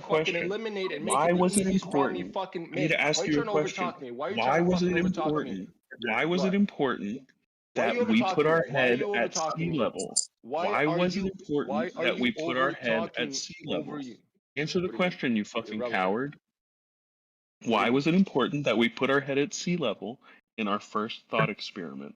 fucking question. eliminate and make Why it the was it easiest problem you important? fucking I need to made. Why ask are you you a trying to question. overtalk me? Why are you trying Why to was fucking it overtalk me? important? Why was it What? important Why are that you we put overtalking me? our Why are head you at overtalking sea me? level? Why was it Why important are that you we put our head at overtalking sea over level? you? Answer the What do you mean? question, you fucking Irrelevant. coward. What do Why you was mean? it important that we put our head at sea level in our first thought experiment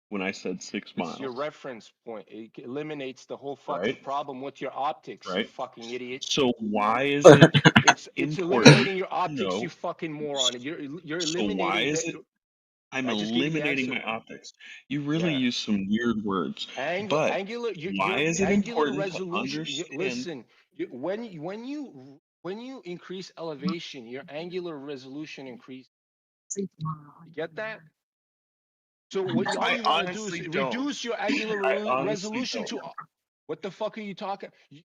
when I said 6 It's your miles? reference point. It eliminates the whole fucking Right? problem with your optics, you Right? fucking idiot. So why is it It's important eliminating your to optics, you know? fucking moron. You're So why eliminating is the. it I'm I just gave you the eliminating answer. my optics? You really Yeah. use some weird words. But Angular, why your is it angular important to resolution. understand? Listen, when you increase elevation, your angular resolution increases. You get that? So what all I you want to do is honestly don't. reduce your angular I honestly resolution don't. to what the fuck are you talking?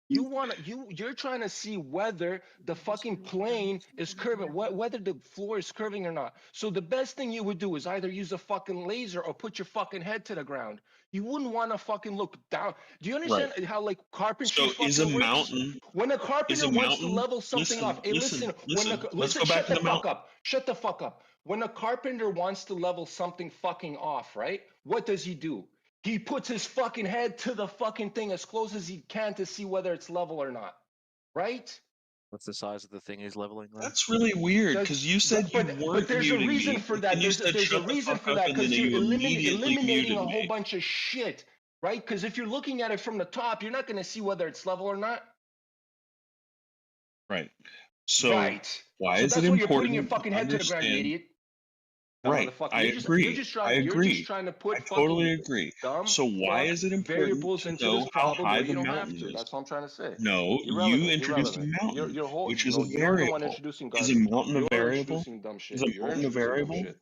You want to you're trying to see whether the fucking plane is curving, whether the floor is curving or not. So the best thing you would do is either use a fucking laser or put your fucking head to the ground. You wouldn't want to fucking look down. Do you Right. understand how like carpentry So is a fucking works? mountain When a is carpenter a wants to mountain level something off, listen, hey, listen, listen. listen. Let's Listen, go back shut to the the fuck mountain. up. Shut the fuck up. When a carpenter wants to level something fucking off, right? What does he do? He puts his fucking head to the fucking thing as close as he can to see whether it's level or not, right? What's the size of the thing he's leveling though? That's really weird Does because you said you but weren't there's a muting reason me, for and then that. you said There's a shut the reason fuck for up, that and then because you're you immediately eliminating muted a whole me. bunch of shit, right? Because if you're looking at it from the top, you're not going to see whether it's level or not. Right. So Right. why So is it that's why you're putting your important to fucking head to the ground, you understand? idiot. Dumb Right. motherfucker. I agree. I You're just agree. trying to I put fucking totally agree. dumb So why fuck is it important variables to into this know how problem where high you the don't have mountain to. is? That's what I'm trying to say. No, you Irrelevant. introduced a Irrelevant. mountain, Your whole which is a no. You're the one variable. introducing Is a garbage. mountain a You're variable? introducing dumb Is shit. a You're mountain a introducing dumb variable? shit.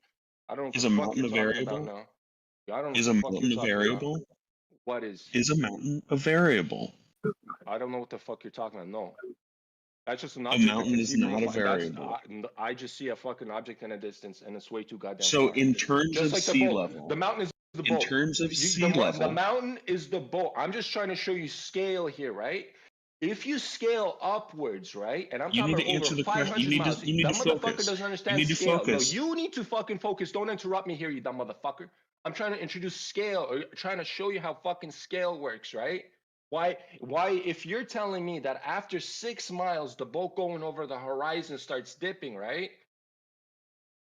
I don't know what the Is a fuck you're mountain a talking about variable? now. I don't know what Is the a fuck you're mountain a talking about. variable? What is? Is a mountain a variable? I don't know what the fuck you're talking about. No. That's just an A object I mountain can is see from not a afar. variable. I just see a fucking object in a distance, and it's way too goddamn So far. in terms Just of like the sea boat. The level, mountain is the in boat. terms of sea The level, mountain is the boat. I'm just trying to show you scale here, right? If you scale upwards, right, and I'm you talking need about to over answer the question. 500 miles, You need to that motherfucker focus. doesn't You understand need to scale. No, focus. you need to fucking focus. Don't interrupt me here, you dumb motherfucker. I'm trying to introduce scale, or trying to show you how fucking scale works, right? Why, if you're telling me that after 6 miles, the boat going over the horizon starts dipping, right?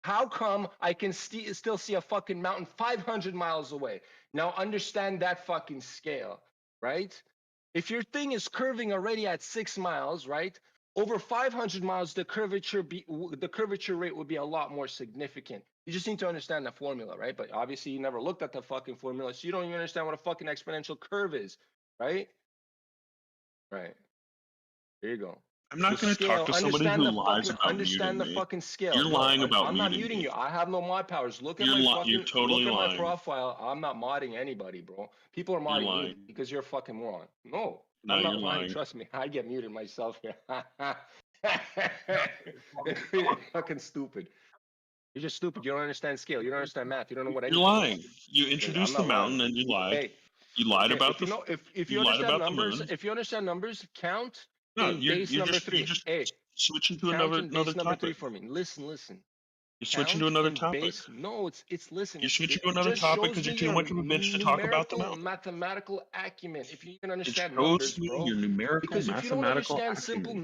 How come I can still see a fucking mountain 500 miles away? Now understand that fucking scale, right? If your thing is curving already at 6 miles, right? Over 500 miles, the curvature rate would be a lot more significant. You just need to understand the formula, right? But obviously, you never looked at the fucking formula, so you don't even understand what a fucking exponential curve is, right? Right. There you go. I'm So not going to talk scale, to somebody who lies about muting understand the me. fucking scale. You're No, lying about I'm not muting muting me. you. I have no mod powers. You're totally Look at my lying. profile. I'm not modding anybody, bro. People are You're modding me lying. because you're a fucking moron. No, No, I'm you're not lying. lying. Trust me. I get muted myself here. Fucking stupid. You're just stupid. You don't understand scale. You don't understand math. You don't know what You're anything is. lying. You I'm introduced the not lying. mountain and you lied. Hey, You lied okay. about the If you you lied understand about the numbers, moon. count No, in base you're number just you're three. just Hey, switching to count in another base number three topic. for me. Listen. You're switching to Count another in topic. base. No, listen. You're switching to It another just topic shows because me you're too your much of a bitch to talk about the mountain. mathematical acumen. If you even It understand shows numbers, me bro. your numerical Because if you don't mathematical understand simple acumen.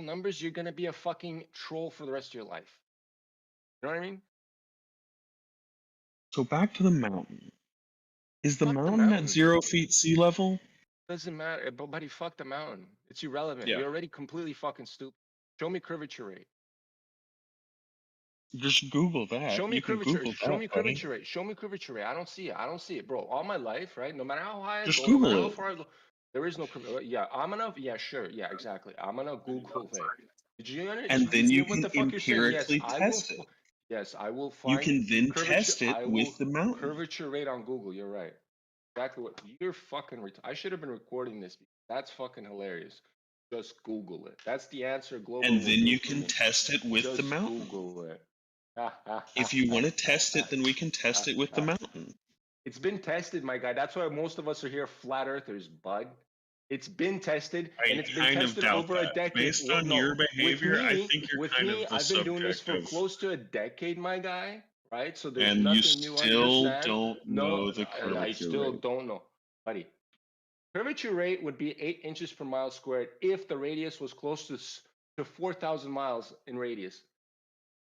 numbers, you're gonna be a fucking troll for the rest of your life. You know what I mean? So back to the mountain. Is the Fuck the mountain at mountain. 0 feet sea level? Doesn't matter, but buddy, fuck the mountain. It's irrelevant. Yeah. You're already completely fucking stupid. Show me curvature rate. Just Google that. Show me You can curvature. Google Show that, me buddy. curvature rate. Show me curvature rate. I don't see it, bro. All my life, right? No matter how high I Just go, no matter Google how it. far I go, there is no curvature. Yeah, yeah, sure. Yeah, exactly. I'm gonna Google it. And Do then you you get what can the fuck you're saying? empirically test it. Yes, I will You find can then curvature. test it with the mountain. Curvature rate on Google. You're right. Exactly what you're fucking. I should have been recording this. That's fucking hilarious. Just Google it. That's the answer. Global. And will then do you for can me. test it with the Just mountain. Google it. If you want to test it, then we can test it with the mountain. It's been tested, my guy. That's why most of us are here flat earthers, bud. It's been tested, I and it's been kind of tested doubt over a that. decade. Based on No, your behavior, I think you're with kind me, of the I've been doing this for subjective, close to a decade, my guy. Right? So there's and you nothing new under the still sun. don't No, know the I curvature still rate. don't know, buddy. Curvature rate would be 8 inches per mile squared if the radius was close to 4,000 miles in radius.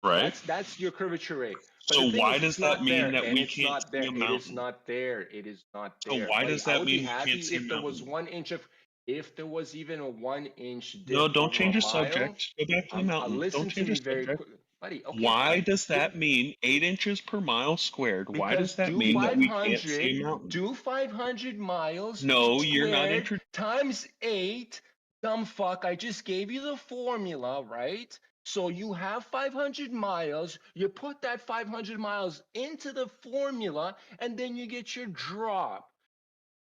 Right? That's your curvature rate. But the So thing why is, does it's that not mean there, that and we it's can't not see there. a It is mountain? not there. It is not So there, why buddy. does I that would be mean we happy can't see a if there was mountain? 1 inch of, if there was even a 1 inch No, dip don't over a change the mile. subject. Go back to the mountain. Listen Don't to change the me very subject. quick, buddy. Okay, Why fine. does that mean 8 inches per mile squared? Why does Because that mean that we can't see a mountain? do 500 miles No, you're not squared introducing. times 8. Dumb fuck, I just gave you the formula, right? So you have 500 miles, you put that 500 miles into the formula, and then you get your drop.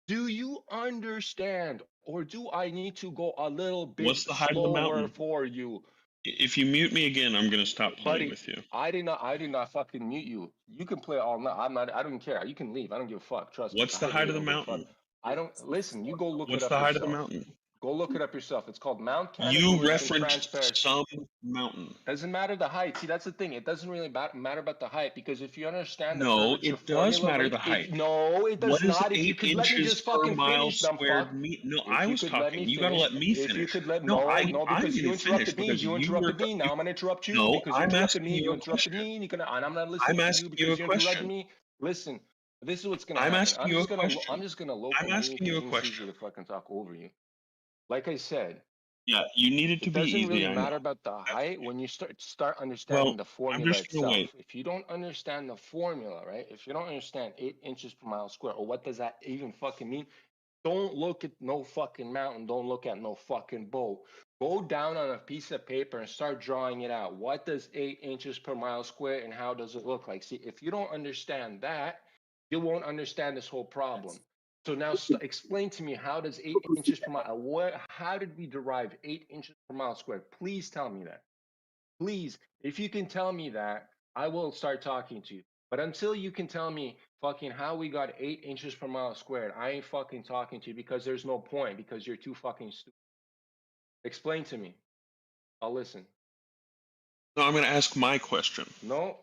Do you understand? Or do I need to go a little bit What's the height of the slower mountain? for you? If you mute me again, I'm gonna stop playing Buddy, with you. I did not fucking mute you. You can play all night. I don't care. You can leave. I don't give a fuck. Trust me. What's I the height really of the don't give a fuck. mountain? I don't listen. You go look it What's up the height of the yourself. mountain? Go look it up yourself. It's called Mount You Canaveral in referenced Transparency. some mountain. Doesn't matter the height. See, that's the thing. It doesn't really matter about the height, because if you understand the No, curvature it does formula, matter right? the height. No, it does What is not. If you 8 could let me inches just per fucking mile finish, dumb squared fuck. meet? No, If I you was could let me talking. You gotta finish. let me If you finish. could let No, no, I'm because you gonna finish interrupted me. because You you were. interrupted me. Now I'm gonna interrupt you No, because you I'm interrupted asking me. you You a interrupted question. me, and I'm not listening I'm to you asking you because a you interrupted question. me. Listen, this is what's gonna I'm happen. asking you a I'm question. just gonna I'm local mute asking you a because it's easier question. to fucking talk over you. Like I said, Yeah, you need it to it be doesn't easy. really I know. matter about the That's height fine. when you start Well, understanding the I'm formula just gonna itself. wait. If you don't understand the formula, right? If you don't understand 8 inches per mile square, or what does that even fucking mean? Don't look at no fucking mountain. Don't look at no fucking boat. Go down on a piece of paper and start drawing it out. What does 8 inches per mile square, and how does it look like? See, if you don't understand that, you won't understand this whole problem. So now explain to me, how does 8 inches per mile, how did we derive 8 inches per mile squared? Please tell me that. Please, if you can tell me that, I will start talking to you. But until you can tell me fucking how we got 8 inches per mile squared, I ain't fucking talking to you, because there's no point, because you're too fucking stupid. Explain to me. I'll listen. No, I'm gonna ask my question. No.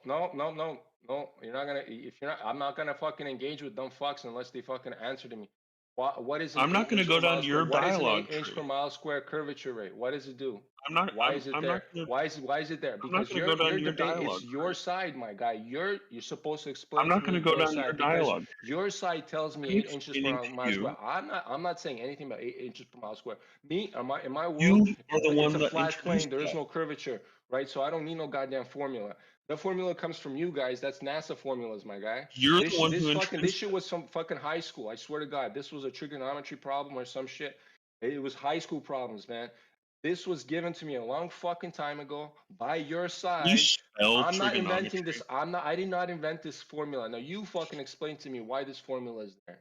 You're not gonna. If you're not, I'm not gonna fucking engage with dumb fucks unless they fucking answer to me. What is an I'm not 8 gonna inch go per mile down square? your What is an dialogue 8 inch per tree. mile square curvature rate? What does it do? I'm not. Why is it I'm there? not gonna. Why is it there? I'm not Because gonna go down your your debate, dialogue it's your tree. side, my guy. You're supposed to I'm explain not to gonna me go your down your side, because dialogue. your side tells me I'm 8 inches per explaining to mile square. you. I'm not saying anything about 8 inches per mile square. Me, in my world, You are the it's one a that flat plane. introduced There is that. no curvature, right? So I don't need no goddamn formula. The formula comes from you guys. That's NASA formulas, my guy. You're the one This who fucking this introduced shit it. was some fucking high school. I swear to God, this was a trigonometry problem or some shit. It was high school problems, man. This was given to me a long fucking time ago by your Can you side. spell I'm not inventing trigonometry? this. I did not invent this formula. Now you fucking explain to me why this formula is there.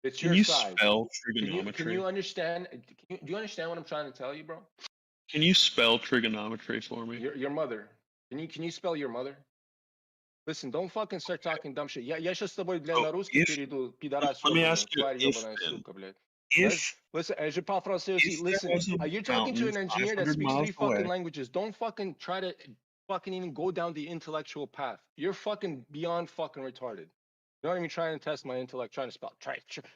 It's Can your you side. spell Can you trigonometry? understand? Do you understand what I'm trying to tell you, bro? Can you spell trigonometry for me? Your mother. Can you spell your mother? Listen, don't fucking start talking dumb shit. Я сейчас с тобой, бля, So на русский if перейду, пидорас let me ёбаный, ask you тварь if ёбаная, then сука, блядь. if Listen, je parle français aussi. there Listen, was a you're talking to mountain an engineer that 500 speaks miles 3 fucking away, languages. Don't fucking try to fucking even go down the intellectual path. You're fucking beyond fucking retarded. You know what I mean? Trying to test my intellect, trying to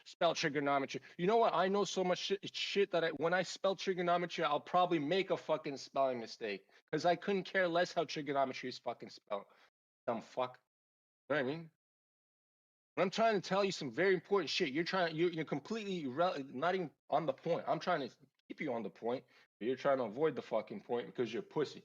spell trigonometry. You know what? I know so much shit that when I spell trigonometry, I'll probably make a fucking spelling mistake, because I couldn't care less how trigonometry is fucking spelled. Dumb fuck. You know what I mean? When I'm trying to tell you some very important shit, you're completely not even on the point. I'm trying to keep you on the point, but you're trying to avoid the fucking point because you're pussy.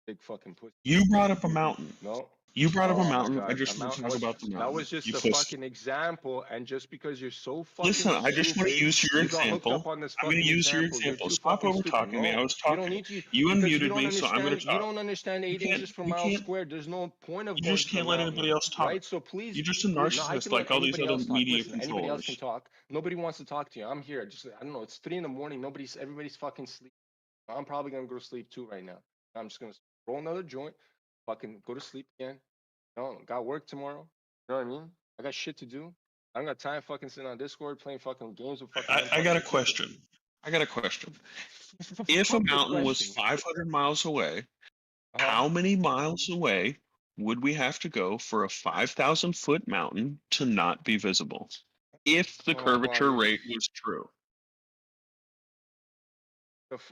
Big fucking pussy. you brought up a mountain. No. You brought up a Oh my mountain. I god, a just want to mountain talk was about the that mountain. was just You a pussy. fucking example, and just because you're so fucking Listen, I just want to stupid, use your you got hooked up example. on this I'm going fucking to use your example. You're example. too Stop fucking over stupid. talking me. I No, was you don't talking. need to, You because unmuted me, so I'm going to you talk. don't understand 8 You can't. inches per You mile can't. squared. There's no point of You going just to the can't let mountain, anybody else talk. right? So please, You're just a no, I narcissist can let like all these anybody other else talk. media Listen, anybody else can controllers. talk. Nobody wants to talk to you. I'm here. Just I don't know. It's 3 in the morning. Everybody's fucking sleep. I'm probably gonna go to sleep too right now. I'm just gonna roll another joint, fucking go to sleep again. No, got work tomorrow. You know what I mean? I got shit to do. I don't got time fucking sitting on Discord playing fucking games with fucking. I got a question. If a mountain was 500 miles away, how many miles away would we have to go for a 5,000-foot mountain to not be visible? If the curvature rate was true.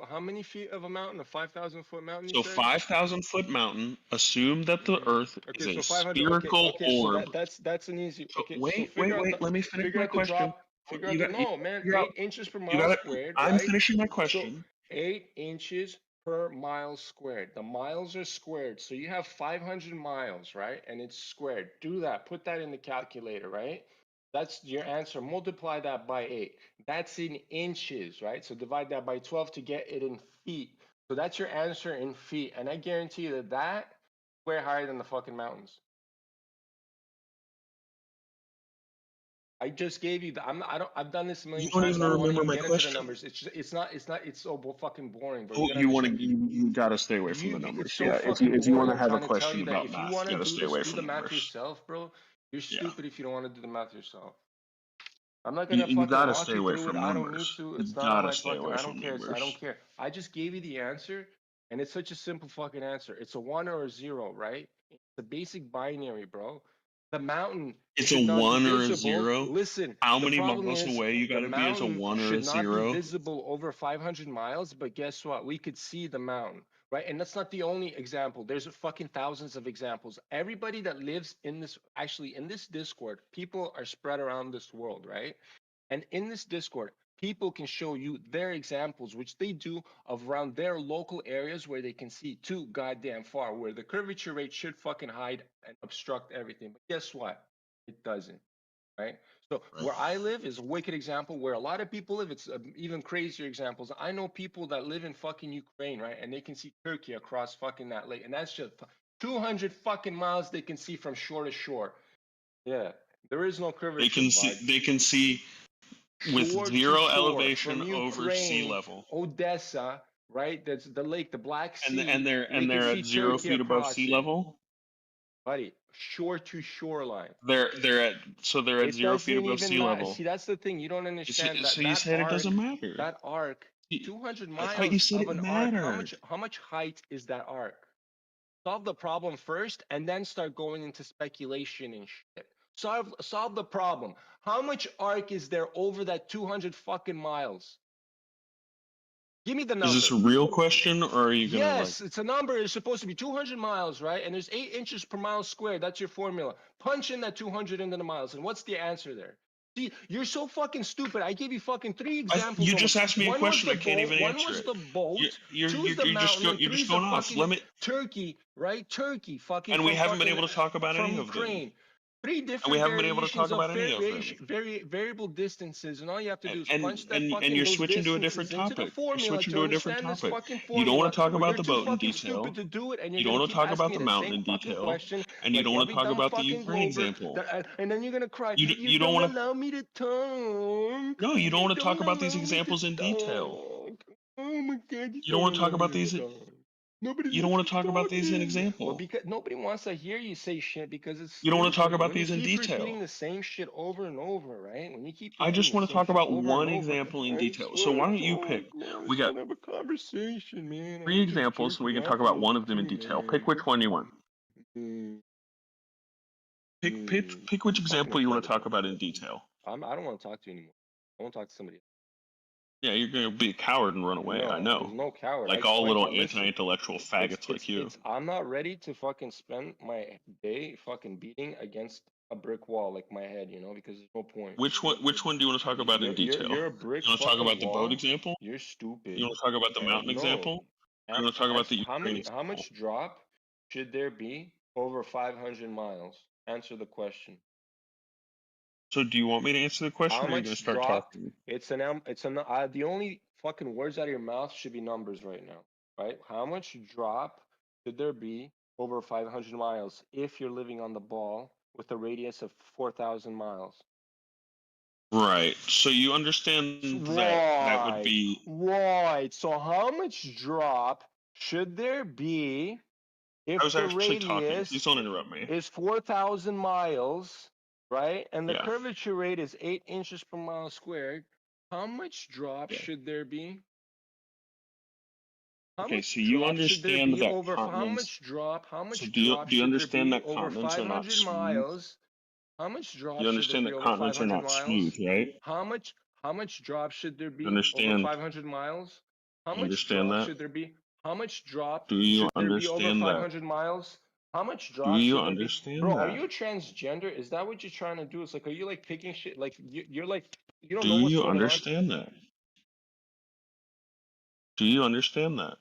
How many feet of a mountain? A 5,000-foot mountain? So 5,000-foot mountain. Assume that the Earth is a spherical orb. So that's an easy. Okay, wait. Let me finish my question. No, man. 8 inches per mile squared. I'm finishing my question. So 8 inches per mile squared. The miles are squared. So you have 500 miles, right? And it's squared. Do that. Put that in the calculator, right? That's your answer. Multiply that by 8. That's in inches, right? So divide that by 12 to get it in feet. So that's your answer in feet. And I guarantee you that way higher than the fucking mountains. I just gave you the. I've done this a million times. You don't even remember my question. Numbers. It's so fucking boring. Bro. You gotta stay away from the numbers. So yeah, if you want to have a question about math, you gotta stay away from the numbers. Math yourself, bro. You're stupid if you don't want to do the math yourself. I'm not gonna you gotta walk stay you away through from it. numbers. I don't need to. It's not my fucking. I don't care. I don't care. I just gave you the answer, and it's such a simple fucking answer. It's a 1 or a 0, right? It's a basic binary, bro. The mountain. It's a 1 or a 0. Listen. How many miles away you gotta be as a 1 or a 0? Should not be visible over 500 miles, but guess what? We could see the mountain. Right, and that's not the only example. There's fucking thousands of examples. Everybody that lives in this, actually in this Discord, people are spread around this world, right? And in this Discord, people can show you their examples, which they do of around their local areas where they can see too goddamn far, where the curvature rate should fucking hide and obstruct everything. But guess what? It doesn't, right? So where I live is a wicked example. Where a lot of people live, it's even crazier examples. I know people that live in fucking Ukraine, right? And they can see Turkey across fucking that lake. And that's just 200 fucking miles they can see from shore to shore. Yeah, there is no curvature. They can see with zero elevation over sea level. Odessa, right? That's the lake, the Black Sea. And they're at 0 feet above sea level? Buddy, shore to shoreline. They're at 0 feet above sea level. See, that's the thing. You don't understand. So you said it doesn't matter. That arc, 200 miles. I thought you said it mattered. How much height is that arc? Solve the problem first, and then start going into speculation and shit. Solve the problem. How much arc is there over that 200 fucking miles? Give me the number. Is this a real question, or are you gonna? Yes, it's a number. It's supposed to be 200 miles, right? And there's 8 inches per mile squared. That's your formula. Punch in that 200 into the miles, and what's the answer there? See, you're so fucking stupid. I gave you fucking 3 examples. You just asked me a question. I can't even answer it. One was the boat. You're just going off. Turkey, right? Turkey, fucking. And we haven't been able to talk about any of them. 3 different. And we haven't been able to talk about any of them. Very variable distances, and all you have to do is punch that fucking. And you're switching to a different topic. You're switching to a different topic. You don't want to talk about the boat in detail. You don't want to talk about the mountain in detail. And you don't want to talk about the Ukraine example. And then you're gonna cry. You don't want to allow me to talk. No, you don't want to talk about these examples in detail. Oh my God! You don't want to talk about these. You don't want to talk about these in example. Well, because nobody wants to hear you say shit because it's. You don't want to talk about these in detail. Repeating the same shit over and over, right? When you keep. I just want to talk about one example in detail. So why don't you pick? We got have a conversation, man. 3 examples, so we can talk about one of them in detail. Pick which one you want. Pick which example you want to talk about in detail. I don't want to talk to you anymore. I want to talk to somebody else. Yeah, you're gonna be a coward and run away. No, I know. There's no coward. Like all little anti-intellectual faggots like you. I'm not ready to fucking spend my day fucking beating against a brick wall like my head, because there's no point. Which one do you want to talk about in detail? You're a brick. You want to talk about the boat example? You're stupid. You want to talk about the mountain example? You want to talk about the Ukraine example? How much drop should there be over 500 miles? Answer the question. So do you want me to answer the question, or are you going to start talking? The only fucking words out of your mouth should be numbers right now, right? How much drop should there be over 500 miles if you're living on the ball with a radius of 4,000 miles? Right. So you understand that would be... Right. So how much drop should there be if the radius Please don't interrupt me. is 4,000 miles... right? And the Yeah. curvature rate is 8 inches per mile squared. How much drop Yeah. should there be? How Okay, much so you drop should there understand be that over? How continents. much drop? How So much do you drop do you should there understand be that over continents are not 500 smooth? miles? How much drop You should there understand be that over continents are 500 not smooth, miles? right? How much drop should there You be over understand? 500 miles? How You much understand drop that? should there be? How much drop Do you should there be over understand that? 500 miles? How much Do drop you should there be? understand Bro, are that? you a transgender? Is that what you're trying to do? It's like, are you like picking shit? Like you're like, you don't Do know what's you going on? understand that? Do you understand that?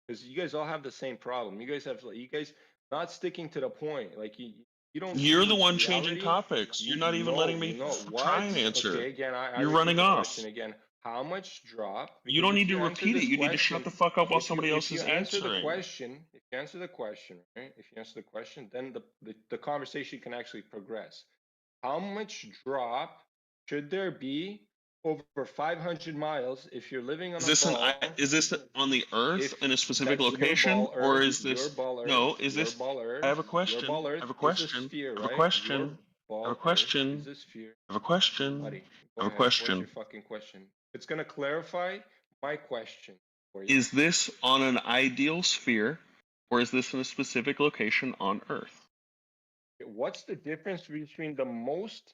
Because you guys all have the same problem. You guys have, like, you guys not sticking to the point. Like you don't You're the see one changing reality. topics. You're not even letting me try and What? answer. Okay, again, I You're repeat running the off. question again. How much drop? You Because don't need if to you answer repeat it. this You need to shut question, the fuck up while if you somebody else is answer the answering. question, if you answer the question, right? If you answer the question, then the conversation can actually progress. How much drop should there be over 500 miles if you're living on Is a this ball? is this on the Earth If in a specific that's your location, ball or Earth, is your this ball Earth, no? Is your this? ball Earth, I have a your question. ball I Earth have a is a question. sphere, I have a right? question. Your I have a ball Earth question. is a sphere, I have a question. buddy. I Go have a ahead. What's question. your fucking question? It's gonna clarify my question for you. Is this on an ideal sphere, or is this in a specific location on Earth? What's the difference between the most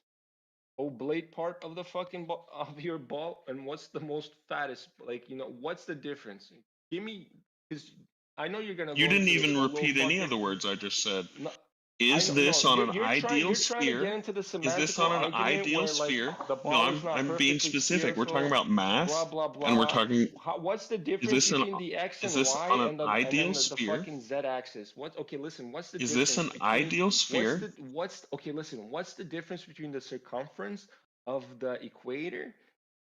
oblate part of the fucking ball, of your ball, and what's the most fattest? Like, what's the difference? Give me, because I know you're gonna You go didn't into this even whole little repeat any fucking. of the words I just said. No, Is this on an you're trying ideal to get sphere? into the Is this semantical on an argument ideal where, like, sphere? the No, ball is not I'm being perfectly specific. We're talking spherical, about math, blah blah and we're blah. talking. What's the Is difference this between the x is and this y on an and the ideal the sphere? fucking z axis? What? Okay, listen. What's the Is difference this an between ideal sphere? what's okay? Listen. What's the difference between the circumference of the equator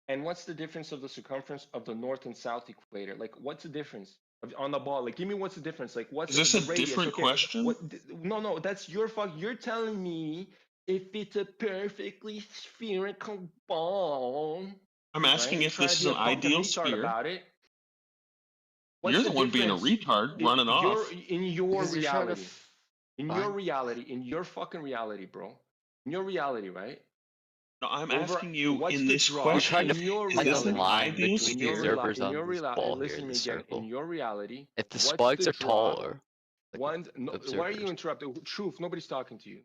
and what's the difference of the circumference of the north and south equator? Like, what's the difference on the ball? Like, give me what's the difference? Like, what's Is this the a radius? different Okay, question? No, that's your fuck. You're telling me if it's a perfectly spherical ball, I'm right? asking You're if trying this to is be an a fucking ideal retard sphere. about it. What's You're the the one being a difference retard, running off. in your Because you're trying to reality? In your find. reality, in your fucking reality, bro. In your reality, right? No, I'm Over asking you what's in the this drop You're trying question. to in your Is find the this an reality? line ideal between the sphere? observers In on your this reality, ball here listen in to the me again. In circle. your reality, If the what's spikes the are drop? taller, like One, no, why are you observers, interrupting? Truth, nobody's talking to you.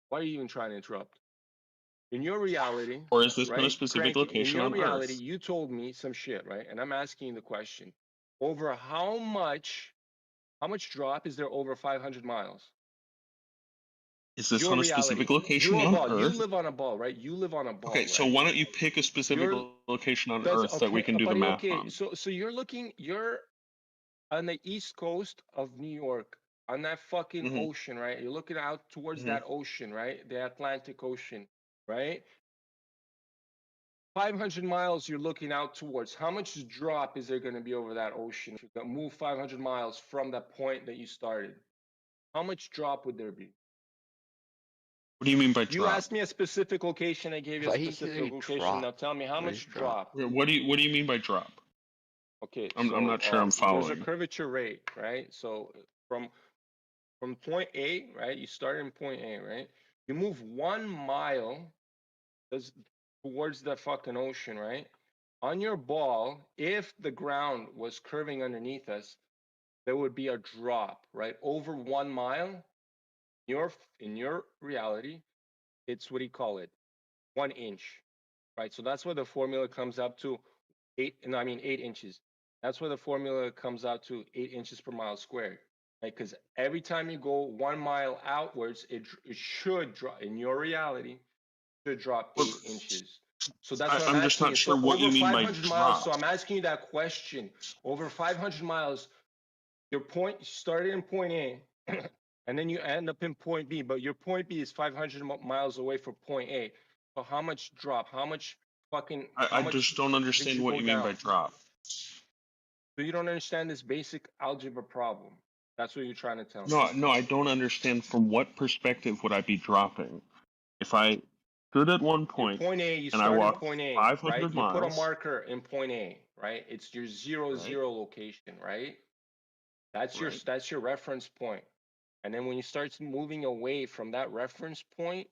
Why are you even trying to interrupt? In your reality, Or is this in a right? specific Cranky, in location your on reality, Earth? you told me some shit, right? And I'm asking you the question. Over how much drop is there over 500 miles? Is this Your on a reality. specific location You're a on ball. You Earth? live on a ball, right? You live on a ball, Okay, so right? why don't you pick a specific You're location on that's Earth that we okay, can do the buddy. math Okay, on? so you're on the east coast of New York, on that fucking hmm ocean, right? You're looking out towards hmm that ocean, right? The Atlantic Ocean, right? 500 miles you're looking out towards. How much drop is there going to be over that ocean if you move 500 miles from that point that you started? How much drop would there be? What do you mean by You drop? asked me a specific location. I gave you a why do you specific say location. Now drop? tell me how What is much drop? drop? What do you mean by drop? Okay, I'm so not sure I'm there's a following. curvature rate, right? So from point A, right? You start in point A, right? You move 1 mile towards the fucking ocean, right? On your ball, if the ground was curving underneath us, there would be a drop, right? Over 1 mile, in your reality, it's what do you call it? 1 inch, right? So that's where the formula comes up to 8 inches. That's where the formula comes out to 8 inches per mile squared, right? Because every time you go 1 mile outwards, it should drop, in your reality, should drop Well, 8 inches. So that's what I'm I'm just asking not you. sure So what over you mean by 500 miles, drop. so I'm asking you that question. Over 500 miles, you started in point A, and then you end up in point B, but your point B is 500 miles away from point A. So how much drop? How much I just don't did understand you what go you mean by down? drop. So you don't understand this basic algebra problem. That's what you're trying to tell me. No, I don't understand from what perspective would I be dropping. If I stood at one Your point point A, you and I start in walked point A, right? 500 You put a miles, marker in point A, right? It's your 0, right? 0 location, right? That's your Right. that's your reference point. And then when you start moving away from that reference point,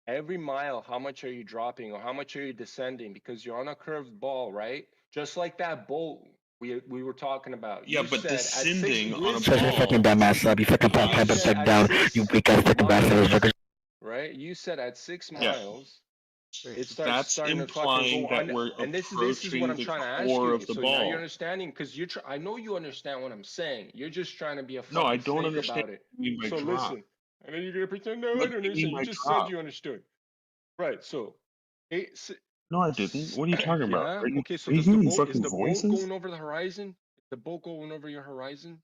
every mile, how much are you dropping or how much are you descending? Because you're on a curved ball, right? Just like that boat we were talking about. Yeah, You but said at six. descending on a Listen, Shut your fucking ball. dumb ass up. You fucking pop you pipe said upside at down. 6 You weak ass fucking bastard. miles, right? You said at 6 Yeah. miles, it starts That's starting to fucking implying go that on. we're And this is what approaching I'm the trying to ask core you. of the So now you're ball. understanding because I know you understand what I'm saying. You're just trying to be a No, I fucking don't snake understand about it. what you mean by So drop. listen, and then you're gonna pretend no, I What don't do you mean understand. You by just drop? said you understood. Right. So, No, I didn't. What are you talking about? yeah. Are you, Okay. So are you does the hearing boat is fucking the boat voices? going over the horizon? Is the boat going over your horizon?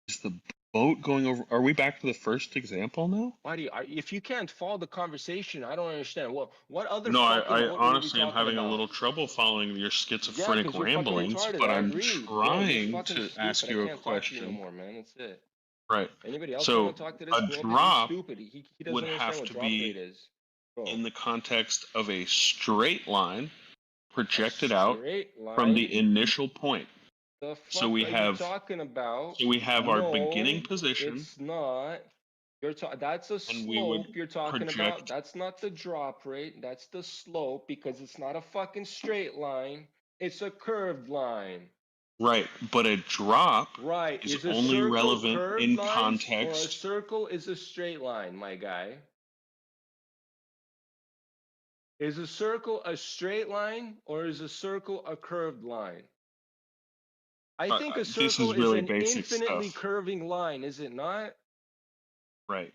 Is the boat going over? Are we back to the first example now? Buddy, if you can't follow the conversation, I don't understand. Well, what other No, fucking I boat were we honestly am talking having a about? little trouble following your Yeah, schizophrenic because you're fucking ramblings, retarded. but I I'm agree. Bro, you're trying fucking to stupid. ask I you a can't talk to you no question. more, man. That's it. Right. Anybody else want So to talk to this? a Grumpy, he's drop stupid. He doesn't would understand have what to drop rate be is. Bro, in the context of a straight line a projected out straight from the line? initial point. The So fuck we are you have talking about? our beginning No, position, it's not. That's a and we would slope you're talking about. project. That's not the drop rate. That's the slope because it's not a fucking straight line. It's a curved line. Right, but a drop Right. is Is a only circle relevant curved in lines or a context. circle is a straight line, my guy? Is a circle a straight line or is a circle a curved line? I think a This circle is is really an basic infinitely stuff. curving line, is it not? Right.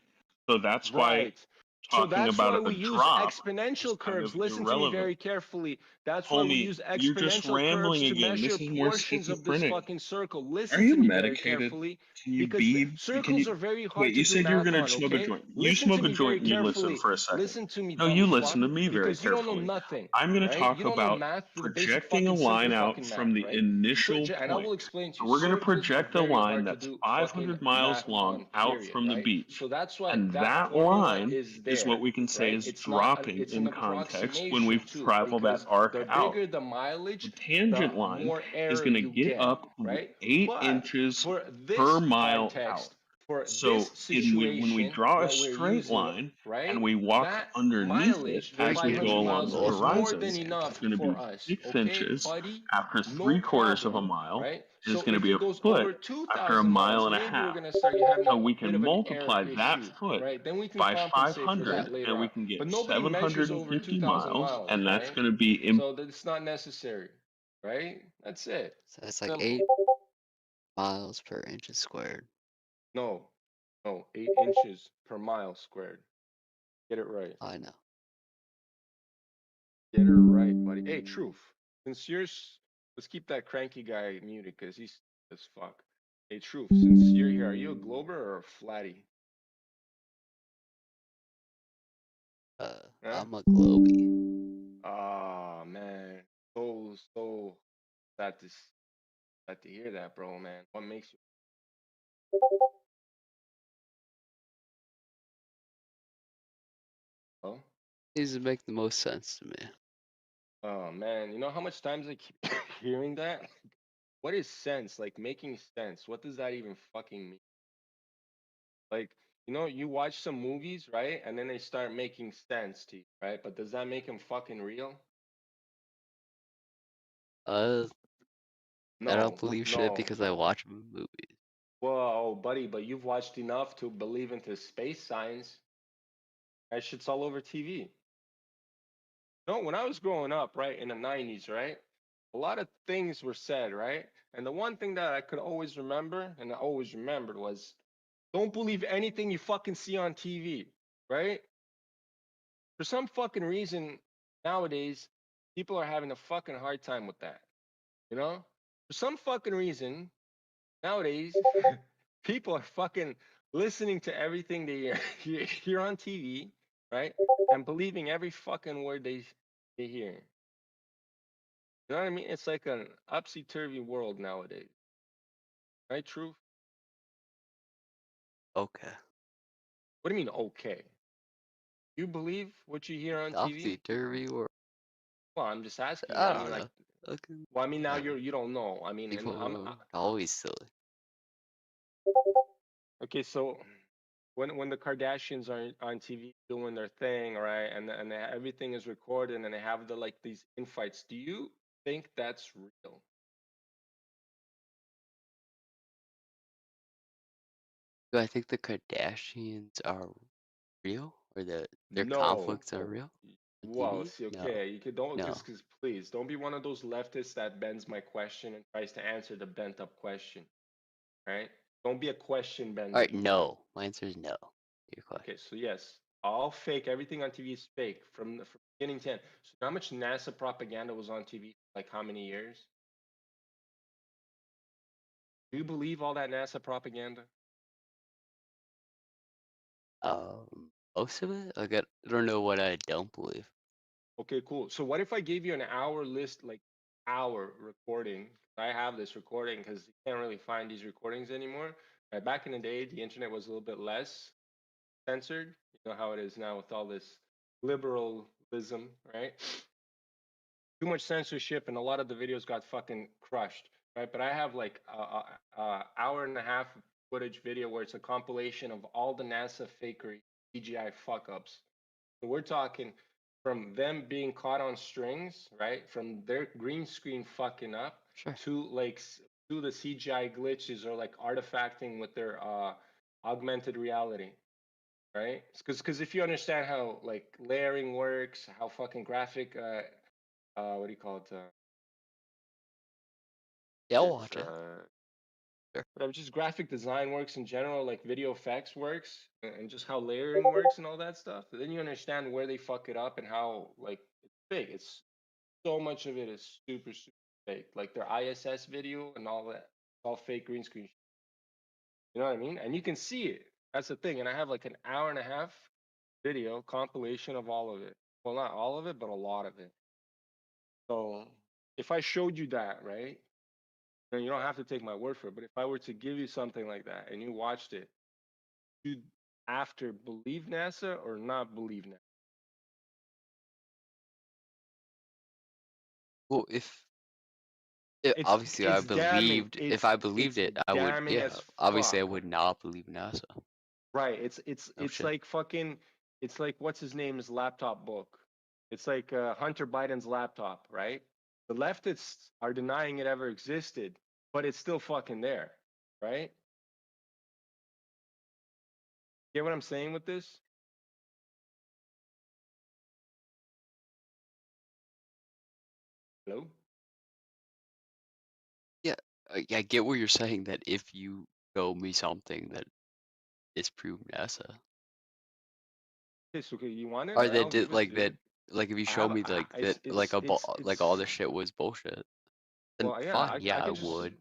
So that's why Right. So talking that's why about a we use drop is exponential kind curves. of Listen to me irrelevant. very carefully. That's why we Homie, use you're just exponential curves rambling to again. measure This is more portions of this schizophrenic. fucking circle. Are Listen you to me very medicated? carefully Can you because be? Can circles you are very hard wait? to You do said you were math gonna on, smoke a okay? joint. You Listen to smoke a me very joint and you listen carefully. for a second. Listen to me, No, dumb you fuck, listen to me very because you don't know carefully. nothing, I'm gonna right? talk You don't know about math, the basic projecting a fucking simple line out fucking from math, the right? initial And I will point. explain to So you. we're gonna Circles are project a very line hard to that's do fucking 500 miles math long on, out period, from the right? beach. So that's why And that that formula line is is what there, we can say right? is It's dropping it's in an context when we've approximation too, traveled that because arc the out. bigger the The mileage, tangent the line more is error going to you get get, up right? 8 But inches for per this mile out. context, for So this when we situation draw a that we're straight using, line right? and we walk That underneath it mileage, as we 500 go along miles, the is more horizon, than enough it's going to for be us, 6 okay, inches buddy? after No 3/4 of a problem, mile. right? And it's So going to if be it a goes foot over after a 2,000 mile miles, and a maybe we're half. gonna start having So a we bit can of an error multiply that issue, foot right? Then we can by compensate for 500 that later and we on. can get But nobody measures over 750 2,000 miles, miles, and that's right? going to be So that's not necessary, right? That's it. So it's like Simple. 8 miles per inch squared. No, 8 inches per mile squared. Get it right. I know. Get her right, buddy. Hey, Truth. Let's keep that cranky guy muted because he's as fuck. Hey, Truth. Since you're here, are you a Glober or a Flatty? Huh? I'm a Globey. Ah, man. So sad to hear that, bro, man. What makes you? Oh, These would make the most sense to me. oh, man. You know how much times I keep hearing that? What is sense? Like making sense. What does that even fucking mean? Like, you watch some movies, right? And then they start making sense to you, right? But does that make them fucking real? I No, don't believe shit no. because I watch movies. Whoa, buddy, but you've watched enough to believe into space science. That shit's all over TV. No, when I was growing up, right, in the 90s, right, a lot of things were said, right? And the one thing that I could always remember, and I always remembered, was don't believe anything you fucking see on TV, right? For some fucking reason, nowadays, people are having a fucking hard time with that. For some fucking reason, nowadays, people are fucking listening to everything they hear on TV, right? And believing every fucking word they hear. You know what I mean? It's like an upsy-turvy world nowadays. Right, Truth? Okay. What do you mean, okay? You believe what you hear on TV? Topsy turvy world. Well, I'm just asking you. I I don't mean, like, know. Fucking Well, I mean, now whatever. you don't know. I mean, and People are always silly. okay. So when the Kardashians are on TV doing their thing, right, and everything is recorded, and they have the like these infights, do you think that's real? Do I think the Kardashians are real, or that their No. conflicts are real on Well, TV? see, No, okay, you could don't, no. cause please don't be one of those leftists that bends my question and tries to answer the bent up question, right? Don't be a question All bender. right, no. My answer is no. Your question. Okay, so yes, all fake. Everything on TV is fake from beginning to end. So how much NASA propaganda was on TV? Like how many years? Do you believe all that NASA propaganda? Most of it. Like I don't know what I don't believe. Okay, cool. So what if I gave you an hour list, like hour recording? I have this recording because you can't really find these recordings anymore. Right, back in the day, the internet was a little bit less censored. You know how it is now with all this liberalism, right? Too much censorship, and a lot of the videos got fucking crushed, right? But I have like a hour and a half footage video where it's a compilation of all the NASA fakery CGI fuck ups. So we're talking from them being caught on strings, right? From their green screen fucking up Sure. to like to the CGI glitches or like artifacting with their augmented reality, right? Because if you understand how like layering works, how fucking graphic what do you call it? Yeah, I'll It's watch it. Sure. whatever, just graphic design works in general, like video effects works, and just how layering works and all that stuff. Then you understand where they fuck it up and how like it's fake. It's so much of it is super fake. Like their ISS video and all that, it's all fake green screen. You know what I mean? And you can see it. That's the thing. And I have like an hour and a half video compilation of all of it. Well, not all of it, but a lot of it. So if I showed you that, right? And you don't have to take my word for it, but if I were to give you something like that and you watched it, you'd after believe NASA or not believe NASA? Well, if It's obviously I it's damning. believed, if I believed It's it, I would. damning Yeah, as obviously I fuck. would not believe NASA. Right. It's No it's shit. like fucking. It's like what's his name's laptop book. It's like Hunter Biden's laptop, right? The leftists are denying it ever existed, but it's still fucking there, right? Get what I'm saying with this? Hello? Yeah, I get what you're saying. That if you show me something that disprove NASA, Okay, so okay, you want it? or All right, that I'll did give it like to you. that, like if you I show have me like that, like like all it's the shit was bullshit, then well, yeah, fine. I Yeah, I can just would.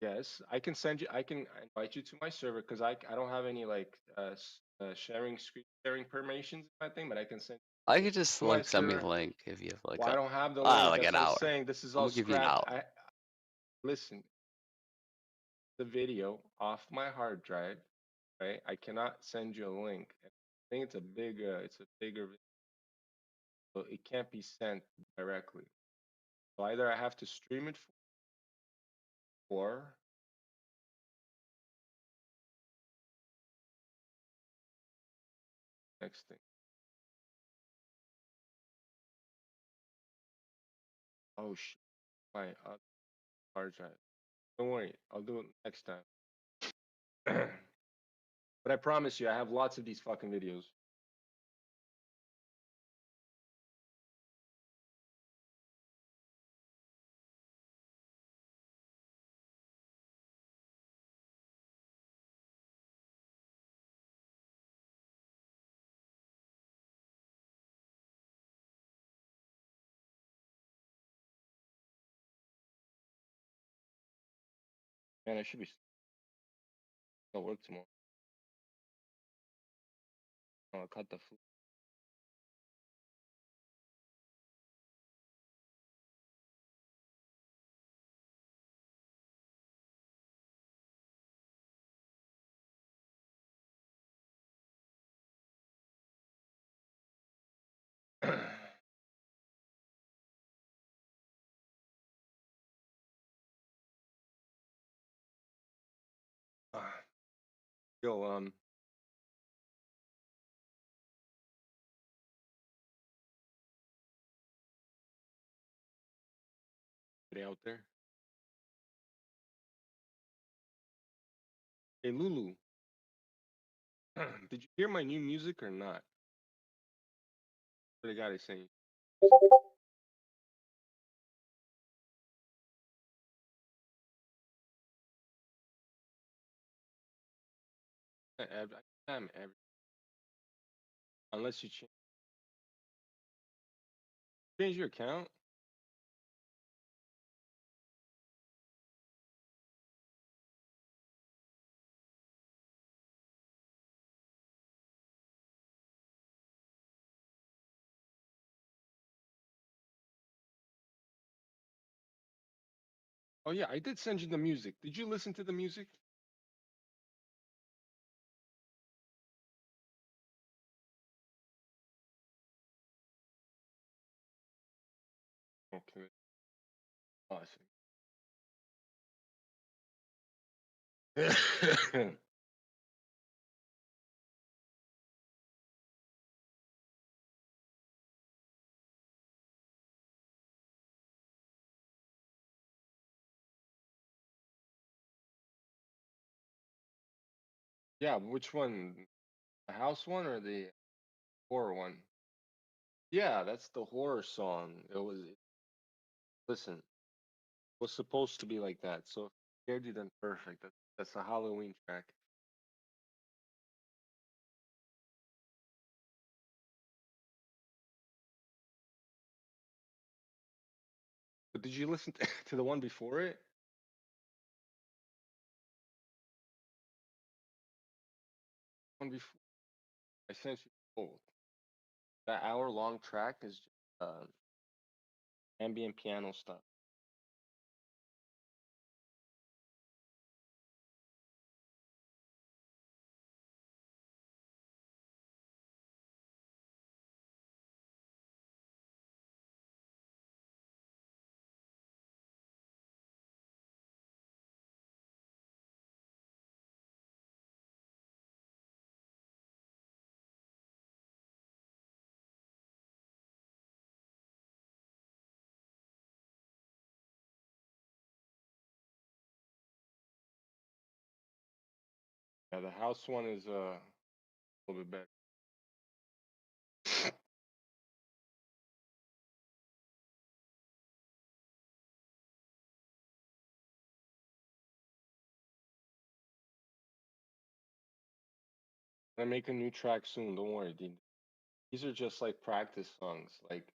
yes, I can send you. I can invite you to my server because I don't have any like sharing screen sharing permissions in my thing, but I can send I could just you to my like send me a server. link if you have like Well, I don't have the ah link. like That's an what I'm hour. saying. This is I'm all gonna give you an scratch. hour. I listen. The video off my hard drive, right? I cannot send you a link. I think it's a big. It's a bigger. So it can't be sent directly. So either I have to stream it or next thing. Oh shit, my hard drive. Don't worry, I'll do it next time. But I promise you, I have lots of these fucking videos. Man, I should be at work tomorrow. I'll cut the food. Yo, anybody out there? Hey, Lulu. Did you hear my new music or not? What the guy is saying. I'm every unless you change your account. Oh yeah, I did send you the music. Did you listen to the music? Okay. Awesome. Yeah, which one? The house one or the horror one? Yeah, that's the horror song. Listen, it was supposed to be like that. So if it scared you, then perfect. That's a Halloween track. But did you listen to the one before it? One before I sent you both. That hour-long track is just, ambient piano stuff. Yeah, the house one is a little bit better. I make a new track soon. Don't worry, dude. These are just like practice songs, like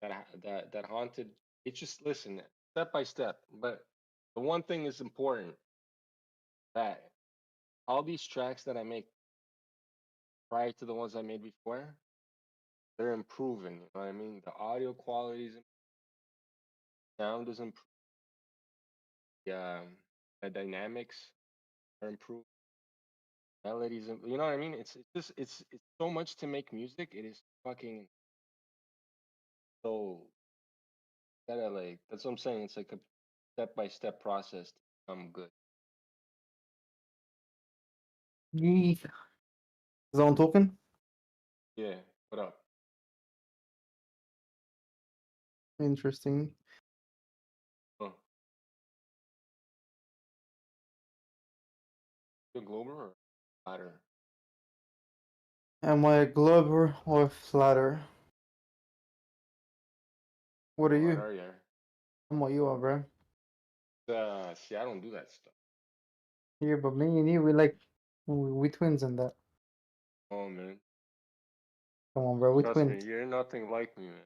that haunted. It's just listen step by step. But the one thing is important that all these tracks that I make prior to the ones I made before, they're improving. You know what I mean? The audio quality is sound is improving. The dynamics are improved. Melodies, you know what I mean? It's just it's so much to make music. It is fucking so gotta like that's what I'm saying. It's like a step by step process to become good. Is that one talking? Yeah. What up? Interesting. Huh. You a Glober or Ladder? Am I a glober or flatter? What are What you? are you? I'm what you are, bro. See, I don't do that stuff. Yeah, but me and you, we twins in that. Oh man, Come on, bro, we trust me, twins. you're nothing like me, man.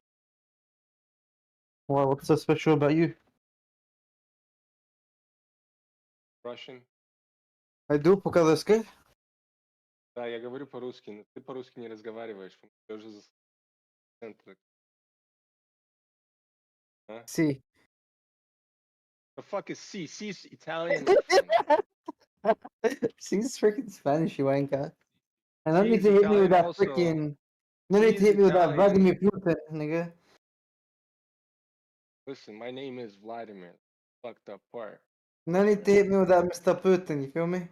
Why? What's so special about you? Russian? Иду по-казахски. Да, я говорю по-русски, но ты по-русски не разговариваешь. Ты уже центр. А? Си. The fuck is C? C is Italian, my friend. She's freaking Spanish, you wanker. And no C need is to hit me with Italian that also. freaking. No C need to is hit me with that Italian. Vladimir Putin, nigga. Listen, my name is Vladimir. Fucked up part. No need to hit me with that Mr. Putin, you feel me?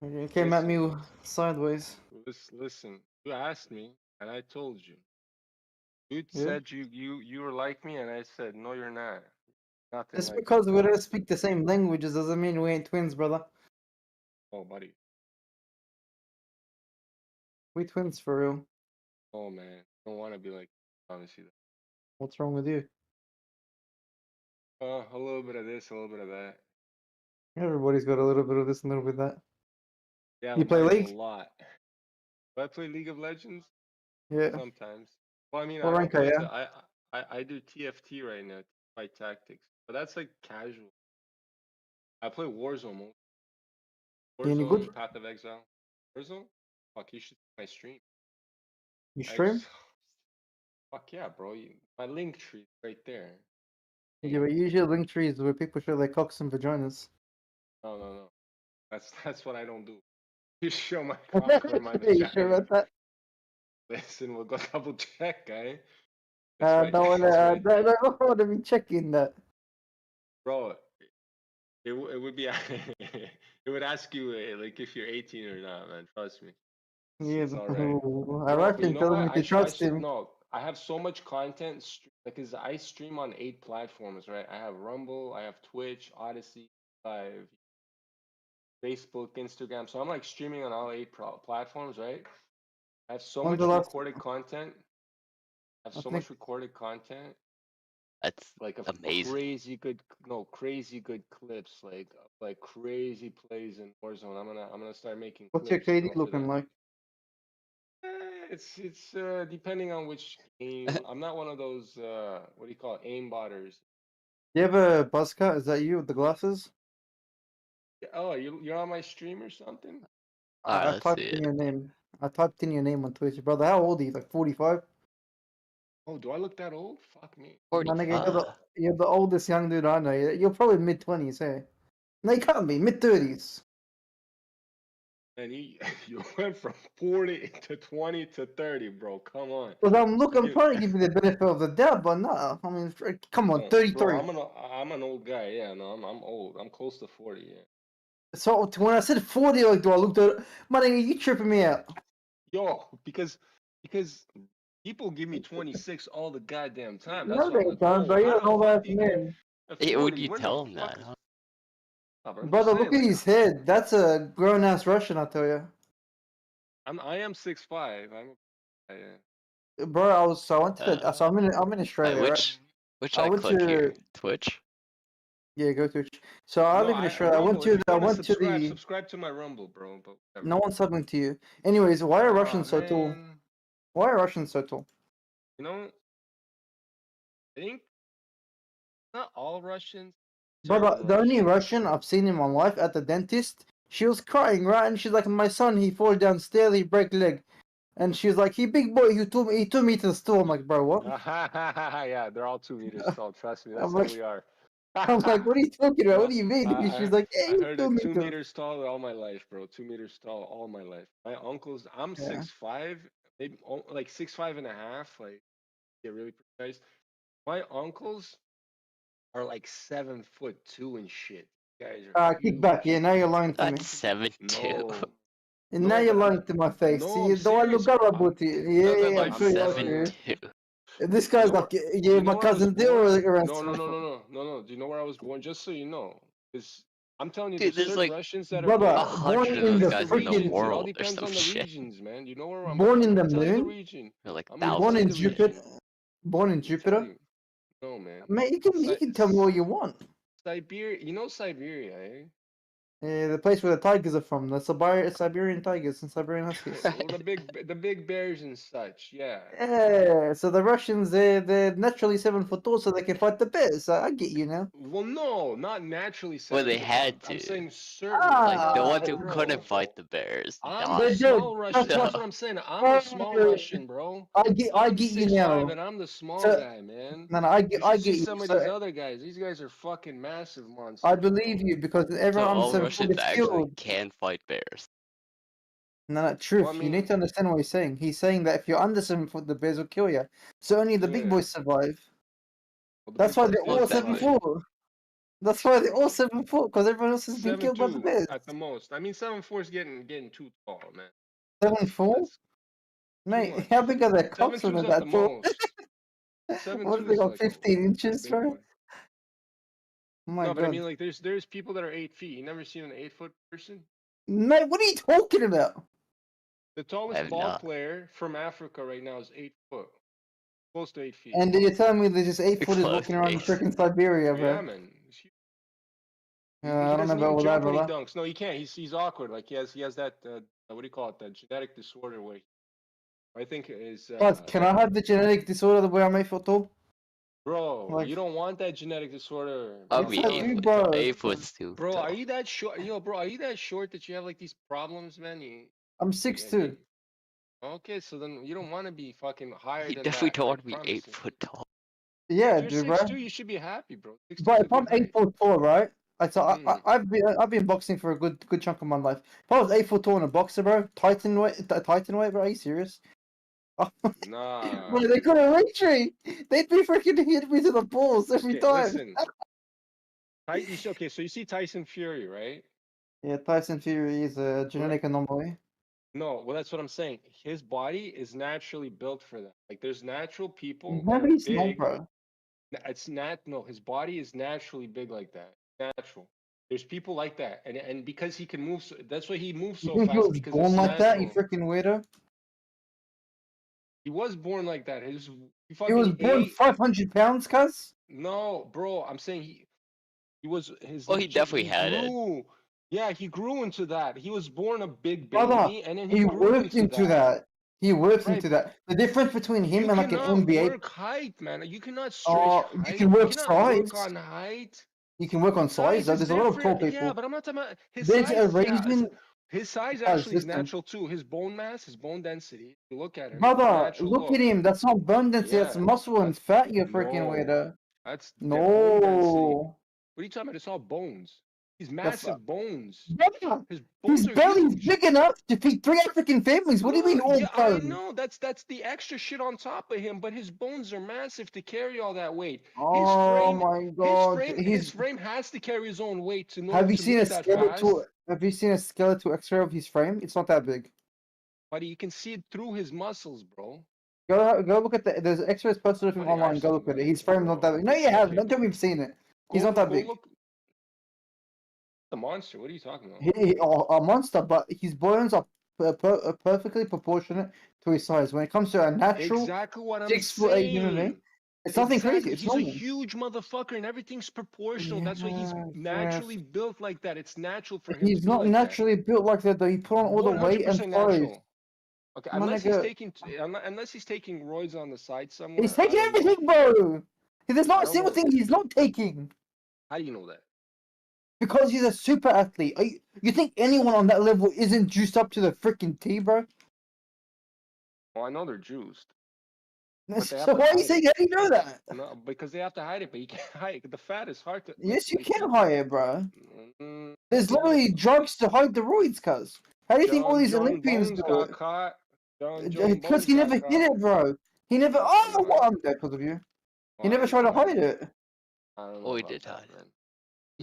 You came at me sideways. Listen, you asked me, and I told you. You Yeah. said you were like me, and I said no, you're not. Nothing Just like because me. we don't speak the same languages doesn't mean we ain't twins, brother. Oh, buddy. We twins for real. Oh man, I don't want to be like. Honestly, What's wrong with you? a little bit of this, a little bit of that. Everybody's got a little bit of this and a little bit of that. Yeah, You play mine is League? a lot. Do I play League of Legends? Yeah. Sometimes. Well, I mean, What I rank play. are you? I do TFT right now, Fight Tactics, but that's like casual. I play Warzone most. You any good? Warzone, Path of Exile. Warzone? Fuck, you should see my stream. You stream? Fuck yeah, bro. My link tree right there. Yeah, but usually link trees where people show their cocks and vaginas. No. That's what I don't do. You show my cock or my You sure vagina. about that? Listen, we'll go double check, guy. Don't want to be checking that. Bro, it would be it would ask you like if you're 18 or not, man. Trust me. Yeah, It's all right. I Bro, reckon telling me to trust him. No, I have so much content because I stream on 8 platforms, right? I have Rumble, I have Twitch, Odyssey, Live, Facebook, Instagram. So I'm like streaming on all 8 platforms, right? I have so When's much the last- recorded content. I have I so think- much recorded content. That's Like of amazing. crazy good clips, like crazy plays in Warzone. I'm gonna start making. What's your clips, KD for looking that. like? It's depending on which game. I'm not one of those what do you call it, aim botters. You have a buzz cut? Is that you with the glasses? Oh, you're on my stream or something? Alright, I let's typed see in it. your name. I typed in your name on Twitch, brother. How old are you? Like 45? Oh, do I look that old? Fuck me. My nigga, 45. you're the oldest young dude I know. You're probably mid-20s, hey? No, you can't be. Mid-30s. And you went from 40 to 20 to 30, bro. Come on. Because I'm You- trying to give you the benefit of the doubt, but no. I mean, come on, Oh, 33. Bro, I'm an old guy. Yeah, no, I'm old. I'm close to 40. Yeah. So when I said 40, like, do I look at my nigga, you tripping me out. Yo, because people give me 26 all the goddamn time. That's No, why I'm they like, don't, oh, bro. You how don't the know fuck that do you get man. a Hey, would 40? you When the tell him fuck that, is- huh? No, but I'm just Brother, saying, look at like, his head. That's a grown-ass Russian, I tell you. I am 6'5". Yeah. Bro, I went to the, so I'm in Wait, Australia, right? which I I went click here? to- Twitch? Yeah, go to. So I live in Australia. Rumble, I went to if you wanna the. subscribe to my Rumble, bro. But whatever. No one's subbing to you. Anyways, why are Aw, Russians so tall? man. Why are Russians so tall? You know, I think not all Russians. Brother, certain the only Russians. Russian I've seen in my life at the dentist, she was crying, right? And she's like, my son, he fall downstairs, he break leg. And she's like, he big boy, he 2 meters tall. I'm like, bro, what? Yeah, they're all 2 meters tall. Trust me, that's I'm how like- we are. I'm like, what are you talking about? What do you mean? I- She's like, I hey, heard you it 2 2 meters. meters tall all my life, bro. 2 meters tall all my life. My uncles, I'm Yeah. 6'5", maybe like 6'5" and a half, like get really precise. My uncles are like 7'2" and shit. You guys are Kick back. Yeah, huge. now you're lying to me. That's 7'2". No. And No, now you're but I'm- lying to my face. No, See, I'm do I look serious. up about you? Yeah, I'm I'm sure you are. 7'2". This guy's You know like, where- yeah, you know my where I was cousin Dill born? around. No. Do you know where I was born? Just so you know, because I'm telling you, Dude, there's there's certain like Russians that brother, are born hundred in of the those guys in the freaking- It all world or depends some on the shit. regions, man. You know where I'm Born in I'm the gonna tell you moon? region. They're like I'm gonna Born tell in you the Jupiter? region. Born in I'm gonna tell Jupiter? you. No, man. Man, you can tell me what you want. Siberia. You know Siberia, eh? The place where the tigers are from, the Siberian tigers and Siberian huskies. Well, the big bears and such. Yeah. Yeah, so the Russians, they're naturally 7 foot tall, so they can fight the bears. I get you now. Well, no, not naturally. Well, they 7 foot. had I'm to. saying certain. Like the Ah, ones who bro. couldn't fight the bears. I'm They the died. did. small Russian. That's what I'm saying. I'm the small Oh. Russian, bro. I get I'm you 6'5", now. and I'm the small So- guy, man. No, I You get should see you. some of So these other guys. These guys are fucking massive monsters. I believe you because So everyone all understands Russians is actually skilled. can fight bears. No, truth. Well, I You mean- need to understand what he's saying. He's saying that if you're under 7 foot, the bears will kill you. So only the big Yeah. boys survive. Well, the That's big why they're boys all did 7 Exactly. foot. That's why they're all 7'4", because everyone else has been killed by the 7'2" bears. at the most. I mean, 7'4" is getting too tall, man. 7'4", That's mate. much. How big are their cocks 7'2" when is they're at the that tall? most. 7'2" What if they is got like 15 a inches, big bro? boy. Oh my No, but I god, mean, like, there's people that are 8 feet. You never seen an 8-foot person? mate. What are you talking about? The I tallest have ball not. player from Africa right now is 8 foot, close to 8 feet. And you're telling me there's just 8-footers Close walking around in to freaking Siberia, bro? Yeah, man. He I don't know doesn't about even all that, jump when he brother. dunks. No, he can't. He's awkward. Like he has that what do you call it? That genetic disorder where I think is Guys, can I have the genetic disorder where I'm 8 foot tall? bro. Like, You don't want that genetic disorder. I'll I'm be yes, I telling do, you. bro. 8'2" too. Bro, are you that short? Yo, bro, are you that short that you have like these problems, man? I'm 6'2". Okay, so then you don't want to be fucking higher He than definitely that. don't I want to be promise 8 you. foot tall. Yeah, If you're dude, bro. 6'2", you should be happy, bro. 6'2" is But a if I'm good 8 height. foot tall, right? Like, so Mm. I've been boxing for a good chunk of my life. If I was 8 foot tall and a boxer, bro, Titan weight, bro. Are you serious? Nah. Bro, they couldn't reach me. They'd be freaking hit me to the balls every Okay, time. listen. Okay, so you see Tyson Fury, right? Yeah, Tyson Fury is a genetic anomaly. No, well, that's what I'm saying. His body is naturally built for that. Like, there's natural people No, that are he's not, big. bro. It's not. No, his body is naturally big like that. Natural. There's people like that, and because he can move, that's why he moves You so think he fast was because born it's like that? You natural. freaking weirdo. He was born like that. He He fucking was born ate. 500 pounds, cuz. No, bro, I'm saying he was his. Well, he definitely had it. grew. Yeah, he grew into that. He was born a big Brother, baby, and then he he grew worked into into that. that. He worked Right. into that. The difference between him You and like an cannot NBA, work height, man. You cannot stretch you height. can You work cannot work size. on height. You can work on size. Size Though. is There's a lot of tall different. Yeah, people. but I'm not talking about his There's a size. Yeah, reason. his size Guys, actually is listen. natural too. His bone mass, his bone density. You look at him. Brother, Natural look at him. That's not bone density. That's Yeah, muscle and that's fat, you freaking no. weirdo. That's bone density. No. What are you talking about? It's all bones. He's The massive bones. Brother, His his bones are belly's huge. big enough to feed 3 African families. What do you mean No, all yeah, I bone? know. That's the extra shit on top of him, but his bones are massive to carry all that weight. Oh my god. His frame has to carry his own weight to know Have you to seen a move that fast. skeletal? Have you seen a skeletal X-ray of his frame? It's not that big. But you can see it through his muscles, bro. Go look at there's X-rays posted of him Buddy, online. I've Go look seen at it. that, His frame's not that bro. big. No, you haven't. Okay, Don't tell me you've seen it. He's go, not that go big. look. The monster. What are you talking about? A monster, but his bones are perfectly proportionate to his size. When it comes to a natural Exactly what I'm 6'8" human being, saying. it's nothing Exactly. crazy. It's He's a normal. huge motherfucker, and everything's proportional. That's why he's Yes, naturally yes. built like that. It's natural for him to He's be not like that. naturally built like that though. He put on all the weight and 100% size. natural. Okay, My nigga, unless he's taking roids on the side somewhere. he's I taking don't know. everything, bro. There's I not a don't single know. thing he's not taking. How do you know that? Because he's a super athlete. You think anyone on that level isn't juiced up to the freaking T, bro? Well, I know they're juiced. But they have So to why are you hide saying it. how do you know that? No, because they have to hide it, but you can't hide it. The fat is hard to. Yes, you like, can hide it, bro. Mm, There's yeah, literally drugs to hide the roids, cuz. How do you think all these John Olympians Bones do got it? caught. John Because Bones he got never caught. hit it, bro. He never. Oh, Oh, come well, on. I'm dead because of you. He Well, never tried to hide it. I don't know Oh, he about did that, hide it. man.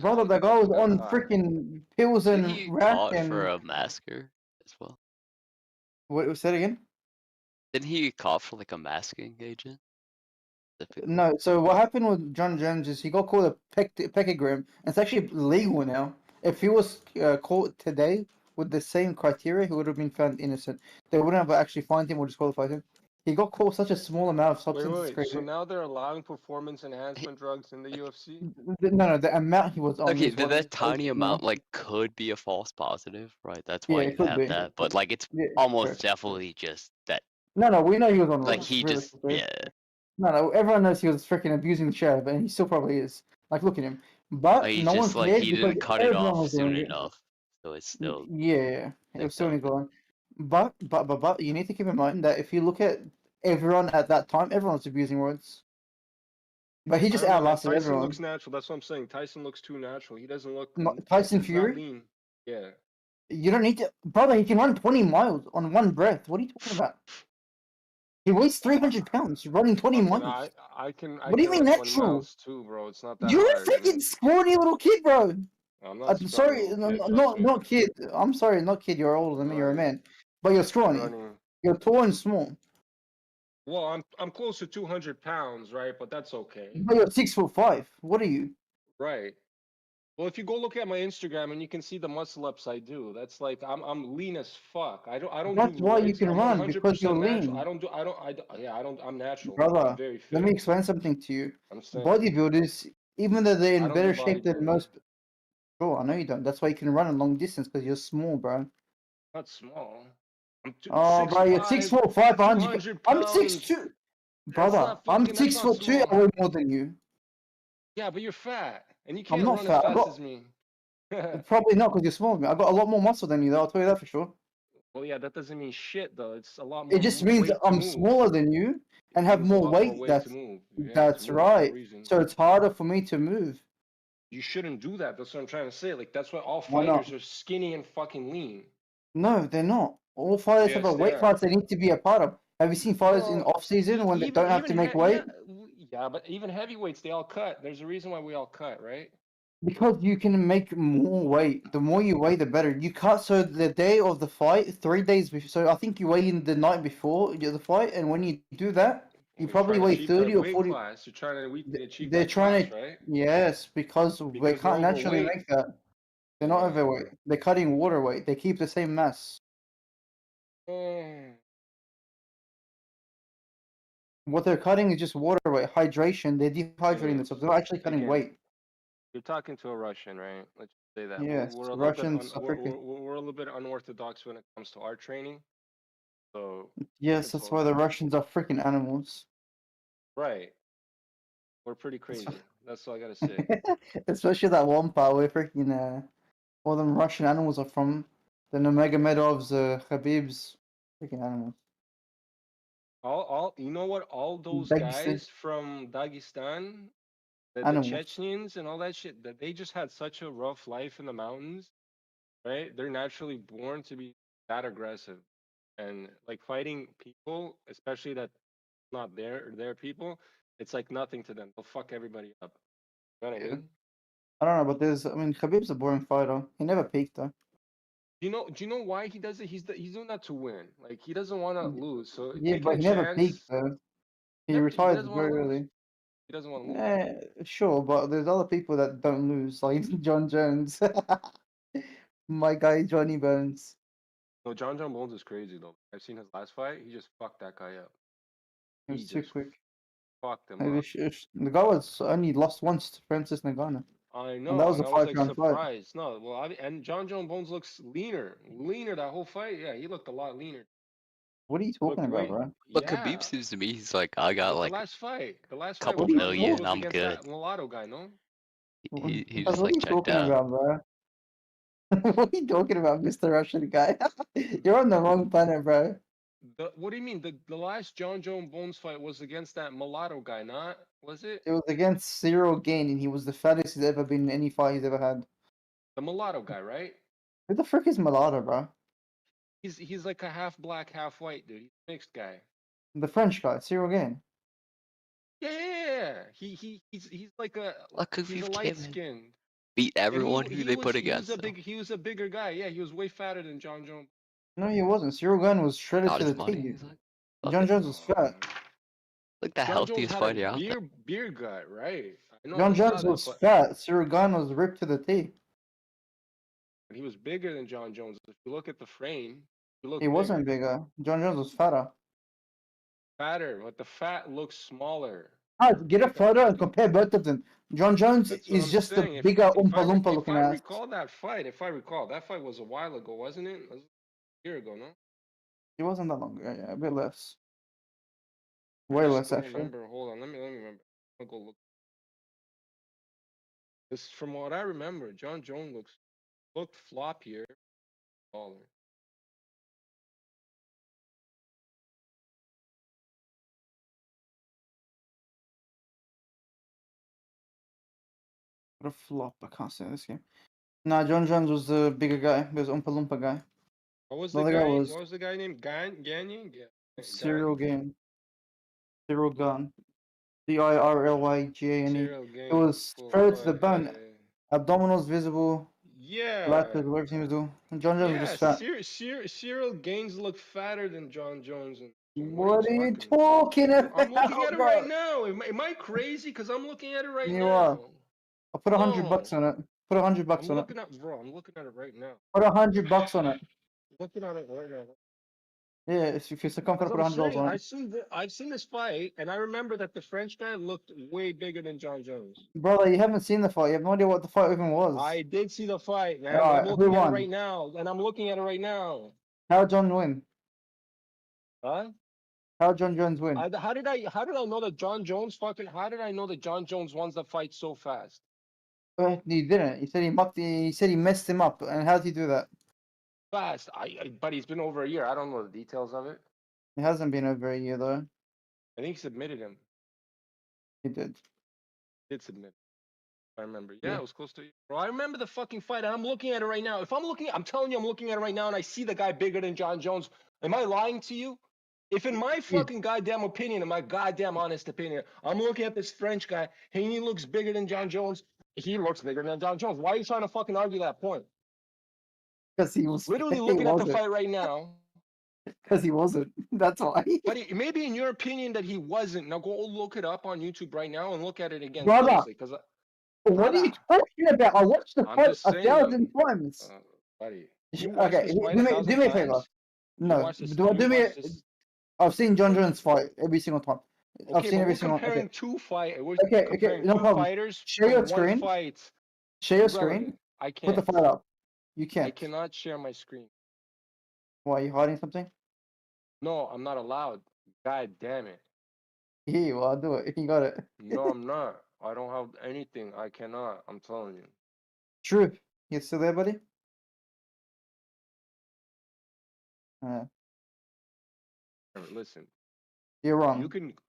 Brother, He the guy was got on caught. freaking pills Didn't and he rack caught and. for a masker as well? What was that again? Didn't he get caught for like a masking agent? Specifically? No, so what happened with John Jones is he got called a pectogram, and it's actually legal now. If he was caught today with the same criteria, he would have been found innocent. They wouldn't have actually fined him or disqualified him. He got caught such a small amount of substance. It's Wait. crazy. So now they're allowing performance enhancement drugs in the UFC? No, the amount he was on. Okay, is what that is tiny amount more. like could be a false positive, right? That's Yeah, why it you could have be. that. But like it's Yeah, almost correct. definitely just that No, we know he was on. like drugs, he just realistically. yeah. No, everyone knows he was freaking abusing the sheriff, and he still probably is. Like, look at him. But Like, no one just like cared he because didn't cut it everyone off was doing soon it. enough. So it's still Yeah, it was still done. going. But you need to keep in mind that if you look at everyone at that time, everyone was abusing words. But he just I don't know, man. outlasted Tyson everyone. looks natural. That's what I'm saying. Tyson looks too natural. He doesn't look. Tyson he's not Fury? lean. Yeah. You don't need to, brother. He can run 20 miles on one breath. What are you talking about? He weighs 300 pounds, running 20 Fucking miles. I can What do you mean run 20 natural? miles too, bro. It's not that You're a hard. You know? freaking scrawny little kid, bro. I'm not I'm scrawny sorry, little kid, trust not me. not kid. I'm sorry, not kid. You're older than me. You're a man, but you're scrawny. Running. You're tall and small. Well, I'm close to 200 pounds, right? But that's okay. But you're 6'5". What are you? Right. Well, if you go look at my Instagram and you can see the muscle ups I do, that's like I'm lean as fuck. I don't That's do why you legs. can I'm run, because you're 100% natural. lean. I don't. I'm natural. Brother, I'm very let me fit. explain something to you. I'm saying Bodybuilders, even though they're I in don't do better shape than bodybuilding. most. Bro, I know you don't. That's why you can run a long distance, because you're small, bro. Not small. I'm Oh, bro, you're 6'5", 6'5", 100. 200 I'm pounds. 6'2". That's Brother, not I'm fucking. That's not 6'2". I small. weigh more than you. Yeah, but you're fat and you I'm can't not run fat. as I fast got as me. probably not, because you're smaller than me. I got a lot more muscle than you, though. I'll tell you that for sure. Well, yeah, that doesn't mean shit though. It's a lot It more just means weight to I'm move. smaller than you and It have means a more lot more weight. weight to move. Yeah, That's to move for no right. reason. So it's harder for me to move. You shouldn't do that. That's what I'm trying to say. Like that's why all Why not? fighters are skinny and fucking lean. No, they're not. All fighters have Yes, a they weight are. class they need to be a part of. Have you seen fighters in Well, off season when they even don't have to make weight? yeah, but even heavyweights they all cut. There's a reason why we all cut, right? Because you can make more weight. The more you weigh, the better. You cut so the day of the fight, 3 days before. So I think you weigh in the night before the fight, and when you do that, you You're probably trying to weigh cheat 30 that or weight 40. class. You're trying to achieve They're that trying class, to, right? yes, because they Because they're can't naturally overweight. make that. They're not overweight. They're cutting water weight. They keep the same mass. Mm. What they're cutting is just water weight, hydration. They're dehydrating Again, themselves. They're not actually cutting again, weight. you're talking to a Russian, right? Let's just say that Yes, we're a little bit Russians are freaking. we're a little bit unorthodox when it comes to our training. So Yes, that's why the Russians are freaking animals. right, we're pretty crazy. That's all I gotta say. Especially that one part where freaking all them Russian animals are from. The Nurmagomedovs, Khabibs, freaking animals. All you know what? All those Dagestan. guys from Dagestan, the Animals. Chechens and all that shit, that they just had such a rough life in the mountains, right? They're naturally born to be that aggressive, and like fighting people, especially that not their people, it's like nothing to them. They'll fuck everybody up. You know what I mean? I don't know, but I mean, Khabib's a boring fighter. He never peaked though. Do you know why he does it? He's doing that to win. Like he doesn't want to lose. So Yeah, taking but a he never peaked chance. though. He He retired doesn't want very to lose. early. He doesn't want to lose. Yeah, sure, but there's other people that don't lose, like John Jones. My guy Johnny Bones. No, John Bones is crazy though. I've seen his last fight. He just fucked that guy up. He was too just quick. fucked him Maybe up. the guy was only lost once to Francis Ngannou. I know. And that was a I was like 5-round fight. surprised. No, well, and John Bones looks leaner that whole fight. Yeah, he looked a lot leaner. What are you talking about, bro? But Yeah. Khabib seems to me he's like, I got The like last fight. The last couple fight. million, was I'm against good. that mulatto guy, no? He What just are like you checked talking out. about, bro? What are you talking about, Mr. Russian guy? You're on the wrong planet, bro. What do you mean? The last John Bones fight was against that mulatto guy, not was it? It was against Cyril Gain, and he was the fattest he's ever been in any fight he's ever had. The mulatto guy, right? Who the frick is Mulatto, bro? He's like a half black, half white dude. He's a mixed guy. The French guy, Cyril Gain. Yeah. He's like a Look, he's a Khabib light came in, skinned. beat everyone who they put against him. He was a bigger guy. Yeah, he was way fatter than John Jones. No, he wasn't. Cyril Gain was shredded Got to his the money. T. He's like, fuck John it. Jones was fat. Like the John Jones healthiest had fighter a out there. beer gut, right? I know, John I saw Jones that, was but fat. Cyril Gain was ripped to the T. he was bigger than John Jones. If you look at the frame, he looked He wasn't bigger. John Jones was fatter. fatter, but the fat looks smaller. Get a photo and compare both of them. John Jones That's what is I'm just saying. the If bigger I Oompa Loompa looking ass. recall that fight, that fight was a while ago, wasn't it? It was a year ago, no? It wasn't that long ago, yeah, a bit less. I Way just less, don't actually. remember. Hold on, let me remember. I'll go look. This, from what I remember, John Jones looked floppier, taller. What a flop. I can't say this game. Nah, John Jones was the bigger guy. He was Oompa Loompa guy. What was The the other guy guy? was What was the guy named Gagnon? Cyril Gain. Cyril Gunn. Dirlygane. Cyril It Gaines was full straight to the fight. bone. Abdominals visible. Yeah. Lateral, everything visible. John Jones was Yeah, just fat. Cyril Gaines look fatter than John Jones. What are you talking talking I'm looking about, at it right bro? now. Am I crazy? Because I'm looking at it right You now. are. I'll put $100 on it. Put $100 I'm on it. looking at, bro. I'm looking at it right now. Put $100 on it. Looking at it right now. Yeah, if you're so confident, put As I'm $100 saying, on it. I've seen this fight, and I remember that the French guy looked way bigger than John Jones. Brother, you haven't seen the fight. You have no idea what the fight even was. I did see the fight, man. Alright, I'm who looking at it won? right now, and I'm looking at it right now. How John win? Huh? How John Jones win? How did I know that John Jones fucking? How did I know that John Jones won the fight so fast? He didn't. He said he mucked. He said he messed him up. And how did he do that? Fast. But he's been over a year. I don't know the details of it. It hasn't been over a year though. I think he submitted him. He did. Did submit. I remember. Yeah, Yeah. it was close to. Bro, I remember the fucking fight, and I'm looking at it right now. I'm telling you, I'm looking at it right now, and I see the guy bigger than John Jones. Am I lying to you? If in my fucking goddamn opinion, in my goddamn honest opinion, I'm looking at this French guy, and he looks bigger than John Jones. He looks bigger than John Jones. Why are you trying to fucking argue that point? Because he was Literally he looking at the wasn't. fight right now. Because he wasn't. That's why. But maybe in your opinion that he wasn't. Now go look it up on YouTube right now and look at it again Brother, closely. Because what are you talking about? I watched the I'm fight just 1,000 times. buddy, you watched Okay, this fight do 1,000 me a favor. times? No, watched this- do you me. watched this- I've seen John Jones fight every single time. I've Okay, seen but every we're single. comparing Okay, two fight. We're okay, comparing no two problem. fighters Share from your one screen. fight. Share your Brother, screen. I Put the can't. fight up. You I can't. cannot share my screen. Why are you hiding something? No, I'm not allowed. God damn it. Yeah, well, I'll do it. You got it. No, I'm not. I don't have anything. I cannot. I'm telling you. True. You still there, buddy? Listen, You're wrong.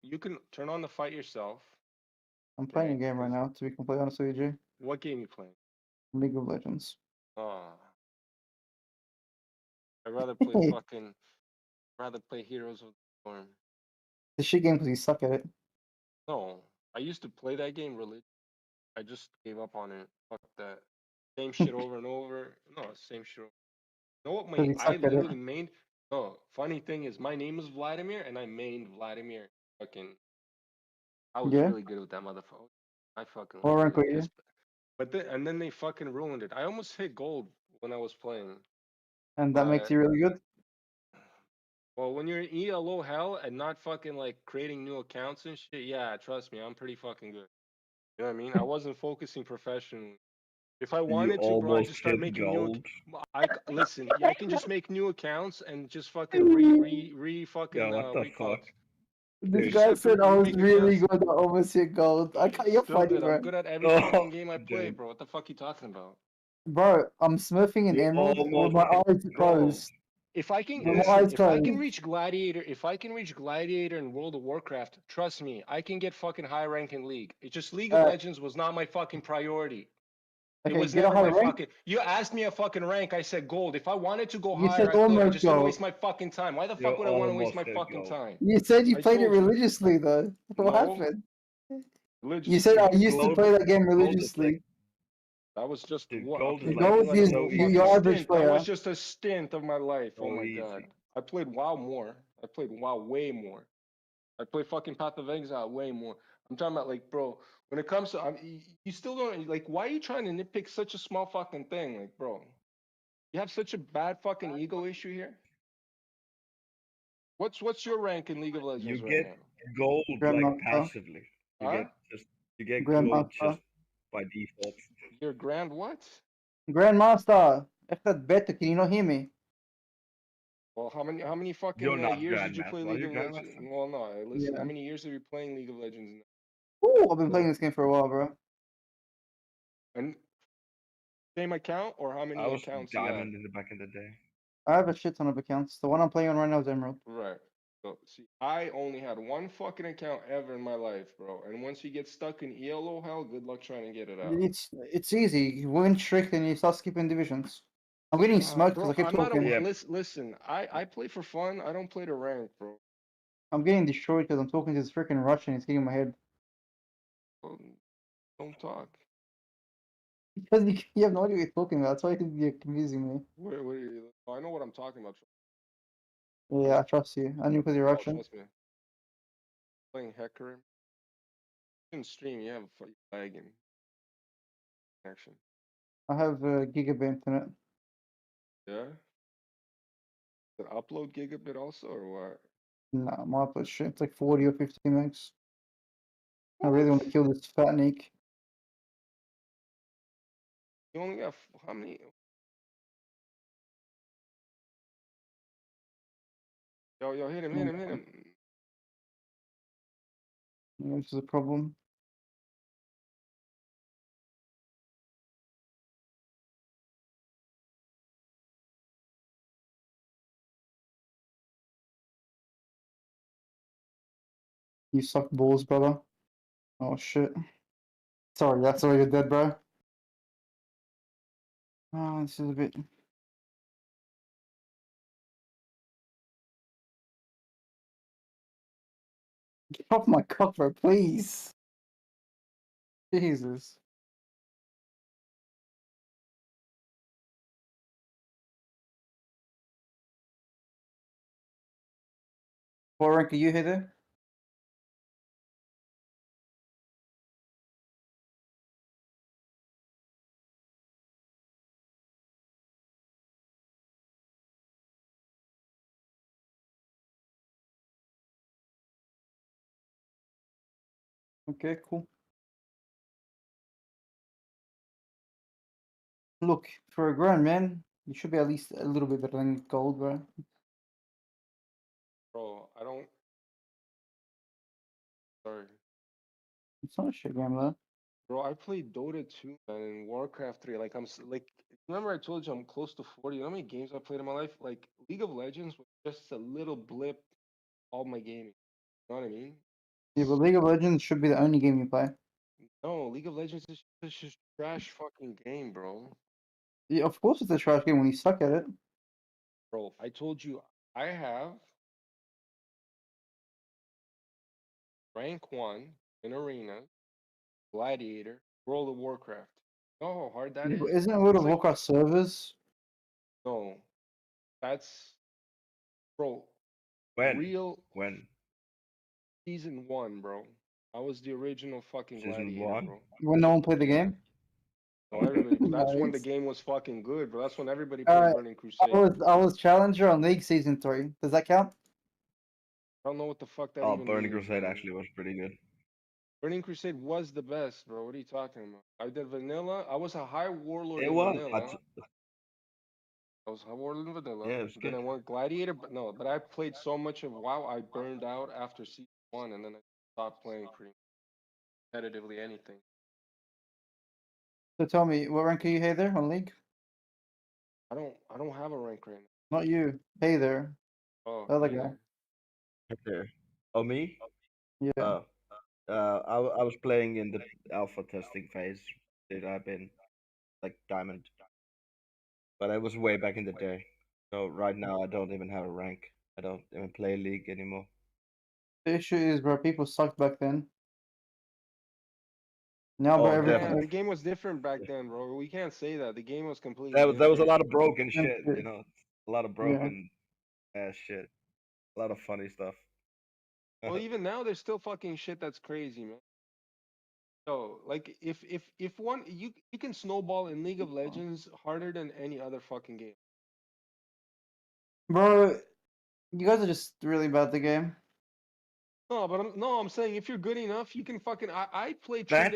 you can turn on the fight yourself. I'm playing a okay, game right because- now, to be completely honest with you. What game you playing? League of Legends. Oh. I'd rather play fucking. Rather play Heroes of the Storm. The shit game because you suck at it. No, I used to play that game really. I just gave up on it. Fuck that. Same shit over and over. No, same shit. You know what? Because you I suck at it. literally mained. No, funny thing is, my name is Vladimir, and I mained Vladimir. Fucking. I was Yeah? really good with that motherfucker. I fucking. What was rank really were you? good. But then they fucking ruined it. I almost hit gold when I was playing. And that makes But- you really good? Well, when you're in ELO hell and not fucking like creating new accounts and shit, yeah, trust me, I'm pretty fucking good. You know what I mean? I wasn't focusing professionally. If I wanted to, bro, I just start making new. Listen, I can just make new accounts and just fucking re fucking Yeah, what the recall. fuck? This Dude, guy shut said the I was freak really accounts. good at almost hit gold. I can't, you're Still funny, good. bro. I'm good at every Oh, fucking game I play, dude. bro. What the fuck you talking about? Bro, I'm smurfing an You emerald with almost my hit eyes gold. closed. If I can, My listen, eyes if I can closed. reach Gladiator in World of Warcraft, trust me, I can get fucking high rank in League. It's just League of Alright. Legends was not my fucking priority. Okay, It was get a never high my rank. fucking. You asked me a fucking rank, I said gold. If I wanted to go You higher, said I could. I almost just didn't gold. waste my fucking time. Why the You fuck would I want to waste my almost hit fucking gold. time? You said you I played it told you. religiously, though. What No. happened? Religiously. You said I used to Gold- play that game gold is religiously. That was just Dude, what? gold Okay, is Gold like is so fucking easy. your average stint. That player. was just a stint of my life. Oh So my easy. god. I played WoW more. I played WoW way more. I played fucking Path of Exile way more. I'm talking about like, bro, when it comes to, you still don't, like, why are you trying to nitpick such a small fucking thing? Like, bro, you have such a bad fucking ego issue here? What's your rank in League of Legends You right get now? gold like Grandmaster. passively. Huh? You get Grandmaster. gold just by default. Your grand what? Grandmaster, echt better. Can you not hear me? Well, how many fucking You're not years did you play Grandmaster, are League you of Legends? Grandmaster? Well, no, listen, Yeah. how many years have you playing League of Legends now? Ooh, I've been playing this game for a while, bro. And same account or how many I was accounts you have? diamond in the back in the day. I have a shit ton of accounts. The one I'm playing on right now is Emerald. Right. So see, I only had one fucking account ever in my life, bro. And once you get stuck in ELO hell, good luck trying to get it out. It's easy. You win strict and you start skipping divisions. I'm getting smoked because Bro, I keep I'm not talking. Yeah. listen, I play for fun. I don't play to rank, bro. I'm getting destroyed because I'm talking to this freaking Russian. He's getting my head. Well, don't talk. Because you have no idea what you're talking about. That's why you're confusing me. Where are you? I know what I'm talking about. Yeah, I trust you. I knew because you're Oh, Russian. trust me. Playing Hecarim. In stream, you have lagging connection. I have gigabit internet. Yeah. Did upload gigabit also or what? Nah, my upload shit. It's like 40 or 50 megs. I really want to kill this fat Nick. You only got how many? Yo, hit him, hit him, hit him. Yeah, which is a problem. You suck balls, brother. Oh shit. Sorry, that's why you're dead, bro. Oh, this is a bit. Get off my cock, bro, please. Jesus. What rank are you here there? Okay, cool. Look, for a grown man, you should be at least a little bit better than gold, bro. Bro, I don't. Sorry. It's not a shit game, though. Bro, I played Dota 2 man, and Warcraft 3. Like like remember I told you I'm close to 40. You know how many games I played in my life? Like League of Legends was just a little blip all my gaming. You know what I mean? Yeah, but League of Legends should be the only game you play. No, League of Legends is just trash fucking game, bro. Yeah, of course it's a trash game when you suck at it. Bro, I told you I have rank 1 in Arena, Gladiator, World of Warcraft. You know how hard that Yeah, is? but isn't it World It's of like Warcraft servers? no, that's bro. When? Real When? season 1, bro. I was the original fucking Season Gladiator, 1? bro. When no one played the game? So everybody, that's when the Nice. game was fucking good, bro. That's when everybody played Alright, Burning Crusade. I was Challenger on League Season 3. Does that count? I don't know what the fuck that Oh, even Burning means. Crusade Man. actually was pretty good. Burning Crusade was the best, bro. What are you talking about? I did vanilla. I was a high warlord It in was, vanilla. I was a high warlord in vanilla. yeah, it was Then good. I went gladiator, but no. But I played so much of WoW, I burned out after season 1, and then I stopped playing pretty competitively anything. So tell me, what rank are you here there on League? I don't have a rank right now. Not you. Hey there. Oh, The other hey guy. there. Okay. Oh, me? Yeah. Oh. I was playing in the alpha testing phase. Dude, I've been like diamond. But I was way back in the day. So right now I don't even have a rank. I don't even play League anymore. The issue is, bro, people sucked back then. Now, bro, Oh, Man, definitely. the game was different back then, bro. We can't say that. The game was completely There was a different. lot of broken Yeah, shit, yeah. you know. A lot of broken ass shit. A lot of funny stuff. Well, even now there's still fucking shit that's crazy, man. So, like, if one you can snowball in League of Legends harder than any other fucking game. Bro, you guys are just really bad at the game. No, but I'm saying if you're good enough, you can fucking. I played That-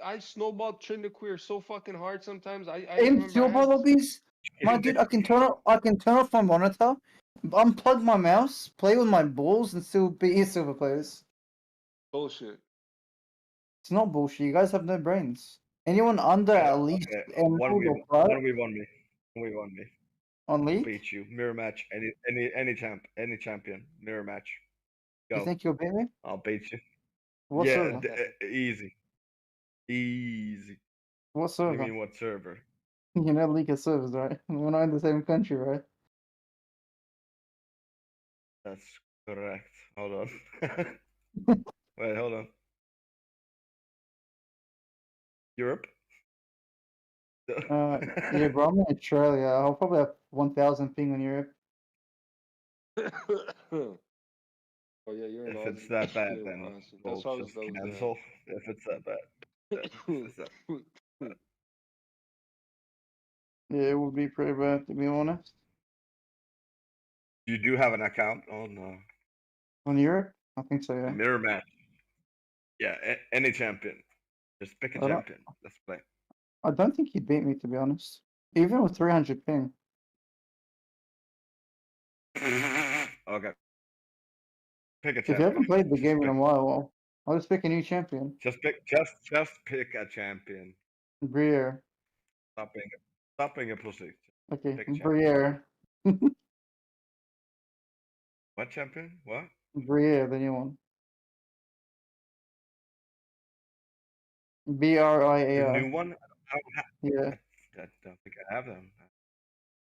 I snowballed Trindaqueer so fucking hard sometimes. I In remember I silver had lobbies, my dude, I can turn off my monitor, unplug my mouse, play with my balls, and still beat silver players. bullshit. It's not bullshit. You guys have no brains. Anyone under at least Okay, Emerald or Plat 1v1 me. 1v1 me. on I'll League? beat you. Mirror match. Any champion. Mirror match. You Go. think you'll beat me? I'll beat you. What yeah, server? easy. Easy. What What do server? you mean what server? You know League has servers, right? We're not in the same country, right? That's correct. Hold on. Wait, hold on. Europe? Yeah, bro, I'm in Australia. I'll probably have 1,000 ping on Europe. Oh yeah, you're in If it's Aussie. that bad, You're in then Wisconsin. we'll That's why I was just those cancel. If it's that bad. If it's that Yeah, it would be pretty bad, to be honest. You do have an account on On Europe? I think so, yeah. Mirror Match. Yeah, any champion. Just pick a I don't, champion. Let's play. I don't think he beat me, to be honest. Even with 300 ping. Okay. Pick a If you champion. haven't played the Just game in pick, a while, well, I'll just pick a new champion. just pick a champion. Briere. Stop being a pussy. Okay, Pick a champion. Briere. What champion? What? Briere, the new one. B-R-I-A-R. The new one? Yeah. I don't think I have them.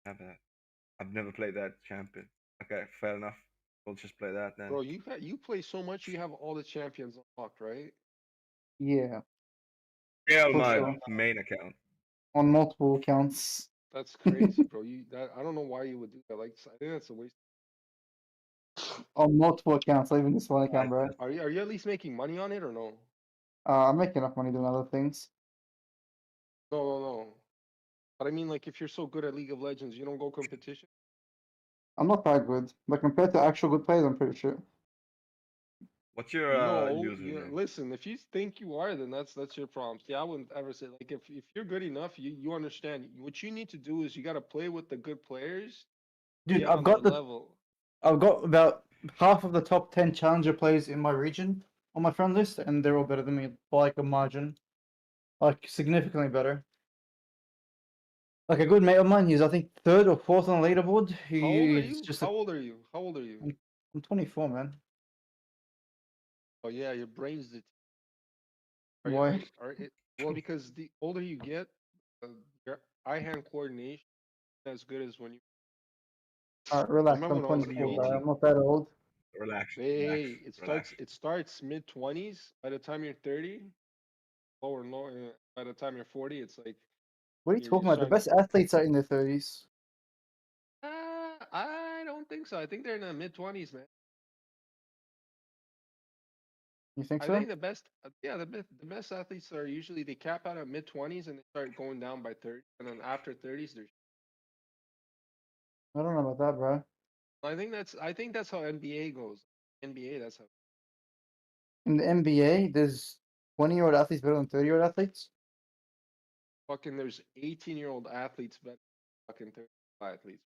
I have that. I've never played that champion. Okay, fair enough. We'll just play that then. Bro, you play so much. You have all the champions unlocked, right? Yeah. Yeah, For my sure. main account. On multiple accounts. That's crazy, bro. I don't know why you would do that. Like, I think that's a waste. On multiple accounts, not even this one account, bro. Are you at least making money on it or no? I'm making enough money doing other things. No. But I mean, like, if you're so good at League of Legends, you don't go competition. I'm not that good, but compared to actual good players, I'm pretty sure. What's your No, username? listen. If you think you are, then that's your problem. See, I wouldn't ever say like if you're good enough, you understand. What you need to do is you got to play with the good players. Dude, Get I've on got their level. I've got about half of the top 10 challenger players in my region on my friend list, and they're all better than me by like a margin. Like significantly better. Like a good mate of mine, he's I think third or fourth on the leaderboard. How old are He's you? just How old are you? How old are you? I'm 24, man. Oh yeah, your brain's the. Why? Well, because the older you get, your eye-hand coordination is as good as when you. Relax, Remember I'm when I was 24, 18? bro. I'm not that old. Relax. Hey, relax. it starts mid-20s. By the time you're 30, lower and lower. By the time you're 40, it's like What are you you're talking about? The starting best athletes are in their 30s. I don't think so. I think they're in the mid-20s, man. You think I so? think the best athletes are usually they cap out at mid-20s and they start going down by 30, and then after 30s, they're. I don't know about that, bro. I think that's how NBA goes. NBA, that's how. In the NBA, there's 20-year-old athletes better than 30-year-old athletes. Fucking, there's 18-year-old athletes, but fucking 30 athletes.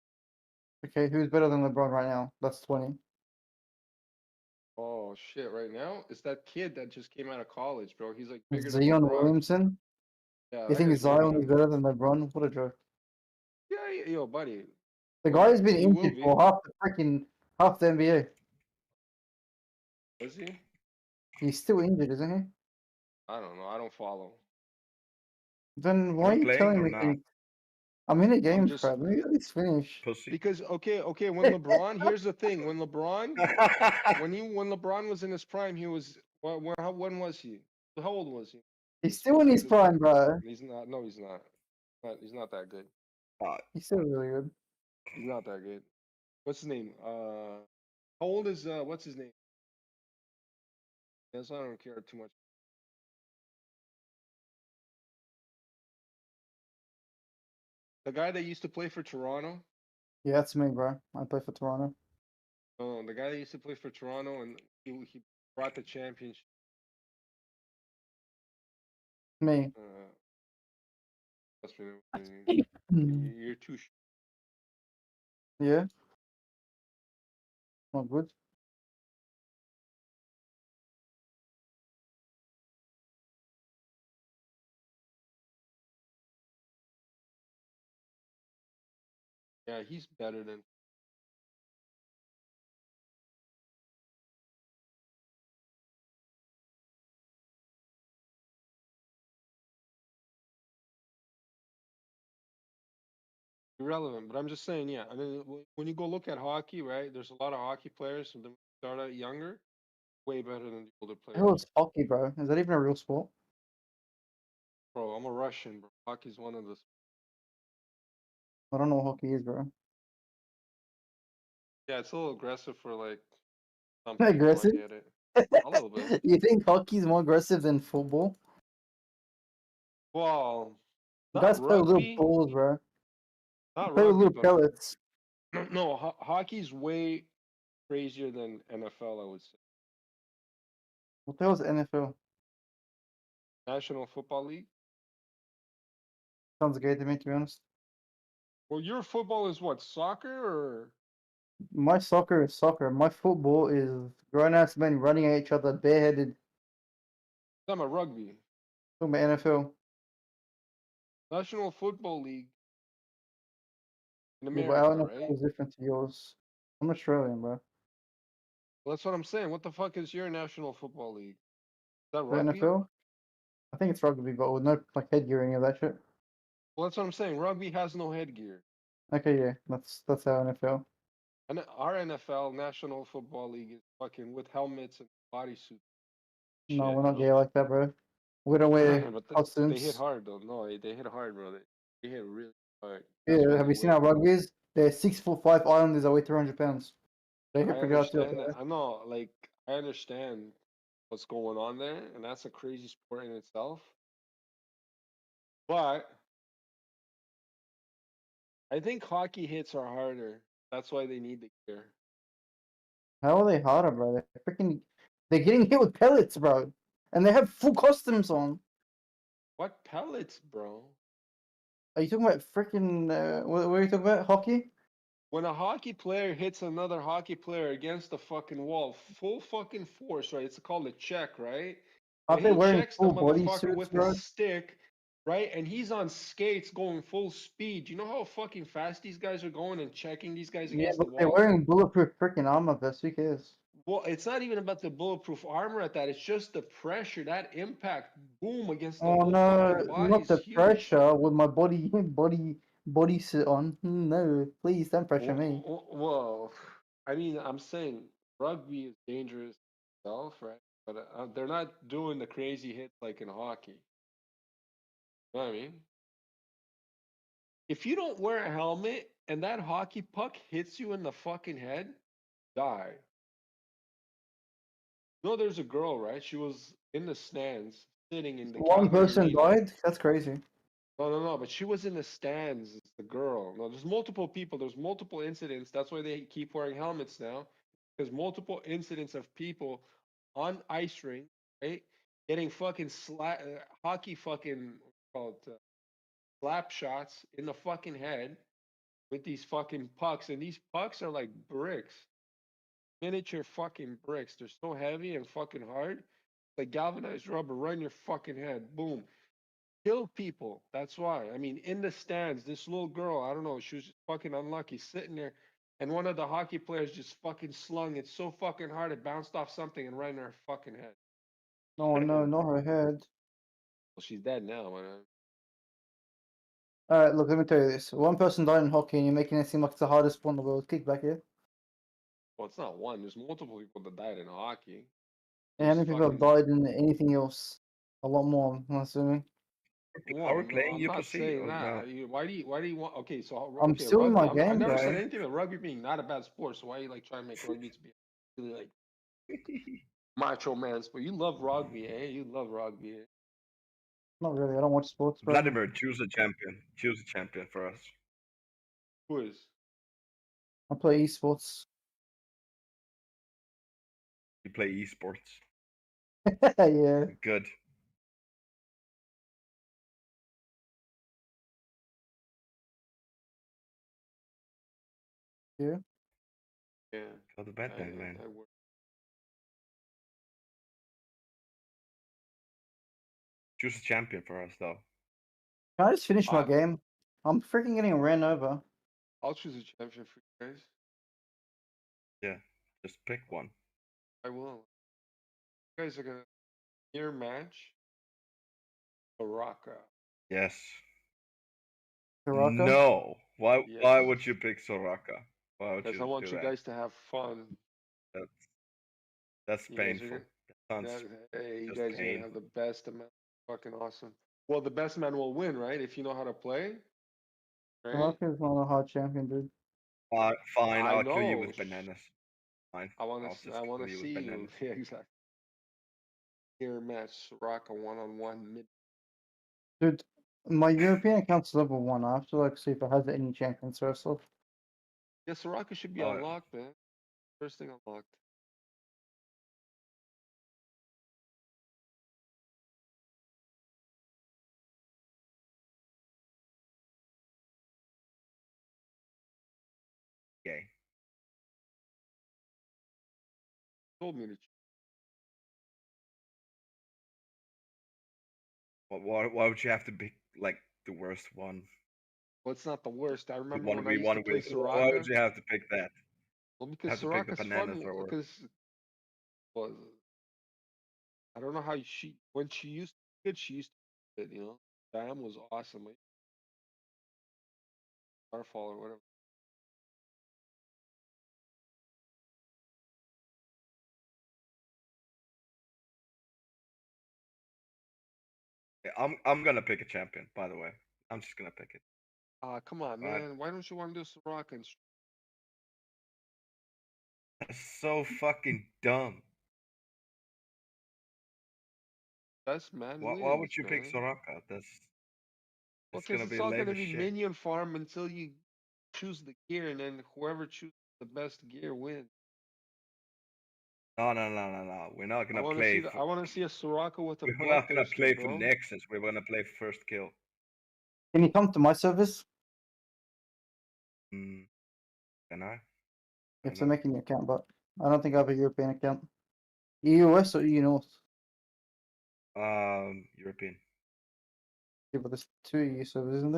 Okay, who's better than LeBron right now? That's 20. Oh shit! Right now, it's that kid that just came out of college, bro. He's like bigger than Zion LeBron. Williamson. Yeah, You that think guy's bigger Zion than. is better than LeBron? What a joke. Yeah, yo, buddy. The guy has been He will injured be. for half the NBA. Is he? He's still injured, isn't he? I don't know. I don't follow. Then why Are are you you playing telling or me not? things? I'm in a game, just- crap. Let me at least finish. Pussy. Because okay, when LeBron, here's the thing: when LeBron was in his prime, he was when was he? How old was he? He's still in his prime, bro. He's not. No, he's not. He's not that good. He's still really good. He's not that good. What's his name? How old is what's his name? Yes, I don't care too much. The guy that used to play for Toronto. Yeah, that's me, bro. I play for Toronto. Oh, the guy that used to play for Toronto and he brought the championship. Me. Trust me, you're too. Yeah. Not good. Yeah, he's better than. Irrelevant, but I'm just saying, yeah. I mean, when you go look at hockey, right? There's a lot of hockey players. And then start out younger, way better than the older Hell, players. it's hockey, bro. Is that even a real sport? Bro, I'm a Russian, bro. Hockey's one of the. I don't know what hockey is, bro. Yeah, it's a little aggressive for like some people. Aggressive? I get it. A little bit. You think hockey's more aggressive than football? Well, You not guys play with little rugby. balls, bro. Not Play with rugby, little but pellets. no, hockey's way crazier than NFL, I would say. What the hell is NFL? National Football League. Sounds gay to me, to be honest. Well, your football is what, soccer or? My soccer is soccer. My football is grown-ass men running at each other bareheaded. I'm a rugby. Talking about NFL. National Football League in Yeah, but our America, NFL right? is different to yours. I'm Australian, bro. Well, that's what I'm saying. What the fuck is your National Football League? Is that The rugby? NFL? I think it's rugby, but with no like headgear or any of that shit. Well, that's what I'm saying. Rugby has no headgear. Okay, yeah, that's our NFL. And our NFL, National Football League, is fucking with helmets and bodysuits. No, Shit, we're not you gay like that, bro. We don't wear know? But they hit costumes. hard though. No, they hit hard, bro. They hit really hard. Yeah, That's why have they you seen win. our rugby's? They're 6'5" Islanders that weigh 300 pounds. They hit I pretty hard too. understand that. I know, like, I understand what's going on there, and that's a crazy sport in itself. But I think hockey hits are harder. That's why they need the gear. How are they harder, bro? They're getting hit with pellets, bro, and they have full costumes on. What pellets, bro? Are you talking about freaking? What are you talking about? Hockey? When a hockey player hits another hockey player against the fucking wall, full fucking force, right? It's called a check, right? Aren't And they he wearing checks the full body motherfucker suits, with bro? his stick, right? And he's on skates going full speed. You know how fucking fast these guys are going and checking these guys Yeah, against but the they're wall? wearing bulletproof freaking armor vests. Who cares? Well, it's not even about the bulletproof armor at that. It's just the pressure, that impact, boom, against the Oh whole fucking no, body not is the huge. pressure with my body suit on. No, please don't pressure me. Well, I mean, I'm saying rugby is dangerous itself, right? But they're not doing the crazy hits like in hockey. You know what I mean? If you don't wear a helmet and that hockey puck hits you in the fucking head, die. No, there's a girl, right? She was in the stands, sitting in the One Calgary person Arena. died. That's crazy. No. But she was in the stands. It's the girl. No, there's multiple people. There's multiple incidents. That's why they keep wearing helmets now. There's multiple incidents of people on ice rink, right? Getting fucking hockey fucking called slap shots in the fucking head with these fucking pucks, and these pucks are like bricks, miniature fucking bricks. They're so heavy and fucking hard, like galvanized rubber. Right in your fucking head, boom. Kill people. That's why. I mean, in the stands, this little girl, I don't know, she was just fucking unlucky sitting there, and one of the hockey players just fucking slung it so fucking hard it bounced off something and right in her fucking head. Oh no, not her head. Well, she's dead now, man. Alright, look, let me tell you this. One person died in hockey and you're making it seem like it's the hardest sport in the world. Kick back here. Well, it's not one. There's multiple people that died in hockey. And how There's many people have fucking- died in anything else? A lot more, I'm assuming. Are we No, playing I'm not UPC saying or that. no? Why do you want? Okay, so I'm okay, still in rugby. my I game, never said guy. anything about rugby being not a bad sport. So why are you like trying to make rugby to be really like macho man sport? You love rugby, eh? You love rugby. Eh? Not really, I don't watch sports, bro. Vladimir, choose a champion. Choose a champion for us. Who is? I play esports. You play esports. Yeah. Good. Yeah. Yeah. Go to bed then, man. I work. Choose a champion for us, though. Can I just finish my Ah. game? I'm freaking getting ran over. I'll choose a champion for you guys. Yeah, just pick one. I will. You guys are gonna near match. Baraka. Yes. Soraka? No. Why Yes. would you pick Soraka? Why would Because you I want do you that? guys to have fun. That's That's You guys are painful. gonna- That sounds Hey, you just guys are gonna have the best man. Fucking awesome. Well, the best man will win, right? If you know how to play. Right? Soraka is not a hard champion, dude. fine. I I'll kill you know. with bananas. Fine. I wanna I'll s- just I wanna kill you with see you. bananas. Yeah, exactly. Here match Soraka 1-on-1 mid. Dude, my European account's level 1. I have to like see if it has any champions first off. Yeah, Soraka should be Oh, unlocked, man. First thing unlocked. okay. Told me to. Why would you have to be like the worst one? Well, it's not the worst. I The remember one when I we used to one play with. Why would Soraka. you have to pick that? Well, because have to pick the Soraka's bananas fun. or- Because well, I don't know how she when she used to be good, she used to be good, you know. Diam was awesome. Like, Starfall or whatever. Yeah, I'm gonna pick a champion. By the way, I'm just gonna pick it. Come on, Right. man. Why don't you want to do Soraka and That's so fucking dumb. best man Why would wins, you pick man. Soraka? That's Well, it's gonna because be it's all lame gonna as be shit. minion farm until you choose the gear, and then whoever chooses the best gear wins. No. We're not I gonna want to play. see I want to see a Soraka with a We're not gonna bloodthirster, play for bro. Nexus. We're gonna play first kill. Can you come to my service? Can I? You have to know. make an account, but I don't think I have a European account. EU West or EU North? European. Yeah, but there's 2 EU servers, isn't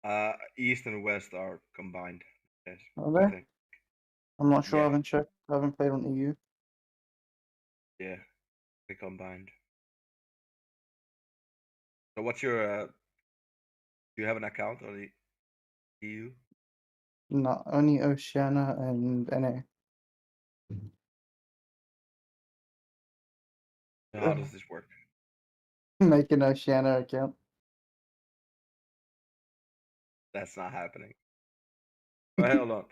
there? East and West are combined. Yes, Are I they? think. I'm not sure. I Yeah. haven't checked. I haven't played on EU. Yeah, they combined. So what's your? Do you have an account on the EU? No, only Oceania and NA. How does this work? Make an Oceania account. That's not happening. Well, hold on.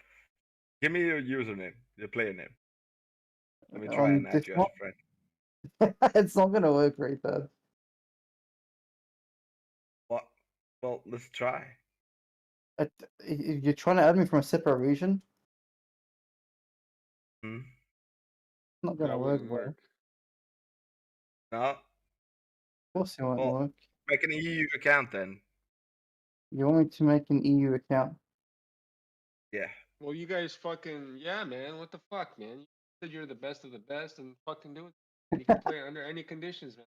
Give me your username, your player name. Let me try and add you as a friend. It's not gonna work right there. What? Well, let's try. You're trying to add me from a separate region? Hmm? It's not gonna That work, wouldn't bro. work. No. Of course it won't Well, work. make an EU account then. You want me to make an EU account? Yeah. Well, you guys fucking yeah, man. What the fuck, man? You said you're the best of the best, and fucking do it. And you can play under any conditions, man.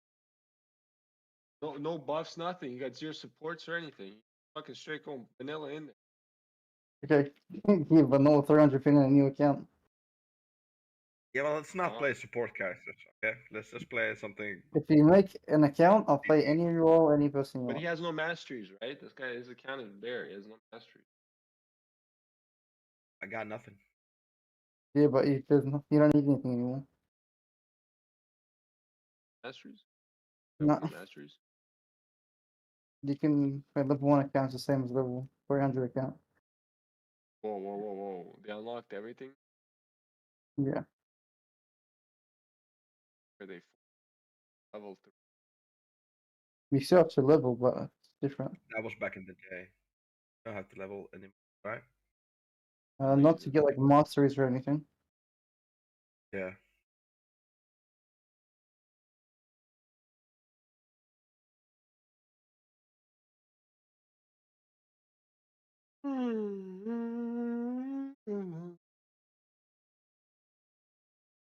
No buffs, nothing. You got 0 supports or anything. Fucking straight going vanilla in there. Okay, yeah, but no 300 pin in a new account. Yeah, well, let's not Oh. play support characters, okay? Let's just play something. If you make an account, I'll play any role, any person you But want. he has no masteries, right? This guy is accounted bare. He has no masteries. I got nothing. Yeah, but you don't need anything anymore. Masteries? No, No masteries. you can my level 1 account's the same as level 300 account. Whoa. They unlocked everything? Yeah. Or they level 3? You still have to level, but it's different. That was back in the day. Don't have to level anymore, right? Not to get like masteries or anything. Yeah.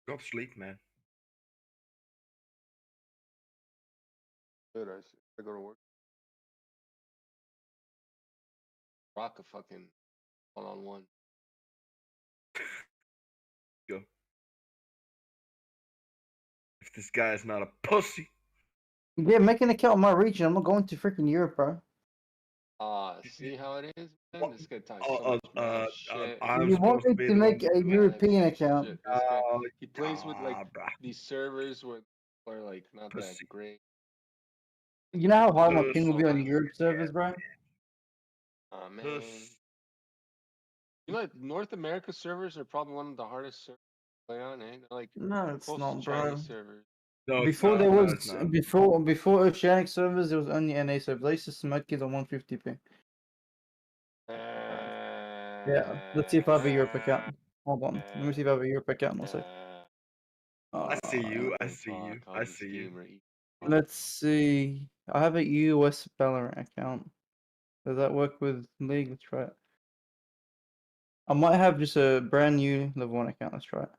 Go to sleep, man. Good, I see. I go to work. Rock a fucking 1-on-1. Go. If this guy is not a pussy. Yeah, make an account in my region. I'm not going to freaking Europe, bro. See how it is, man? What- This guy talks so much mad shit. I'm You supposed want to me be to the make one. a European Mad account? shit. This guy, Oh, he plays with like bruh. these servers where are like not that Pussy. great. You know how hard my Puss. ping will be on Europe servers, bro? Oh man. Puss. You know, like, North America servers are probably one of the hardest servers to play on, eh? They're like No, it's close not, to bro. Chinese servers. No, it's Before not, there no, was it's not. before Oceanic servers, there was only NA servers. They used to smoke kids on 150p. Yeah, let's see if I have a Europe account. Hold on, let me see if I have a Europe account. One sec. I see you. I Oh, see you. fuck, I all this see you. gamer eat- Let's see. I have a US Valorant account. Does that work with League? Let's try it. I might have just a brand new level 1 account. Let's try it.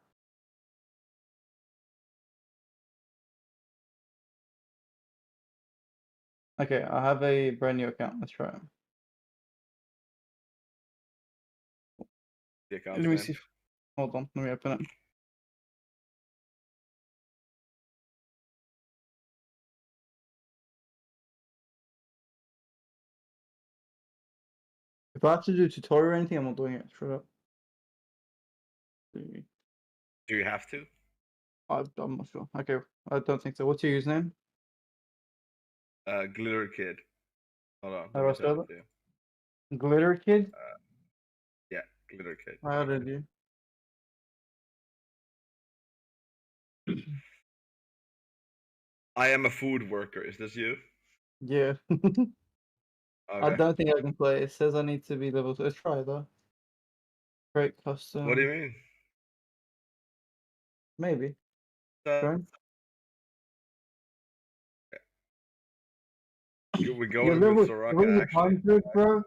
Okay, I have a brand new account. Let's try it. The Let account's me name. see. Hold on, let me open it. If I have to do a tutorial or anything, I'm not doing it. Straight up. Do you have to? I'm not sure. Okay, I don't think so. What's your username? Glitter Kid. Hold on. How do let I me spell tell it? it to you. Glitter Kid? Yeah, Glitter Kid. How did you? I am a food worker. Is this you? Yeah. I Okay. don't think I can play. It says I need to be level 2. Let's try it though. Create custom. What do you mean? Maybe. Uh, Join. we're You're going level with Soraka, actually. 300, bro.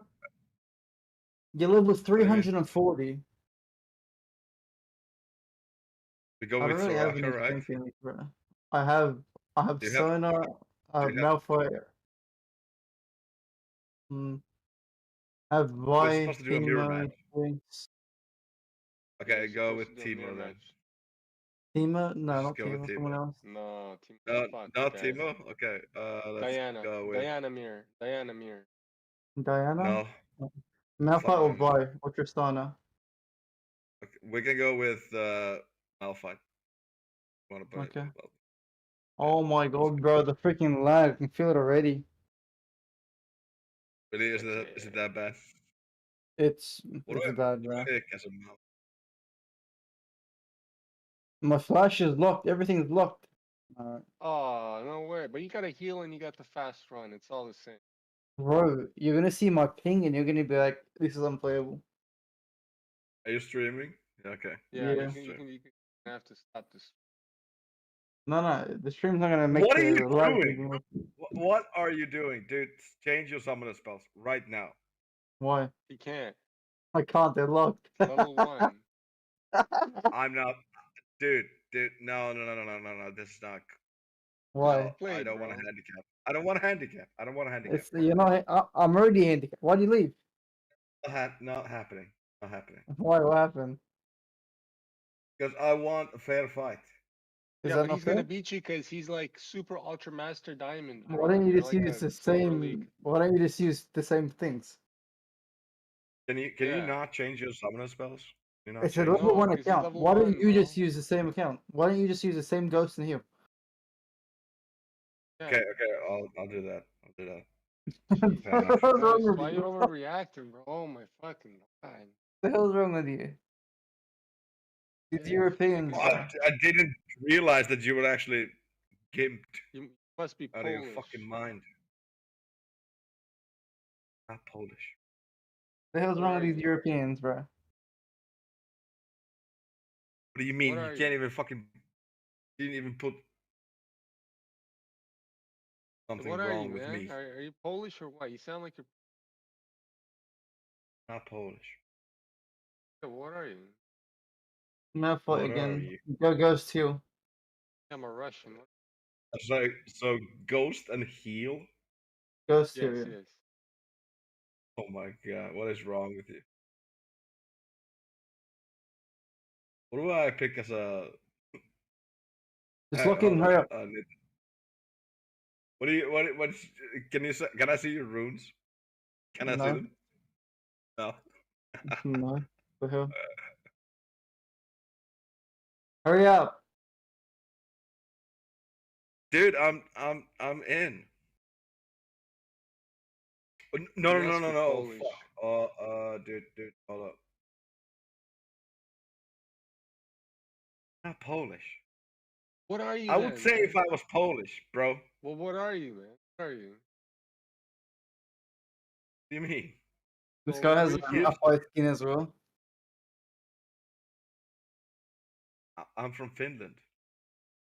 You're level 340. We go I with don't really have any Soraka, right? strength, bro. I have Do you have- Sonar, I have do you have- Malphite. I have We're Vi, supposed to do a mirror Teemo, match. Jinx. Okay, You're go supposed with to do a mirror Timo then. match. Teemo? No, Let's not go with Teemo, Teemo. someone else. No, team. No, fuck, not guys. Timo? Okay, let's Diana. go with... Diana Mir. Diana Mir. Diana? No. Malphite or Someone. Vi? What's your Stunner? Okay, we can go with Malphite. Wanna play? Okay. Well, Oh my god, bro, the freaking lag. I can feel it already. really, is it that bad? It's What do I bad, bro. pick as a Malphite? My flash is locked. Everything's locked. Alright. Oh, no way. But you got a heal and you got the fast run. It's all the same. Bro, you're gonna see my ping and you're gonna be like, this is unplayable. Are you streaming? Okay. Yeah, Yeah. you can have to stop this. No, the stream's not gonna make What are the you lag doing? even worse. What are you doing, dude? Change your summoner spells right now. Why? You can't. I can't, they're locked. Level 1. I'm not, dude. No. This is not. Why? No, Play, I don't want a bro. handicap. I don't want a handicap. I don't want a handicap. It's you're not. I'm already handicapped. Why'd you leave? Not happening. Not happening. Why? What happened? Because I want a fair fight. Is Yeah, that but not he's gonna fair? beat you because he's like super ultra master diamond. Why bro. don't you You're just like use a the silver same? league. Why don't you just use the same things? Can you Yeah. not change your summoner spells? Can you not It's a change level No, one because he's account. level Why don't 1, you just bro. use the same account? Why don't you just use the same ghost and heal? Yeah. Okay, I'll do that. I'll do that. What Fair enough. the hell's wrong Guys, with why you? you overreacting, bro? Oh my fucking god. What the hell's wrong with you? These Yeah, Europeans. fucking- Well, I didn't realize that you were actually gimped You must be out of your Polish. fucking mind. Not Polish. What the hell's What wrong are with these you? Europeans, bro? What do you mean? What You are can't you? even fucking. You didn't even put something What are wrong you, with man? me. Are you Polish or what? You sound like you're. Not Polish. What are you? Malphite What are again. you? Go Ghost heal. I'm a Russian. So ghost and heal. Ghost Yes, heal. yes. Oh my god, what is wrong with you? What do I pick as a? Just lock in, hurry up. What do you? What? Can you? Can I see your runes? Can I see No. them? No. No. The hell? Hurry up! Dude, I'm in. No, You no, no, must no, be no. Polish. Fuck. Dude, hold up. Not Polish. What are you? I would then, say man? if I was Polish, bro. What Well, what are you, man? What are you? do you mean? This So guy where has are a you white skin as well. I'm from Finland.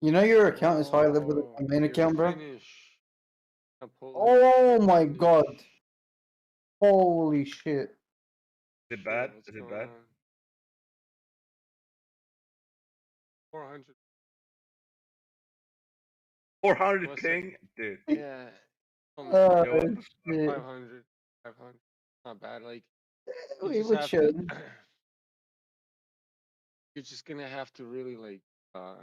You know your account is higher level than Oh, my main you're account, bro? Finnish. Not Polish, Oh you're my Finnish. god. Holy shit. Is it Shit, bad? what's Is it going bad? on? 400. 400 What's ping? Dude. Yeah. Oh Yo, what the fuck? shit. 500. 500. Not bad. Like, you We just would have chill. to. You're just gonna have to really, like, call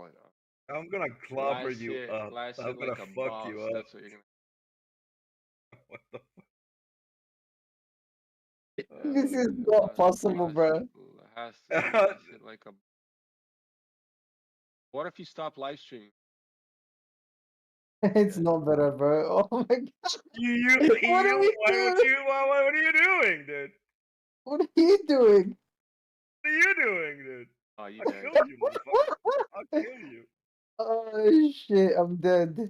it up. I'm gonna clobber you up. Blast I'm it gonna like a fuck boss. you up. That's what you're gonna. What the fuck? This is not possible, bro. Has to blast it like a. What if you stop live streaming? It's not better, bro. Oh my god. What are we doing? What are you doing, dude? What are you doing? What are you doing, dude? Oh, you I'll dead. kill you, motherfucker. I'll kill you. Oh shit, I'm dead.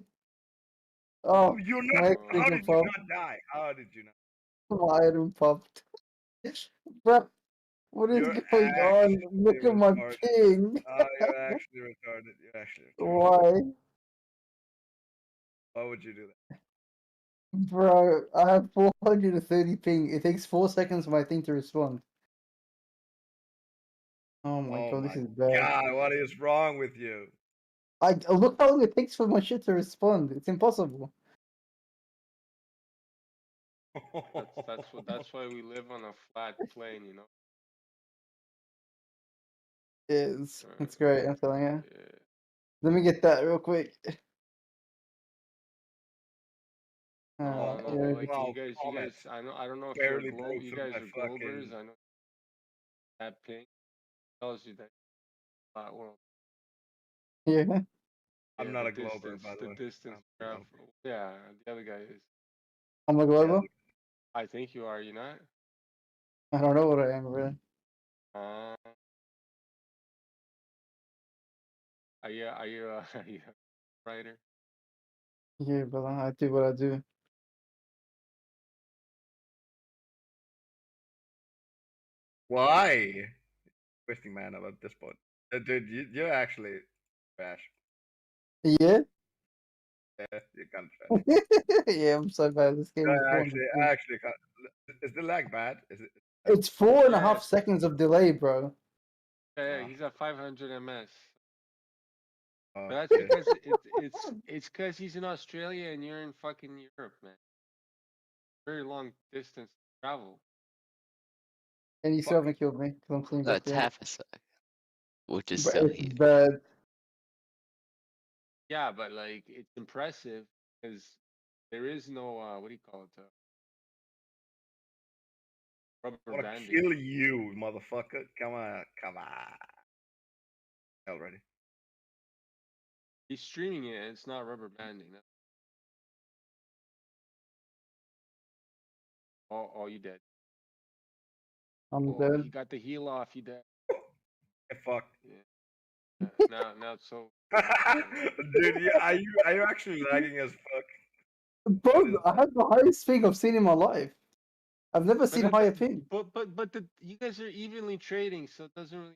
Oh, You're my not. How freaking did you pop. not die? How did you not? My item popped. Bro, what is You're going on? actually Look at my retarded. ping. You're actually retarded. You're actually retarded. Why? Why would you do that? Bro, I have 430 ping. It takes 4 seconds for my thing to respond. Oh my god, this is bad. God, what is wrong with you? Look how long it takes for my shit to respond. It's impossible. That's why we live on a flat plane, you know. It's great, I'm telling you. Yeah. Let me get that real quick. No, yeah, like you guys. I don't know if you're Barely a broke you through guys my are Globers. fucking- I know that ping tells you that flat world. yeah. I'm Yeah, not the a Glober, distance, by the the way. distance I'm travel. Yeah, the other guy is. I'm a global. I think you are. You not? I don't know what I am, really. Are you? Are you? Are you a writer? Yeah, brother, I do what I do. Why? Wasting mana at this point. Dude, you're actually trash. Yeah? Yeah, you're kind of trash. Yeah, I'm so bad at this game. I actually can't. Is the lag bad? Is it? It's 4.5 Yeah. seconds of delay, bro. Yeah, he's at 500 ms. Oh, But that's shit. because it's because he's in Australia and you're in fucking Europe, man. Very long distance travel. And you still haven't killed me because I'm playing back That's there. half a sec, which is But still it's huge. bad. Yeah, but like it's impressive because there is no what do you call it? I Rubber wanna banding. kill you, motherfucker. Come on. Already. He's streaming it. It's not rubber banding. Oh, you dead. I'm Oh, dead. he got the heal off. You dead. Get fucked. Yeah. Now it's so. Dude, are you actually lagging as fuck? Bro, I have the highest ping I've seen in my life. I've never seen higher ping. But you guys are evenly trading, so it doesn't really.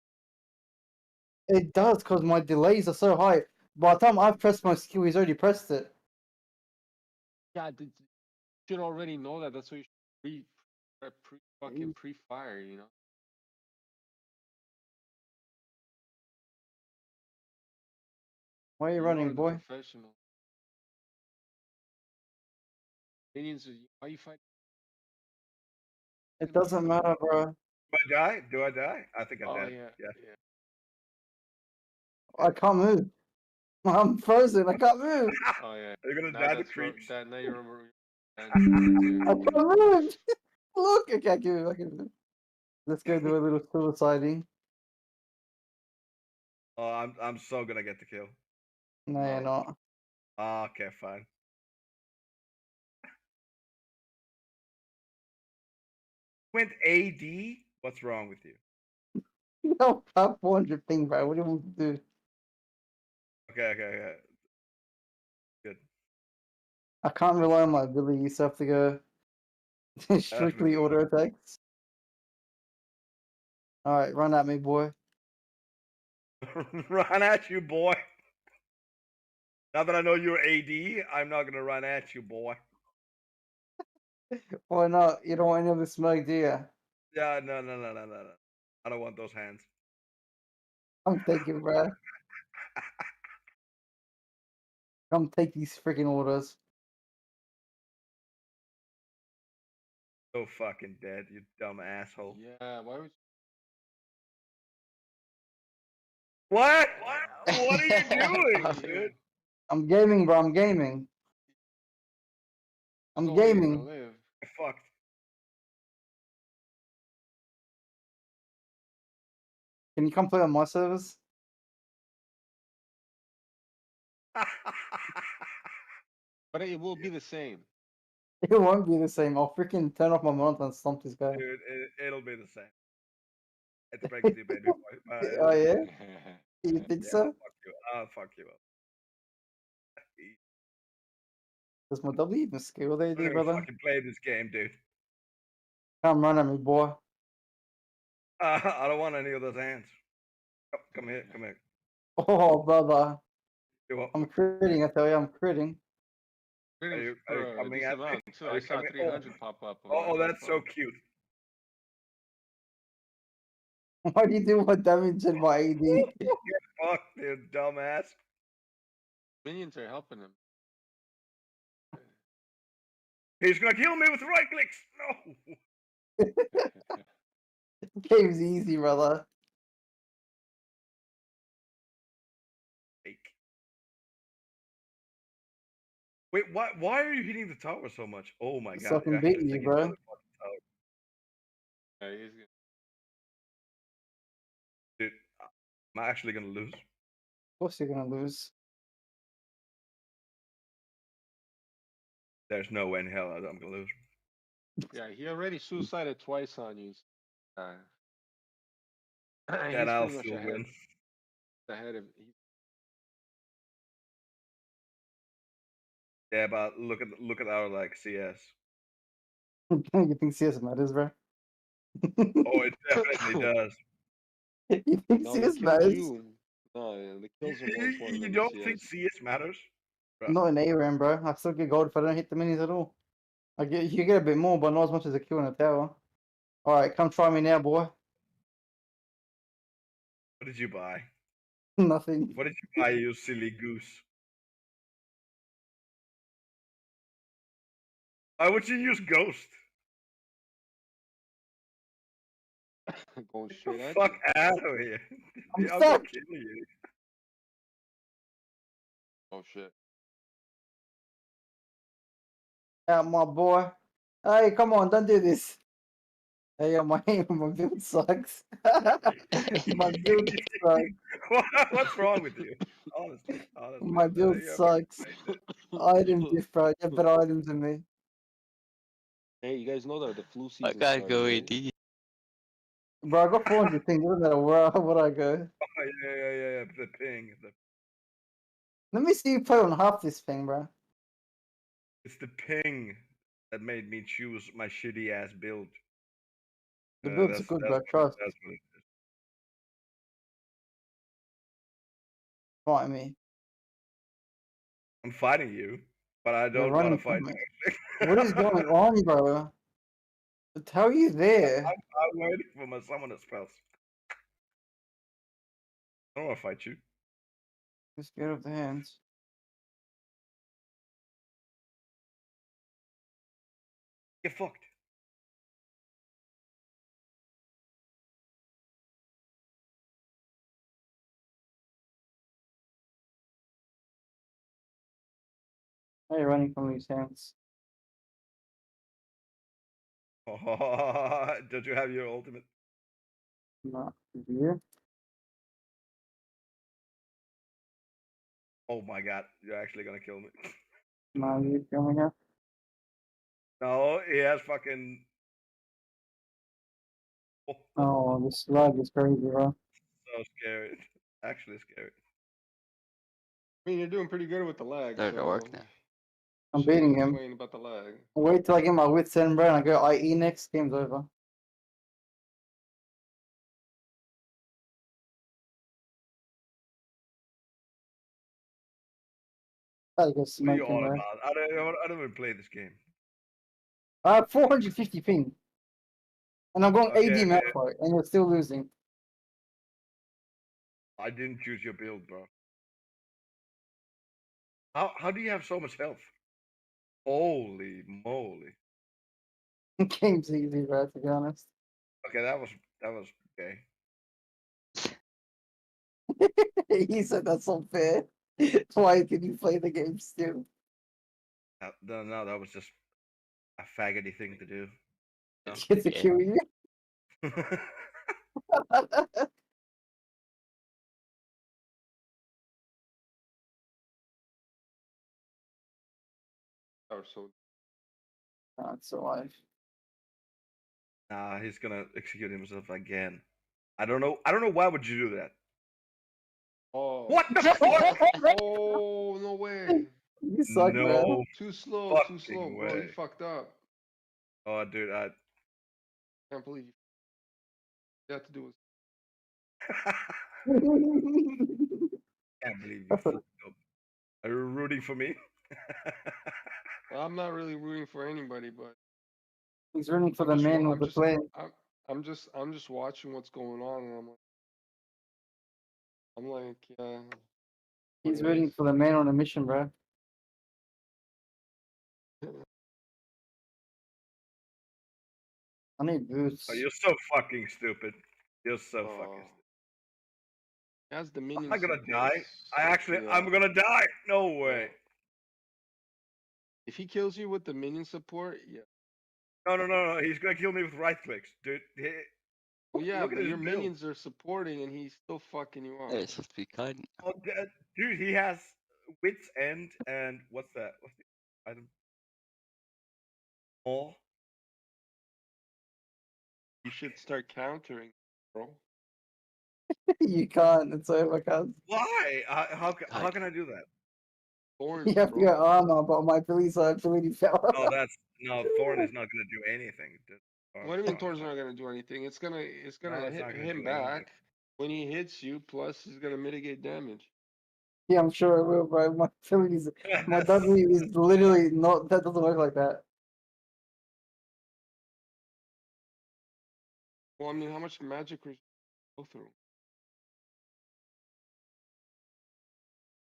It does because my delays are so high. By the time I've pressed my skill, he's already pressed it. Yeah, you should already know that. That's why you should fucking pre-fire, you know. Why are you You running, are the boy? professional. Minions, why you fighting? It doesn't matter, bro. Do I die? I think I'm Oh dead. yeah. Yeah. I can't move. I'm frozen. I can't move. Oh yeah. Are you gonna Now die to that's creeps? that. Now you remember. I can't move. Look, I can't move. I can move. Let's go do a little suiciding. Oh, I'm so gonna get the kill. No, you're No. not. Ah, okay, fine. Went AD? What's wrong with you? No, top 400 ping, bro. What do you want to do? Okay. Good. I can't rely on my ability, so I have to go strictly really auto attacks. Alright, run at me, boy. Run at you, boy. Now that I know you're AD, I'm not gonna run at you, boy. Why not? You don't want any of the smoke, do you? Yeah, no. I don't want those hands. I'm taking, bro. Come take these freaking orders. So fucking dead, you dumb asshole. Yeah. Why would? What? What are you doing, dude? I'm gaming, bro. I'm gaming. I'm No way you're gonna gaming. live. I fucked. Can you come play on my servers? But it will be the same. It won't be the same. I'll freaking turn off my monitor and stomp this guy. Dude, it'll be the same. I had to break it to you, baby boy. Oh yeah? Yeah. You think Yeah, so? I'll fuck you up. Does my W even skill there, I'm gonna brother? fucking play this game, dude. Come run at me, boy. I don't want any of those hands. Come here. Oh, brother. You want- I'm critting, I tell you, I'm critting. Greetings you for a coming decent at me? amount too. Are I you saw coming- 300 pop up. Oh, that's so cute. Why do you do more damage than my AD? Fuck, dude, dumbass. Minions are helping him. He's gonna kill me with right clicks. No. Game's easy, brother. Fake. Wait, why are you hitting the tower so much? Oh my So I god. can you're beat actually you, taking bro. down the fucking tower. Yeah, he's good. Dude, I'm actually gonna lose. Of course you're gonna lose. There's no way in hell I'm gonna lose. Yeah, he already suicided twice on you. He's And I'll pretty much still win. ahead of. Yeah, but look at our like CS. You think CS matters, bro? Oh, it definitely does. You think No, they CS killed matters? you. No, yeah, the kills are more important You than don't the think CS. CS matters? Bro. Not in ARAM, bro. I still get gold if I don't hit the minis at all. You get a bit more, but not as much as a kill in a tower. Alright, come try me now, boy. What did you buy? Nothing. What did you buy, you silly goose? Why would you use Ghost? Going Get straight the at fuck you. out of here. I'm I'm gonna stuck. kill you. Oh shit. Out, my boy. Hey, come on, don't do this. Hey, my build sucks. My build sucks. What's wrong with you? Honestly. My build you have sucks. to- Item diff, bro. You have better items than me. Hey, you guys know that the flu I season gotta started, go right? AD. Bro, I got 400 things. Doesn't matter where I go. Oh, yeah. The ping. Let me see you play on half this thing, bro. It's the ping that made me choose my shitty ass build. The build's That's- good, that's bro. what- Trust. That's what it is. Fight me. I'm fighting you, but I You're don't want running to fight from me. you. What is going on, bro? How are you there? I'm waiting for my summoner spells. I don't want to fight you. Just get off the hands. Get fucked. Why are you running from these hands? Don't you have your ultimate? Not you. Oh my god, you're actually gonna kill me. Now you coming here. No, he has fucking. Oh, the slug is crazy, bro. So scary. Actually scary. I mean, you're doing pretty good with the lag. Started to work so now. I'm shouldn't beating him. complain about the lag. Wait till I get my wits in, bro, and I go IE next. Game's over. I go What are smoke you him, on bro. about? I don't even play this game. I have 450 ping. And I'm going Okay, AD Malphite, and you're still losing. I didn't choose your build, bro. How do you have so much health? Holy moly. Game's easy, bro, to be honest. Okay, that was okay. He said that's unfair. Why can you play the game still? No, that was just a faggoty thing to do. No. Get to kill you. Or so. That's alive. Nah, he's gonna execute himself again. I don't know why would you do that? Oh. What the fuck? Oh, no way. You suck, man. No Too slow, fucking bro. You way. fucked up. Oh, dude, I Can't believe you have to do it. can't believe you fucked up. Are you rooting for me? I'm not really rooting for anybody, but He's running for I'm the just, man wa- with I'm the just, plane. I'm just watching what's going on, and I'm like, yeah. He's what it waiting is. for the man on a mission, bro. I need boots. Oh, you're so fucking stupid. You're so fucking Oh. stupid. As the I'm minions. not gonna support, die. yeah. I'm gonna die. No way. If he kills you with the minion support, yeah. No. He's gonna kill me with right clicks, dude. Well, yeah, Look at but his your build. minions are supporting, and he's still fucking you up. Hey, it's supposed to be kind. Oh, dude, he has wits end and what's that? What's the item? All. You should start countering, bro. You can't. It's over, cuz. Why? How can I do that? Thorns, You have to bro. go armor, but my police ability fell. No, Thorn is not gonna do anything. Dude. What do you mean Thor's not gonna do anything? It's gonna it's hit not gonna him do anything. back. When he hits you, plus he's gonna mitigate damage. Yeah, I'm sure it will, bro. My abilities, my W is literally not. That doesn't work like that. Well, I mean, how much magic resist go through?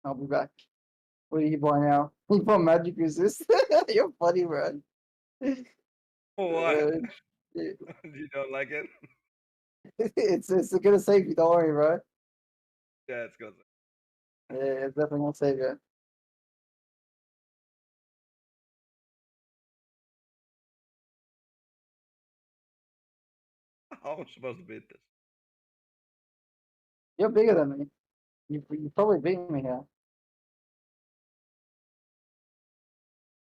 I'll be back. What are you buying now? You bought magic resist? You're funny, bro. What? You don't like it? It's gonna save you. Don't worry, bro. Yeah, it's gonna. Yeah, it's definitely gonna save you. How am I supposed to beat this? You're bigger than me. You probably beat me here.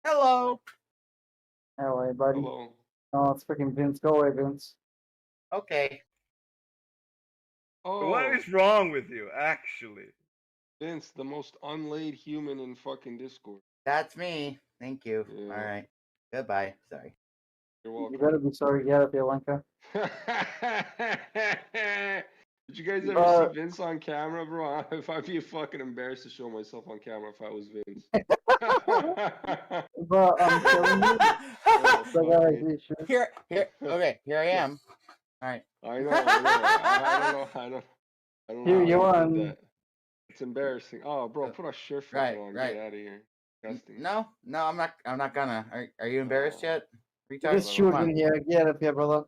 Hello. Anyway, buddy. Hello. Oh, it's freaking Vince. Go away, Vince. Okay. Oh, What is wrong with you, actually? Vince, the most unlaid human in fucking Discord. That's me. Thank you. Yeah. All right. Goodbye. Sorry. You're You welcome. better be sorry. Get up here, Wanker. Did you guys ever see Vince on camera, bro? If I'd be fucking embarrassed to show myself on camera if I was Vince. But I'm telling you, Oh, it's like I fuck like me. this shit. Here. Okay. Here I am. All right. I know. I don't know Here how you did are. that. It's embarrassing. Oh, bro, put a shirt Right, on. right. Get out of here. Disgusting. No, I'm not. I'm not gonna. Are you embarrassed Oh. yet? There's Retard. children here. Get up here, brother.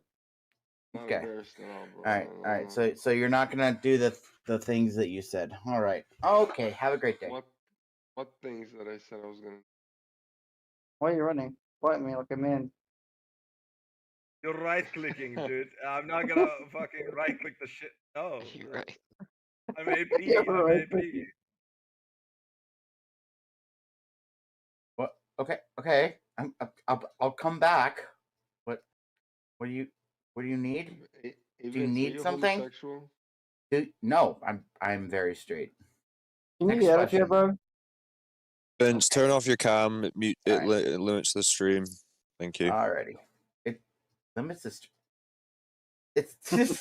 Not Okay. embarrassed at all, bro. All right. So you're not gonna do the things that you said. All right. Okay. Have a great day. What things that I said I was gonna Why are you running? Fight me like a man. You're right clicking, dude. I'm not gonna fucking right click the shit. No. You're no. right. I'm AP. You're I'm right AP. clicking. What? Okay. I'll come back. What do you need? Hey, Do you Vince, are need you something? homosexual? No, I'm very straight. Can you Next get out of here, question. bro? Vince, turn off your cam. It mute. It, Alright. it limits the stream. Thank you. Alrighty. It limits this. It's just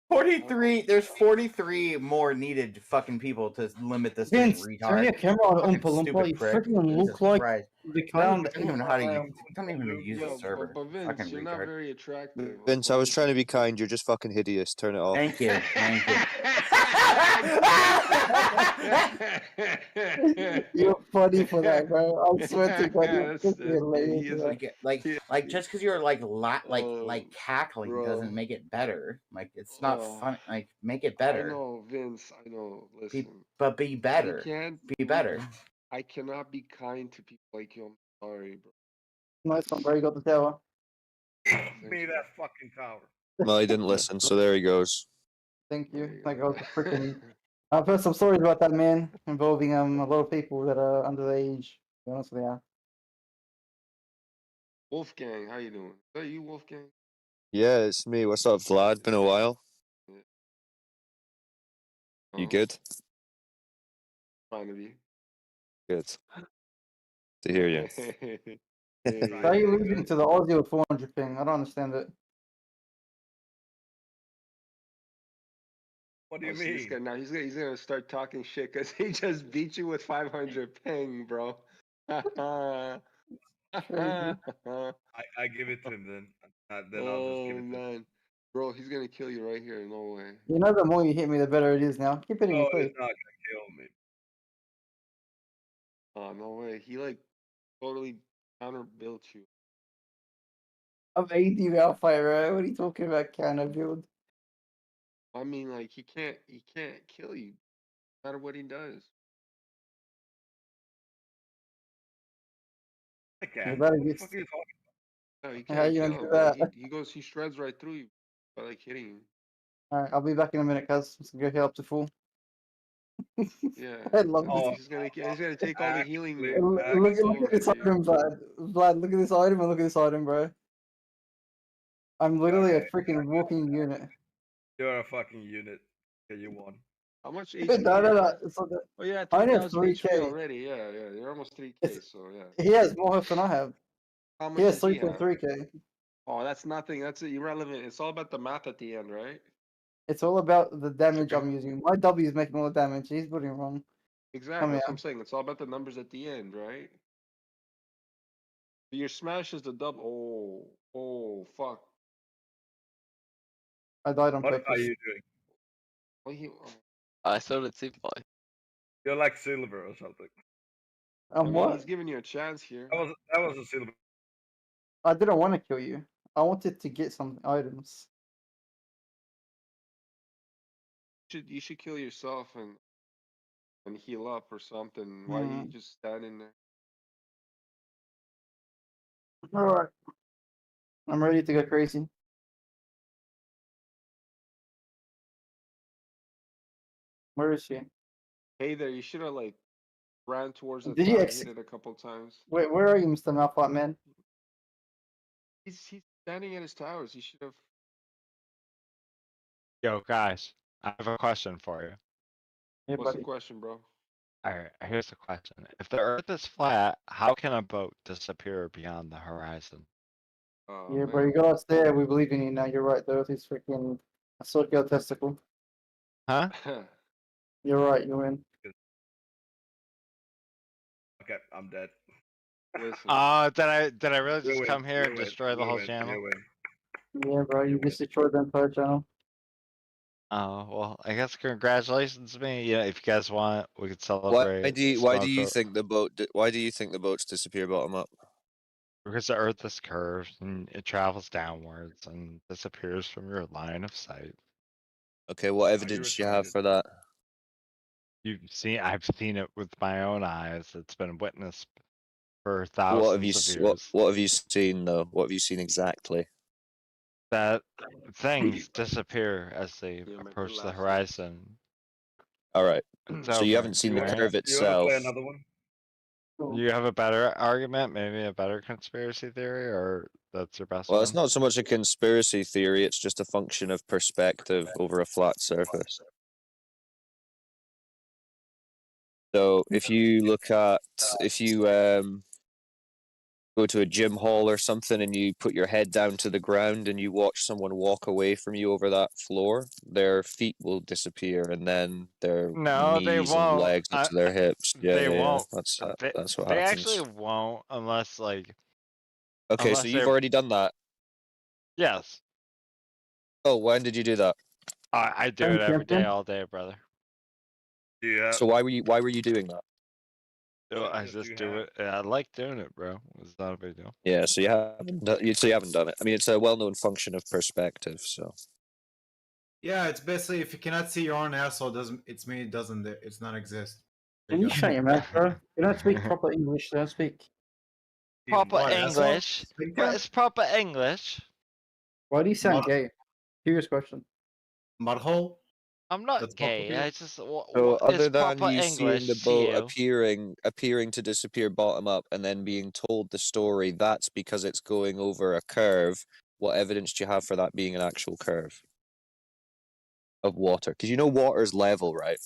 43. There's 43 more needed fucking people to limit this thing. Vince, turn your Retard. camera on, Fucking Oompa Loompa. stupid You prick. freaking Jesus look like Christ. the Don't clown. don't even know how to don't even use the Yo, server. but Vince, Fucking you're not retard. very attractive. Vince, I was trying to be kind. You're just fucking hideous. Turn it off. Thank you. Thank you. You're funny for that, bro. I swear to God, you're That's- freaking he hilarious. is bro. Like just because you're like Oh, cackling bro. doesn't make it better. Like it's not Oh. fun. Like make it I better. know, Vince. I know. Listen, But be better. I can't. Be better. I cannot be kind to people like you. I'm sorry, bro. Nice one, bro. You got the tower. Me that fucking tower. Well, he didn't listen, so there he goes. Thank There you. you Like I go. was freaking. I've heard some stories about that man involving a lot of people that are under the age. To be honest with you. Wolfgang, how you doing? Is that you, Wolfgang? Yeah, it's me. What's up, Vlad? Been a while. You Oh, good? Trying to be. Good. To hear you. How are you losing to the Aussie with 400 ping? I don't understand it. What do you Oh, see, this mean? guy, now he's gonna start talking shit because he just beat you with 500 ping, bro. I give it to him then. Then I'll just give Oh it to him. man, bro, he's gonna kill you right here. No way. You know, the more you hit me, the better it is now. Keep hitting me, No, please. it's not gonna kill me. Oh no way. He like totally counter built you. I'm 80 Malfire, What are you talking about, counter build? I mean, like he can't kill you, no matter what he does. I You can. better What the get. fuck are you talking No, you How can't you kill gonna do him, bro. that? He shreds right through you by like hitting you. Alright, I'll be back in a minute, cuz. Let's go heal up to full. Yeah. I love Oh, this. He's gonna take all the healing. actually- Look at this over you. item, Vlad. Vlad, look at this item and look at this item, bro. I'm literally Okay. a freaking walking unit. You're a fucking unit. Okay, you won. How much No, HP? no. So Oh yeah, I have 3,000 HP 3K. already. Yeah. You're almost 3K. It's- So yeah. he has more health than I have. How much He has does he have? 3.3K. Oh, that's nothing. That's irrelevant. It's all about the math at the end, right? It's all about the damage I'm using. My W is making all the damage. He's putting it wrong. Exactly. That's what here. I'm saying. It's all about the numbers at the end, right? Your smash is the double. Oh, fuck. I died on What purpose. are you doing? Well, I thought it seemed fine. You're like silver or something. I mean, What? he's giving you a chance here. That was a silver. I didn't want to kill you. I wanted to get some items. You should kill yourself and heal up or something. Why are you just standing there? Alright. I'm ready to go crazy. Where is she? Hey there, you should have like ran towards the Did you tower, hit it a couple times. Wait, where are you, Mr. Malfight man? He's standing at his towers. He should have. Yo, guys, I have a question for you. Hey, What's buddy. the question, bro? Alright, here's the question. If the Earth is flat, how can a boat disappear beyond the horizon? Oh, Yeah, bro, you got us there. We believe in you now. You're right, though. He's freaking a circular testicle. Huh? You're right, you win. Okay, I'm dead. Listen. Did I really You just win, come here you and win, destroy the you whole win, channel? you win. Yeah, bro, you just destroyed the entire channel. Oh, well, I guess congratulations to me. Yeah, if you guys want, we could Why celebrate. do you smoke think the boat? Why do you think the boats disappear bottom up? Because the Earth is curved and it travels downwards and disappears from your line of sight. Okay, what evidence do you have for that? I've seen it with my own eyes. It's been witnessed for thousands What have you of s- years. what have you seen though? What have you seen exactly? That things disappear as they Yeah, man, approach the relax. horizon. All right. It's So you over, haven't seen the right? curve Do you want to itself. play another one? You have a better argument, maybe a better conspiracy theory, or that's your best Well, one? it's not so much a conspiracy theory, it's just a function of perspective over a flat surface. So if you go to a gym hall or something and you put your head down to the ground and you watch someone walk away from you over that floor, their feet will disappear and then their No, they knees and won't. legs up to their hips. They won't. That's what They happens. actually won't unless like. Okay, so unless you've they- already done that. Yes, Oh, when did you do that? I do it every day, all day, brother. Yeah. So why were you doing that? I because just you do have- it. I like doing it, bro. It's not a big deal. Yeah, so you haven't done it. I mean, it's a well-known function of perspective. So Yeah, it's basically if you cannot see your own asshole, it's not exist. There Can you go. shut your mouth, bro? You don't speak proper English. Don't speak. Proper What, asshole? English. Speak What up. is proper English? Why do you sound Mud- gay? Serious question. Mudhole? I'm not That's proper gay. beer? I just. What So other is than proper you English seeing the to boat you? appearing to disappear bottom up and then being told the story, that's because it's going over a curve. What evidence do you have for that being an actual curve of water? Because you know water's level, right?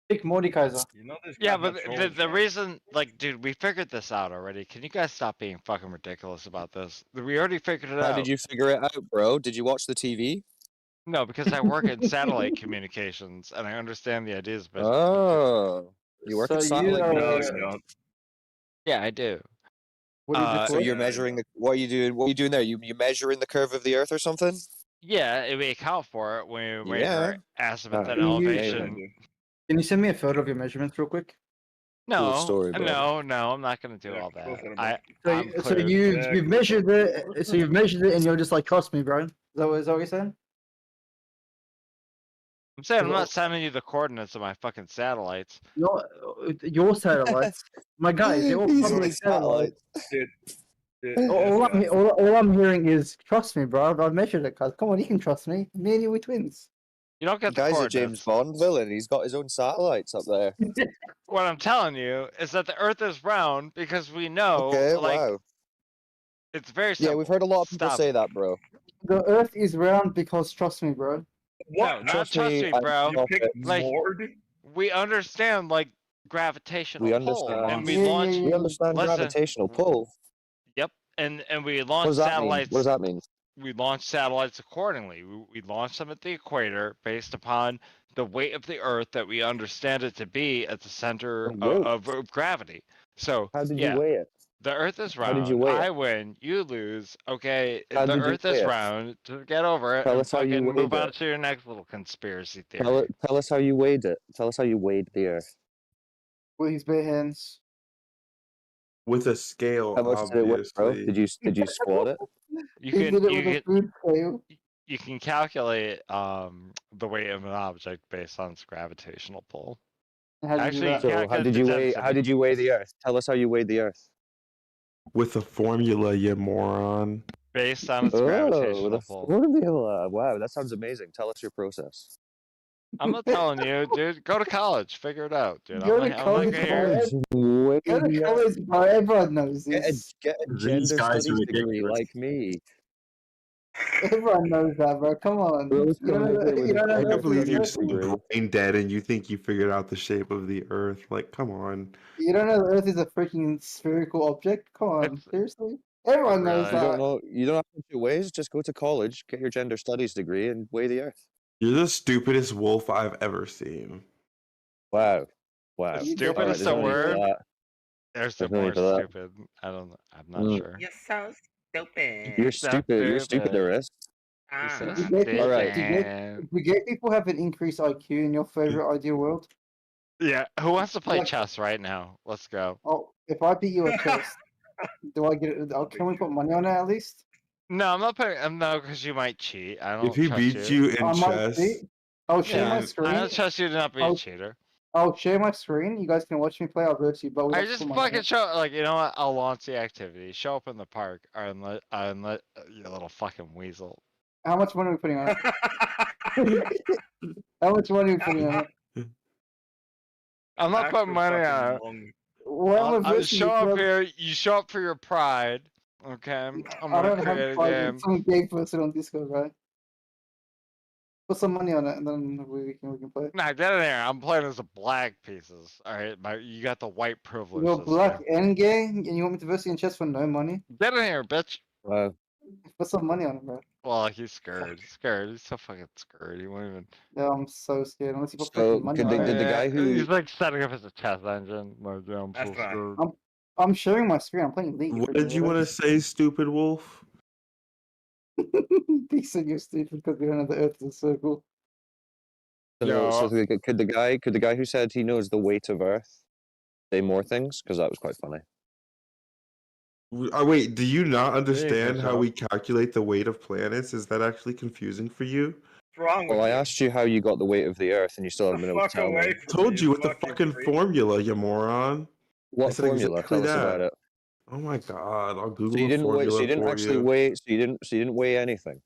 Big Mordekaiser. You know this Yeah, guy's but not the trolling, right? reason, like, dude, we figured this out already. Can you guys stop being fucking ridiculous about this? We already figured it How out. did you figure it out, bro? Did you watch the TV? No, because I work in satellite communications and I understand the ideas of it. Oh, you work So in you satellite are- No, communications. you don't. Yeah, I do. What do you do Uh, for So work? you're measuring the what are you doing? What are you doing there? You measuring the curve of the Earth or something? Yeah, we account for it when we measure azimuth and Can you- elevation. Can you send me a photo of your measurements real quick? No, story, bro. no, I'm not gonna do Yeah, all close that. enough. I'm So clear. you've measured it. So you've measured it, and you're just like, trust me, bro. Is that what you're saying? I'm saying I'm Well- not sending you the coordinates of my fucking satellites. Your satellites, my guys, they're all These public satellites. All I'm hearing is, trust me, bro. I've measured it, cuz. Come on, you can trust me. Me and you, we twins. You don't The get the guy's a coordinates. James Bond villain. He's got his own satellites up there. What I'm telling you is that the Earth is round because we know, Okay, like, wow. it's very Yeah, simple. we've heard a lot of people Stop say it. that, bro. The Earth is round because, trust me, bro. No, not trust me, I bro. stop it. Like, we understand, like, gravitational We pull, understand. and we Yeah, launch. yeah, We understand Listen. gravitational pull. Yep, and we What launch does that mean? satellites. What does that mean? We launch satellites accordingly. We launch them at the equator based upon the weight of the Earth that we understand it to be at the center The weight? of gravity. So How did yeah, you weigh it? the Earth is How round. did you weigh it? I win, you lose. Okay, How the did you Earth is weigh it? round. To get over it Tell and us how you fucking move weighed on it. to your next little conspiracy theory. Tell us how you weighed it. Tell us how you weighed the Earth. With his bare hands. With a scale, How much did it weigh, bro? obviously. Did you squat it? You He can did it you with a can food scale. you can calculate the weight of an object based on its gravitational pull. How did you do Actually, that? So how did you weigh? How did you weigh the Earth? Tell us how you weighed the Earth. With a formula, you moron. Based on its Oh, gravitational the pull. formula. Wow, that sounds amazing. Tell us your process. I'm not telling you, dude. Go to college. Figure it out, dude. Go I'm to not college, gonna hear it. Weigh Go to the Earth. college, bro. Everyone knows Get this. a These gender guys are studies degree ridiculous. like me. Everyone knows that, bro. Come on. Bro's You don't coming know, in with you a don't know I gender can't believe studies you're Earth, so degree. brain dead and you think you figured out the shape of the Earth. Like, come on. you don't know the Earth is a freaking spherical object? Come on, It's- seriously? Everyone knows Really? You don't that. know. You don't have to do ways. Just go to college, get your gender studies degree, and weigh the Earth. You're the stupidest wolf I've ever seen. Wow. Wow. Stupid Alright, is there's the no need for word. that. There's There's the no more need for that. stupid. I'm not Mm. sure. You're so stupid. You're So stupid. You're stupid. stupid, Aris. You're so Do gay people- Alright. do gay people have an increased IQ in your favorite ideal world? Yeah. Who wants to play Like- chess right now? Let's go. Oh, if I beat you at chess, do I get it? Oh, can we put money on it at least? No, I'm not putting. No, because you might cheat. I don't. If he trust beats you in I might chess, cheat. Oh shit, yeah, my I screen. don't trust you to not be Oh. a cheater. I'll share my screen. You guys can watch me play. I'll verse you, but we I have to just put money on fucking it. show like you know what? I'll launch the activity. Show up in the park, or unless you little fucking weasel. How much money are we putting on it? How much money are we putting on it? I'm not putting Actual money fucking on it. long- Why am I I versing show you, up bro? here. You show up for your pride. Okay, I'm I gonna don't create have a pride. game. Some gay person on Discord, right? Put some money on it, and then we can play. Nah, get in there. I'm playing as the black pieces. All right, you got the white privilege. You're this black game. and gay, and you want me to verse you in chess for no money? Get in here, bitch. Put some money on it, bro. Well, he's scared. He's scared. He's so fucking scared. He won't even. Yeah, I'm so scared. Unless you put So, fucking money could on the- it. did the guy who- He's like setting up as a test engine. Like, yeah, I'm That's so right. scared. I'm sharing my screen. I'm playing League. What did you want to say, stupid wolf? He said you're stupid because we don't know the Earth is a circle. So could the guy who said he knows the weight of Earth say more things? Because that was quite funny. Wait, do you not understand so. how we calculate the weight of planets? Is that actually confusing for you? What's wrong with Well, I you? asked you how you got the weight of the Earth, and you still haven't been able to Fuck tell me. away from Told me, you with the fucking fucking freak. formula, you moron. I What said formula? exactly Tell us about that. it. Oh my god, I'll Google So you the didn't weigh. formula So you didn't for actually you. weigh. So you didn't weigh anything.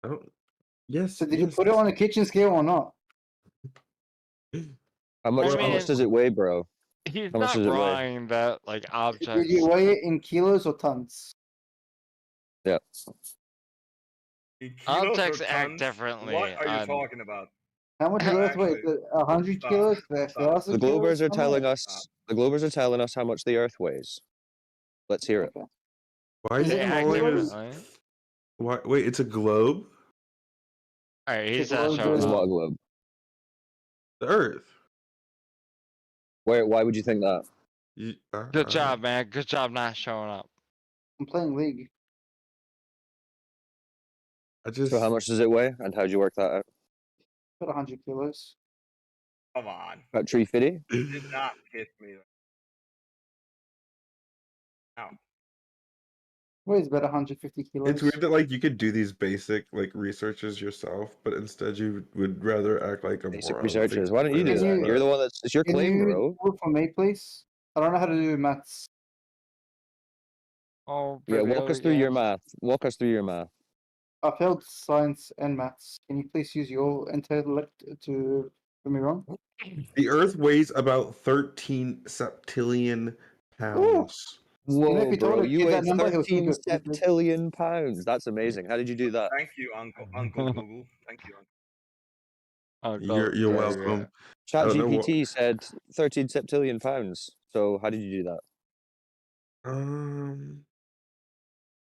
I don't. Yes. So did you yes, put it on a kitchen scale or not? How much? I How much mean- does it weigh, bro? He's How much not does it weigh? wrong that like Did objects. you weigh it in kilos or tons? Yeah. In kilos or Objects act tons? differently What are you on- talking about? How much does Earth weigh? Actually, 100 stop. kilos? Stop. 1,000 The Globers are kilos? telling Stop. us. The Globers are telling us how much the Earth weighs. Let's hear it. Okay. Why is Is it it in calling kilos? us? Why? Wait, it's a globe. All right, he's The not globe showing Is goes- up. what a globe? The Earth. Why would you think that? Good job, man. Good job not showing up. I'm playing League. I just. So how much does it weigh, and how'd you work that out? About 100 kilos. Come on. About 350? You did not hit me. Ow. Weighs about 150 kilos. It's weird that like you could do these basic like researches yourself, but instead you would rather act like a Basic moron. researchers. Why don't you do Can that? you- You're the one that's. It's your Can claim, you bro. do it for me, please? I don't know how to do maths. Oh, Yeah, baby, walk us other through your games. math. Walk us through your math. I failed science and maths. Can you please use your intellect to prove me wrong? The Earth weighs about 13 septillion pounds. You know, if Whoa, you told bro! a You kid weigh that number, he'll think 13 you're stupid. septillion pounds. That's amazing. How did you do that? Thank you, Uncle Google. Thank you, Uncle. You're welcome. I don't know what- ChatGPT said 13 septillion pounds. So how did you do that?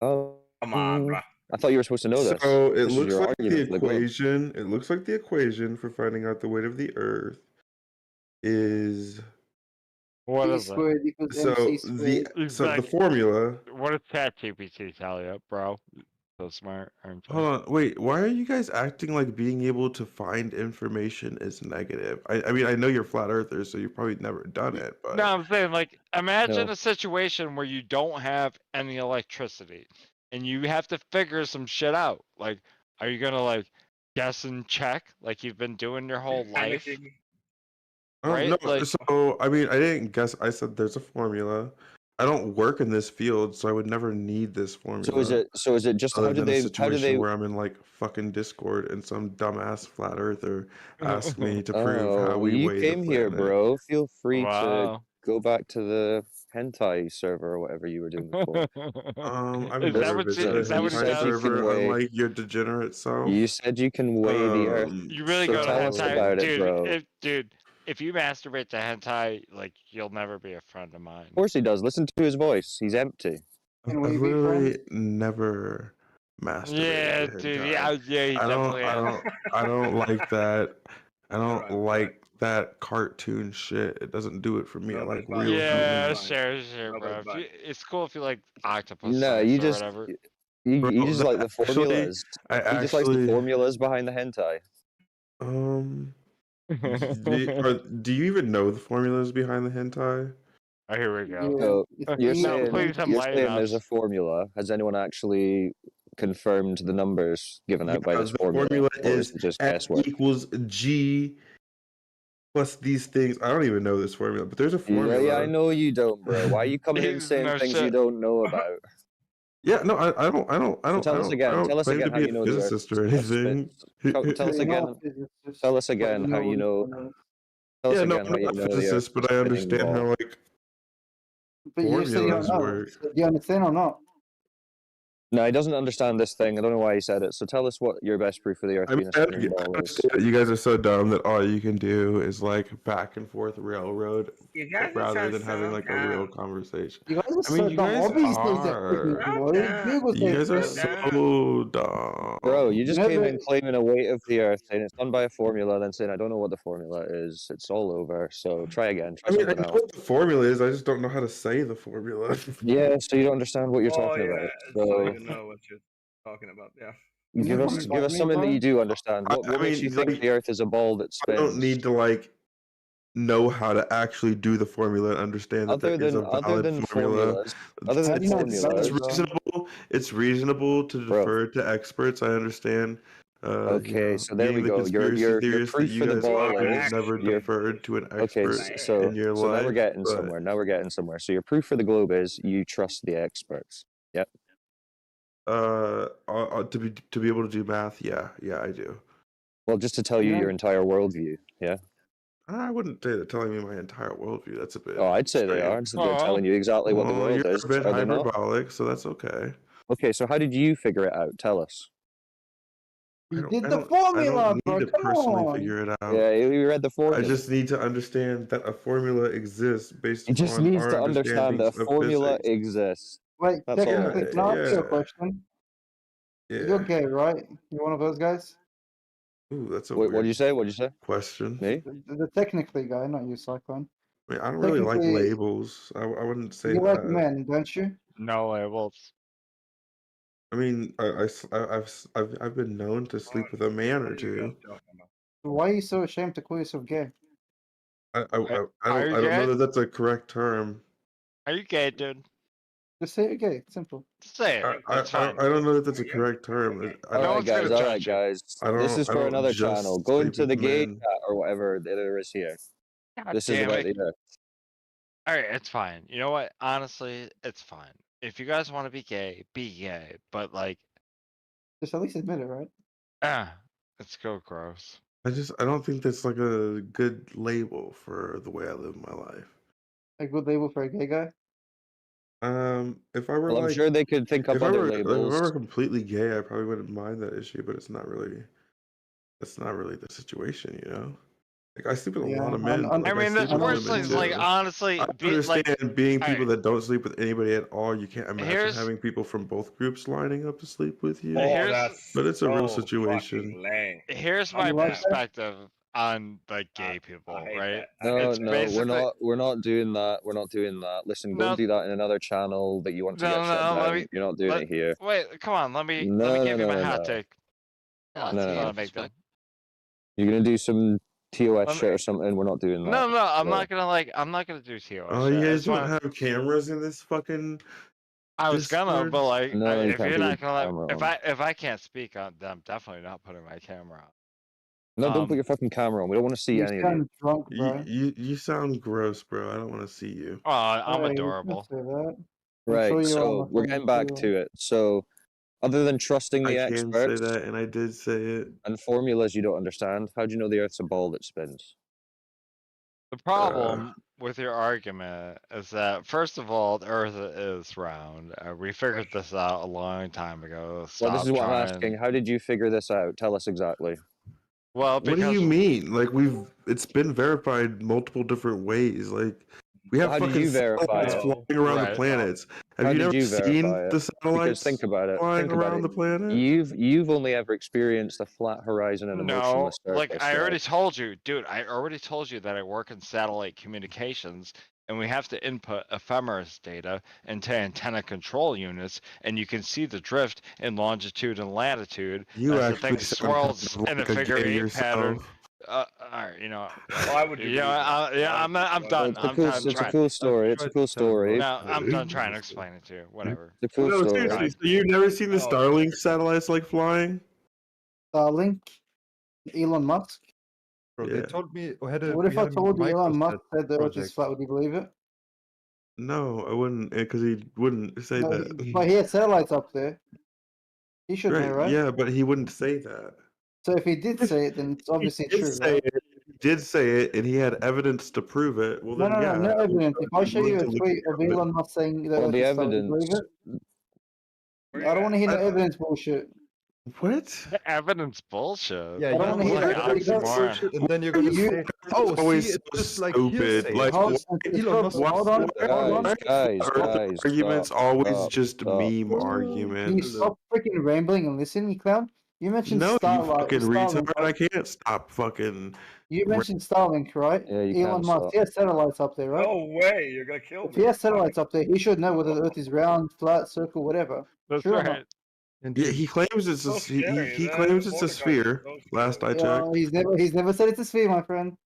Oh, Come on, bruh. I thought you were supposed to know this. So it This is looks your like the argument for the globe. equation. It looks like the equation for finding out the weight of the Earth is What E is it? squared equals so MC the squared. so the Exactly. formula. What does ChatGPT tell you, bro? So smart, aren't you? Hold on, wait. Why are you guys acting like being able to find information is negative? I mean, I know you're flat earthers, so you've probably never done it, but No, I'm saying like imagine No. a situation where you don't have any electricity and you have to figure some shit out. Like, are you gonna like guess and check like you've been doing your whole life? Panicking. right? No, Like- so I mean, I didn't guess. I said there's a formula. I don't work in this field, so I would never need this formula. So is it just Other how do than a they situation where I'm in like fucking Discord and some dumbass flat earther asked me to prove how we you weigh came the here, planet. bro. Feel free to Wow. go back to the hentai server or whatever you were doing before. I've Is that never what you- visited is that a what you hentai said? server, Wait. unlike your degenerate self. You said you can weigh the earth. You really So go to tell us hentai, about it, dude. bro. Dude, if you masturbate to hentai, like you'll never be a friend of mine. Of course he does. Listen to his voice. He's empty. I've Can we be literally friends? never masturbated. Yeah, to dude. hentai. Yeah, he definitely has. I don't like that. I don't Right, like that cartoon shit. It doesn't do it for me. I Rubber like band. real Yeah, humans. sure, Rubber bro. If band. it's cool if you like octopus. No, sex you or just whatever. you Bro, just like the actually, formulas. I He just likes the actually formulas behind the hentai. do you even know the formulas behind the hentai? Oh, here we go. Yeah. So If you're you- No, saying please you're enlighten saying there's a us. formula. Has anyone actually confirmed the numbers given out by Yeah, this the formula, formula or is is it just F guesswork? equals G plus these things. I don't even know this formula, but there's a formula. Yeah, I know you don't, bro. Why are you coming in saying No things you shit. don't know about? Yeah, no, I don't Tell us again. Tell us claim again to how be you a know the Earth physicist or spins. anything. Tell us You're again. not a physicist, Tell us but again how you know. formula. Tell us Yeah, no, again how I'm you not know a the Earth physicist, is but I spinning understand ball. how like But you say you don't formulas know. work. So do you understand or not? No, he doesn't understand this thing. I don't know why he said it. So tell us what your best proof of the Earth I mean, being a spinning I ball is. understand that you guys are so dumb that all you can do is like back and forth railroad You guys are rather so than having like a real dumb. conversation. You guys are I mean, so you dumb. guys Obviously, it's are. Google You says guys are so. so dumb. Bro, you just came Never. in claiming a weight of the Earth, saying it's done by a formula, then saying I don't know what the formula is. It's all over. So try again. Try I mean, I something know else. what the formula is. I just don't know how to say the formula. Yeah, so you don't understand what you're Oh talking yeah, about. so So you know what you're talking about. Yeah. give us something that you do understand. What I makes mean, you think like, the Earth is a ball that I don't spins? need to like know how to actually do the formula and understand that Other there is a than valid formula. formulas, other than It's formulas, reasonable. It's reasonable to defer to experts. I understand. Okay, so there being we the go. conspiracy Your theorist that proof you for the guys ball are, is you've never deferred to an okay. expert So in your now we're life. getting but- somewhere. Now we're getting somewhere. So your proof for the globe is you trust the experts. Yep. To be able to do math, yeah, I do. Well, just to tell you your entire worldview. Yeah. I wouldn't say they're telling me my entire worldview. That's a bit. Oh, I'd say they are. extreme. They're telling you exactly what the Well, world you're is. a bit Are they not? hyperbolic, so that's okay. Okay, so how did you figure it out? Tell us. You I did the don't formula, need bro. to Come personally on. figure it out. Yeah, you read the formula. I just need to understand that a formula exists based He just upon needs our to understand that a understandings of formula physics. exists. Wait, That's all. technically, can I ask you a yeah. question? Yeah. You're gay, right? You're one of those guys? Ooh, that's a Wait, weird what'd you say? What'd you say? question. Me? The technically guy, not you, Cyclone. I mean, I don't really like Technically, labels. I wouldn't say you like that. men, don't you? No labels. I mean, I've been known to sleep with a man or two. Why are you so ashamed to call yourself gay? I Are you don't know gay? that that's a correct term. Are you gay, dude? Just say you're gay. Simple. Say it. It's fine. I don't know that that's a correct term. All right, guys. All right, guys. This is I for don't another just channel. Go sleep into with the gay men. chat or whatever there is here. God This is damn about it. the Earth. All right, it's fine. You know what? Honestly, it's fine. If you guys want to be gay. But like, Just at least admit it, right? it's so gross. I don't think that's like a good label for the way I live my life. A good label for a gay guy? If I were Well, I'm like, sure they could think up if I other were if I labels. were completely gay, I probably wouldn't mind that issue, but it's not really. That's not really the situation, you know. Like I sleep with a lot of men. but, I like, mean, sleep there's with worse women, things. Like too. honestly, I understand being people that don't sleep with anybody at all. You can't imagine Here's- having people from both groups lining up to sleep with you. Here's- But it's a real situation. Here's my perspective on like gay people, right? No, It's no, basically- we're not doing that. We're not doing that. Listen, go No. and do that in another channel that you want to No, get shut no, let down. me- You're not doing let- it here. Wait, come on. Let me No, give you no, my no, hot no. take. No, Let's no, no. make them. You're gonna do some TOS Let shit or something. We're not doing that. No, I'm So- not gonna do TOS. Oh, shit. you I guys just don't wanna- have cameras in this fucking. I was gonna, Discord? but like, No, you if can't you're put not your gonna camera let, on. if I can't speak on them, I'm definitely not putting my camera on. No, don't put your fucking camera on. We don't want to see any of you. Drunk, You sound gross, bro. I don't want to see you. Oh, I'm Hey, you adorable. can't say that. Right. sure you are So my we're friend getting back too. to it. So, other than trusting the I can experts say that, and I did say it. and formulas you don't understand, how do you know the Earth's a ball that spins? The problem with your argument is that, first of all, the Earth is round. We figured this out a long time ago. Well, Stop this is what I'm trying- asking. How did you figure this out? Tell us exactly. Well, What do because you mean? Like it's been verified multiple different ways. Like we have How do fucking you verify satellites it? flying around the Right. planets. Have How you did never you seen verify it? the satellites Because think about it. flying Think about around it. the planet? You've only ever experienced a flat horizon and a no, motionless surface. like I already right? told you, dude. I already told you that I work in satellite communications, and we have to input ephemeris data into antenna control units, and you can see the drift in longitude and latitude You as the actually thing sound swirls kind of in a like a figure gay eight pattern. yourself. All right, you know. Why would you? I'm done. It's a I'm cool, done it's a trying. cool story. It's a cool story. No, I'm done trying to explain it to you. Whatever. It's a cool No, story. seriously. So you've never seen the Starlink satellites like flying? Starlink, Elon Musk. Bro, Yeah. they told me we had a What if I told you Elon Musk microset said the Earth is project. flat? Would you believe it? No, I wouldn't, because he wouldn't say No, that. but he has satellites up there. He should know, right? Yeah, but he wouldn't say that. So if he did say it, then it's obviously He did true, say right? it. He did say it, and he had evidence to prove it. Well, No, then, yeah. no evidence. If I show you a willing to look tweet at of evidence. Elon Musk saying the Well, Earth the is flat, would you believe evidence. it? I don't want to hear no I- evidence bullshit. What? The evidence bullshit. Yeah, I you don't don't wanna hear like that. oxymoron, and then you're gonna You- say, "Oh, always see, it's so just like stupid. hearsay." Like, How Hold- Elon Musk? hold on, hold on. Guys, arguments stop, always stop, just stop. meme Can you arguments. stop freaking rambling and listen, you clown? You mentioned No, you Starlight. fucking retard! Starlink, I right? can't stop fucking. You mentioned Starlink, right? Yeah, you Elon can't Musk, stop. he has satellites up there, right? No way, you're gonna kill If me. he has satellites up there, he should know whether the Earth is round, flat, circle, whatever. That's True or not? right. Yeah, he claims it's a So he scary, man. claims it's a Mordecai's sphere. so Last I Yeah, checked. he's never said it's a sphere, my friend.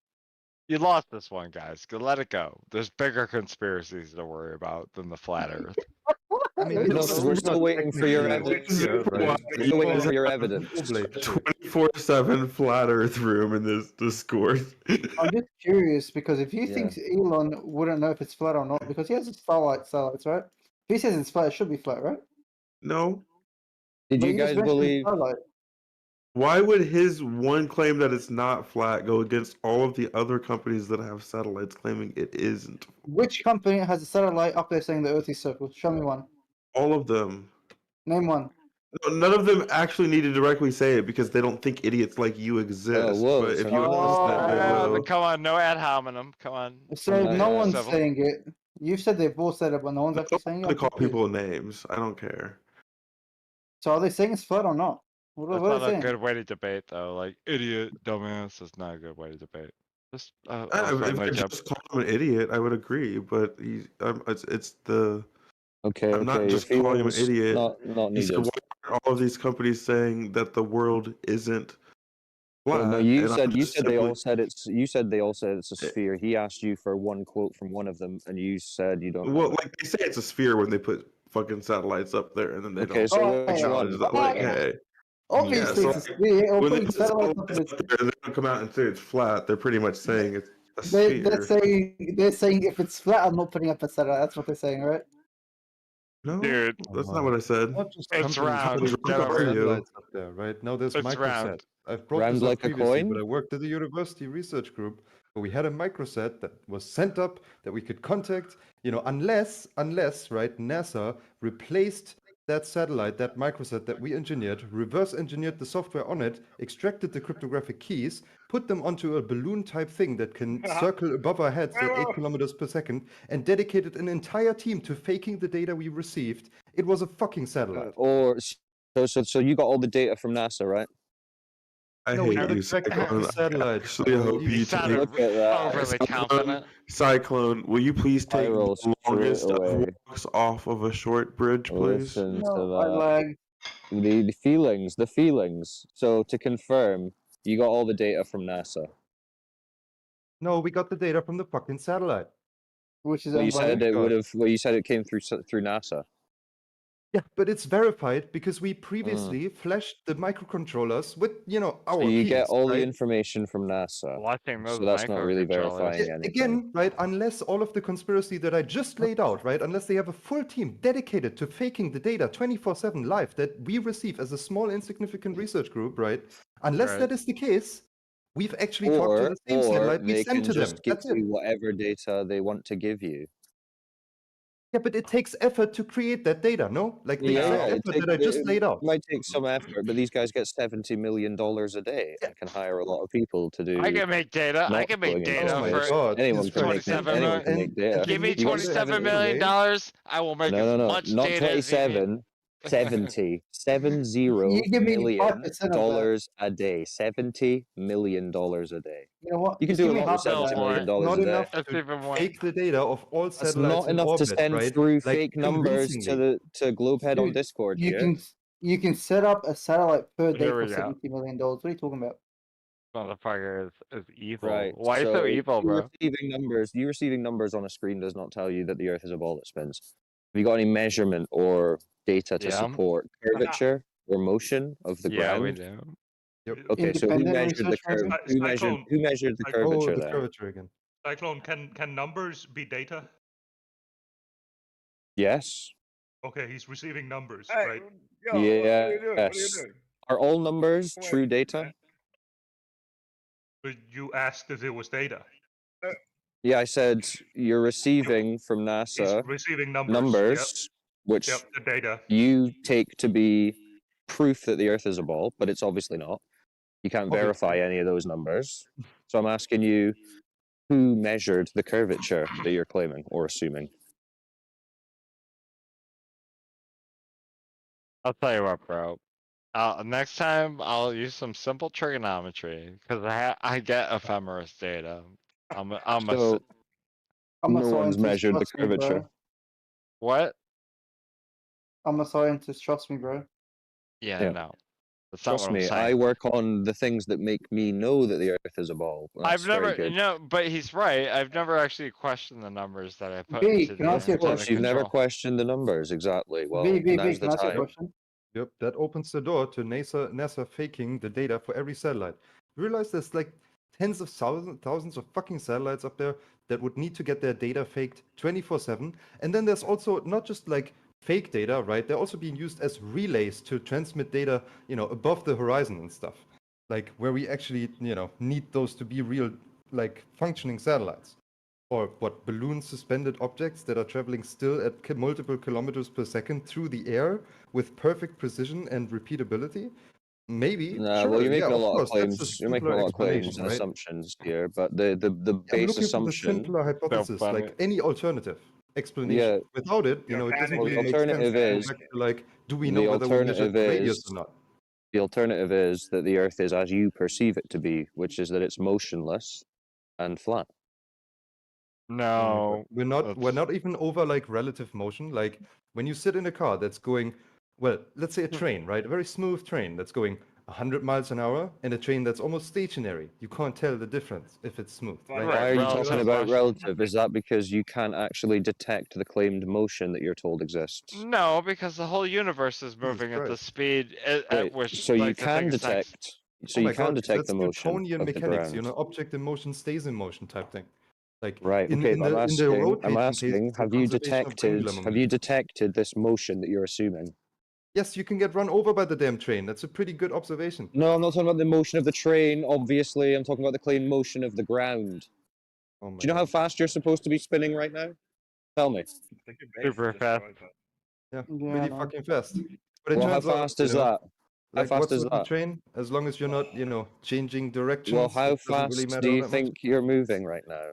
You lost this one, guys. Go let it go. There's bigger conspiracies to worry about than the flat Earth. I mean, No, it's 'cause we're still waiting for your technically evidence. true, We're still waiting for your evidence. 24/7 flat Earth room in this Discord. I'm just curious because if you Yeah. think Elon wouldn't know if it's flat or not, because he has his satellites, right? If he says it's flat, it should be flat, right? No. Did But you he just guys mentioned believe? Starlight. Why would his one claim that it's not flat go against all of the other companies that have satellites claiming it isn't? Which company has a satellite up there saying the Earth is circle? Show me one. All of them. Name one. No, none of them actually need to directly say it because they don't think idiots like you exist. whoa, but if so you no one's understand saying it, that. will. Come on, no ad hominem. Come on. So Yeah, no yeah, one's civil. saying it. You've said they've all said it, but no one's actually saying it. To I'm call confused. people names, I don't care. So are they saying it's flat or not? What That's are they not a saying? good way to debate, though. Like, idiot, dumbass, that's not a good way to debate. Just, If friendly I jump. just call him an idiot, I would agree. But it's the. Okay, I'm not okay. just calling him an feelings idiot. not He said, needed. "Why are all of these companies saying that the world isn't flat?" Well, no, you And I'm said just they all simply- said it's. You said they all said it's a sphere. He asked you for one quote from one of them, and you said you don't. Well, know. like they say it's a sphere when they put fucking satellites up there, and then they Okay, don't so which acknowledge one? that. Like, hey, Obviously, so it's a sphere. Or when they putting put satellites up satellites in up there and they don't come out and say it's flat, they're pretty much saying it's a they're sphere. saying if it's flat, I'm not putting up a satellite. That's what they're saying, right? No, Dude, that's not what I said. Not just It's companies round. putting Get over it. satellites up there, right? Now there's It's microsat. round. I've brought Round this up like a previously, coin? but I worked at the university research group where we had a microsat that was sent up that we could contact, unless right, NASA replaced that satellite, that microsat that we engineered, reverse engineered the software on it, extracted the cryptographic keys, put them onto a balloon type thing that can circle above our heads at 8 kilometers per second, and dedicated an entire team to faking the data we received. It was a fucking satellite. Or so you got all the data from NASA, right? I No, we hate had to you, track down Cyclone. the satellite. Actually, I hope You you sounded Look at that. overly confident. Cyclone, will you please take Spiral the longest straight of away. walks off of a short bridge, please? Listen to No, I that. lag. The feelings. So to confirm, you got all the data from NASA. No, we got the data from the fucking satellite. Which is Well, you owned by said who? it would have. Well, you said it came through NASA. Yeah, but it's verified because we previously flashed the microcontrollers with, our So you keys, get all the right? information from NASA. Watching those So that's not really microcontrollers. verifying anything. Again, right, unless all of the conspiracy that I just laid out, right, unless they have a full team dedicated to faking the data 24/7 live that we receive as a small insignificant research group, right, unless Right. that is the case, we've actually talked to the same Or satellite we they sent can to them. just give That's it. you whatever data they want to give you. Yeah, but it takes effort to create that data, no? Like the Yeah, exact it effort that I just laid out. might take some effort, but these guys get $70 million a day and can hire a lot of people to do. I can make data. I not can make pulling data Oh my for. God, anyone Jesus can make Christ. $27 anyone can make data. Give me You got $27 $70 million. I will make as No, much not data as you need. 27. 70 You give me million 5% of that. dollars a day. $70 million a day. You know what? You can Just do give a me lot with half of $70 that. $70 million Not a day. enough That's to even more. fake the data of all That's satellites not in enough to orbit, send right? through Like, fake numbers convincingly. to Globehead on Dude, Discord. You Yeah? you can set up a satellite per day Here we for go. $70 million. What are you talking about? Motherfucker is evil. Right. Why so evil, you bro? receiving numbers on a screen does not tell you that the Earth is a ball that spins. Have you got any measurement or data to Yeah. support curvature or motion of the Yeah, ground? we do. Yep. Okay, so who Independent measured the research, curve? maybe? Who measured the Oh, curvature the then? curvature again. Cyclone, can numbers be data? Yes. Okay, he's receiving numbers, Hey, right? yo, what are you doing? What are you Yes. doing? Are all numbers Wait, true data? But you asked if it was data. Yeah, I said you're receiving from NASA receiving numbers, numbers which Yep, the data. you take to be proof that the Earth is a ball, but it's obviously not. You can't verify any of those numbers. So I'm asking you, who measured the curvature that you're claiming or assuming? I'll tell you what, bro. Next time I'll use some simple trigonometry because I get ephemeris data. I'm So I'm a no one's scientist, measured the trust me, curvature. bro. What? I'm a scientist, trust me, bro. Yeah, no. That's not Trust what I'm me, saying. I work on the things that make me know that the Earth is a ball. That's I've very never, good. no, but he's right. I've never actually questioned the numbers that I put B, into can I the ask you a Of course, question? you've never questioned the numbers, exactly. Well, B, now's the can I ask you a time. question? Yep, that opens the door to NASA faking the data for every satellite. You realize there's like tens of thousands of fucking satellites up there that would need to get their data faked 24/7. And then there's also not just like fake data, right? They're also being used as relays to transmit data, above the horizon and stuff. Like where we actually, need those to be real, like functioning satellites. Or what, balloon suspended objects that are traveling still at multiple kilometers per second through the air with perfect precision and repeatability? Maybe. Nah, Sure, well, you're making yeah, a of lot of course, that's claims. a You're making a simpler lot of claims explanation, and right? assumptions here, but the I'm base looking for the assumption. simpler hypothesis, like any alternative explanation. Yeah. Without it, it doesn't Well, the really make sense. alternative to go is back to, like, do we know the whether we measured alternative the radius is or not? the alternative is that the Earth is as you perceive it to be, which is that it's motionless and flat. No, We're not even over like relative motion. Like when you sit in a car that's going, well, let's say a train, right? A very smooth train that's going 100 miles an hour, and a train that's almost stationary. You can't tell the difference if it's smooth. Right? Why are you talking about relative? Is that because you can't actually detect the claimed motion that you're told exists? No, because the whole universe is moving at the Christ. speed at Wait, which. so you like, the can thing is next. detect. So Oh you my can God, detect that's the motion Newtonian of the mechanics. ground. Object in motion stays in motion type thing. Like Right. in, Okay. in But the in the rotating I'm case, asking. it's a Have you conservation of angular detected? Have momentum. you detected this motion that you're assuming? Yes, you can get run over by the damn train. That's a pretty good observation. No, I'm not talking about the motion of the train. Obviously, I'm talking about the claimed motion of the ground. Oh my Do you know how fast you're supposed to be spinning right now? Tell me. Super fast. Yeah, Yeah, pretty no. fucking fast. But it Well, how turns out, fast is that? How like fast what's is with the that? train? As long as you're not, changing directions. Well, how it doesn't really fast matter do you that much. think you're moving right now?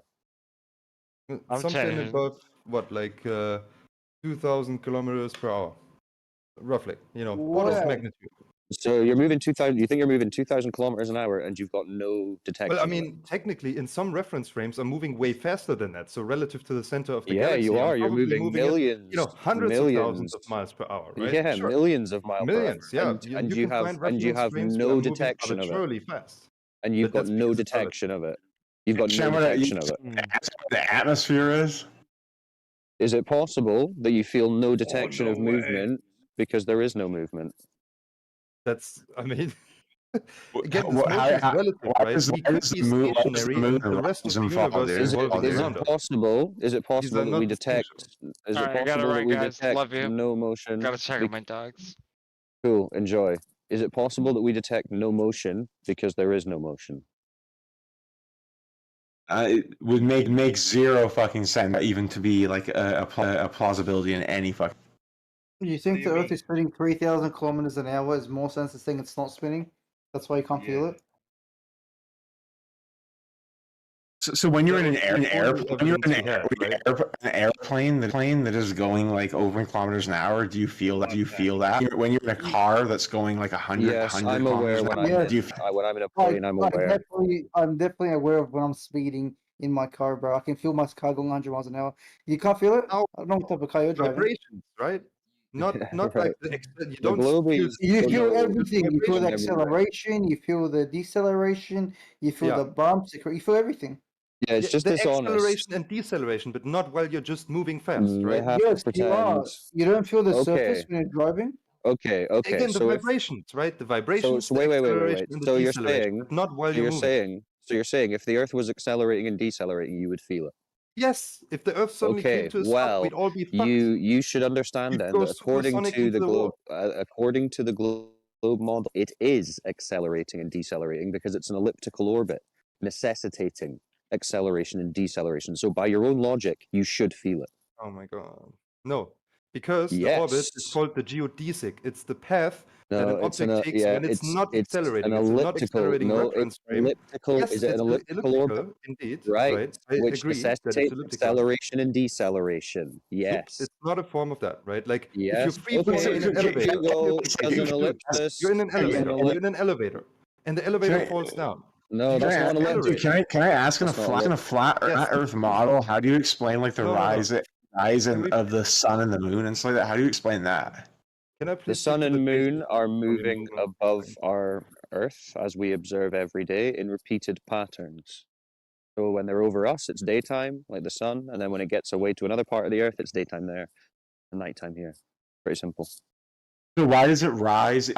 I'm Something changing. above what, like 2,000 kilometers per hour, roughly. Orders of Wow. magnitude. So you're moving 2,000. You think you're moving 2,000 kilometers an hour, and you've got no detection. Well, I of it. mean, technically, in some reference frames, I'm moving way faster than that. So relative to the center of the Yeah, galaxy, you I'm are. You're probably moving at, millions. hundreds of millions. thousands of miles per hour, right? Yeah, Sure. millions of miles Millions, per hour. yeah. And you you can find have reference frames where no I'm moving detection of it. arbitrarily fast. And you've But got that's no because it's detection of it. You've got no Understand what detection of it. the atmosphere is? Is it possible that you feel no detection of movement because there is no movement? That's, I mean, again, Well, this motion is relative, why right? does- We why could does be the moon- why does the stationary, moon and the rest of rise the and fall, universe dude? is Is it revolving around us. possible? Is it These possible are that not we distinguishable. detect? Is Alright, it I got it possible that right, we guys. detect Love you. no motion? Gotta check on my dogs. Cool. Enjoy. Is it possible that we detect no motion because there is no motion? It would make zero fucking sense, even to be like a plausibility in any fucking. You think the Earth is spinning 3,000 kilometers an hour is more sense than saying it's not spinning? That's why you can't feel it? So when you're in an airplane that is going like over kilometers an hour, do you feel that? When you're in a car that's going like 100, Yes, 100 I'm aware kilometers when an I'm, hour, do you feel? when I'm in a plane, I'm aware. I'm definitely aware of when I'm speeding in my car, bro. I can feel my car going 100 miles an hour. You can't feel it? No. I don't know what type of car you're driving. Vibrations, right? Not Right. like you The don't globies You don't feel know everything. You feel the vibration everywhere. acceleration. You feel the deceleration. You feel Yeah. the bumps. You feel everything. Yeah, it's just the dishonest. acceleration and deceleration, but not while you're just moving fast, They right? have Yes, to you are. pretend. You don't feel the Okay. surface when you're driving. Okay, okay. Again, the So if vibrations, right? The so, vibrations, so the wait. acceleration, and the So you're deceleration, saying, but not while so you're you're moving. saying, so you're saying, if the Earth was accelerating and decelerating, you would feel it. Yes, if the Earth suddenly came Okay, to a stop, well, we'd all be fucked. you should understand You'd then go that according supersonic to into the the globe, wall. according to the globe model, it is accelerating and decelerating because it's an elliptical orbit, necessitating acceleration and deceleration. So by your own logic, you should feel it. Oh my god. No, because the orbit is Yes. called the geodesic. It's the path that No, an it's an object takes yeah, when it's not it's accelerating. an It's a not elliptical. accelerating No, reference it's frame. elliptical. Yes, Is it an it's elliptical orbit? elliptical, indeed, Right, right? I which agree that it's necessitates elliptical. acceleration and deceleration. Nope, Yes. it's not a form of that, right? Like if you're Yes. free Okay. falling in an elevator, Google okay, does an dude, ellipsis. you're in an does an elevator. ellip- You're in an elevator, and the elevator falls down. No, You that's just not an ellipsis. accelerate. Can I ask in a That's not an flat Yes. Earth model? How do you explain like the No, no, no. rise Can we- of the sun and the moon and stuff like that? How do you explain that? Can I The please sun speak to and the moon basic are volume moving movement? above our Earth as we observe every day in repeated patterns. So when they're over us, it's daytime, like the sun, and then when it gets away to another part of the Earth, it's daytime there, and nighttime here. Pretty simple. So why does it rise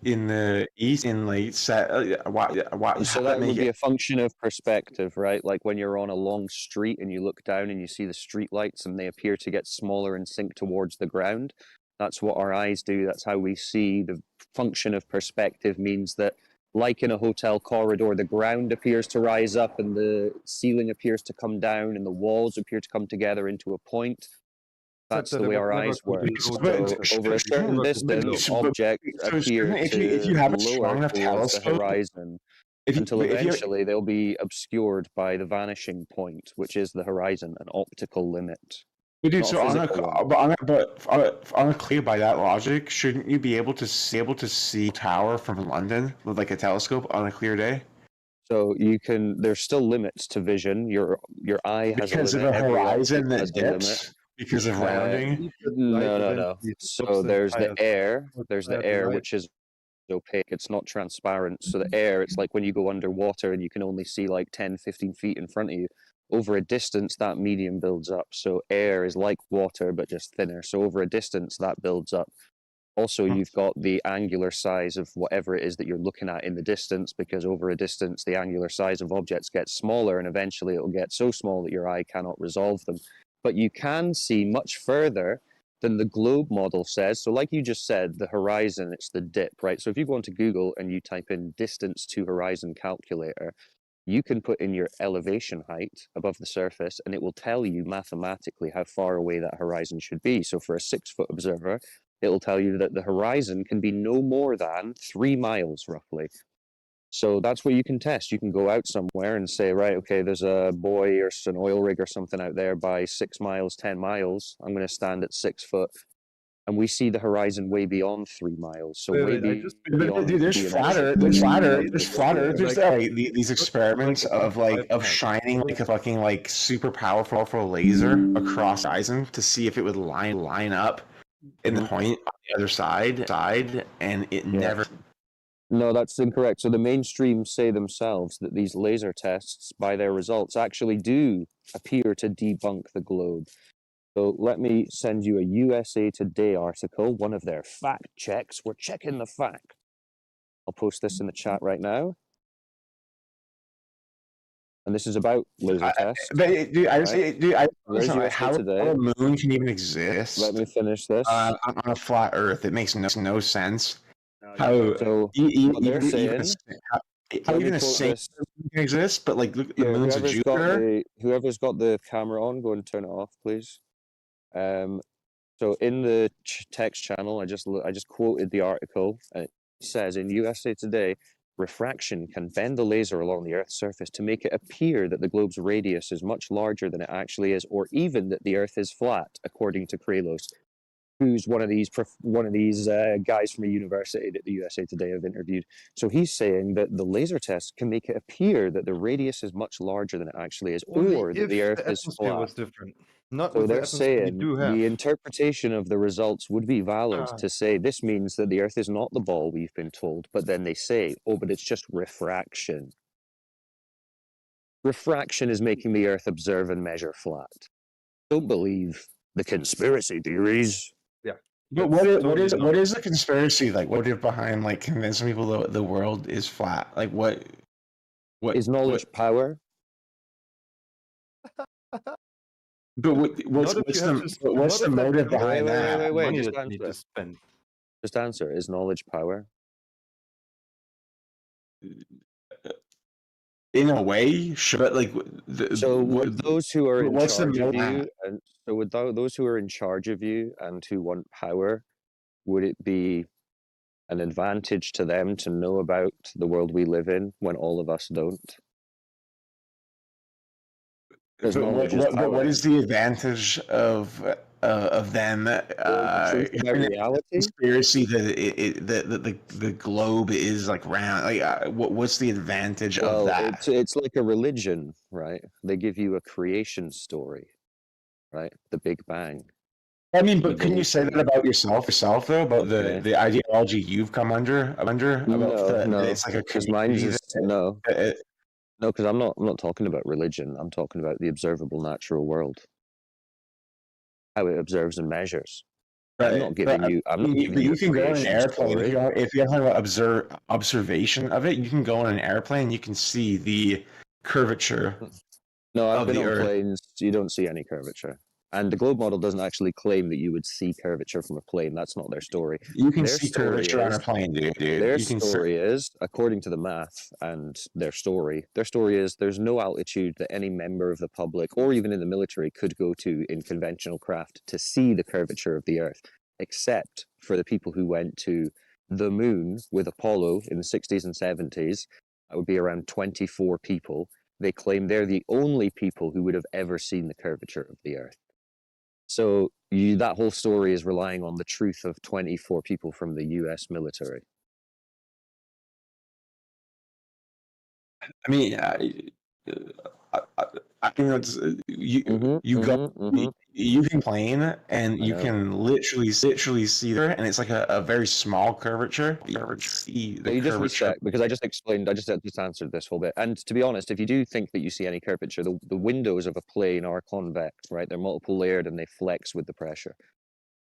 in the east in like set? Why? So that would be a function of perspective, right? Like when you're on a long street and you look down and you see the street lights and they appear to get smaller and sink towards the ground. That's what our eyes do. That's how we see. The function of perspective means that, like in a hotel corridor, the ground appears to rise up and the ceiling appears to come down and the walls appear to come together into a point. That's the way our eyes work. So over a certain distance, objects appear if you have a strong lower enough towards the telescope, horizon if you- until if you- eventually they'll be obscured by the vanishing point, which is the horizon, an optical limit. But dude, not so physical one. on a clear by that logic, shouldn't you be able to see tower from London with like a telescope on a clear day? So you can. There's still limits to vision. Your eye has Because a of limit. the Every horizon object that has a limit. dips because of rounding. No. So there's the air. There's the air, which is opaque. It's not transparent. So the air, it's like when you go underwater and you can only see like 10, 15 feet in front of you. Over a distance, that medium builds up. So air is like water, but just thinner. So over a distance, that builds up. Also, you've got the angular size of whatever it is that you're looking at in the distance, because over a distance, the angular size of objects gets smaller, and eventually it will get so small that your eye cannot resolve them. But you can see much further than the globe model says. So like you just said, the horizon, it's the dip, right? So if you go onto Google and you type in distance to horizon calculator, you can put in your elevation height above the surface, and it will tell you mathematically how far away that horizon should be. So for a 6-foot observer, it will tell you that the horizon can be no more than 3 miles roughly. So that's what you can test. You can go out somewhere and say, right, okay, there's a buoy or an oil rig or something out there by 6 miles, 10 miles. I'm going to stand at 6 foot. And we see the horizon way beyond 3 miles. So way beyond. Dude, there's flat earthers that like these experiments of shining like a fucking like super powerful laser across the horizon to see if it would line up in the point on the other side, and it never. No, that's incorrect. So the mainstream say themselves that these laser tests, by their results, actually do appear to debunk the globe. So let me send you a USA Today article, one of their fact checks. We're checking the fact. I'll post this in the chat right now. And this is about laser tests. How the moon can even exist. Let me finish this. On a flat Earth, it makes no sense. So they're saying, how even a single can exist, but like look, the moon's a Jupiter. Whoever's got the camera on, go and turn it off, please. So in the text channel, I just quoted the article. And it says in USA Today, refraction can bend the laser along the Earth's surface to make it appear that the globe's radius is much larger than it actually is, or even that the Earth is flat, according to Kralos, who's one of these guys from a university that the USA Today have interviewed. So he's saying that the laser test can make it appear that the radius is much larger than it actually is, or that the Earth is flat. Was different. Not so with they're the atmosphere saying we do have. the interpretation of the results would be valid to say this means that the Earth is not the ball we've been told, but then they say, oh, but it's just refraction. Refraction is making the Earth observe and measure flat. Don't believe the conspiracy theories. Yeah. But That's what is totally the conspiracy like? What is behind like convincing people the world is flat? Like what Is knowledge power? But Not if you have to what's not the if that motive you have behind that? Wait. money Just that you need answer to it. spend. Just answer. Is knowledge power? In a way, sure. But like, So would those who are in what's the charge of motive? you, and so would those who are in charge of you and who want power, would it be an advantage to them to know about the world we live in when all of us don't? Because But knowledge is what power. is the advantage of them truth about having a reality? conspiracy that the globe is like round? Like, what's the advantage of Well, that? it's like a religion, right? They give you a creation story, right? The Big Bang. I mean, but couldn't you say that about yourself though, about the ideology you've come under about No, it's like a because mine's community is no, because I'm not talking about religion. I'm talking about the observable natural world, how it observes and measures. I'm not giving you. I'm not giving but you you a can go on an creation airplane story. if you're talking about observation of it. You can go on an airplane. You can see the curvature. No, I've of been the on Earth. planes. You don't see any curvature. And the globe model doesn't actually claim that you would see curvature from a plane. That's not their story. You can Their see story curvature on a is- plane, dude. Their You can story is, according to the math and their story is there's no altitude that any member of the public or even in the military could go to in conventional craft to see the curvature of the Earth, except for the people who went to the moon with Apollo in the 60s and 70s. That would be around 24 people. They claim they're the only people who would have ever seen the curvature of the Earth. So that whole story is relying on the truth of 24 people from the US military. I mean, you know, you go, you can plane, and you can literally see there, and it's like a very small curvature. You ever see the You just curvature? reset, because I just explained, I just answered this whole bit. And to be honest, if you do think that you see any curvature, the windows of a plane are convex, right? They're multiple layered and they flex with the pressure.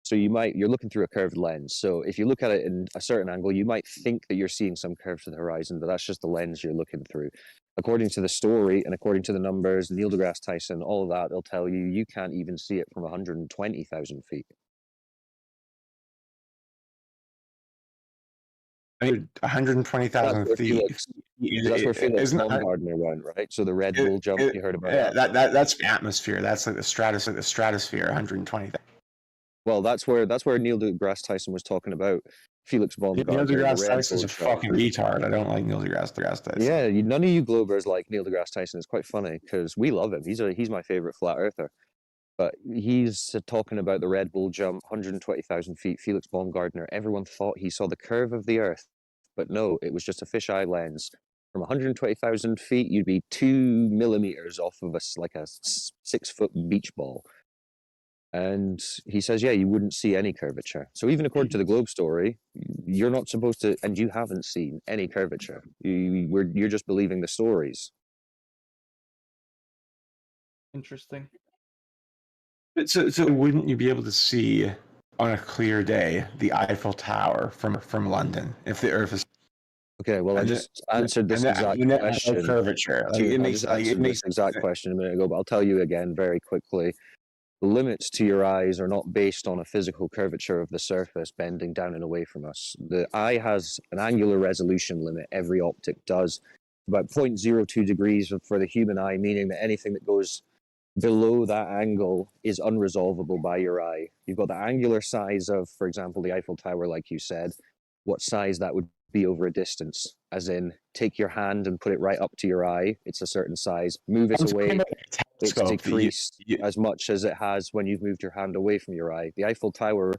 So you're looking through a curved lens. So if you look at it in a certain angle, you might think that you're seeing some curve to the horizon, but that's just the lens you're looking through. According to the story and according to the numbers, Neil deGrasse Tyson, all of that, they'll tell you you can't even see it from 120,000 feet. I mean, 120,000 feet. That's where Felix Isn't that- Baumgartner went, right? So the Red Bull jump, you heard about Yeah, that? that's atmosphere. That's like the stratosphere. 120,000. Well, that's where Neil deGrasse Tyson was talking about Felix Baumgartner. Neil the deGrasse Red Tyson's Bull a jump. fucking retard. I don't like Neil deGrasse Tyson. Yeah, none of you Globers like Neil deGrasse Tyson. It's quite funny because we love him. He's my favorite flat earther. But he's talking about the Red Bull jump, 120,000 feet. Felix Baumgartner. Everyone thought he saw the curve of the Earth, but no, it was just a fisheye lens. From 120,000 feet, you'd be 2 millimeters off of like a 6-foot beach ball. And he says, yeah, you wouldn't see any curvature. So even according to the Globe story, you're not supposed to, and you haven't seen any curvature. You're just believing the stories. Interesting. So wouldn't you be able to see on a clear day the Eiffel Tower from London if the Earth is? Okay, well, I just answered this exact question. Curvature. Like, it makes this exact question a minute ago, but I'll tell you again very quickly. The limits to your eyes are not based on a physical curvature of the surface bending down and away from us. The eye has an angular resolution limit. Every optic does. About 0.02 degrees for the human eye, meaning that anything that goes below that angle is unresolvable by your eye. You've got the angular size of, for example, the Eiffel Tower, like you said, what size that would be over a distance, as in take your hand and put it right up to your eye, it's a certain size, move it away, it's decreased as much as it has when you've moved your hand away from your eye. The Eiffel Tower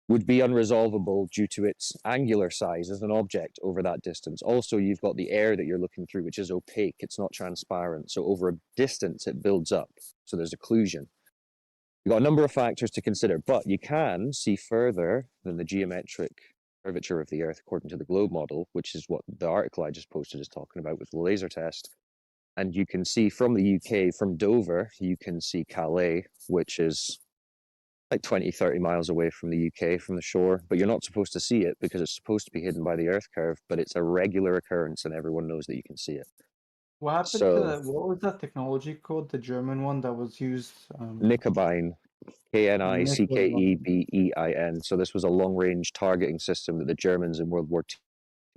would be unresolvable due to its angular size as an object over that distance. Also, you've got the air that you're looking through, which is opaque, it's not transparent. So over a distance, it builds up. So there's occlusion. You've got a number of factors to consider, but you can see further than the geometric curvature of the Earth according to the globe model, which is what the article I just posted is talking about with the laser test. And you can see from the UK, from Dover, you can see Calais, which is like 20, 30 miles away from the UK, from the shore, but you're not supposed to see it because it's supposed to be hidden by the Earth curve, but it's a regular occurrence and everyone knows that you can see it. What happened to So, that? What was that technology called? The German one that was used. Nickebein, Knickbein. So this was a long-range targeting system that the Germans in World War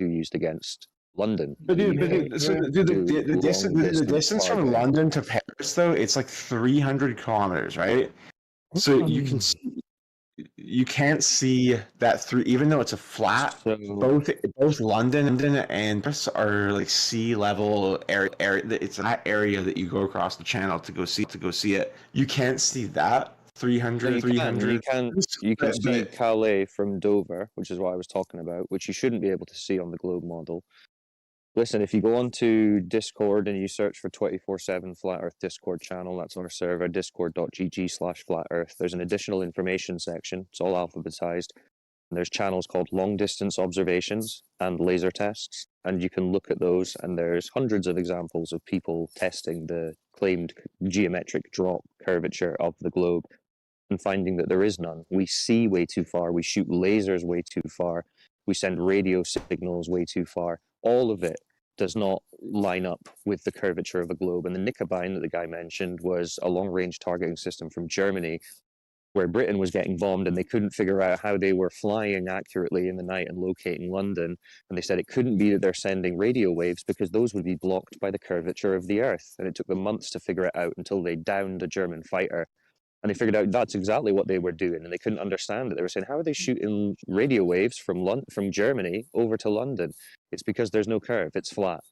II used against London. But dude, the distance from targeting. London to Paris, though, it's like 300 kilometers, right? So you can you can't see that through, even though it's a flat. Both London and Paris are like sea level area. It's that area that you go across the channel to go see it. You can't see that 300. You can see Calais from Dover, which is what I was talking about, which you shouldn't be able to see on the globe model. Listen, if you go onto Discord and you search for 24/7 Flat Earth Discord channel, that's our server, discord.gg/flatearth. There's an additional information section. It's all alphabetized. And there's channels called long distance observations and laser tests. And you can look at those, and there's hundreds of examples of people testing the claimed geometric drop curvature of the globe and finding that there is none. We see way too far. We shoot lasers way too far. We send radio signals way too far. All of it does not line up with the curvature of a globe. And the Nickebein that the guy mentioned was a long-range targeting system from Germany, where Britain was getting bombed and they couldn't figure out how they were flying accurately in the night and locating London. And they said it couldn't be that they're sending radio waves because those would be blocked by the curvature of the Earth. And it took them months to figure it out until they downed a German fighter. And they figured out that's exactly what they were doing, and they couldn't understand it. They were saying, how are they shooting radio waves from Germany over to London? It's because there's no curve, it's flat.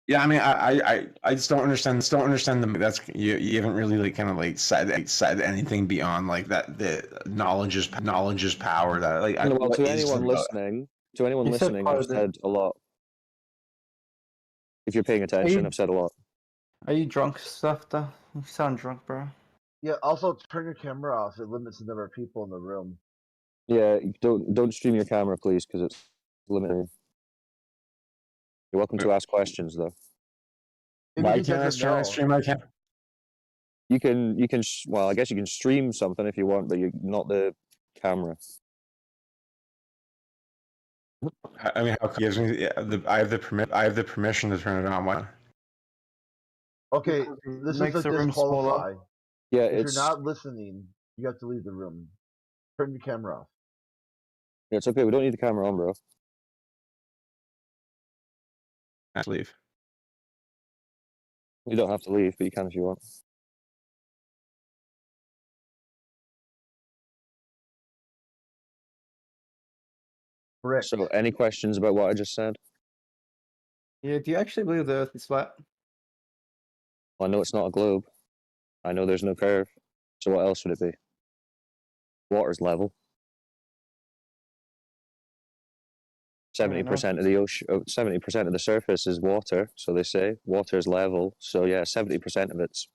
Yeah, I mean, I just don't understand. That's you haven't really like kind of like said anything beyond like that. The knowledge is power. That like well, to anyone listening, I've said a lot. If you're paying attention, I've said a lot. Are you drunk, Safta? You sound drunk, bro. Yeah. Also, turn your camera off. It limits the number of people in the room. Yeah, don't stream your camera, please, because it's limited. You're welcome to ask questions, though. Why can't I stream my camera? You can. Well, I guess you can stream something if you want, but you're not the camera. I mean, how gives me? I have the permission to turn it on. Why? Okay, this is a disqualify. Yeah, if you're not listening, you have to leave the room. Turn your camera off. Yeah, it's okay. We don't need the camera on, bro. I have to leave. You don't have to leave, but you can if you want. Correct. So, any questions about what I just said? Yeah, do you actually believe the Earth is flat? Well, I know it's not a globe. I know there's no curve. So what else would it be? Water's level. 70% of the ocean, 70% of the surface is water. So they say water's level. So yeah, 70% of it's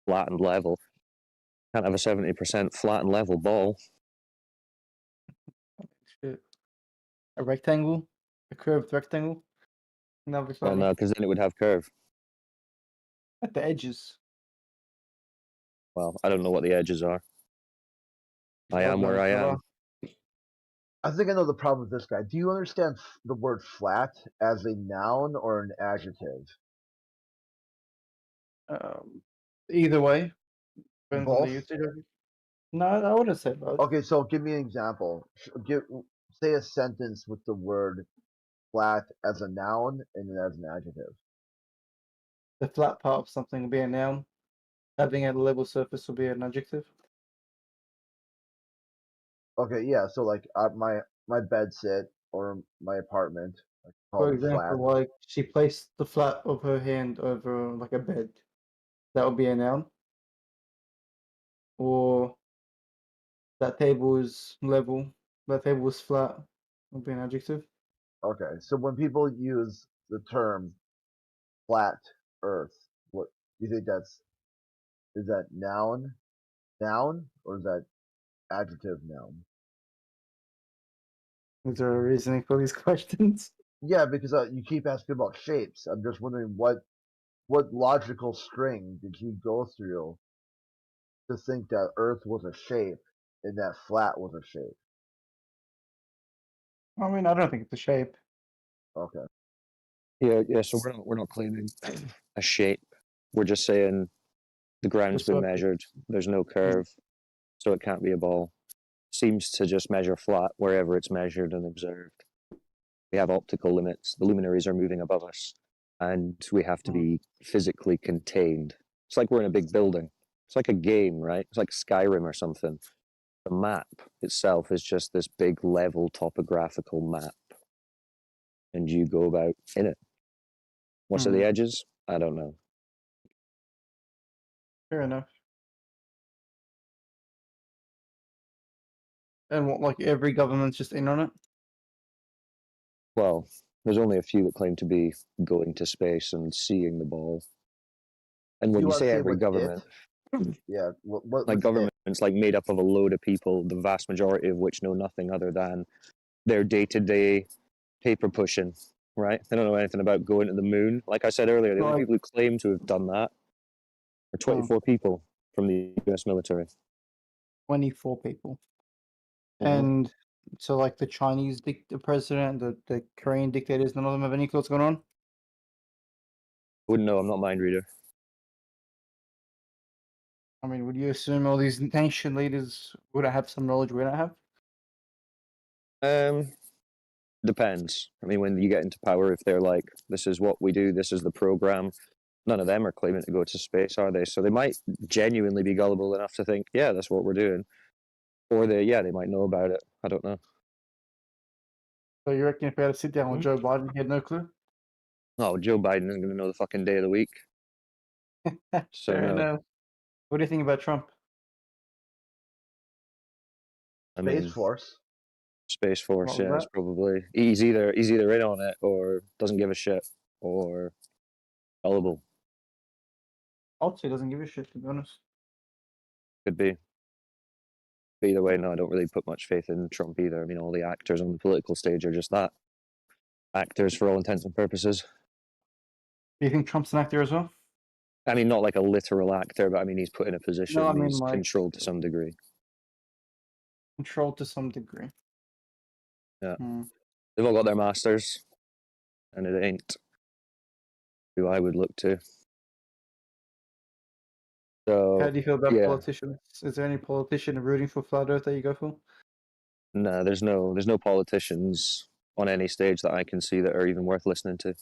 flat and level. Can't have a 70% flat and level ball. Shit. A rectangle, a curved rectangle. No, because then it would have curve. At the edges. Well, I don't know what the edges are. I am where I am. I think I know the problem with this guy. Do you understand the word flat as a noun or an adjective? Either way. Depends on Both? the usage of it. No, I wouldn't say both. Okay, so give me an example. Say a sentence with the word flat as a noun and as an adjective. The flat part of something will be a noun. Having a level surface will be an adjective. Okay, yeah. So like my bed sit or my apartment. I call For it example, flat. like she placed the flat of her hand over like a bed. That would be a noun. Or that table is level. That table is flat. Would be an adjective. Okay, so when people use the term flat Earth, what do you think is that noun, or is that adjective noun? Is there a reasoning for these questions? Yeah, because you keep asking about shapes. I'm just wondering what logical string did you go through to think that Earth was a shape and that flat was a shape. I mean, I don't think it's a shape. Okay. Yeah. So we're not claiming a shape. We're just saying the ground's been circle. measured. There's no curve, so it can't be a ball. Seems to just measure flat wherever it's measured and observed. We have optical limits. The luminaries are moving above us, and we have to be physically contained. It's like we're in a big building. It's like a game, right? It's like Skyrim or something. The map itself is just this big level topographical map, and you go about in it. What's at the edges? I don't know. Fair enough. And what, like every government's just in on it? Well, there's only a few that claim to be going to space and seeing the ball. And when you wanna say say every what's government, Yeah. What? like government's like made up of a load of people, the vast majority of which know nothing other than their day-to-day paper pushing, right? They don't know anything about going to the moon. Like I said earlier, the only people who claim to have done that are 24 people from the US military. 24 people. Mhm. And so, like the Chinese the president, the Korean dictators, none of them have any clue what's going on? Wouldn't know, I'm not a mind reader. I mean, would you assume all these nation leaders would have some knowledge we don't have? Depends. I mean, when you get into power, if they're like, this is what we do, this is the program, none of them are claiming to go to space, are they? So they might genuinely be gullible enough to think, yeah, that's what we're doing. Or they might know about it. I don't know. So you reckon if we had to sit down with Joe Biden, he had no clue? Oh, Joe Biden isn't going to know the fucking day of the week. So Fair no. enough. What do you think about Trump? I Space mean, Force. Space Force, What was yeah, it's that? probably he's either in on it or doesn't give a shit or gullible. I'd say doesn't give a shit, to be honest. Could be. But either way, no, I don't really put much faith in Trump either. I mean, all the actors on the political stage are just that. Actors for all intents and purposes. Do you think Trump's an actor as well? I mean, not like a literal actor, but I mean, he's put in a position. I mean, He's like- controlled to some degree. Controlled to some degree. Yeah. Hmm. They've all got their masters, and it ain't who I would look to. So, How do you feel about yeah. politicians? Is there any politician rooting for Flat Earth that you go for? No, there's no politicians on any stage that I can see that are even worth listening to.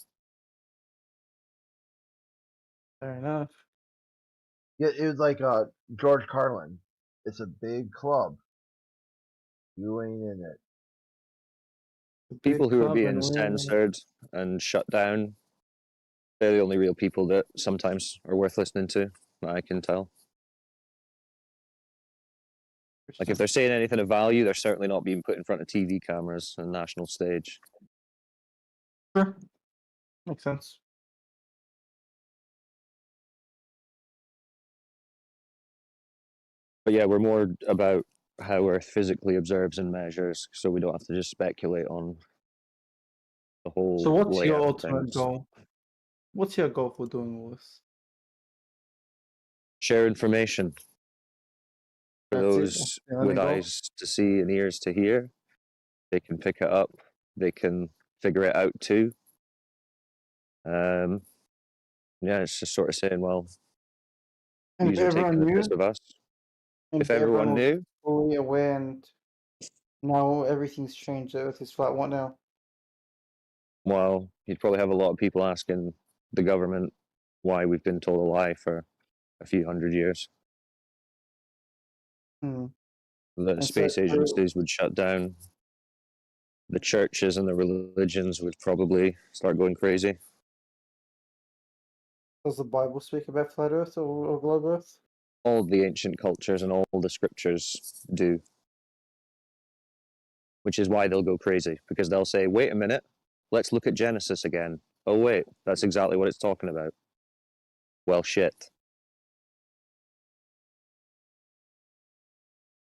Fair enough. Yeah, it was like George Carlin. It's a big club. You ain't in it. People who are club being and we're in it. censored and shut down, they're the only real people that sometimes are worth listening to, that I can tell. Like if they're saying anything of value, they're certainly not being put in front of TV cameras and national stage. Sure. Makes sense. But yeah, we're more about how Earth physically observes and measures, so we don't have to just speculate on the whole. So what's your layout of ultimate things. goal? What's your goal for doing all this? Share information for That's it, those that's the only with goal? eyes to see and ears to hear. They can pick it up. They can figure it out too. Yeah, it's just sort of saying, well, And these if are taking everyone the knew, piss of us. and If everyone was knew, fully aware, and now everything's changed, the Earth is flat. What now? well, you'd probably have a lot of people asking the government why we've been told a lie for a few hundred years. Hmm. The And so- space agencies would shut down. The churches and the religions would probably start going crazy. Does the Bible speak about flat Earth or globe Earth? All the ancient cultures and all the scriptures do. Which is why they'll go crazy, because they'll say, wait a minute, let's look at Genesis again. Oh, wait, that's exactly what it's talking about. Well, shit.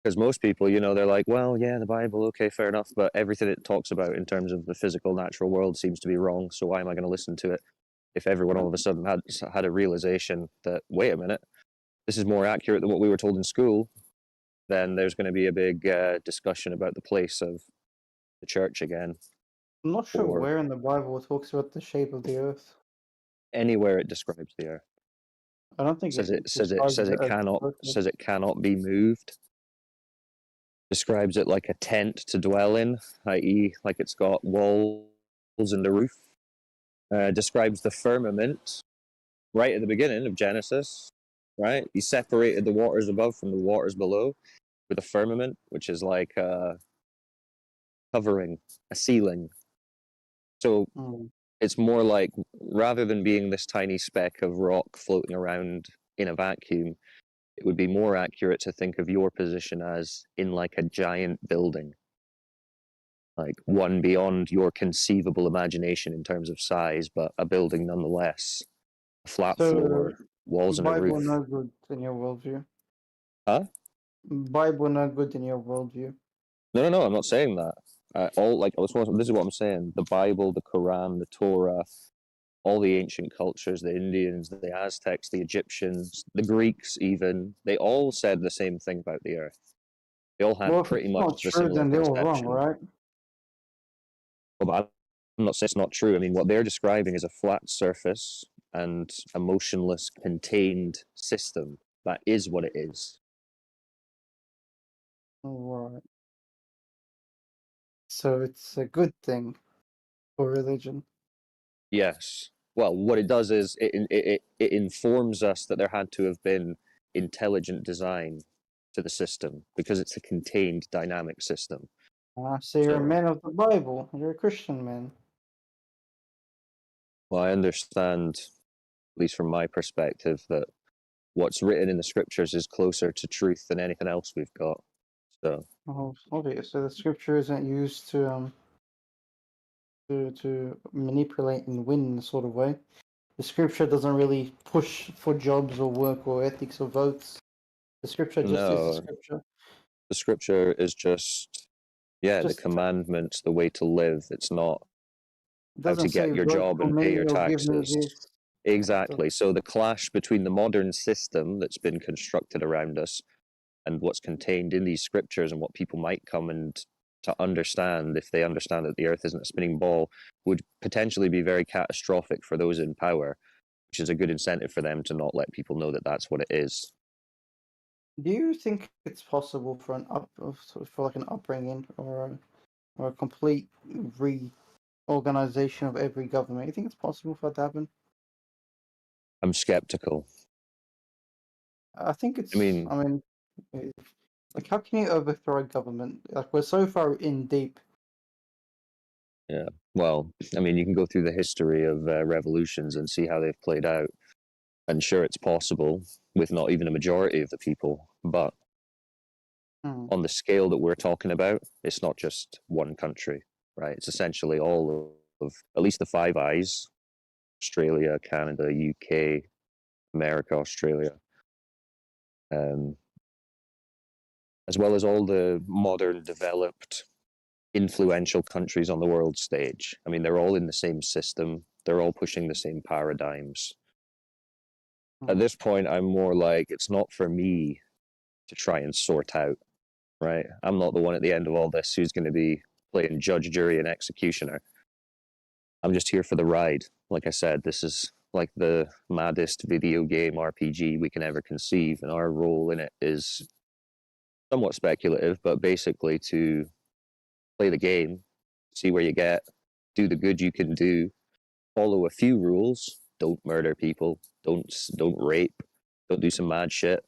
Because most people, you know, they're like, well, yeah, the Bible, okay, fair enough, but everything it talks about in terms of the physical, natural world seems to be wrong, so why am I going to listen to it? If everyone all of a sudden had a realization that, wait a minute, this is more accurate than what we were told in school, then there's going to be a big discussion about the place of the church again. I'm not sure Or where in the Bible it talks about the shape of the earth. anywhere it describes the earth. I don't think Says it it says it describes says it it as cannot circle. says it cannot be moved. Describes it like a tent to dwell in, i.e., like it's got walls and a roof. Describes the firmament right at the beginning of Genesis. Right, he separated the waters above from the waters below with a firmament, which is like a covering, a ceiling. So it's more like, rather than being this tiny speck of rock floating around in a vacuum, it would be more accurate to think of your position as in like a giant building, like one beyond your conceivable imagination in terms of size, but a building nonetheless. A flat So, floor, walls and a Bible roof. no good in your worldview. Huh? Bible no good in your worldview. No, I'm not saying that. This is what I'm saying. The Bible, the Quran, the Torah, all the ancient cultures, the Indians, the Aztecs, the Egyptians, the Greeks even, they all said the same thing about the earth. They all had Well, if pretty it's much not the true, similar then they're all conception. wrong, right? Well, but I'm not saying it's not true. I mean, what they're describing is a flat surface and a motionless, contained system. That is what it is. Right. So it's a good thing for religion. Yes. Well, what it does is it informs us that there had to have been intelligent design to the system because it's a contained dynamic system. So you're a So, man of the Bible. You're a Christian man. well, I understand, at least from my perspective, that what's written in the scriptures is closer to truth than anything else we've got. So, Oh, obvious. So the scripture isn't used to manipulate and win in a sort of way. The scripture doesn't really push for jobs or work or ethics or votes. The scripture just is the no, scripture. the scripture is just, yeah, Just the commandments, the way to live. It's not It how to doesn't say get your vote job for and pay me your or give me taxes. this. Exactly. So the clash between the modern system that's been constructed around us and what's contained in these scriptures and what people might come and to understand, if they understand that the earth isn't a spinning ball, would potentially be very catastrophic for those in power, which is a good incentive for them to not let people know that that's what it is. Do you think it's possible for an upbringing or a complete reorganization of every government? You think it's possible for that to happen? I'm skeptical. I think it's. I mean, Like, how can you overthrow a government? Like, we're so far in deep. yeah. Well, I mean, you can go through the history of revolutions and see how they've played out. And sure, it's possible with not even a majority of the people, but on the scale that we're talking about, it's not just one country, right? It's essentially all of at least the Five Eyes: Australia, Canada, UK, America, Australia, as well as all the modern, developed, influential countries on the world stage. I mean, they're all in the same system. They're all pushing the same paradigms. At this point, I'm more like, it's not for me to try and sort out, right? I'm not the one at the end of all this who's going to be playing judge, jury, and executioner. I'm just here for the ride. Like I said, this is like the maddest video game RPG we can ever conceive, and our role in it is somewhat speculative, but basically to play the game, see where you get, do the good you can do, follow a few rules. Don't murder people. Don't rape. Don't do some mad shit.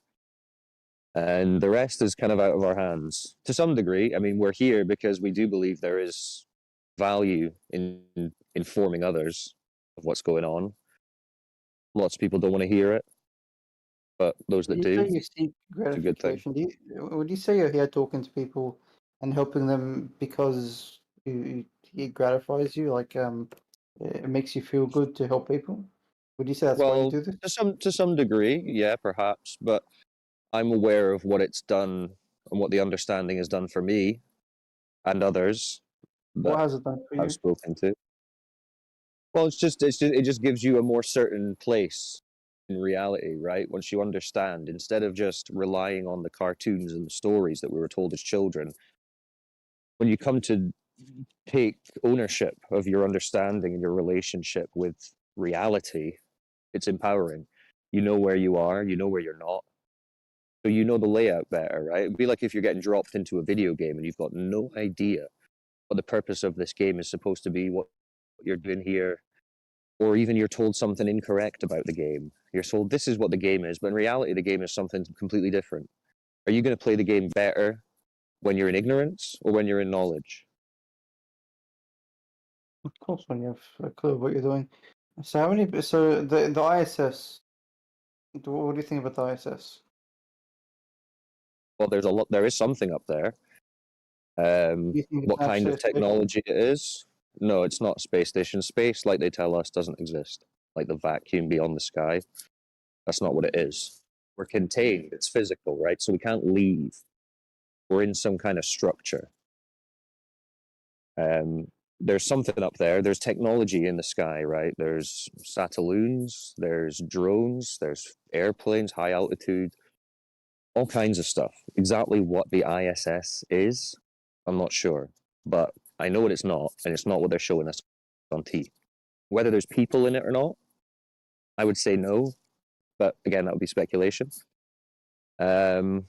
And the rest is kind of out of our hands to some degree. I mean, we're here because we do believe there is value in informing others of what's going on. Lots of people don't want to hear it, but those that do, You seek it's a good thing. gratification. Would you say you're here talking to people and helping them because it gratifies you? Like, it makes you feel good to help people? Would you say that's why you Well, do this? to some degree, yeah, perhaps, but I'm aware of what it's done and what the understanding has done for me and others What that has it done for you? I've spoken to. Well, it just gives you a more certain place in reality, right? Once you understand, instead of just relying on the cartoons and the stories that we were told as children, when you come to take ownership of your understanding and your relationship with reality, it's empowering. You know where you are, you know where you're not. So you know the layout better, right? It'd be like if you're getting dropped into a video game and you've got no idea what the purpose of this game is supposed to be, what you're doing here, or even you're told something incorrect about the game. You're told this is what the game is, but in reality, the game is something completely different. Are you going to play the game better when you're in ignorance or when you're in knowledge? Of course, when you have a clue of what you're doing. So how many? So the ISS. What do you think about the ISS? Well, there's a lot. There is something up there. Do you think it's What kind actually of a space? technology it is? No, it's not a space station. Space, like they tell us, doesn't exist. Like the vacuum beyond the sky. That's not what it is. We're contained. It's physical, right? So we can't leave. We're in some kind of structure. There's something up there. There's technology in the sky, right? There's satelloons, there's drones, there's airplanes, high altitude, all kinds of stuff. Exactly what the ISS is, I'm not sure. But I know what it's not, and it's not what they're showing us on TV. Whether there's people in it or not, I would say no. But again, that would be speculation. And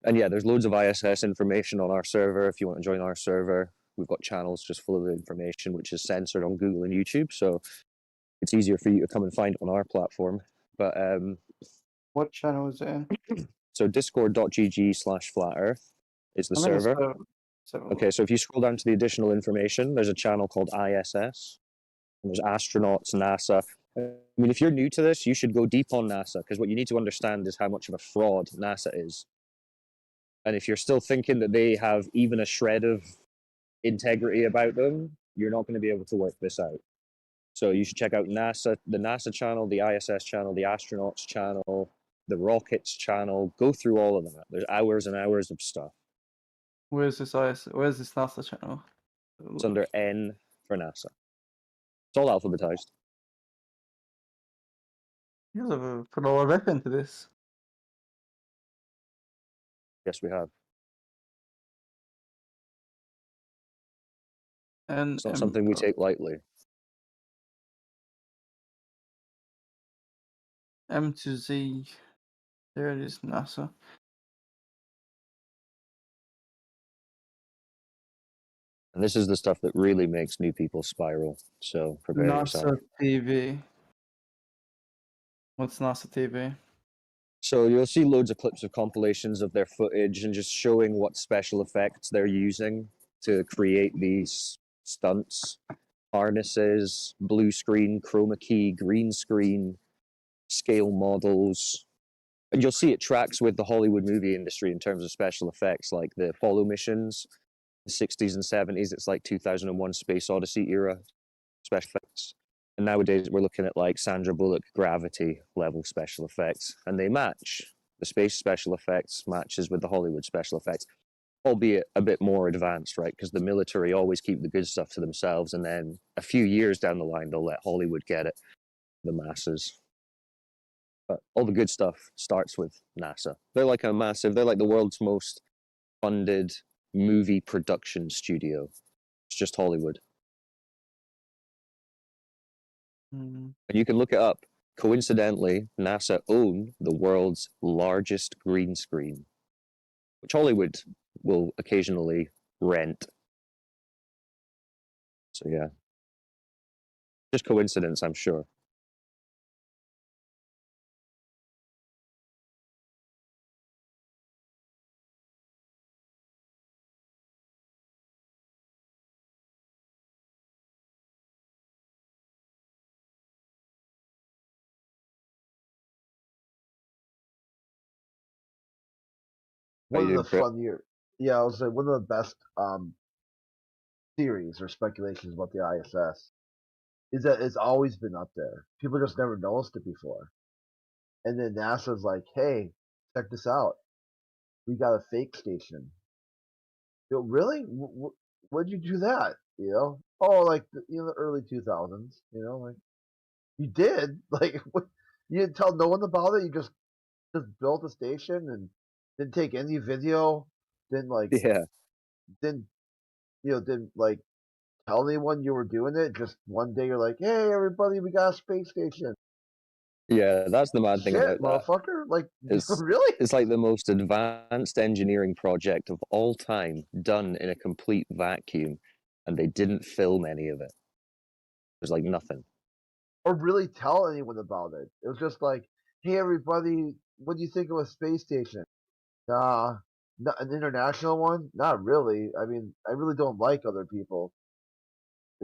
yeah, there's loads of ISS information on our server if you want to join our server. We've got channels just full of the information, which is censored on Google and YouTube. So it's easier for you to come and find it on our platform. But What channel is it in? so discord.gg/flatearth is the I'm in the server. server. So Okay, so if you scroll down to the additional information, there's a channel called ISS. And there's astronauts, NASA. I mean, if you're new to this, you should go deep on NASA, because what you need to understand is how much of a fraud NASA is. And if you're still thinking that they have even a shred of integrity about them, you're not going to be able to work this out. So you should check out NASA, the NASA channel, the ISS channel, the astronauts channel, the rockets channel. Go through all of that. There's hours and hours of stuff. where's this Where's this NASA channel? It's under N for NASA. It's all alphabetized. You guys have put a lot of effort into this. Yes, we have. And It's not something we take lightly. M to Z. There it is, NASA. And this is the stuff that really makes new people spiral. So prepare yourself. NASA TV. What's NASA TV? So you'll see loads of clips of compilations of their footage and just showing what special effects they're using to create these stunts. Harnesses, blue screen, chroma key, green screen, scale models. And you'll see it tracks with the Hollywood movie industry in terms of special effects, like the Apollo missions, the 60s and 70s. It's like 2001 Space Odyssey era special effects. And nowadays we're looking at like Sandra Bullock Gravity level special effects, and they match. The space special effects matches with the Hollywood special effects, albeit a bit more advanced, right? Because the military always keep the good stuff to themselves, and then a few years down the line they'll let Hollywood get it, the masses. But all the good stuff starts with NASA. They're like the world's most funded movie production studio. It's just Hollywood. And you can look it up. Coincidentally, NASA own the world's largest green screen, which Hollywood will occasionally rent. So yeah, just coincidence, I'm sure. How One you of the doing, Crit? funnier, yeah, I was like one of the best theories or speculations about the ISS is that it's always been up there. People just never noticed it before, and then NASA's like, "Hey, check this out. We got a fake station." You know, really? When'd you do that? You know? Oh, like the early 2000s. You know, like you did. Like, what? You didn't tell no one about it. You just built a station and didn't take any video. Didn't like Yeah. didn't didn't like tell anyone you were doing it. Just one day you're like, hey everybody, we got a space station. Yeah, that's the mad thing Shit, about that. motherfucker! Like, It's really? it's like the most advanced engineering project of all time, done in a complete vacuum, and they didn't film any of it. There's like nothing. Or really tell anyone about it. It was just like, hey everybody, what do you think of a space station? Nah, not an international one? Not really. I mean, I really don't like other people,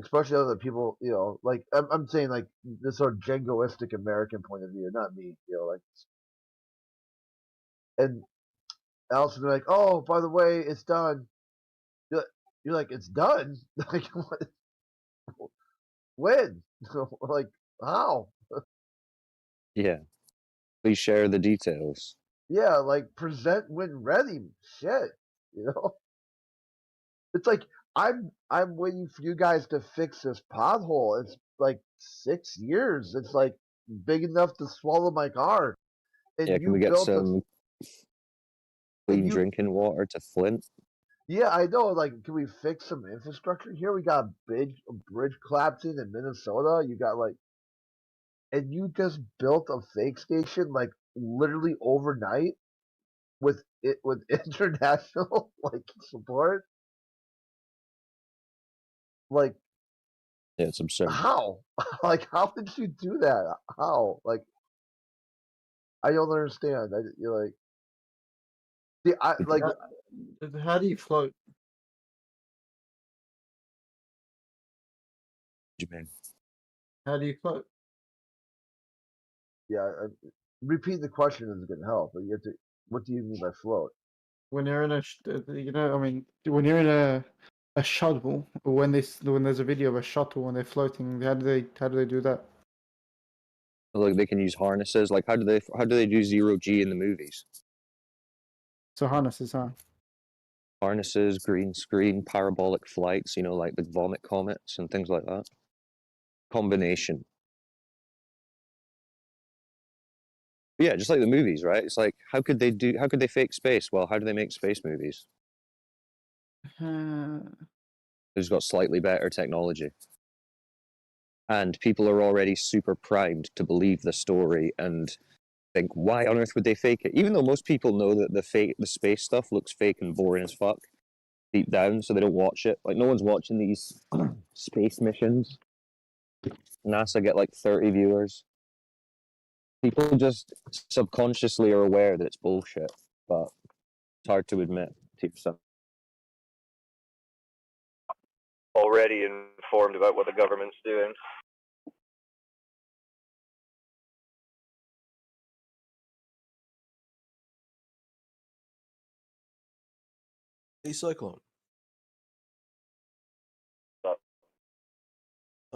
especially other people. Like I'm saying, like this sort of jingoistic American point of view, not me. Like, and Alice would be like, oh, by the way, it's done. You're like, it's done. Like, what? When? Like, how? Yeah. Please share the details. Yeah, like present when ready. Shit, It's like I'm waiting for you guys to fix this pothole. It's like 6 years. It's like big enough to swallow my car. And Yeah, can you we get built a some clean drinking water to Flint? Yeah, I know. Like, can we fix some infrastructure here? We got a bridge collapsing in Minnesota. You got like, and you just built a fake station like literally overnight with international like support. Like, Yeah, it's absurd. how? Like, how did you do that? How? Like, I don't understand. You're like, see, I like. How do you float? Japan. How do you float? Yeah, repeat the question isn't going to help. But you have to. What do you mean by float? When you're in a, I mean, when you're in a shuttle, or when there's a video of a shuttle when they're floating, how do they do that? Like they can use harnesses. Like how do they do zero G in the movies? So harnesses, huh? Harnesses, green screen, parabolic flights. Like the vomit comets and things like that. Combination. But yeah, just like the movies, right? It's like how could they fake space? Well, how do they make space movies? Who's got slightly better technology. And people are already super primed to believe the story and think, why on earth would they fake it? Even though most people know that the space stuff looks fake and boring as fuck deep down, so they don't watch it. Like no one's watching these space missions. NASA get like 30 viewers. People just subconsciously are aware that it's bullshit, but it's hard to admit to yourself. Already informed about what the government's doing. Hey, Cyclone. I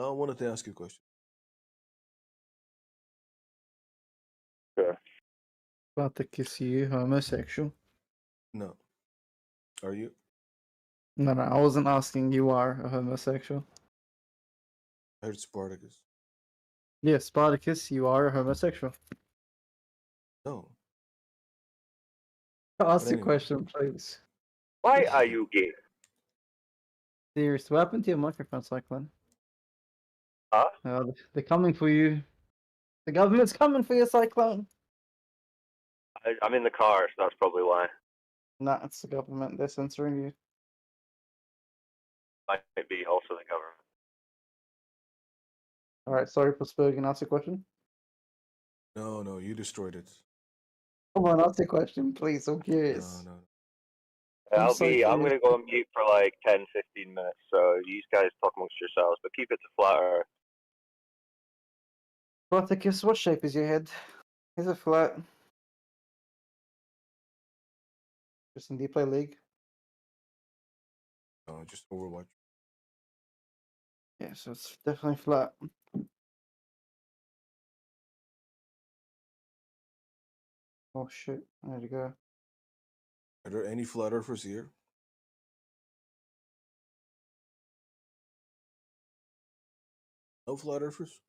wanted to ask you a question. Sure. Spartacus, you homosexual? No. Are you? No, I wasn't asking. You are a homosexual. I heard Spartacus. Yeah, Spartacus, you are a homosexual. No. Ask But your anyway. question, please. Why are you gay? Serious, what happened to your microphone, Cyclone? Huh? They're coming for you. The government's coming for you, Cyclone. I'm in the car, so that's probably why. Nah, it's the government. They're censoring you. Might be also the government. All right, sorry for Spurgeon. Ask your question. No, you destroyed it. Come on, ask your question, please. I'm curious. No. I'm so gonna go on mute for like 10, 15 minutes, so you guys talk amongst yourselves, but keep it to flat Earth. Spartacus, what shape is your head? Is it flat? Justin, do you play League? No, just Overwatch. Yeah, so it's definitely flat. Oh shit, I need to go. Are there any flat earthers here? No flat earthers?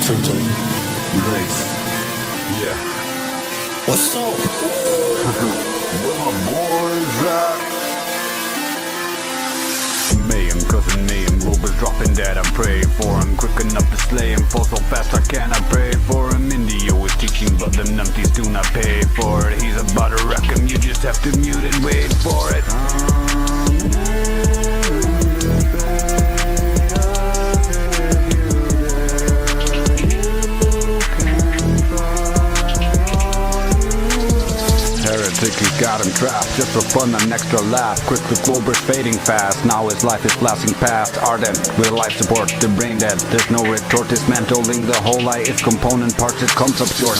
Grace. Yeah. What's up? Where my boys at? Mayhem, cousin Mayhem, Globers dropping dead, I'm praying for him. Quick enough to slay him, fall so fast I cannot pray for him. Indio is teaching, but them numpties do not pay for it. He's about to wreck him, you just have to mute and wait for it. Heretic, he's got him trapped, just for fun, an extra laugh. Quick, the Glober's fading fast, now his life is blasting past. Ardent, with life support, the brain dead. There's no retort, dismantling the whole lie. Its component parts, it comes up short.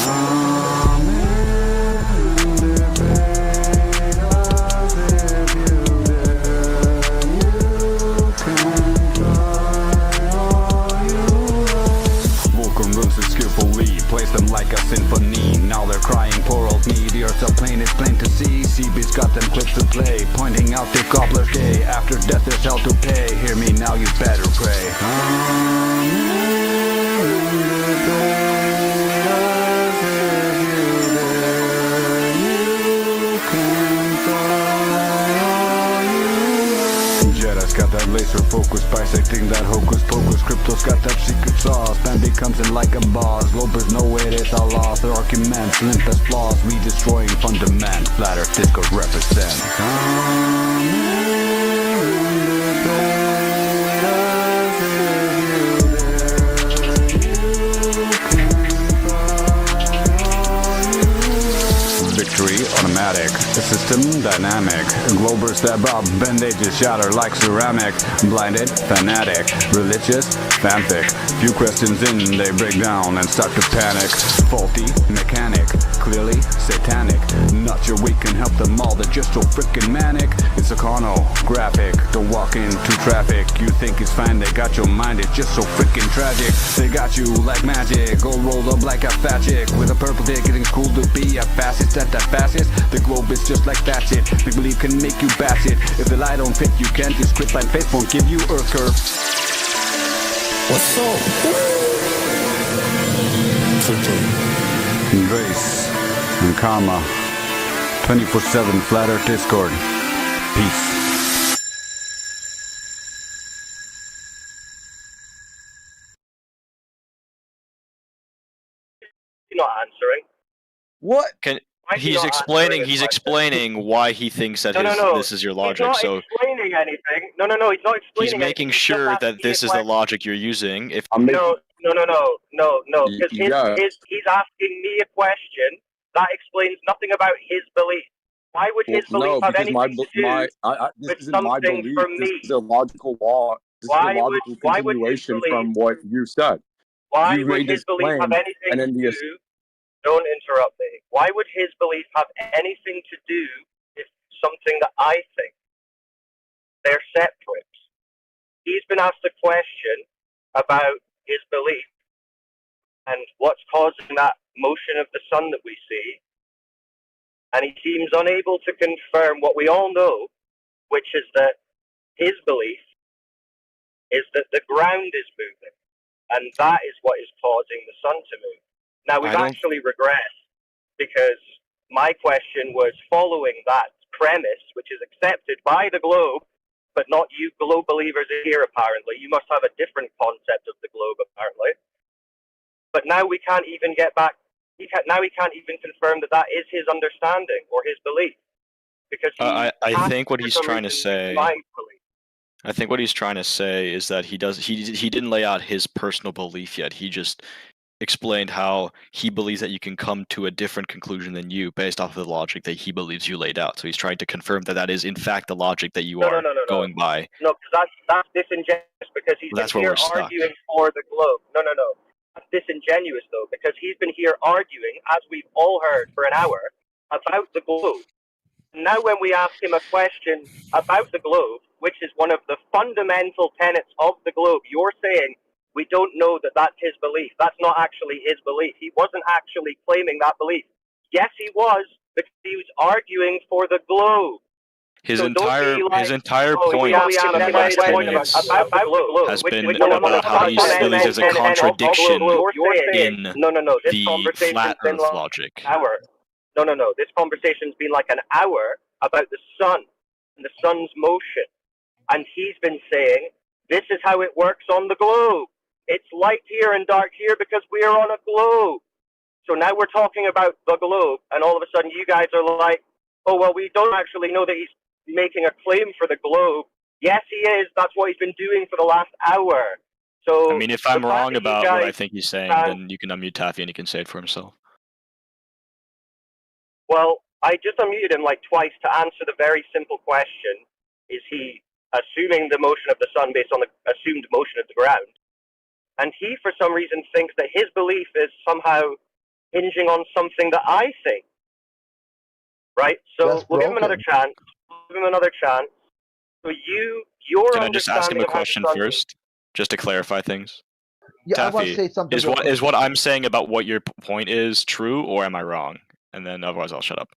Plays them like a symphony. Now they're crying, poor old me. The earth's a plane, it's plain to see. CB's got them clips to play, pointing out the gobbler's day. After death there's hell to pay. Hear me now, you better pray. Jedi's got that laser focus, bisecting that hocus pocus. Crypto's got that secret sauce, man becomes in like a boss. Globers know it is a loss, their arguments limp as flaws. We destroying fundament, flat earth disco represent. Victory automatic, the system dynamic. Globers step up, bandages shatter like ceramic. Blinded, fanatic, religious, fanfic. Few questions in, they break down and start to panic. Faulty, mechanic, clearly satanic. Not sure we can help them all, they're just so freaking manic. It's a graphic, don't walk into traffic. You think it's fine, they got your mind, it's just so freaking tragic. They got you like magic, all rolled up like a fat chick. With a purple ticket, it's cool to be a fascist at that fastest. The globe is just like that shit, big belief can make you bash it. If the lie don't fit, you can't. This script line face won't give you Earth curve. What's up? Grace and karma. 24/7 Flat Earth Discord. Peace. You're not answering. What? Why is he He's not explaining. answering He's his question? explaining why he thinks that No. this is your He's logic. not So explaining anything. No. He's not he's explaining making anything. He's just sure asking that me this a is the question. logic you're using. If No. Because he's asking me a question that explains nothing about his belief. Why would his belief have anything to do this with isn't my something belief. from This me? is a logical law. This Why is a would- logical why would his continuation belief- from what you said. Why You would made his this belief have claim, anything and to then do? Don't interrupt me. Why would his belief have anything to do with something that I think? They're separate. He's been asked a question about his belief and what's causing that motion of the sun that we see, and he seems unable to confirm what we all know, which is that his belief is that the ground is moving, and that is what is causing the sun to move. Now, we've I don't- actually regressed, because my question was following that premise, which is accepted by the globe, but not you globe believers here, apparently. You must have a different concept of the globe, apparently. But now we can't even get back. Now he can't even confirm that that is his understanding or his belief, because he I has think what for he's some trying to reason say. my belief. I think what he's trying to say is that he didn't lay out his personal belief yet. He just explained how he believes that you can come to a different conclusion than you based off of the logic that he believes you laid out. So he's trying to confirm that that is in fact the logic that you are going by. No, because that's disingenuous, because he's That's been where here we're stuck. arguing for the globe. No. That's disingenuous, though, because he's been here arguing, as we've all heard, for an hour, about the globe. Now when we ask him a question about the globe, which is one of the fundamental tenets of the globe, you're saying we don't know that that's his belief. That's not actually his belief. He wasn't actually claiming that belief. Yes, he was, because he was arguing for the globe. His So don't entire be like, his entire oh, point yeah, in yeah, the that's last right, 10 about minutes the globe, has which been no, no, no, about how he believes there's a contradiction you're saying, in no, this the conversation's flat been Earth like logic. an hour. No, this conversation's been like an hour about the sun and the sun's motion. And he's been saying, this is how it works on the globe. It's light here and dark here because we're on a globe. So now we're talking about the globe, and all of a sudden you guys are like, oh, well, we don't actually know that he's making a claim for the globe. Yes, he is. That's what he's been doing for the last hour. So I mean, if the I'm fact wrong that you about what I guys think he's saying, can't- then you can unmute Taffy and he can say it for himself. Well, I just unmuted him like twice to answer the very simple question: is he assuming the motion of the sun based on the assumed motion of the ground? And he, for some reason, thinks that his belief is somehow hinging on something that I think. Right? So That's we'll give him another broken. chance. Give him another chance. So your Can I just ask him understanding a of how the question sun first, just to clarify things? Yeah, I want to Taffy, say something. is what I'm saying about what your point is true, or am I wrong? And then otherwise I'll shut up.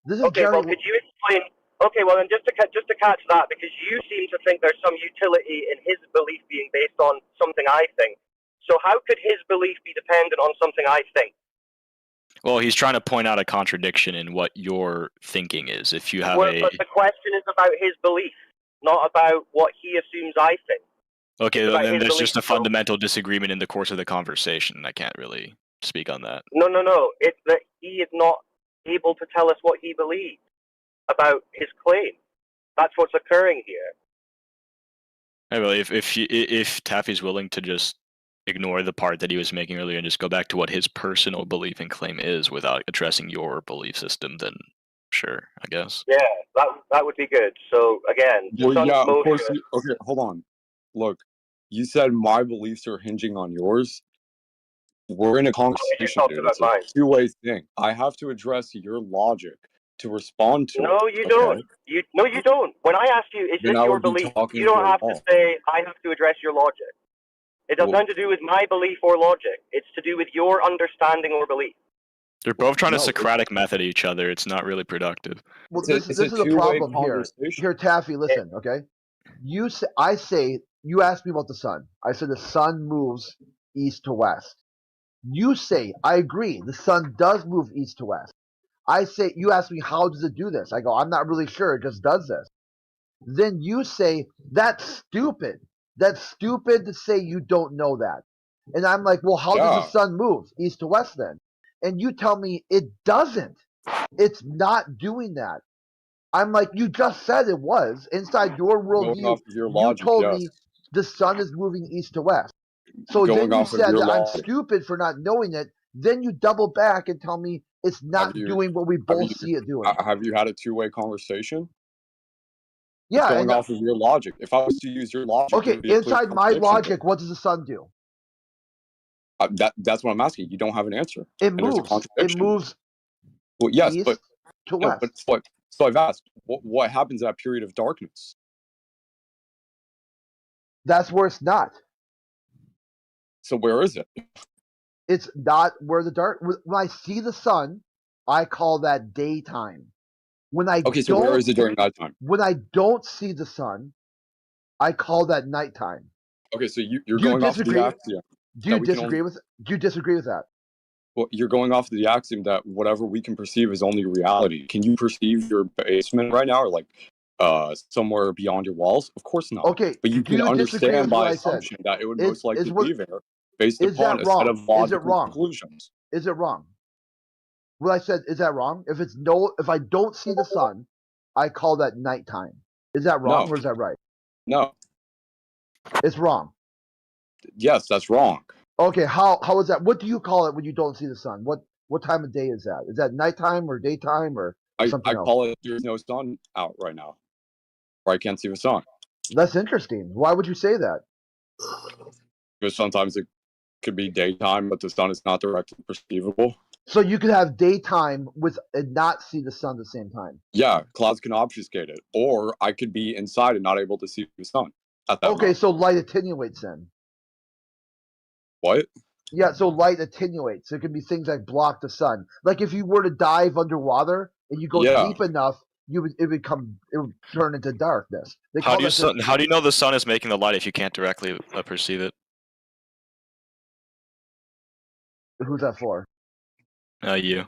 This Okay, well, could you explain? Okay, well, then just to catch that, because you seem to think there's some utility in his belief being based on something I think. So how could his belief be dependent on something I think? Well, he's trying to point out a contradiction in what your thinking is. If you have Well, a but the question is about his belief, not about what he assumes I think. okay, It's about then his there's belief. just a fundamental disagreement in the course of the conversation. I can't really speak on that. No. It's that he is not able to tell us what he believes about his claim. That's what's occurring here. I really, if Taffy's willing to just ignore the part that he was making earlier and just go back to what his personal belief and claim is without addressing your belief system, then sure, I guess. Yeah, that would be good. So again, the Well, sun's yeah, of motion. course. Okay, hold on. Look, you said my beliefs are hinging on yours. We're in a conversation, talked dude. about It's a mine. two-way thing. I have to address your logic to respond to No, it. you okay? don't. You don't. When I ask you, is Then this I your would be belief? talking You don't to a have to wall. say I have to address your logic. It has Well- nothing to do with my belief or logic. It's to do with your understanding or belief. They're both trying No, to Socratic method each other. It's not really productive. Well, It's a this is a two-way problem here. conversation. Here, Taffy, listen, okay? I say you asked me about the sun. I said the sun moves east to west. You say I agree. The sun does move east to west. I say you ask me how does it do this? I go I'm not really sure. It just does this. Then you say that's stupid. That's stupid to say you don't know that. And I'm like, well, how does the sun move east to west then? And you tell me it doesn't. It's not doing that. I'm like, you just said it was. Inside your Going worldview, off of your you logic, told yes. me the sun is moving east to west. So Going then you off of said your that I'm logic. stupid for not knowing it. Then you double back and tell me it's not you- doing what we Have both you, see it doing. have you had a two-way conversation? Yeah, It's going and off of your logic. If I was to use your logic, it okay, would be a clear inside my contradiction. logic, what does the sun do? That's what I'm asking. You don't have an answer. It And there's a moves. It contradiction. moves Well, yes, east but to no, west. but so I've asked, what happens at that period of darkness? That's where it's not. So where is it? It's not where the dark. When I see the sun, I call that daytime. When I Okay, so where don't, is it during nighttime? when I don't see the sun, I call that nighttime. Okay, so you're Do you going off of disagree? the axiom. Do you that we can disagree only, with? Do you disagree with that? well, you're going off of the axiom that whatever we can perceive is only reality. Can you perceive your basement right now, or like somewhere beyond your walls? Of course not. Okay, But you do can you disagree understand with what by I said? assumption that it would Is most likely what be there based is upon that a set wrong? of Is it logical wrong? conclusions. Is it wrong? What I said, is that wrong? If I don't see the sun, I call that nighttime. Is that wrong No. or is that right? No. It's wrong. Yes, that's wrong. Okay, how is that? What do you call it when you don't see the sun? What time of day is that? Is that nighttime or daytime or I something else? call it there's no sun out right now, or I can't see the sun. That's interesting. Why would you say that? Because sometimes it could be daytime, but the sun is not directly perceivable. So you could have daytime with and not see the sun at the same time. Yeah, clouds can obfuscate it, or I could be inside and not able to see the sun at that Okay, moment. so light attenuates then. What? Yeah, so light attenuates. It could be things that block the sun. Like if you were to dive underwater and you go Yeah. deep enough, it would turn into darkness. They How call do you that the- how do you know the sun is making the light if you can't directly perceive it? Who's that for? You.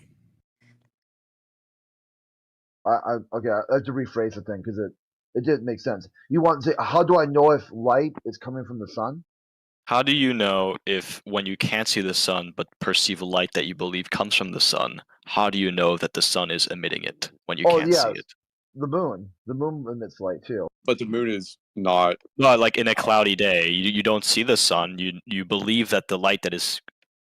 Okay. I have to rephrase the thing because it didn't make sense. You want to say, how do I know if light is coming from the sun? How do you know if when you can't see the sun but perceive light that you believe comes from the sun, how do you know that the sun is emitting it when you can't see it? The moon. The moon emits light too. But the moon is not. No, like in a cloudy day, you don't see the sun. You believe that the light that is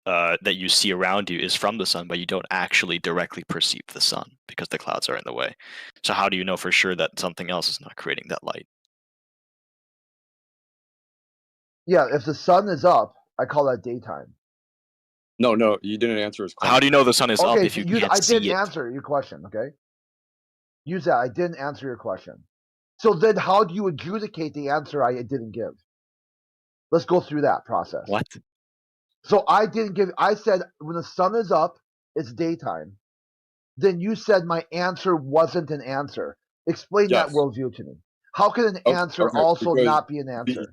that you see around you is from the sun, but you don't actually directly perceive the sun because the clouds are in the way. So how do you know for sure that something else is not creating that light? Yeah, if the sun is up, I call that daytime. No, you didn't answer his question. How do you know the sun is up Okay, if you so can't I see didn't it? answer your question. Okay, use that. I didn't answer your question. So then, how do you adjudicate the answer I didn't give? Let's go through that process. What? So I didn't give. I said when the sun is up, it's daytime. Then you said my answer wasn't an answer. Explain that Yes. worldview to me. How can an answer Okay, also because not be an answer?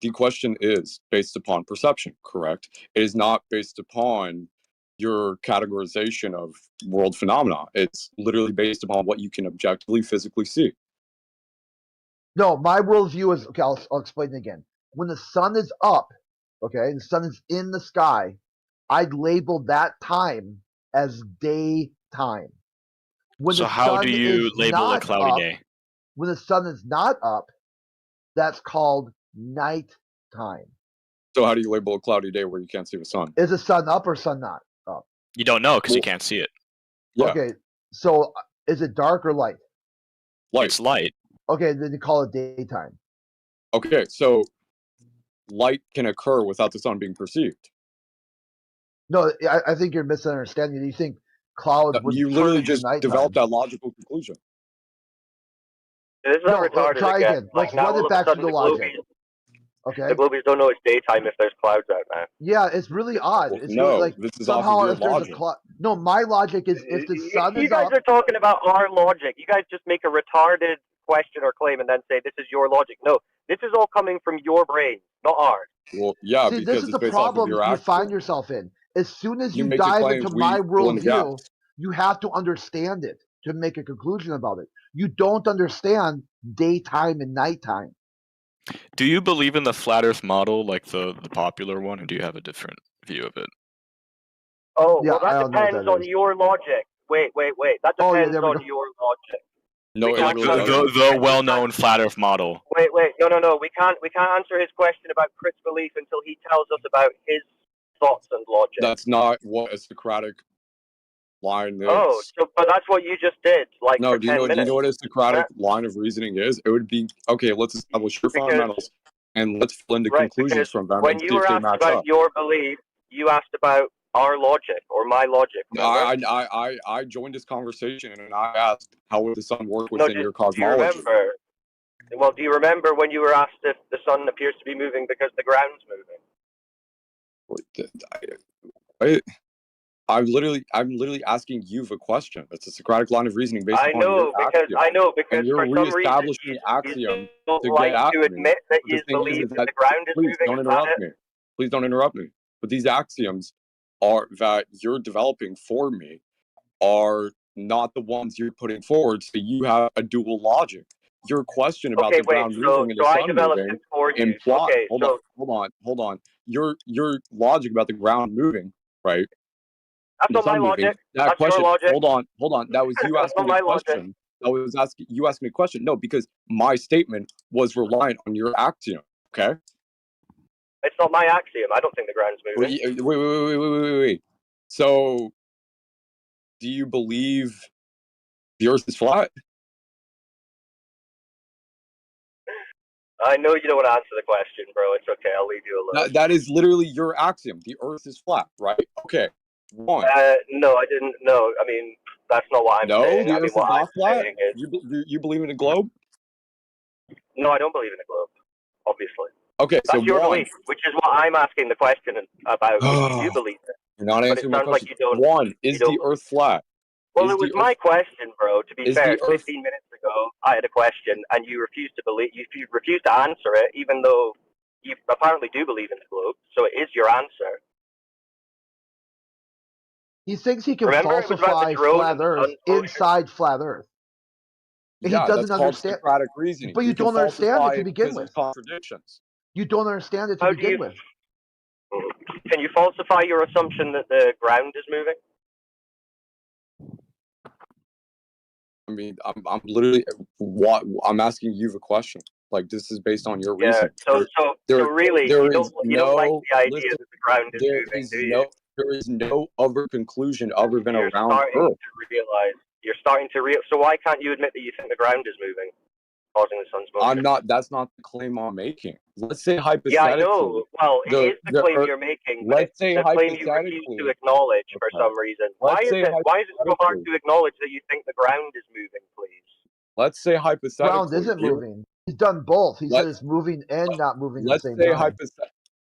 The question is based upon perception, correct? It is not based upon your categorization of world phenomena. It's literally based upon what you can objectively, physically see. No, my worldview is okay. I'll explain it again. When the sun is up, okay, the sun is in the sky, I'd label that time as daytime. When So the how sun do you is label a not cloudy up, day? when the sun is not up, that's called nighttime. So how do you label a cloudy day where you can't see the sun? Is the sun up or sun not up? You don't know because you can't see it. Yeah. Okay, so is it dark or light? Light. It's light. Okay, then you call it daytime. Okay, so light can occur without the sun being perceived. No, I think you're misunderstanding. You think clouds would You turn literally into just nighttime. developed that logical conclusion. This is No, retarded try again. again. Like Let's now run all it of a back to sudden the logic. Okay. The Gloobies don't know it's daytime if there's clouds out now. Yeah, it's really odd. Well, It's no, really like this is off of somehow your if there's logic. a cloud. No, my logic is if the sun You is guys up. are talking about our logic. You guys just make a retarded question or claim and then say this is your logic. No, this is all coming from your brain, not ours. Well, yeah, See, because this is it's the based off of problem your you action. find yourself in. As soon as You you make the dive claims, into we my fill in the worldview, gaps. you have to understand it to make a conclusion about it. You don't understand daytime and nighttime. Do you believe in the flat Earth model, like the popular one, or do you have a different view of it? Oh, Yeah, well, I that don't know what depends that on is. your logic. Wait. That Oh, yeah, depends there we on go. your logic. No, We it can't really tell doesn't. you- The well-known flat Earth model. Wait. No. We can't answer his question about Crit's belief until he tells us about his thoughts and logic. That's not what a Socratic line is. Oh, but that's what you just did, like No, for do you 10 know? minutes. Do you know what a Socratic line of reasoning is? It would be okay. Let's establish your Because- fundamentals, and let's fill into Right, conclusions because from them when and you see if were they asked match about up. your belief, you asked about our logic or my logic. Remember? I joined this conversation and I asked how would the sun work No, within your do you cosmology. remember? Well, do you remember when you were asked if the sun appears to be moving because the ground's moving? I'm literally asking you the question. It's a Socratic line of reasoning based I upon know your because axiom. And you're for some reason reestablishing you the axiom don't to like get at to me. admit that But the you thing believe is that that the ground is please moving. don't Is that interrupt it? me. Please don't interrupt me. But these axioms are that you're developing for me are not the ones you're putting forward. So you have a dual logic. Your question about Okay, the wait. ground So moving and the I sun developed moving it for you. imply. Okay, so Hold on. Your logic about the ground moving, right? that's The not my sun moving. logic. That That's question. your logic. Hold on. That was you That's asking not me a my logic. question. That was asking you asking me a question. No, because my statement was reliant on your axiom. Okay. It's not my axiom. I don't think the ground's moving. Wait. So, do you believe the Earth is flat? I know you don't want to answer the question, bro. It's okay. I'll leave you alone. That is literally your axiom. The Earth is flat, right? Okay. One. No, I didn't. No, I mean that's not what I'm No, saying. the I Earth mean is what I'm not flat. saying is You believe in a globe? no, I don't believe in a globe. Obviously. Okay, That's so your one. belief, which is what I'm asking the question about. If you believe it. You're not But it answering my sounds like question. you don't. One, is you don't the Earth flat? Well, Is it was the my Earth question, bro. To be is fair, the Earth 15 minutes ago, I had a question, and you refused to believe. You refused to answer it, even though you apparently do believe in the globe. So it is your answer. He thinks he can Remember, it was about the falsify drone flat and the Earth sun closure. inside flat Earth. He Yeah, doesn't that's called understand. Socratic reasoning. But you can don't understand falsify it to it begin because with. there's contradictions. You don't understand it to How do begin you? with. Can you falsify your assumption that the ground is moving? I mean, I'm literally what I'm asking you the question. Like, this is based on your Yeah. reasoning. So really, there you is don't like no the idea listen. that the ground is There moving, is do you? there is no other conclusion other than You're around starting Earth. to realize. You're starting to real. So why can't you admit that you think the ground is moving, causing the sun's motion? I'm not. That's not the claim I'm making. Let's say Yeah, I hypothetically. know. Well, it is the claim Earth. you're making, but Let's it's say the claim you refuse hypothetically. to acknowledge for Okay. some reason. Why Let's is say it so hard hypothetically. to acknowledge that you think the ground is moving, please? Let's say Ground hypothetically. isn't moving. He's done both. He said Let's it's moving and not moving at the let's same say time.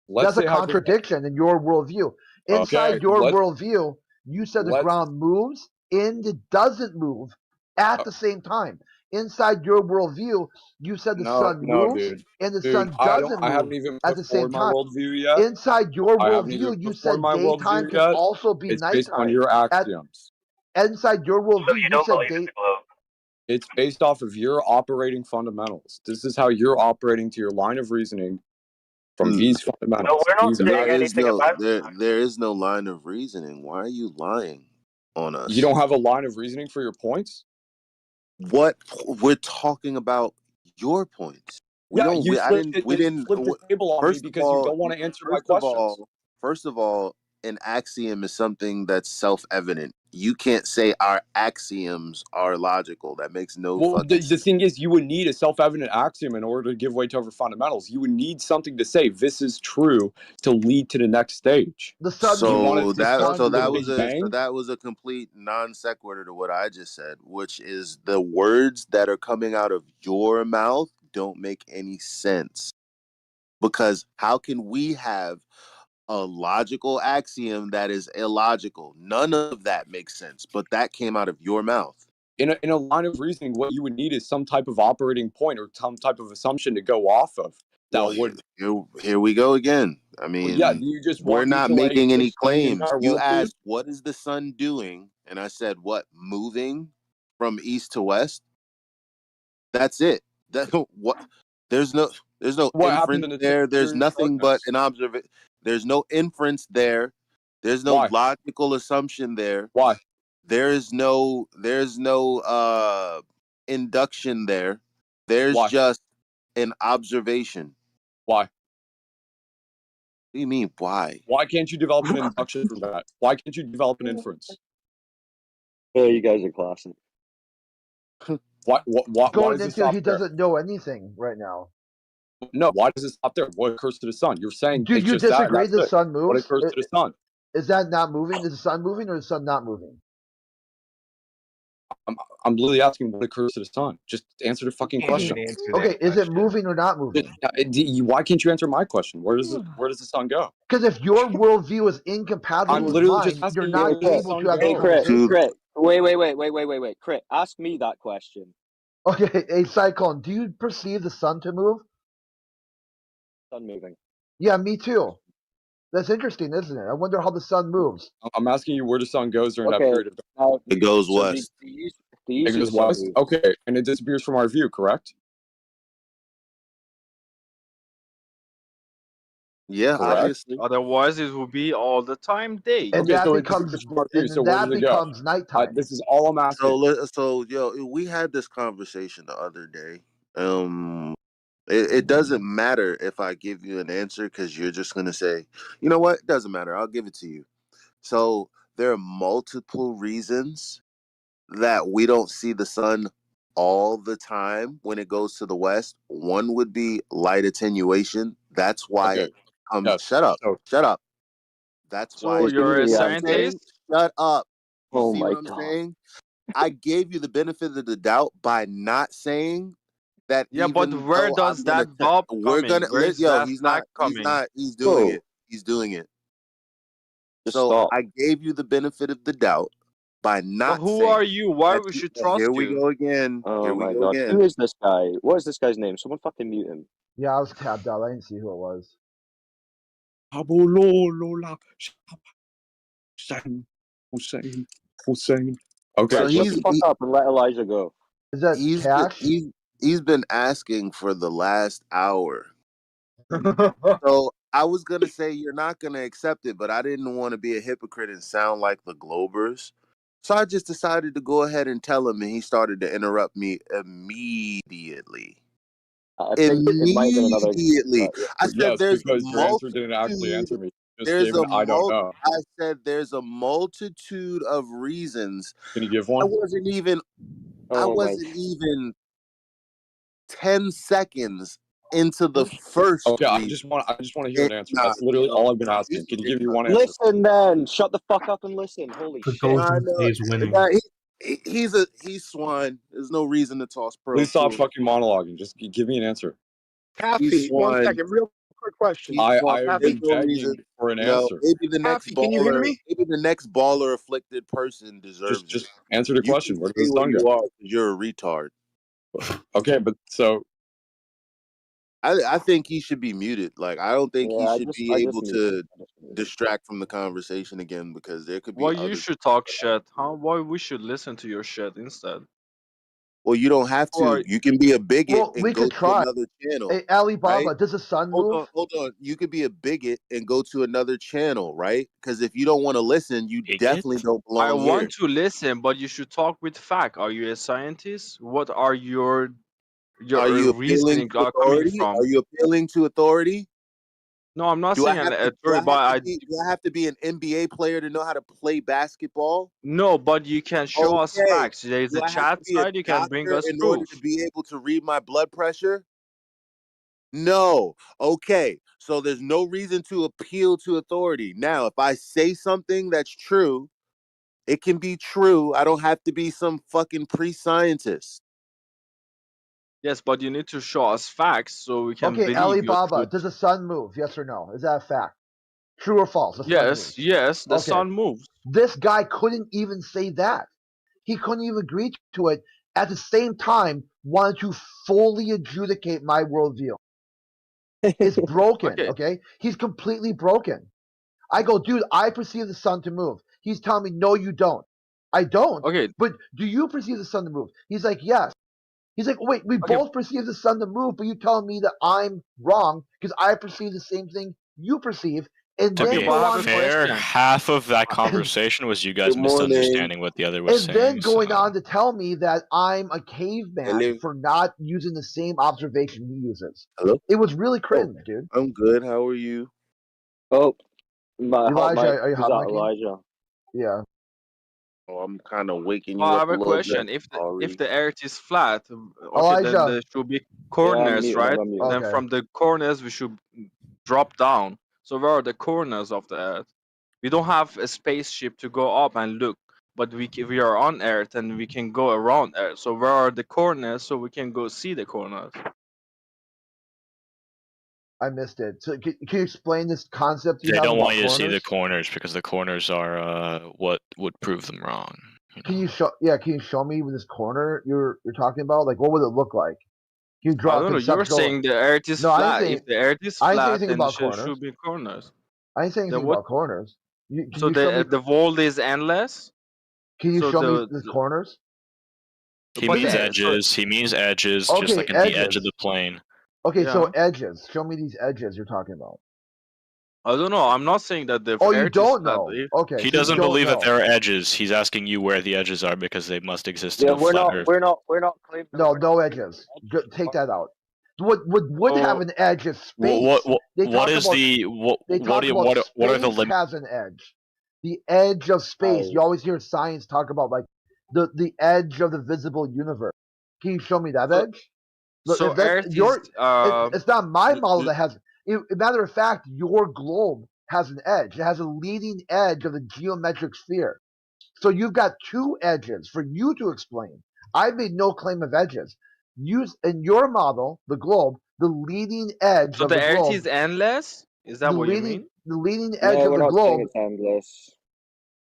let's That's a say contradiction in your worldview. Okay, Inside your let's worldview, you said the let's ground moves and it doesn't move at the same time. Inside your worldview, you said the sun no, moves dude. and the Dude, sun doesn't I move haven't even at put the forward same my time. worldview yet. Inside your I haven't even worldview, you put forward said my daytime worldview can yet. also be It's based on nighttime. your axioms. Inside your So worldview, you you don't said believe in the globe? It's based off of your operating fundamentals. This is how you're operating to your line of reasoning from these No, fundamentals. we're not These saying are, anything about there is no line of reasoning. Why are you lying on us? you don't have a line of reasoning for your points? What we're talking about your points. We Yeah, don't. you I flipped didn't. it. We You didn't. flipped the table on me First of because you all, don't want to answer my questions. first of all, an axiom is something that's self-evident. You can't say our axioms are logical. That makes no Well, fucking the thing is, you would need a self-evident axiom in order to give way to other fundamentals. You would need something to say this is true to lead to the next stage. The sun You want So to discuss the Big that Bang? was a complete non sequitur to what I just said, which is the words that are coming out of your mouth don't make any sense. Because how can we have a logical axiom that is illogical? None of that makes sense, but that came out of your mouth. In a line of reasoning, what you would need is some type of operating point or some type of assumption to go off of that Well, would. here we go again. I Well, mean, yeah, you just we're want me not to like making any explain the claims. entire You world to you? asked, what is the sun doing? And I said, what, moving from east to west? That's it. That what? There's no What happened inference in the there. There's Siberian nothing but darkness? an observation. There's no inference there. There's no Why? logical assumption there. Why? There's no induction there. There's Why? just an observation. Why? What do you mean, why? Why can't you develop an induction from that? Why can't you develop an inference? Yeah, you guys are classic. Why Going does it into stop he there? doesn't know anything right now. No, why does it stop there? What occurs to the sun? You're saying Do it's you just that. disagree That's the it. sun What moves? occurs to the sun? Is that not moving? Is the sun moving or is the sun not moving? I'm literally asking what occurs to the sun. Just answer the fucking question. Okay, is it moving or not moving? Why can't you answer my question? Where does the sun go? Because if your worldview is incompatible I'm with literally mine, just asking you're you not where does the able sun to have Hey, this go? conversation. Crit. Wait. Crit, ask me that question. Okay, hey Cyclone, do you perceive the sun to move? Sun moving. Yeah, me too. That's interesting, isn't it? I wonder how the sun moves. I'm asking you where the sun goes during that Okay, period of time. now It goes so west. the It east of goes the sun west? moves. Okay, and it disappears from our view, correct? Yeah, Correct. obviously. Otherwise, it will be all the time day. And Okay, that so it becomes disappears from our view. So where that does it go? becomes nighttime. This is all I'm asking. So yo, we had this conversation the other day. It doesn't matter if I give you an answer because you're just gonna say, you know what? It doesn't matter. I'll give it to you. So there are multiple reasons that we don't see the sun all the time when it goes to the west. One would be light attenuation. That's why Okay. it comes. Yes. Shut up. So Shut up. That's why. So It you're a comes. scientist? Shut up. You Oh see my what I'm god. saying? I gave you the benefit of the doubt by not saying that. Yeah, but Even where though does I'm gonna, that bob we're coming? gonna Where is yo. that He's flag not. coming? He's doing Bro, it. He's doing it. just So stop. I gave you the benefit of the doubt by But not who saying are you? Why that we should here trust we you? go again. Here Oh we my go god. again. Who is this guy? What is this guy's name? Someone fucking mute him. Yeah, I was tapped out. I didn't see who it was. Hussein. Okay, So Right, shut the fuck up and let Elijah go. Is that Cash? He's been asking for the last hour. So I was gonna say you're not gonna accept it, but I didn't want to be a hypocrite and sound like the Globers. So I just decided to go ahead and tell him, and he started to interrupt me immediately. I think it might have been another. Immediately. I said yes, there's a because your answer didn't actually multitude. answer me. You just There's gave a an I don't know. I said there's a multitude of reasons. Can you give I one? wasn't even I Oh my. wasn't even 10 seconds into the first Okay, I reason. just want to hear an answer. Nah, That's literally all I've been nah, asking. Can you give me one answer? Listen then. Shut the fuck up and listen. Holy shit. I know. Nah, he's swine. There's no reason to toss pearls. Please stop to him. fucking monologuing. Just give me an answer. Happy, one swine. second, real quick question. I've Happy, been begging for an No, answer. maybe the next Happy, can you hear baller, me? maybe the next baller afflicted person deserves Just it. answer the You question. can Where stay does the where sun you go? are 'cause you're a retard. Okay, but so I think he should be muted. Like I don't think Yeah, he I should just be able muted to him. I just muted him. distract from the conversation again because there could be Why you other. should talk shit, huh? Why we should listen to your shit instead? Well, you don't have Who are to. You can be a bigot Well, and we go could to try. another channel. Hey, Alibaba, right? does the sun Hold move? on, hold on. You could be a bigot and go to another channel, right? Because if you don't want to listen, you definitely don't I belong want here. to listen, but you should talk with fact. Are you a scientist? What are your Are you appealing reasoning to are coming authority? from? Are you appealing to authority? No, I'm not Do I saying an have to? Do I authority, have but to be? Do I have to be an NBA player to know how to play basketball? no, but you can show us Okay. facts. There is Do a I have to chat be a side. You can bring doctor us in order proof. to be able to read my blood pressure? No. Okay. So there's no reason to appeal to authority. Now, if I say something that's true, it can be true. I don't have to be some fucking pre-scientist. Yes, but you need to show us facts so we can Okay, believe your Alibaba, truth. does the sun move? Yes or no? Is that a fact? True or false? The sun Yes, moves. yes, the Okay. sun moves. This guy couldn't even say that. He couldn't even agree to it. At the same time, wanted to fully adjudicate my worldview. It's broken. Okay. Okay, he's completely broken. I go, dude, I perceive the sun to move. He's telling me, no, you don't. I don't. Okay. But do you perceive the sun to move? He's like, yes. He's like, wait, we both perceive the sun to move, but you telling me that I'm wrong because I perceive the same thing you perceive, and To then be go on fair, half of that conversation was you guys Good morning. misunderstanding what the other was and then saying. going so- on to tell me that I'm a caveman Hello? for not using the same observation he uses. Hello? It was really cringe, dude. I'm good. How are you? Oh, my hot Elijah, mic. are you Who's hot that, micing? Elijah? Yeah. Oh, I'm kind of waking you I up have a a little question. bit. If the earth is flat, okay, then Elijah. there should be Yeah, I'm corners, muting right? him. I'm muting Then Okay. from the corners we should drop down. So where are the corners of the earth? We don't have a spaceship to go up and look, but we are on Earth and we can go around Earth. So where are the corners so we can go see the corners? I missed it. So can you explain this concept you They have don't about want you to see corners? the corners because the corners are what would prove them wrong. Can you show? Yeah, can you show me this corner you're talking about? Like, what would it look like? Can you draw I a don't know. You're conceptual? saying the Earth is No, I flat. didn't If say. the Earth is I didn't say flat, anything then about there corners. should be corners. I didn't say anything Then what? about corners. Can So you show me? the world is endless. Can you So show me the corners? He But means the- edges. He means edges, Okay, just like at the edge edges. of the plane. Okay, so Yeah. edges. Show me these edges you're talking about. I don't know. I'm not saying that the Oh, you Earth don't is flat. know? If- Okay, He so you doesn't don't believe that know. there are edges. He's asking you where the edges are because they must exist in Yeah, a flat Earth. we're not claiming. No, no edges. Take that out. What would have Oh, an edge is What space. what They what talk is about the what they what talk do you, about what are the space limits? has an edge. The edge of space. You always hear science talk about like the edge of the visible universe. Can you show me that edge? Look, So if that's Earth your, is it's not my model that has. Matter of fact, your globe has an edge. It has a leading edge of the geometric sphere. So you've got two edges for you to explain. I've made no claim of edges. Use in your model, the globe, the leading edge so of the the Earth globe. is endless. Is that The what you leading, mean? the leading edge No, of we're the not saying globe. it's endless.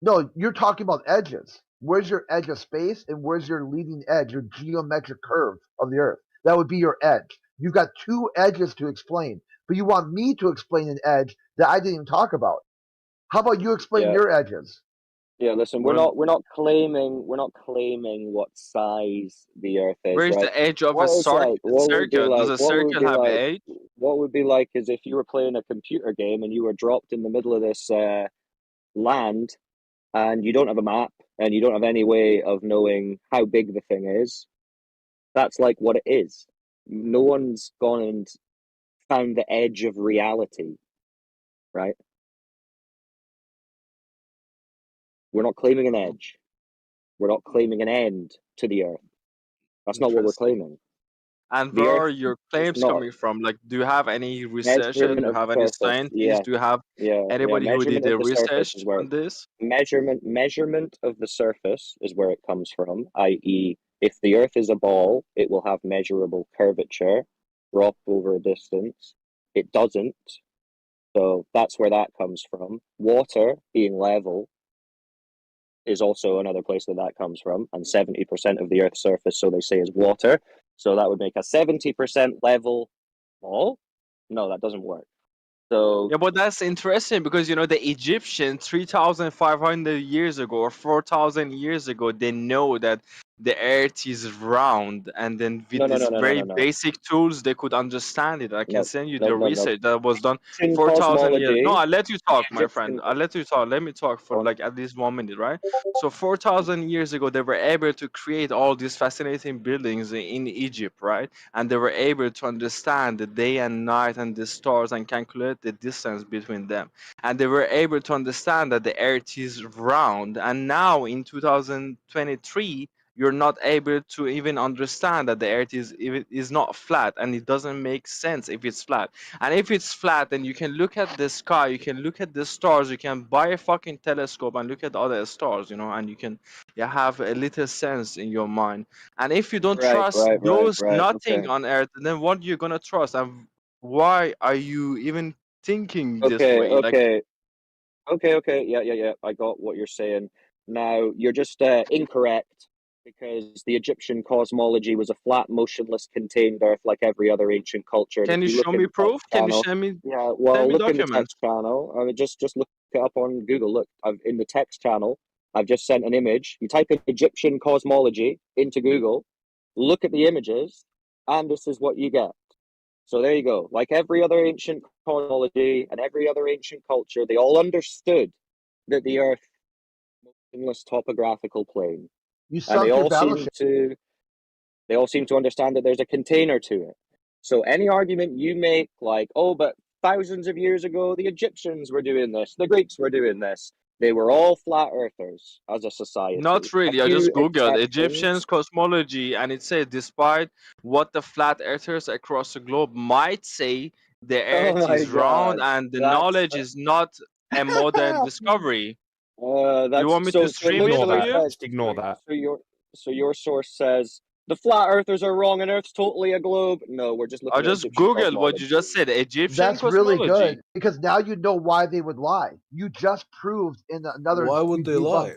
No, you're talking about edges. where's your edge of space and where's your leading edge, your geometric curve of the Earth? That would be your edge. You've got two edges to explain, but you want me to explain an edge that I didn't even talk about. How about you explain Yeah. your edges? Yeah, listen, we're not claiming what size the Earth is, Where's right? the edge of a What it's like, what would be circle? like, Does a what would circle be have like, edge? what would be like is if you were playing a computer game and you were dropped in the middle of this land and you don't have a map and you don't have any way of knowing how big the thing is. That's like what it is. No one's gone and found the edge of reality, right? We're not claiming an edge. We're not claiming an end to the Earth. That's not what we're Interesting. claiming. And The where Earth are your is claims not coming from? Like, do you have any researchers? measurement Do you of have any surface. scientists? Do you have Yeah. anybody who did Measurement of the the surface research is where on this? measurement of the surface is where it comes from. I.e., if the Earth is a ball, it will have measurable curvature, drop over a distance. It doesn't, so that's where that comes from. Water being level is also another place that comes from, and 70% of the Earth's surface, so they say, is water. So that would make a 70% level ball. No, that doesn't work. So Yeah, but that's interesting because you know the Egyptians 3,500 years ago or 4,000 years ago, they know that the earth is round, and then with these very no. basic tools they could understand it. I can No, send you no, the no, no. research that was done Egyptian 4,000 years. No, cosmology, I'll let you talk, my friend. Egyptian. I'll let you talk. Let me talk for like at least 1 minute, right? So 4,000 years ago, they were able to create all these fascinating buildings in Egypt, right? And they were able to understand the day and night and the stars and calculate the distance between them. And they were able to understand that the earth is round. And now in 2023, you're not able to even understand that the earth is not flat, and it doesn't make sense if it's flat. And if it's flat, then you can look at the sky, you can look at the stars, you can buy a fucking telescope and look at other stars, you know, and you can have a little sense in your mind. And if you don't trust those nothing Okay. on earth, then what you're gonna trust? And why are you even thinking this Okay, way? Like, okay. Yeah. I got what you're saying. Now you're just incorrect because the Egyptian cosmology was a flat, motionless, contained Earth like every other ancient culture. And can you if you look show in me the proof? text Can you channel, send me yeah, well, look in the documents? text channel. I mean, just look it up on Google. Look, in the text channel, I've just sent an image. You type in Egyptian cosmology into Google, look at the images, and this is what you get. So there you go. Like every other ancient cosmology and every other ancient culture, they all understood that the Earth was a motionless topographical plane. You And sunk your battleship. they all seem to understand that there's a container to it. So any argument you make, like, oh, but thousands of years ago, the Egyptians were doing this, the Greeks were doing this, they were all flat earthers as a society. Not really. I just googled Egyptians cosmology, and it says despite what the flat earthers across the globe might say, the earth my is round God, and the that's- knowledge is not a modern discovery. That's, You want me to stream it for you? Ignore that. So your source says the flat earthers are wrong and Earth's totally a globe. No, we're just looking I at just Egyptian googled what you cosmology. just said. Egyptian That's really cosmology. good because now you know why they would lie. You just proved in another. Why would they lie?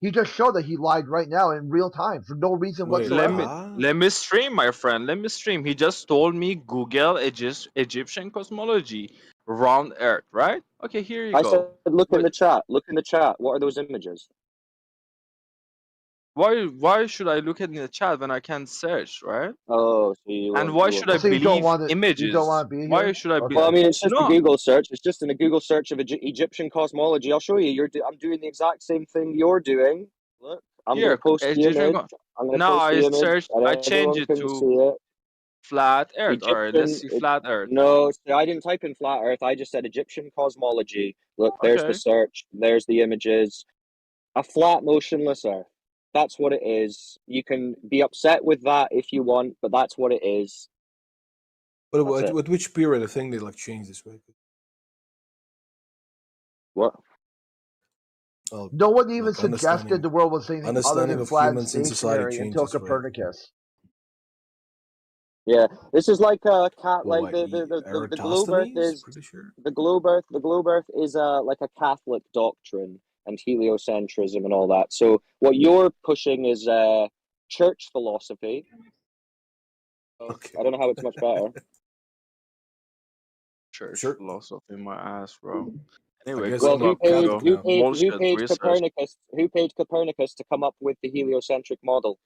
He just showed that he lied right now in real time for no reason whatsoever. Let me stream, my friend. Let me stream. He just told me Google Egyptian cosmology, round Earth, right? Okay, here you I go. said, look in the chat. Look in the chat. What are those images? Why should I look in the chat when I can search, right? Oh, so you And want- why you should want- I So you don't believe want it- you images? don't want to be Why here? should I believe? Well, I mean, it's just No. a Google search. It's just in a Google search of Egyptian cosmology. I'll show you. I'm doing the exact same thing you're doing. Look, I'm Here, going to post the Egyptian image. I'm going to now post the I image. searched. and I everyone changed it can to see it. flat Earth. All right, let's see Egyptian- flat Earth. No, see, I didn't type in flat Earth. I just said Egyptian cosmology. Look, there's Okay. the search. There's the images. A flat, motionless Earth. That's what it is. You can be upset with that if you want, but that's what it is. But That's it. at which period I think they like changed this way? What? Oh, No one even like suggested understanding- the world was anything other understanding than of flat and humans in society stationary until changes, right? Copernicus. Yeah, this is like a cat. Well, Like what, the globe Earth Eratosthenes? is Pretty sure. the globe Earth. The globe Earth is like a Catholic doctrine. and heliocentrism and all that. So what you're pushing is church philosophy. Okay. I don't know how it's much better. Church Sure. philosophy, my ass, bro. Anyway, guess Well, I'm a Catholic now. bullshit research. Who paid Copernicus to come up with the heliocentric model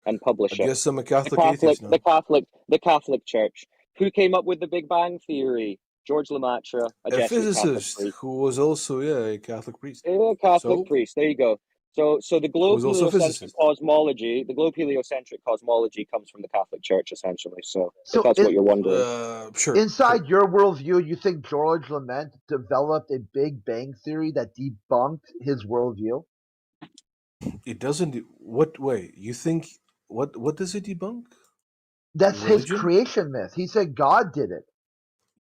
and I publish it? guess I'm a Catholic atheist now. The Catholic Church. Who came up with the Big Bang Theory? George Lemaitre, a A Jesuit Catholic physicist priest. who was also a Catholic priest. A Catholic So priest. There you go. So the who globe was also a heliocentric physicist. cosmology, the globe heliocentric cosmology comes from the Catholic Church, essentially. So if So that's what you're wondering. Sure. inside your worldview, you think George Lement developed a Big Bang theory that debunked his worldview? It doesn't. What way? You think? What does it debunk? That's his Religion? creation myth. He said God did it.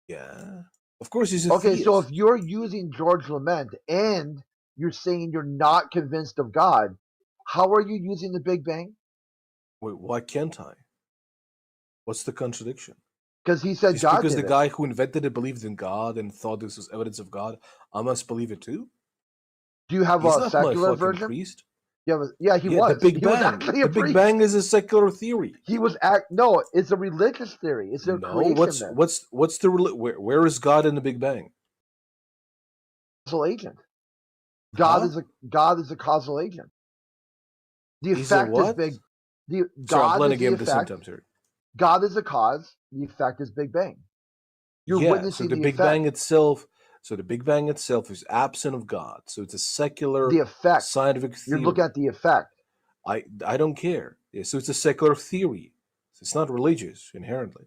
Yeah. Of course, he's a Okay, theist. so if you're using George Lement and you're saying you're not convinced of God, how are you using the Big Bang? Wait, why can't I? What's the contradiction? Because he said Just God because did the it. guy who invented it believed in God and thought this was evidence of God, I must believe it too? Do you have He's a not my secular fucking version? priest. Yeah, he Yeah, was. the Big He was Bang. actually a The Big priest. Bang is a secular theory. He was no, it's a religious theory. It's a No, creation myth. what's the where is God in the Big Bang? Causal agent. God Huh? is a causal agent. The He's a effect is what? big. Sorry, I'm God playing a is the game at the same effect. time, sorry. God is the cause. The effect is Big Bang. You're Yeah, so witnessing the the Big effect. Bang itself. So the Big Bang itself is absent of God. So it's a secular The effect. scientific theory. You're looking at the effect. I don't care. Yeah, so it's a secular theory. It's not religious inherently.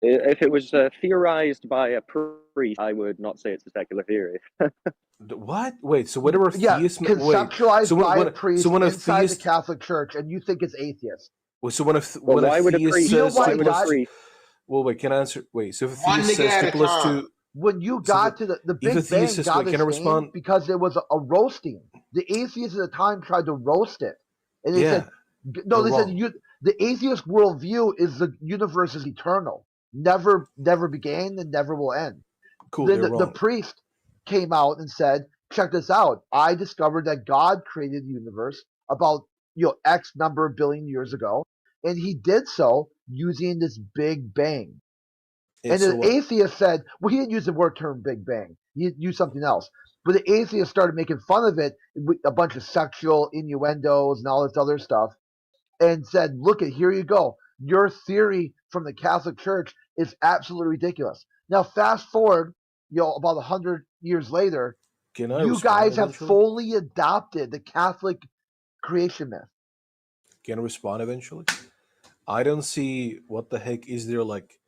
If it was theorized by a priest, I would not say it's a secular theory. What? Wait. So whatever Yeah, theism. conceptualized So by when a priest so when a inside the theist. Catholic Church, and you think it's atheist. Well, so when a Well, when a why would a theist priest? You know says why two Why would a plus God? priest? well, wait. Can I answer? Wait. So if a One theist nigga says at 2 a plus time. 2. When you So got to the if a Big Bang, theist says, got wait, its can I name respond? because it was a roasting. The atheists at the time tried to roast it, and they Yeah, said, "No." they're They said, wrong. "The atheist worldview is the universe is eternal, never began, and never will end." Cool. Then They're the wrong. priest came out and said, "Check this out. I discovered that God created the universe about X number of billion years ago, and He did so using this Big Bang." Yeah. And So the what? atheist said, well, he didn't use the word term Big Bang. He used something else. But the atheist started making fun of it with a bunch of sexual innuendos and all this other stuff and said, look, here you go. Your theory from the Catholic Church is absolutely ridiculous. Now, fast forward, about 100 years later, Can I you respond guys have eventually? fully adopted the Catholic creation myth. Can I respond eventually? I don't see what the heck is there like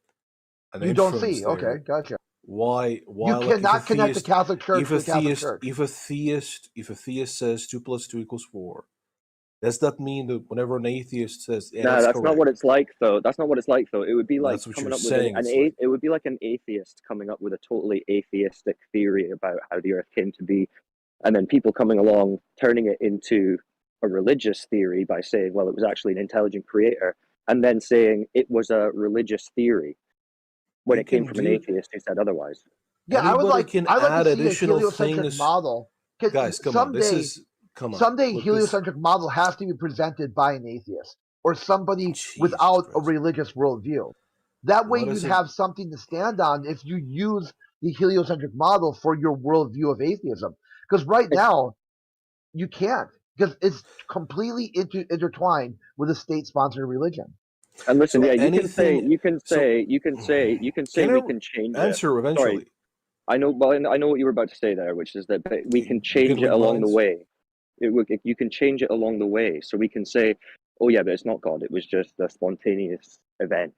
an You don't inference see. Okay, there. gotcha. Why You like if a cannot connect the theist Catholic Church if to a the Catholic theist Church. if a theist says 2 plus 2 equals 4, does that mean that whenever an atheist says, yeah, No, that's that's not correct, what it's like, though. That's not what it's like, though. It would be like that's what coming you're up with saying it's like? it would be like an atheist coming up with a totally atheistic theory about how the Earth came to be, and then people coming along turning it into a religious theory by saying, well, it was actually an intelligent creator, and then saying it was a religious theory when You it came can from an do atheist who said otherwise. Yeah, anybody can I'd like add to see a additional heliocentric things. model. 'Cause Guys, come on. This is come on. someday Look, this heliocentric model has to be presented by an atheist or somebody Jesus without a Christ. religious worldview. That way, What you'd is it? have something to stand on if you use the heliocentric model for your worldview of atheism. Because right now, you can't, because it's completely intertwined with a state-sponsored religion. And listen, So yeah, you can say, anything can we I can change it. answer Sorry, eventually? I know, well, I know what you were about to say there, which is that we can You change can it read along the minds? way. You can change it along the way, so we can say, oh yeah, but it's not God. It was just a spontaneous event,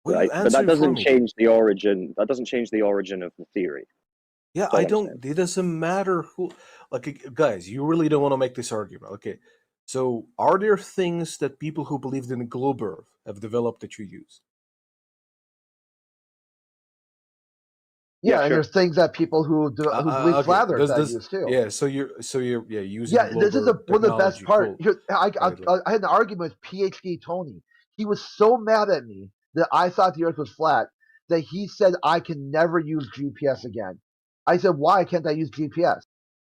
Well, you right? But answer that it for doesn't me. change the origin. That doesn't change the origin of the theory. Yeah, That's all I I'm don't. saying. It doesn't matter who. Like, guys, you really don't want to make this argument. Okay, so are there things that people who believed in a globe Earth have developed that you use? Yeah, and sure. there's things that people who believe Okay. flat Earth Does that use too. yeah? So you're using Yeah, globe this is Earth one of the best technology. part. Cool. I had an argument with PhD Tony. He was so mad at me that I thought the Earth was flat that he said I can never use GPS again. I said, why can't I use GPS?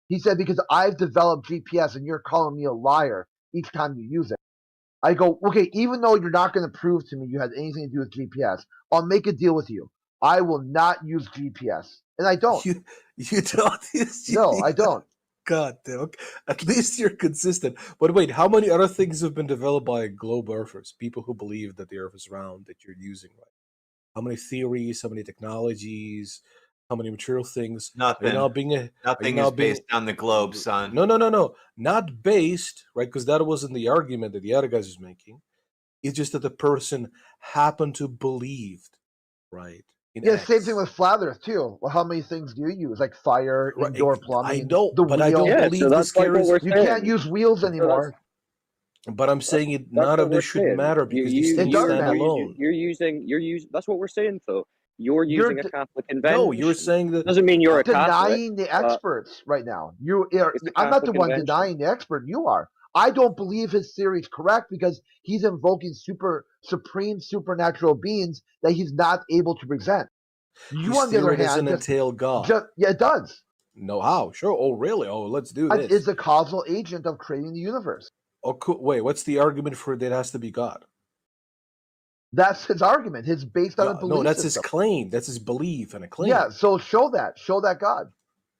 He said, because I've developed GPS and you're calling me a liar each time you use it. I go, okay, even though you're not going to prove to me you had anything to do with GPS, I'll make a deal with you. I will not use GPS. And I don't. You don't use No, I don't. God damn. Okay. At least you're consistent. But wait, how many other things have been developed by globe earthers? People who believe that the earth is round that you're using, right? How many theories, how many technologies, how many material things? Nothing. Nothing is based on the globe, son. No. Not based, right? Because that wasn't the argument that the other guys was making. It's just that the person happened to believe, right? Yeah, same thing with flat Earth too. Well, how many things do you use? Like fire, indoor plumbing. I don't, the but I don't wheel. believe this carries. You can't use wheels anymore. But I'm saying it. None of this should matter because these things stand alone. You're using. That's what we're saying, though. You're using a Catholic convention. No, you're saying that doesn't mean you're a denying Catholic, the experts right now. I'm not the Catholic one convention. denying the expert. You are. I don't believe his theory is correct because he's invoking supreme supernatural beings that he's not able to present. You, His on the other theory hand, doesn't entail God. yeah, it does. No, how? Sure. Oh, really? Oh, let's do It this. is the causal agent of creating the universe. Oh, cool. Wait, what's the argument for that has to be God? That's his argument. It's based on a belief No, that's system. his claim. That's his belief and a claim. Yeah, so show that God.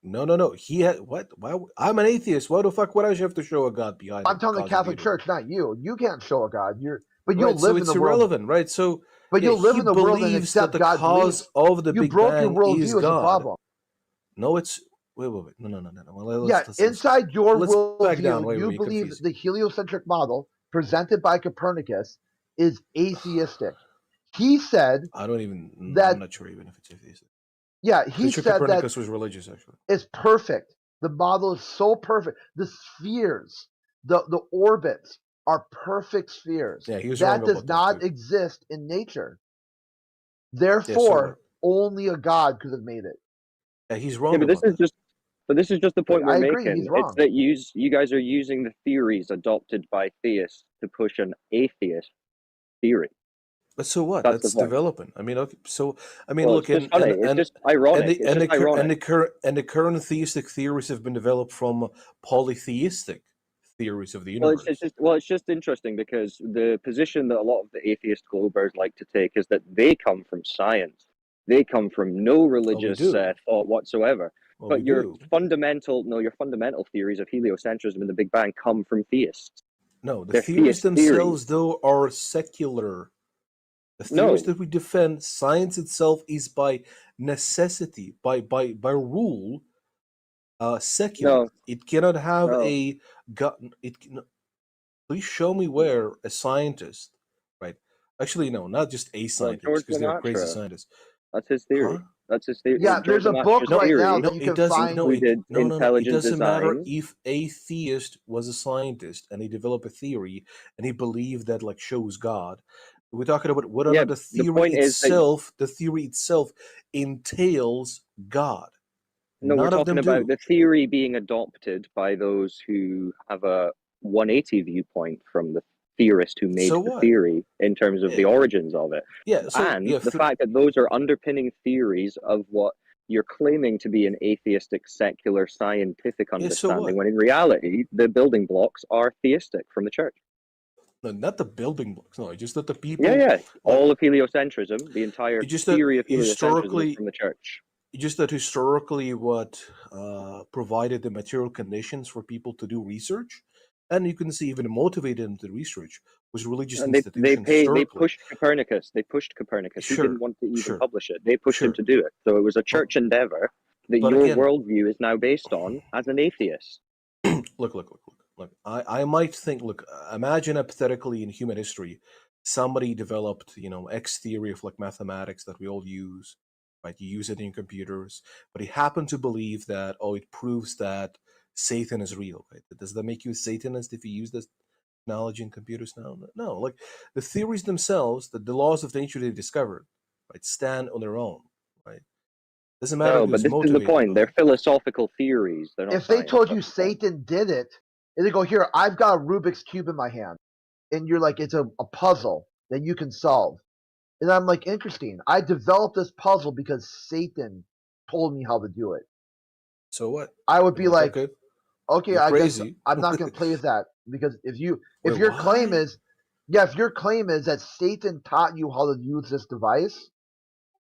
No. He had what? Why? I'm an atheist. Why the fuck would I have to show a God behind? I'm telling the cause of Catholic evil? Church, not you. You can't show a God. But you'll Right, live so in it's the world. irrelevant, right? So, But yeah, you'll live he in the world and believes accept that the God's cause of the you Big broke your Bang worldview is as a God. problem. No, it's wait. No. Well, Yeah, inside your let's back down. worldview, Wait, you you're believe confusing. the heliocentric model presented by Copernicus is atheistic. He said I don't even. that. I'm not sure even if it's atheistic. Yeah, he Sure, said Copernicus that was religious, actually. it's perfect. The model is so perfect. The spheres, the orbits are perfect spheres. Yeah, he was that wrong does about not that, exist in nature. so Therefore, only a God could have made it. Yeah, he's wrong Yeah, but about this is just the point I we're agree, making. he's wrong. It's that you guys are using the theories adopted by theists to push an atheist theory. But so what? That's the That's point. developing. I mean, okay. So I mean, Well, look, it's just funny. It's just ironic. It's just ironic. the current theistic theories have been developed from polytheistic theories of the Well, universe. it's just interesting because the position that a lot of the atheist globers like to take is that they come from science. They come from no religious do. thought whatsoever. Well, But we your do. fundamental theories of heliocentrism and the Big Bang come from theists. No, the They're theories theist themselves, theories. though, are secular. The No. theories that we defend, science itself is by necessity, by rule, secular. No. It cannot have No. a God. Please show me where a scientist, right? Actually, no, not just a scientist, George because they're crazy Lemaitre. scientists. That's his theory. Huh? That's his theory. Yeah, George there's a book Lemaitre's right now theory that you it can doesn't. find. No, it included intelligent doesn't matter design. if a theist was a scientist and he developed a theory and he believed that like shows God. We're talking about whether or Yeah, not the the theory point is that- itself, the theory itself, entails God. No, we're None of them talking about do. the theory being adopted by those who have a 180 viewpoint from the theorist who made So the what? theory in terms of the origins of it. Yeah, so And yeah, the fact that those are underpinning theories of what you're claiming to be an atheistic, secular, scientific Yeah, so understanding, what? when in reality, the building blocks are theistic from the church. No, not the building blocks. No, it's just that the people. Yeah. All of heliocentrism, the entire It's just that theory of heliocentrism historically, is from the church. just that historically, what provided the material conditions for people to do research, and you can see even motivated them to research, was religious And they institutions. they historically. pushed Copernicus. They pushed Copernicus. He Sure, didn't want to even sure, publish it. They pushed him sure. to do it. So it was a church endeavor that but your again- worldview is now based on as an atheist. Look. I might think. Look, imagine hypothetically in human history, somebody developed, X theory of like mathematics that we all use, right? You use it in computers, but he happened to believe that it proves that Satan is real, right? Does that make you a Satanist if you use this technology in computers now? No, like the theories themselves, the laws of nature they discovered, right, stand on their own, right? Doesn't matter No, who's but this is the motivated point. by They're it. philosophical theories. They're not If they science. told you That's the point. Satan did it, and they go, here, I've got a Rubik's Cube in my hand, and you're like, it's a puzzle that you can solve. And I'm like, interesting. I developed this puzzle because Satan told me how to do it. So what? I would be like, okay, okay, you're I guess crazy. I'm not going to play with that because if Wait, your claim why? is, yeah, if your claim is that Satan taught you how to use this device,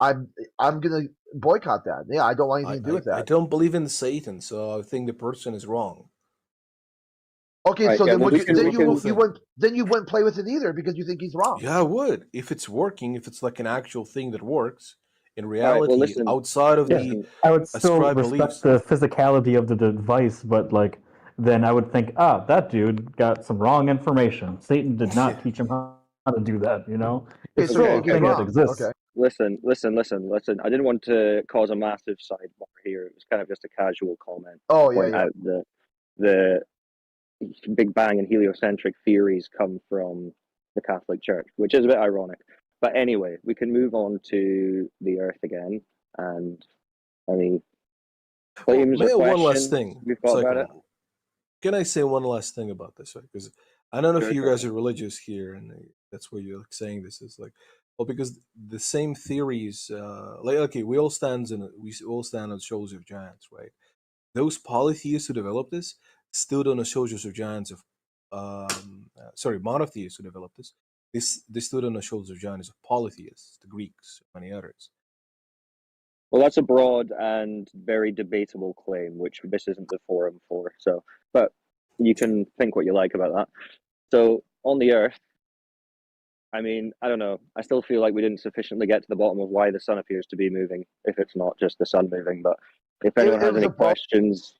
I'm going to boycott that. Yeah, I don't want anything to do with I that. don't believe in Satan, so I think the person is wrong. Okay, Right, so yeah, then well, would we you, can- then we you can- you wouldn't then you wouldn't play with it either because you think he's wrong. Yeah, I would. If it's working, if it's like an actual thing that works in right, well, reality, listen, outside of listen. the I would still ascribed respect beliefs. the physicality of the device, but like then I would think, that dude got some wrong information. Satan did not teach him how to do that. You know, Okay, it's so you still a think he's thing that wrong. exists. Okay. Listen. I didn't want to cause a massive sidebar here. It was kind of just a casual comment. Oh, to yeah, point yeah. out the Big Bang and heliocentric theories come from the Catholic Church, which is a bit ironic. But anyway, we can move on to the Earth again, and I mean, claims May I or one last questions thing. we've got about it. Psycho. Can I say one last thing about this? Right? Because I don't know if Sure, you go guys ahead. are religious here, and that's where you're like saying this is like, well, because the same theories, like okay, we all stand on the shoulders of giants, right? Those polytheists who developed this stood on the shoulders of giants of, monotheists who developed this. They stood on the shoulders of giants of polytheists, the Greeks, many others. Well, that's a broad and very debatable claim, which this isn't the forum for. So, but you can think what you like about that. So, on the Earth, I mean, I don't know. I still feel like we didn't sufficiently get to the bottom of why the sun appears to be moving, if it's not just the sun moving. But if anyone has any questions,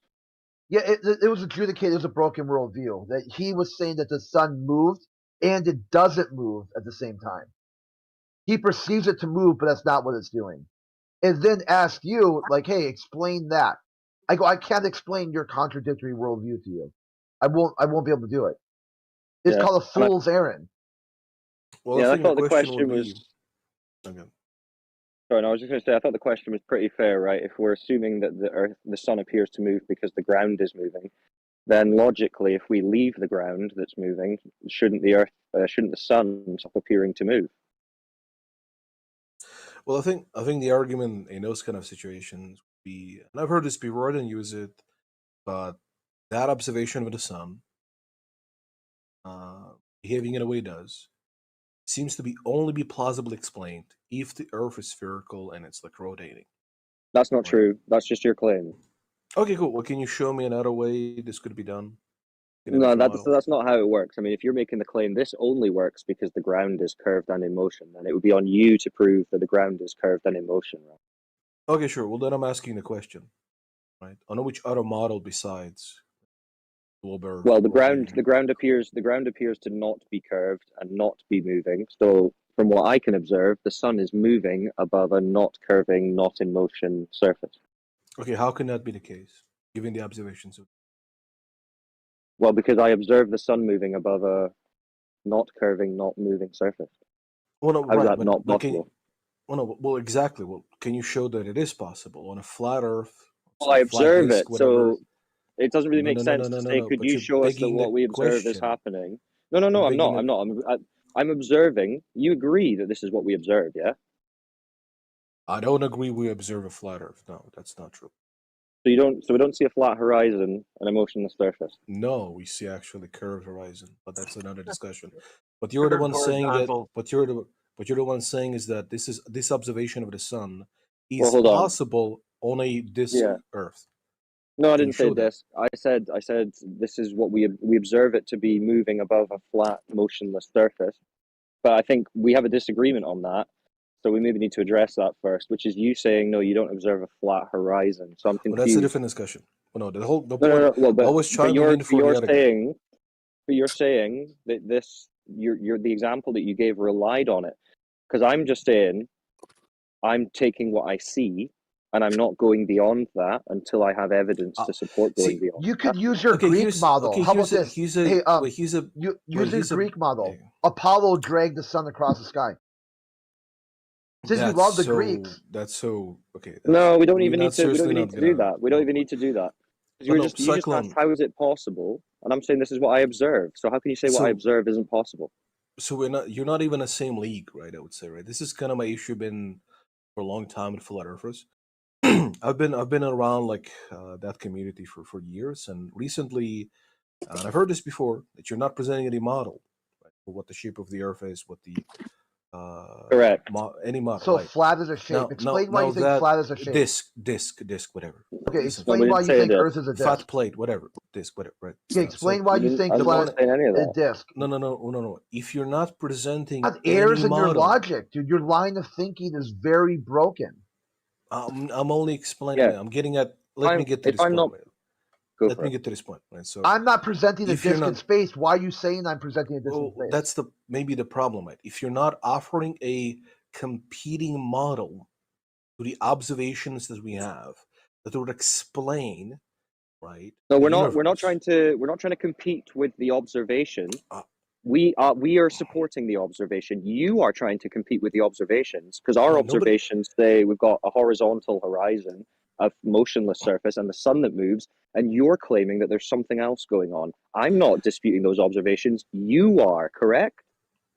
Yeah, it was adjudicated as a broken worldview that he was saying that the sun moved and it doesn't move at the same time. He perceives it to move, but that's not what it's doing. And then ask you, like, hey, explain that. I go, I can't explain your contradictory worldview to you. I won't be able to do it. It's Yeah, called a and I- fool's errand. Well, yeah, I I think thought the question question would was. be. Okay. Sorry, no, I was just going to say I thought the question was pretty fair, right? If we're assuming that the sun appears to move because the ground is moving, then logically, if we leave the ground that's moving, shouldn't the sun stop appearing to move? Well, I think the argument in those kind of situations would be, and I've heard this before, I didn't use it, but that observation of the sun behaving in a way it does seems to be only be plausibly explained if the Earth is spherical and it's like rotating. That's not true. That's just your claim. Okay, cool. Well, can you show me another way this could be done? In a No, different that's model? that's not how it works. I mean, if you're making the claim this only works because the ground is curved and in motion, then it would be on you to prove that the ground is curved and in motion, right? Okay, sure. Well, then I'm asking the question, right? On which other model besides Wilbur? Well, the ground appears to not be curved and not be moving. So, from what I can observe, the sun is moving above a not curving, not in motion surface. Okay, how can that be the case, given the observations? Well, because I observe the sun moving above a not curving, not moving surface. Well, no, How is right, that but, not but can possible? well, no, well, exactly. Well, can you show that it is possible on a flat Earth? Well, I flat observe disk, it, whatever? so it doesn't really No, make no, no, sense no, to no, say, no. could But you you're show us that begging what the we observe is question. happening? No, I'm begging not. the- I'm observing. You agree that this is what we observe, yeah? I don't agree. We observe a flat Earth. No, that's not true. So we don't see a flat horizon and a motionless surface. No, we see actually curved horizon, but that's another discussion. But you're the Curved one saying that. horizontal. But you're the one saying is that this observation of the sun is Well, hold on. possible on a disk Yeah. Earth. No, I Can you didn't say show that? this. I said this is what we observe it to be moving above a flat, motionless surface. But I think we have a disagreement on that. So we maybe need to address that first, which is you saying no, you don't observe a flat horizon. So I'm Well, confused. that's a different discussion. Well, no, the No, point. well, I was chiming in for the other guy. you're saying that you're the example that you gave relied on it, because I'm just saying I'm taking what I see and I'm not going beyond that until I have evidence to support going beyond. You could use your Okay, Greek here's- model. okay, How about here's a- this? here's a- hey, wait, here's a- use wait, your here's a- Greek model. Apollo dragged the sun across the sky. Since you love the Greeks, That's so okay. No, we don't even we're need not to. We don't seriously even not need to do gonna- that. We don't even need to do that. 'Cause Oh, you no, just asked Cyclone. how is it possible, and I'm saying this is what I observe. So how can you say what I So- observe isn't possible? So you're not even in the same league, right? I would say, right? This is kind of my issue been for a long time with flat earthers. I've been around like that community for years, and recently, and I've heard this before, that you're not presenting any model, right, for what the shape of the Earth is, what the Correct. Any model. So right. flat is a shape. Now, Explain now, why now you think that flat is a shape. disc, whatever. Okay, Listen, explain why you think Earth is a disc. fat plate, whatever, disc, whatever. Right. Okay, explain why you think flat is a disc. No. If you're not presenting That errors any in your model, logic, dude. Your line of thinking is very broken. I'm only explaining. Yeah. I'm getting at. Let me get to if this I'm point. not- right? Go Let for me it. get to this point. Right. So I'm not presenting a if you're disc in not- space. Why are you saying I'm presenting a disc in space? That's maybe the problem, right? If you're not offering a competing model to the observations that we have that would explain, right? No, the we're not universe. trying to compete with the observation. We are supporting the observation. You are trying to compete with the observations because our observations say we've got a horizontal horizon, a motionless surface, and the sun that moves. And you're claiming that there's something else going on. I'm not disputing those observations. You are, correct?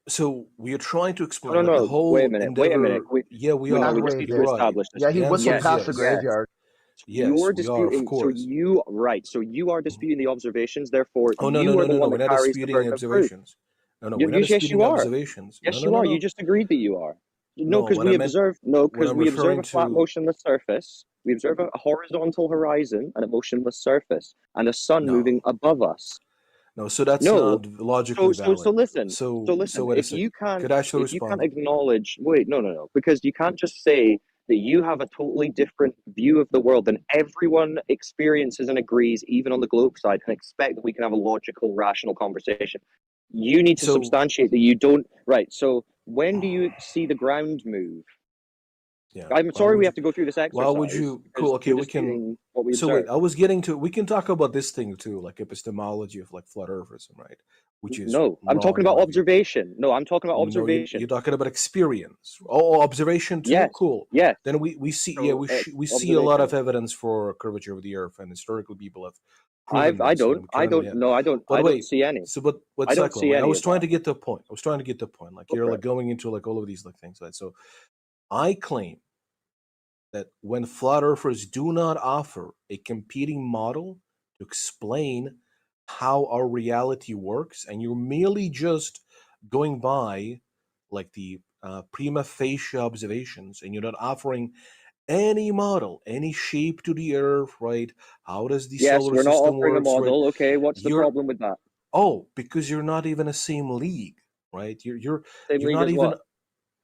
So we are trying to explain No, like, no, the whole wait a minute. endeavor. Wait a minute. Yeah, we no, are. we just need to You're right. establish this. Yeah, he The whistled answer is past the yes. graveyard. Yes, You're we are, of disputing. So course. you right. So you are disputing the observations. Therefore, Oh no, you no, are no, the no, no. one We're that not carries the disputing burden of proof. observations. No, we're not Yes, disputing you are. observations. Yes, no, you are. no. You just agreed that you are. No, No, because what I we meant- observe. No, what because I'm we observe referring a flat to- motionless surface. We observe a horizontal horizon and a motionless surface, and a sun moving above us. No, so that's No. not logically valid. So listen. So listen. wait a If second. you can't, Could I actually if you respond? can't acknowledge, wait, no, because you can't just say that you have a totally different view of the world than everyone experiences and agrees, even on the globe side, and expect that we can have a logical, rational conversation. You need to substantiate that you don't. Right. So when do you see the ground move? Yeah. I'm why sorry would we you- have to go through this exercise. Why would you? because Cool. Okay, you're we can. disputing what we So wait, observe. I was getting to. We can talk about this thing too, like epistemology of like flat eartherism, right? Which is No, I'm wrong talking in about my view. observation. No, I'm talking about No, observation. you're talking about experience. Oh, observation too. Yes, Cool. yes. Then we see. So, Yeah, we see a lot of observation. evidence for curvature of the Earth, and historically people have I proven this, and we don't currently have- no, I don't But I wait, don't see any. So, but I don't cycle? see I any was of trying that. to get to a point. I was trying to get to a point. Like Go you're for like going into like all of these like things, right? So, I claim that when flat earthers do not offer a competing model to explain how our reality works, and you're merely just going by like the prima facie observations, and you're not offering any model, any shape to the Earth, right? How does the Yes, solar we're not system offering a works, right? model. Okay, what's the You're- problem with that? Oh, because you're not even the same league, right? You're Same you're league not as even. what?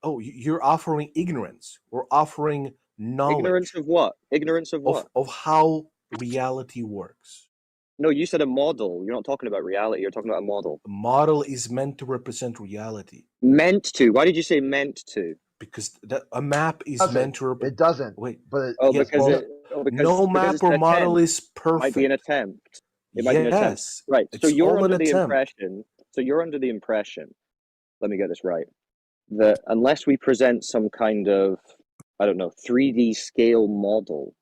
Oh, you're offering ignorance. We're offering knowledge Ignorance of what? Ignorance of what? of how reality works. No, you said a model. You're not talking about reality. You're talking about a model. A model is meant to represent reality Meant to. Why did you say meant to? because a map is Doesn't. meant to represent. It doesn't. Wait, But Oh, yes, because well, it. Oh, because no because map it's or an model attempt. is It might be an perfect. attempt. It might be an attempt. Yes, Right. So it's you're all an under the attempt. impression. So you're under the impression. Let me get this right. That unless we present some kind of, I don't know, 3D scale model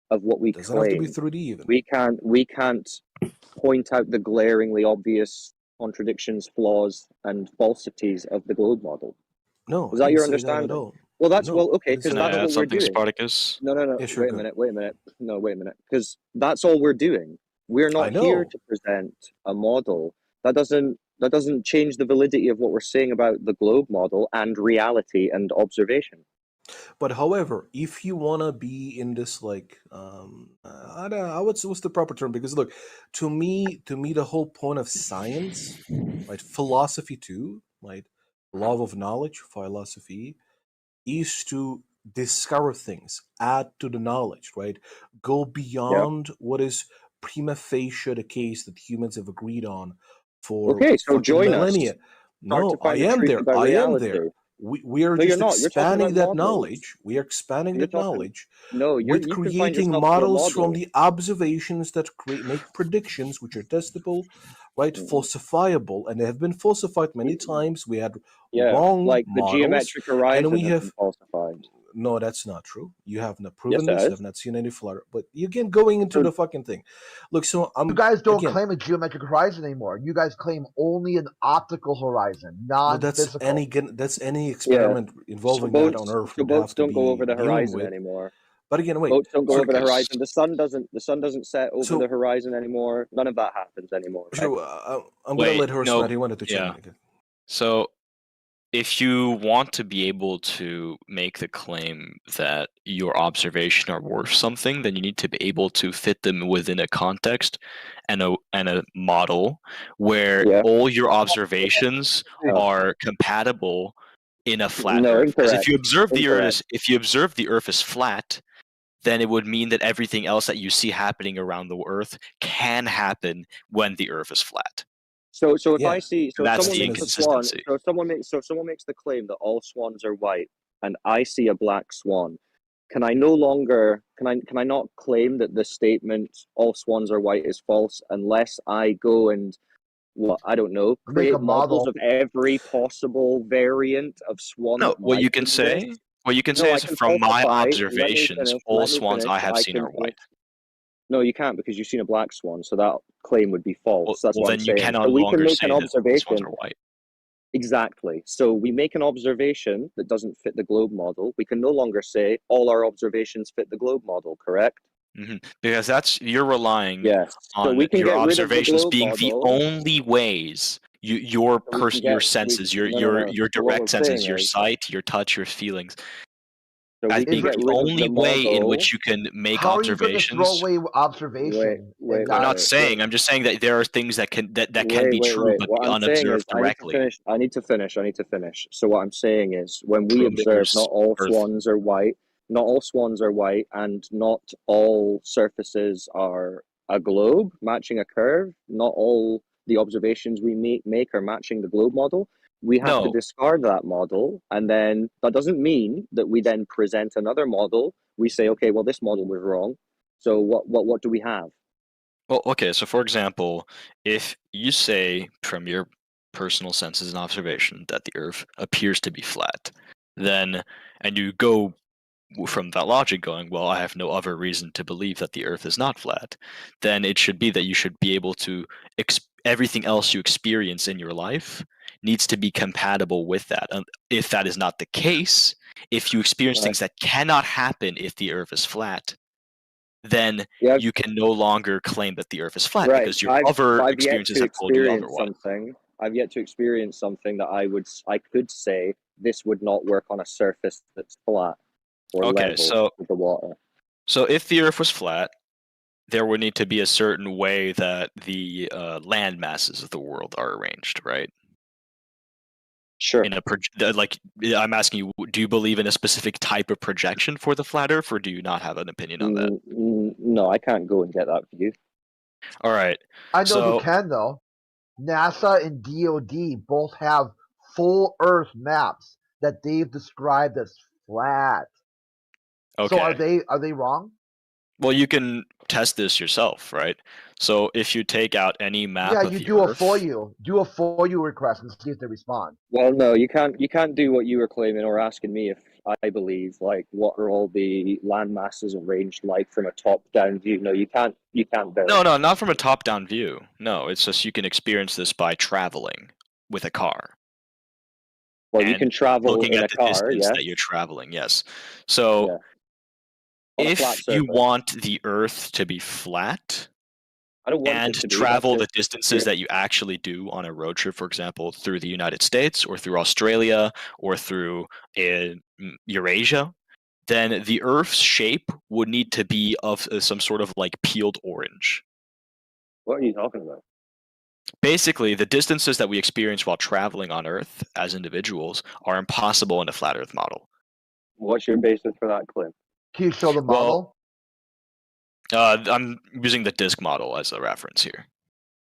of what we Doesn't have to be claim, 3D even. we can't point out the glaringly obvious contradictions, flaws, and falsities of the globe model. No, Is I that your didn't say that at understanding? all. Well, that's No, well, I okay, didn't say because Can I that's that. add what we're something, doing. Spartacus? No, Yeah, sure, wait a go. minute, wait a minute. No, wait a minute, because that's all we're doing. We're I not here know. to present a model. That doesn't change the validity of what we're saying about the globe model and reality and observation. But however, if you wanna be in this like I don't know what's the proper term, because look, to me the whole point of science, right, philosophy too, right, love of knowledge, philosophy, is to discover things, add to the knowledge, right? Go beyond what is prima facie the case that humans have agreed on for Okay, so fucking join us. millennia. Start No, to I find the am truth there. about I am reality. there. We are No, you're just not. You're talking expanding about that models. knowledge. We are expanding You're that talking. knowledge No, you with you confined creating yourself to a models from model. the observations that make predictions which are testable, right, falsifiable, and they have been falsified many times. We had Yeah, wrong like the models, geometric and horizon we has have been falsified. no, that's not true. You have not Yes, proven it this. You has. have not seen any flutter. But you again going into So the fucking thing. Look, so you guys don't again, claim a geometric horizon anymore. You guys claim only an optical horizon, well, that's non-physical. any that's any Yeah. experiment So involving that boats, on Earth so would have boats to don't go be over the dealing horizon with. anymore. But again, wait. Boats don't go over the Lucas. horizon. The sun doesn't set over So- the horizon anymore. None of that happens anymore. Right? So I'm gonna let her start. He wanted to chime in again. So, if you want to be able to make the claim that your observation are worth something, then you need to be able to fit them within a context and a model where all your observations are compatible in a flat No, Earth. Because if incorrect. you observe the Earth, Incorrect. if you observe the Earth as flat, then it would mean that everything else that you see happening around the Earth can happen when the Earth is flat. So if I see, so if That's someone the makes a swan, inconsistency. so if someone makes the claim that all swans are white, and I see a black swan, can I not claim that the statement "all swans are white" is false unless I go and I don't know, Make create a models model. of every possible variant of swan. No, that what you might can exist? say, what you can No, say I is can from my falsify. Let me observations, finish, all let me swans I finish, have I seen can are white. No, you can't because you've seen a black swan, so that claim would be false. That's Well, what then I'm you saying. cannot So we longer can make say an that all swans observation. are white. Exactly. So we make an observation that doesn't fit the globe model. We can no longer say all our observations fit the globe model, correct? Because you're relying Yes. So on we can your get rid of the observations globe being the model. only ways your senses, your So what direct we're senses, saying your is- sight, your touch, your feelings, So as we can being get the rid of only the way in model. which you can make How are you going to throw observations. away observation? Wait, I'm not saying. I'm just saying that there are things that can be true but What be I'm saying unobserved is, directly. I need to finish. So what I'm saying is, when we Prove that observe, there's not all Earth. swans are white. Not all swans are white, and not all surfaces are a globe matching a curve. Not all the observations we make are matching the globe model. We have to No. discard that model, and then that doesn't mean that we then present another model. We say, okay, well, this model was wrong. So what do we have? Well, okay, so for example, if you say from your personal senses and observation that the Earth appears to be flat, then, and you go from that logic going, well, I have no other reason to believe that the Earth is not flat, then it should be that you should be able to, everything else you experience in your life needs to be compatible with that. And if that is not the case, if you experience things that cannot happen if the Earth is flat, then you can no longer claim that the Earth is flat because your other experiences have told you otherwise. I've yet to experience something that I could say this would not work on a surface that's flat or level with the water. So if the Earth was flat, there would need to be a certain way that the land masses of the world are arranged, right? Sure. I'm asking you, do you believe in a specific type of projection for the flat Earth, or do you not have an opinion on that? No, I can't go and get that view. All right. I know who can though. NASA and DoD both have full Earth maps that they've described as flat. Okay. So are they wrong? Well, you can test this yourself, right? So if you take out any map Yeah, of you the do Earth, do a FOIA request and see if they respond. Well, no, you can't do what you were claiming or asking me if I believe, like, what are all the land masses arranged like from a top-down view. No, you can't verify. No, not from a top-down view. No, it's just you can experience this by traveling with a car. Well, you can travel looking in at a the car, distance yes. that you're traveling. Yes. So On a flat if you surface. want the Earth to be flat, I don't want and it to be, travel the that's distances that you actually do on a road trip, for example, through the United States or through Australia or through Eurasia, then the Earth's shape would need to be of some sort of like peeled orange. What are you talking about? Basically, the distances that we experience while traveling on Earth as individuals are impossible in a flat Earth model. What's your basis for that claim? Can you show the model? I'm using the disk model as a reference here.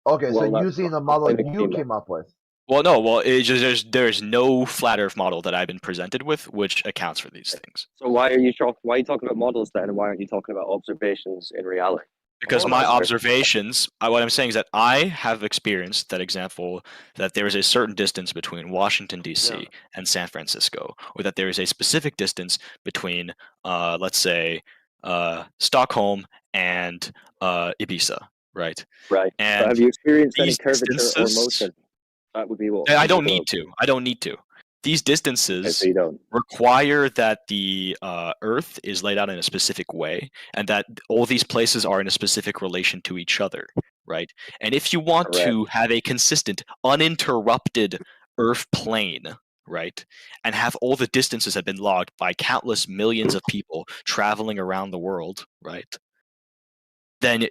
Okay, so using the model you came up with. Well, no. Well, there's no flat Earth model that I've been presented with which accounts for these things. So why are you talking about models then, and why aren't you talking about observations in reality? Because my observations, what I'm saying is that I have experienced that example that there is a certain distance between Washington D.C. and San Francisco, or that there is a specific distance between, let's say, Stockholm and Ibiza, right? Right. And but have you experienced any these curvature or distances- motion? That would be what. I don't need to. these distances so you don't. require that the Earth is laid out in a specific way, and that all these places are in a specific relation to each other, right? And if you want to have a consistent, uninterrupted Earth plane, right, and have all the distances have been logged by countless millions of people traveling around the world, right, then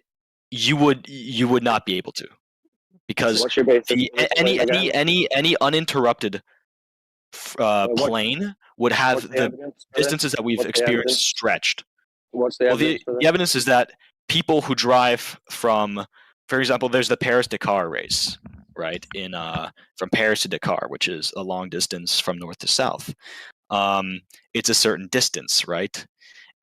you would not be able to, because What's your basis the, for this claim again? any uninterrupted plane would have what's the the evidence for this? distances that we've What's the experienced evidence? stretched. What's the Well, evidence for the this? evidence is that people who drive from, for example, there's the Paris-Dakar race, right? From Paris to Dakar, which is a long distance from north to south. It's a certain distance, right?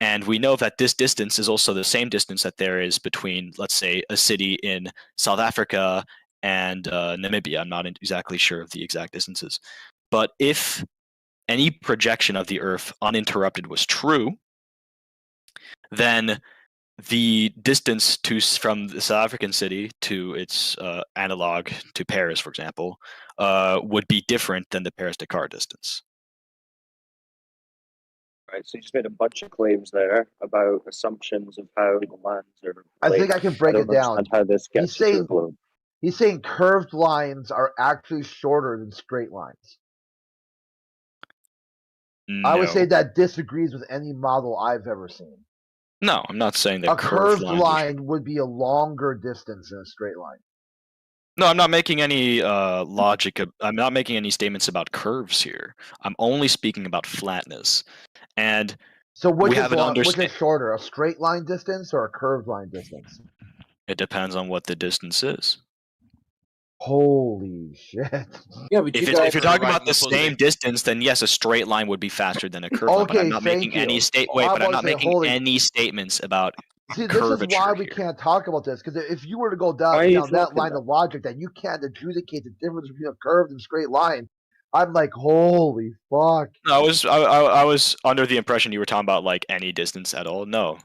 And we know that this distance is also the same distance that there is between, let's say, a city in South Africa and Namibia. I'm not exactly sure of the exact distances. But if any projection of the Earth uninterrupted was true, then the distance from the South African city to its analog to Paris, for example, would be different than the Paris-Dakar distance. Right, so you just made a bunch of claims there about assumptions of how the lands are. I think I can break it down. How this gets to the globe. He's saying curved lines are actually shorter than straight lines. No. I would say that disagrees with any model I've ever seen. No, I'm not saying that a curved line would be a longer distance than a straight line. No, I'm not making any logic. I'm not making any statements about curves here. I'm only speaking about flatness. And so which is shorter, a straight line distance or a curved line distance? It depends on what the distance is. Holy shit! Yeah, but if you're talking about the same distance, then yes, a straight line would be faster than a curved line. But I'm not making any I'm not making any statements about. See, this is why we can't talk about this, because if you were to go down that line of logic, then you can't adjudicate the difference between a curved and straight line. I'm like, holy fuck! No, I was under the impression you were talking about like any distance at all. No.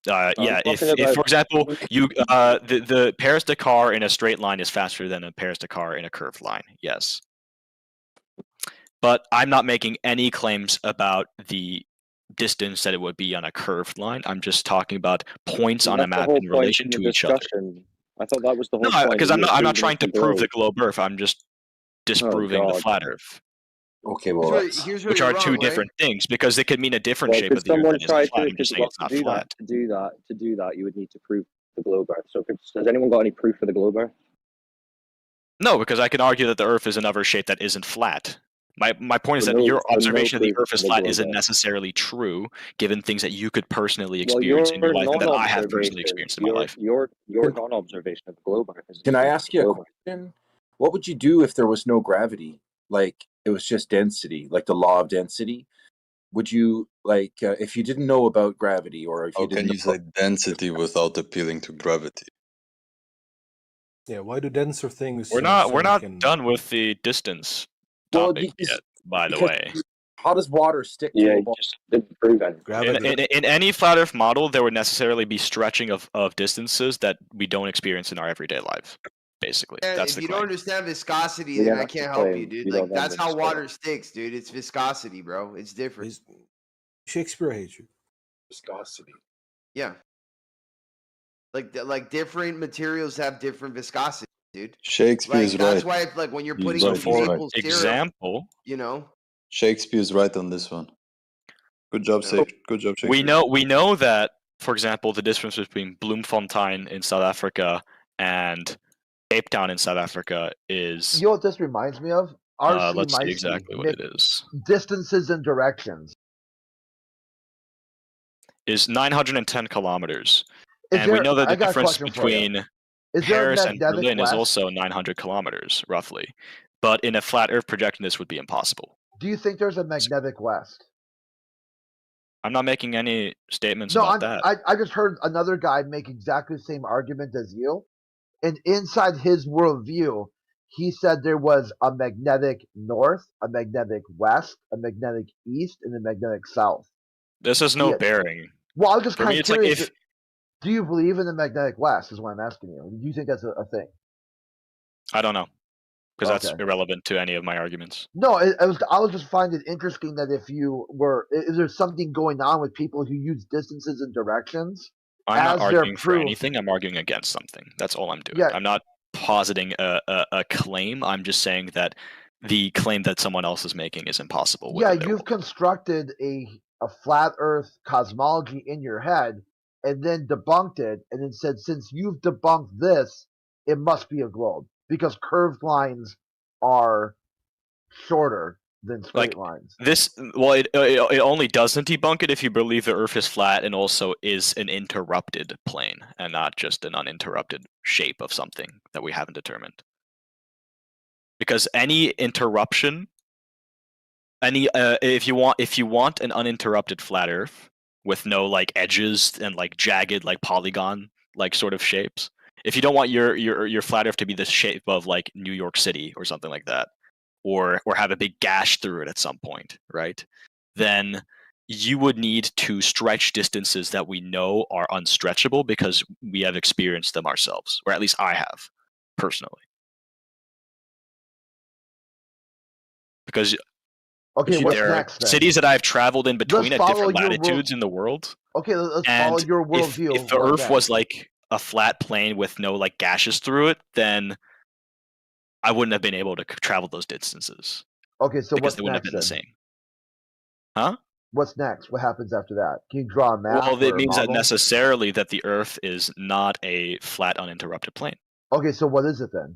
Yeah, if for example the Paris-Dakar in a straight line is faster than a Paris-Dakar in a curved line, yes. But I'm not making any claims about the distance that it would be on a curved line. I'm just talking about points on a map in relation to each other. I thought that was the whole point. No, because I'm not trying to prove the globe Earth. I'm just disproving the flat Earth. Okay, well, which are two different things, because it could mean a different shape of the Earth. I'm just saying it's not flat. To do that, you would need to prove the globe Earth. So, has anyone got any proof for the globe Earth? No, because I can argue that the Earth is another shape that isn't flat. My point is that your observation of the Earth is flat isn't necessarily true, given things that you could personally experience in your life and that I have personally experienced in my life. Your non-observation of the globe Earth is. Can I ask you a question? What would you do if there was no gravity? Like, it was just density, like the law of density? Would you, like, if you didn't know about gravity, or if you didn't can you say density without appealing to gravity? Yeah, why do denser things? We're not done with the distance topic yet, by the way. How does water stick to a ball? Just didn't prove anything. In any flat Earth model, there would necessarily be stretching of distances that we don't experience in our everyday lives. Basically, that's if you don't understand viscosity, then I can't help you, dude. Like, that's how water sticks, dude. It's viscosity, bro. It's different. Shakespeare hates you. Viscosity. Yeah. Like different materials have different viscosity, dude. Shakespeare's that's right. why, when you're putting He's maple right. syrup, example, you know, Shakespeare's right on this one. Good job, Good job, Shakespeare. We know that, for example, the difference between Bloemfontein in South Africa and Cape Town in South Africa is. You know what this reminds me of? Let's see exactly what it is. Distances and directions. Is 910 kilometers. And we know that the difference between Paris and Berlin is also 900 kilometers, roughly. But in a flat Earth projection, this would be impossible. Do you think there's a magnetic west? I'm not making any statements about that. I just heard another guy make exactly the same argument as you. And inside his worldview, he said there was a magnetic north, a magnetic west, a magnetic east, and a magnetic south. This has no bearing. Well, I'm just kind of curious. Like do you believe in the magnetic west is what I'm asking you. Do you think that's a thing? I don't know. because that's Okay. irrelevant to any of my arguments. No, I was just finding it interesting that is there something going on with people who use distances and directions I'm not as their arguing for proof? anything. I'm arguing against something. That's all I'm doing. Yeah. I'm not positing a claim. I'm just saying that the claim that someone else is making is impossible. Yeah, you've constructed a flat Earth cosmology in your head, and then debunked it, and then said, since you've debunked this, it must be a globe because curved lines are shorter than straight lines. It only doesn't debunk it if you believe the Earth is flat and also is an interrupted plane and not just an uninterrupted shape of something that we haven't determined. Because any interruption, if you want an uninterrupted flat Earth with no like edges and like jagged like polygon like sort of shapes, if you don't want your flat Earth to be the shape of like New York City or something like that, or have a big gash through it at some point, right? Then you would need to stretch distances that we know are unstretchable because we have experienced them ourselves, or at least I have, personally. Because okay, what's there are next, then? cities that I've traveled in between Let's at follow different your latitudes in the world. Okay, let's and follow your worldview. If the Earth was like a flat plane with no like gashes through it, then I wouldn't have been able to travel those distances. Okay, so because what's they wouldn't have next been the then? same. Huh? What's next? What happens after that? Can you draw a map? Well, or it a means that model? necessarily that the Earth is not a flat, uninterrupted plane. Okay, so what is it then?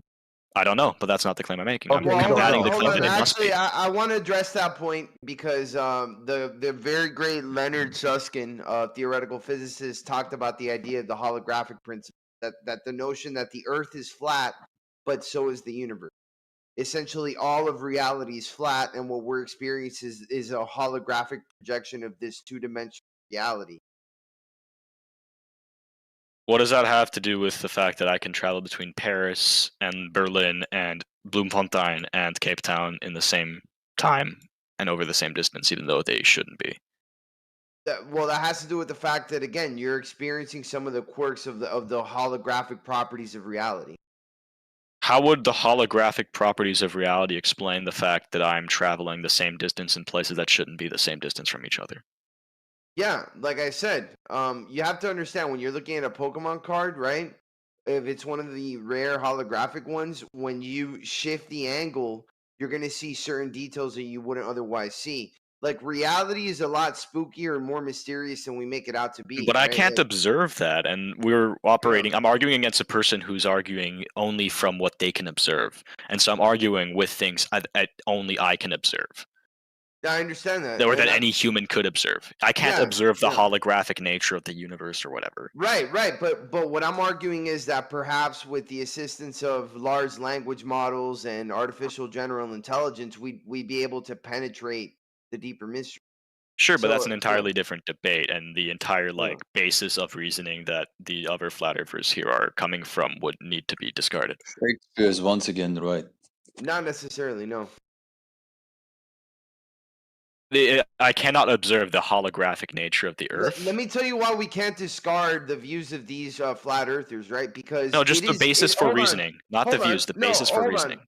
I don't know, but that's not the claim I'm making. Okay, I'm combating the Hold claim on. that it must Actually, be. I want to address that point because the very great Leonard Susskind, theoretical physicist, talked about the idea of the holographic principle. That the notion that the Earth is flat, but so is the universe. Essentially, all of reality is flat, and what we're experiencing is a holographic projection of this two-dimensional reality. What does that have to do with the fact that I can travel between Paris and Berlin and Bloemfontein and Cape Town in the same time and over the same distance, even though they shouldn't be? Well, that has to do with the fact that, again, you're experiencing some of the quirks of the holographic properties of reality. How would the holographic properties of reality explain the fact that I'm traveling the same distance in places that shouldn't be the same distance from each other? Yeah, like I said, you have to understand when you're looking at a Pokemon card, right? If it's one of the rare holographic ones, when you shift the angle, you're going to see certain details that you wouldn't otherwise see. Like, reality is a lot spookier and more mysterious than we make it out to be. But I right? can't observe that, and we're operating. I'm arguing against a person who's arguing only from what they can observe, and so I'm arguing with things only I can observe, I understand that. or and that I- any human could observe. I can't Yeah, observe the yeah. holographic nature of the universe or whatever. Right. But what I'm arguing is that perhaps with the assistance of large language models and artificial general intelligence, we'd be able to penetrate the deeper mystery. Sure, but that's an So- entirely different debate, and the entire like basis of reasoning that the other flat earthers here are coming from would need to be discarded. Shakespeare is once again right. Not necessarily, no. I cannot observe the holographic nature of the Earth. Let me tell you why we can't discard the views of these flat earthers, right? Because No, just it the is- basis it- for hold on, reasoning, not the hold on. views. The No, basis for hold on. reasoning.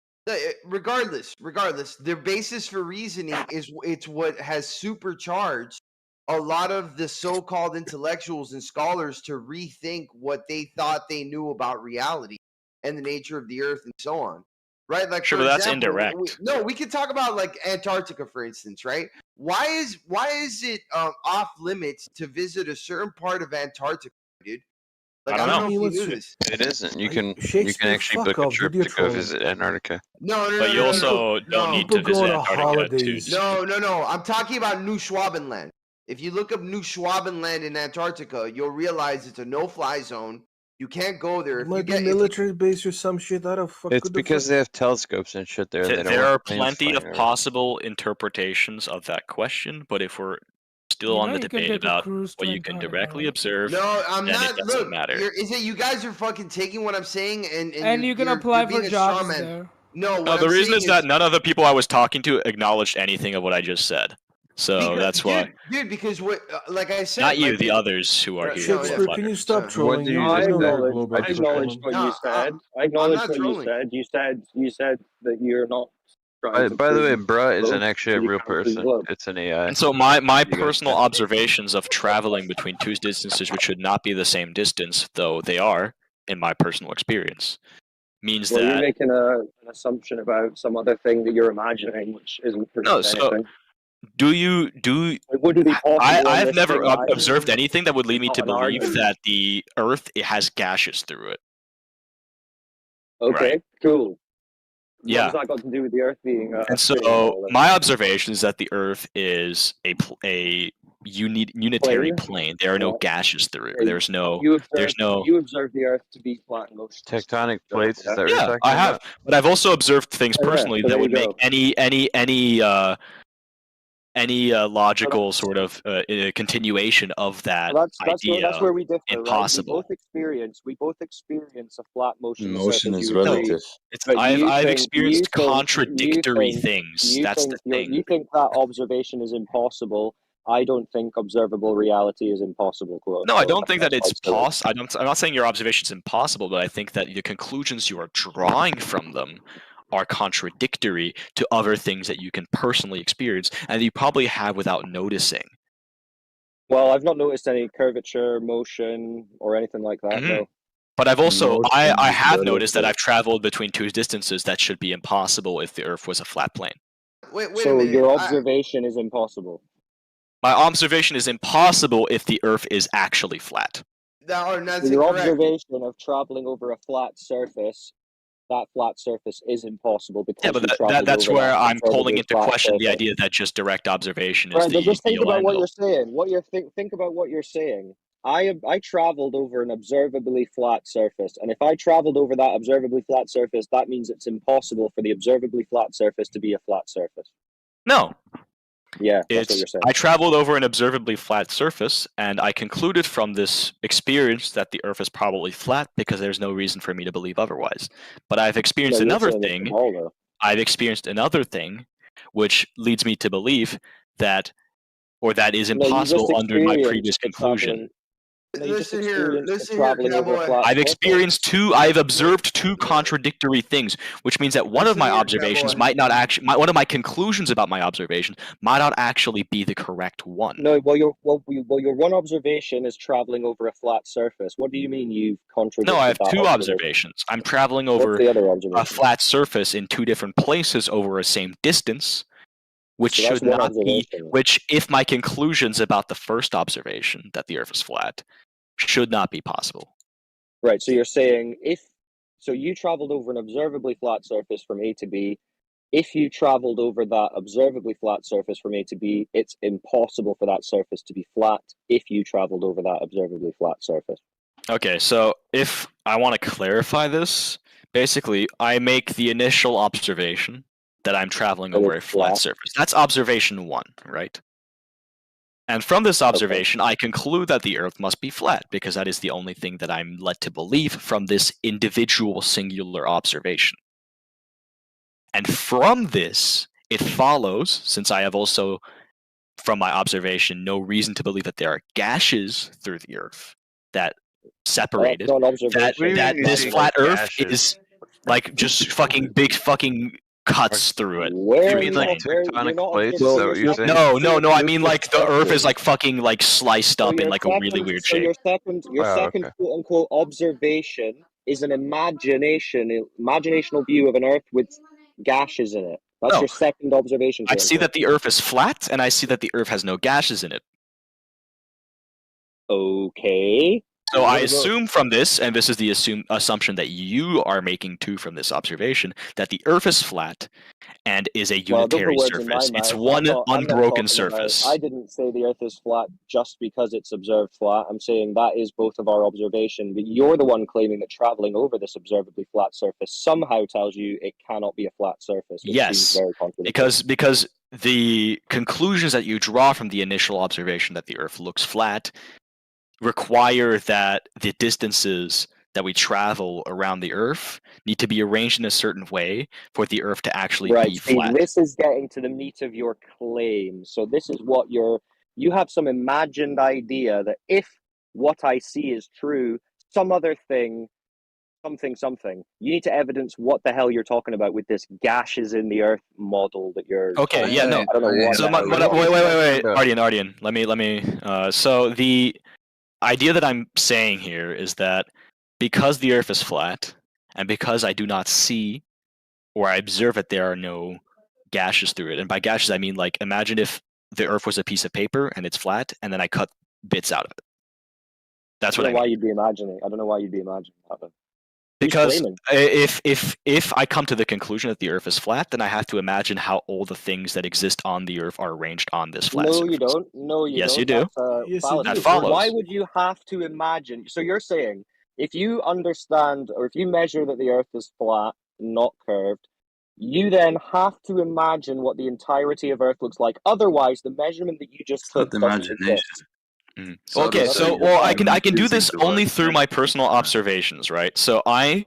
Regardless, their basis for reasoning is it's what has supercharged a lot of the so-called intellectuals and scholars to rethink what they thought they knew about reality and the nature of the Earth and so on. Right? Like, Sure, for but that's example, indirect. we could talk about like Antarctica, for instance, right? Why is it off limits to visit a certain part of Antarctica, dude? Like, I don't know if you knew this. It isn't. You can Shakespeare, actually fuck book a off, trip dude, to you're go trolling. visit Antarctica. No, But you also don't need to visit Antarctica to. No. I'm talking about New Schwabenland. If you look up New Schwabenland in Antarctica, you'll realize it's a no-fly zone. You can't go there. It If you might be get military base or some shit. I don't fuck. It's with the because fuck- they have telescopes and shit there. and they don't There want are planes plenty flying of over. possible interpretations of that question, but if we're still You on know the you can debate take a about cruise what to you can Antarctica, directly right? observe, No, I'm then not. it doesn't Look, matter. is it you guys are fucking taking what I'm saying and And you can you're apply being for a straw jobs man. there. No, No, what the I'm reason saying is that none of the people I was talking to acknowledged anything of what I just said. So that's why. dude. Because what, like I said, Not you, like, the others who are here. Shakespeare, can you stop trolling? I You know acknowledge, global I acknowledge what you said. I acknowledge what you said. You said that you're not trying to. By the way, prove Bruh isn't globe, actually so a you real can't prove person. globe. It's an AI. And so my You guys personal can- observations of traveling between two distances which should not be the same distance, though they are, in my personal experience, means Well, you're that making an assumption about some other thing that you're imagining, which isn't proving no. So anything. it wouldn't be possible. I've this never thing that I observed believe anything that would lead is me not to an believe argument. that the Earth it has gaseous through it. Okay, Right. cool. What Yeah. has that got to do with the Earth being a And spinning so ball? my observation is that the Earth is a unitary plane. There are no gases through it. There's no. You observe, There's no. You observe the Earth to be flat in motion. Tectonic plates. Is that what you're Yeah, talking I have, about? but I've also observed things Oh, yeah, personally so that there would you make go. any logical sort of continuation of that Well, idea that's where we differ, impossible. right? We both experience a flat motion. Motion surface, is you agree. relative. But I've you experienced think- contradictory you things. you That's think the thing. You think that observation is impossible. I don't think observable reality is impossible. Quote. No, I unquote. don't think that That's it's why it's possible. I'm not saying your observation is impossible, but I think that the conclusions you are drawing from them are contradictory to other things that you can personally experience and you probably have without noticing. Well, I've not noticed any curvature, motion, or anything like that. No. But I've also Motion I is have noticed that relative. I've traveled between two distances that should be impossible if the Earth was a flat plane. Wait a So minute. your observation is impossible. My observation is impossible if the Earth is actually flat. That's Your incorrect. observation of traveling over a flat surface, that flat surface is impossible because Yeah, but you traveled that's over where that I'm calling observably into flat question the surface. idea that just direct observation is Right, but the just think be-all, about what end-all. you're saying. Think about what you're saying. I traveled over an observably flat surface, and if I traveled over that observably flat surface, that means it's impossible for the observably flat surface to be a flat surface. No. Yeah, that's what you're saying. I traveled over an observably flat surface, and I concluded from this experience that the Earth is probably flat because there's no reason for me to believe otherwise. But I've experienced No, you're another saying it's thing. a ball, though. I've experienced another thing, which leads me to believe that, or that is No, you just impossible under my experienced previous the conclusion. traveling- No, you just Listen here, experienced the listen here, traveling over a cowboy. flat I've surface. experienced I've observed two contradictory things, which means that one of Listen my here, observations cowboy. might not actually, one of my conclusions about my observation might not actually be the correct one. No, your one observation is traveling over a flat surface. What do you mean you've contradicted No, I have that two observation? observations. I'm traveling What's over the other a observation? flat surface in two different places over a same distance, which So that's should one not be, observation. which if my conclusions about the first observation, that the Earth is flat, should not be possible. Right, so you're saying so you traveled over an observably flat surface from A to B. If you traveled over that observably flat surface from A to B, it's impossible for that surface to be flat if you traveled over that observably flat surface. Okay, so if I want to clarify this, basically, I make the initial observation that I'm traveling That over a it's flat flat. surface. That's observation one, right? And from this observation, I conclude that the Earth must be flat because that is the only thing that I'm led to believe from this individual singular observation. And from this, it follows, since I have also, from my observation, no reason to believe that there are gases through the Earth that separated, not an observation. that you this think flat Earth gases? is like just fucking big fucking cuts through it. Where You are mean you like not- where- you're tectonic not plates? Is observing that what your you're second- saying? No, I mean like the Earth is like fucking like sliced So up in your like a really second- weird so shape. your second Wow, second okay. quote unquote observation is an imaginational view of an Earth with gases in it. That's No. your second observation. I quote see unquote. that the Earth is flat, and I see that the Earth has no gases in it. Okay. So What I about- assume from this, and this is the assumption that you are making too from this observation, that the Earth is flat and is a Well, don't put unitary words in my surface. It's mouth. one I'm not unbroken talking about- surface. I didn't say the Earth is flat just because it's observed flat. I'm saying that is both of our observation, but you're the one claiming that traveling over this observably flat surface somehow tells you it cannot be a flat surface. Which Yes, seems very contradictory. because the conclusions that you draw from the initial observation that the Earth looks flat require that the distances that we travel around the Earth need to be arranged in a certain way for the Earth to actually Right. be See, flat. this is getting to the meat of your claim. So this is what you have some imagined idea that if what I see is true, some other thing, something, you need to evidence what the hell you're talking about with this gashes in the Earth model that you're. Okay, yeah, no. I don't know what. So the hell you're wait, talking about. Ardian, let me. So the idea that I'm saying here is that because the Earth is flat, and because I do not see or I observe that there are no gashes through it, and by gashes I mean like imagine if the Earth was a piece of paper and it's flat, and then I cut bits out of it. That's what I don't know mean. why you'd be imagining. I don't know why you'd be imagining that. Then. Because if I come to the conclusion that the Earth is flat, then I have to imagine how all the things that exist on the Earth are arranged on this flat No, surface. you don't. No, you Yes, don't. you do. Fallacy. That follows. Why would you have to imagine? So you're saying if you understand or if you measure that the Earth is flat, not curved, you then have to imagine what the entirety of Earth looks like. Otherwise, the measurement that you just took Not doesn't imagination. exist. Okay, so well, I can do this only through my personal observations, right? So I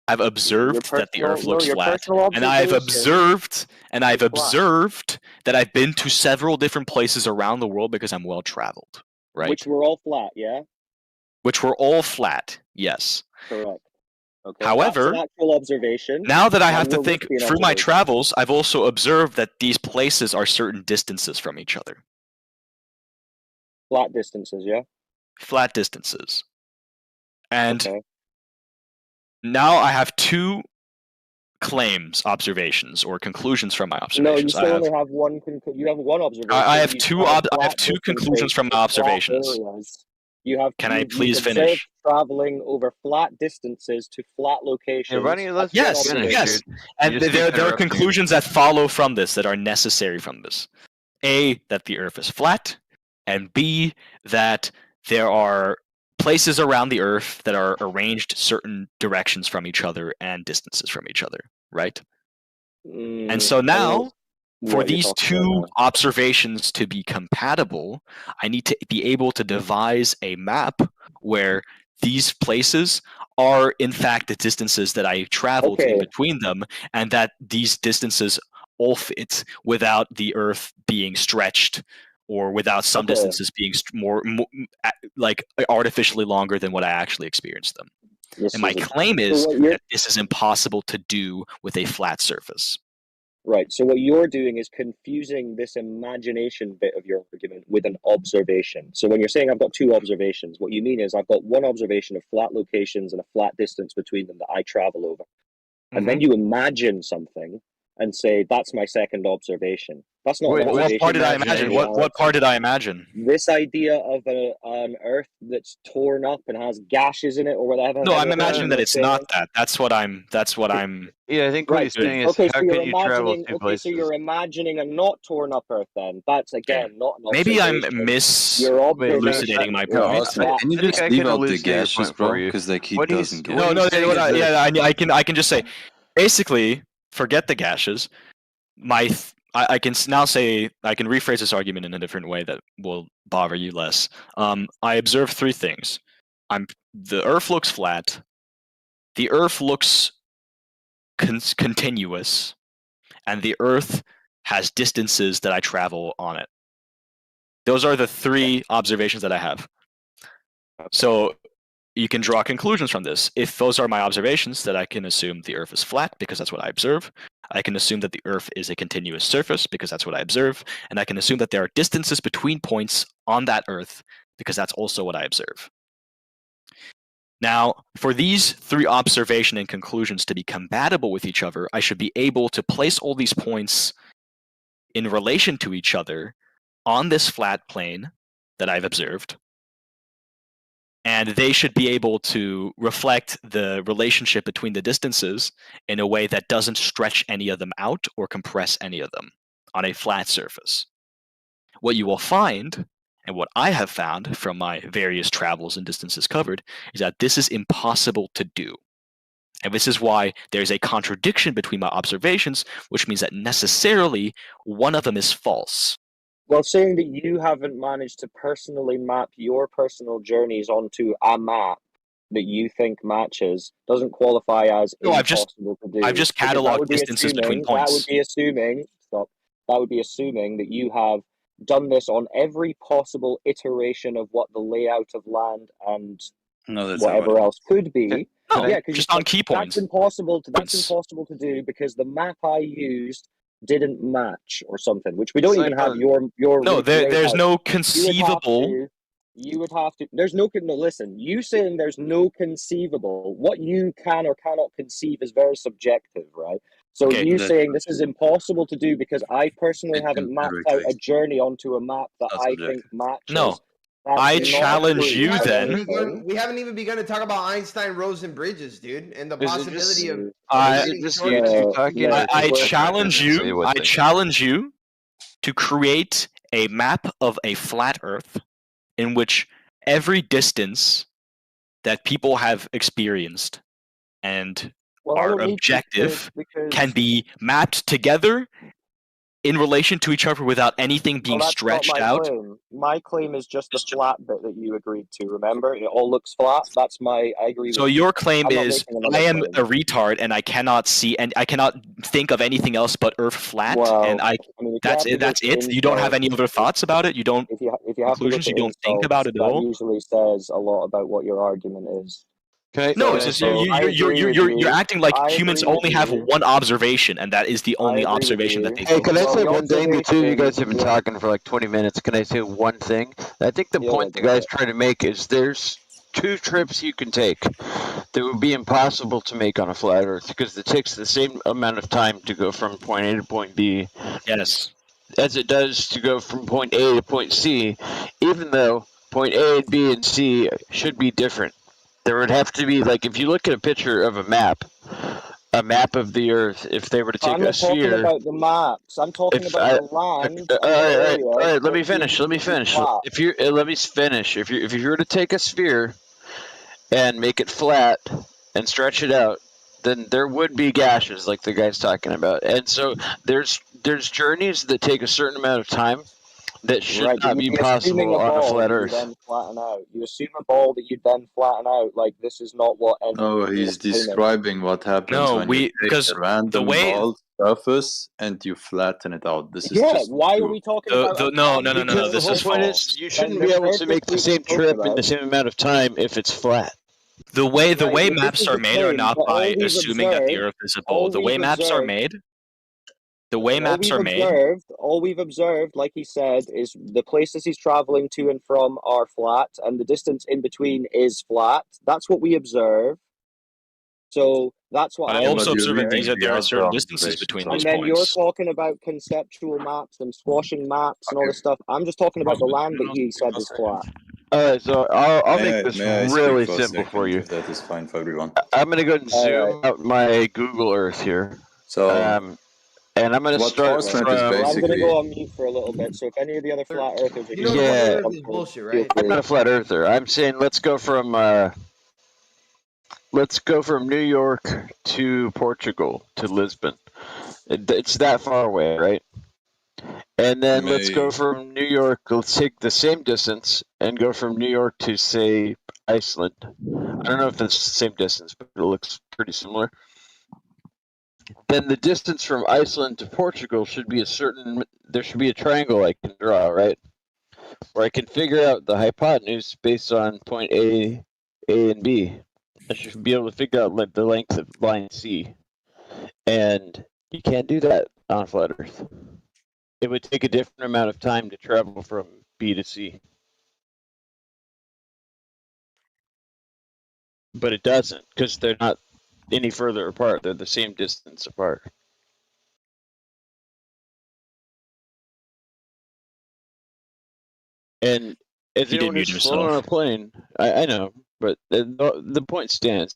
have observed that the Earth looks flat, and I've observed that I've been to several different places around the world because I'm well traveled, right? Which were all flat, yeah. Which were all flat, yes. Correct. Okay. However, that's an actual observation. now that I and have to will think this be an through my observation? travels, I've also observed that these places are certain distances from each other. Flat distances, yeah. Flat distances. And Okay. now I have two claims, observations, or conclusions from my No, you observations. still only have one. You have one observation. I have You two. have I have flat two distances conclusions from my to flat observations. areas. You have. Can I you've please observed finish? traveling over flat distances to flat locations. Yes, yes. And there are conclusions that follow from this that are necessary from this. A, that the Earth is flat, and B, that there are places around the Earth that are arranged certain directions from each other and distances from each other, right? And so now, for these two observations to be compatible, I need to be able to devise a map where these places are in fact the distances that I traveled in between them, and that these distances all fit without the Earth being stretched or without some distances being more like artificially longer than what I actually experienced them. And my claim is that this is impossible to do with a flat surface. Right. So what you're doing is confusing this imagination bit of your argument with an observation. So when you're saying I've got two observations, what you mean is I've got one observation of flat locations and a flat distance between them that I travel over. And then you imagine something and say, that's my second observation. That's not Wait, an what observation. part did I imagine? What part did I imagine? This idea of an Earth that's torn up and has gashes in it, or whatever. No, I'm imagining that it's not that. That's what I'm. Yeah, I think what he's saying is, Okay, how so you're can you travel imagining. two Okay, places? so you're imagining a not torn up Earth. Then that's again not an Maybe I'm observation. Your observation elucidating my is point. flat. Can you just leave out the gashes, bro? Because like he doesn't get. No, I can just say, basically, forget the gashes. I can now say I can rephrase this argument in a different way that will bother you less. I observe three things. The Earth looks flat. The Earth looks continuous, and the Earth has distances that I travel on it. Those are the three observations that I have. So you can draw conclusions from this. If those are my observations, that I can assume the Earth is flat because that's what I observe. I can assume that the Earth is a continuous surface because that's what I observe. And I can assume that there are distances between points on that Earth because that's also what I observe. Now, for these three observations and conclusions to be compatible with each other, I should be able to place all these points in relation to each other on this flat plane that I've observed. And they should be able to reflect the relationship between the distances in a way that doesn't stretch any of them out or compress any of them on a flat surface. What you will find, and what I have found from my various travels and distances covered, is that this is impossible to do. And this is why there's a contradiction between my observations, which means that necessarily one of them is false. Well, saying that you haven't managed to personally map your personal journeys onto a map that you think matches doesn't qualify as No, I've just impossible to do. I've just Because that cataloged would be distances between assuming, that would points. be assuming, stop, that would be assuming that you have done this on every possible iteration of what the layout of land and No, that's not whatever what else could be. No, Yeah, because just on key that's points. impossible. That's impossible to do because the map I used didn't match or something, which we don't even have your No, there's layout. no You conceivable. would have to. There's no. No, listen. You saying there's no conceivable. What you can or cannot conceive is very subjective, right? So Okay, you that's saying this is impossible to do because I personally It haven't can mapped never out a exist. journey onto a map that Not I subjective. think matches. No, That's I not challenge true. you We haven't then. begun- we haven't even begun to talk about Einstein, Rosen, and Bridges, dude, and the Is it possibility just- of I- getting just short- you two talking? or I people challenge trying to say you. what I they- challenge you to create a map of a flat Earth in which every distance that people have experienced and Well, I are don't need to objective because can be mapped together in relation to each other without anything being that's stretched not my out. claim. My claim is just the flat bit that you agreed to. Remember, it all looks flat. That's my. I agree. So with your claim I'm not is making another I am claim. a retard and I cannot see and I cannot think of anything else but Earth flat, Well, and I mean, if you that's have to it. That's go to it. You don't have insult, any other thoughts about it. You don't if you have to go conclusions. to You don't think insults, about it at that all. usually says a lot about what your argument is. Can I, No, can it's I just say- you're acting like I humans agree only with have you. one observation, and that is the only agree with observation that you. they Hey, can I focus say on. one thing? The two of you guys have been yeah. talking for like 20 minutes. Can I say one thing? I think the Yeah, point the go guy's ahead. trying to make is there's two trips you can take that would be impossible to make on a flat Earth because it takes the same amount of time to go from point A to point B. Yes. As it does to go from point A to point C, even though point A and B and C should be different. There would have to be, like, if you look at a picture of a map of the Earth, if they were to take I'm a not talking sphere. about the maps. I'm talking If about I- the land. All right. Let that me finish. Let me seems to be finish. flat. If you let me finish. If you were to take a sphere and make it flat and stretch it out, then there would be gashes like the guy's talking about. And so there's journeys that take a certain amount of time that should Right, but not you'd be assuming possible on a ball flat that you Earth. then flatten out. You assume a ball that you then flatten out. Like this is not what. Oh, he's describing what happens No, when we- you take because a random the way- ball surface and you flatten it out. This is Yeah, just why are true. we talking The- about? the- a no, flat no, no, no, no, Because this the is whole point false. is you shouldn't Then be the able to make surface we the same spoke trip in about- the same amount of time if it's flat. The way Right, well, this maps is are the made are claim, not but all by we've assuming that the observed- Earth is a all ball. The way we've maps are observed- made. The way all maps we've are made. all we've observed, like he said, is the places he's traveling to and from are flat, and the distance in between is flat. That's what we observe. So that's what But I I'm also observe that reading there are the certain other distances observations between as those And then you're points. talking about conceptual maps and squashing maps and all this stuff. I'm just talking about the land that he said is flat. All right, so I'll May make this I speak really for a simple for second, you. if that is fine for everyone. I'm gonna go and All zoom out my Google Earth here. So, And I'm gonna what start Forcenet is from. Well, I'm going to basically- go on mute for a little bit. So if any of the other flat earthers are You know, going Yeah. Google Earth is bullshit, right? I'm not a flat earther. I'm saying let's go from New York to Portugal to Lisbon. It's that far away, right? And then let's go from New York. Let's take the same distance and go from New York to, say, Iceland. I don't know if it's the same distance, but it looks pretty similar. Then the distance from Iceland to Portugal should be there should be a triangle I can draw, right? Where I can figure out the hypotenuse based on point A and B. I should be able to figure out the length of line C. And you can't do that on flat Earth. It would take a different amount of time to travel from B to C. But it doesn't, because they're not any further apart. They're the same distance apart. And as He didn't anyone mute who's flown on a himself. plane, I know, but the point stands.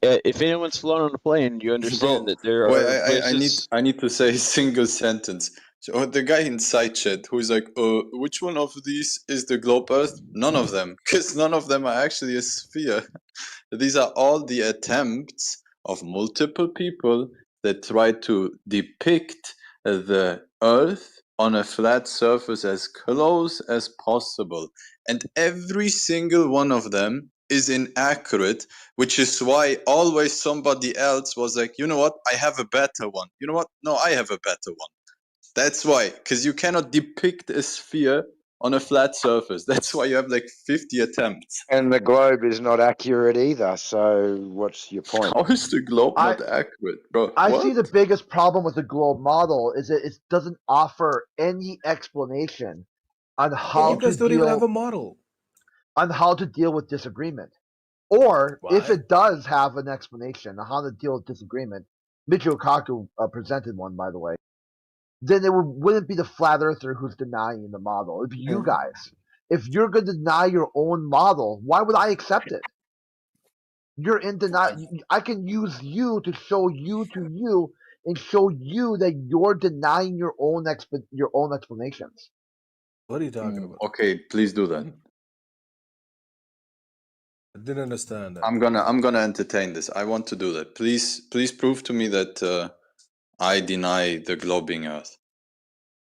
If anyone's flown on a plane, you understand that there are Wait, places. I need to say a single sentence. So the guy in side chat who's like, which one of these is the globe Earth? None of them, because none of them are actually a sphere. These are all the attempts of multiple people that try to depict the Earth on a flat surface as close as possible. And every single one of them is inaccurate, which is why always somebody else was like, you know what, I have a better one. You know what? No, I have a better one. That's why, because you cannot depict a sphere on a flat surface. That's why you have like 50 attempts. And the globe is not accurate either. So what's your point? How is the globe not accurate, bro? I What? see the biggest problem with the globe model is that it doesn't offer any explanation on how You guys to don't even have deal a model. on how to deal with disagreement. Or if Why? it does have an explanation on how to deal with disagreement, Michio Kaku presented one, by the way, then it wouldn't be the flat earther who's denying the model. It'd be you guys. If you're going to deny your own model, why would I accept it? You're in denial. I can use you to show you to you and show you that you're denying your own explanations. What are you talking about? Okay, please do that. I didn't understand that. I'm gonna entertain this. I want to do that. Please prove to me that I deny the globe being Earth.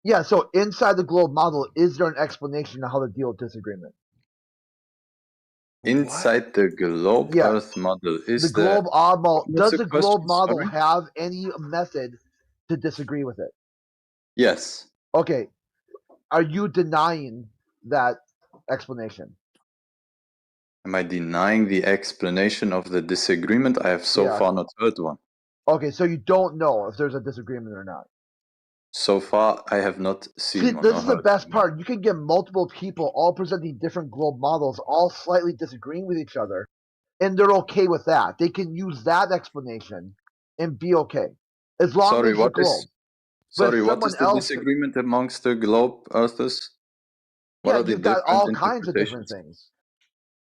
Yeah, so inside the globe model, is there an explanation on how to deal with disagreement? Inside the globe Yeah. Earth model is The globe model, what's does the the globe question, model sorry? have any method to disagree with it? Yes. Okay. Are you denying that explanation? Am I denying the explanation of the disagreement? I have so Yeah. far not heard one. Okay, so you don't know if there's a disagreement or not. So far, I have not seen See, one. this or is the heard best part. You can get multiple people all presenting different globe models, all slightly disagreeing with each other, and they're okay with that. They can use that explanation and be okay, as long Sorry, as the what globe. is? But if Sorry, what is someone the else, disagreement amongst the globe Earthers? What yeah, are the you've got different all kinds of different interpretations? things.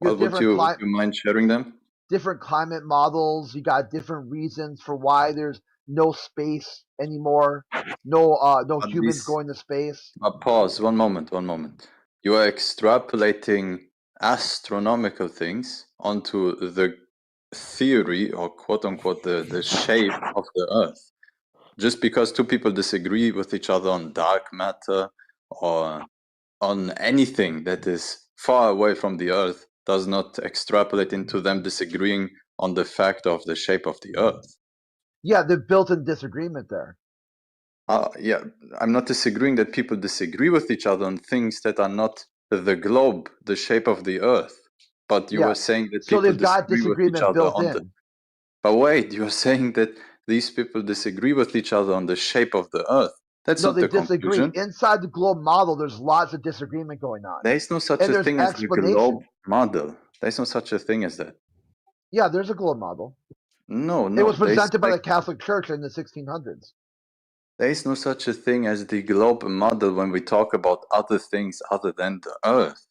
You Well, have would you mind sharing them? different climate models. You got different reasons for why there's no space anymore. No But humans these- going to space. Pause. One moment. You are extrapolating astronomical things onto the theory or quote unquote the shape of the Earth. Just because two people disagree with each other on dark matter or on anything that is far away from the Earth does not extrapolate into them disagreeing on the fact of the shape of the Earth. Yeah, the built-in disagreement there. Yeah, I'm not disagreeing that people disagree with each other on things that are not the globe, the shape of the Earth. But you Yeah. were saying that So people they've got disagree with each disagreement other built on in. the. But wait, you were saying that these people disagree with each other on the shape of the Earth. That's No, not they the disagree. conclusion. Inside the globe model, there's lots of disagreement going on. There is no such And a there's thing as the explanation. globe model. There's no such a thing as that. Yeah, there's a globe model. No, It was there's presented by like- the Catholic Church in the 1600s. There is no such a thing as the globe model when we talk about other things other than the Earth.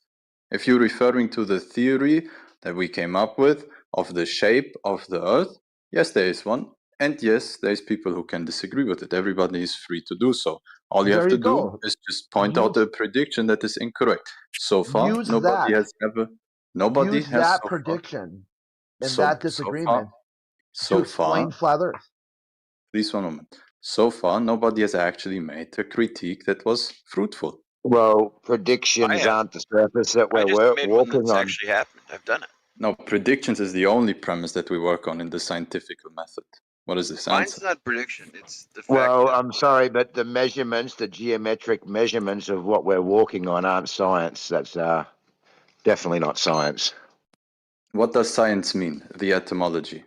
If you're referring to the theory that we came up with of the shape of the Earth, yes, there is one. And yes, there's people who can disagree with it. Everybody is free to do so. All you There have to you do go. is just point out a prediction that is incorrect. So far, Use nobody that. has ever. Nobody Use has that so prediction and so- that so disagreement so to explain far, flat Earth. please one moment. So far, nobody has actually made a critique that was fruitful. Well, predictions aren't the surface that I we're just made one walking that's on. actually happened. I've done it. No, predictions is the only premise that we work on in the scientific method. What is this Mine's answer? not prediction. It's the fact Well, that I'm sorry, but the measurements, the geometric measurements of what we're walking on aren't science. That's definitely not science. What does science mean? The etymology.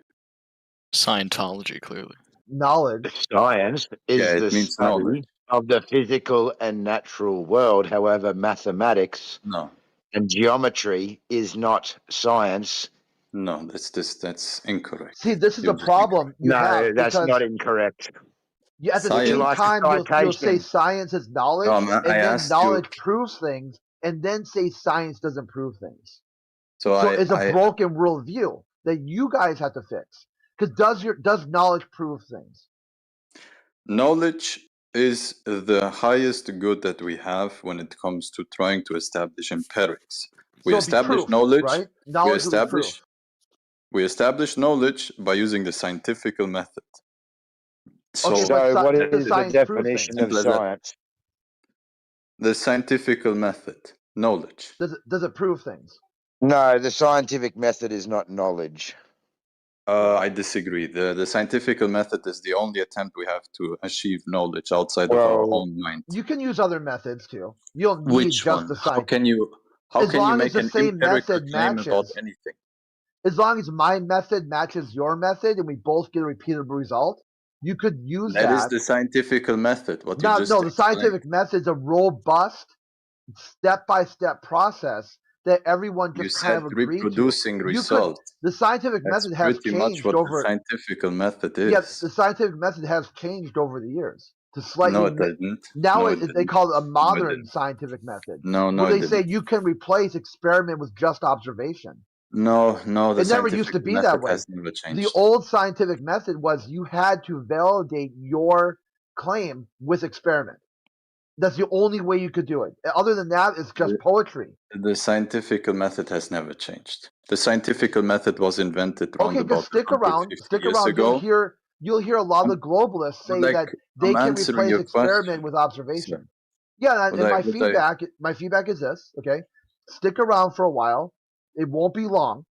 Scientology, clearly. Knowledge. Science is Yeah, it the means study knowledge. of the physical and natural world. However, mathematics No, and geometry is not science. no, that's incorrect. See, this is You're a just problem you No, have that's because not incorrect. at the Science- same Like a time you'll say citation. science is knowledge, No, man, and I then asked knowledge you. proves things, and then say science doesn't prove things. So So I, it's a I broken worldview that you guys have to fix. Because does knowledge prove things? knowledge is the highest good that we have when it comes to trying to establish empirics. We So it'd be establish proof, knowledge. right? We Knowledge would be establish. proof. We establish knowledge by using the scientific method. So, Okay, So, but what does is the science prove definition things? of Simple as that. science? the scientific method, knowledge. Does it prove things? No, the scientific method is not knowledge. I disagree. The scientific method is the only attempt we have to achieve knowledge outside of our own mind. You can use other methods too. You don't need Which just one? the How scientific. can you As long as make the an same empirical method claim about matches. anything? As long as my method matches your method and we both get a repeatable result, you could use That is that. the scientific method. What you No, just no, the explained. scientific method is a robust, step-by-step process that everyone You just kind said of agreed to. reproducing You could. results. The scientific That's method has pretty much changed what over. the scientific method Yeah, is. the scientific method has changed over the years to slightly. No, it didn't. Now No, it, it they didn't. call it a No, it modern didn't. scientific method. No, no, Where it they say didn't. you can replace experiment with just observation. No, no, the It never used scientific to be method that way. has never The changed. old scientific method was you had to validate your claim with experiment. That's the only way you could do it. Other than that, it's just poetry. The scientific method has never changed. The scientific method was invented around Okay, about just stick 150 around. Stick years around. ago. You'll hear a lot of the globalists say Like, that they I'm can answering replace your experiment question. with observation. Yeah, and Would I- my would I- feedback is this. Okay, stick around for a while. It won't be long.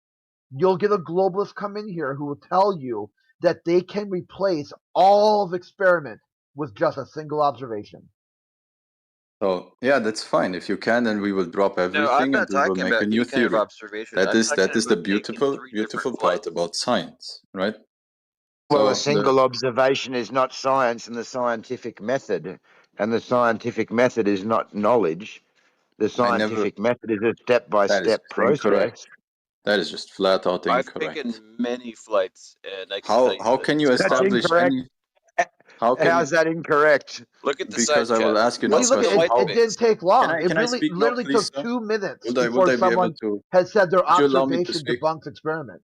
You'll get a globalist come in here who will tell you that they can replace all of experiment with just a single observation. So yeah, that's fine. If you can, then we will drop I'm everything not and we will talking make a about new any kind of theory. observation. That I'm is talking the about taking three beautiful different part flights. about science, right? Well, a So single observation is not science in the scientific method, and the scientific method is not knowledge. The scientific method is a that is step-by-step just process. incorrect. That is just flat out I've incorrect. taken many flights, and I can tell you How that can you it's wrong. establish any? How can How's that incorrect? Look at the Because side I will chat. ask you See, next look, question. it didn't take long. It Can I really speak now, literally please, took sir? 2 minutes Would I before be able someone to? had said their Would you allow me to observation speak? debunks experiment.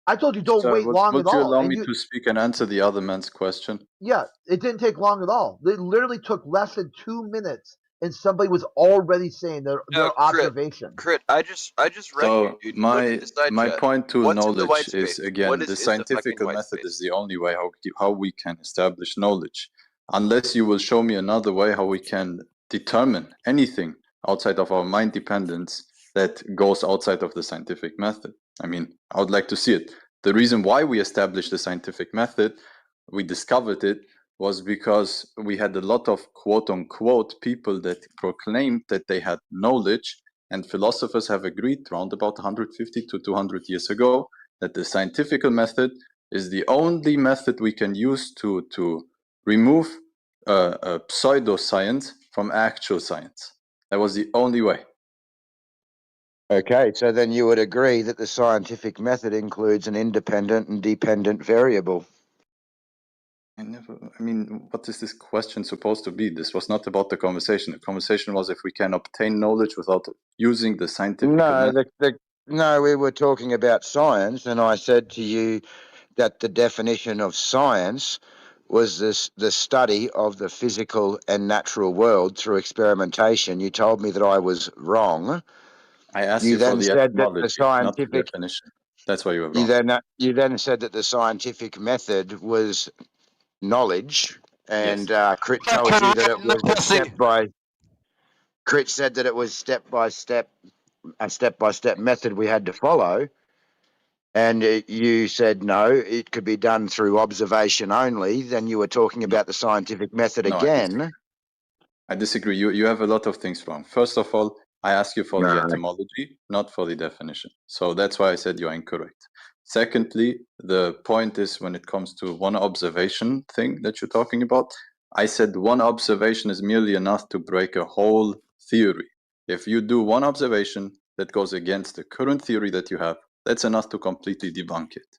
I told you don't Sir, wait long would at you all. allow And me you, to speak and answer the other man's question? yeah, it didn't take long at all. It literally took less than 2 minutes, and somebody was already saying their No, observation. Crit, I just read you, So dude. Look at the side my chat. point to What's in the white knowledge is space? again What the is in the scientific fucking white method space? is the only way how we can establish knowledge. Unless you will show me another way how we can determine anything outside of our mind dependence that goes outside of the scientific method. I mean, I would like to see it. The reason why we established the scientific method, we discovered it, was because we had a lot of quote unquote people that proclaimed that they had knowledge, and philosophers have agreed around about 150 to 200 years ago that the scientific method is the only method we can use to remove pseudoscience from actual science. That was the only way. Okay, so then you would agree that the scientific method includes an independent and dependent variable. I mean, what is this question supposed to be? This was not about the conversation. The conversation was if we can obtain knowledge without using the scientific method. No, we were talking about science, and I said to you that the definition of science was the study of the physical and natural world through experimentation. You told me that I was wrong. I asked you for then the said that etymology, the scientific not the definition. That's why you were wrong. You then said that the scientific method was knowledge, and Crit told you that it was Crit said that it was a step-by-step method we had to follow, and you said no, it could be done through observation only. Then you were talking about the scientific method No, again. I disagree. You have a lot of things wrong. First of all, I asked you for the etymology, not for the definition. So that's why I said you're incorrect. Secondly, the point is when it comes to one observation thing that you're talking about, I said one observation is merely enough to break a whole theory. If you do one observation that goes against the current theory that you have, that's enough to completely debunk it.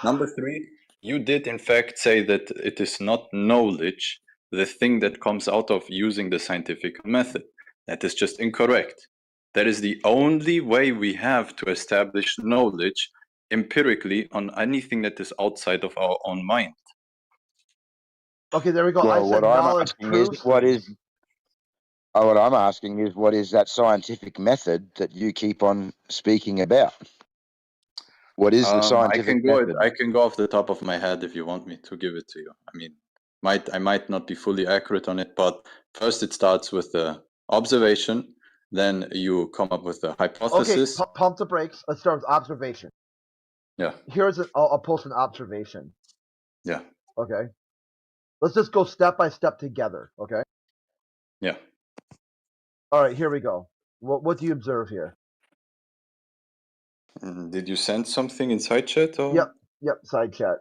Number three, you did in fact say that it is not knowledge, the thing that comes out of using the scientific method. That is just incorrect. That is the only way we have to establish knowledge empirically on anything that is outside of our own mind. Okay, there we go. Well, I said knowledge proves what I'm asking is what is that scientific method that you keep on speaking about? What is the scientific method? I can go off the top of my head if you want me to give it to you. I mean, I might not be fully accurate on it, but first it starts with the observation, then you come up with a Okay, hypothesis. pump the brakes. Let's start with observation. Yeah, I'll post an observation. yeah, Okay. Let's just go step by step together. Okay. yeah. All right. Here we go. What do you observe here? Did you send something inside chat or? Yep. Side chat.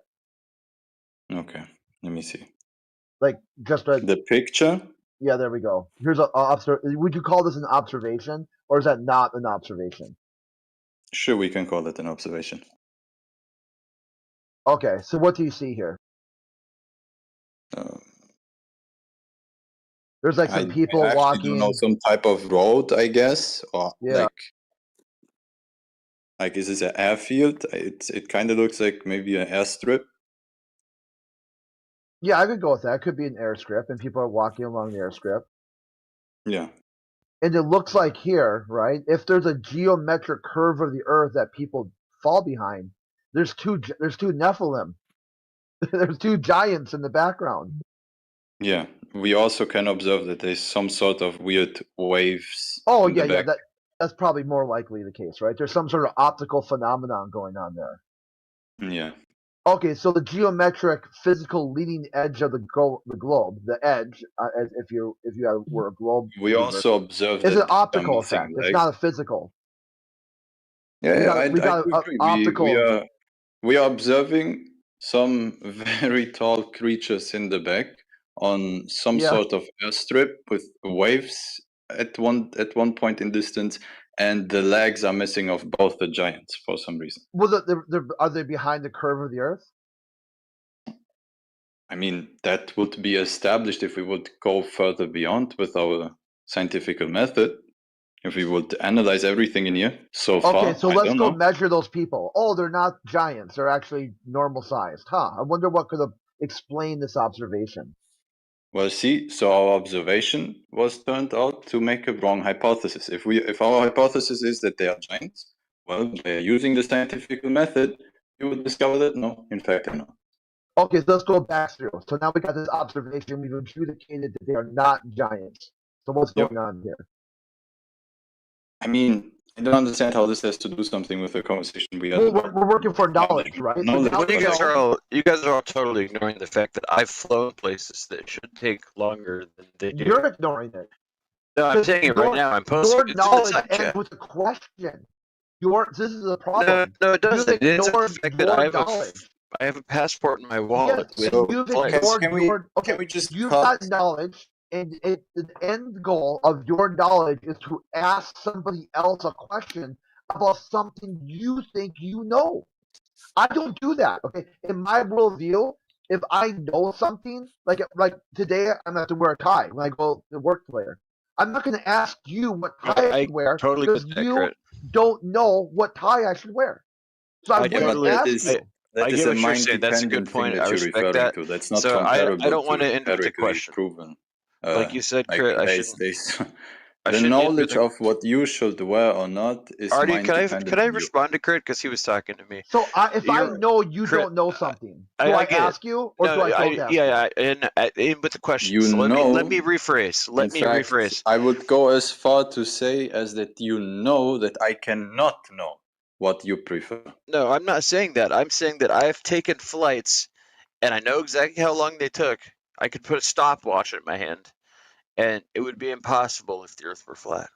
Okay, let me see. Like just a. The picture. Yeah, there we go. Here's a would you call this an observation, or is that not an observation? Sure, we can call it an observation. Okay, so what do you see here? There's like some people I actually walking. don't know, some type of road, I guess, or Yeah. like is this an airfield? It kind of looks like maybe an airstrip. Yeah, I could go with that. It could be an airstrip, and people are walking along the airstrip. Yeah. And it looks like here, right? If there's a geometric curve of the Earth that people fall behind, there's two Nephilim. There's two giants in the background. Yeah, we also can observe that there's some sort of weird waves. Oh in the yeah, back. that's probably more likely the case, right? There's some sort of optical phenomenon going on there. Yeah. Okay, so the geometric physical leading edge of the globe, the edge, as if you were a globe. We believer, also observe is that an optical thing, effect. like- It's not a physical. Yeah, I do agree. optical. We are observing some very tall creatures in the back on some Yeah. sort of airstrip with waves at one point in distance, and the legs are missing of both the giants for some reason. Well, are they behind the curve of the Earth? I mean, that would be established if we would go further beyond with our scientific method. If we would analyze everything in here so far, Okay, so I let's don't go know. measure those people. Oh, they're not giants. They're actually normal sized. Huh. I wonder what could have explained this observation. Well, see, so our observation was turned out to make a wrong hypothesis. If our hypothesis is that they are giants, well, by using the scientific method, you would discover that no, in fact, they're not. Okay, so let's go back through. So now we got this observation. We've adjudicated that they are not giants. So what's Yep. going on here? I mean, I don't understand how this has to do something with the conversation we had. Well, we're working for knowledge, right? So Knowledge. now Well, we you guys know- you guys are all totally ignoring the fact that I've flown places that should take longer than they do. You're ignoring it. No, I'm saying it right now. I'm posting Your it to the knowledge side ends chat. with a question. This is the problem. No, it doesn't. You've It is the ignored fact that your I have knowledge. I have a passport in my wallet Yes, with you've flights. ignored Can we- your. Okay, can we just you've cut? got knowledge, and the end goal of your knowledge is to ask somebody else a question about something you think you know. I don't do that. Okay, in my worldview, if I know something, like today, I'm gonna have to wear a tie when I go to work later. I'm not going to ask you what tie I should wear totally because get that, you Crit. don't know what tie I should wear. So I wouldn't ask you. That I is get a what you're saying. That's a good mind-dependent thing point. that I you're respect referring that. to. That's not So comparable I don't want to to end with the empirically question. proven. Like you said, Crit, I there's, shouldn't. there's I the shouldn't end with knowledge the- of what you should wear or not is Artie, mind-dependent. can I on you. respond to Crit because he was talking to me? So if I You're- know you Crit, don't know something, I do I, get it. ask you or No, do I don't ask you? yeah, and with the question. You So let know. me rephrase. Let In me fact, rephrase. I would go as far to say as that you know that I cannot know what you prefer. No, I'm not saying that. I'm saying that I've taken flights and I know exactly how long they took. I could put a stopwatch in my hand and it would be impossible if the earth were flat.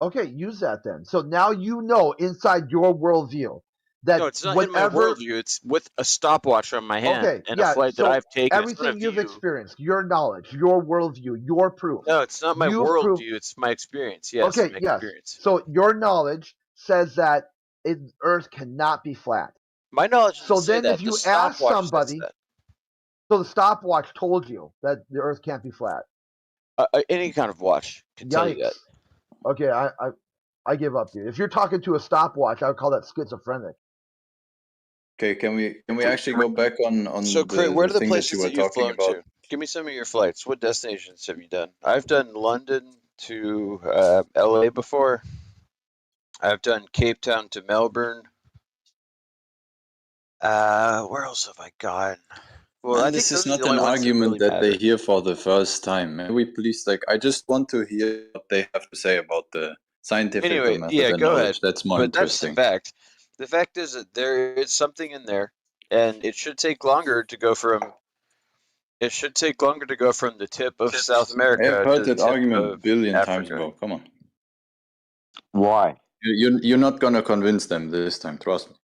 Okay, use that then. So now you know inside your worldview that No, it's not whenever, in my worldview. It's with a stopwatch on my hand Okay, and yeah, a flight so that I've taken. It's not everything a you've view. experienced, your knowledge, your worldview, your proof. No, it's not my You've worldview. proved- It's my experience. Yes, Okay, my yes. experience. So your knowledge says that Earth cannot be flat. My knowledge doesn't So say then that. if you The ask stopwatch says somebody, that. so the stopwatch told you that the Earth can't be flat. Any kind of watch can tell you that. Okay, I give up, dude. If you're talking to a stopwatch, I would call that schizophrenic. Okay, can we actually go back on So, Crit, the where are the thing that you places were that you've talking flown about? to? Give me some of your flights. What destinations have you done? I've done London to LA before. I've done Cape Town to Melbourne. Where else have I gone? Well, Man, I think this is those are not the only an ones that argument really that they matter. hear for the first time. May we please, like, I just want to hear what they have to say about the scientific Anyway, method yeah, and go ahead. knowledge. That's more But that's the interesting. fact. The fact is that there is something in there, and it should take longer to go from. It should take longer to go from the tip of South I have America heard to the that tip argument of billion times, Africa. bro. Come on. Why? You're not gonna convince them this time. Trust me.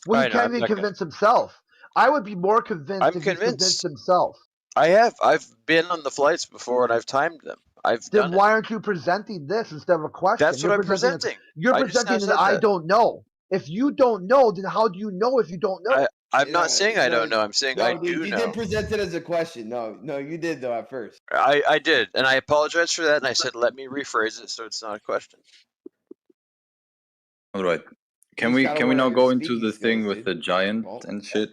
Well, he I know. can't I'm even not gonna. convince himself. I would be more convinced I'm if he convinced convinced. himself. I have. I've been on the flights before, and I've timed them. I've Then done it. why aren't you presenting this instead of a question? That's what I'm presenting. You're I just now presenting an said I that. don't know. If you don't know, then how do you know if you don't know? I'm not saying I don't know. I'm saying I do you know. did present it as a question. No, you did though at first. I did, and I apologize for that. And I said, let me rephrase it so it's not a question. All right. Can just we gotta now work on go your into the speaking thing skills, with dude. the giant and shit?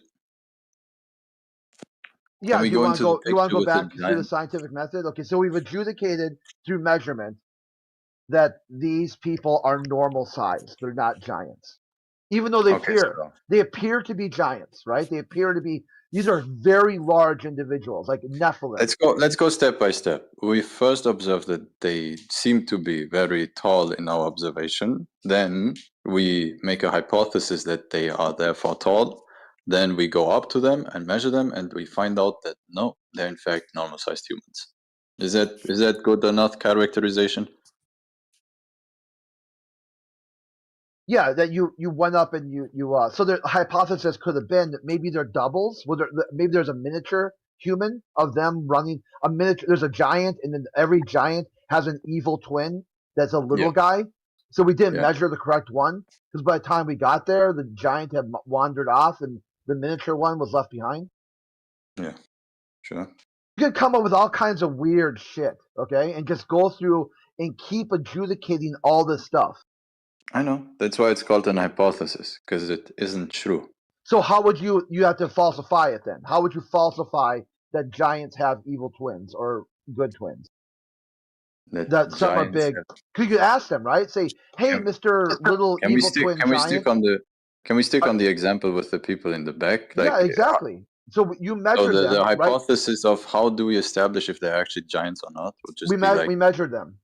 Yeah, Can we do you go want to into go? the You want to picture go with the back to the giant? scientific method? Okay, so we've adjudicated through measurement that these people are normal size. They're not giants, even though Okay, so they appear to be giants, right? They appear to be. These are very large individuals, like Nephilim. let's go step by step. We first observe that they seem to be very tall in our observation. Then we make a hypothesis that they are therefore tall. Then we go up to them and measure them, and we find out that no, they're in fact normal-sized humans. Is that good enough characterization? Yeah, that you went up and you so the hypothesis could have been that maybe they're doubles. Maybe there's a miniature human of them running a miniature. There's a giant, and then every giant has an evil twin that's a little guy. So we didn't measure the correct one because by the time we got there, the giant had wandered off, and the miniature one was left behind. Yeah, sure. You could come up with all kinds of weird shit, okay, and just go through and keep adjudicating all this stuff. I know. That's why it's called an hypothesis, because it isn't true. So how would you have to falsify it then? How would you falsify that giants have evil twins or good twins? That some are big. Could you ask them, right? Say, hey, Mr. Little Evil Twin Can we Giant. stick on the example with the people in the back? Yeah, exactly. So you measure them. The right? hypothesis of how do we establish if they're actually giants or not would just we measured them.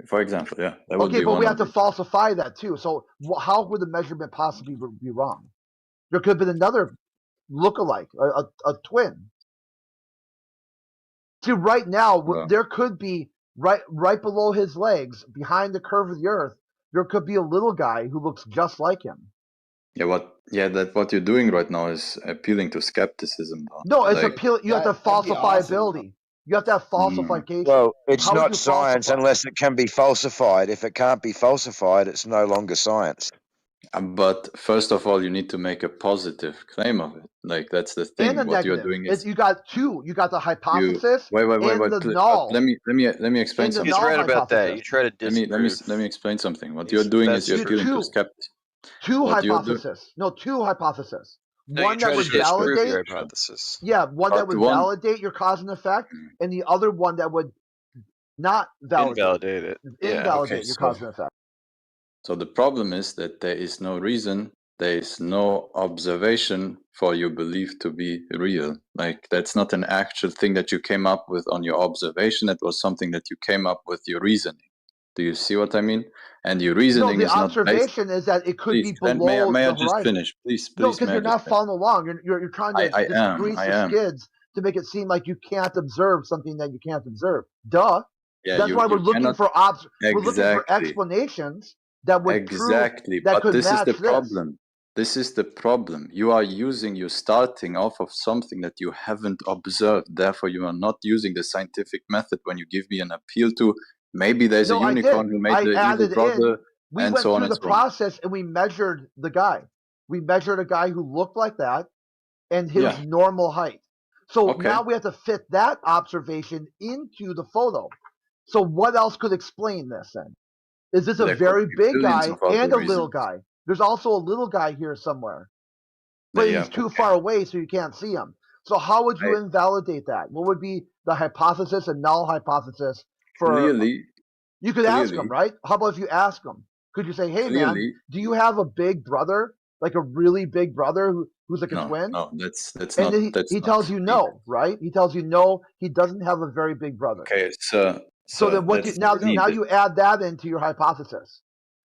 For example, yeah, that would Okay, be but one we of have to falsify that too. So how would the measurement possibly be wrong? There could have been another look-alike, a twin. See, right now there could be right below his legs, behind the curve of the earth, there could be a little guy who looks just like him. Yeah, what you're doing right now is appealing to skepticism. Though. No, it's appealing. You have to falsifiability. You have to have falsification. Well, it's How would not you science falsify? unless it can be falsified. If it can't be falsified, it's no longer science. But first of all, you need to make a positive claim of it. Like that's the thing. And a What negative. you're doing is You got two. You got the hypothesis wait. and the null. Let me explain And the something. null He's right about that. hypothesis. You try to disprove. Let me explain something. What you're doing is you're appealing to skepticism. Two hypotheses. No, two hypotheses. No, One you try that to would disprove validate. your hypothesis. Yeah, one that would one. validate your cause and effect, and the other one that would not validate. Invalidate it. Invalidate your cause and effect. So the problem is that there is no reason, there is no observation for your belief to be real. Like that's not an actual thing that you came up with on your observation. It was something that you came up with your reasoning. Do you see what I mean? And your reasoning the is not observation is that it could be Please, below may I the just horizon. finish? Please, No, please. because may I you're just not finish? following along. You're trying to I am. grease the skids to make it seem like you can't observe something that you can't observe. Duh. Yeah, That's why we're looking cannot- for we're looking for Exactly. explanations that would Exactly, prove that but could this is match the this. problem. This is the problem. You're starting off of something that you haven't observed. Therefore, you are not using the scientific method when you give me an appeal to maybe there's No, a I did. unicorn who made I the evil added brother, in. We and went so on through and the so on. process and we measured the guy. We measured a guy who looked like that and his Yeah. normal height. So Okay. now we have to fit that observation into the photo. So what else could explain this then? Is this a There could very be big billions guy of other and a little reasons. guy? There's also a little guy here somewhere. But Yeah, he's too far away so you can't see him. So how would you invalidate that? What would be the hypothesis and null hypothesis for Clearly, you could ask him, right? How about if you ask him? Could you say, hey man, Clearly. do you have a big brother? Like a really big brother who's like a twin? No, that's And not. then That's he not. tells you no, right? He tells you no, he doesn't have a very big brother. Okay, sir. So Sir, then what you that's now not needed. you add that into your hypothesis.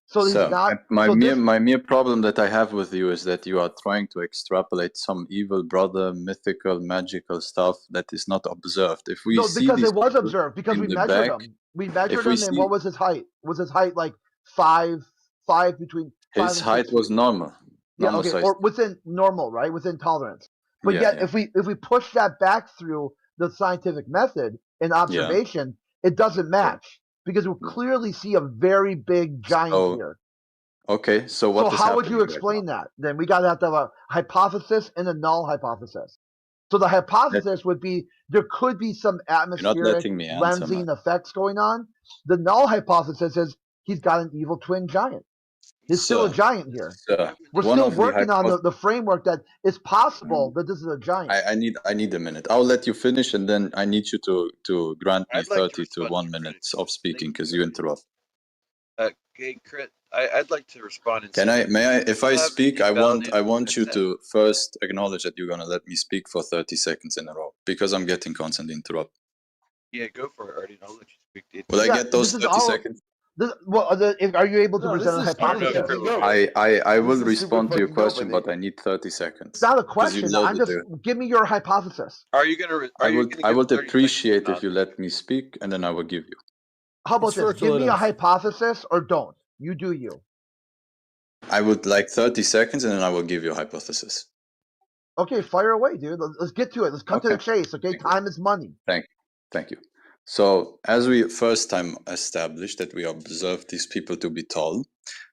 So he's Sir, not my so mere this my mere problem that I have with you is that you are trying to extrapolate some evil brother, mythical, magical stuff that is not observed. If we no, see because these it was people observed, because in we the measured back, him. We if measured we him, and see what was his height? Was his height like five between 5 his and height 6 was feet? normal, Yeah, normal okay, size. or within normal, right? Within tolerance. But Yeah, yet, yeah, if we push that back through the scientific method and yeah. observation, it doesn't match because we clearly see a very big giant So here. okay, so So what is how would you happening right now? explain that? Then we gotta have to have a hypothesis and a null hypothesis. So the That hypothesis would be there could be some you're not atmospheric letting me answer, man. lensing effects going on. The null hypothesis is he's got an evil twin giant. He's still a Sir, giant here. sir, We're one still of the working on hypotheses. the framework that it's possible that this is a giant. I need a minute. I'll let you finish, and then I need you to grant me I'd like to 30 to respond 1 to minute Crit. of speaking because you interrupt. Okay, Crit. I'd like to respond and Can say I? May I? If you I have speak, I invalid want you assent. to first acknowledge that you're gonna let me speak for 30 seconds in a row because I'm getting constantly interrupted. Yeah, go for it, Artie. I'll let you speak. It's Will I Yeah, get those this is 30 all. seconds? Are you able to No, this present a is I don't know if hypothesis? Crit will. I will This is super respond to your fucking dope, I question, but think. I need 30 It's seconds not a because you question. know I'm that just give me your hypothesis. Are you gonna? Are you gonna I give would 30 seconds or appreciate not? if you let me speak, and then I will give you. How about It's fair this? to Give let me him. a hypothesis or don't. You do you. I would like 30 seconds, and then I will give you a hypothesis. Okay, fire away, dude. Let's get to it. Let's cut to the Okay. chase. Okay, Thank you. time is money. Thank you. So, as we first time established that we observed these people to be tall,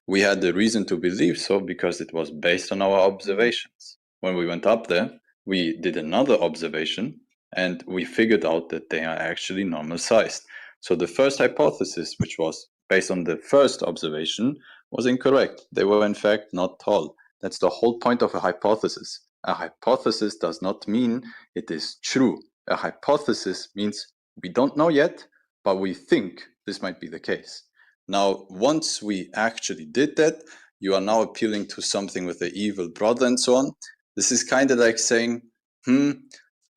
we had the reason to believe so because it was based on our observations. When we went up there, we did another observation and we figured out that they are actually normal sized. So, the first hypothesis, which was based on the first observation, was incorrect. They were, in fact, not tall. That's the whole point of a hypothesis. A hypothesis does not mean it is true. A hypothesis means we don't know yet, but we think this might be the case. Now, once we actually did that, you are now appealing to something with the evil brother and so on. This is kind of like saying,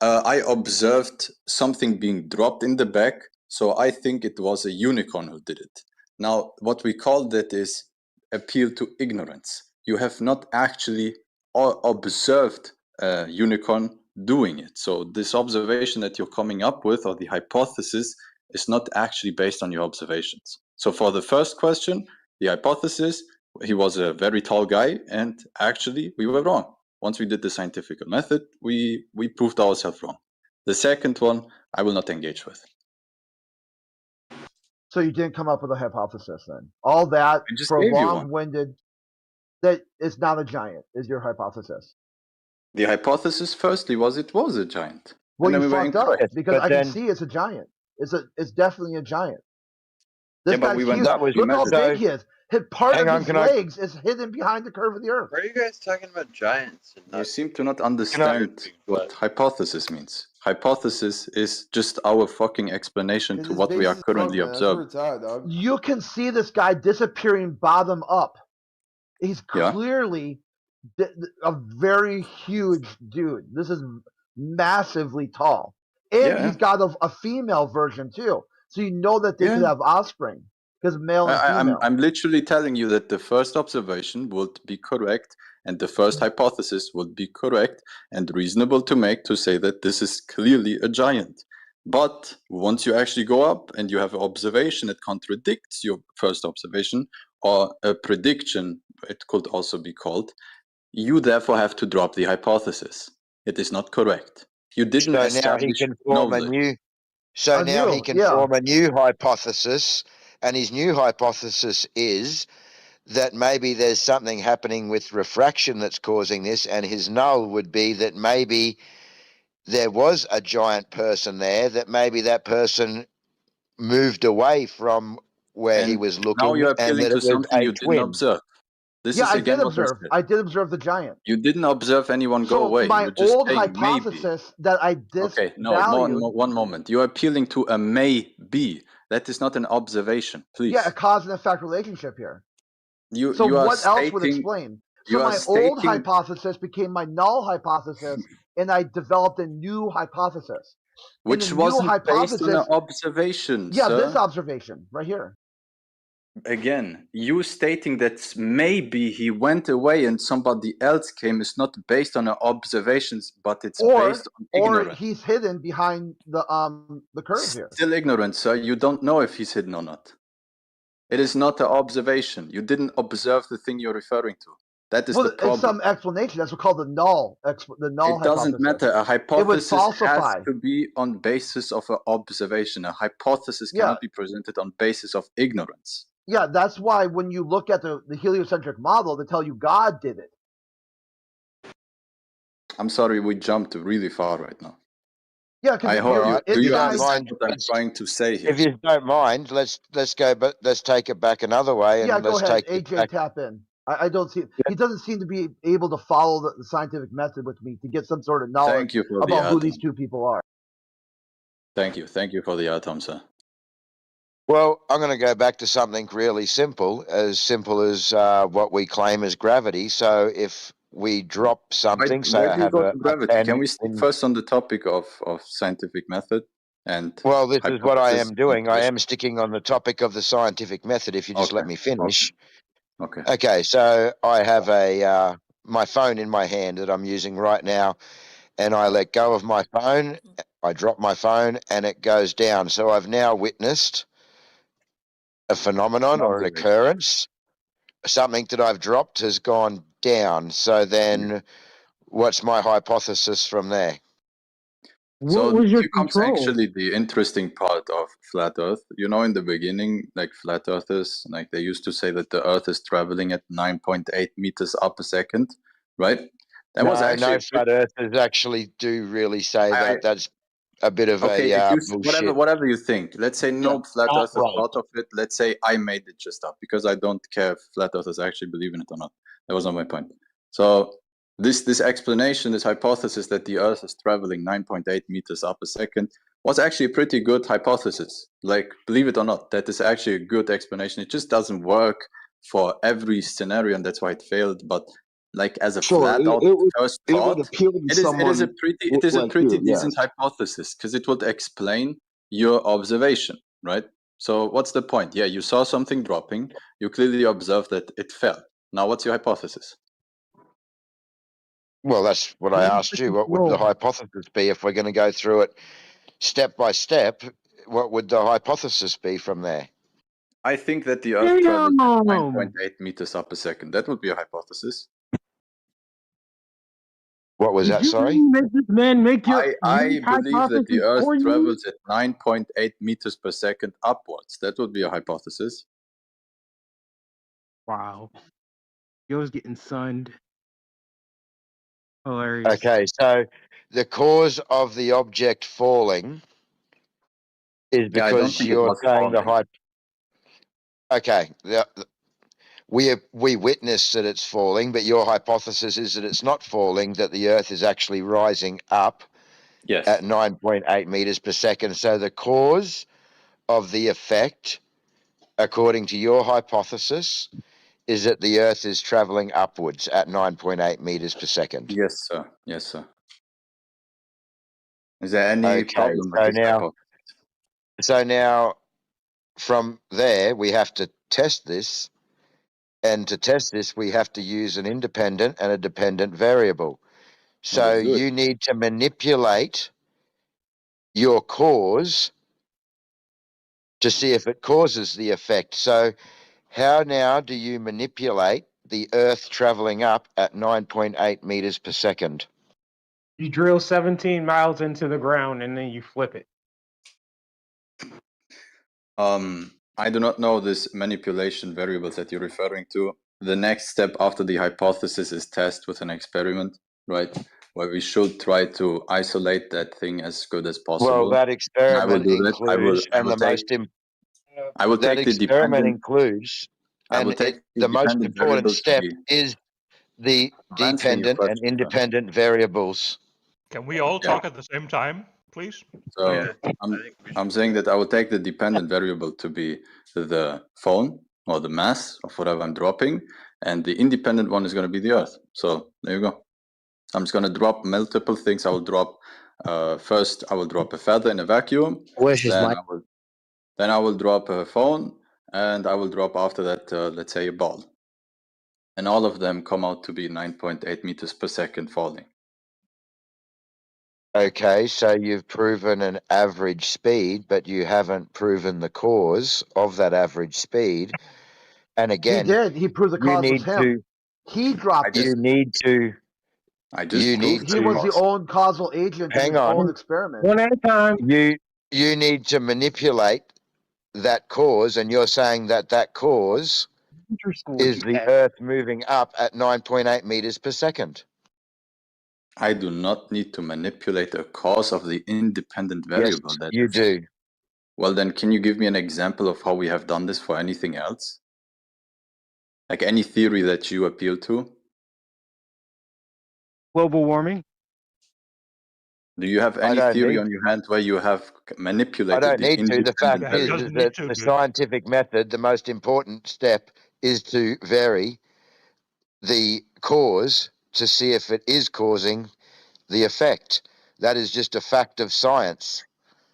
I observed something being dropped in the back, so I think it was a unicorn who did it. Now, what we call that is appeal to ignorance. You have not actually observed a unicorn doing it. So this observation that you're coming up with, or the hypothesis, is not actually based on your observations. So for the first question, the hypothesis, he was a very tall guy, and actually we were wrong. Once we did the scientific method, we proved ourselves wrong. The second one, I will not engage with. So you didn't come up with a hypothesis then. All that I just for gave you one. long-winded that it's not a giant is your hypothesis. The hypothesis, firstly, was it was a giant. Well, And then you we were fucked up incorrect. because but I can then- see it's a giant. It's definitely a giant. This Yeah, but guy's we went huge. up, we Look how measured. big he is. Part Hang of on, his can I- legs is hidden behind the curve of the earth. Why are you guys talking about giants and You not? seem to not understand what hypothesis means. Hypothesis is just our fucking explanation to what we are currently observing. You can see this guy disappearing bottom up. He's Yeah. clearly a very huge dude. This is massively tall. And Yeah. he's got a female version too. So you know that they could Yeah. have offspring. Because male and female. I'm literally telling you that the first observation would be correct, and the first hypothesis would be correct and reasonable to make to say that this is clearly a giant. But once you actually go up and you have an observation that contradicts your first observation, or a prediction, it could also be called, you therefore have to drop the hypothesis. It is not correct. You didn't So now he establish can form a knowledge. new. So A now he new, can yeah. form a new hypothesis, and his new hypothesis is that maybe there's something happening with refraction that's causing this, and his null would be that maybe there was a giant person there, that maybe that person moved away from where he And was now looking, you're and appealing that to it was something a you didn't twin. observe. This Yeah, is I again did what I observe. said. I did observe the giant. You didn't observe anyone go So away. my You're just old saying maybe. hypothesis that I Okay, no, disvalued. one moment. You're appealing to a maybe. That is not an observation, please. Yeah, a cause and effect relationship here. You So are what else would stating explain? So You are my old stating hypothesis became my null hypothesis, and I developed a new hypothesis. And which the new wasn't based on an hypothesis, observation, yeah, this sir. observation right here. Again, you stating that maybe he went away and somebody else came is not based on an observations, but it's based on Or ignorance. he's hidden behind the curve here. Still ignorant, sir. You don't know if he's hidden or not. It is not an observation. You didn't observe the thing you're referring to. That is Well, the problem. it's some explanation. That's what's called the null. The null It doesn't hypothesis. matter. A It would hypothesis has falsify. to be on basis of an observation. A hypothesis Yeah. cannot be presented on basis of ignorance. Yeah, that's why when you look at the heliocentric model, they tell you God did it. I'm sorry, we jumped really far right now. Yeah, because I hope you If you don't understand mind, what I'm trying to say here. if you don't mind, let's go, but let's take it back another way, and Yeah, go let's ahead, take it AJ, back. tap in. I don't see. He doesn't seem to be able to follow the scientific method with me to get some sort of knowledge Thank you for the about who atom. these two people are. Thank you. Thank you for the atom, sir. Well, I'm going to go back to something really simple as what we claim as gravity. So if we drop something, say Where I do you have go a to gravity? pen Can we stay in. first on the topic of scientific method and Well, this is what I hypothesis am doing. I observation? am sticking on the topic of the scientific method. If you just let Okay. me finish. Okay. Okay, so I have a my phone in my hand that I'm using right now, and I let go of my phone. I drop my phone, and it goes down. So I've now witnessed a phenomenon or an Observation. occurrence. Something that I've dropped has gone down. So then, what's my hypothesis from there? So was your here comes control? actually the interesting part of flat Earth. You know, in the beginning, like flat earthers, like they used to say that the Earth is traveling at 9.8 meters up a second, right? That was actually No flat earthers actually do really say I- that. That's a bit of okay. a If you bullshit. whatever you think, let's say no flat not earthers right. thought of it. Let's say I made it just up because I don't care if flat earthers actually believe in it or not. That was not my point. So this explanation, this hypothesis that the Earth is traveling 9.8 meters up a second was actually a pretty good hypothesis. Like, believe it or not, that is actually a good explanation. It just doesn't work for every scenario, and that's why it failed. But like as a flat out first thought, it is a pretty decent hypothesis because it would explain your observation, right? So what's the point? Yeah, you saw something dropping. You clearly observed that it fell. Now, what's your hypothesis? Well, that's what I asked you. What would the hypothesis be if we're going to go through it step by step? What would the hypothesis be from there? I think that the Earth travels at 9.8 meters up a second. That would be a hypothesis. What was that? Sorry. Make this man make your I believe that the Earth for you? travels at 9.8 meters per second upwards. That would be a hypothesis. Wow. Yo's getting sunned. Hilarious. Okay, so the cause of the object falling is Yeah, I don't because think it you're was saying the falling. Okay, we witnessed that it's falling, but your hypothesis is that it's not falling, that the Earth is actually rising up Yes. at 9.8 meters per second. So the cause of the effect, according to your hypothesis, is that the Earth is traveling upwards at 9.8 meters per second. Yes, sir. Yes, sir. Is there any problem with this hypothesis? So now, from there, we have to test this, and to test this, we have to use an independent and a dependent variable. So let's do it. you need to manipulate your cause to see if it causes the effect. So how now do you manipulate the Earth traveling up at 9.8 meters per second? You drill 17 miles into the ground and then you flip it. I do not know this manipulation variables that you're referring to. The next step after the hypothesis is test with an experiment, right? Where we should try to isolate that thing as good as possible. Well, that And I will experiment do that. includes, I and will the take. most I will that take the experiment dependent. includes, I will and take the the most dependent important variables to step be. is the I'm answering your dependent and question, sir. independent variables. Can we all talk at the same time, please? So I'm saying that I will take the dependent variable to be the phone or the mass of whatever I'm dropping, and the independent one is going to be the Earth. So there you go. I'm just going to drop multiple things. I will drop first. I will drop a feather in a vacuum. Then I will drop a phone, and I will drop after that, let's say, a ball. And all of them come out to be 9.8 meters per second falling. Okay, so you've proven an average speed, but you haven't proven the cause of that average speed. And again, he did. He proved the you cause was need him. to. He dropped You it. need to. I just You need proved He to. was the own causal agent in Hang his own on. experiment. One at a time. You need to manipulate that cause, and you're saying that that cause is the Earth moving up at 9.8 meters per second. I do not need to manipulate a cause of the independent variable. Yes, That you is- do. Well, then, can you give me an example of how we have done this for anything else? Like any theory that you appeal to? Global warming. Do you have any don't theory need on your hand where you have I manipulated don't the need to. The fact independent is, variable? that the scientific method, the most important step is to vary the cause to see if it is causing the effect. That is just a fact of science.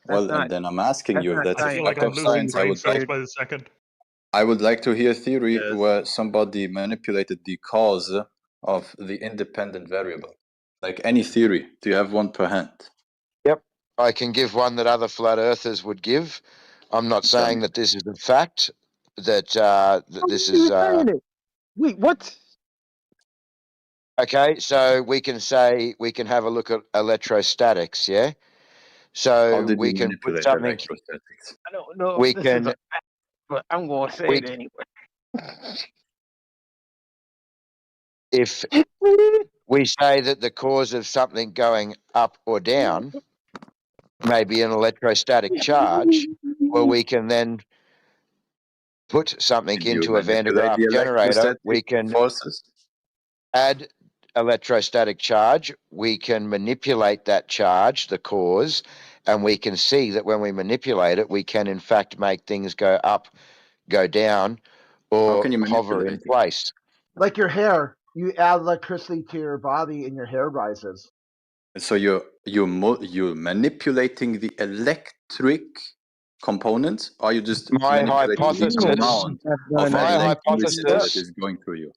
Well, and then I'm asking you if that's a I feel like fact I'm of losing science. brain cells by the second. I would like to hear a theory where somebody manipulated the cause of the independent variable. Like any theory. Do you have one per hand? Yep. I can give one that other flat earthers would give. I'm not Tell saying me. that this is a fact, that this You're is saying it. Wait, what? okay. So we can say, we can have a look at electrostatics, yeah? How So did we you can put manipulate something, electrostatics? I don't know we if this can, is a fact, but I'm going to say we, it anyway. if we say that the cause of something going up or down may be an electrostatic charge, well, we can then put something Did you into a Van de manipulate Graaff the generator. electrostatic We can forces? add electrostatic charge. We can manipulate that charge, the cause, and we can see that when we manipulate it, we can in fact make things go up, go down, How or can you hover manipulate in it? place. Like your hair, you add electricity to your body and your hair rises. So you're manipulating the electric components, or are you just My manipulating the hypothesis, amount of my electricity that hypothesis, is going through you?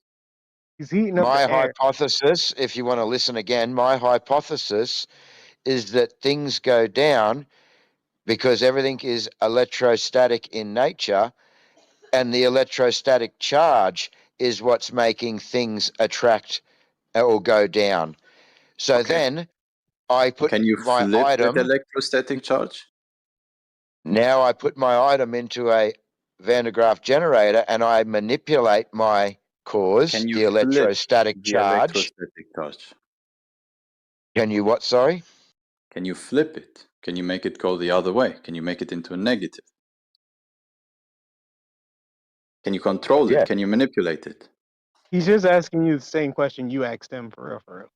He's heating up my the air. hypothesis, if you want to listen again, my hypothesis is that things go down because everything is electrostatic in nature, and the electrostatic charge is what's making things attract or go down. So then I put Can you my flip item, that electrostatic charge? now I put my item into a Van de Graaff generator and I manipulate my cause, Can you the flip electrostatic the charge. electrostatic charge? Can you what, sorry? Can you flip it? Can you make it go the other way? Can you make it into a negative? Can you control it? Yeah. Can you manipulate it? He's just asking you the same question you asked him for real, for real.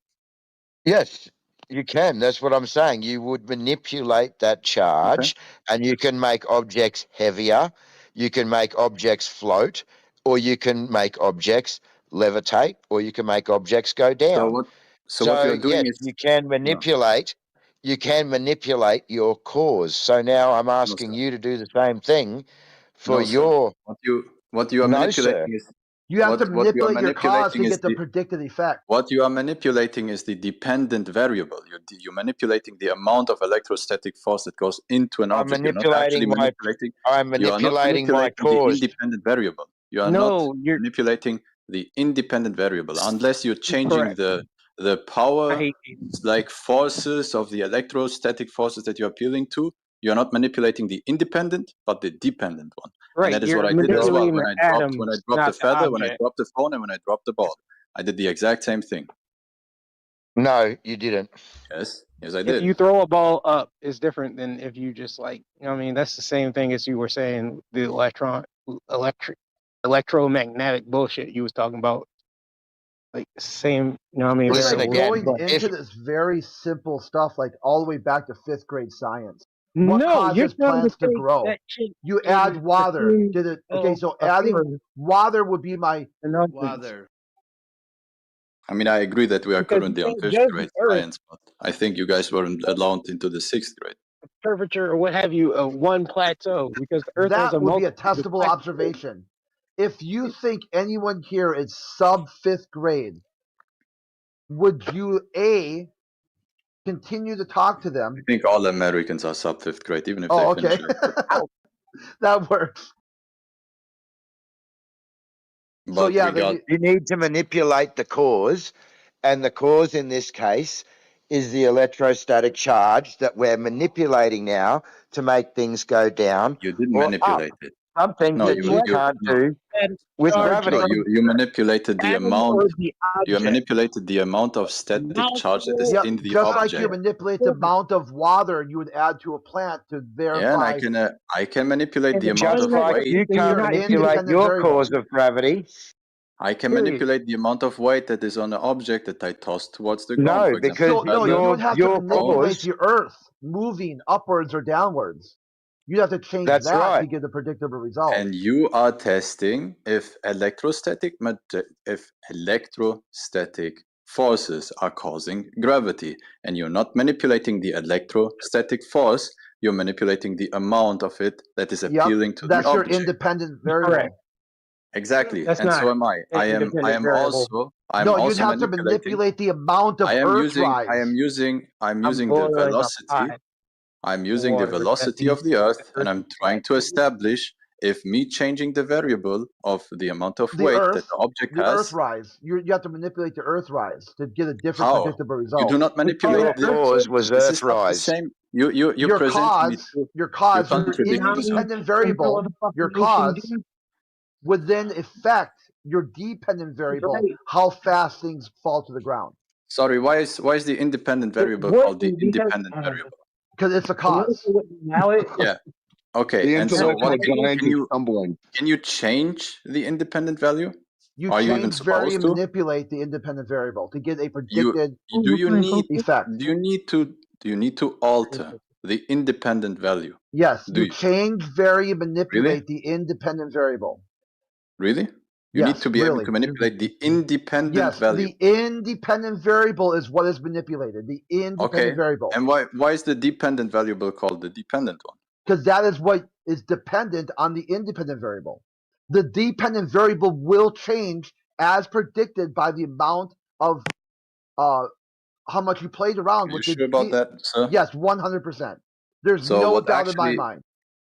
Yes, you can. That's what I'm saying. You would manipulate that charge and you can make objects heavier, you can make objects float, or you can make objects levitate, or you can make objects go down. So what you're doing yes, is you can manipulate your cause. So now I'm asking you to do the same thing for No, sir. your What you are No, sir. manipulating is You have to what you are manipulate your cause manipulating to is get the the predicted effect. what you are manipulating is the dependent variable. You're manipulating the amount of electrostatic force that goes into an I'm object. You're not actually manipulating I'm You are not manipulating my manipulating the cause. independent variable. You are No, not you're manipulating the independent variable unless you're changing correct. the power, I hate you. like forces of the electrostatic forces that you're appealing to. You're not manipulating the independent, but the dependent one. Right, And that is you're what I did as well. manipulating When the I dropped atoms, the not the feather, when I object. dropped the phone, and when I dropped the ball, I did the exact same thing. No, you didn't. Yes, I If did. you throw a ball up, it's different than if you just like, you know what I mean? That's the same thing as you were saying, the electromagnetic bullshit you was talking about. Like same, you know what I mean? It's like variables, going but into this very simple stuff, like all the way back to 5th grade science. No, you're causes trying to plants to say grow? that shit You is add water. assumed Did it? Okay, of so a adding favor water would be my and nonsense. I mean, I agree that we are Because you currently on can't fifth judge grade the Earth, science, but I think you guys weren't allowed into the sixth grade. curvature, or what have you, of one plateau, because the Earth has That a would be a multitude of testable plateaus. observation. If you think anyone here is sub fifth grade, would you continue to talk to them? I think all Americans are sub fifth grade, even if Oh, they finish okay. high school. That works. So But yeah, we got You need to manipulate the cause, and the cause in this case is the electrostatic charge that we're manipulating now to make things go down you didn't or up. manipulate it. Something No, that you can't do with gravity. No, you manipulated the Atom amount. or the You object. manipulated the amount of static charge that is Yep, in the just like you object. manipulate the amount of water you would add to a plant to Yeah, and verify. I can manipulate the amount Just of like weight. you can't Your manipulate independent your variable. cause of gravity. I can Period. manipulate the amount of weight that is on the object that I toss towards the ground. No, For example, because So no, you your would have to your manipulate cause. the Earth moving upwards or downwards. You'd have to change That's that right. to get a predictable result. and you are testing if electrostatic forces are causing gravity, and you're not manipulating the electrostatic force. You're manipulating the amount of it that is appealing to That's the your object. independent variable. Correct. Exactly, That's and so not am I. an I am independent variable. I'm No, you'd also have to manipulating. manipulate the amount of I am Earth using rise. I'm using I'm the boiling a velocity. pot I'm of using the water. That velocity of means the the Earth, and Earth I'm is trying to establish if me changing the variable of the amount of The weight Earth, that the object the Earth has. rise. You have to manipulate the Earth rise to get a different How? predictable You result. do not manipulate Your the. cause was This Earth is not the rise. same. You Your present me cause, to. your You cause, your contradict yourself. independent control variable, of the your population, cause dude. would then affect your dependent variable, Right. how fast things fall to the ground. Sorry, why is the independent It variable called the wouldn't because independent variable? Because it's a the Earth cause. wouldn't allow it. Yeah. Okay. The And so intellectual what giant is stumbling. can you change the independent value? You Are you even change, vary, supposed and to? manipulate the independent variable to get a You predicted do you need effect. do you need to alter the independent value? Yes, Do you you change, vary, and really? manipulate the independent variable. Really? You need Yes, to be able really. to manipulate the independent Yes, value. the independent variable is what is manipulated. The independent Okay. variable. And why is the dependent variable called the dependent one? Because that is what is dependent on the independent variable. The dependent variable will change as predicted by the amount of how much you played around Are you with the sure about that, sir? Yes, 100%. There's So no what doubt in my actually? mind.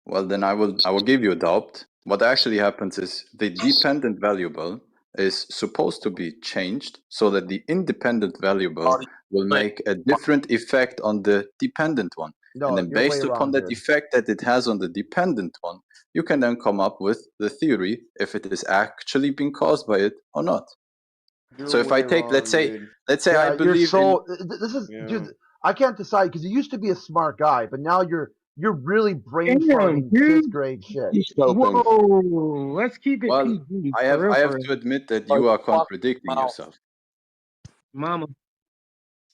Well, then I will give you a doubt. What actually happens is the dependent variable is supposed to be changed so that the independent variable will make a different effect on the dependent one. No, And then you're way based upon wrong, that dude. effect that it has on the dependent one, you can then come up with the theory if it is actually being caused by it or not. So if I take, let's say I Yeah, you're believe so. in. This is, dude. I can't decide because you used to be a smart guy, but now you're really brain Damn, farting dude. fifth grade shit. Whoa, let's keep it Well, PG. I For have real, I for have real. to admit that you are contradicting yourself. Mama.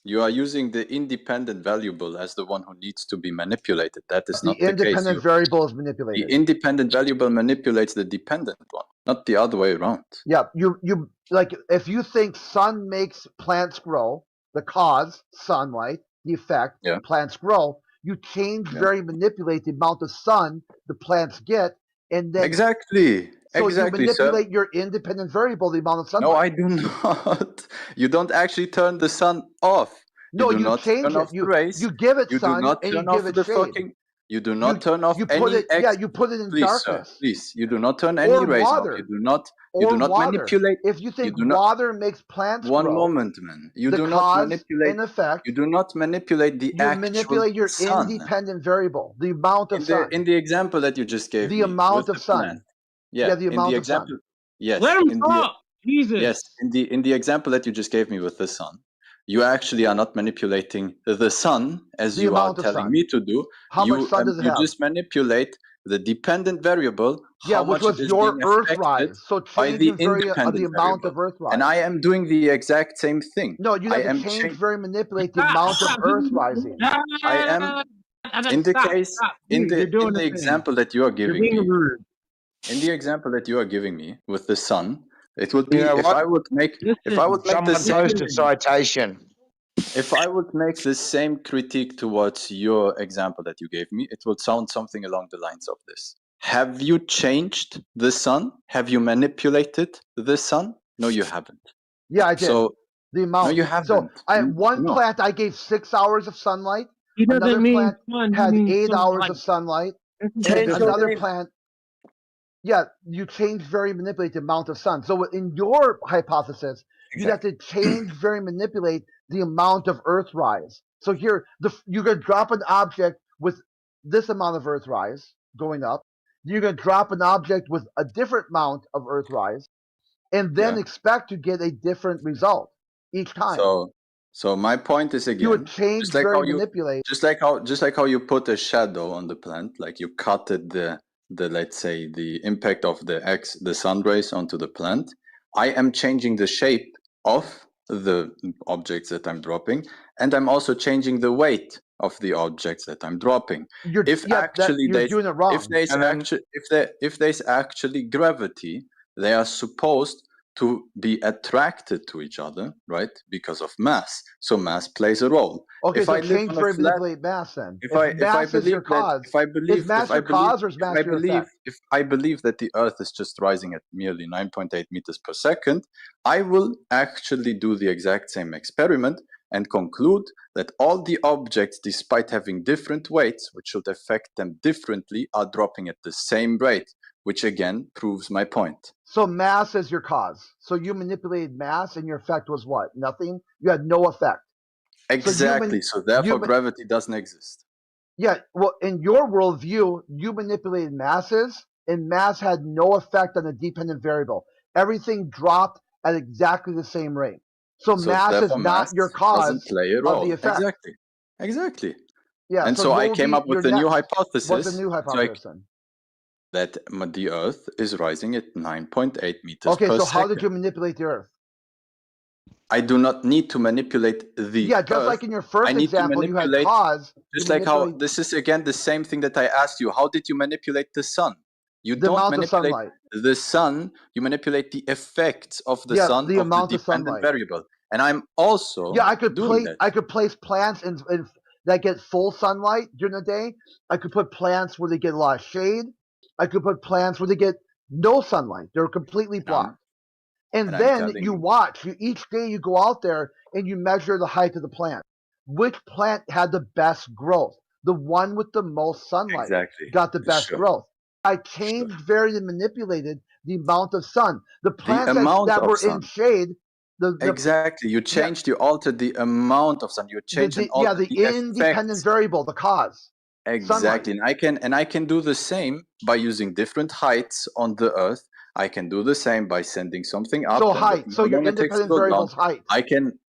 You are using the independent variable as the one who needs to be manipulated. That is The not the case. independent variable is The manipulated. independent variable manipulates the dependent one, not the other way around. Yeah, you like if you think sun makes plants grow, the cause sunlight, the effect Yeah. plants grow. You change, vary, manipulate the amount of sun the plants get, and then Exactly. so Exactly, you sir. manipulate your independent variable, the amount of sunlight. No, I do not. You don't actually turn the sun off. No, you do you not change turn it. off the rays. You give it You do sun not and you turn off give it the shade. fucking. You do not turn off You put any it. Yeah, you put it in Please, sir. darkness Please, you do not turn any or rays off. water. You do not. Water. Manipulate. If you think do not. water makes plants One grow, moment, man. You the do not cause manipulate. and effect. You do not manipulate the You actual manipulate your sun. independent variable, the amount of sun. In the example that you just gave The me, amount with of the sun. plant. Yeah, Yeah, the in amount the of sun. example. Yes. Let him in talk. Jesus. Yes, in the example that you just gave me with the sun, you actually are not manipulating the sun as The you are amount of telling sun. me to do. How much sun does it You have? just manipulate the dependent variable, Yeah, how which much was it is your being Earth affected rise. So by change the and vary independent the amount variable. of Earth rise. And I am doing the exact same thing. No, you I have to am change, vary, manipulate the amount of Earth rising. I am In the Stop, case, stop. in Dude, you're the doing in the the thing. example that you are You're giving being me, rude. in the example that you are giving me with the sun, it would be You know if what? I would make if I would make the Someone post a same citation. if I would make the same critique towards your example that you gave me, it would sound something along the lines of this. Have you changed the sun? Have you manipulated the sun? No, you haven't. Yeah, I did. So The amount. no, you So haven't. one No. plant I gave 6 hours of sunlight. He doesn't Another mean plant sun, he had means 8 hours sunlight. of sunlight, This is and the another difference. plant. Yeah, you change, vary, manipulate the amount of sun. So in your hypothesis, you'd have to change, vary, manipulate the amount of Earth rise. So here, you're going to drop an object with this amount of Earth rise going up. You're going to drop an object with a different amount of Earth rise, and then Yeah. expect to get a different result each time. So my point is You would again, change, just like vary, how you manipulate. just like how you put a shadow on the plant, like you cutted the let's say the impact of the sun rays onto the plant. I am changing the shape of the objects that I'm dropping, and I'm also changing the weight of the objects that I'm dropping. You're If yeah, that actually you're they doing it wrong. if there's And then- actually if there's actually gravity, they are supposed to be attracted to each other, right? Because of mass. So mass plays a role. Okay, If so I live change, on a vary, flat, manipulate mass then. if I mass is your believe that cause, if I is believe mass if I your believe cause or is if mass I your believe effect? if I believe that the Earth is just rising at merely 9.8 meters per second, I will actually do the exact same experiment and conclude that all the objects, despite having different weights, which should affect them differently, are dropping at the same rate, which again proves my point. So mass is your cause. So you manipulated mass, and your effect was what? Nothing. You had no effect. Exactly. So therefore, gravity doesn't exist. Yeah. Well, in your worldview, you manipulated masses, and mass had no effect on a dependent variable. Everything dropped at exactly the same rate. So mass is therefore, not mass your doesn't cause play a of role. the effect. Exactly. Yeah. And so what I would came be up with your a new next- hypothesis. What's the new So hypothesis then? that the Earth is rising at 9.8 meters Okay, per so second. how did you manipulate the Earth? I do not need to manipulate the Yeah, just Earth. like in your first I need example, to you had manipulate, cause. just you like how manipulate this is again the same thing that I asked you. How did you manipulate the sun? You the don't amount of manipulate sunlight. the sun. You manipulate the effects of the Yeah, sun the of amount the of dependent sunlight. variable. And I'm also Yeah, I could doing place that. I could place plants in that get full sunlight during the day. I could put plants where they get a lot of shade. I could put plants where they get no sunlight. They're completely blocked. And and I'm then telling you you- watch. Each day you go out there and you measure the height of the plant. Which plant had the best growth? The one with the most sunlight Exactly. got the best Sure. growth. I changed, varied, and manipulated the amount of sun. The plants amount that of were sun. in shade. Exactly. You changed, you altered the amount of sun. You changed and altered the independent effects. variable, the cause. Exactly. And I can do the same by using different heights on the Earth. I can do the same by sending something up. So and height. letting So your magnetics independent go down. variable is height.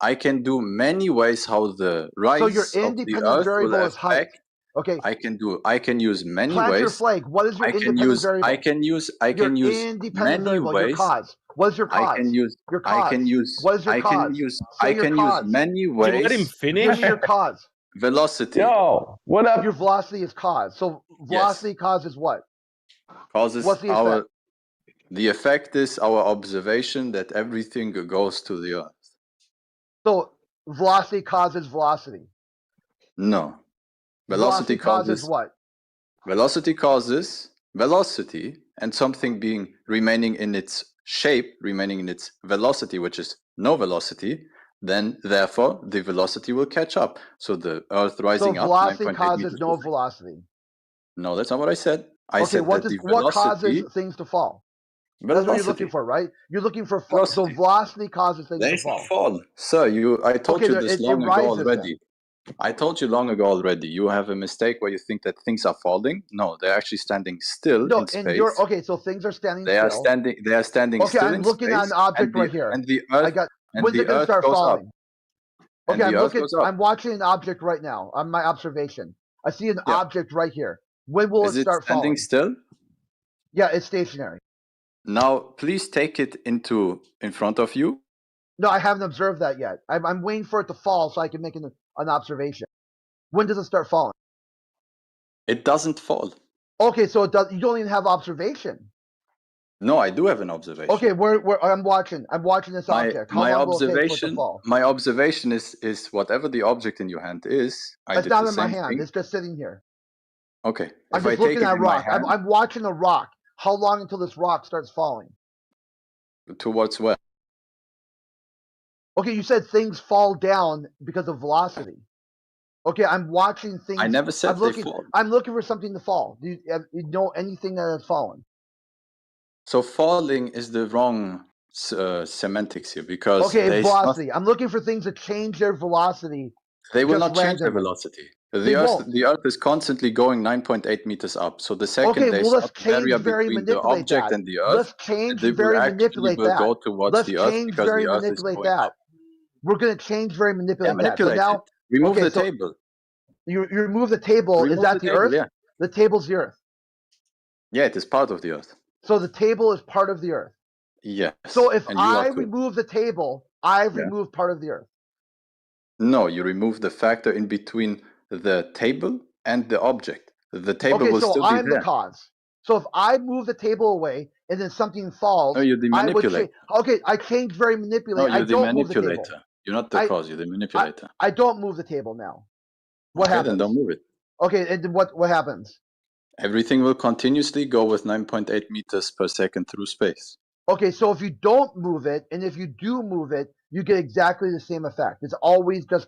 I can do many ways how the rise So your of the independent Earth will variable is height. affect. Okay. I can use many Plant ways. your flag. What is your I can independent use variable? I can use Your independent many variable, ways. your cause. What is your cause? I can use your I cause. can use What is your I cause? can use Say I your can use cause. many ways. let him finish? Give me your cause. Velocity Yo, what up? Your velocity is cause. So velocity causes what? causes What's the our effect? the effect is our observation that everything goes to the Earth. So velocity causes velocity. No. Velocity causes what? Velocity causes velocity and something being remaining in its shape, remaining in its velocity, which is no velocity, then therefore the velocity will catch up. So the Earth So rising up velocity 9.8 causes meters no per velocity. No, that's not what I said. I Okay, said what that does the what velocity causes things to fall? That's what you're velocity. looking for, right? You're looking for so velocity causes things There to is no fall. fall. Sir, I told Okay, you this it long ago rises then. already. I told you long ago already. You have a mistake where you think that things are falling. No, they're actually standing still No, in in space. your okay, so things are standing They are still. standing. They are standing Okay, still I'm in looking space. at an object and right here. And the Earth. I got. And When's the it gonna Earth start goes up. falling? And Okay, the I'm Earth looking. goes up. I'm watching an object right now on my observation. I see an object right here. When will Is it it start standing falling? still? Yeah, it's stationary. Now, please take it in front of you. No, I haven't observed that yet. I'm waiting for it to fall so I can make an observation. When does it start falling? It doesn't fall. Okay, so it does. You don't even have observation. No, I do have an observation. Okay, where I'm watching this object. How long will it take for it to fall? My observation is whatever the object in your hand is. I It's did not the in my same hand. thing. It's just sitting here. Okay. I'm If I just take looking it at in my rock. hand, I'm watching a rock. How long until this rock starts falling? towards where? Okay, you said things fall down because of velocity. Okay, I'm watching things. I never said I'm they looking, fall. I'm looking for something to fall. Do you know anything that has fallen? So falling is the wrong semantics here because Okay, there's velocity. I'm looking for things to change their velocity. they will just not change their randomly. velocity. They won't. The Earth is constantly going 9.8 meters up. So the second Okay, there's well, let's some area change very between the manipulate object that. and the Earth, Let's change they will very actually manipulate will that. go towards Let's the Earth change because very the Earth is manipulate going that. up. We're going to change very Yeah, manipulate that. So manipulate now, it. Remove okay, the so table. you remove the table. Is Remove that the the table, Earth? yeah. The table's the Earth. Yeah, it is part of the Earth. So the table is part of the Earth. Yes. So if and you I are too. remove the table, I've Yeah. removed part of the Earth. No, you remove the factor in between the table and the object. The table Okay, will so still be I'm there. the cause. So if I move the table away and then something falls, No, you're the I would manipulator. okay, I change very No, manipulate. you're I the don't move the table. manipulator. You're not the cause. You're the manipulator. I don't move the table now. What Okay, happens? then don't move it. Okay, and then what happens? Everything will continuously go with 9.8 meters per second through space. Okay, so if you don't move it, and if you do move it, you get exactly the same effect. It's always just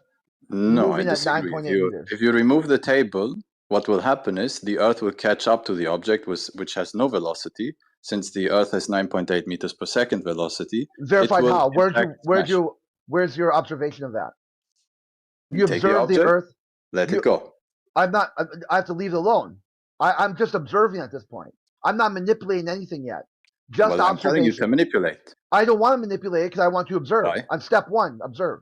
No, I moving at disagree. 9.8 meters. If you remove the table, what will happen is the Earth will catch up to the object which has no velocity. Since the Earth has 9.8 meters per second velocity, Verified it will how? in fact smash. Where's your observation of that? You Take the observe the object, Earth. let it go. I'm not. I have to leave it alone. I'm just observing at this point. I'm not manipulating anything yet. Just Well, I'm telling you observation. to manipulate. I don't want to manipulate it because I want to observe. Why? On step one, observe.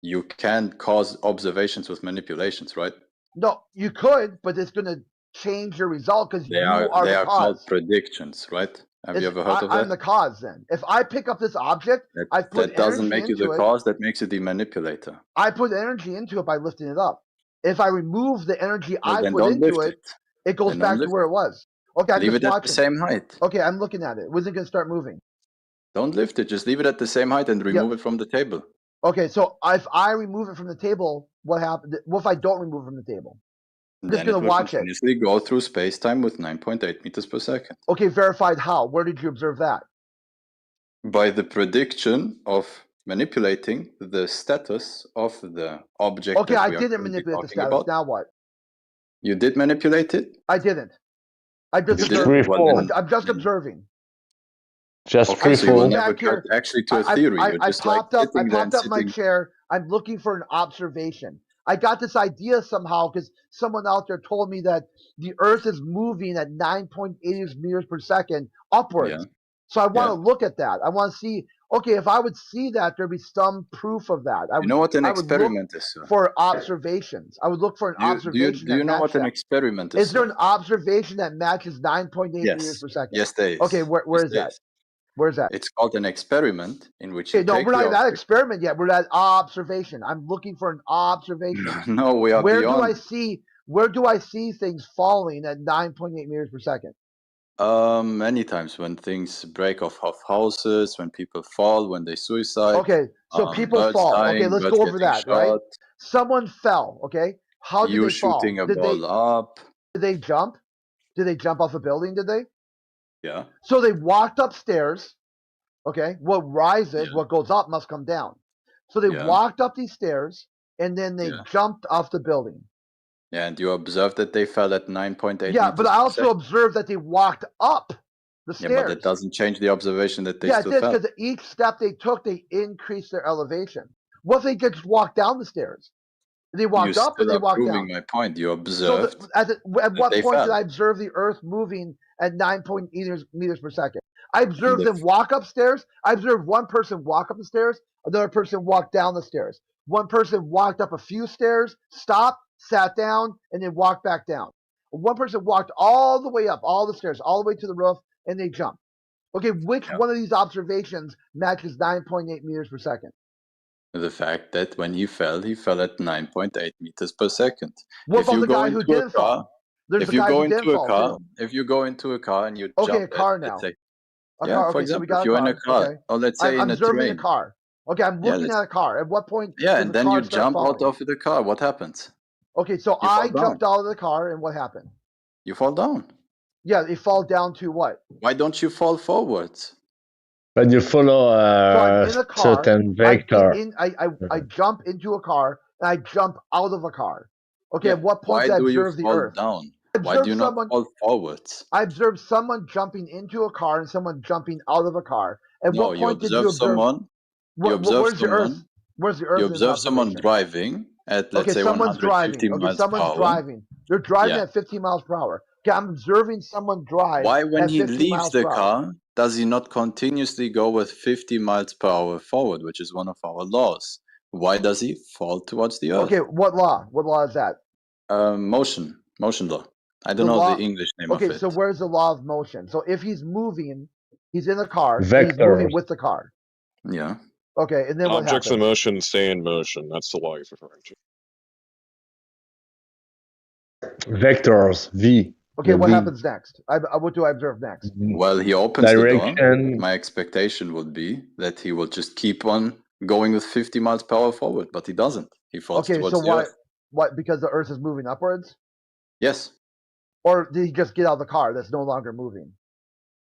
You can cause observations with manipulations, right? No, you could, but it's going to change your result because you They are are the called cause. predictions, right? Have you ever heard of I'm that? the cause then. If I pick up this object, I put That doesn't energy make you the into it. cause, that makes you the manipulator. I put energy into it by lifting it up. If I remove the energy Well, I then put don't into lift it goes Then don't back to lift where it was. Okay, I'm Leave just it at watching. the same height. Okay, I'm looking at it. When's it going to start moving? Don't lift it. Just leave it at the same height and remove it from the table. Okay, so if I remove it from the table, what happens? What if I don't remove it from the table? I'm just Then going it to will watch it. continuously go through space-time with 9.8 meters per second. Okay, verified how? Where did you observe that? By the prediction of manipulating the status of the object Okay, that I we are didn't currently manipulate the talking status. about. Now what? You did manipulate it? I didn't. I'm just You didn't? observing. Well, then- I'm just observing. Just Okay, free so you will fall. never Back here. get actually to a theory. You're I just like popped up. I sitting there and popped up my sitting. chair. I'm looking for an observation. I got this idea somehow because someone out there told me that the Earth is moving at 9.8 meters per second upwards. Yeah. So I want Yeah. to look at that. I want to see. Okay, if I would see that, there'd be some proof of that. You know what an I would look experiment is, sir? for observations. I would look for an observation. Do you that know what matched an that. experiment is? Is there sir? an observation that matches 9.8 meters Yes. per second? Yes, there is. Okay, where Yes, is there that? is. Where's that? It's called an experiment in which Okay, you no, take we're not the at that object. experiment yet. We're at observation. I'm looking for an observation. No, we are Where beyond. do I see things falling at 9.8 meters per second? Many times when things break off of houses, when people fall, when they suicide. Okay, so people birds fall. dying, Okay, let's birds go over getting that, right? shot, Someone fell, okay? How did you they fall? shooting a Did ball up. they jump? Did they jump off a building, did they? Yeah. So they walked upstairs, okay? What rises, what goes up must come down. So they Yeah. walked up these stairs and then they jumped off the building. Yeah, and you observed that they fell at 9.8 Yeah, meters but I per also second. observed that they walked up the Yeah, stairs. but that doesn't change the observation that they Yeah, it still did fell. because each step they took, they increased their elevation. What if they just walked down the stairs? They You walked up or still they are walked proving down. my point. You So observed at that what they point did fell. I observe the Earth moving at 9.8 meters per second? I observed the them walk upstairs. I observed one person walk up the stairs, another person walk down the stairs. One person walked up a few stairs, stopped, sat down, and then walked back down. One person walked all the way up, all the stairs, all the way to the roof, and they jumped. Okay, which one of these observations matches 9.8 meters per second? The fact that when he fell at 9.8 meters per second. What If about you the go guy who into a didn't fall? car, There's If the you guys go who didn't into a fall car, too. if you go into a car and you Okay, a jump it, car let's now. say, A yeah, car. for Okay, so we example, got if a you're in a car. car, Okay. or let's say I'm in a observing a train, car. Okay, I'm yeah, looking let's, at a car. At what point yeah, does and the then you car start jump out falling? of the car. What happens? Okay, so You fall I down. jumped out of the car, and what happened? You fall down. Yeah, they fall down to what? Why don't you fall forwards? But you follow So I'm a in a car. certain I get vector. in. I jump into a car, and I jump out of a car. Okay, Yeah. at what point Why do I do you observe the fall Earth? down? I Why do observe you not someone. fall forwards? I observed someone jumping into a car and someone jumping out of a car. At No, what you point did you observe observe? someone. You observe Where's the Earth? someone. Where's the You Earth in this observe someone observation? driving at, let's Okay, say, someone's 150 driving. Okay, miles per someone's hour. driving. They're driving Yeah. at 50 miles per hour. Okay, I'm observing someone drive Why, when at he 50 leaves miles the per hour. car, does he not continuously go with 50 miles per hour forward, which is one of our laws? Why does he fall towards the Earth? Okay, what law? What law is that? Motion law. I The don't know law. the English name of Okay, it. so where's the law of motion? So if he's moving, he's in a car, and he's Vectors. moving with the car. Yeah. Okay, and then what Objects in happens? motion stay in motion. That's the law he's referring to. Vectors, V. Okay, the what V. happens next? What do I observe next? Well, he opens the door. Direction. My expectation would be that he will just keep on going with 50 miles per hour forward, but he doesn't. He falls Okay, towards so the why? Earth. What? Because the Earth is moving upwards, Yes. or did he just get out of the car that's no longer moving?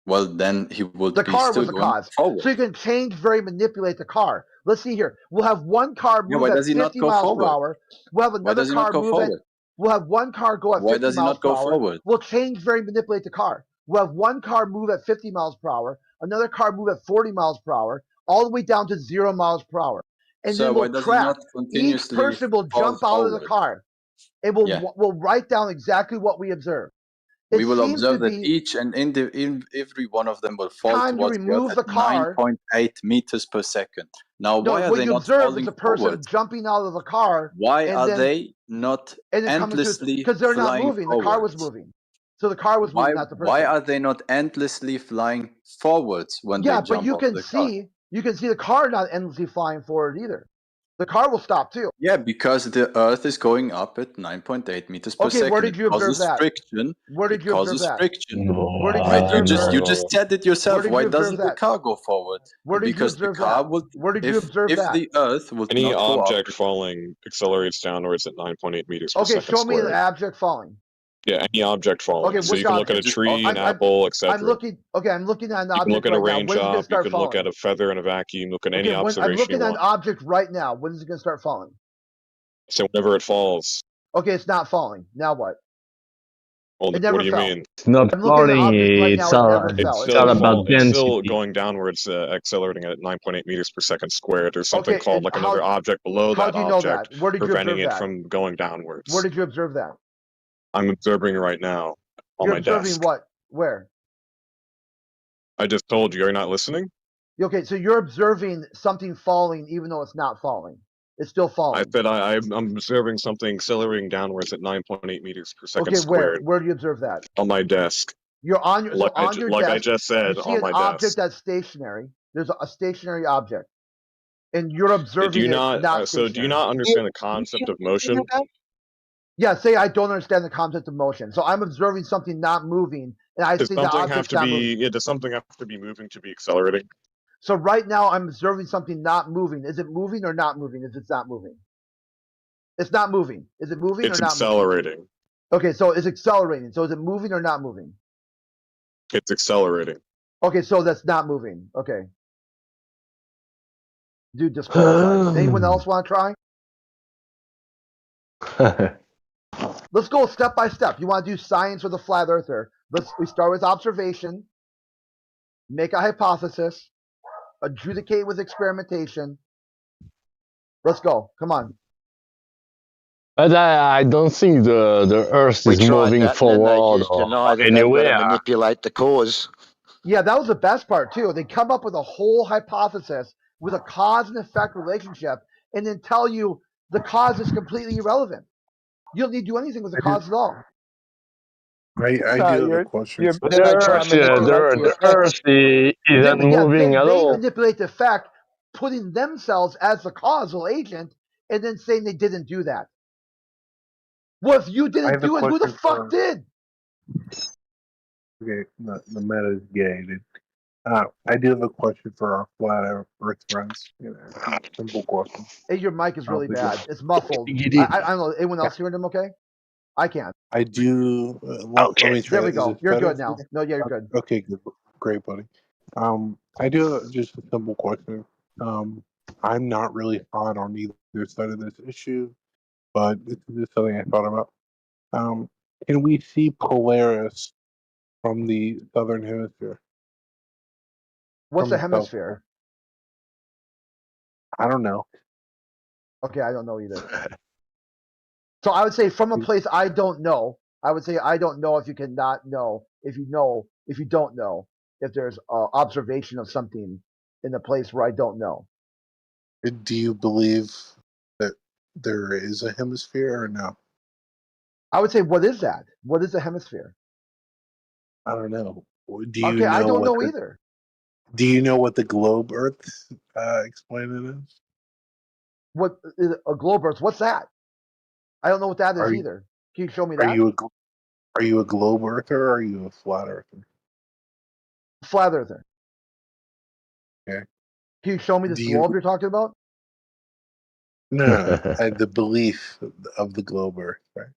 Well, then he would The be car still was the going cause. forward. So you can change, manipulate the car. Let's see here. We'll have one car Yeah, move why at does he not 50 go miles per forward? hour. We'll have Why another does he not car go move at. forward? We'll have one car go at Why 50 does he miles not per go hour. forward? We'll change, manipulate the car. We'll have one car move at 50 miles per hour, another car move at 40 miles per hour, all the way down to 0 miles per hour. And Sir, then why we'll does he track. not Each continuously person will fall jump out of the forward? car, and Yeah. we'll write down exactly what we observe. It We will seems observe to that be each and every one of them will fall time to towards the Earth remove at the car. 9.8 meters per second. Now, No, why are what they you not observe falling is a person forward? jumping out of a car, Why and are then they not and then coming to endlessly because they're not flying moving. The car was forwards? moving, so the car was Why, moving, not the why person. are they not endlessly flying forwards when Yeah, they but jump you off can the car? see the car not endlessly flying forward either. The car will stop too. Yeah, because the Earth is going up at 9.8 meters per Okay, where second. did It you observe causes that? friction. Where did It you observe causes that? friction. Where did you Right? observe the You Earth? just said it Where yourself. did Why you observe doesn't the that? car go forward? Where did you Because the observe car that? will. Where did you observe If that? the Earth would Any not go up, object falling accelerates downwards at 9.8 meters per Okay, second show me squared. an object falling. Yeah, any object falling. Okay, So which you can look at a object? tree, an I'm apple, etc. I'm looking. Okay, I'm looking at an You can look object at a right now. When is it gonna raindrop. You start can look falling? at a feather in a vacuum. Look at any Okay, when I'm observation looking you at an want. object right now. When is it gonna start falling? So whenever it falls. Okay, it's not falling. Now what? Well, It what never do you fell. mean? It's not I'm looking at an falling. object right now. It's It never It's fell. It still never fell. about It's still density. going downwards, accelerating at 9.8 meters per second squared. There's something Okay, called and like another object below how that do you know object, that? Where did you preventing observe it that? from going downwards. Where did you observe that? I'm observing right now on You're my observing desk. what? Where? I just told you. Are you not listening? Okay, so you're observing something falling even though it's not falling. It's still I falling. said I'm observing something accelerating downwards at 9.8 meters per second Okay, where? squared Where do you observe that? on my desk. You're on your Like so on your like I desk. just said, You see on an my object desk. that's stationary. There's a stationary object, and you're Do observing you it not? not So do you stationary. not understand the concept of motion? Yeah, say I don't understand the concept of motion. So I'm observing something not moving, and I Does see the something have object's to not moving. be? Yeah, does something have to be moving to be accelerating? So right now I'm observing something not moving. Is it moving or not moving? If it's not moving, it's not moving. Is it moving It's or not accelerating. moving? Okay, so it's accelerating. So is it moving or not moving? It's accelerating. Okay, so that's not moving. Okay. Dude, disqualified. Anyone else want to try? Let's go step by step. You want to do science with a flat earther? We start with observation, make a hypothesis, adjudicate with experimentation. Let's go. Come on. But I don't think the Earth We is tried moving that, and then they forward just or deny that they've got to anywhere. manipulate the cause. Yeah, that was the best part too. They come up with a whole hypothesis with a cause and effect relationship, and then tell you the cause is completely irrelevant. You don't need to do anything with the cause at all. I do have a question. The Earth isn't moving at They all. manipulate the fact, putting themselves as the causal agent, and then saying they didn't do that. Well, if you I didn't have a do it, who the question fuck for. did? Okay, the meta is gay, dude. I do have a question for our flat Earth friends. Simple question. Hey, your mic is I don't really think bad. It's muffled. You I don't know. Anyone else hearing them okay? I can't. I do. Let me try. There we Is go. it You're better? good now. No, yeah, you're good. Okay, good. Great, buddy. I do just a simple question. I'm not really hot on either side of this issue, but this is just something I thought about. Can we see Polaris from the southern hemisphere? What's From a the south hemisphere? I don't know. Okay, I don't know either. So I would say from a place I don't know. I would say I don't know if you cannot know. If you know, if you don't know, if there's observation of something in a place where I don't know. Do you believe that there is a hemisphere or no? I would say, what is that? What is a hemisphere? I don't know. Do you Okay, know I don't what know the, either. Do you know what the globe Earth explain it is? What is a globe Earth? What's that? I don't know what that is Are you- either. Can you show me Are that? you a globe earther or are you a flat earther? Flat earther. Okay. Can you show me this Do you- globe you're talking about? No, the belief of the globe Earth, right?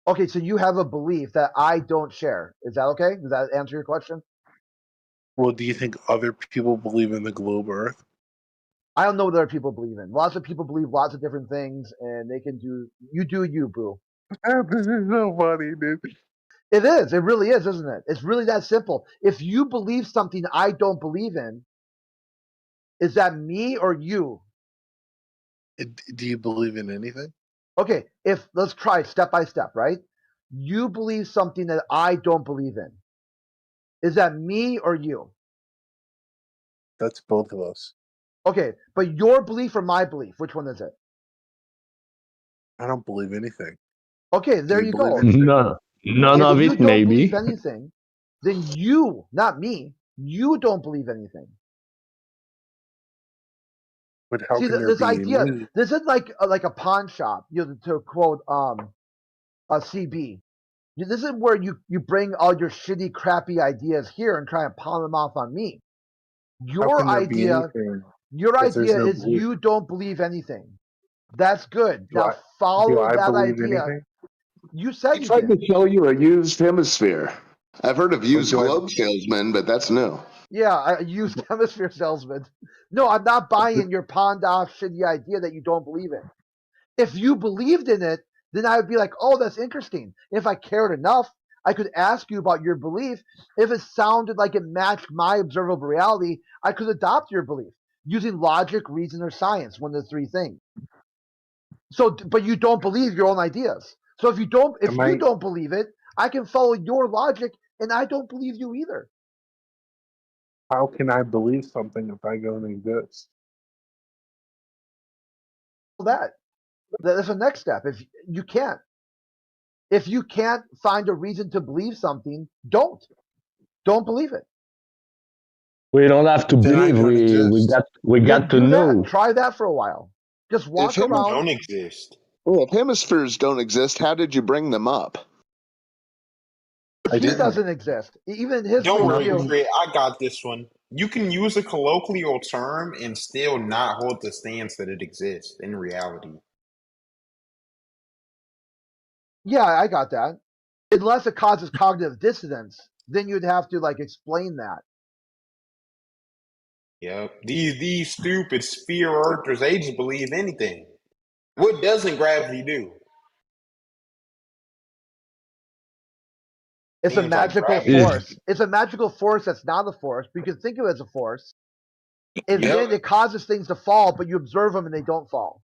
Okay, so you have a belief that I don't share. Is that okay? Does that answer your question? Well, do you think other people believe in the globe Earth? I don't know what other people believe in. Lots of people believe lots of different things, and they can do. You do you, boo. This is so funny, dude. It is. It really is, isn't it? It's really that simple. If you believe something I don't believe in, is that me or you? Do you believe in anything? Okay, if let's try step by step, right? You believe something that I don't believe in. Is that me or you? That's both of us. Okay, but your belief or my belief, which one is it? I don't believe anything. Okay, there you go. No, none If of you it, don't maybe. believe anything, then you, not me, you don't believe anything. But how See, can there this be idea, me? this is like a pawn shop, to quote a CB. This is where you bring all your shitty, crappy ideas here and try and pawn them off on me. How Your can there be idea, anything your if there's idea no is belief? you don't believe anything. That's good. Do Now I follow that believe idea. anything? You said He you tried did. to sell you a used hemisphere. I've heard of used do I- globe salesmen, but that's new. Yeah, I used hemisphere salesman. No, I'm not buying your pawned off shitty idea that you don't believe in. If you believed in it, then I would be like, oh, that's interesting. If I cared enough, I could ask you about your belief. If it sounded like it matched my observable reality, I could adopt your belief using logic, reason, or science, one of the three things. So, but you don't believe your own ideas. So if you don't believe it, I can follow your logic, and I don't believe you either. How can I believe something if I don't exist? That's the next step. If you can't find a reason to believe something, don't believe it. We don't have to Then I believe. don't We got to Do know. that. Try that for a while. Just walk around. Don't exist. Well, if hemispheres don't exist, how did you bring them up? He doesn't exist. Even in his Don't point of worry, view. Crit, I got this one. You can use a colloquial term and still not hold the stance that it exists in reality. Yeah, I got that. Unless it causes cognitive dissonance, then you'd have to explain that. Yep. These stupid sphere earthers, they just believe anything. What doesn't gravity do? It's a Seems like magical gravity- force. It's a magical force that's not a force, but you can think of it as a force. And Yep. then it causes things to fall, but you observe them and they don't fall.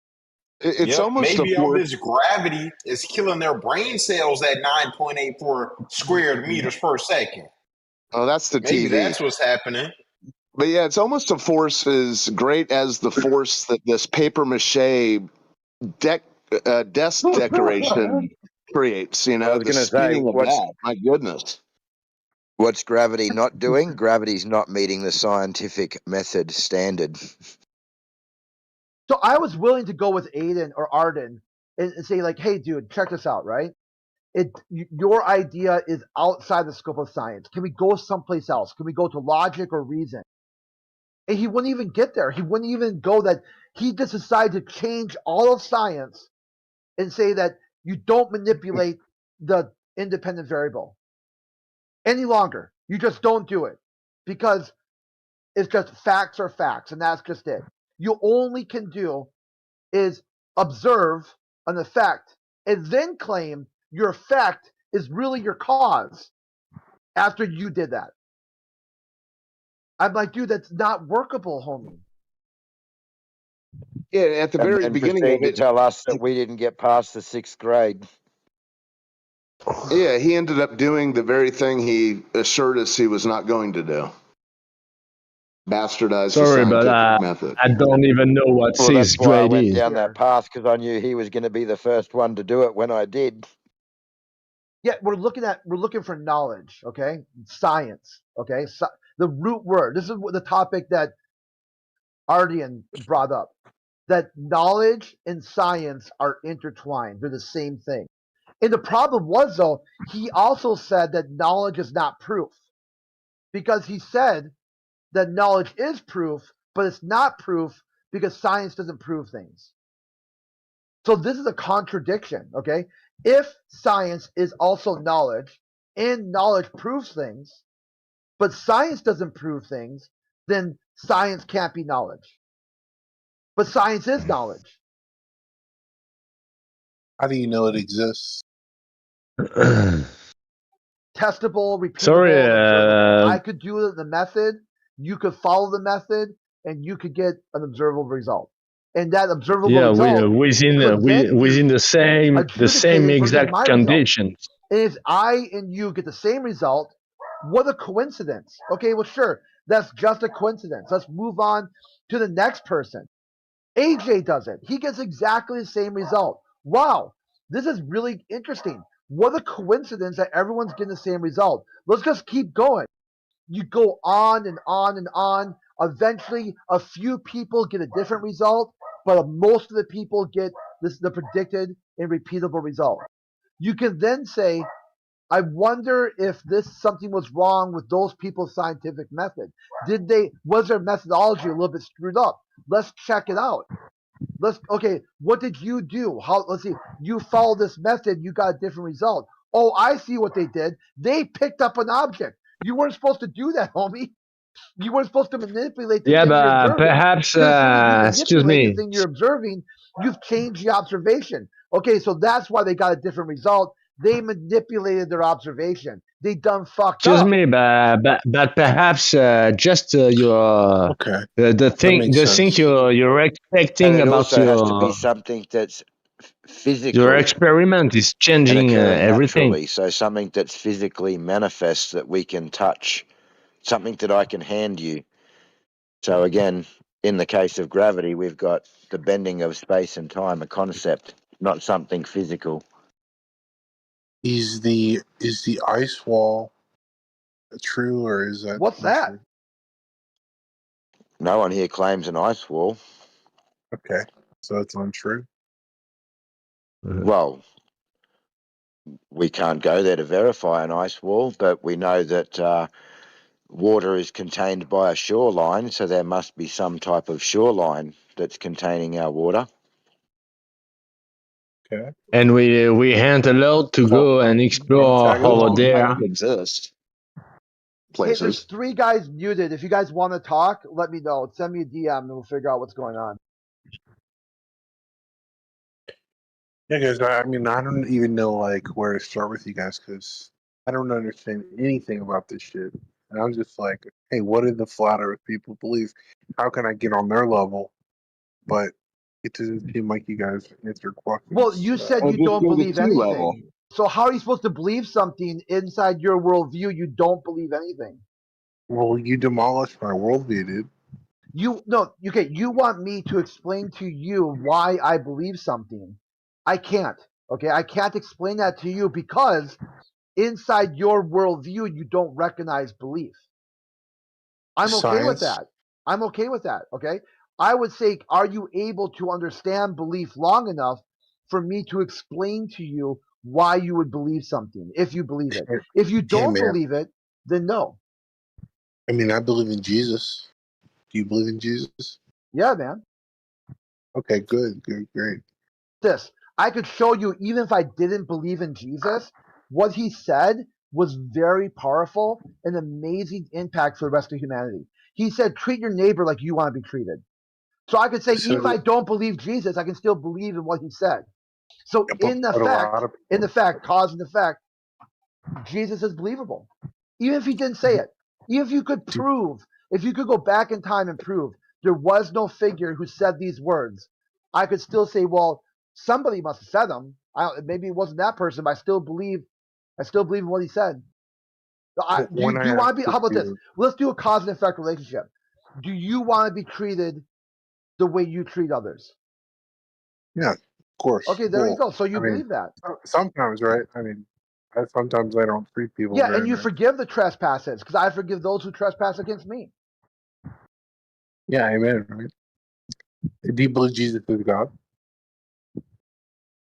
It's almost maybe a all force. this gravity is killing their brain cells at 9.84 squared meters per second. Oh, that's the Maybe TV. that's what's happening. But yeah, it's almost a force as great as the force that this paper mache desk decoration creates. You I know, was the going to say, speeding of that. My goodness. What's gravity not doing? Gravity's not meeting the scientific method standard. So I was willing to go with Aiden or Arden and say like, hey, dude, check this out, right? Your idea is outside the scope of science. Can we go someplace else? Can we go to logic or reason? And he wouldn't even get there. He wouldn't even go that. He just decided to change all of science and say that you don't manipulate the independent variable any longer. You just don't do it because it's just facts are facts, and that's just it. You only can do is observe an effect and then claim your effect is really your cause after you did that. I'm like, dude, that's not workable, homie. Yeah, at the very and beginning of proceed to it, tell us that we didn't get past the 6th grade. yeah, he ended up doing the very thing he assured us he was not going to do. Bastardize the Sorry, but scientific method. I don't even know what Well, 6th that's why I grade went is. down that path, because I knew he was going to be the first one to do it when I did. Yeah, we're looking for knowledge, okay? Science, okay? So, the root word. This is the topic that Ardian brought up. That knowledge and science are intertwined. They're the same thing. And the problem was, though, he also said that knowledge is not proof. Because he said that knowledge is proof, but it's not proof because science doesn't prove things. So this is a contradiction, okay? If science is also knowledge and knowledge proves things, but science doesn't prove things, then science can't be knowledge. But science is knowledge. How do you know it exists? Testable, repeatable, Sorry, observable. I could do the method, you could follow the method, and you could get an observable result. And that observable result within could then within the same adjudicated versus exact my result. conditions. And if I and you get the same result, what a coincidence. Okay, well, sure, that's just a coincidence. Let's move on to the next person. AJ does it. He gets exactly the same result. Wow, this is really interesting. What a coincidence that everyone's getting the same result. Let's just keep going. You go on and on and on. Eventually, a few people get a different result, but most of the people get the predicted and repeatable result. You can then say, I wonder if something was wrong with those people's scientific method. Was their methodology a little bit screwed up? Let's check it out. What did you do? Let's see. You followed this method, you got a different result. Oh, I see what they did. They picked up an object. You weren't supposed to do that, homie. You weren't supposed to manipulate the Yeah, thing you're but observing. perhaps, Because when you excuse manipulate me. the thing you're observing, you've changed the observation. Okay, so that's why they got a different result. They manipulated their observation. They done fucked Excuse up. me, but perhaps just your Okay, the thing makes sense. you're And expecting it about also has to be your something that's physical experiment is and changing occurring everything. naturally. So something that's physically manifest that we can touch, something that I can hand you. So again, in the case of gravity, we've got the bending of space and time, a concept, not something physical. Is the ice wall true, or is that What's that? untrue? No one here claims an ice wall. Okay, so it's untrue. Well, we can't go there to verify an ice wall, but we know that water is contained by a shoreline, so there must be some type of shoreline that's containing our water. Okay. And we ain't allowed to go and explore over there. Exist Hey, there's places. 3 guys muted. If you guys want to talk, let me know. Send me a DM and we'll figure out what's going on. Yeah, guys. I mean, I don't even know like where to start with you guys because I don't understand anything about this shit. And I'm just like, hey, what do the flat Earth people believe? How can I get on their level? But it doesn't seem like you guys answer questions. Well, you said you don't believe anything. So how are you supposed to believe something inside your worldview? You don't believe anything. Well, you demolished my worldview, dude. You want me to explain to you why I believe something. I can't. Okay, I can't explain that to you because inside your worldview you don't recognize belief. I'm okay with Science. that. I'm okay with that. Okay. I would say, are you able to understand belief long enough for me to explain to you why you would believe something if you believe it. Hey, If you hey, don't man. believe it, then no. I mean, I believe in Jesus. Do you believe in Jesus? Yeah, man. Okay, good, great. This. I could show you, even if I didn't believe in Jesus, what he said was very powerful and amazing impact for the rest of humanity. He said, treat your neighbor like you want to be treated. So I could say, even if I don't believe Jesus, I can still believe in what he said. So in the fact, cause and effect, Jesus is believable. Even if he didn't say it. Even if you could prove, if you could go back in time and prove there was no figure who said these words, I could still say, well, somebody must have said them. Maybe it wasn't that person, but I still believe in what he said. Do you want to be? How about this? Let's do a cause and effect relationship. Do you want to be treated the way you treat others? Yeah, of course. Okay, there you go. So you believe that. Sometimes, right? I mean, sometimes I don't treat people. Yeah, very and you nice. forgive the trespasses because I forgive those who trespass against me. Yeah, amen. Right? Do you believe Jesus is God?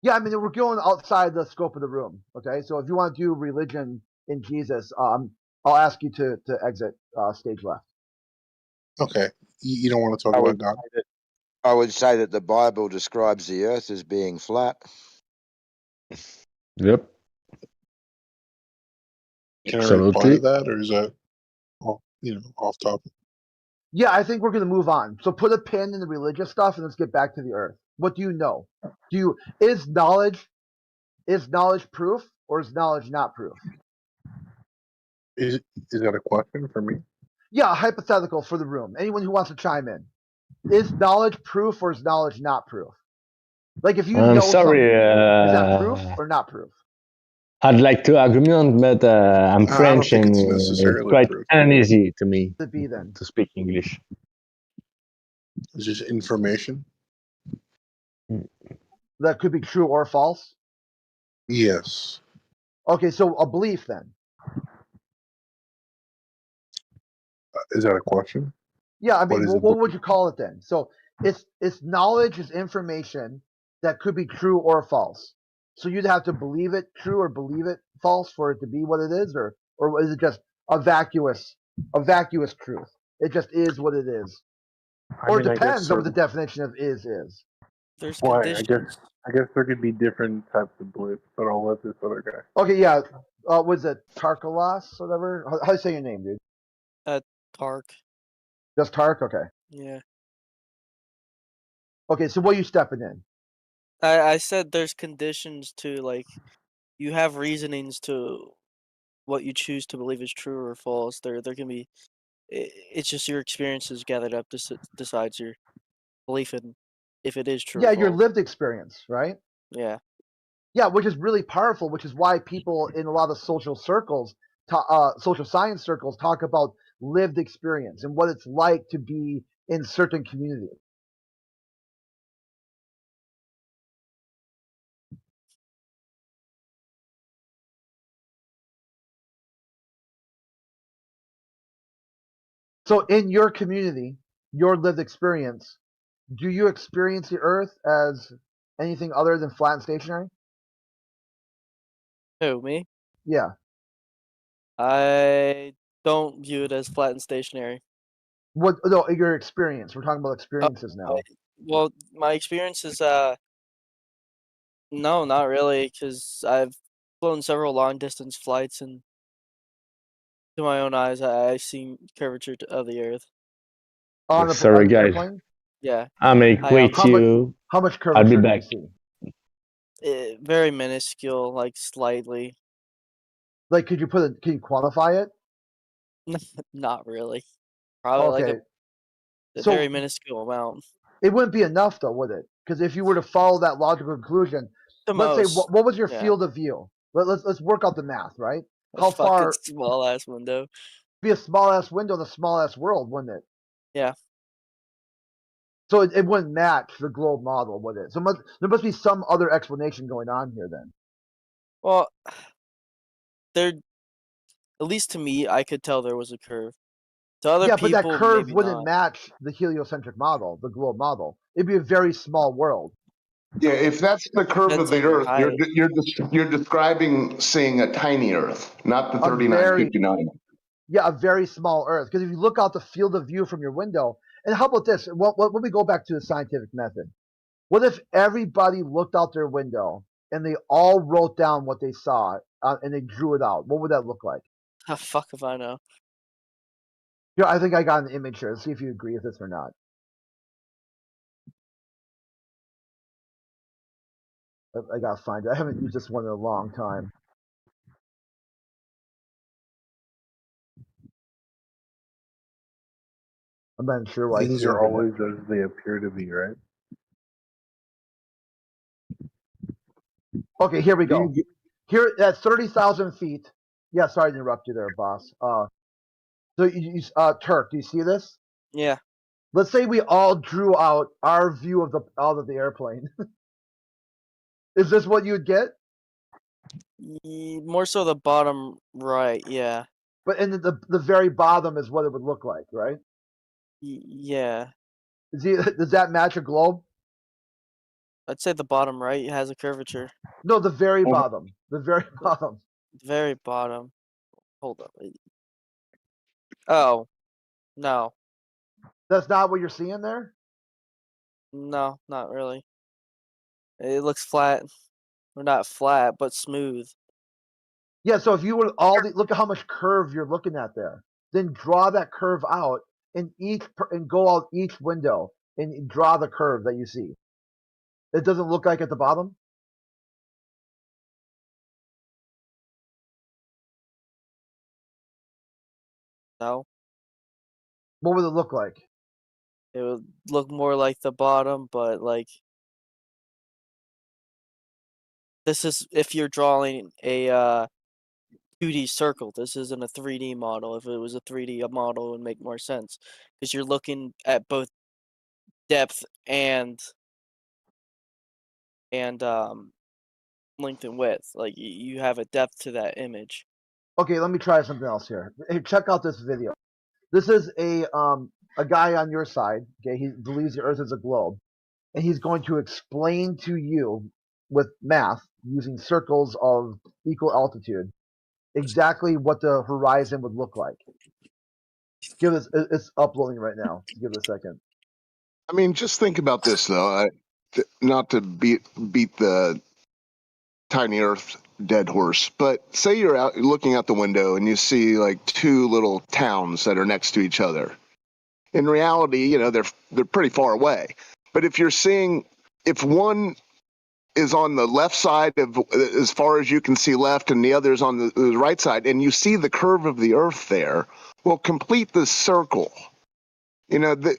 Yeah, I mean, we're going outside the scope of the room. Okay, so if you want to do religion in Jesus, I'll ask you to exit stage left. Okay, you don't want to talk I about would, God. I would say that the Bible describes the earth as being flat. Yep. Can I reply to that, or is that, off topic? Yeah, I think we're going to move on. So put a pin in the religious stuff and let's get back to the earth. What do you know? Is knowledge proof or is knowledge not proof? Is that a question for me? Yeah, hypothetical for the room. Anyone who wants to chime in. Is knowledge proof or is knowledge not proof? Like if you I'm know sorry. something, is that proof or not proof? I'd like to agreement, but I'm I don't French think and it's it's necessarily quite proof. uneasy to me To be then. to speak English. It's just information. That could be true or false? Yes. Okay, so a belief then. Is that a question? Yeah, I mean, What is a what would you call it then? So it's knowledge is information that could be true or false. So you'd have to believe it true or believe it false for it to be what it is, or is it just a vacuous truth? It just is what it is. Or it depends on what the definition of is. There's Why? conditions. I guess there could be different types of beliefs, but I'll let this other guy. Okay, yeah. Was it Tarkalas, whatever? How do you say your name, dude? Tark. Just Tark? Okay. Yeah. Okay, so what are you stepping in? I said there's conditions to, like, you have reasonings to what you choose to believe is true or false. There can be, it's just your experiences gathered up decides your belief in if it is true. Yeah, or your false. lived experience, right? Yeah. Yeah, which is really powerful, which is why people in a lot of social circles, social science circles, talk about lived experience and what it's like to be in certain communities. So in your community, your lived experience, do you experience the earth as anything other than flat and stationary? Who, me? Yeah. I don't view it as flat and stationary. What? No, your experience. We're talking about experiences now. Well, my experience is no, not really, because I've flown several long distance flights, and to my own eyes, I've seen curvature of the Earth. On Sorry, an guys. airplane? Yeah. I may quit you. How much I'll be curvature back. do you see? Very minuscule, like slightly. Like, can you quantify it? Not really. Probably like a So- very minuscule amount. It wouldn't be enough, though, would it? Because if you were to follow that logical conclusion, The let's say, most, what was your yeah. field of view? Let's work out the math, right? A How fucking far? small ass window. Be a small ass window in a small ass world, wouldn't it? Yeah. So it wouldn't match the globe model, would it? So there must be some other explanation going on here, then. Well, there, at least to me, I could tell there was a curve. To other Yeah, people, but that curve maybe wouldn't not. match the heliocentric model, the globe model. It'd be a very small world. Yeah, if that's the curve of Depends the on your Earth, height. you're describing seeing a tiny Earth, not the A very 3959. a very small Earth. Because if you look out the field of view from your window, and how about this? When we go back to the scientific method, what if everybody looked out their window and they all wrote down what they saw and they drew it out? What would that look like? How fuck if I know? Here, I think I got an image here. Let's see if you agree with this or not. I gotta find it. I haven't used this one in a long time. I'm not sure why I Things saved are it. always as they appear to be, right? Okay, here we go. Here at 30,000 feet. Yeah, sorry to interrupt you there, boss. So Turk, do you see this? Yeah. Let's say we all drew out our view of the airplane. Is this what you would get? More so the bottom right, yeah. But in the very bottom is what it would look like, right? Yeah. Does that match a globe? I'd say the bottom right has a curvature. No, the very bottom. The very bottom. Very bottom. Hold up. Oh. No. That's not what you're seeing there? No, not really. It looks flat. Or not flat, but smooth. Yeah, so if you would look at how much curve you're looking at there, then draw that curve out and go out each window and draw the curve that you see. It doesn't look like at the bottom? No. What would it look like? It would look more like the bottom, but like this is if you're drawing a 2D circle. This isn't a 3D model. If it was a 3D model, it would make more sense because you're looking at both depth and length and width. Like you have a depth to that image. Okay, let me try something else here. Hey, check out this video. This is a guy on your side. Okay, he believes the Earth is a globe, and he's going to explain to you with math using circles of equal altitude exactly what the horizon would look like. Give this. It's uploading right now. Give it a second. I mean, just think about this though. Not to beat the tiny Earth dead horse, but say you're out looking out the window and you see like two little towns that are next to each other. In reality, you know, they're pretty far away. But if one is on the left side of as far as you can see left, and the other is on the right side, and you see the curve of the Earth there, well, complete the circle. You know, the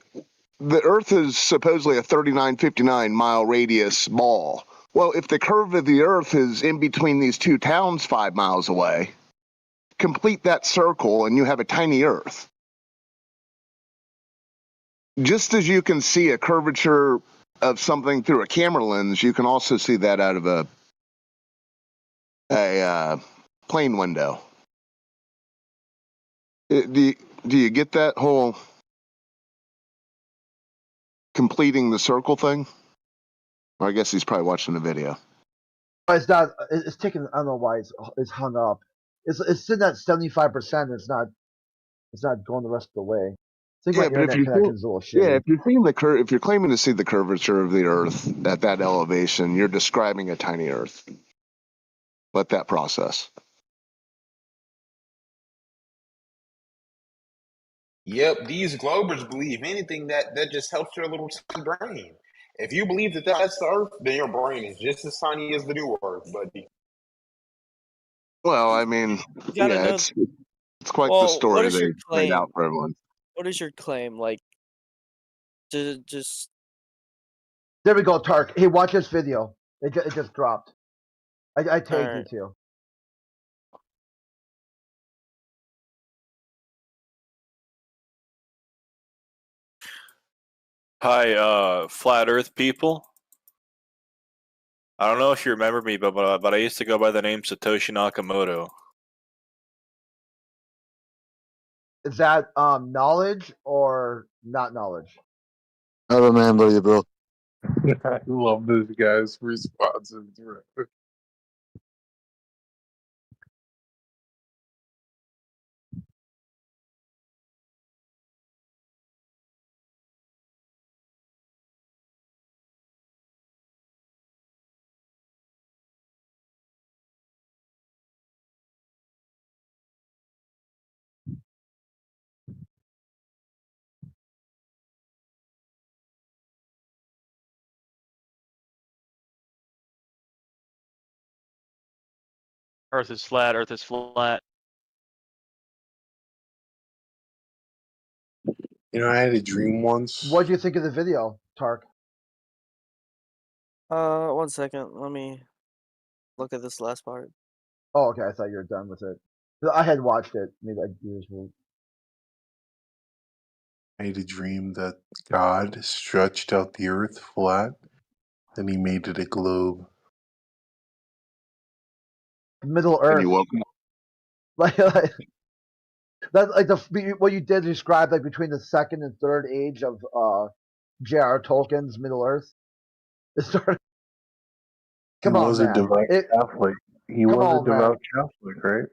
Earth is supposedly a 3959 mile radius ball. Well, if the curve of the Earth is in between these two towns 5 miles away, complete that circle and you have a tiny Earth. Just as you can see a curvature of something through a camera lens, you can also see that out of a plane window. Do you get that whole completing the circle thing? Or I guess he's probably watching the video. It's not. It's taking. I don't know why it's hung up. It's sitting at 75%. It's not going the rest of the way. I think my internet connection is a little shitty. If you're seeing if you're claiming to see the curvature of the Earth at that elevation, you're describing a tiny Earth. Let that process. Yep, these globers believe anything that just helps their little tiny brain. If you believe that that's the Earth, then your brain is just as tiny as the new Earth, buddy. Well, I mean, yeah, it's quite the story they laid out for everyone. What is your claim? Like, just There we go, Tark. Hey, watch this video. It just dropped. I tagged you too. Hi, flat Earth people. I don't know if you remember me, but I used to go by the name Satoshi Nakamoto. Is that knowledge or not knowledge? I remember you, bro. I love this guy's responses. Earth is flat. Earth is flat. You know, I had a dream once. What do you think of the video, Tark? 1 second. Let me look at this last part. Oh, okay. I thought you were done with it. I had watched it. Maybe I do this week. I had a dream that God stretched out the earth flat, and he made it a globe. Middle Earth. Like that's like what you did describe, like between the second and third age of J.R. Tolkien's Middle Earth. It started. Come on, was a man. devout Catholic. He Come was on, a devout man. Catholic, right?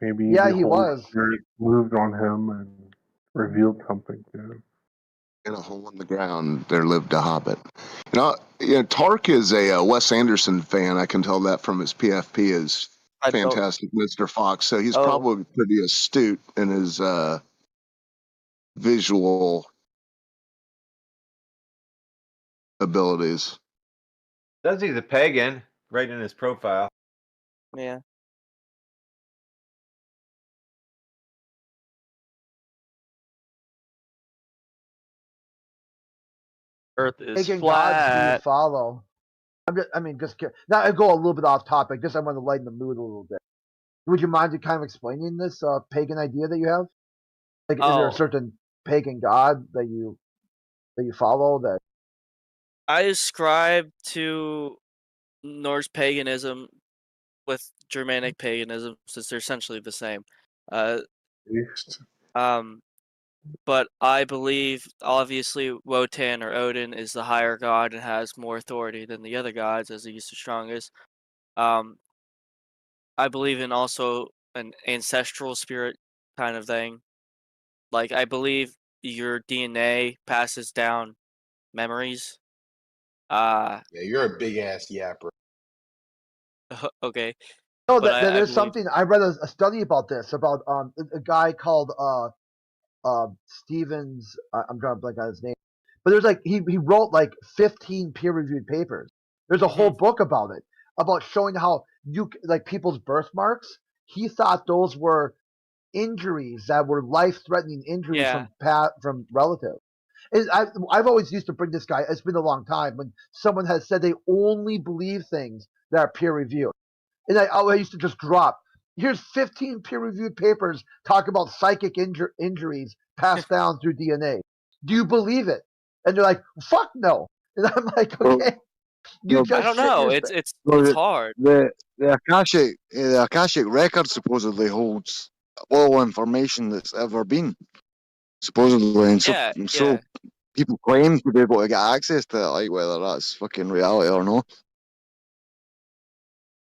Maybe Yeah, the he Holy was. Spirit moved on him and revealed something to him. In a hole in the ground, there lived a hobbit. Tark is a Wes Anderson fan. I can tell that from his PFP is Fantastic Mr. Fox. So he's probably pretty astute in his visual abilities. Says he's a pagan, right in his profile. Yeah. Earth is Pagan gods do you flat. follow? Just now I go a little bit off topic. Just I want to lighten the mood a little bit. Would you mind kind of explaining this pagan idea that you have? Like, is there a certain pagan god that you follow that? I ascribe to Norse paganism with Germanic paganism, since they're essentially the same. But I believe, obviously, Wotan or Odin is the higher god and has more authority than the other gods, as he's the strongest. I believe in also an ancestral spirit kind of thing. Like, I believe your DNA passes down memories. Yeah, you're a big ass yapper. Okay. No, But that I is believe- something. I read a study about this, about a guy called Stevens. I'm trying to blank on his name, but there's like he wrote like 15 peer-reviewed papers. There's a whole book about it, about showing how people's birthmarks. He thought those were injuries that were life-threatening injuries from relatives. I've always used to bring this guy. It's been a long time when someone has said they only believe things that are peer-reviewed, and I used to just drop. Here's 15 peer-reviewed papers talk about psychic injuries passed down through DNA. Do you believe it? And they're like, "Fuck no." And I'm like, "Okay." I don't know. It's hard. The Akashic record supposedly holds all information that's ever been, supposedly, and so people claim to be able to get access to it, like whether that's fucking reality or not.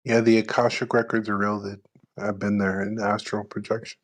Yeah, the Akashic records are real. I've been there in astral projection.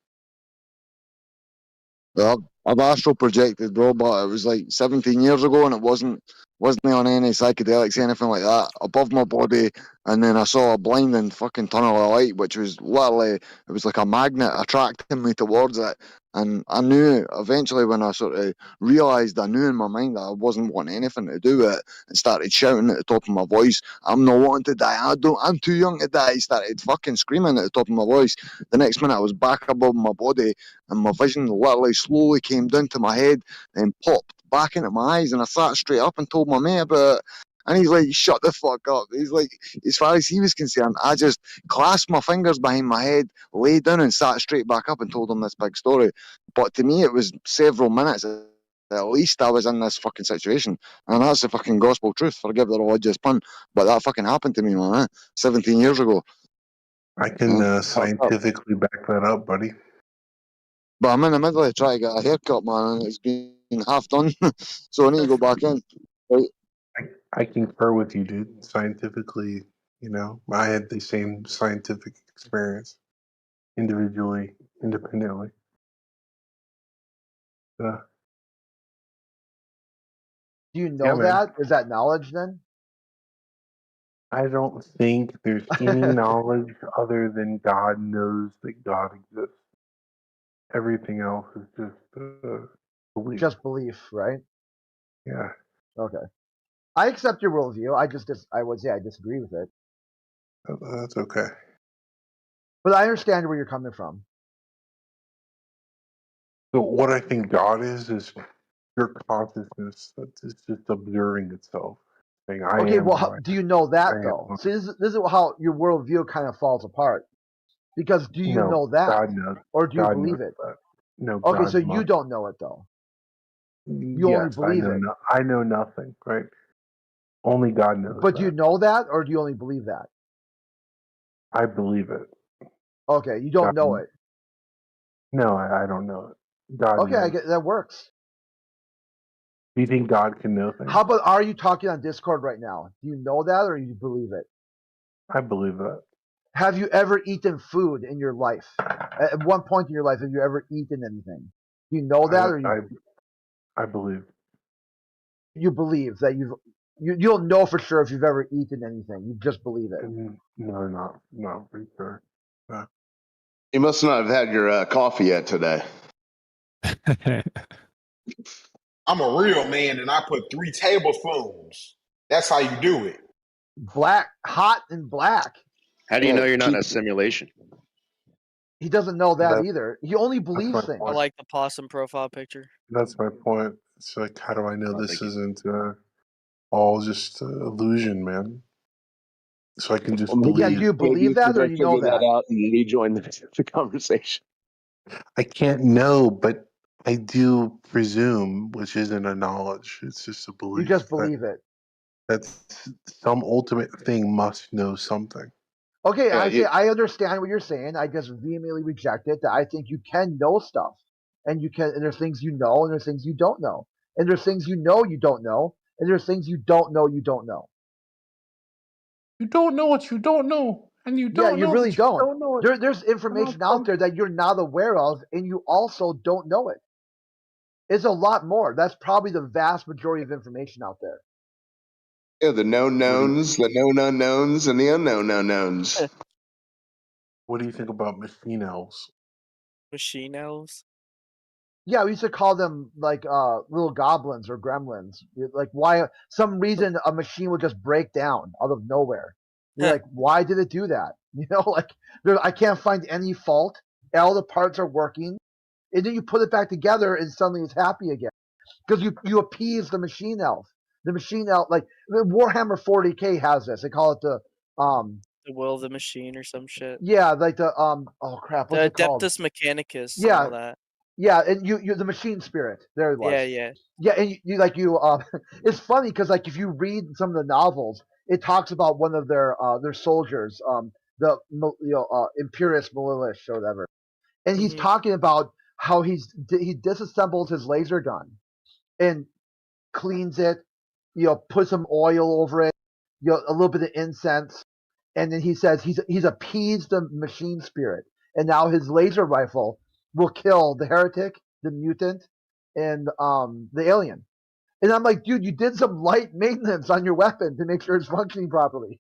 Well, I've astral projected, bro, but it was like 17 years ago, and it wasn't on any psychedelics, anything like that, above my body. And then I saw a blinding fucking tunnel of light, which was literally, it was like a magnet attracting me towards it. And I knew eventually, when I sort of realised, I knew in my mind that I wasn't wanting anything to do with it, and started shouting at the top of my voice, "I'm not wanting to die. I'm too young to die." I started fucking screaming at the top of my voice. The next minute I was back above my body, and my vision literally slowly came down to my head and popped back into my eyes, and I sat straight up and told my mate about it. And he's like, "Shut the fuck up." He's like, as far as he was concerned, I just clasped my fingers behind my head, laid down and sat straight back up and told him this big story. But to me, it was several minutes at least I was in this fucking situation. And that's the fucking gospel truth. Forgive the religious pun, but that fucking happened to me, man, 17 years ago. I can scientifically back that up, buddy. But I'm in the middle of trying to get a haircut, man, and it's been half done. So I need to go back in. Right. I I concur with you, dude. Scientifically, I had the same scientific experience, individually, independently. Uh, Do you yeah, know man. that? Is that knowledge then? I don't think there's any knowledge other than God knows that God exists. Everything else is just belief. Just belief, right? Yeah. Okay. I accept your worldview. I would say I disagree with it, That's okay. but I understand where you're coming from. So what I think God is pure consciousness that is just observing itself, saying, "I Okay, am well, who I am. do you know that I am though? who I See, this is how your worldview kind of falls apart. Because do you No, know that, God knows. or do you God believe knows it? that. No, Okay, God so you must. don't know it though. You only Yes, believe it. I know nothing, right? Only God knows But do you that. know that, or do you only believe that? I believe it. Okay, you don't God, know it. no, I don't know it. God Okay, I knows. get that works. Do you think God can know things? How about, are you talking on Discord right now? Do you know that, or you believe it? I believe that. Have you ever eaten food in your life? At one point in your life, have you ever eaten anything? Do you know that, or I believe. you believe that you don't know for sure if you've ever eaten anything? You just believe it. No, not for sure. No. You must not have had your coffee yet today. I'm a real man, and I put 3 tablespoons. That's how you do it. Black, hot and black. How do you know you're not in a simulation? He doesn't know that That- either. He only my believes things. I like the possum profile picture. That's my point. It's like, how do I know Oh, this thank you. isn't all just illusion, man? So I can just Yeah, believe. do you believe that, or you know figure that? out and rejoin the conversation. I can't know, but I do presume, which isn't a knowledge. It's just a belief. You just believe it. That some ultimate thing must know something. Okay, Yeah, I understand what you're saying. I just vehemently reject it. That I think you can know stuff, and there's things you know, and there's things you don't know, and there's things you know you don't know, and there's things you don't know you don't know. You don't know what you don't know, and you Yeah, you really don't. don't know it. There's information out there that you're not aware of, and you also don't know it. It's a lot more. That's probably the vast majority of information out there. Yeah, the known knowns, the known unknowns, and the unknown unknowns. What do you think about machine elves? Machine elves. Yeah, we used to call them like little goblins or gremlins. Like, why some reason a machine would just break down out of nowhere. You're like, why did it do that? You know, like I can't find any fault. All the parts are working, and then you put it back together, and suddenly it's happy again because you appease the machine elf. The machine elf, like Warhammer 40K has this. They call it the will of the machine or some shit. yeah, like the oh crap, what's The it called? Adeptus Mechanicus. Yeah. And all that. Yeah, and you the machine spirit. There it was. Yeah. Yeah, and it's funny because like if you read some of the novels, it talks about one of their soldiers, the Imperius Milish or whatever, and he's talking about how he disassembles his laser gun and cleans it, puts some oil over it, a little bit of incense, and then he says he's appeased the machine spirit, and now his laser rifle will kill the heretic, the mutant, and the alien. And I'm like, dude, you did some light maintenance on your weapon to make sure it's functioning properly.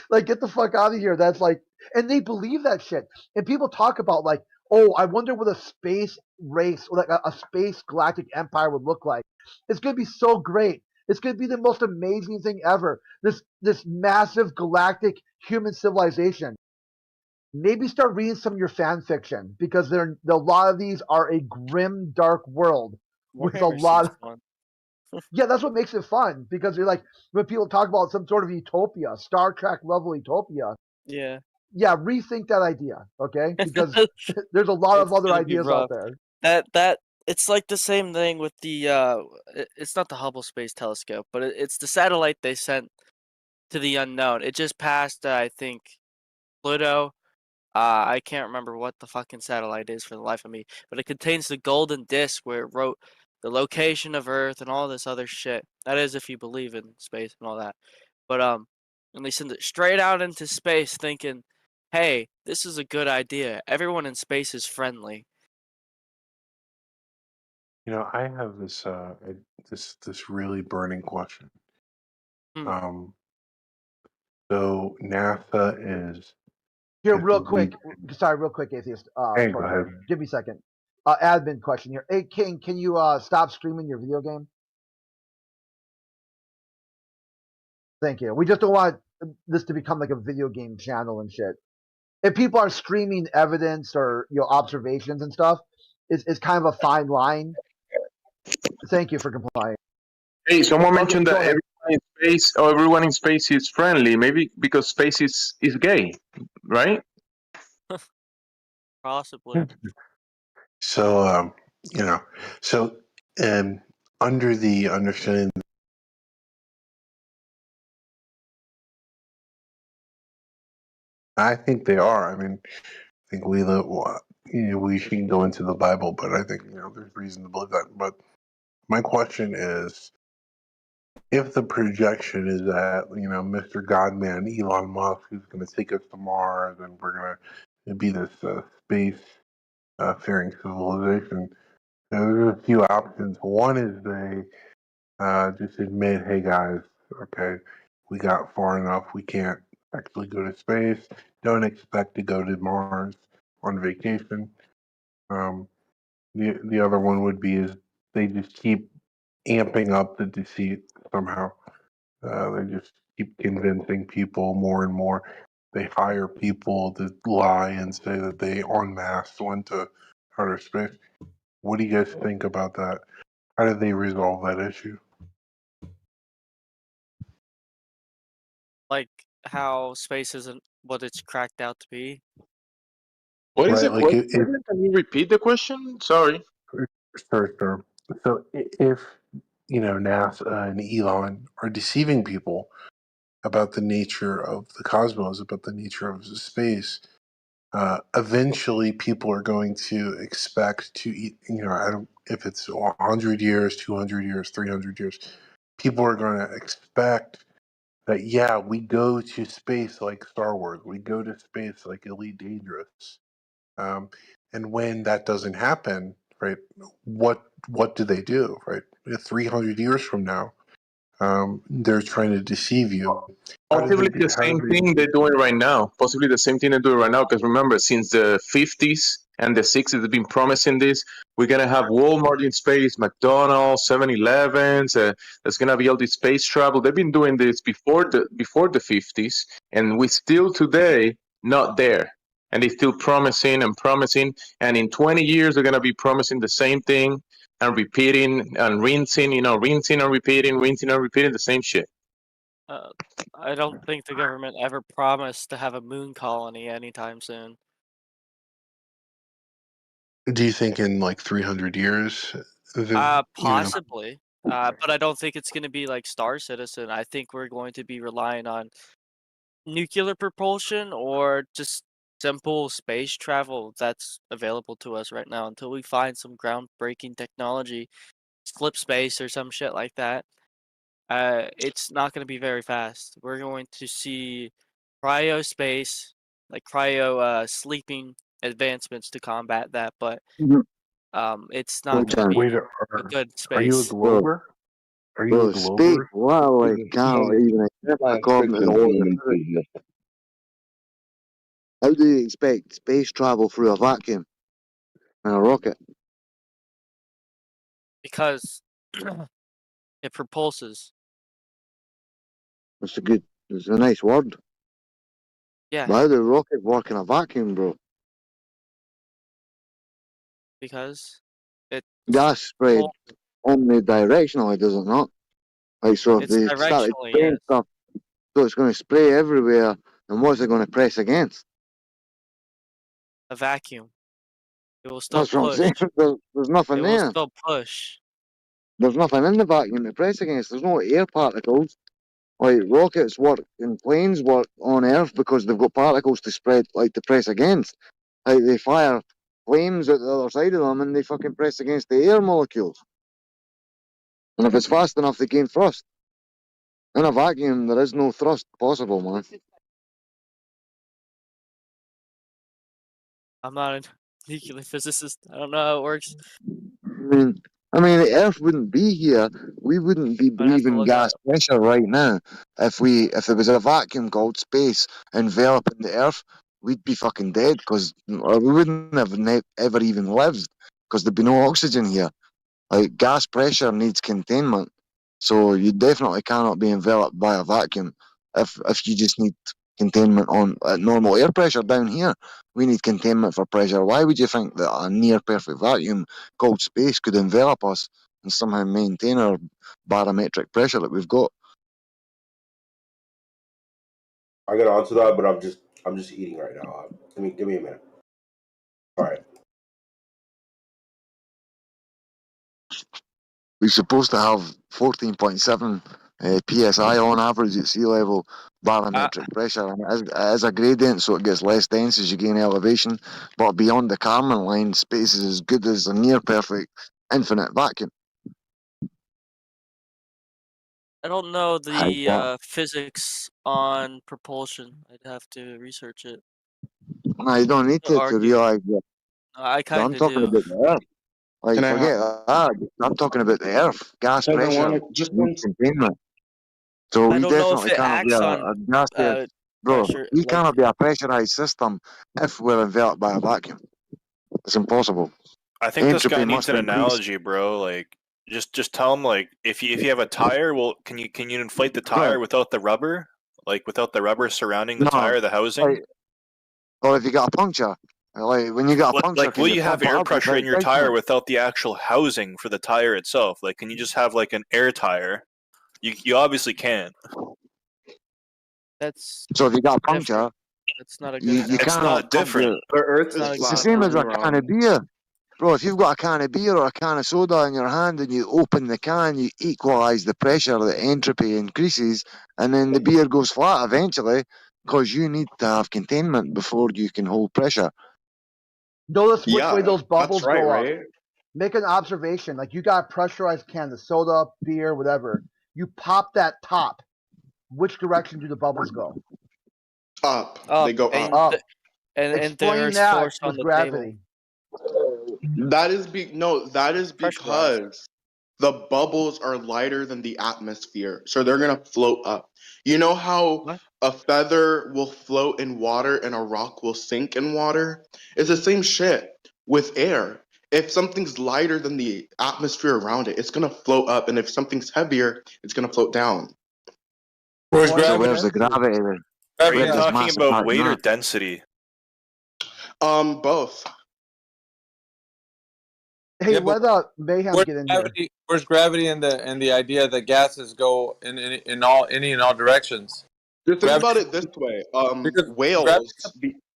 Like, get the fuck out of here. That's like, and they believe that shit. And people talk about like, oh, I wonder what a space race, like a space galactic empire would look like. It's gonna be so great. It's gonna be the most amazing thing ever. This massive galactic human civilization. Maybe start reading some of your fan fiction because a lot of these are a grim, dark world with a Warhammer lot. seems fun. Yeah, that's what makes it fun because you're like when people talk about some sort of utopia, Star Trek level utopia. Yeah. Yeah, rethink that idea, okay? Because there's a lot of other gonna be ideas out rough. there. That it's like the same thing with the it's not the Hubble Space Telescope, but it's the satellite they sent to the unknown. It just passed I think Pluto. I can't remember what the fucking satellite is for the life of me, but it contains the golden disc where it wrote the location of Earth and all this other shit. That is if you believe in space and all that. But and they send it straight out into space, thinking, "Hey, this is a good idea. Everyone in space is friendly." You know, I have this really burning question. Hmm. So NASA is Here, is real the quick. lead. Sorry, real quick, atheist. Hey, go Short ahead. version. Give me a second. Admin question here. Hey, King, can you stop streaming your video game? Thank you. We just don't want this to become like a video game channel and shit. If people are streaming evidence or observations and stuff, it's kind of a fine line. Thank you for complying. Hey, someone Okay, mentioned go that ahead. everyone in space is friendly. Maybe because space is gay, right? Possibly. So you know, so under the understanding. I think they are. I mean, I think we should go into the Bible, but I think there's reason to believe that. But my question is, if the projection is that Mr. Godman Elon Musk is going to take us to Mars and we're going to be this space faring civilization, there's a few options. One is they just admit, hey guys, okay, we got far enough. We can't actually go to space. Don't expect to go to Mars on vacation. The other one would be is they just keep amping up the deceit somehow. They just keep convincing people more and more. They hire people to lie and say that they en masse went to outer space. What do you guys think about that? How did they resolve that issue? Like how space isn't what it's cracked out to be. What is Right, the like question? Can you repeat the question? Sorry. Sure. So if NASA and Elon are deceiving people about the nature of the cosmos, about the nature of space, eventually people are going to expect to eat. I don't if it's 100 years, 200 years, 300 years. People are going to expect that we go to space like Star Wars. We go to space like Elite Dangerous. And when that doesn't happen, right? What do they do, right? 300 years from now, they're trying to deceive you. Possibly the same thing they're doing right now. Possibly the same thing they're doing right now. Because remember, since the 50s and the 60s, they've been promising this. We're gonna have Walmart in space, McDonald's, 7-Elevens. There's gonna be all this space travel. They've been doing this before the 50s, and we still today not there. And they're still promising and promising. And in 20 years, they're gonna be promising the same thing and repeating and rinsing. Rinsing and repeating, the same shit. I don't think the government ever promised to have a moon colony anytime soon. Do you think in like 300 years? Then, Possibly. But I don't think it's going to be like Star Citizen. I think we're going to be relying on nuclear propulsion or just simple space travel that's available to us right now until we find some groundbreaking technology, flip space or some shit like that. It's not going to be very fast. We're going to see cryo space, like cryo sleeping advancements to combat that, but it's not going to be Wait, a good are you a space. glober? Are you a Speak glober? well, I can't even accept according to the laws of physics. How do you expect space travel through a vacuum in a rocket? Because it propulses. It's a nice word. Yeah. But how does a rocket work in a vacuum, bro? Because it Gas spread omnidirectionally, does it not? Like, so if it's they started directionally, spraying yes. stuff, so it's going to spray everywhere, and what's it going to press against? A vacuum. It will still That's what I'm push. saying. There's nothing It there. will still push. There's nothing in the vacuum to press against. There's no air particles. Like rockets work and planes work on Earth because they've got particles to spread, like to press against. Like they fire flames at the other side of them and they fucking press against the air molecules. And if it's fast enough, they gain thrust. In a vacuum, there is no thrust possible, man. I'm not a nuclear physicist. I don't know how it works. I mean, the Earth wouldn't be here. We wouldn't be I'd have to breathing look gas up. pressure right now if there was a vacuum called space enveloping the Earth. We'd be fucking dead because we wouldn't have ever even lived because there'd be no oxygen here. Like gas pressure needs containment, so you definitely cannot be enveloped by a vacuum. If you just need containment on at normal air pressure down here, we need containment for pressure. Why would you think that a near perfect vacuum called space could envelop us and somehow maintain our barometric pressure that we've got? I got onto that, but I'm just eating right now. Give me a minute. All right. We're supposed to have 14.7 psi on average at sea level barometric pressure, and it is a gradient, so it gets less dense as you gain elevation. But beyond the Kármán line, space is as good as a near perfect infinite vacuum. I don't know How the physics on propulsion. I'd have to research it. No, you don't need to Argue. realize that. I But I'm kind of talking do. about the Earth. Like, Can I forget that. I'm talking about the Earth. Gas Kevin, pressure just needs containment. So I we don't know if definitely it cannot be acts a on gas bro. pressure. We Like, cannot be a pressurized system if we're enveloped by a vacuum. It's impossible. I think this guy Entropy needs must an increase. analogy, bro. Like, just tell him like if you have a tire, well, can you inflate the tire Right. without the rubber? Like without the rubber surrounding the No, tire, the housing? like, or if you got a puncture, like when you got a puncture, Like, can will you you have pump it air up pressure in without your tire tightening it? without the actual housing for the tire itself? Like, can you just have like an air tire? You obviously can't. that's So if you got a different. puncture, That's not a good you analogy. It's cannot not pump different. your. The Earth It's not a is It's the good flat same all as the a way can of around. beer. Bro, if you've got a can of beer or a can of soda in your hand and you open the can, you equalize the pressure, the entropy increases, and then the beer goes flat eventually because you need to have containment before you can hold pressure. Notice which way Yeah, those that's bubbles right, go up. right? Make an observation. Like you got a pressurized can of soda, beer, whatever. You pop that top. Which direction do the bubbles go? Up. Up They go and up. Up. and Explain there's that force on with the gravity. That is pressurized. because the bubbles are lighter than the atmosphere, so they're gonna float up. You know how What? a feather will float in water and a rock will sink in water? It's the same shit with air. If something's lighter than the atmosphere around it, it's gonna float up, and if something's heavier, it's gonna float down. So where's the gravity then? Are Where you does talking mass about attack weight or that? density? Both. Hey, Yeah, but let Mayhem get in here. where's gravity in the idea that gases go in all directions? Just think Gravity, about it this way. because Whales.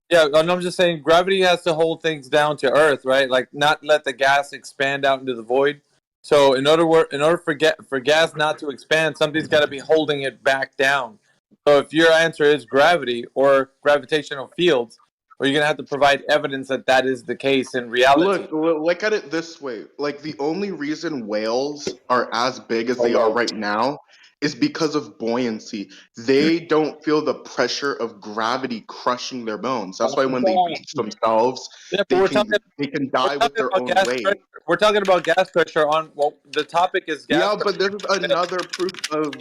yeah, and I'm just saying gravity has to hold things down to Earth, right? Like not let the gas expand out into the void. So in order for gas not to expand, something's got to be holding it back down. So if your answer is gravity or gravitational fields, well, you're gonna have to provide evidence that that is the case in reality. Look at it this way. Like the only reason whales are as big as they are right now is because of buoyancy. They don't feel the pressure of gravity crushing their bones. That's why when they beach themselves, Yeah, but they can die with their own weight. We're talking about gas pressure on. Well, the topic is gas. Yeah, pressure. but this is another proof of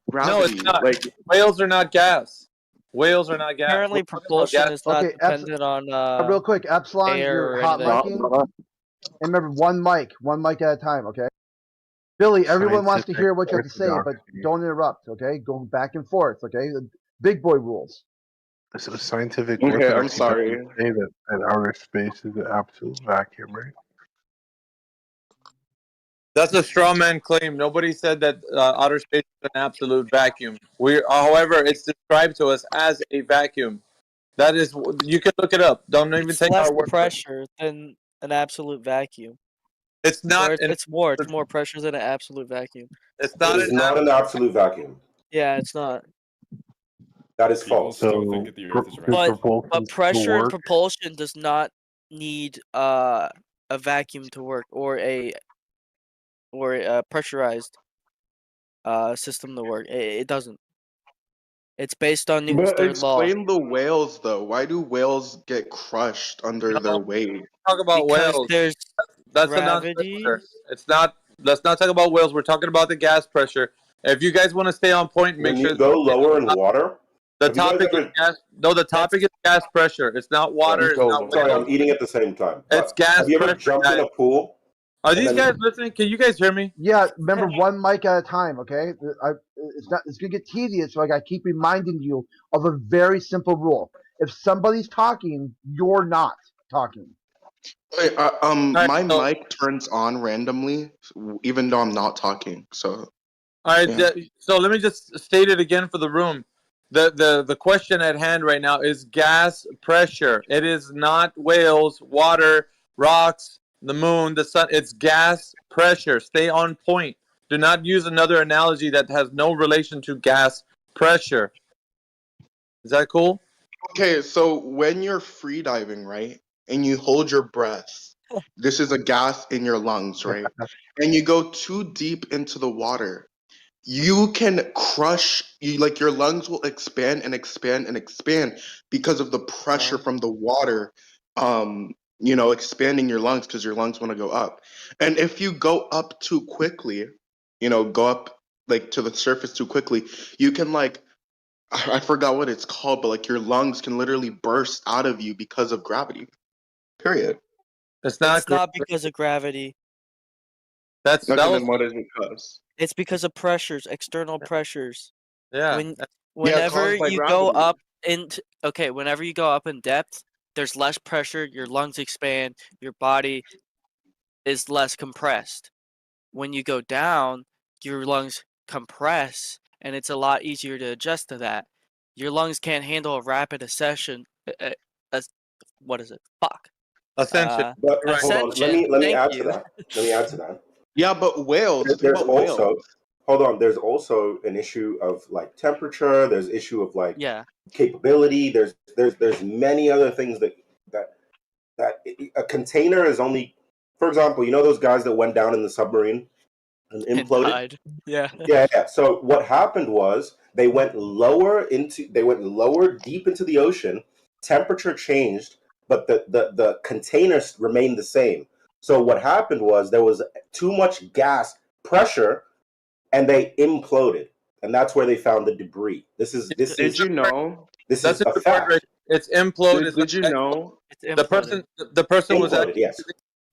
gravity. No, it's not. Like Whales are not gas. Whales are not gas. Apparently, We're talking about propulsion gas. is not Okay, dependent on real quick, Epsilon, air you're or hot anything. micing. And remember, one mic at a time, okay? Billy, everyone wants to hear what you have to say, but don't interrupt, okay? Go back and forth, okay? The big boy rules. So scientific Okay, I'm orthodoxy sorry. doesn't say that outer space is an absolute vacuum, right? That's a straw man claim. Nobody said that outer space is an absolute vacuum. However, it's described to us as a vacuum. That is, you can look it up. Don't even It's take less our word for it. pressure than an absolute vacuum. It's not. Or it's more. It's more pressure than an absolute vacuum. It's It's not an absolute vacuum. Yeah, it's not. That is false. But pressure and propulsion does not need a vacuum to work or a pressurized. system to work. It doesn't. It's based on Newton's But third law. explain the whales though. Why do whales get crushed under their weight? Talk about Because whales. there's That's a gravity. non-sequitur. It's not. Let's not talk about whales. We're talking about the gas pressure. If you guys want to stay on point, make When sure you go lower in water, the have you guys topic is ever- gas. No, the topic is gas pressure. It's not water. It's not Sorry, whales. I'm eating at the same time. It's But gas have you ever pressure, jumped in guys. a pool? Are and these then- guys listening? Can you guys hear me? Yeah, remember one mic at a time, okay? It's gonna get tedious, so I gotta keep reminding you of a very simple rule. If somebody's talking, you're not talking. Wait, my mic turns on randomly, even though I'm not talking. So, All right. Yeah. So let me just state it again for the room. The question at hand right now is gas pressure. It is not whales, water, rocks, the moon, the sun. It's gas pressure. Stay on point. Do not use another analogy that has no relation to gas pressure. Is that cool? okay, so when you're free diving, right, and you hold your breath, this is a gas in your lungs, right? And you go too deep into the water, you can crush you like your lungs will expand and expand and expand because of the pressure from the water expanding your lungs because your lungs want to go up. And if you go up too quickly, go up like to the surface too quickly, you can like I forgot what it's called, but like your lungs can literally burst out of you because of gravity. Period. It's not. It's not because of gravity. That's Okay, then what is it because? It's because of pressures, external pressures. Yeah. Whenever caused by you go gravity. up whenever you go up in depth, there's less pressure, your lungs expand, your body is less compressed. When you go down, your lungs compress, and it's a lot easier to adjust to that. Your lungs can't handle a rapid accession. What is it? Fuck. Ascension. But hold on, let me Thank add you. to that. Let me add to that. Yeah, but whales. think There's about also whales. hold on. There's also an issue of like temperature. There's issue of like Yeah. capability. There's many other things that a container is only. For example, you know those guys that went down in the submarine and imploded. Died. Yeah. Yeah. So what happened was they went lower deep into the ocean. Temperature changed, but the containers remained the same. So what happened was there was too much gas pressure, and they imploded, and that's where they found the debris. This is Did you know? this That's is a a fact. It's implode. Did you know? The person was Imploded, actually, yes.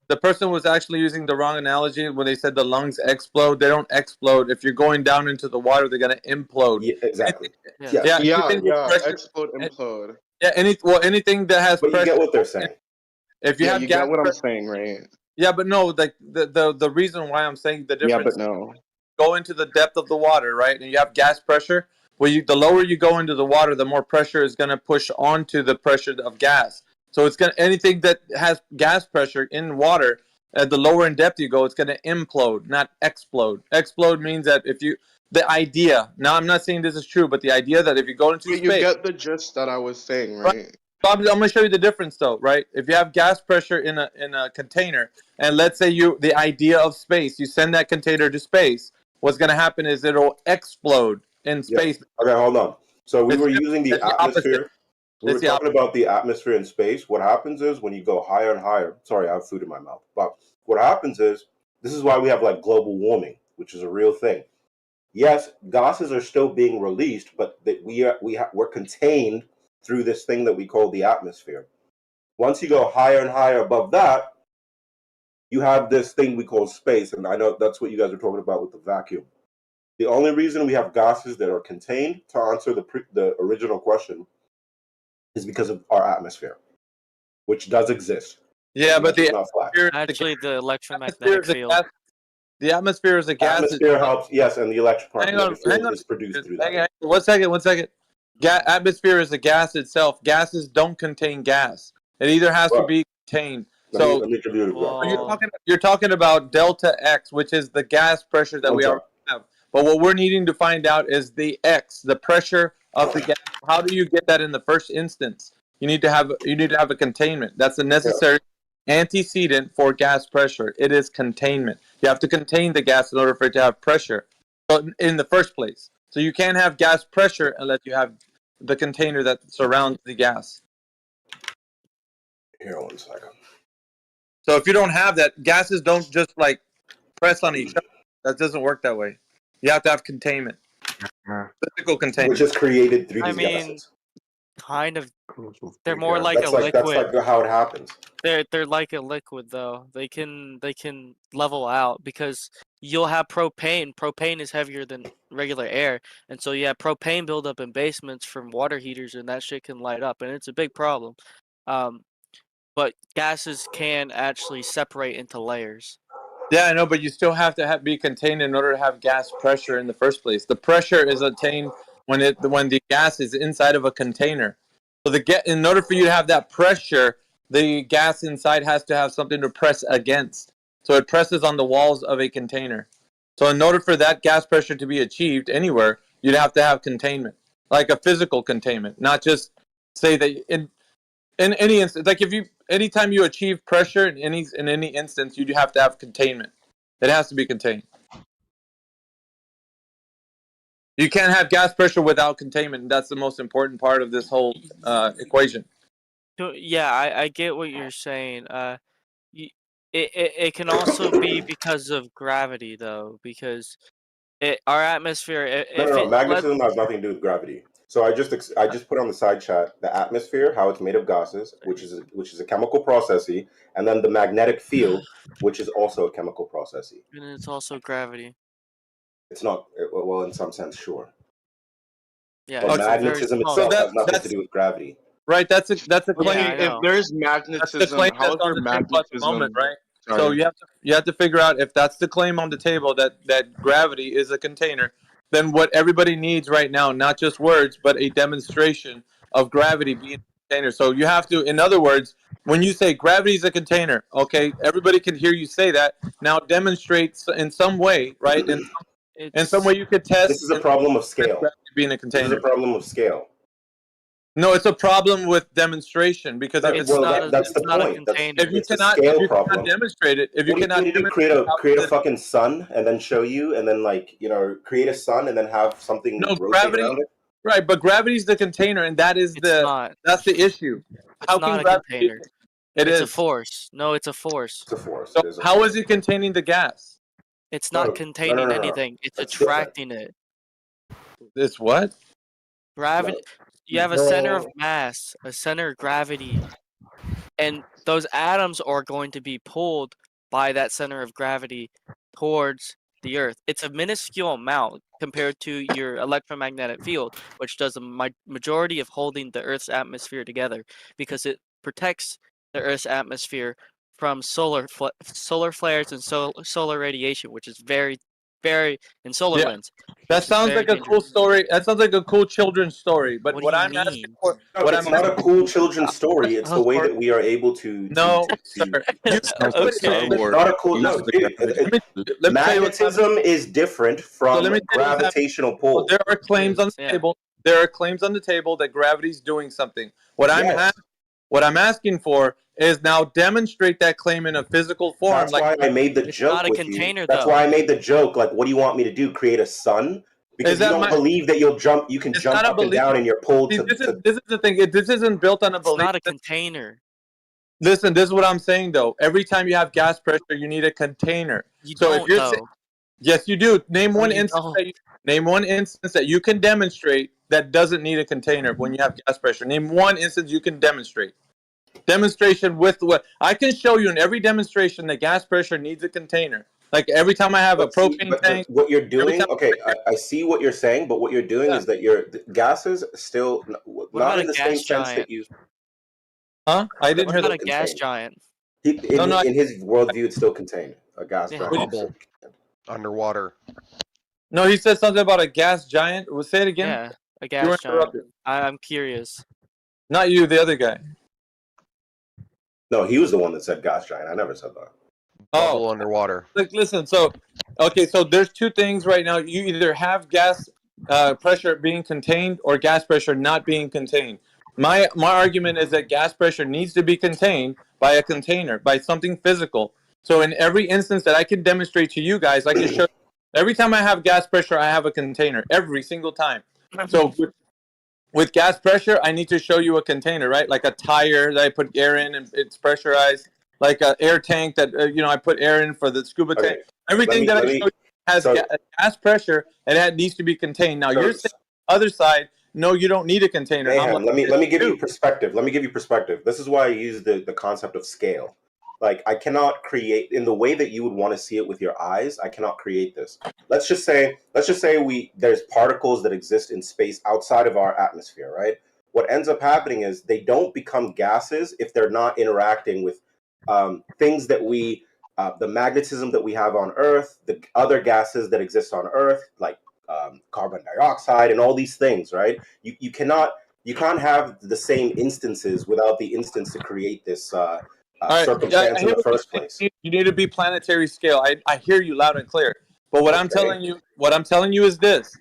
the person was actually using the wrong analogy when they said the lungs explode. They don't explode. If you're going down into the water, they're gonna implode. Yeah, exactly. Yeah. anything with pressure- Explode, implode. Yeah. Anything that has But you pressure. get what they're saying. If you Yeah, have you gas get what I'm pressure- saying, right? Yeah, but no, like the reason why I'm saying the Yeah, difference. but no. Go into the depth of the water, right? And you have gas pressure. Well, the lower you go into the water, the more pressure is going to push onto the pressure of gas. So it's going to anything that has gas pressure in water, the lower in depth you go, it's going to implode, not explode. Explode means that the idea. Now, I'm not saying this is true, but the idea that if you go into But space, you get the gist that I was saying, right? So I'm going to show you the difference, though, right? If you have gas pressure in a container, and let's say the idea of space, you send that container to space, what's going to happen is it'll explode in space. Okay, hold on. So we It's were the- using the it's the opposite. atmosphere. We were It's the talking about the atmosphere in space. What happens is when you go higher and higher. Sorry, I have food in my mouth. But what happens is this is why we have like global warming, which is a real thing. Yes, gases are still being released, but that we're contained through this thing that we call the atmosphere. Once you go higher and higher above that, you have this thing we call space, and I know that's what you guys are talking about with the vacuum. The only reason we have gases that are contained, to answer the original question, is because of our atmosphere, which does exist. Yeah, but the not flat. Actually, the electromagnetic field. The atmosphere is a gas. Atmosphere helps, yes, and the Hang on. electromagnetic field is produced through that. Hang on. 1 second. 1 second. Atmosphere is a gas itself. Gases don't contain gas. It either has to be contained. Let me give you an example. You're talking about delta X, which is the gas pressure that we Okay. already have. But what we're needing to find out is the X, the pressure of the gas. How do you get that in the first instance? You need to have a containment. That's a necessary antecedent for gas pressure. It is containment. You have to contain the gas in order for it to have pressure. So in the first place, so you can't have gas pressure unless you have the container that surrounds the gas. Here, 1 second. So if you don't have that, gases don't just like press on each other. That doesn't work that way. You have to have containment, physical containment. Which is created through I these mean, gases. kind of. They're more like That's a liquid. That's like how it happens. They're like a liquid though. They can level out because you'll have propane. Propane is heavier than regular air, and so you have propane buildup in basements from water heaters, and that shit can light up, and it's a big problem. But gases can actually separate into layers. Yeah, I know, but you still have to be contained in order to have gas pressure in the first place. The pressure is attained when the gas is inside of a container. So in order for you to have that pressure, the gas inside has to have something to press against. So it presses on the walls of a container. So in order for that gas pressure to be achieved anywhere, you'd have to have containment, like a physical containment, not just say that in any instance, like anytime you achieve pressure in any instance, you have to have containment. It has to be contained. You can't have gas pressure without containment, and that's the most important part of this whole equation. So, yeah, I get what you're saying. It can also be because of gravity though, because our atmosphere. No. Magnetism has nothing to do with gravity. So I just put on the side chat the atmosphere, how it's made of gases, which is a chemical processy, and then the magnetic field, which is also a chemical processy. And it's also gravity. It's not, well, in some sense, sure. Yeah, but magnetism itself has nothing to do with gravity. Right, that's a claim. If there's magnetism, how is there magnetism? Right. Sorry. So you have to figure out if that's the claim on the table that gravity is a container. Then what everybody needs right now, not just words, but a demonstration of gravity being a container. So you have to, in other words, when you say gravity is a container, okay, everybody can hear you say that. Now demonstrate in some way, right? In some way you could test. This is a problem of scale. Being a container. This is a problem of scale. No, it's a problem with demonstration because that's the point. If you cannot demonstrate it, if you cannot create a fucking sun and then show you, and then create a sun and then have something rotate around it. Right, but gravity is the container, and that's the issue. It's not a container. It's a force. No, it's a force. It's a force. So how is it containing the gas? It's not containing anything. It's attracting it. It's what? Gravity. You have a center of mass, a center of gravity, and those atoms are going to be pulled by that center of gravity towards the Earth. It's a minuscule amount compared to your electromagnetic field, which does a majority of holding the Earth's atmosphere together because it protects the Earth's atmosphere from solar flares and solar radiation, which is very in solar winds. That sounds like a cool story. That sounds like a cool children's story. But what I'm asking for, it's not a cool children's story. It's the way that we are able to. No, sir. It's not a cool. No, magnetism is different from gravitational pull. There are claims on the table. There are claims on the table that gravity's doing something. What I'm asking for is now demonstrate that claim in a physical form. That's why I made the joke. Not a container, That's why I made the joke. Like, what do you want me to do? Create a sun? Because you don't believe that you can jump up and down and you're pulled to. This is the thing. This isn't built on a belief. It's not a container. Listen, this is what I'm saying though. Every time you have gas pressure, you need a container. Yes, you do. Name one instance that you can demonstrate that doesn't need a container when you have gas pressure. Name one instance you can demonstrate. Demonstration with what I can show you in every demonstration that gas pressure needs a container. Like every time I have a propane tank. What you're doing, okay, I see what you're saying, but what you're doing is that your gases still not in the same sense that you. Huh? I didn't hear that. What about a gas giant? In his worldview, it's still contained. A gas bubble underwater. No, he said something about a gas giant. Well, say it again. Yeah, a gas giant. I'm curious. Not you, the other guy. No, he was the one that said gas giant. I never said that. Bubble underwater. Like, listen. So there's two things right now. You either have gas pressure being contained or gas pressure not being contained. My argument is that gas pressure needs to be contained by a container, by something physical. So in every instance that I can demonstrate to you guys, I can show Every time I have gas pressure, I have a container every single time. So with gas pressure, I need to show you a container, right? Like a tire that I put air in and it's pressurized, like an air tank that I put air in for the scuba tank. Everything that I show you has gas pressure, and that needs to be contained. Now you're saying the other side, no, you don't need a container. Mayhem, let me give you perspective. Let me give you perspective. This is why I use the concept of scale. Like, I cannot create in the way that you would want to see it with your eyes. I cannot create this. Let's just say there's particles that exist in space outside of our atmosphere, right? What ends up happening is they don't become gases if they're not interacting with things that the magnetism that we have on Earth, the other gases that exist on Earth, like carbon dioxide and all these things, right? You can't have the same instances without the instance to create this circumstance in the first place. You need to be planetary scale. I hear you loud and clear. But what I'm telling you is this: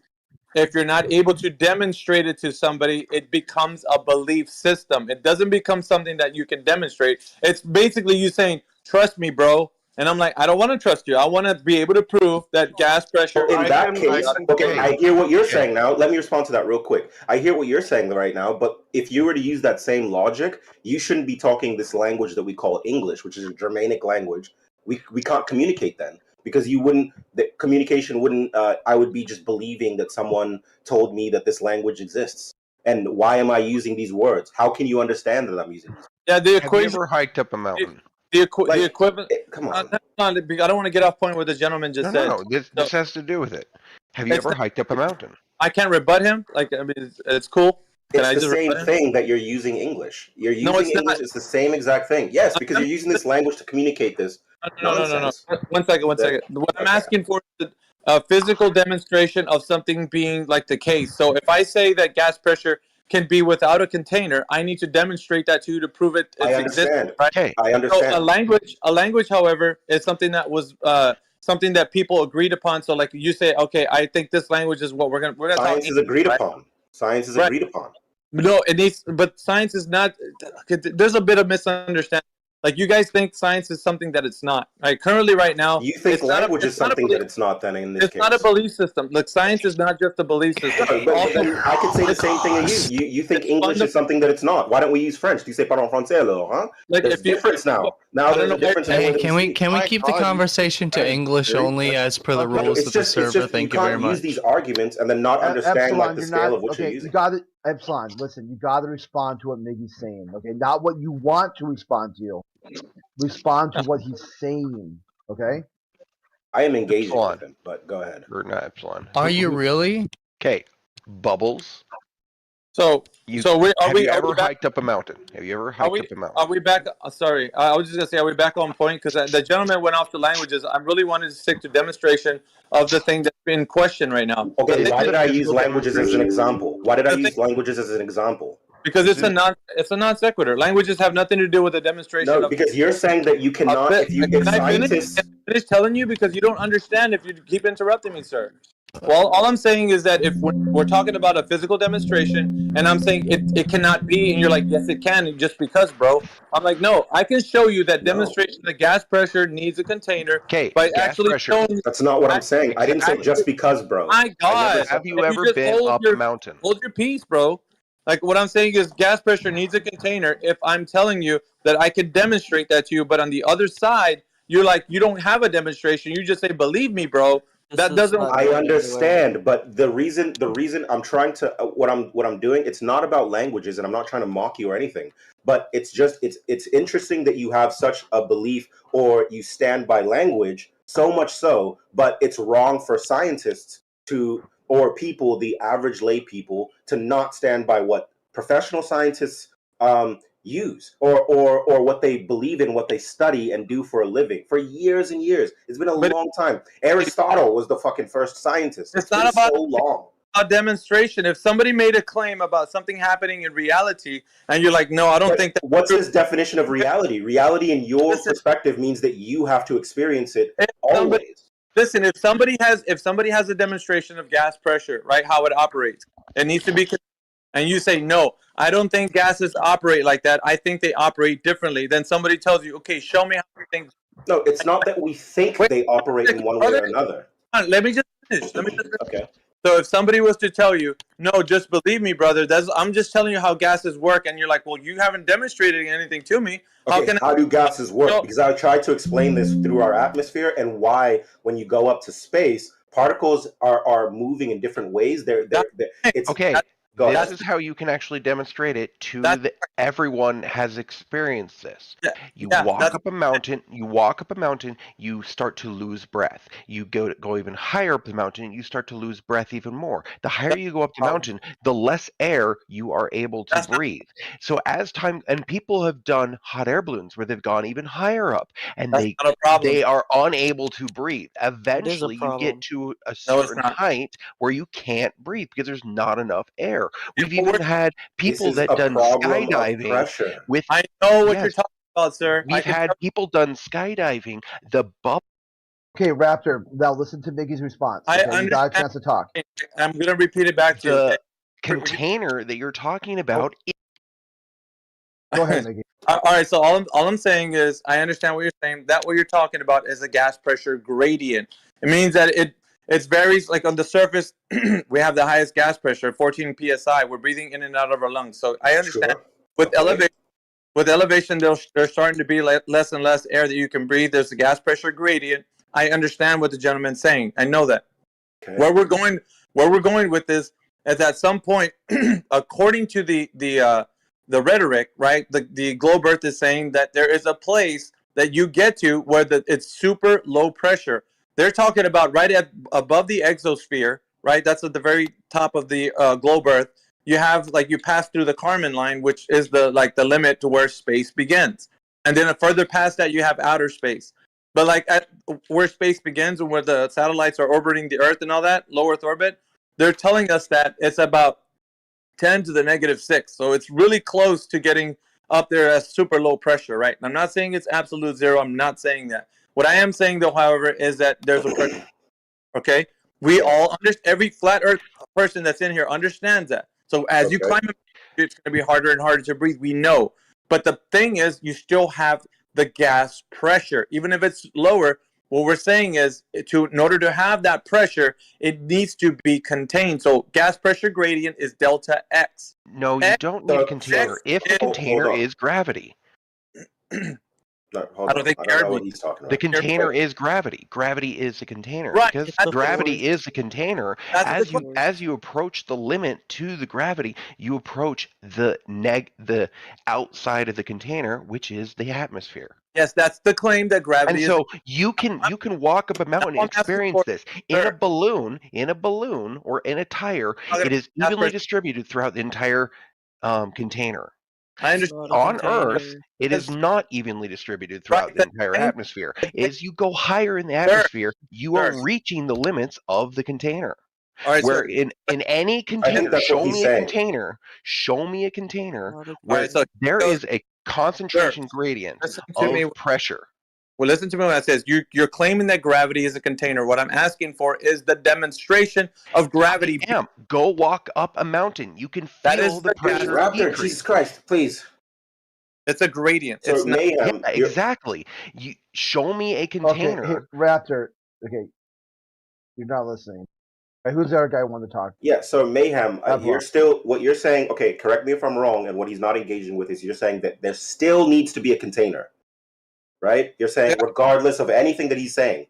if you're not able to demonstrate it to somebody, it becomes a belief system. It doesn't become something that you can demonstrate. It's basically you saying, "Trust me, bro." And I'm like, I don't want to trust you. I want to be able to prove that gas pressure. In that case, okay, I hear what you're saying now. Let me respond to that real quick. I hear what you're saying right now, but if you were to use that same logic, you shouldn't be talking this language that we call English, which is a Germanic language. We can't communicate then, because the communication wouldn't, I would be just believing that someone told me that this language exists. And why am I using these words? How can you understand that I'm using these words? Yeah, the equation. Have you ever hiked up a mountain? The equivalent. Come on. I don't want to get off point what the gentleman just said. No, this has to do with it. Have you ever hiked up a mountain? I can't rebut him. Like, I mean, it's cool. It's the same thing that you're using English. You're using English. It's the same exact thing. Yes, because you're using this language to communicate this. No. One second. What I'm asking for is a physical demonstration of something being like the case. So if I say that gas pressure can be without a container, I need to demonstrate that to you to prove it. I understand. Right? I understand. So a language, however, is something that was something that people agreed upon. So, like you say, okay, I think this language is what we're gonna. Science is agreed upon. Science is agreed upon. No, it needs, but science is not. There's a bit of misunderstanding. Like, you guys think science is something that it's not. Right? Currently, right now, you think language is something that it's not. Then in this case, it's not a belief system. Look, science is not just a belief system. No, but I could say the same thing as you. You think English is something that it's not. Why don't we use French? Do you say parle français, alors, huh? Like, there's a difference now. Now there's a difference. Hey, can we keep the conversation to English only as per the rules of the server? Thank you very much. You can't use these arguments and then not understand like the scale of what you're using. You got it, Epsilon. Listen, you got to respond to what Miggy's saying. Okay, not what you want to respond to. Respond to what he's saying. Okay. I am engaging with him, but go ahead. Or not Epsilon. Are you really? Okay, Bubbles. Have you ever hiked up a mountain? Have you ever hiked up a mountain? Are we back? Sorry, I was just gonna say, are we back on point? Because the gentleman went off to languages. I really wanted to stick to demonstration of the thing that's in question right now. Okay, why did I use languages as an example? Because it's a non sequitur. Languages have nothing to do with a demonstration. No, because you're saying that you cannot. Can I finish telling you, because you don't understand if you keep interrupting me, sir. Well, all I'm saying is that if we're talking about a physical demonstration, and I'm saying it cannot be, and you're like, yes, it can, just because, bro. I'm like, no, I can show you that demonstration that gas pressure needs a container. Okay, by actually showing. That's not what I'm saying. I didn't say just because, bro. My God, have you ever been up a mountain? Hold your peace, bro. Like, what I'm saying is gas pressure needs a container. If I'm telling you that I could demonstrate that to you, but on the other side, you're like, you don't have a demonstration. You just say, believe me, bro. That doesn't. I understand, but the reason I'm trying to what I'm doing, it's not about languages, and I'm not trying to mock you or anything. But it's just it's interesting that you have such a belief, or you stand by language so much so, but it's wrong for scientists to, or people, the average lay people, to not stand by what professional scientists use or what they believe in, what they study and do for a living for years and years. It's been a long time. Aristotle was the fucking first scientist. It's not about so long. A demonstration. If somebody made a claim about something happening in reality, and you're like, no, I don't think that. What's his definition of reality? Reality, in your perspective, means that you have to experience it always. Listen, if somebody has a demonstration of gas pressure, right, how it operates, it needs to be. And you say, no, I don't think gases operate like that. I think they operate differently. Then somebody tells you, okay, show me how you think. No, it's not that we think they operate in one way or another. on. Let me just finish. Okay. So if somebody was to tell you, no, just believe me, brother. I'm just telling you how gases work, and you're like, well, you haven't demonstrated anything to me. How do gases work? Because I tried to explain this through our atmosphere and why, when you go up to space, particles are moving in different ways. Okay. This is how you can actually demonstrate it to everyone has experienced this. You walk up a mountain, you start to lose breath. You go even higher up the mountain, you start to lose breath even more. The higher you go up the mountain, the less air you are able to breathe. So as time, and people have done hot air balloons where they've gone even higher up and they are unable to breathe. Eventually you get to a certain height where you can't breathe because there's not enough air. We've even had people that done skydiving with. I know what you're talking about, sir. We've had people done skydiving. The bubble. Okay, Raptor. Now listen to Miggy's response. I Okay? You got a chance to talk. I'm going to repeat it back to you. The container that you're talking about. Go ahead, Miggy. All right. So all I'm saying is, I understand what you're saying. That what you're talking about is a gas pressure gradient. It means that it varies. Like on the surface, we have the highest gas pressure, 14 psi. We're breathing in and out of our lungs. So I understand with elevation, there's starting to be less and less air that you can breathe. There's a gas pressure gradient. I understand what the gentleman's saying. I know that. Okay. Where we're going with this is at some point, according to the rhetoric, right? The globe Earth is saying that there is a place that you get to where it's super low pressure. They're talking about right above the exosphere, right? That's at the very top of the globe Earth. You have you pass through the Kármán line, which is the limit to where space begins, and then further past that you have outer space. But at where space begins and where the satellites are orbiting the Earth and all that, low Earth orbit, they're telling us that it's about 10 to the -6. So it's really close to getting up there as super low pressure, right? And I'm not saying it's absolute zero. I'm not saying that. What I am saying, though, however, is that there's a pressure. Okay? We all understand. Every flat Earth person that's in here understands that. So as you climb, it's going to be harder and harder to breathe. We know. But the thing is, you still have the gas pressure. Even if it's lower, what we're saying is, in order to have that pressure, it needs to be contained. So gas pressure gradient is delta X. No, you don't need a container. If the container is gravity. I don't think he's talking about. The container is gravity. Gravity is the container. Right. Because gravity is the container. As you approach the limit to the gravity, you approach the outside of the container, which is the atmosphere. Yes, that's the claim that gravity is. And so you can walk up a mountain and experience this in a balloon, or in a tire. It is evenly distributed throughout the entire container. I understand. On Earth, it is not evenly distributed throughout the entire atmosphere. As you go higher in the atmosphere, you are reaching the limits of the container. All right, where in any container, show me a container where there is a concentration gradient of pressure. Well, listen to me when I says you're claiming that gravity is a container. What I'm asking for is the demonstration of gravity. Go walk up a mountain. You can feel the pressure. Raptor, Jesus Christ, please. It's a gradient. So it's mayhem. Yeah, exactly. You show me a container. Okay, Raptor. Okay, you're not listening. Right, who's the other guy who wanted to talk? Yeah. So mayhem. You're still what you're saying. Okay, correct me if I'm wrong. And what he's not engaging with is you're saying that there still needs to be a container. Right? You're saying regardless of anything that he's saying.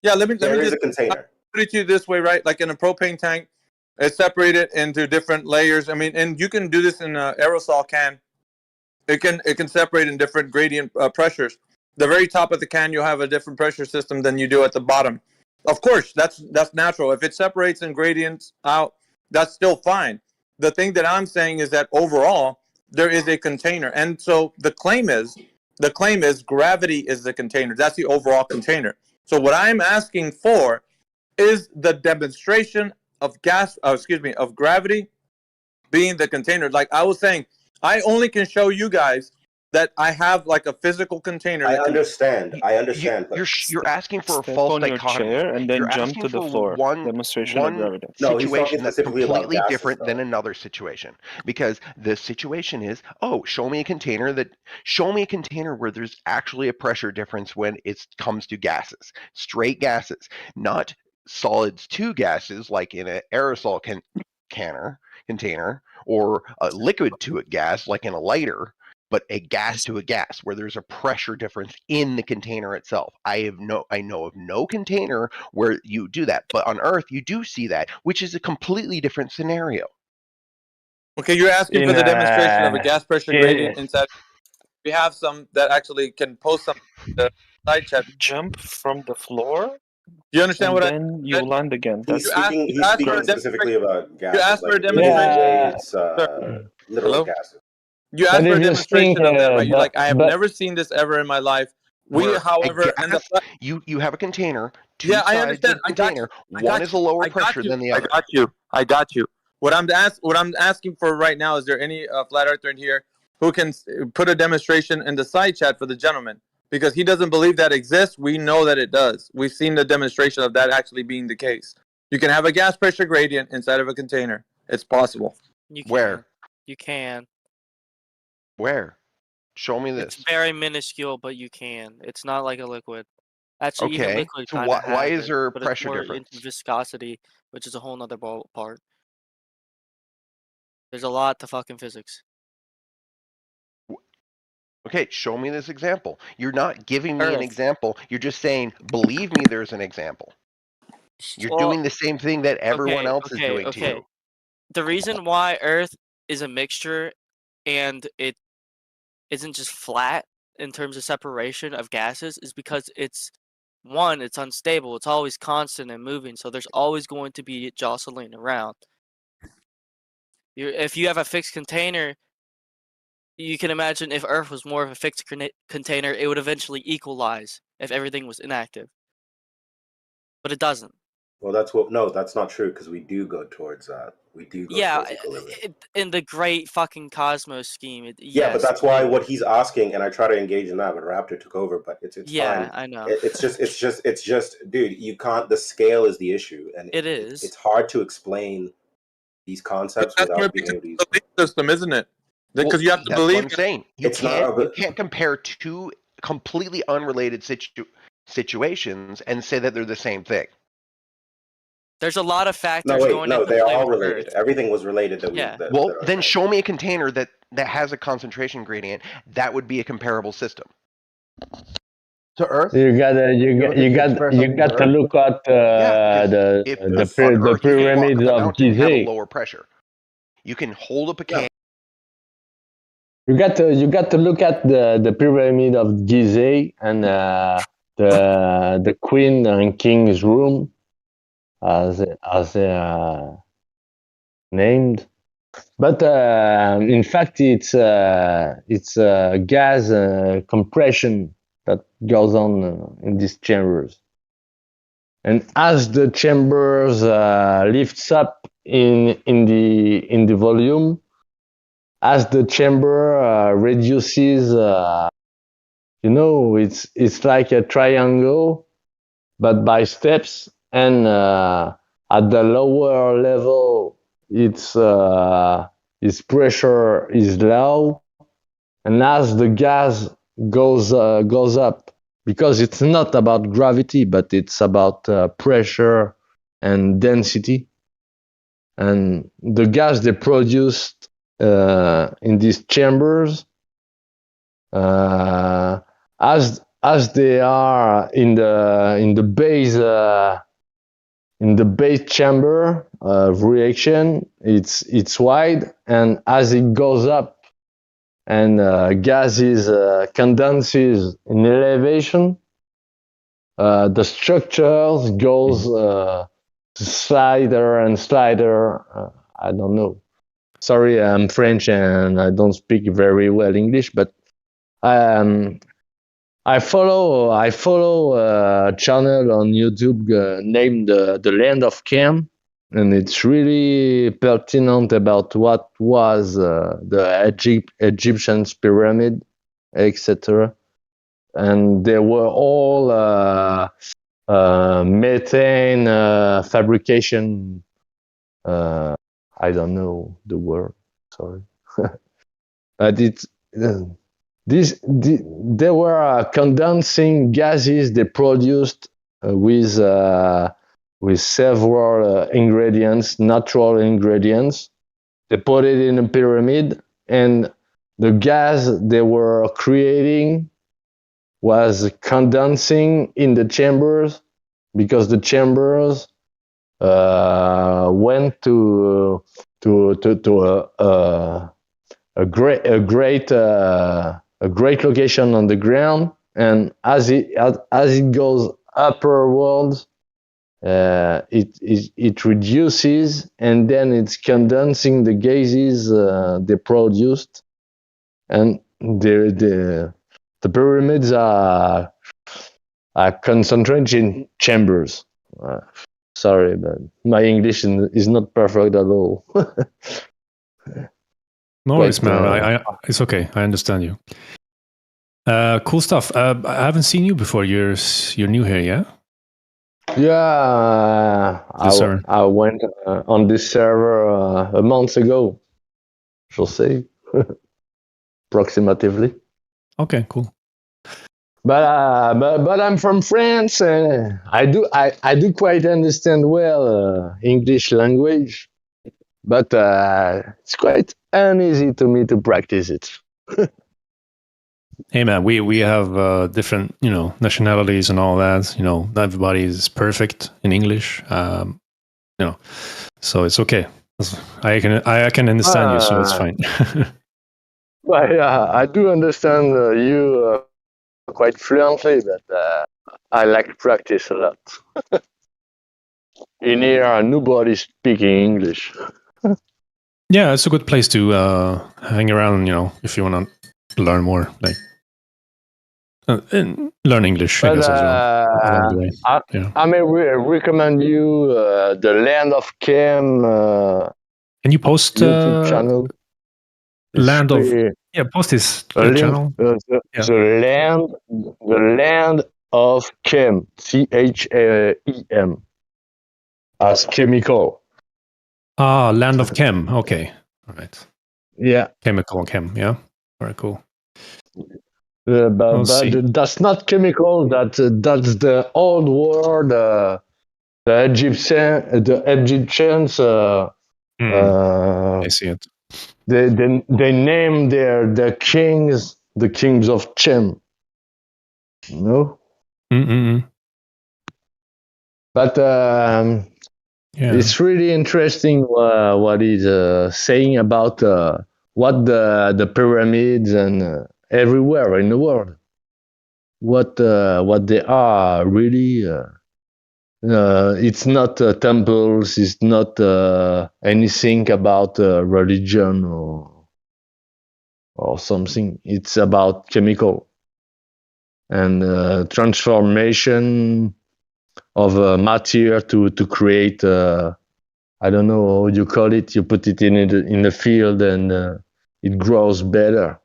Yeah, let me just a container. Put it to you this way, right? Like in a propane tank, it's separated into different layers. I mean, and you can do this in an aerosol can. It can separate in different gradient pressures. The very top of the can, you'll have a different pressure system than you do at the bottom. Of course, that's natural. If it separates in gradients out, that's still fine. The thing that I'm saying is that overall, there is a container. And so the claim is gravity is the container. That's the overall container. So what I'm asking for is the demonstration of of gravity being the container. Like I was saying, I only can show you guys that I have like a physical container. I understand. You're asking for a false dichotomy. And then jump to the floor. Demonstration of gravity. Situation that's completely different than another situation. Because the situation is, show me a container where there's actually a pressure difference when it comes to gases. Straight gases. Not solids to gases, like in an aerosol container, or a liquid to a gas, like in a lighter, but a gas to a gas, where there's a pressure difference in the container itself. I know of no container where you do that, but on Earth you do see that, which is a completely different scenario. Okay, you're asking for the demonstration of a gas pressure gradient inside. We have some that actually can post some side chat. Jump from the floor. You understand what then you land again. He's speaking specifically about gases. You asked for a demonstration. It's literal Hello? gases. You asked for a demonstration of that, right? You're like, I have never seen this ever in my life. However, you have a container. I understand. One is a lower pressure than the other. I got you. What I'm asking for right now, is there any flat earther in here who can put a demonstration in the side chat for the gentleman? Because he doesn't believe that exists. We know that it does. We've seen the demonstration of that actually being the case. You can have a gas pressure gradient inside of a container. It's possible. Where? You can. Where? Show me this. It's very minuscule, but you can. It's not like a liquid. Actually, even Okay. liquid So kinda why has is it, there a but it's pressure more difference? into viscosity, which is a whole nother part. There's a lot to fucking physics. Okay, show me this example. You're not giving me an example. You're just saying, believe me, there's an example. You're doing the same thing that everyone else is doing to you. The reason why Earth is a mixture and it isn't just flat in terms of separation of gases is because it's unstable. It's always constant and moving, so there's always going to be jostling around. If you have a fixed container, you can imagine if Earth was more of a fixed container, it would eventually equalize if everything was inactive. But it doesn't. Well, that's not true, because we do go towards that. We do go towards equilibrium. In the great fucking cosmos scheme. Yeah, but that's why what he's asking, and I try to engage in that, but Raptor took over. But it's fine. I know. It's just, dude. You can't. The scale is the issue, and it is. It's hard to explain these concepts without being able to use the system, isn't it? Because you have to believe. What I'm saying. You can't compare two completely unrelated situations and say that they're the same thing. There's a lot of factors going into they are all with related. Earth. Everything was related. Then show me a container that has a concentration gradient. That would be a comparable system. To Earth? You got to look at the pyramids of Gizeh. Lower pressure. You can hold up a can. You got to look at the pyramid of Gizeh and the queen and king's room, as named. But in fact, it's gas compression that goes on in these chambers. And as the chambers lifts up in the volume, as the chamber reduces, it's like a triangle, but by steps. And at the lower level, its pressure is low, and as the gas goes up, because it's not about gravity, but it's about pressure and density, and the gas they produced in these chambers, as they are in the base chamber of reaction, it's wide, and as it goes up and gases condenses in elevation, the structures goes slider and slider. I don't know. Sorry, I'm French and I don't speak very well English, but I follow a channel on YouTube named The Land of Cam, and it's really pertinent about what was the Egyptian pyramid, etc. And they were all methane fabrication. I don't know the word, sorry. But it's they were condensing gases they produced with with several ingredients, natural ingredients. They put it in a pyramid, and the gas they were creating was condensing in the chambers, because the chambers went to a great location on the ground, and as it goes upwards, it reduces, and then it's condensing the gases they produced, and the pyramids are concentration chambers. Sorry, but my English is not perfect at all. No worries, man. It's okay. I understand you. Cool stuff. I haven't seen you before. You're new here, yeah? Yeah, I went on this server a month ago, shall say, approximately. Okay, cool. But I'm from France, and I do quite understand well English language, but it's quite uneasy to me to practice it. Hey man, we have different nationalities and all that. Not everybody is perfect in English. So it's okay. I can understand you, so it's fine. Well, yeah, I do understand you quite fluently, but I like practice a lot. In here, nobody's speaking English. Yeah, it's a good place to hang around. if you want to learn more, and learn English, I guess, as well, along the way. I may recommend you the Land of Chem. Can you post YouTube channel? Land of post this channel. The Land of Chem, CHEM, as chemical. Land of Chem. Okay, all right. Yeah, chemical Chem. Yeah, very cool. But that's not chemical. That's the old word. The Egyptians. I see it. They named their kings the kings of Chem. No. But it's really interesting what he's saying about what the pyramids and everywhere in the world, what they are really. It's not temples. It's not anything about religion or something. It's about chemical and transformation of matter to create. I don't know how you call it. You put it in the field and it grows better.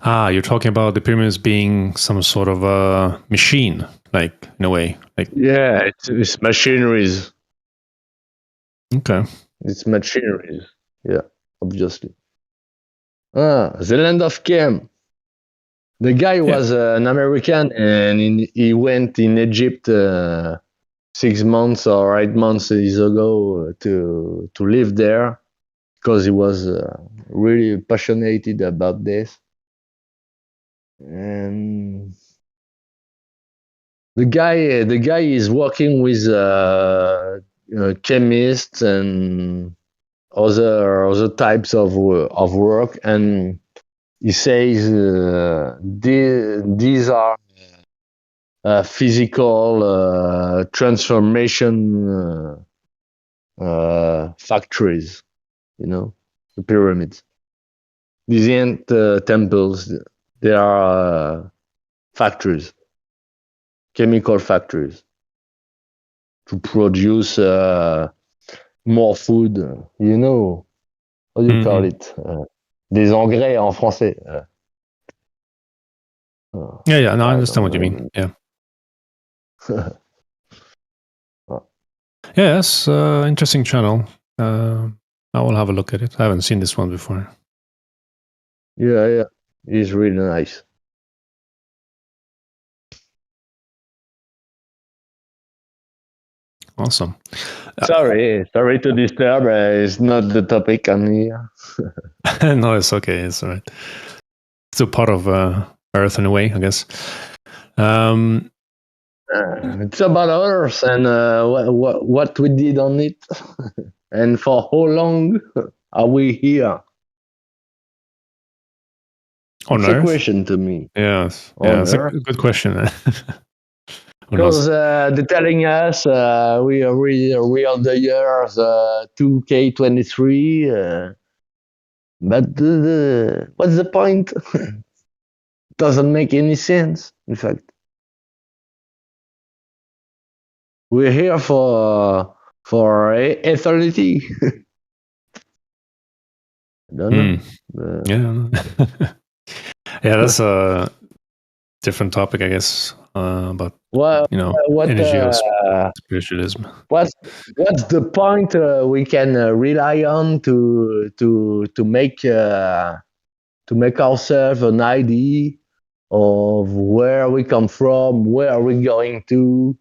You're talking about the pyramids being some sort of a machine, like in a way. Yeah, it's machineries. Okay. It's machineries. Yeah, obviously. The Land of Chem. The guy was an American, and he went in Egypt 6 months or 8 months ago to live there, because he was really passionate about this. And the guy is working with chemists and other types of work, and he says these are physical transformation factories. The pyramids. These ain't temples. They are factories, chemical factories, to produce more food. How do you call it? Des engrais en français. Yeah. No, I understand what you mean. Yeah. Yeah, that's interesting channel. I will have a look at it. I haven't seen this one before. Yeah. He's really nice. Awesome. Sorry to disturb. It's not the topic on here. No, it's okay. It's all right. Still part of Earth in a way, I guess. It's about Earth and what we did on it, and for how long are we here? On It's Earth? a question to me. Yes. On Yeah, it's a Earth? good question. Who Because knows? they're telling us we are the years 2K23, but what's the point? Doesn't make any sense, in fact. We're here for eternity. I don't know. Yeah. Yeah, that's a different topic, I guess. But What energy or spiritualism. what's the point we can rely on to make ourselves an idea of where we come from, where are we going to?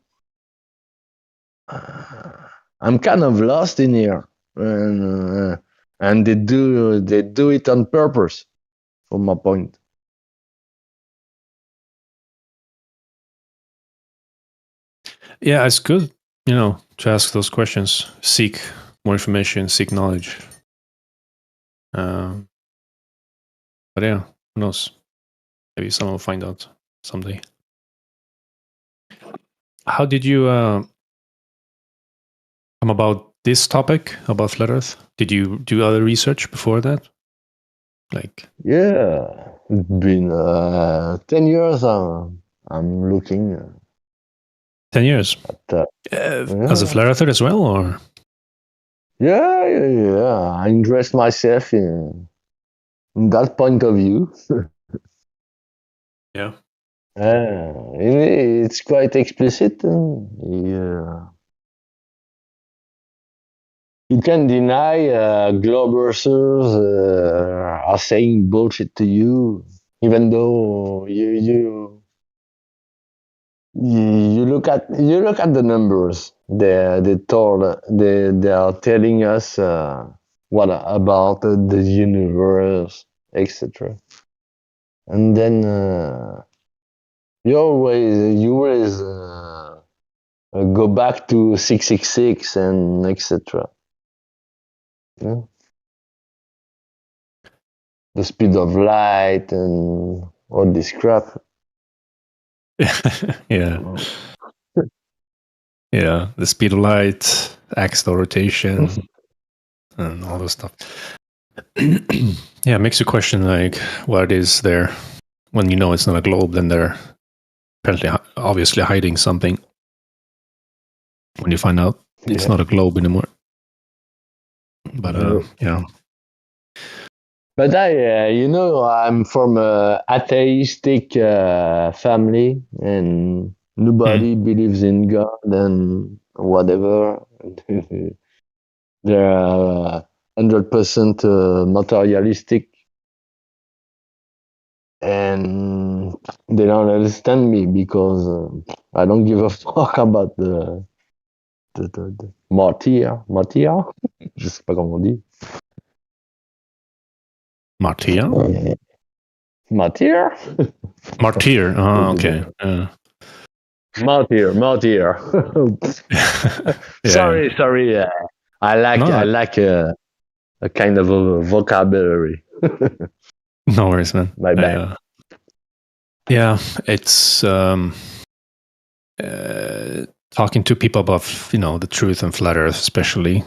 I'm kind of lost in here, and they do it on purpose, from my point. Yeah, it's good, to ask those questions, seek more information, seek knowledge. But yeah, who knows? Maybe someone will find out someday. How did you come about this topic about flat Earth? Did you do other research before that? Yeah, it's been 10 years. I'm looking. 10 years? As a flat earther as well, or? Yeah. I interest myself in that point of view. Yeah. It's quite explicit. Yeah. You can deny Globersers are saying bullshit to you, even though you look at the numbers. They are telling us what about the universe, etc. And then you always go back to 666 and etc. Yeah. The speed of light and all this crap. Yeah. Yeah, the speed of light, axial rotation, and all this stuff. Yeah, it makes you question what is there when you know it's not a globe. Then they're apparently obviously hiding something. When you find out it's not a globe anymore. But yeah. But I'm from a atheistic family, and nobody believes in God and whatever. They're 100% materialistic, and they don't understand me because I don't give a fuck about the martyr. Je sais pas comment on dit. Martyr? Martyr? Martyr. Oh, okay. Martyr. Sorry. I lack a kind of a vocabulary. No worries, man. My bad. Yeah, it's talking to people about the truth and flat Earth, especially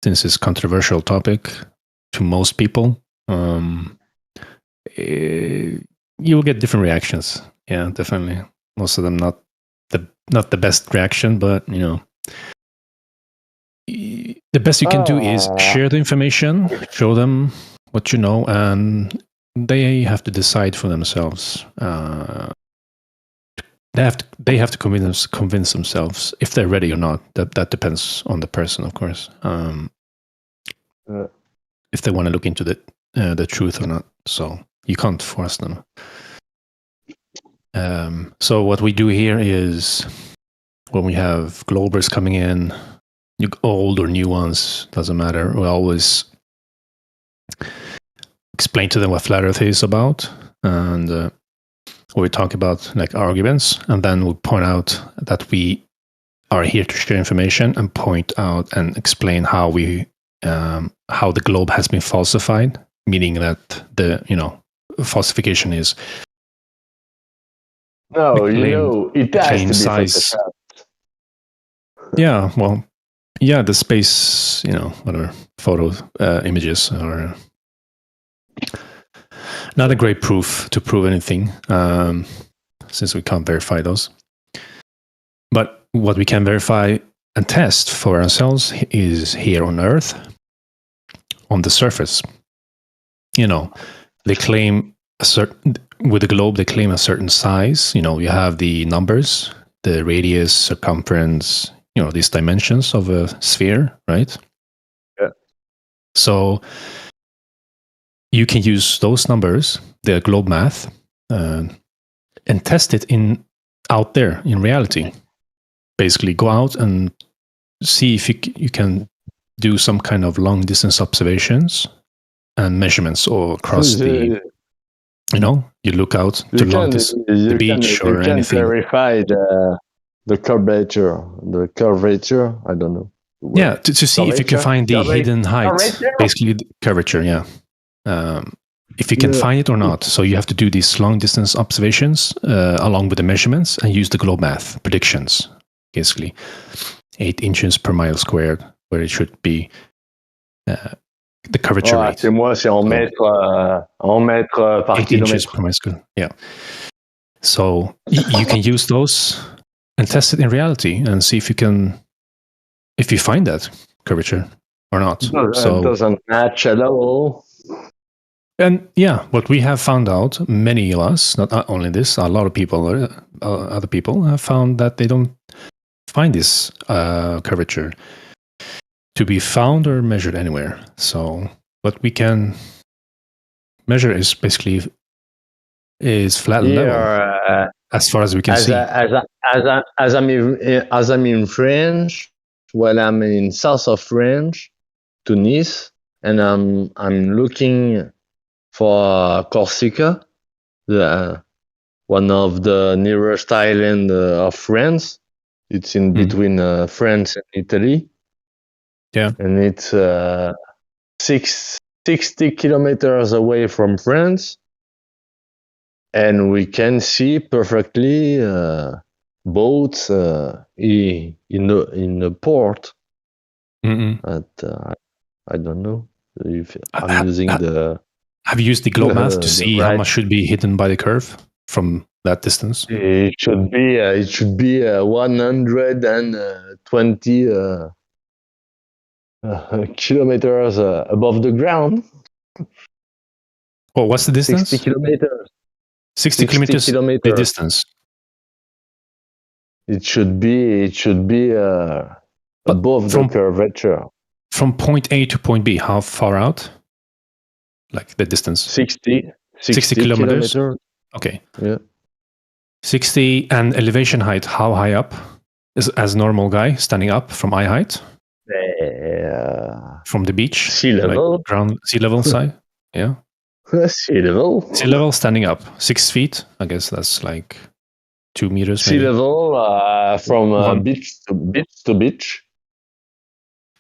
since it's a controversial topic to most people. You will get different reactions. Yeah, definitely. Most of them not the best reaction, but the best you can do is share the information, show them what you know, and they have to decide for themselves. They have to convince themselves if they're ready or not. That depends on the person, of course. If they want to look into the truth or not, so you can't force them. So what we do here is when we have Globers coming in, old or new ones, doesn't matter. We always explain to them what flat Earth is about, and we talk about like arguments, and then we point out that we are here to share information and point out and explain how the globe has been falsified, meaning that the falsification is it has to be size. Yeah, well, yeah, the space, whatever photo images are not a great proof to prove anything, since we can't verify those. But what we can verify and test for ourselves is here on Earth, on the surface. They claim with the globe, they claim a certain size. You have the numbers, the radius, circumference, these dimensions of a sphere, right? Yeah. So you can use those numbers, the globe math, and test it out there in reality. Basically, go out and see if you can do some kind of long distance observations and measurements all across the. You look out to the beach or anything. You can verify the curvature. The curvature, I don't know. Yeah, to see if you can find the hidden height. Basically, the curvature, yeah. If you can find it or not. So you have to do these long distance observations along with the measurements and use the globe math predictions. Basically, 8 inches per mile squared, where it should be the curvature rate. C'est moi, c'est en mètres par 8 inches per mile squared. Yeah. So you can use those and test it in reality and see if you find that curvature or not. It doesn't match at all. And yeah, what we have found out, many of us, not only this, a lot of people, other people have found that they don't find this curvature to be found or measured anywhere. So what we can measure is basically flat level, as far as we can see. As I'm in France, I'm in south of France, Tunis, and I'm looking for Corsica, one of the nearest island of France. It's in between France and Italy. Yeah. And it's 60 kilometers away from France. And we can see perfectly boats in the port. I don't know if I'm using the... Have you used the globe math to see how much should be hidden by the curve from that distance? It should be 120 kilometers above the ground. Well, what's the distance? 60 kilometers. 60 kilometers. The distance. It should be above the curvature. From point A to point B, how far out? Like the distance? 60 kilometers. Okay. Yeah. 60 and elevation height, how high up? As normal guy standing up from eye height? From the beach? Sea level. Like ground sea level side? Yeah. Sea level. Sea level standing up. 6 feet. I guess that's like 2 meters. Sea level from beach to beach.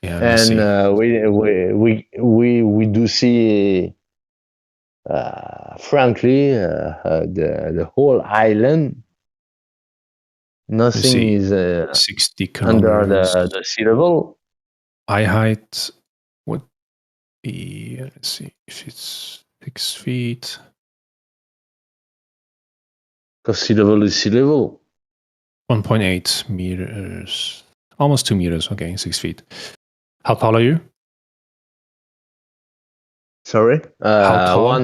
Yeah. And we do see, frankly, the whole island. Nothing is 60 under the sea level. Eye height would be, let's see if it's 6 feet. Because sea level is sea level. 1.8 meters. Almost 2 meters. Okay, 6 feet. How tall are you? Sorry? How tall?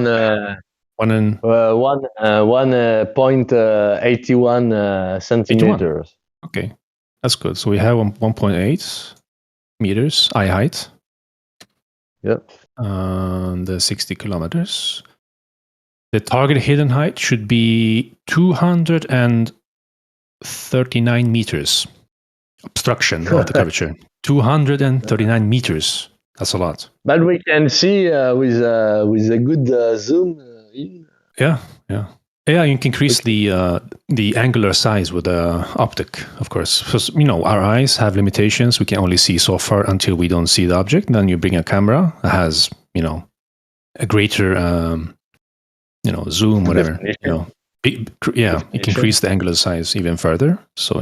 1.81 centimeters. Okay, that's good. So we have 1.8 meters eye height. Yep. And 60 kilometers. The target hidden height should be 239 meters obstruction of the curvature. 239 meters. That's a lot. But we can see with a good zoom in. Yeah. Yeah, you can increase the angular size with the optic, of course. Because, our eyes have limitations. We can only see so far until we don't see the object. Then you bring a camera that has, a greater, zoom, whatever. You can increase the angular size even further. So,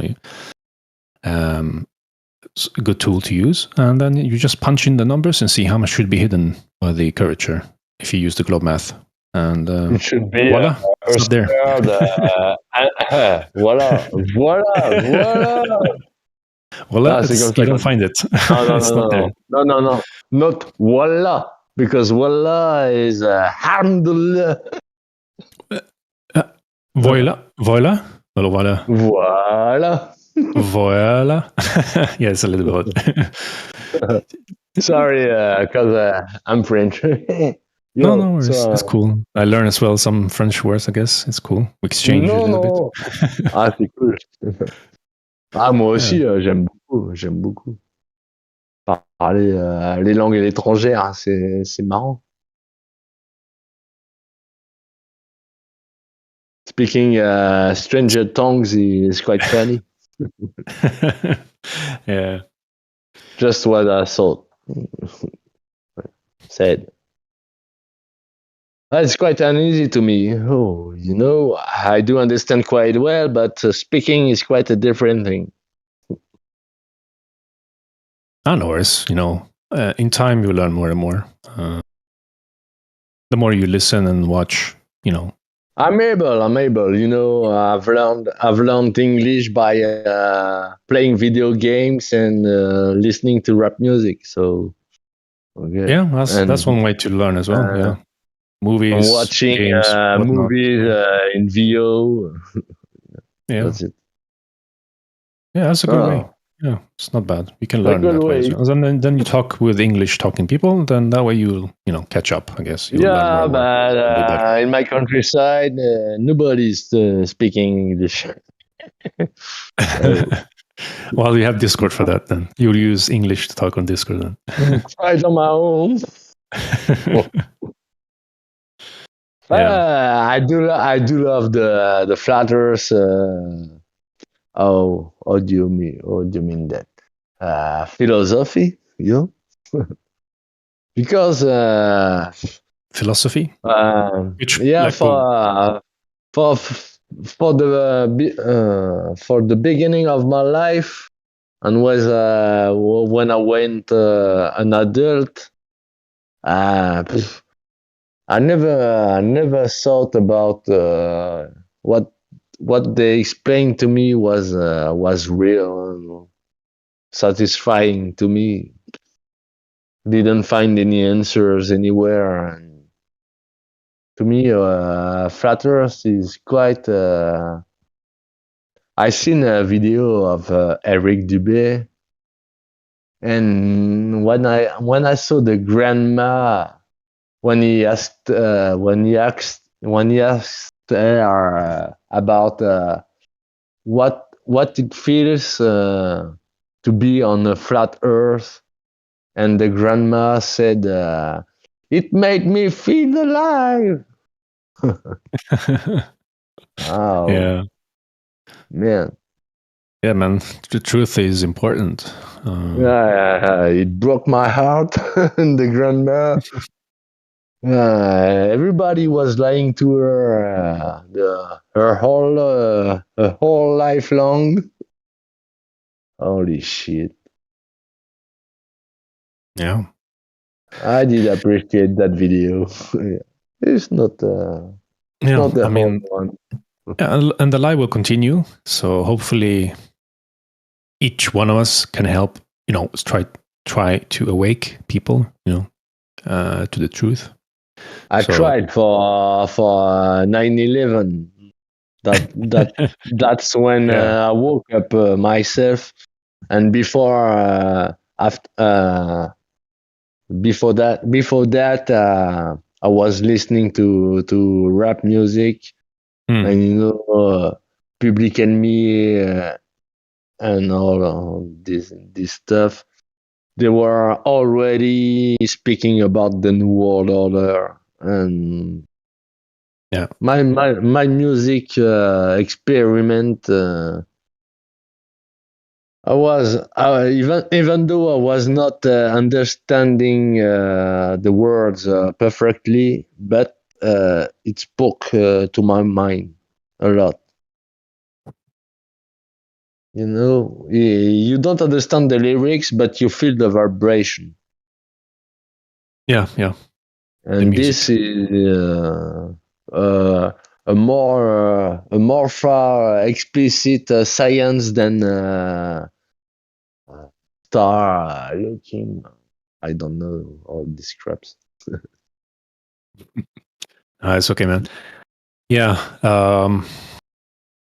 it's a good tool to use. And then you just punch in the numbers and see how much should be hidden by the curvature if you use the globe math. And it should be voila, it's up there. Voila. Voila, you don't find it. No, It's not there. No, not voila, because voila is alhamdulillah. Voila. Voila. Yeah, it's a little bit. Sorry, because I'm French. No worries. It's cool. I learn as well some French words, I guess. It's cool. We exchange a little bit. Ah, c'est cool. Moi aussi, j'aime beaucoup. Parler les langues étrangères, c'est marrant. Speaking stranger tongues is quite funny. Yeah. Just what I thought. Said. It's quite uneasy to me. I do understand quite well, but speaking is quite a different thing. No worries. In time you learn more and more. The more you listen and watch, I'm able. I've learned English by playing video games and listening to rap music. So, okay. Yeah, that's one way to learn as well. Yeah. Movies, watching games, movies in VO. Yeah, that's it. Yeah, that's a good way. Yeah, it's not bad. You can learn that way. And then you talk with English talking people. Then that way you'll catch up. I guess. Yeah, but in my countryside, nobody's speaking English. Well, you have Discord for that. Then you'll use English to talk on Discord. Then try it on my own. I do love the flat earth. How do you mean that? Philosophy, because philosophy. For the beginning of my life, and when I went an adult, I never thought about what they explained to me was real, satisfying to me. Didn't find any answers anywhere. And to me, flat Earth is quite. I seen a video of Eric Dubé, and when I saw the grandma. When he asked her about what it feels to be on a flat Earth, and the grandma said, "It made me feel alive." Wow. Yeah. Man. Yeah, man. The truth is important. It broke my heart, and the grandma. Everybody was lying to her her whole life long. Holy shit! Yeah, I did appreciate that video. It's not. Not the whole one. Yeah, and the live will continue. So hopefully, each one of us can help. Try to awake people. To the truth. I tried for 9/11. That's when I woke up myself, and before that I was listening to rap music, and Public Enemy and all this stuff, they were already speaking about the New World Order. And yeah, my music experiment. Even though I was not understanding the words perfectly, but it spoke to my mind a lot. You know, you don't understand the lyrics, but you feel the vibration. Yeah. And this is a more far explicit science than star looking. I don't know all these craps. It's okay, man. Yeah.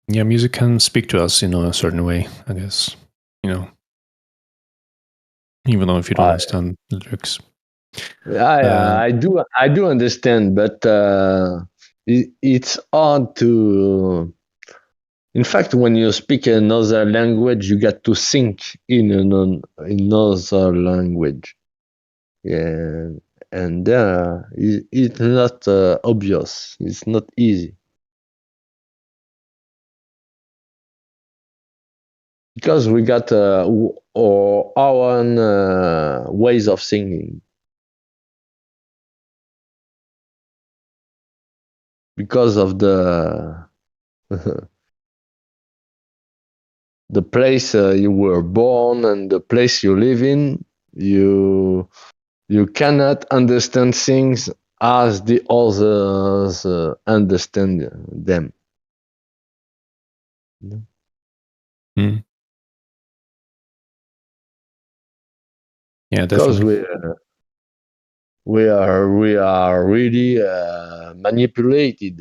Yeah, music can speak to us in a certain way, I guess. You know, even though if you don't understand the lyrics. I do understand, but it's hard to. In fact, when you speak another language, you get to think in another language. Yeah, and it's not obvious. It's not easy. Because we got our own ways of singing. Because of the the place you were born and the place you live in, you cannot understand things as the others understand them. Mm. Yeah, because definitely. we are really manipulated,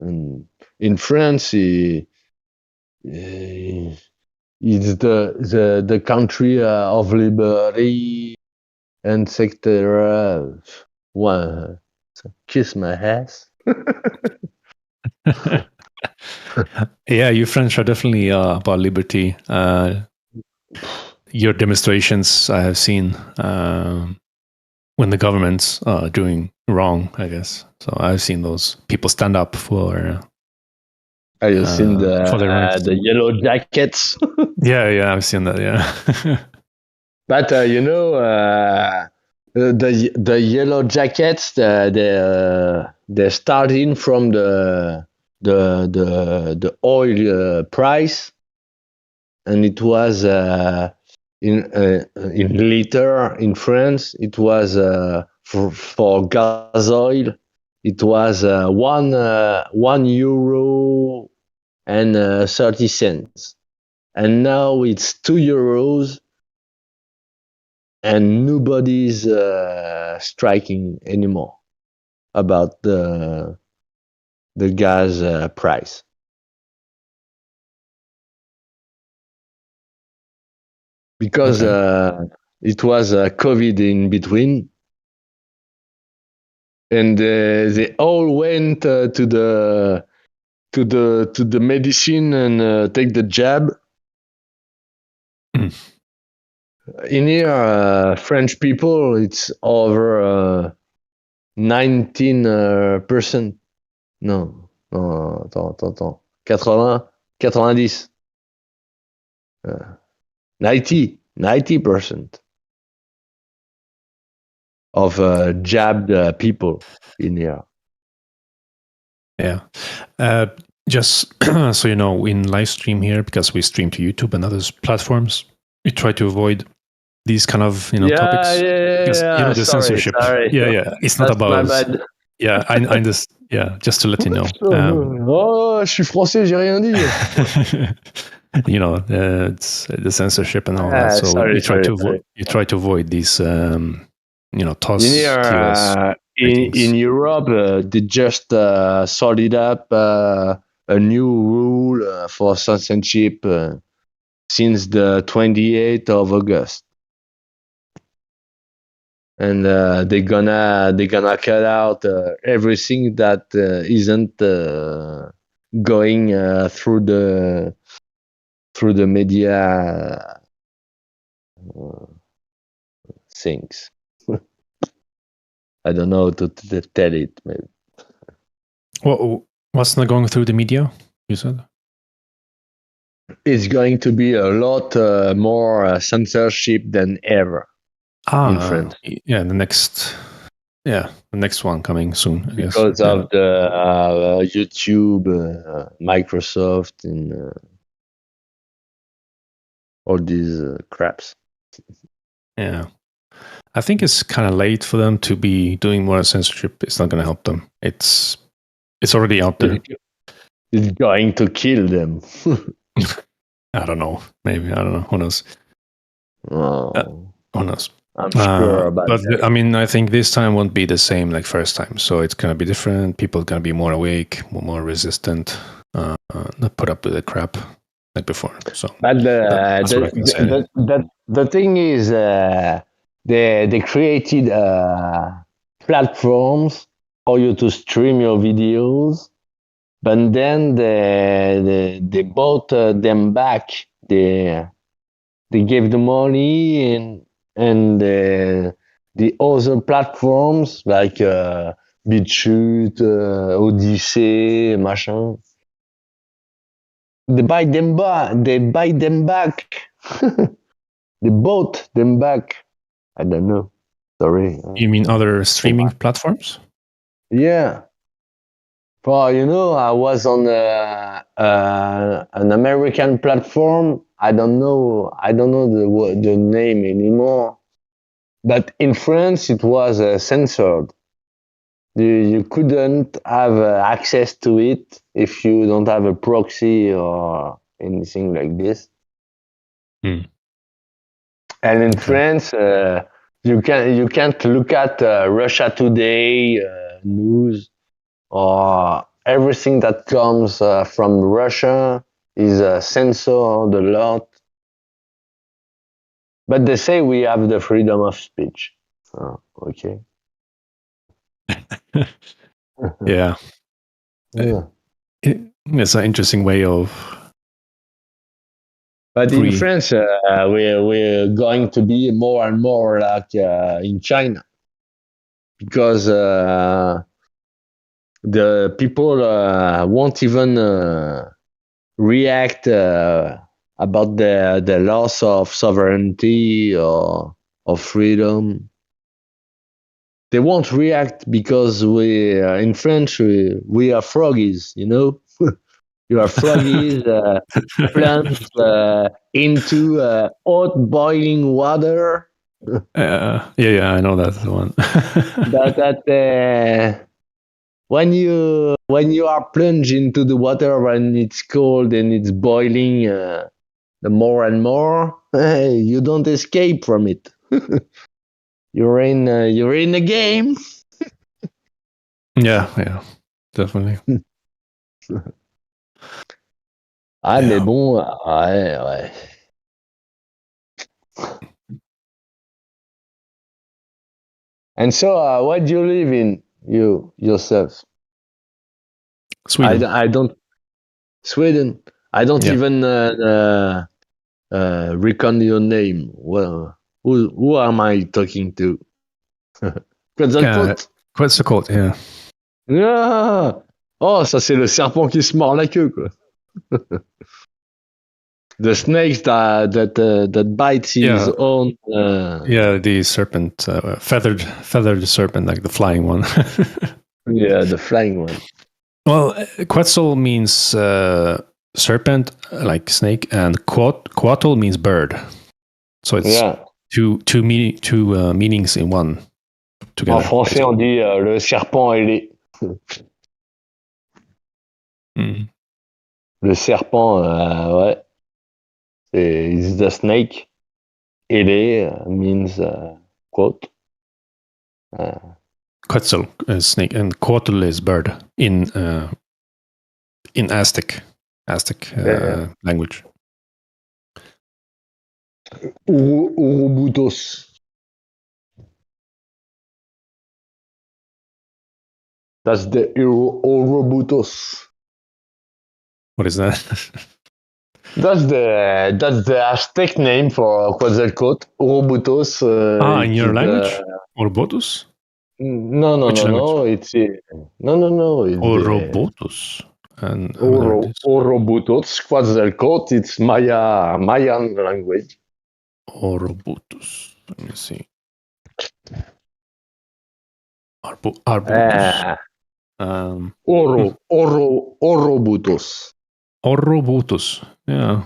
and in France, it's the country of liberty, and etc. Well, kiss my ass. Yeah, you French are definitely about liberty. Your demonstrations I have seen when the government's doing wrong, I guess. So I've seen those people stand up for. Have you seen the yellow jackets? Yeah, I've seen that. Yeah, but the yellow jackets, they're starting from the oil price, and it was in liter in France. It was for gas oil. It was €1 and 30 cents, and now it's €2, and nobody's striking anymore about the gas price. Because it was COVID in between, and they all went to the medicine and take the jab. In here, French people, it's over 19%. Non, attends. 90%. 90% of jabbed people in here. Yeah. Just so you know, in live stream here, because we stream to YouTube and other platforms, we try to avoid these kind of topics. Yeah. The censorship. Sorry. Yeah. It's not about. My bad. Yeah, I just just to let you know. Oh, je suis français, j'ai rien dit. It's the censorship and all that. So you try to avoid these, toss. In Europe, they just sorted up a new rule for censorship since the 28th of August. And they're gonna cut out everything that isn't going through through the media things. I don't know how to tell it. Maybe. What's not going through the media? You said it's going to be a lot more censorship than ever in France. Yeah, the next one coming soon, I guess. Because of the YouTube, Microsoft, and all these craps. Yeah. I think it's kind of late for them to be doing more censorship. It's not going to help them. It's already out there. It's going to kill them. I don't know. Maybe. I don't know. Who knows? Oh. Who knows? I'm sure about but that. I mean, I think this time won't be the same like first time. So it's going to be different. People are going to be more awake, more resistant, not put up with the crap like before. So but the thing is, they created platforms for you to stream your videos, but then they bought them back. They gave the money and the other platforms like BitChute, Odyssey, machin. They buy them back. They bought them back. I don't know. Sorry. You mean other streaming platforms? Yeah. Well, I was on an American platform. I don't know the name anymore. But in France, it was censored. You couldn't have access to it if you don't have a proxy or anything like this. And in France, you can't look at Russia Today news, or everything that comes from Russia is censored a lot. But they say we have the freedom of speech. Oh, okay. Yeah. It's an interesting way of. But in France, we're going to be more and more like in China, because the people won't even react about the loss of sovereignty or of freedom. They won't react because we in French we are froggies, You are froggies plunged into hot boiling water. Yeah, I know that's the one. But when you are plunged into the water when it's cold and it's boiling, the more and more, you don't escape from it. You're in the game. Yeah, definitely. Mais bon, ouais. And so, what do you live in, yourself? Sweden. I don't. Sweden. I don't even reckon your name. Well, who am I talking to? Quetzalcoatl. Quetzalcoatl, yeah. Ah! Oh, ça c'est le serpent qui se mord la queue, quoi. The snake that bites his own. Yeah, the serpent, feathered serpent, like the flying one. Yeah, the flying one. Well, Quetzal means serpent, like snake, and Quetzal means bird. So it's two meanings in one. Together. En français, on dit le serpent ailé. Le serpent, ouais. It's the snake. Ailé means quote. Quetzal is snake, and Quetzal is bird in Aztec language. Urubutos. That's the Urubutos. What is that? That's the Aztec name for Quetzalcoatl. Ouroboros. In your language? Ouroboros? No. Which language? It's no. It's Ouroboros. And Ouroboros, Quetzalcoatl. It's Mayan language. Ouroboros. Let me see. Ouroboros. Ouroboros. Ouroboros. Yeah.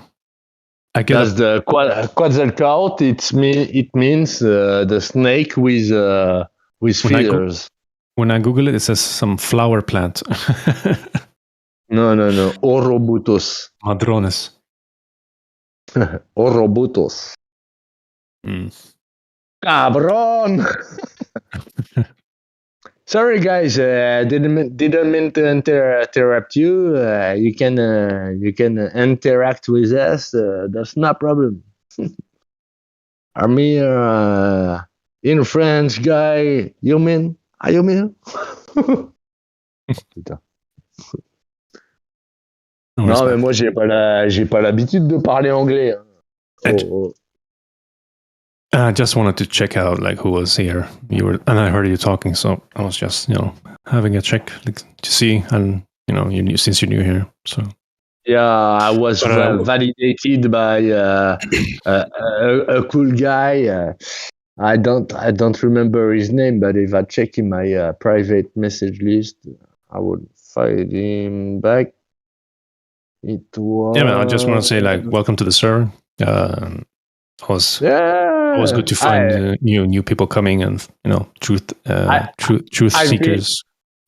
I get That's the Quetzalcoatl. It means the snake with feathers. When I Google it, it says some flower plant. No. Ouroboros. Madrones. Ouroboros. Cabron. Sorry, guys. Didn't mean to interrupt you. You can interact with us. That's no problem. I'm here in French, guy. You mean? Are you mean? Putain. Non, mais moi j'ai pas l'habitude de parler anglais. I just wanted to check out like who was here. And I heard you talking, so I was just having a check to see, and since you're new here, so yeah, I was validated by a cool guy. I don't remember his name, but if I check in my private message list, I would find him back. It was. Yeah, man. I just want to say like welcome to the server. It was good to find new people coming, and truth seekers.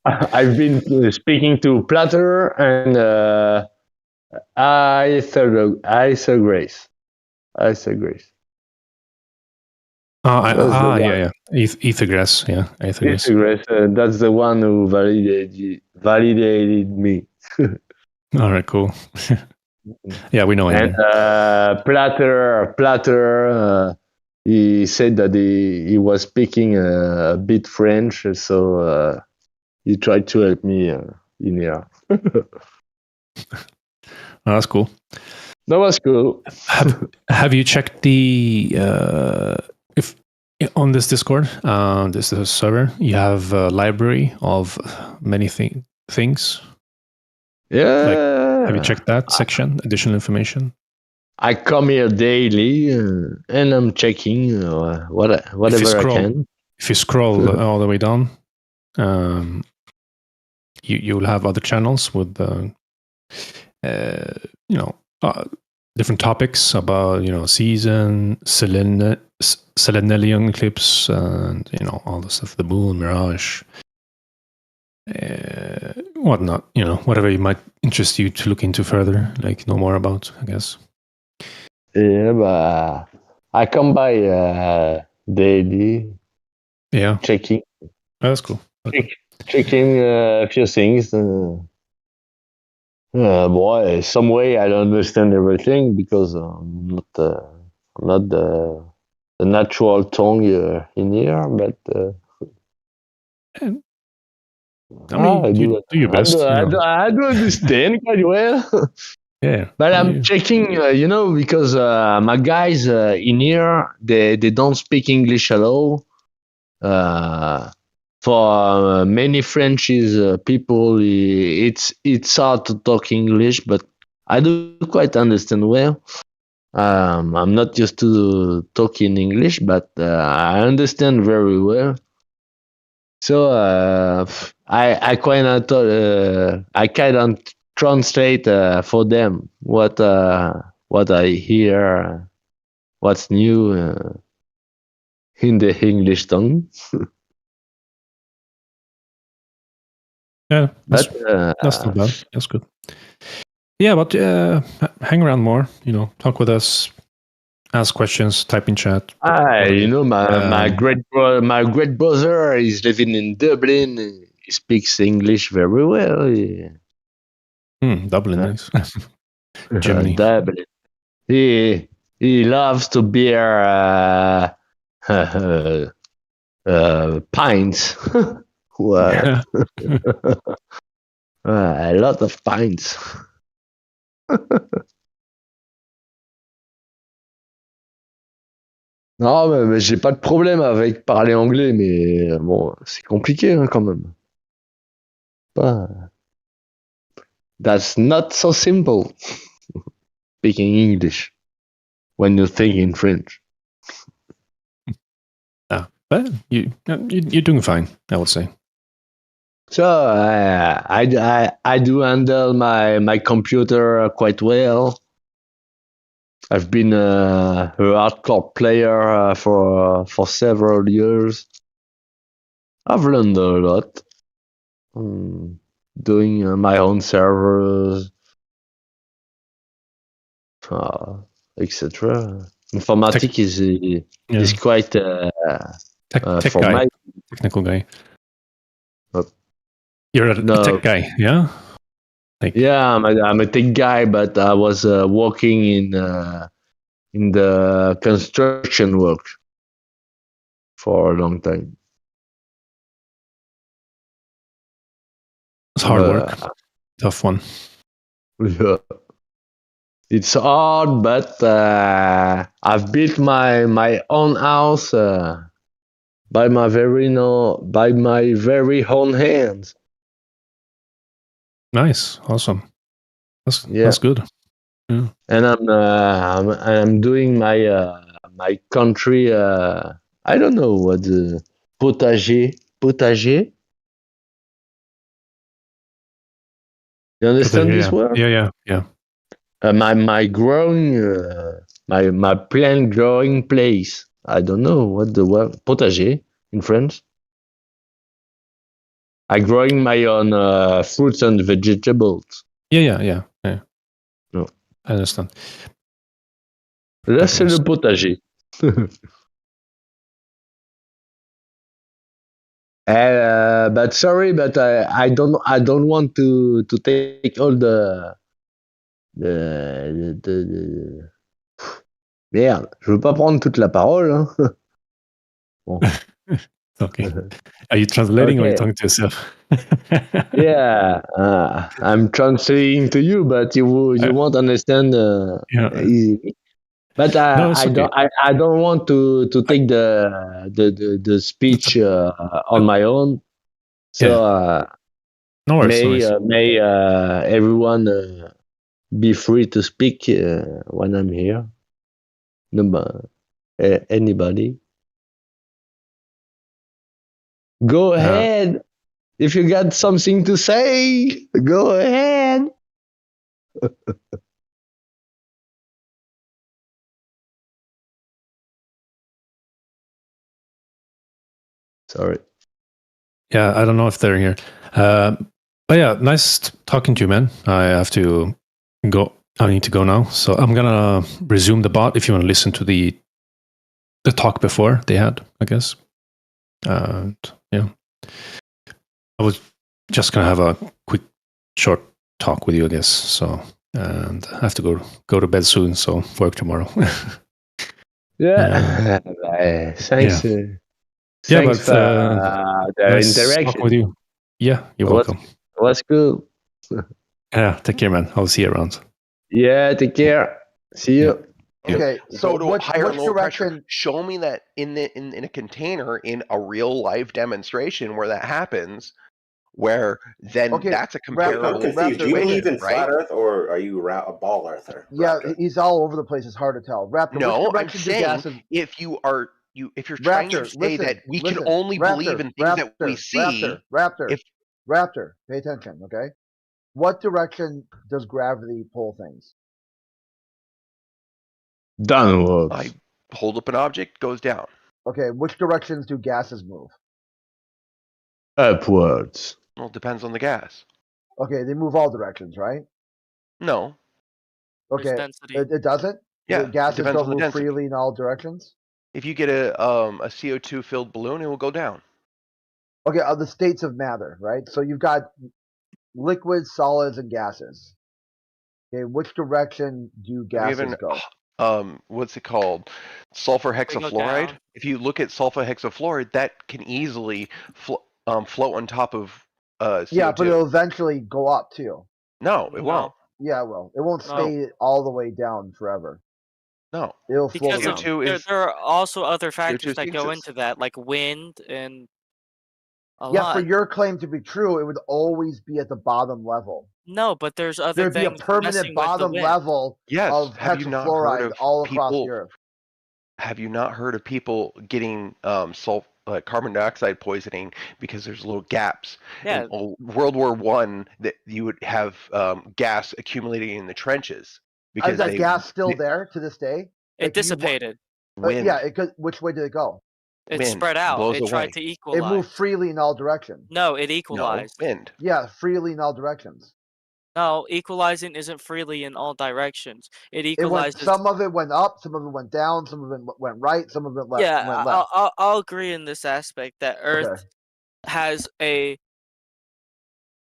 I've been speaking to Platter and Isa Grace. Yeah. Ethergrass, yeah. Ethergrass, that's the one who validated me. All right, cool. Yeah, we know him. And Platter, he said that he was speaking a bit French, so he tried to help me in here. That's cool. That was cool. Have you checked the if on this Discord, this is a server, you have a library of many things? Yeah. Have you checked that section? Additional information? I come here daily and I'm checking whatever I can. If you scroll all the way down, you'll have other channels with different topics about season, selenium eclipse, and all the stuff, the moon, mirage, whatnot. Whatever you might interest you to look into further, like know more about, I guess. Yeah, but I come by daily. Yeah, checking. Oh, that's cool. Okay. Checking a few things. Boy, some way I don't understand everything because I'm not the natural tongue in here, but do your best. I do understand quite well. Yeah, but I'm checking, because my guys in here they don't speak English at all. For many French people, it's hard to talk English, but I do quite understand well. I'm not used to talking English, but I understand very well. So I kind of translate for them what I hear, what's new in the English tongue. Yeah, that's not bad. That's good. Yeah, but hang around more. Talk with us, ask questions, type in chat. My great brother is living in Dublin. He speaks English very well. Dublin, nice. Germany. Dublin. He loves to beer pints. What? A lot of pints. Non, mais j'ai pas de problème avec parler anglais, mais bon, c'est compliqué hein, quand même. Pas... That's not so simple. Speaking English when you think in French. But you're doing fine, I would say. So I do handle my computer quite well. I've been a hardcore player for several years. I've learned a lot. Doing my own servers, etc. Informatic is quite tech for guy, my technical guy. You're a tech guy, yeah? Yeah, I'm a tech guy, but I was working in the construction work for a long time. It's hard work, tough one. Yeah. It's hard, but I've built my own house by my very own hands. Nice, awesome. That's good. Yeah. And I'm doing my country. I don't know what the potager. You understand this word? Yeah. My growing my plant growing place. I don't know what the word potager in French. I growing my own fruits and vegetables. Yeah. No. I understand. Là, c'est le potager. But sorry, but I don't want to take all the Merde, je veux pas prendre toute la parole. Hein. Bon. Okay. Are you translating or are you talking to yourself? Yeah, I'm translating to you, but you won't understand easily. But I don't want to take the speech on my own. So no worries, may everyone be free to speak when I'm here. Anybody? Go ahead. If you got something to say, go ahead. Sorry. Yeah, I don't know if they're here. But yeah, nice talking to you, man. I have to go. I need to go now. So I'm going to resume the bot if you want to listen to the talk before they had, I guess. And yeah, I was just going to have a quick, short talk with you, I guess. So, and I have to go to bed soon. So work tomorrow. Yeah. Thanks. Yeah. Thanks But for the nice interaction. talk with you. Yeah, you're welcome. What's good? Yeah, take care, man. I'll see you around. Yeah, take care. See you. Okay, so go to higher and low pressure. Show me that in a container in a real life demonstration where that happens, where then that's a comparable I'm confused. Do you believe in right? flat Earth or are you a ball earther? Yeah, he's all over the place. It's hard to tell. Raptor, No, which I'm direction do saying gases... if you're trying to say that we can only believe in things that we see. Raptor, pay attention, okay? What direction does gravity pull things? Downwards. I hold up an object, goes down. Okay, which directions do gases move? Upwards. Well, it depends on the gas. Okay, they move all directions, right? No. Okay, it doesn't? Yeah, gases it depends don't on the move density. freely in all directions? If you get a CO2 filled balloon, it will go down. Okay, the states of matter, right? So you've got liquids, solids, and gases. Okay, which direction do gases go? What's it called? Sulfur hexafluoride. down. If you look at sulfur hexafluoride, that can easily float on top of CO2. Yeah, but it'll eventually go up too. No, it won't. Yeah, it will. It won't stay all the way down forever. No, It'll float Because around. there are also other factors CO2 that go exists. into that, like wind and a Yeah, lot. for your claim to be true, it would always be at the bottom level. No, but there's other There'd be a things permanent messing with the bottom wind. level Yes. of Have you not heard hexafluoride of all across people? the Earth. Have you not heard of people getting carbon dioxide poisoning because there's little gaps? Yeah. In World War I, that you would have gas accumulating in the trenches because Is that gas still there to this day? It dissipated. Wind. Yeah, which way did it go? It Wind spread out. blows It tried away. to It equalize. moved freely in all directions. No, it No, equalized. wind. Yeah, freely in all directions. No, equalizing isn't freely in all directions. It It went. equalizes. Some of it went up, some of it went down, some of it went right, some of it went Yeah, left. I'll agree in this aspect that Earth has a.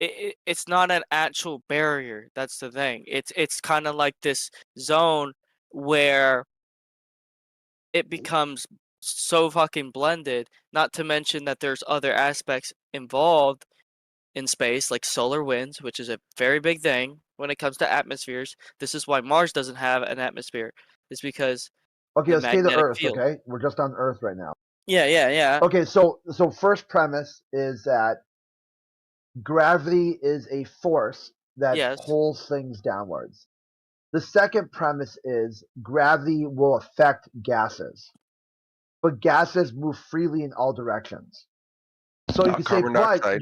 It's not an actual barrier. That's the thing. It's kind of like this zone where it becomes so fucking blended. Not to mention that there's other aspects involved in space, like solar winds, which is a very big thing when it comes to atmospheres. This is why Mars doesn't have an atmosphere. It's because Okay, the let's stay to magnetic Earth. field. Okay, we're just on Earth right now. Yeah. Okay, so first premise is that gravity is a force that pulls things downwards. The second premise is gravity will affect gases, but gases move freely in all directions. So you can say, but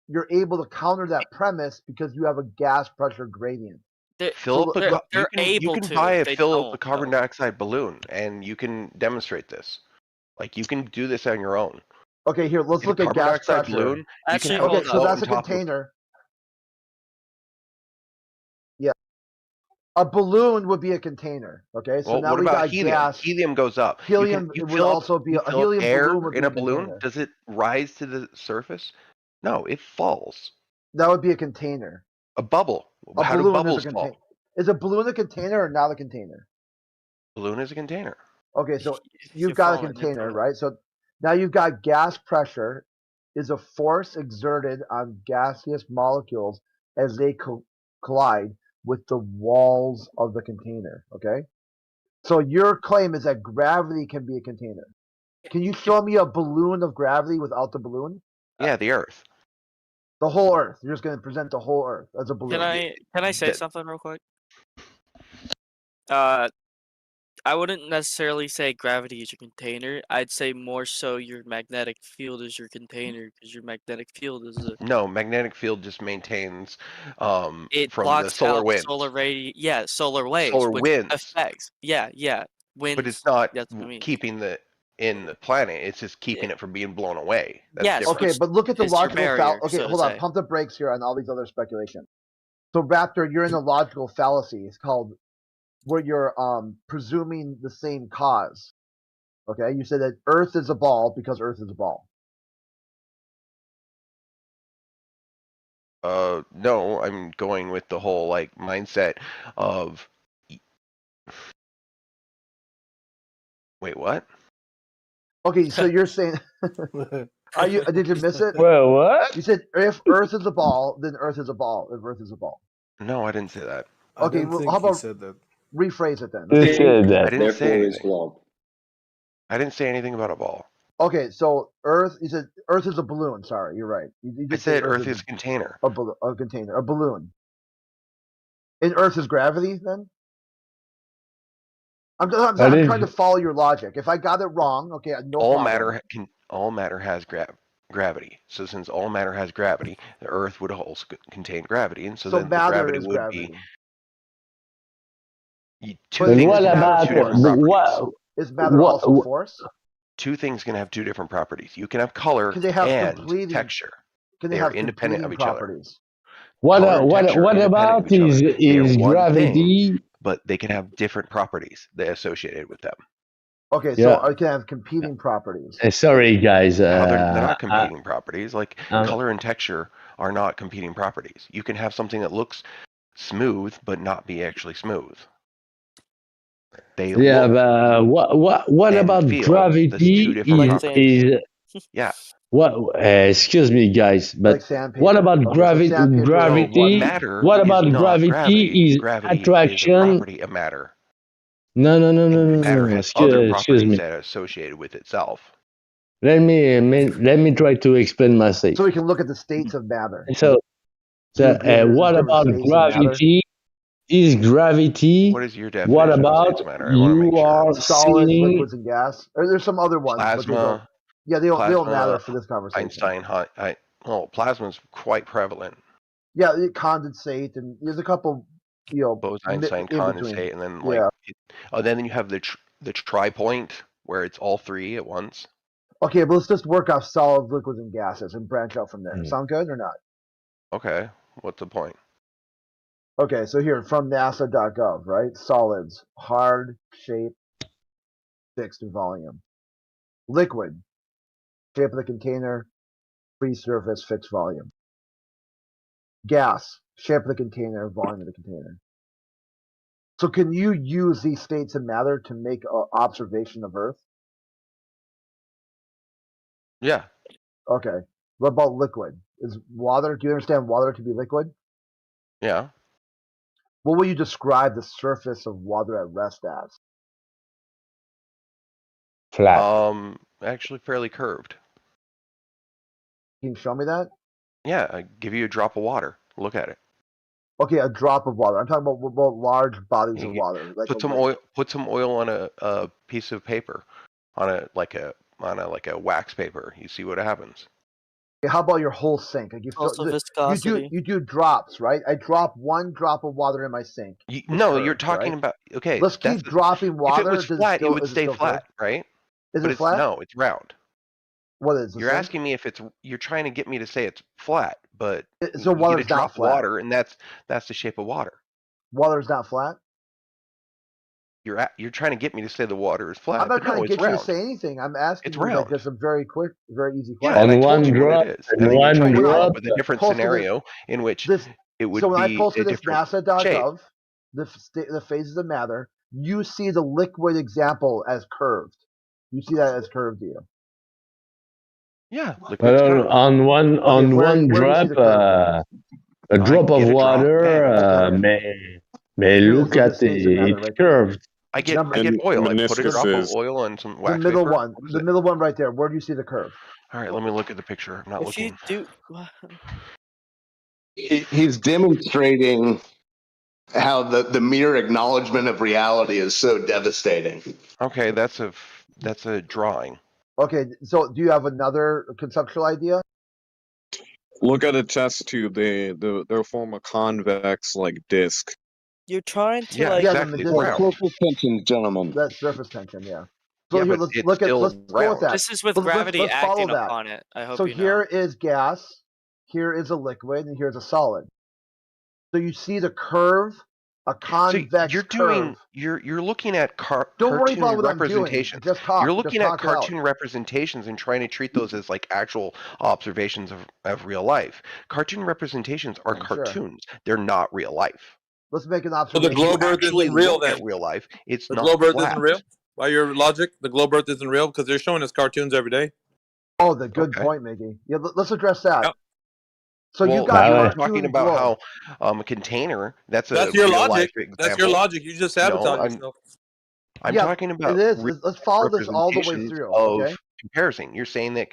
you're able to counter that premise because you have a gas pressure gradient. You can buy a carbon dioxide balloon, and you can demonstrate this. Like you can do this on your own. Okay, here let's look at gas pressure. Balloon, okay, so that's a container. Yeah, a balloon would be a container. Okay, so now what we about got helium? gas. Helium goes up. Helium would also be a helium air balloon would in be a balloon. container. Does it rise to the surface? No, it falls. That would be a container. A bubble. A How do balloon bubbles is a fall? container. Is a balloon a container or not a container? Balloon is a container. Okay, so you've got a container, right? So now you've got gas pressure is a force exerted on gaseous molecules as they collide with the walls of the container, okay? So your claim is that gravity can be a container. Can you show me a balloon of gravity without the balloon? Yeah, the Earth. The whole Earth. You're just going to present the whole Earth as a balloon. Can I say something real quick? I wouldn't necessarily say gravity is your container. I'd say more so your magnetic field is your container because your magnetic field is a. No, magnetic field just maintains It from blocks the solar out wind. solar solar waves. Solar which winds. affects. Yeah. Winds. But it's not That's what I mean. keeping in the planet. It's just keeping it from being blown away. That's Yes, different. Okay, but look at the It's your logical barrier, fallacy. Okay, so to hold on. say. Pump the brakes here on all these other speculations. So, Raptor, you're in a logical fallacy. It's called where you're presuming the same cause. Okay, you said that Earth is a ball because Earth is a ball. No, I'm going with the whole mindset of. Wait, what? Okay, so you're saying. Did you miss it? Well, what? You said if Earth is a ball, then Earth is a ball. If Earth is a ball. No, I didn't say that. Okay, well, how about rephrase it then? Who said that? I didn't say anything. I didn't say anything about a ball. Okay, so Earth. You said Earth is a balloon. Sorry, you're right. You I said Earth is a container. A container, a balloon. And Earth is gravity, then? I'm trying to follow your logic. If I got it wrong, okay, no problem. All matter has gravity. So since all matter has gravity, the Earth would also contain gravity, and so then the gravity would gravity. be. Two things can have two different properties. Is matter also force? Two things can have two different properties. You can have color and texture. They are independent of each properties? other. What about is gravity? Thing, but they can have different properties that are associated with them. Okay, so I can have competing properties. Sorry, guys. No, they're not competing properties. Like color and texture are not competing properties. You can have something that looks smooth but not be actually smooth. But what about gravity? Yeah. What? Excuse me, guys, but what about gravity? Gravity. What about gravity? Is attraction. Property of matter. No. Matter has other Excuse properties me. that are associated with itself. Let me try to explain myself. So we can look at the states of matter. So, Do you agree there's what different about states of matter? gravity? Is gravity? What is your definition What of about states of matter? I want to make you sure. are Solids, seeing? liquids, and gas. Or there's some other ones, but they don't. Plasma. Yeah, they don't matter Plasma, for this conversation. Einstein. Well, plasma is quite prevalent. Yeah, condensate, and there's a couple. Bose-Einstein condensate, and then then you have the tri-point where it's all three at once. Okay, but let's just work off solids, liquids, and gases and branch out from there. Sound good or not? Okay, what's the point? Okay, so here from NASA.gov, right? Solids, hard, shape, fixed volume. Liquid, shape of the container, free surface, fixed volume. Gas, shape of the container, volume of the container. So can you use these states of matter to make an observation of Earth? Yeah. Okay. What about liquid? Is water, do you understand water to be liquid? Yeah. What will you describe the surface of water at rest as? Flat. Actually fairly curved. Can you show me that? Yeah, I give you a drop of water. Look at it. Okay, a drop of water. I'm talking about large bodies of water. Like Put some oil. Put some oil on a piece of paper, on a wax paper. You see what happens. Okay, how about your whole sink? Like Also viscosity. You do drops, right? I drop one drop of water in my sink. You're talking about. Okay, let's keep dropping water. If it was flat, it would stay flat, right? Is it flat? No, it's round. What is? You're asking me if it's. You're trying to get me to say it's flat, but so water's not flat. Water, and that's the shape of water. Water's not flat. You're trying to get me to say the water is flat. I'm not trying to get you round. to say anything. I'm asking It's you round. like just a very quick, very easy Yeah, question. and I told you what it is. And then you're trying to come drop up with a different scenario in which it would so when be I posted a this different shape. NASA.gov, the phases of matter, you see the liquid example as curved. You see that as curved, do you? Yeah. On one drop, a drop of water may look at it's curved. I get oil. I put a drop of oil on some wax the middle paper. one, the middle one right there. Where do you see the curve? All right, let me look at the picture. I'm not looking. He's demonstrating how the mere acknowledgement of reality is so devastating. Okay, that's a drawing. Okay, so do you have another conceptual idea? Look at a test tube. They'll form a convex like disc. You're trying to exactly. Surface tension, gentlemen. That's surface tension, yeah. So Yeah, here, but let's it's look at still let's go with round. that. This is with Let's gravity follow acting that. upon it. I hope So you know. here is gas, here is a liquid, and here's a solid. So you see the curve, a convex curve. You're looking at Don't worry cartoon about what I'm doing. representations. Just talk. You're looking Just at talk it out. cartoon representations and trying to treat those as like actual observations of real life. Cartoon representations are Sure. cartoons. They're not real life. Let's make an So observation. the globe Earth actually isn't real look then. at real life. It's The not globe Earth flat. isn't real? By your logic, the globe Earth isn't real because they're showing us cartoons every day. Oh, the good point, Mickey. Yeah, let's address that. Yep. So Well, you got you your were talking about globe. how a container. That's your real logic. life That's your example. logic. You just sabotage No, yourself. I'm Yeah, talking about it is. real Let's follow this all the way representations through. of Okay. comparison. You're saying that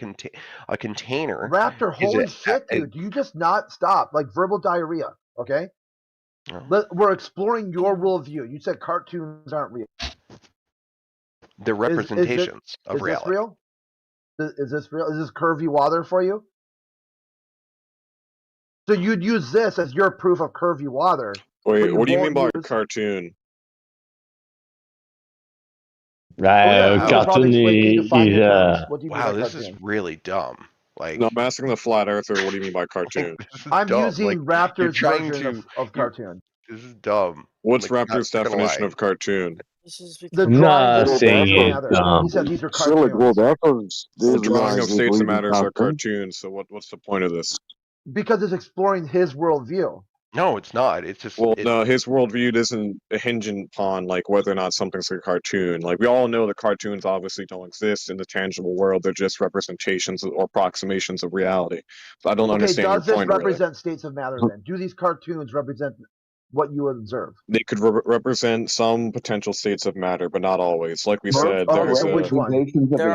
a container Raptor, is holy shit, dude! Do you just not stop? Like verbal diarrhea. Okay. We're exploring your worldview. You said cartoons aren't real. the representations of Is reality. this real? Is this real? Is this curvy water for you? So you'd use this as your proof of curvy water. Wait, what do you mean by cartoon? Cartoon is Wow, this is really dumb. Like, No, I'm asking the flat earther. What do you mean by cartoon? I'm dumb. using Like, Raptor's you're trying version to- of cartoon. This is dumb. What's Like, Raptor's not gonna definition lie. of cartoon? The drawings of states of matter. He said these are cartoons. The drawing of states of matters are cartoons. So what's the point of this? Because it's exploring his worldview. No, it's not. It's just Well, no, his worldview doesn't hinge upon like whether or not something's a cartoon. Like we all know that cartoons obviously don't exist in the tangible world; they're just representations or approximations of reality. So I don't Okay, understand your does this point. Really. represent states of matter then? Do these cartoons represent what you observe. They could represent some potential states of matter, but not always. Like we said, Oh, there's which one?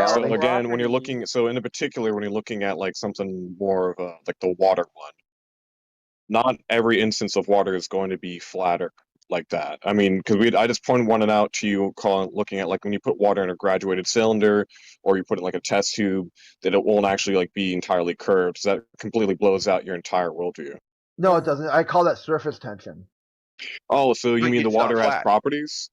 so again, when you're looking, so in particular, when you're looking at like something more of a, like the water one, not every instance of water is going to be flatter like that. I mean, because I just pointed one out to you, looking at like when you put water in a graduated cylinder, or you put it in like a test tube, that it won't actually like be entirely curved. So that completely blows out your entire worldview. No, it doesn't. I call that surface tension. Oh, so you mean the it's not water has flat. properties?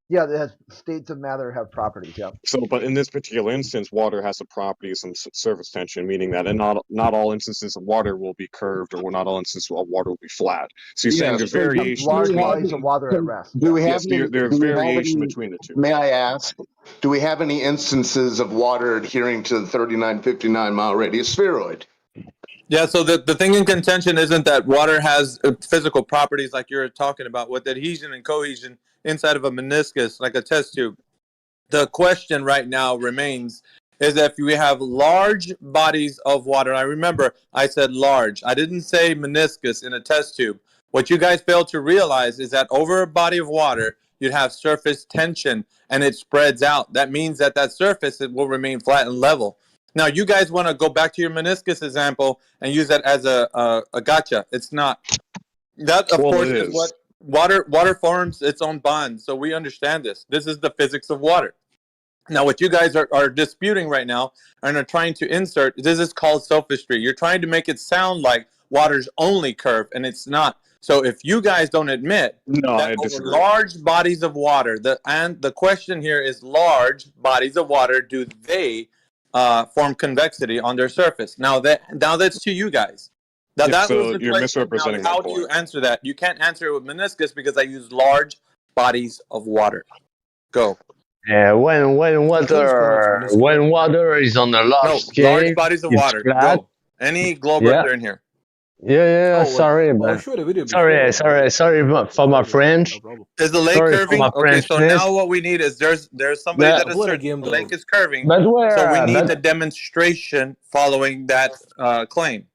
Yeah, it has states of matter have properties. Yeah. So, but in this particular instance, water has the properties of surface tension, meaning that not all instances of water will be curved, or not all instances of water will be flat. So you're saying there's variation. Large bodies of water at rest. Do we have Yes, any, there's do we have variation any- between the two. May I ask, do we have any instances of water adhering to the 3959 mile radius spheroid? Yeah, so the thing in contention isn't that water has physical properties like you're talking about with adhesion and cohesion inside of a meniscus, like a test tube. The question right now remains is if we have large bodies of water. I remember I said large. I didn't say meniscus in a test tube. What you guys fail to realize is that over a body of water, you'd have surface tension and it spreads out. That means that that surface it will remain flat and level. Now, you guys want to go back to your meniscus example and use that as a gotcha. It's not. That, of course, is what water forms its own bonds. So we understand this. This is the physics of water. Now, what you guys are disputing right now and are trying to insert, this is called sophistry. You're trying to make it sound like water's only curved, and it's not. So if you guys don't admit that over large bodies of water, the question here is large bodies of water, do they form convexity on their surface? Now that's to you guys. Now that so was the you're question. misrepresenting Now, how my do point. you answer that? You can't answer it with meniscus because I use large bodies of water. Go. Yeah, when water is on a large scale, large bodies of it's water. flat. Go. Any globers Yeah. are in here. Yeah, sorry, I but showed a video sorry for my French. Is the lake Sorry for curving? my Okay, so Franchness. now what we need is there's somebody Yeah. that asserts the lake is curving. But where, so we need but- the demonstration following that claim.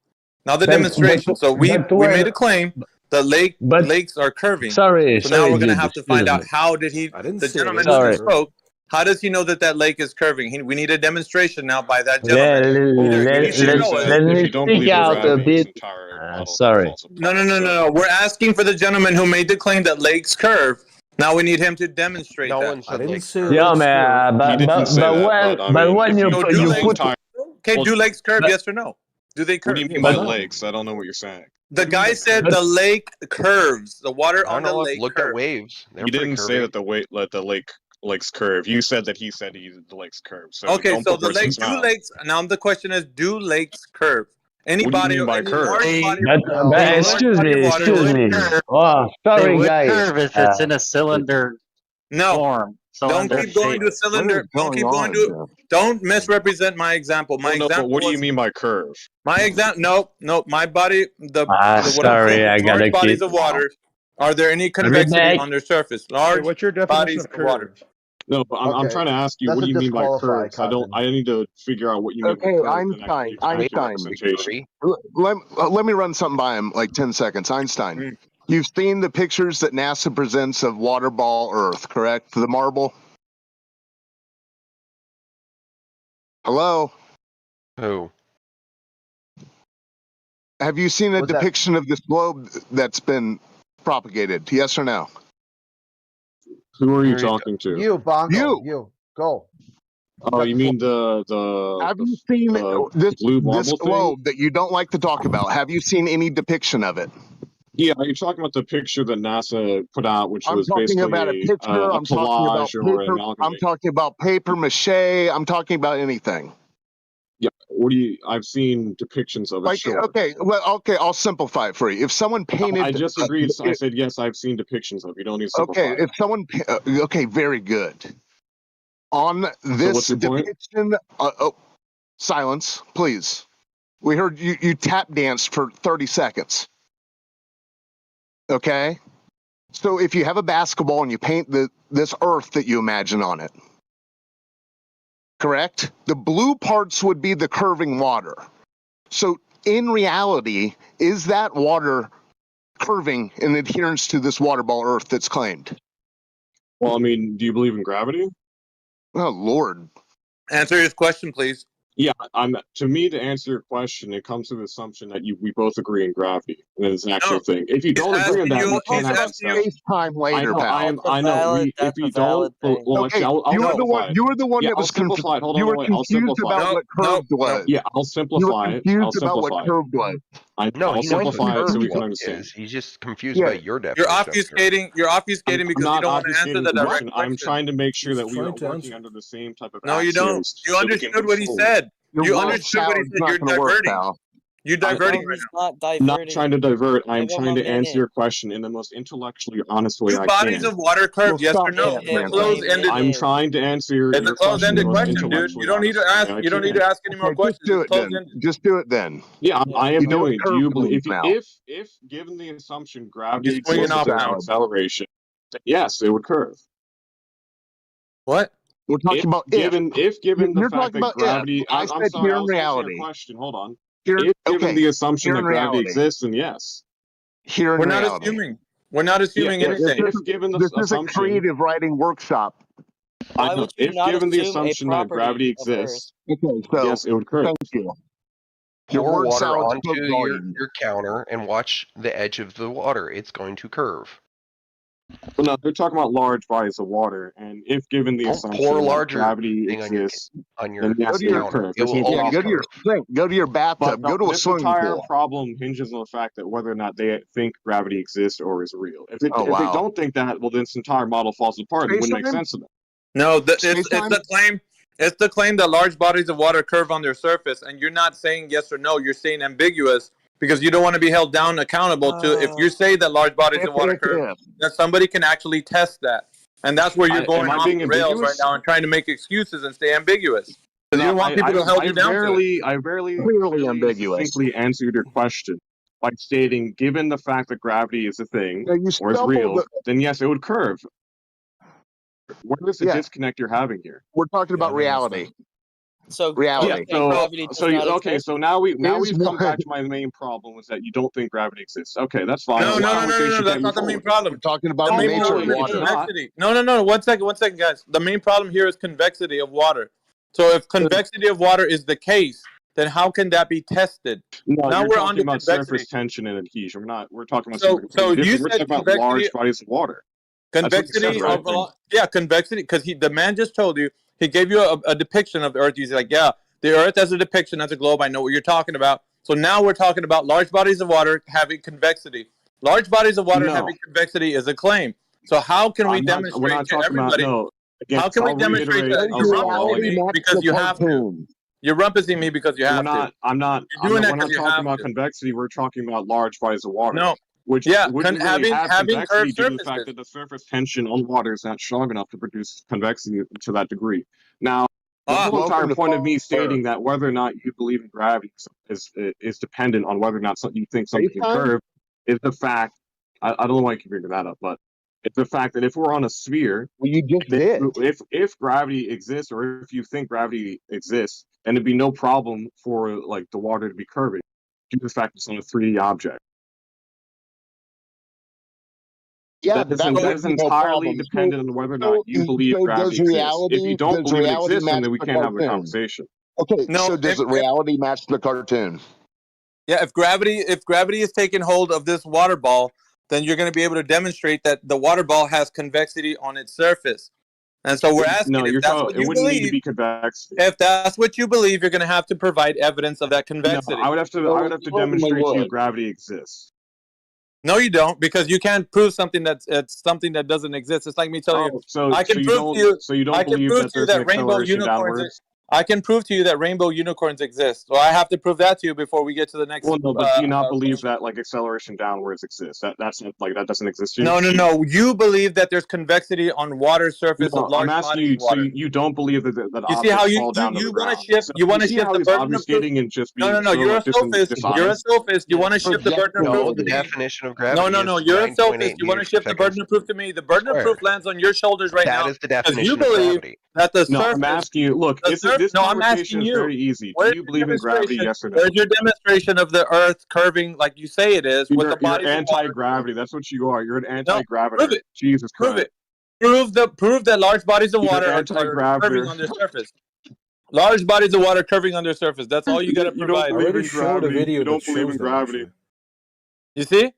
Now the But- demonstration. but- So we but we where- made a claim. The lakes are curving. Sorry, So now sorry, we're gonna dude, have to find out excuse how did he? The gentleman Sorry. who spoke. How does he know that that lake is curving? We need a demonstration now by that Let, gentleman. let me speak out a bit. Sorry. No. We're asking for the gentleman who made the claim that lakes curve. Now we need him to demonstrate that. Yeah, man, but when you So put do you lakes, put okay, do lakes curve? Yes or no? Do they curve? What do you mean by lakes? I don't know what you're saying. The guy said the lake curves. The water on the lake Looked at curves. waves. You didn't say that the lakes curve. You said that he said the lakes curve. So Okay, don't so put the words in lakes his do mouth. lakes. Now the question is, do lakes curve? Any What do you body mean of by any curve? large body of but any excuse large body me, of water excuse would me. curve. Oh, sorry, would guys. curve if it's in a cylinder form. Don't Cylinder keep going shape. to cylinder. Don't keep going to. Don't misrepresent my example. My No, but example. what do you was- mean by curve? My example. No. My body. What I'm sorry, saying I is got large a bodies kid. of water. Are there any convexity back. on their surface? Large what's your definition bodies of of water. No, but I'm Okay, trying to ask you, that's what do a you mean by disqualify, curves? I need to figure out what you mean by Okay, curves. Einstein. Let me run something by him, like 10 seconds. Einstein, you've seen the pictures that NASA presents of water ball Earth, correct? The marble. Hello. Who? Have you seen a What's that? depiction of this globe that's been propagated? Yes or no? Who are you talking to? You, Bongo. You. Go. Oh, you mean the Have you seen this blue marble this thing? globe that you don't like to talk about? Have you seen any depiction of it? Yeah, you're talking about the picture that NASA put out, which I'm was talking basically about a picture. a I'm talking about collage or an paper. I'm amalgamation. talking about paper mache. I'm talking about anything. Yeah, what do you? I've seen depictions of it. Like, Sure. okay, well, okay, I'll simplify it for you. If someone painted, I just agreed. I said yes. I've seen depictions of it. You don't need to simplify. okay, if someone, okay, very good. On this what's your point? depiction, silence, please. We heard you tap danced for 30 seconds. Okay, so if you have a basketball and you paint this earth that you imagine on it, correct? The blue parts would be the curving water. So in reality, is that water curving in adherence to this water ball Earth that's claimed? Well, I mean, do you believe in gravity? Oh Lord. Answer his question, please. Yeah, to me, to answer your question, it comes to the assumption that we both agree in gravity, and it's an actual thing. If you don't agree on that, we can't have space time later, pal. I know. If you don't, well, Okay, I'll you were the simplify one. it. You were the one Yeah, that was I'll simplify it. Hold on, You were wait, I'll confused simplify about it. what curved was. Yeah, I'll You were simplify it. confused about what curved was. I'll simplify it so we can understand. He's just confused about your You're definition. obfuscating. You're obfuscating because you don't want to answer the direct question. I'm trying to make sure that we are working under the same type of No, you don't. axioms You so we can understood what he move said. Your You world understood what he salad is said. not You're gonna work, diverting. pal. You're diverting right He's now. not diverting. I'm not trying to divert. I'm Give him trying a to answer minute. your question in the most intellectually honest way Do I bodies can. of water curve? Yes or no? Give him a Closed-ended. I'm trying to answer your It's a question in the closed-ended most question, dude. intellectually You don't need to honest ask. way I You don't need to can. ask any more Okay, questions. just do It's it then. closed-ended. Just do it then. Yeah, I am You know doing. Do curve you believe means now. if given the assumption gravity You're swinging exists off in now. acceleration, then yes, it would curve. What? We're talking about if. If given the You're fact talking that about gravity, if. I I'm said sorry, here I in was answering reality. your question. Hold on. Here, If given okay. the assumption Here that in gravity reality. exists, then yes. Here in We're not reality. assuming. We're not assuming Yeah, anything. if given the This is a assumption, creative writing workshop. Why I know. would you If not given the assume a assumption that property gravity of Earth? exists, Okay, so yes, it would curve. thank you. Your Pour word water salad onto spoke volumes. your counter and watch the edge of the water. It's going to curve. Well, no, they're talking about large bodies of water, and if given the Don't assumption pour that larger gravity thing exists, on your then yes, Go to it your would curve. It will yeah, always go to your curve. sink. Go to your bathtub. But Go to a this swimming entire pool. problem hinges on the fact that whether or not they think gravity exists or is real. If they wow. don't think that, well, then this entire model falls apart. It Space wouldn't make time? sense to them. No, it's Space time? the claim. It's the claim that large bodies of water curve on their surface, and you're not saying yes or no. You're saying ambiguous because you don't want to be held down accountable to. If you say that large bodies of water curve, that somebody can actually test that, and that's where you're going off the rails right now and trying to make excuses and stay ambiguous because you don't want people to hold you down to it. I rarely ambiguous. succinctly answered your question by stating, given the fact that gravity is a thing Yeah, you or is stumbled real, the- then yes, it would curve. What is the Yeah. disconnect you're having here? We're talking about reality. So Reality. gravity does not okay, exist? so now we've Is come one- back to my main problem is that you don't think gravity exists. Okay, that's fine. No, This no, conversation that's can't not the move main forward. problem. We're talking about The the main nature problem of is water. convexity. No. One second, guys. The main problem here is convexity of water. So if convexity of water is the case, then how can that be tested? No, Now you're we're on talking to about convexity. surface tension and adhesion. We're talking about So something completely you different. We're said talking about convexity. large bodies of water. That's what you Convexity said, right? convexity, because the man just told you, he gave you a depiction of the Earth. He's like, yeah, the Earth as a depiction, as a globe, I know what you're talking about. So now we're talking about large bodies of water having convexity. Large bodies of water having convexity is a claim. So how can we demonstrate we're not to talking everybody? about, again, How can we I'll demonstrate reiterate, that you're Reality rumpusing me matches because the you have to? cartoon. You're rumpusing me because you have to. We're not You're doing that we're not because you talking have about to. convexity. We're talking about large bodies of water. No. Which Yeah, wouldn't really have having convexity curved due to the fact surfaces. that the surface tension on water is not strong enough to produce convexity to that degree. Now, the whole entire point of me stating that whether or not you believe in gravity is dependent on whether or not you think something can curve is the fact. I don't know why you keep bringing that up, but it's the fact that if we're on a sphere, well, you just did. If gravity exists, or if you think gravity exists, then it'd be no problem for like the water to be curving due to the fact it's on a 3D object. Yeah, that is entirely dependent on whether or not you believe gravity exists. If you don't believe it exists, then we can't have a conversation. Okay, No, so does reality match the cartoon? Yeah, if gravity is taking hold of this water ball, then you're going to be able to demonstrate that the water ball has convexity on its surface. And so we're asking if that's what you wouldn't need to believe. be convexity. If that's what you believe, you're going to have to provide evidence of that convexity. No, I would have to demonstrate to you gravity exists. No, you don't, because you can't prove something that's something that doesn't exist. It's like me telling you, I can prove to you. So you don't I can believe prove that to you there's an that rainbow acceleration unicorns. downwards? I can prove to you that rainbow unicorns exist. So I have to prove that to you before we get to the next. Well, no, but do you not believe that like acceleration downwards exists? That's not, like that doesn't exist. No. You believe that there's convexity on water surface of large I'm asking bodies you. of water. So you don't believe that You see how you want to shift? You want to shift the burden of proof? and just No. You're a sophist. You're a sophist. You want to shift the burden of proof? No, the definition of gravity. No. You're a sophist. You want to shift the burden of proof to me. The burden of proof lands on your shoulders right now. That is the definition you of believe gravity. that the No, surface. I'm asking you. Look, the if it this No, I'm conversation asking is you. very easy. Do Where's you your believe in gravity? demonstration? Yes or no? Where's your demonstration of the Earth curving like you say it is with the You're bodies of water? anti-gravity. That's what you are. You're an No, anti-graviter. prove it. Jesus Prove Christ. it. Prove that large bodies of You're water are anti-graviter. curving on their surface. Large bodies of water curving on their surface. That's all you got to You don't provide. believe in gravity. You don't believe in gravity. You see?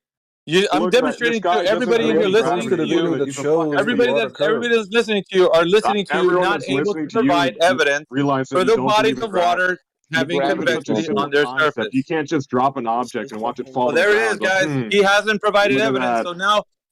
I'm Look, demonstrating this guy to everybody doesn't in here believe in listening to gravity. you. He's a fucking Everybody idiot. that's listening to you are listening to you, Everyone not that's able to listening to you provide evidence realize that for you the don't bodies believe in of water having Gravity is such a convexity simple on their concept. surface. You can't just drop an object and watch it fall Well, to the there it ground. is, Go, guys. He hasn't provided look at evidence, that. so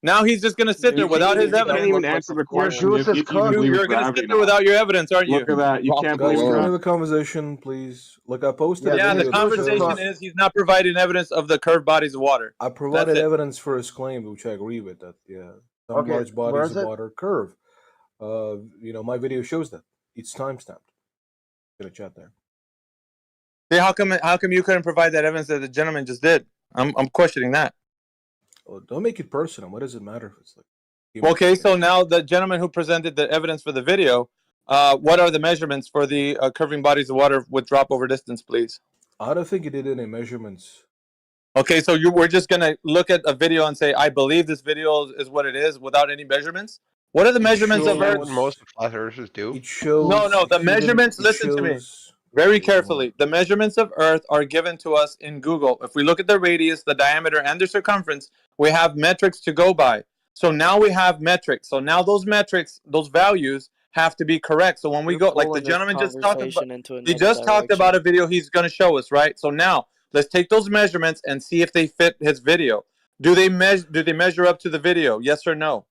now he's just gonna sit there without his You evidence. can't even answer the question if you believe in You're gonna gravity sit there now. without your evidence, aren't you? Look at that. You can't Guys, believe in can we have gravity. a conversation, please? Look, I posted a Yeah, video the that conversation shows- is he's not providing evidence of the curved bodies of water. I provided That's it. evidence for his claim, which I agree with. That some Okay, large where bodies is of it? water curve. My video shows that. It's timestamped. Gonna chat there. See, how come you couldn't provide that evidence that the gentleman just did? I'm questioning that. Oh, don't make it personal. What does it matter if it's like? Okay, so now the gentleman who presented the evidence for the video, what are the measurements for the curving bodies of water with drop over distance, please? I don't think he did any measurements. Okay, so we're just gonna look at a video and say, I believe this video is what it is without any measurements? What are the measurements of Earth? What most flat earthers do. It shows. No, the measurements, listen to me very carefully. The measurements of Earth are given to us in Google. If we look at the radius, the diameter, and the circumference, we have metrics to go by. So now we have metrics. So now those metrics, those values have to be correct. So when we go, like the gentleman just talked about, he just talked about a video he's going to show us, right? So now let's take those measurements and see if they fit his video. Do they measure up to the video? Yes or no?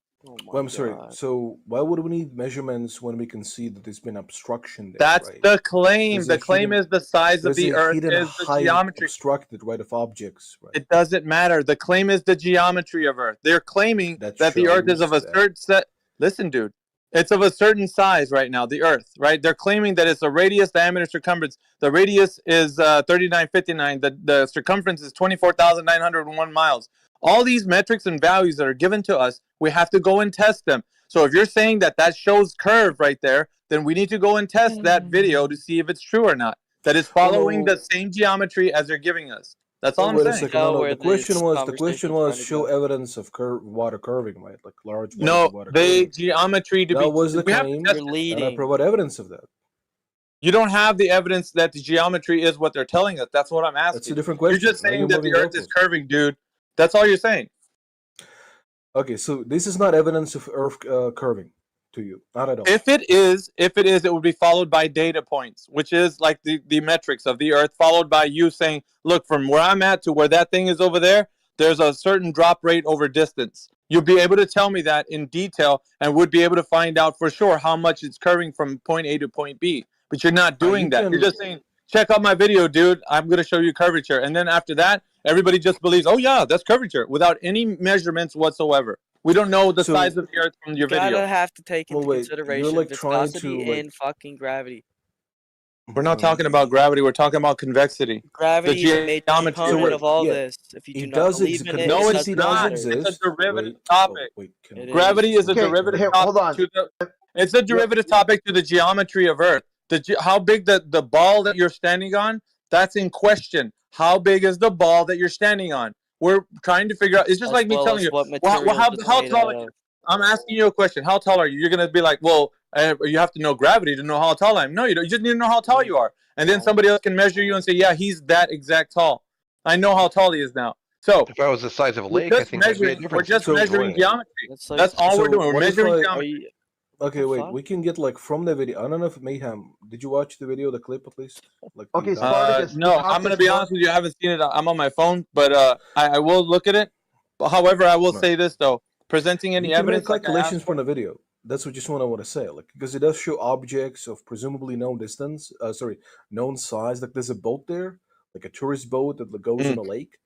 Well, I'm sorry. So why would we need measurements when we can see that there's been obstruction there? That's right? the claim. There's the a claim hidden- is the size of there's the a Earth hidden is the height geometry. obstructed, right, of objects. Right? It doesn't matter. The claim is the geometry of Earth. They're claiming that the Earth is of a shows certain set. Listen, dude, it's of a certain size right now. The Earth, right? They're claiming that it's a radius, diameter, circumference. The radius is 3959. The circumference is 24,901 miles. All these metrics and values that are given to us, we have to go and test them. So if you're saying that shows curve right there, then we need to go and test that video to see if it's true or not. That is following the same geometry as they're giving us. That's all I'm Wait a saying. second. No, the question was show evidence of water curving, right? Like large. No, water the curving. geometry to That be. was the we have to claim, test and I provide evidence of that. You don't have the evidence that the geometry is what they're telling us. That's what I'm asking. That's a different question. You're just Now saying you're that the moving Earth is curving, dude. That's all you're saying. Okay, so this is not evidence of Earth curving to you, not at all. If it is, it would be followed by data points, which is like the metrics of the Earth, followed by you saying, look, from where I'm at to where that thing is over there, there's a certain drop rate over distance. You'll be able to tell me that in detail and would be able to find out for sure how much it's curving from point A to point B. But you're not doing that. You're just saying, check out my video, dude. I'm going to show you curvature. And then after that, everybody just believes, oh, yeah, that's curvature without any measurements whatsoever. We don't know the size of the Earth from your video. Gotta have to take into consideration like trying viscosity to, like- and fucking gravity. We're not talking about gravity. We're talking about convexity. Gravity is a major geometry. component of all this. If you do not believe in it, No, it it's doesn't not. matter. It's a derivative topic. It Gravity is a Okay, derivative here, topic. hold on. It's a derivative topic to the geometry of Earth. How big the ball that you're standing on, that's in question. How big is the ball that you're standing on? We're trying to figure out. It's just like me telling you, how tall are you? I'm asking you a question. How tall are you? You're going to be like, well, you have to know gravity to know how tall I am. No, you don't. You just need to know how tall you are. And then somebody else can measure you and say, yeah, he's that exact tall. I know how tall he is now. So if I was the size of a we're lake, I just think that'd be a measuring, difference. we're just measuring geometry. That's all we're doing. We're what if measuring I- geometry. Okay, wait. We can get like from the video. I don't know if Mayhem. Did you watch the video, the clip at least? Like, Okay, the- Spartacus, No, I'm going to be honest with you. I haven't seen it. I'm on my phone, but I will look at it. But however, I will say this, though. Presenting any you can evidence make like I calculations asked from the video. That's just what I want to say, like because it does show objects of presumably known distance. Known size. Like there's a boat there, like a tourist boat that goes in a lake,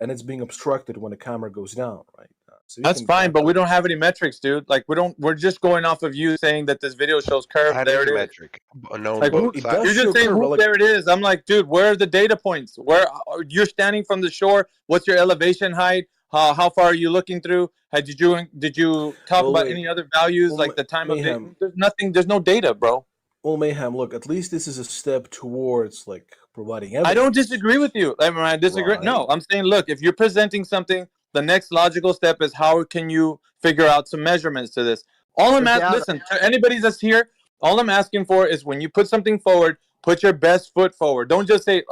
and it's being obstructed when the camera goes down. Right. So you That's can fine, but we don't have any metrics, dude. Like we're just going off of you saying that this video shows curve. That There is it a is. metric. A known Like, boat it size. does you're show just saying, curve, "Whoop, like- there it is." I'm like, dude, where are the data points? Where you're standing from the shore? What's your elevation height? How far are you looking through? Did you talk Well, about wait. any other values Well, like the time of day? Mayhem. There's nothing. There's no data, bro. Well, Mayhem, look, at least this is a step towards like providing evidence. I don't disagree with you. I disagree. Right. No, I'm saying, look, if you're presenting something, the next logical step is how can you figure out some measurements to this? All I'm asking, listen, to anybody that's here, all I'm asking for is when you put something forward, put your best foot forward. Don't just say,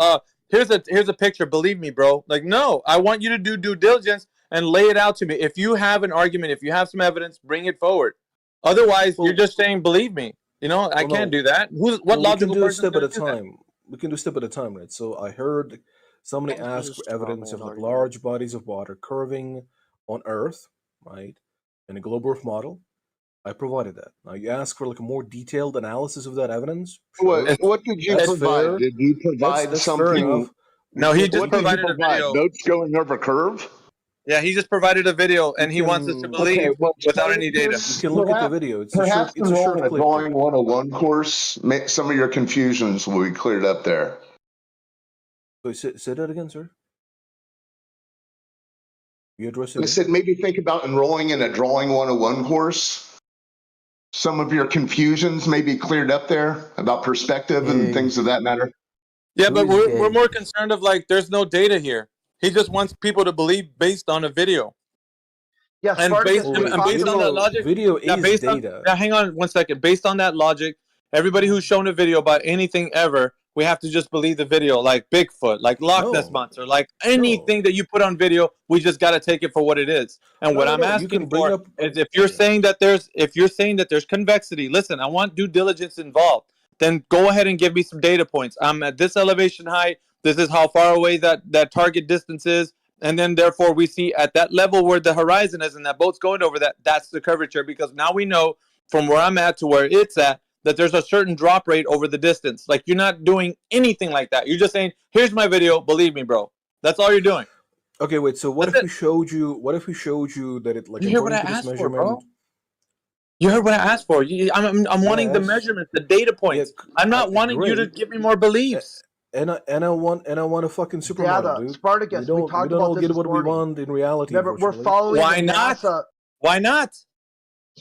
here's a picture, believe me, bro. Like, no, I want you to do due diligence and lay it out to me. If you have an argument, if you have some evidence, bring it forward. Otherwise, you're just saying, believe me. You know, I can't do that. What logical person we can do a step at a is gonna do that? time. We can do a step at a time, right? So I heard somebody ask for evidence of like large bodies of water curving on Earth, right, in a globe Earth model. I provided that. Now you ask for like a more detailed analysis of that evidence. Sure. What did you That's provide? fair. Did you provide That's fair something? enough. No, he just What did you provided a provide? video. Notes going over curve? Yeah, he just provided a video, and he wants us to believe without any data. You can look at the video. It's a Perhaps short, it's a short enroll in a clip. drawing 101 course. Some of your confusions will be cleared up there. So say that again, sir. You address I it. said maybe think about enrolling in a drawing 101 course. Some of your confusions may be cleared up there about perspective and things of that matter. Yeah, but we're more concerned of like there's no data here. He just wants people to believe based on a video. Yeah, and based on that logic, video is based data. On, hang on 1 second. Based on that logic, everybody who's shown a video about anything ever, we have to just believe the video, like Bigfoot, like Loch Ness Monster, like anything that you put on video, we just got to take it for what it is. And what I'm asking for is if you're saying that there's convexity, listen, I want due diligence involved. Then go ahead and give me some data points. I'm at this elevation height. This is how far away that target distance is. And then therefore we see at that level where the horizon is and that boat's going over that, that's the curvature, because now we know from where I'm at to where it's at that there's a certain drop rate over the distance. Like you're not doing anything like that. You're just saying, here's my video, believe me, bro. That's all you're doing. Okay, wait, so what if we showed you that it like you hear what I asked for, bro? You heard what I asked for. I'm wanting the measurements, the data points. I'm not wanting you to give me more beliefs. And I want a fucking supermodel, dude. Spartacus, we talked don't about all this get this what we morning. want in reality. Remember, we're following Why the not? NASA. Why not?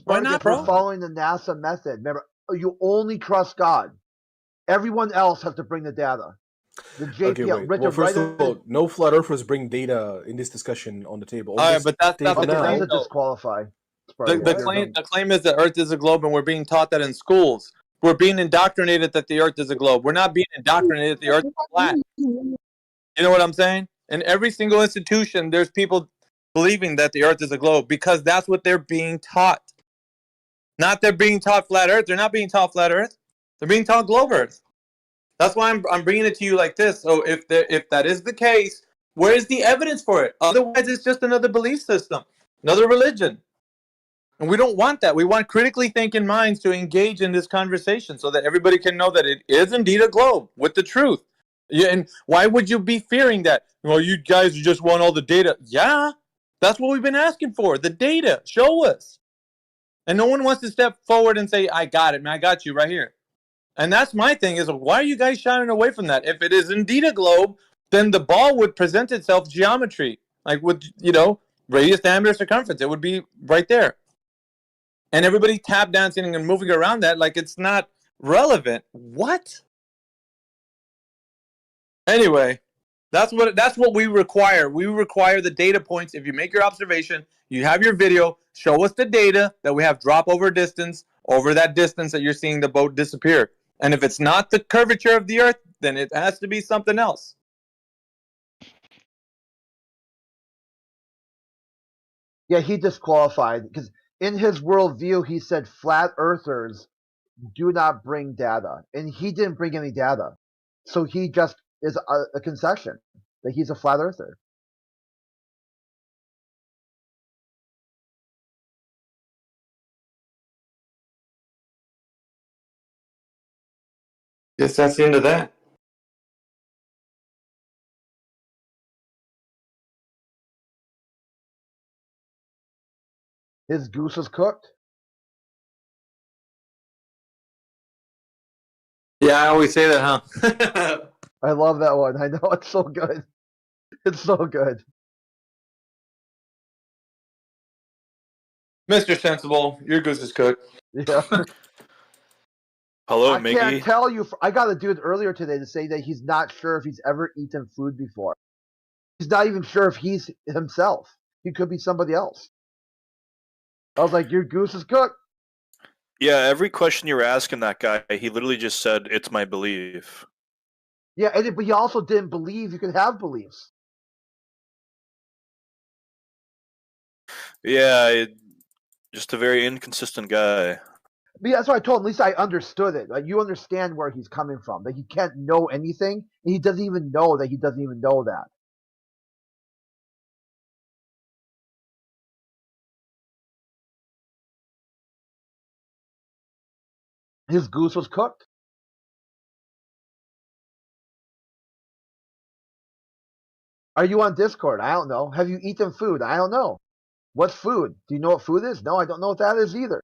Why Spartacus, not, bro? we're following the NASA method. Remember, you only trust God. Everyone else has to bring the data. The JPL, Okay, wait. Richard, Well, first right of all, no flat earthers bring data in this discussion on the table. All right, but that's data not the now. claim. to disqualify. The claim is that Earth is a globe, and we're being taught that in schools. We're being indoctrinated that the Earth is a globe. We're not being indoctrinated that the Earth is flat. You know what I'm saying? In every single institution, there's people believing that the Earth is a globe because that's what they're being taught. Not they're being taught flat Earth. They're not being taught flat Earth. They're being taught globe Earth. That's why I'm bringing it to you like this. So if that is the case, where is the evidence for it? Otherwise, it's just another belief system, another religion. And we don't want that. We want critically thinking minds to engage in this conversation so that everybody can know that it is indeed a globe with the truth. Yeah, and why would you be fearing that? Well, you guys just want all the data. Yeah, that's what we've been asking for. The data. Show us. And no one wants to step forward and say, I got it, man. I got you right here. And that's my thing is, why are you guys shying away from that? If it is indeed a globe, then the ball would present itself geometry. Like with, radius, diameter, circumference. It would be right there. And everybody tap dancing and moving around that like it's not relevant. What? Anyway, that's what we require. We require the data points. If you make your observation, you have your video, show us the data that we have drop over distance over that distance that you're seeing the boat disappear. And if it's not the curvature of the Earth, then it has to be something else. Yeah, he disqualified because in his worldview, he said flat earthers do not bring data. And he didn't bring any data. So he just is a concession that he's a flat earther. Guess that's the end of that. His goose is cooked. Yeah, I always say that, huh? I love that one. I know, it's so good. It's so good. Mr. Sensible, your goose is cooked. Yeah. Hello, I Miggy. can't tell you. I got a dude earlier today to say that he's not sure if he's ever eaten food before. He's not even sure if he's himself. He could be somebody else. I was like, your goose is cooked. Yeah, every question you were asking that guy, he literally just said, "It's my belief." Yeah, but he also didn't believe you could have beliefs. Yeah, just a very inconsistent guy. But yeah, that's what I told him. At least I understood it. Like, you understand where he's coming from. That he can't know anything, and he doesn't even know that he doesn't even know that. His goose was cooked. Are you on Discord? I don't know. Have you eaten food? I don't know. What's food? Do you know what food is? No, I don't know what that is either.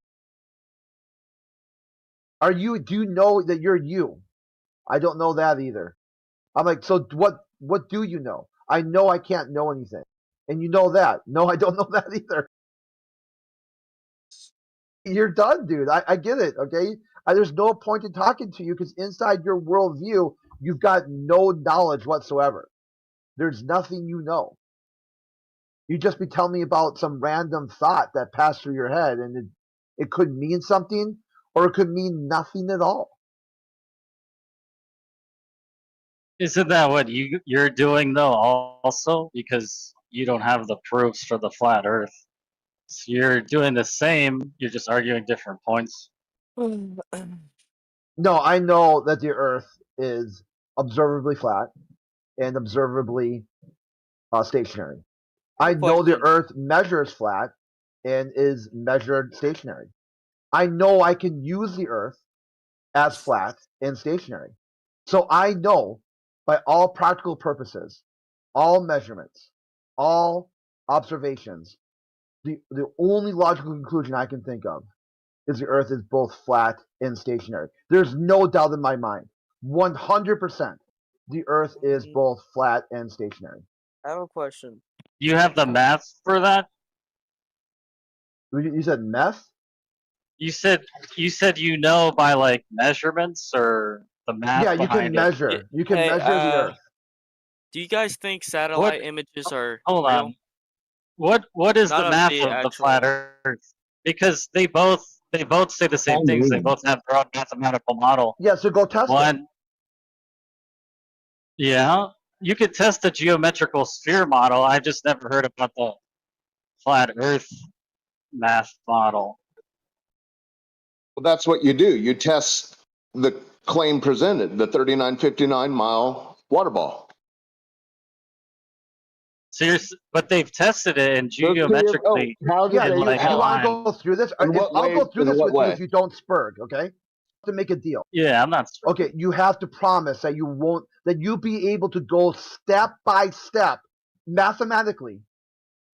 Do you know that you're you? I don't know that either. I'm like, so what do you know? I know I can't know anything. And you know that. No, I don't know that either. You're done, dude. I get it, okay? There's no point in talking to you because inside your worldview, you've got no knowledge whatsoever. There's nothing you know. You just be telling me about some random thought that passed through your head, and it could mean something, or it could mean nothing at all. Isn't that what you're doing though? Also, because you don't have the proofs for the flat Earth, so you're doing the same. You're just arguing different points. No, I know that the Earth is observably flat and observably stationary. I know the Earth measures flat and is measured stationary. I know I can use the Earth as flat and stationary. So I know, by all practical purposes, all measurements, all observations, the only logical conclusion I can think of is the Earth is both flat and stationary. There's no doubt in my mind. 100%. The Earth is both flat and stationary. I have a question. You have the math for that? You said meth? You said you know by like measurements or the math. Yeah, you can behind measure. it. You can measure the Earth. Do you guys think satellite images are Hold real? on. What is Not the of math the of the actual- flat Earth? Because they both say the same things. They both have their own mathematical model. Yeah, so go test it. Yeah, you could test the geometrical sphere model. I've just never heard about the flat Earth math model. Well, that's what you do. You test the claim presented, the 3959 mile water ball. But they've tested it and geometrically. How Yeah, did you want to go through this? In what I'll way- go through in this what with you way? if you don't spurg, okay? To make a deal. Yeah, I'm not. Okay, you have to promise that you'll be able to go step by step, mathematically.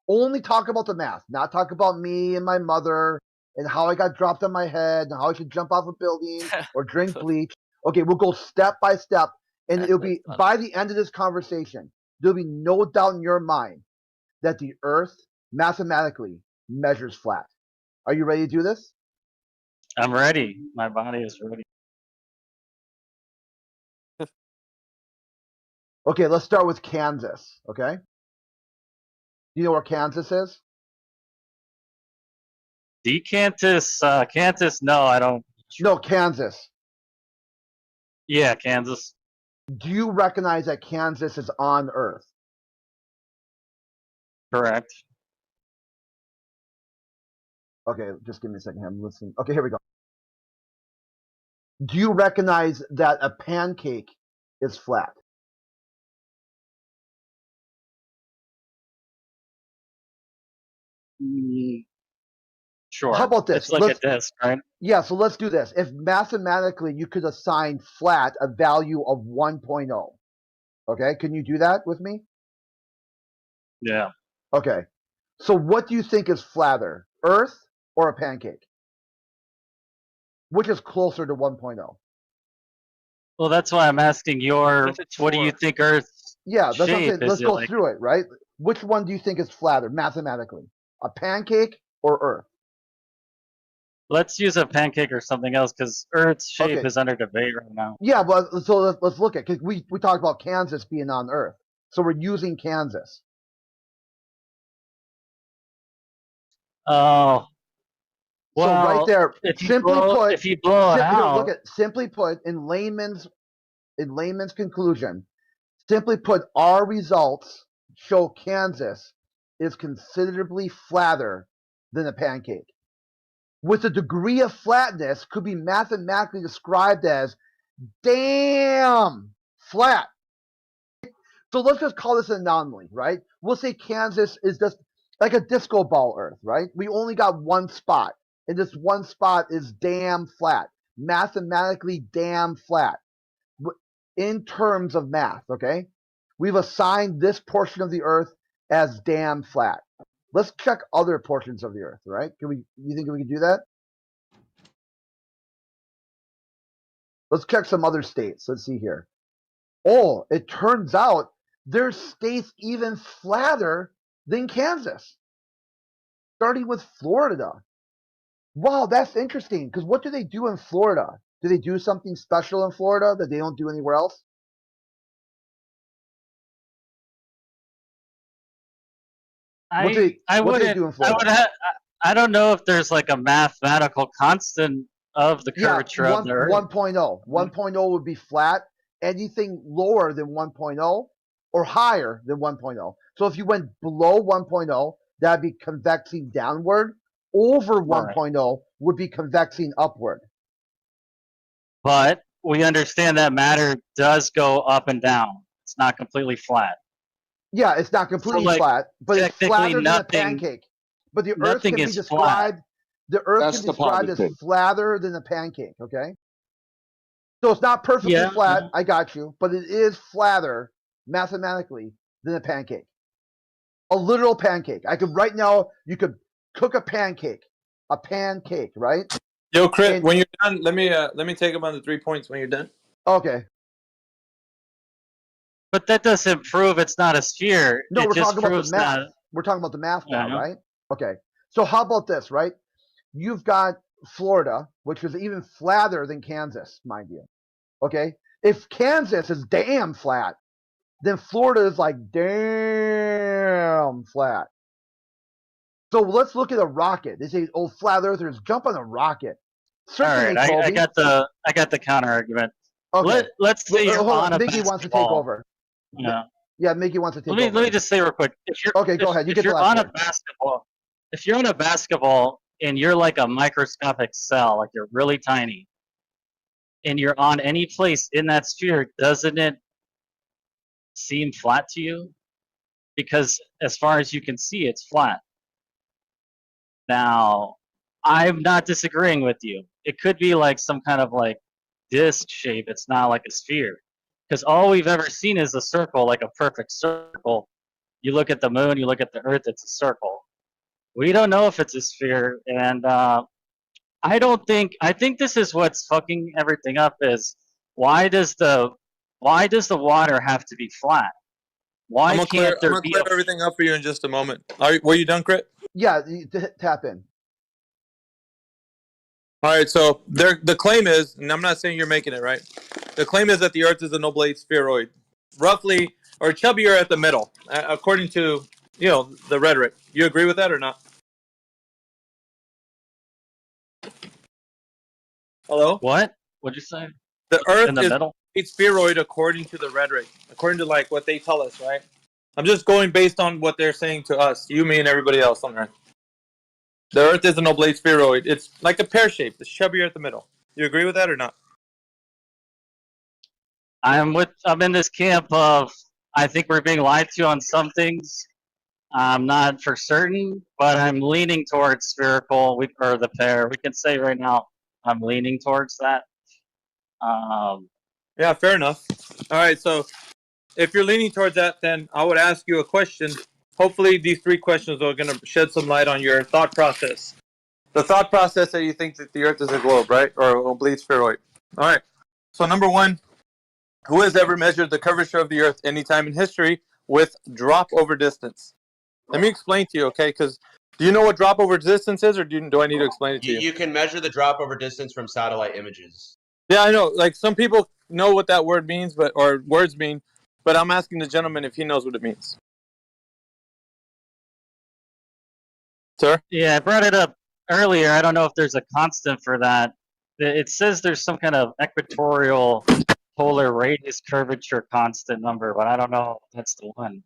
Only talk about the math, not talk about me and my mother and how I got dropped on my head and how I should jump off a building or drink bleach. Okay, we'll go step by step, and it'll be by the end of this conversation, there'll be no doubt in your mind that the Earth mathematically measures flat. Are you ready to do this? I'm ready. My body is ready. Okay, let's start with Kansas, okay? Do you know where Kansas is? Kansas, no, I don't. No, Kansas. Yeah, Kansas. Do you recognize that Kansas is on Earth? Correct. Okay, just give me a second. I'm listening. Okay, here we go. Do you recognize that a pancake is flat? Sure. How about this? It's like a disc, right? Yeah, so let's do this. If mathematically you could assign flat a value of 1.0, okay, can you do that with me? Yeah. Okay, so what do you think is flatter, Earth or a pancake? Which is closer to 1.0? Well, that's why I'm asking what do you think Earth's Yeah, that's what I'm shape saying. Let's is? go through it, right? Which one do you think is flatter mathematically? A pancake or Earth? Let's use a pancake or something else because Earth's shape is under debate right now. Yeah, but so let's look at, because we talked about Kansas being on Earth, so we're using Kansas. Oh, well, so right there, if you simply blow, put, if you blow it out, look at simply put in layman's conclusion, simply put, our results show Kansas is considerably flatter than a pancake, with a degree of flatness could be mathematically described as damn flat. So let's just call this an anomaly, right? We'll say Kansas is just like a disco ball Earth, right? We only got one spot, and this one spot is damn flat, mathematically damn flat. In terms of math, okay? We've assigned this portion of the Earth as damn flat. Let's check other portions of the Earth, right? You think we can do that? Let's check some other states. Let's see here. Oh, it turns out there's states even flatter than Kansas, starting with Florida. Wow, that's interesting, because what do they do in Florida? Do they do something special in Florida that they don't do anywhere else? I don't know if there's like a mathematical constant of the curvature of the Earth. 1.0. 1.0 would be flat. Anything lower than 1.0 or higher than 1.0. So if you went below 1.0, that'd be convexing downward. Over 1.0 would be convexing upward. But we understand that matter does go up and down. It's not completely flat. Yeah, it's not completely flat, but it's flatter than a pancake. But the Earth can be described. The Earth can be described as flatter than a pancake. Okay. So it's not perfectly flat. I got you, but it is flatter mathematically than a pancake. A literal pancake. I could right now. You could cook a pancake, right? Yo, Crit, when you're done, let me take up on the 3 points when you're done. Okay. But that doesn't prove it's not a sphere. No, we're just talking about proves the math. that. We're talking about the math now, right? Okay. So how about this, right? You've got Florida, which is even flatter than Kansas, mind you. Okay? If Kansas is damn flat, then Florida is like damn flat. So let's look at a rocket. They say, "Oh, flat earthers, jump on a rocket." Certainly, all right, I got the counter argument. Okay. Let's say you're on a Mickey wants to take basketball. over. Yeah. Yeah, Mickey wants to take Let over. me just say real quick. If you're okay, go ahead. You if get you're the last on a word. basketball, if you're on a basketball and you're like a microscopic cell, like you're really tiny, and you're on any place in that sphere, doesn't it seem flat to you? Because as far as you can see, it's flat. Now, I'm not disagreeing with you. It could be like some kind of like disc shape. It's not like a sphere. Because all we've ever seen is a circle, like a perfect circle. You look at the moon, you look at the Earth, it's a circle. We don't know if it's a sphere, and I think this is what's fucking everything up. Is why does the water have to be flat? Why I'm gonna can't there clear be everything up for you in just a moment. Were you done, Crit? Yeah, tap in. All right, so the claim is, and I'm not saying you're making it right. The claim is that the Earth is an oblate spheroid, roughly or chubbier at the middle, according to the rhetoric. You agree with that or not? Hello? What? What'd you say? The Earth in the is middle? a spheroid according to the rhetoric, according to like what they tell us, right? I'm just going based on what they're saying to us, you, me, and everybody else on Earth. The Earth is an oblate spheroid. It's like a pear shape. It's chubbier at the middle. You agree with that or not? I'm in this camp of I think we're being lied to on some things. I'm not for certain, but I'm leaning towards spherical or the pear. We can say right now I'm leaning towards that. Yeah, fair enough. All right, so if you're leaning towards that, then I would ask you a question. Hopefully these 3 questions are going to shed some light on your thought process. The thought process that you think that the Earth is a globe, right? Or an oblate spheroid. All right. So number 1, who has ever measured the curvature of the Earth any time in history with drop over distance? Let me explain to you, okay? Because Do you know what drop over distance is, or do I need to explain it to you? You can measure the drop over distance from satellite images. Yeah, I know. Like some people know what that word means, or words mean, but I'm asking the gentleman if he knows what it means. Sir? Yeah, I brought it up earlier. I don't know if there's a constant for that. It says there's some kind of equatorial polar radius curvature constant number, but I don't know if that's the one.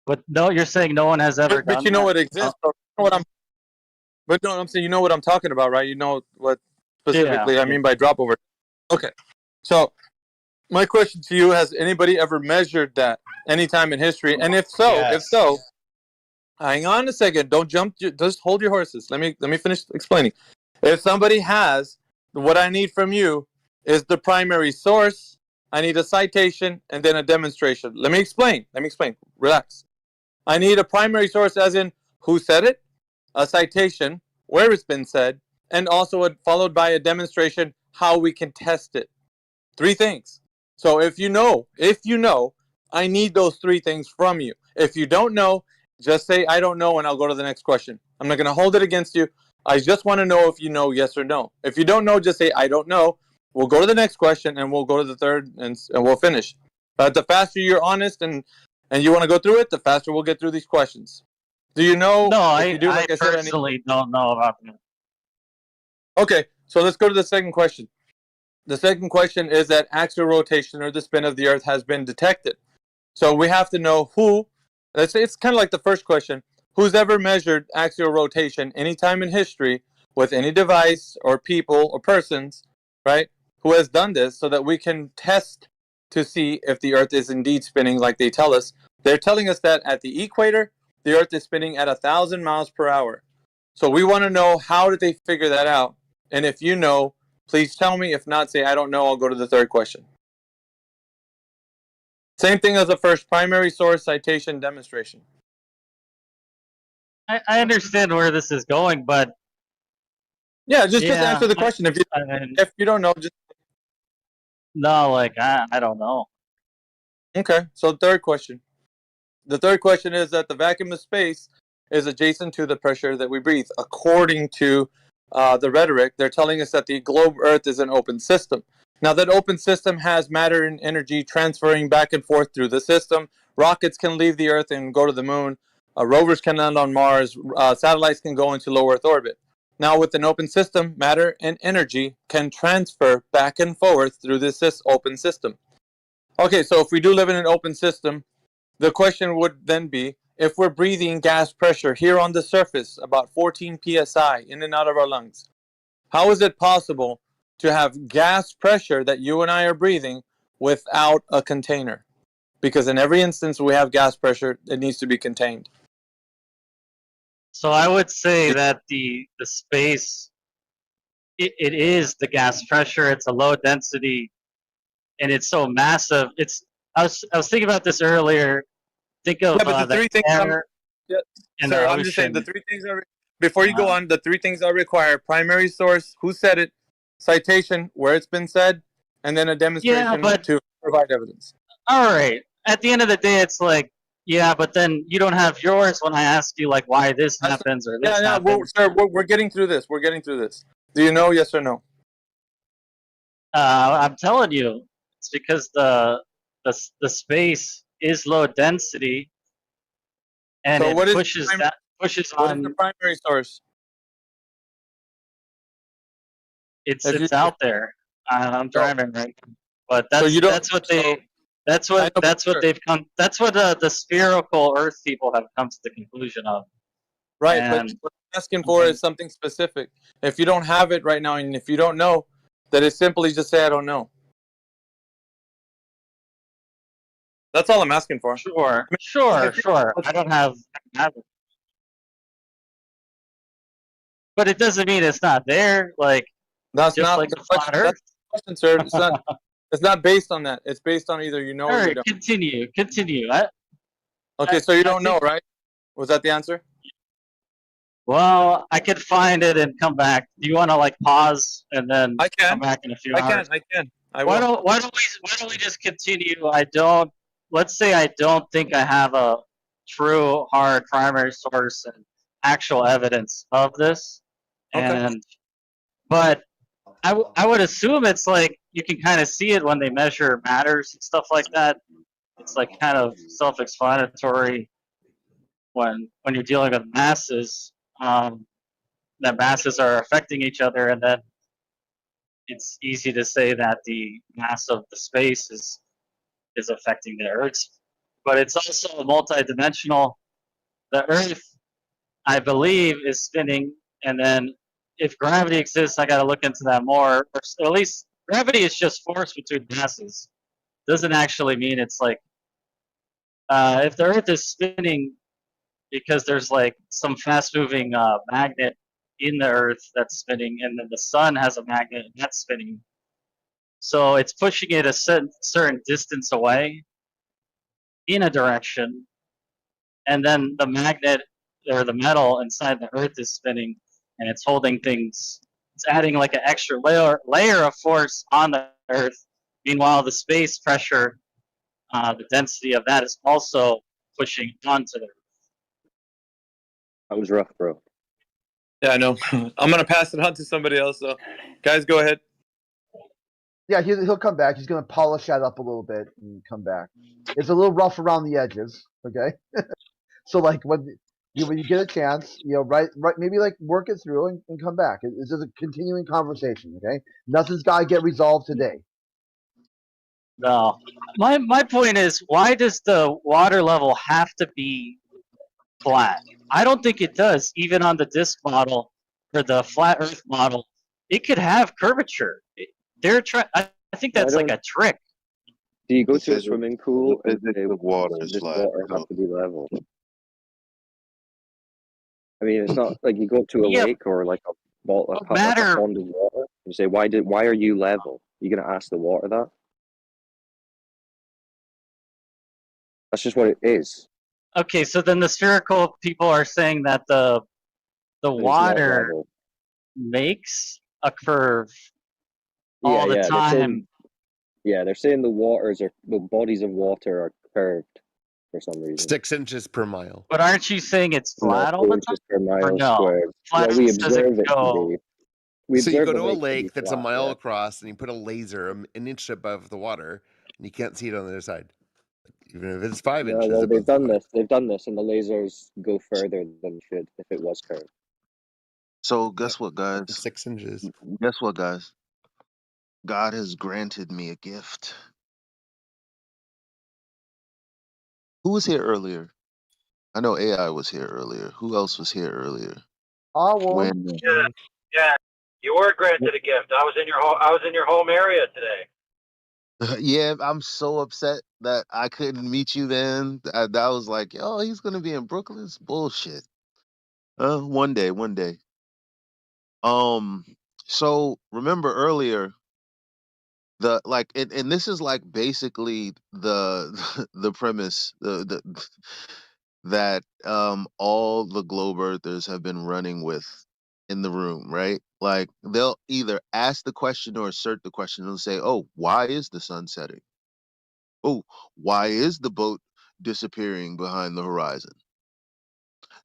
But no, you're saying no one has ever done But you know that? what exists. But no, I'm saying you know what I'm talking about, right? You know what specifically I mean by drop over. Okay, so my question to you: has anybody ever measured that any time in history? And if so, hang on a second. Don't jump. Just hold your horses. Let me finish explaining. If somebody has, what I need from you is the primary source. I need a citation and then a demonstration. Let me explain. Relax. I need a primary source, as in who said it, a citation, where it's been said, and also followed by a demonstration how we can test it. 3 things. So if you know, I need those 3 things from you. If you don't know, just say I don't know and I'll go to the next question. I'm not going to hold it against you. I just want to know if you know yes or no. If you don't know, just say I don't know. We'll go to the next question and we'll go to the third and we'll finish. But the faster you're honest and you want to go through it, the faster we'll get through these questions. Do you know? No, I personally don't know about that. Okay, so let's go to the second question. The second question is that axial rotation, or the spin of the Earth, has been detected. So we have to know who. Let's say it's kind of like the first question. Who's ever measured axial rotation anytime in history with any device or people or persons, right? Who has done this so that we can test to see if the Earth is indeed spinning like they tell us. They're telling us that at the equator, the Earth is spinning at 1,000 miles per hour. So we want to know, how did they figure that out? And if you know, please tell me. If not, say I don't know. I'll go to the third question. Same thing as the first: primary source, citation, demonstration. I understand where this is going, but yeah, just answer the question. If you don't know, just no. Like I don't know. Okay, so third question. The third question is that the vacuum of space is adjacent to the pressure that we breathe. According to the rhetoric, they're telling us that the globe Earth is an open system. Now, that open system has matter and energy transferring back and forth through the system. Rockets can leave the Earth and go to the moon. Rovers can land on Mars. Satellites can go into low Earth orbit. Now, with an open system, matter and energy can transfer back and forth through this open system. Okay, so if we do live in an open system, the question would then be, if we're breathing gas pressure here on the surface, about 14 psi in and out of our lungs, how is it possible to have gas pressure that you and I are breathing without a container? Because in every instance we have gas pressure, it needs to be contained. So I would say that the space, it is the gas pressure. It's a low density, and it's so massive. I was thinking about this earlier. Think of but the 3 things. Sir, I'm just saying the 3 things are. Before you go on, the 3 things I require: primary source, who said it, citation, where it's been said, and then a demonstration to provide evidence. All right. At the end of the day, it's like, yeah, but then you don't have yours when I ask you like why this happens or this happens. Sir, we're getting through this. Do you know? Yes or no? I'm telling you, it's because the space is low density, and so it pushes what on. What is the primary source? It's out there. I'm driving right now. But that's what they've come. That's what the spherical Earth people have come to the conclusion of. Right, but what I'm asking for is something specific. If you don't have it right now, and if you don't know, then it's simply just say I don't know. That's all I'm asking for. Sure. I don't have it. But it doesn't mean it's not there. Like that's just not like the a flat Earth. That's the question, sir. It's not. It's not based on that. It's based on either you know or you don't. Continue. Okay, so you don't know, right? Was that the answer? Well, I could find it and come back. Do you want to like pause and then come back in a few hours? I can. Why don't we just continue? Let's say I don't think I have a true hard primary source, and actual evidence of this, but I would assume it's like you can kind of see it when they measure matters and stuff like that. It's like kind of self-explanatory when you're dealing with masses, that masses are affecting each other, and then it's easy to say that the mass of the space is affecting the Earth. But it's also multidimensional. The Earth, I believe, is spinning, and then if gravity exists, I got to look into that more. Or at least gravity is just force between masses. Doesn't actually mean it's like if the Earth is spinning because there's like some fast-moving magnet in the Earth that's spinning, and then the sun has a magnet that's spinning. So it's pushing it a certain distance away in a direction, and then the magnet or the metal inside the Earth is spinning, and it's holding things. It's adding like an extra layer of force on the Earth. Meanwhile, the space pressure, the density of that is also pushing onto the Earth. That was rough, bro. Yeah, I know. I'm gonna pass it on to somebody else. So, guys, go ahead. Yeah, he'll come back. He's gonna polish that up a little bit and come back. It's a little rough around the edges, okay? So like when you get a chance, right, maybe like work it through and come back. This is a continuing conversation, okay? Nothing's got to get resolved today. No, my point is, why does the water level have to be flat? I don't think it does. Even on the disk model or the flat Earth model, it could have curvature. They're trying. I think that's like a trick. Do you go to a swimming pool and the water is flat? Water have to be level? I mean, it's not like you go to a lake or like a pond of water. You say, why are you level? You're gonna ask the water that? That's just what it is. Okay, so then the spherical people are saying that the water makes a curve all the time. They're saying the bodies of water are curved for some reason. 6 inches per mile. But aren't you saying it's flat all the time? Per mile or no? squared. Flat we observe it to be. So you go to a lake that's a mile across, and you put a laser an inch above the water, and you can't see it on the other side, even if it's 5 inches. Well, they've done this. They've done this, and the lasers go further than should if it was curved. So guess what, guys? 6 inches. Guess what, guys? God has granted me a gift. Who was here earlier? I know AI was here earlier. Who else was here earlier? Yeah, you were granted a gift. I was in your home area today. Yeah, I'm so upset that I couldn't meet you then. I was like, oh, he's gonna be in Brooklyn. It's bullshit. One day. So remember earlier, and this is like basically the premise that all the globe earthers have been running with in the room, right? Like they'll either ask the question or assert the question and say, oh, why is the sun setting? Oh, why is the boat disappearing behind the horizon?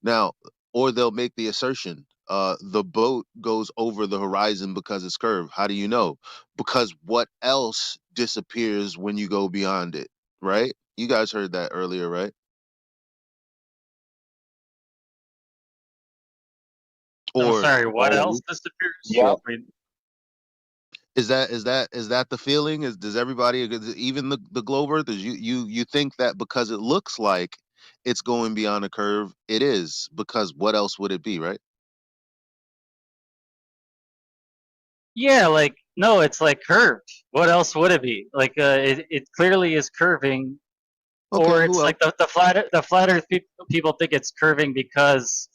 Now, or they'll make the assertion, the boat goes over the horizon because it's curved. How do you know? Because what else disappears when you go beyond it, right? You guys heard that earlier, right? Or sorry, what else disappears? Yeah. Is that the feeling? Does everybody, even the globe earthers, you think that because it looks like it's going beyond a curve, it is, because what else would it be, right? Yeah, like no, it's like curved. What else would it be? Like it clearly is curving, or it's like the flat Earth people think it's curving because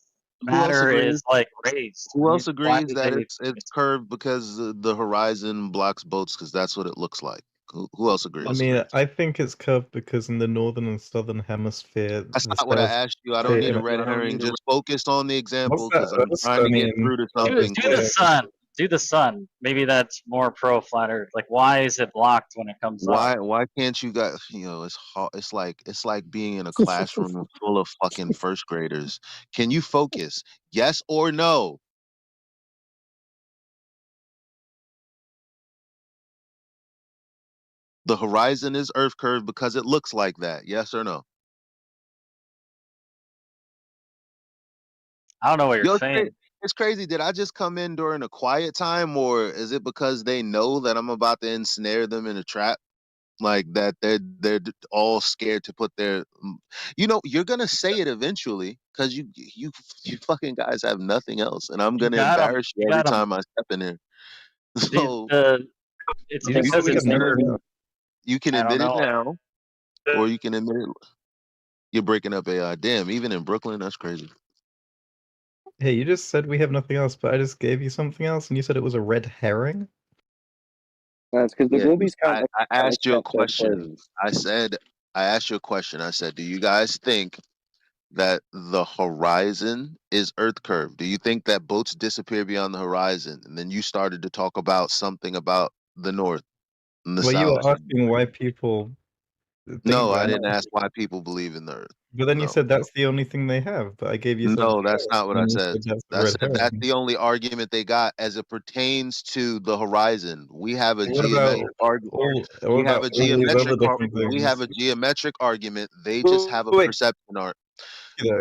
matter is like raised. Who else agrees that it's curved because the horizon blocks boats because that's what it looks like? Who else agrees? I mean, I think it's curved because in the northern and southern hemisphere. That's not what I asked you. I don't need a red herring. Just focus on the example because I'm trying to get through to something. Do the sun. do the sun. Maybe that's more pro flat Earth. Like, why is it blocked when it comes up? Why can't you guys? It's hard. It's like being in a classroom full of fucking first graders. Can you focus? Yes or no? The horizon is Earth curved because it looks like that. Yes or no? I don't know what you're saying. It's crazy. Did I just come in during a quiet time, or is it because they know that I'm about to ensnare them in a trap? Like that they're all scared to put their, you're gonna say it eventually because you fucking guys have nothing else, and I'm gonna embarrass you every time I step in there. So it's because it's you can admit it now, or you can admit it. You're breaking up AI. Damn, even in Brooklyn, that's crazy. Hey, you just said we have nothing else, but I just gave you something else, and you said it was a red herring? That's because the Globies can't. I asked you a question. I asked you a question. I said, do you guys think that the horizon is Earth curved? Do you think that boats disappear beyond the horizon? And then you started to talk about something about the north and the south. You were asking why people. No, I didn't ask why people believe in the Earth. But then you said that's the only thing they have. But I gave you. No, that's not what I said. That's the only argument they got as it pertains to the horizon. We have a geometric argument. We have a geometric argument. They just have a perception art.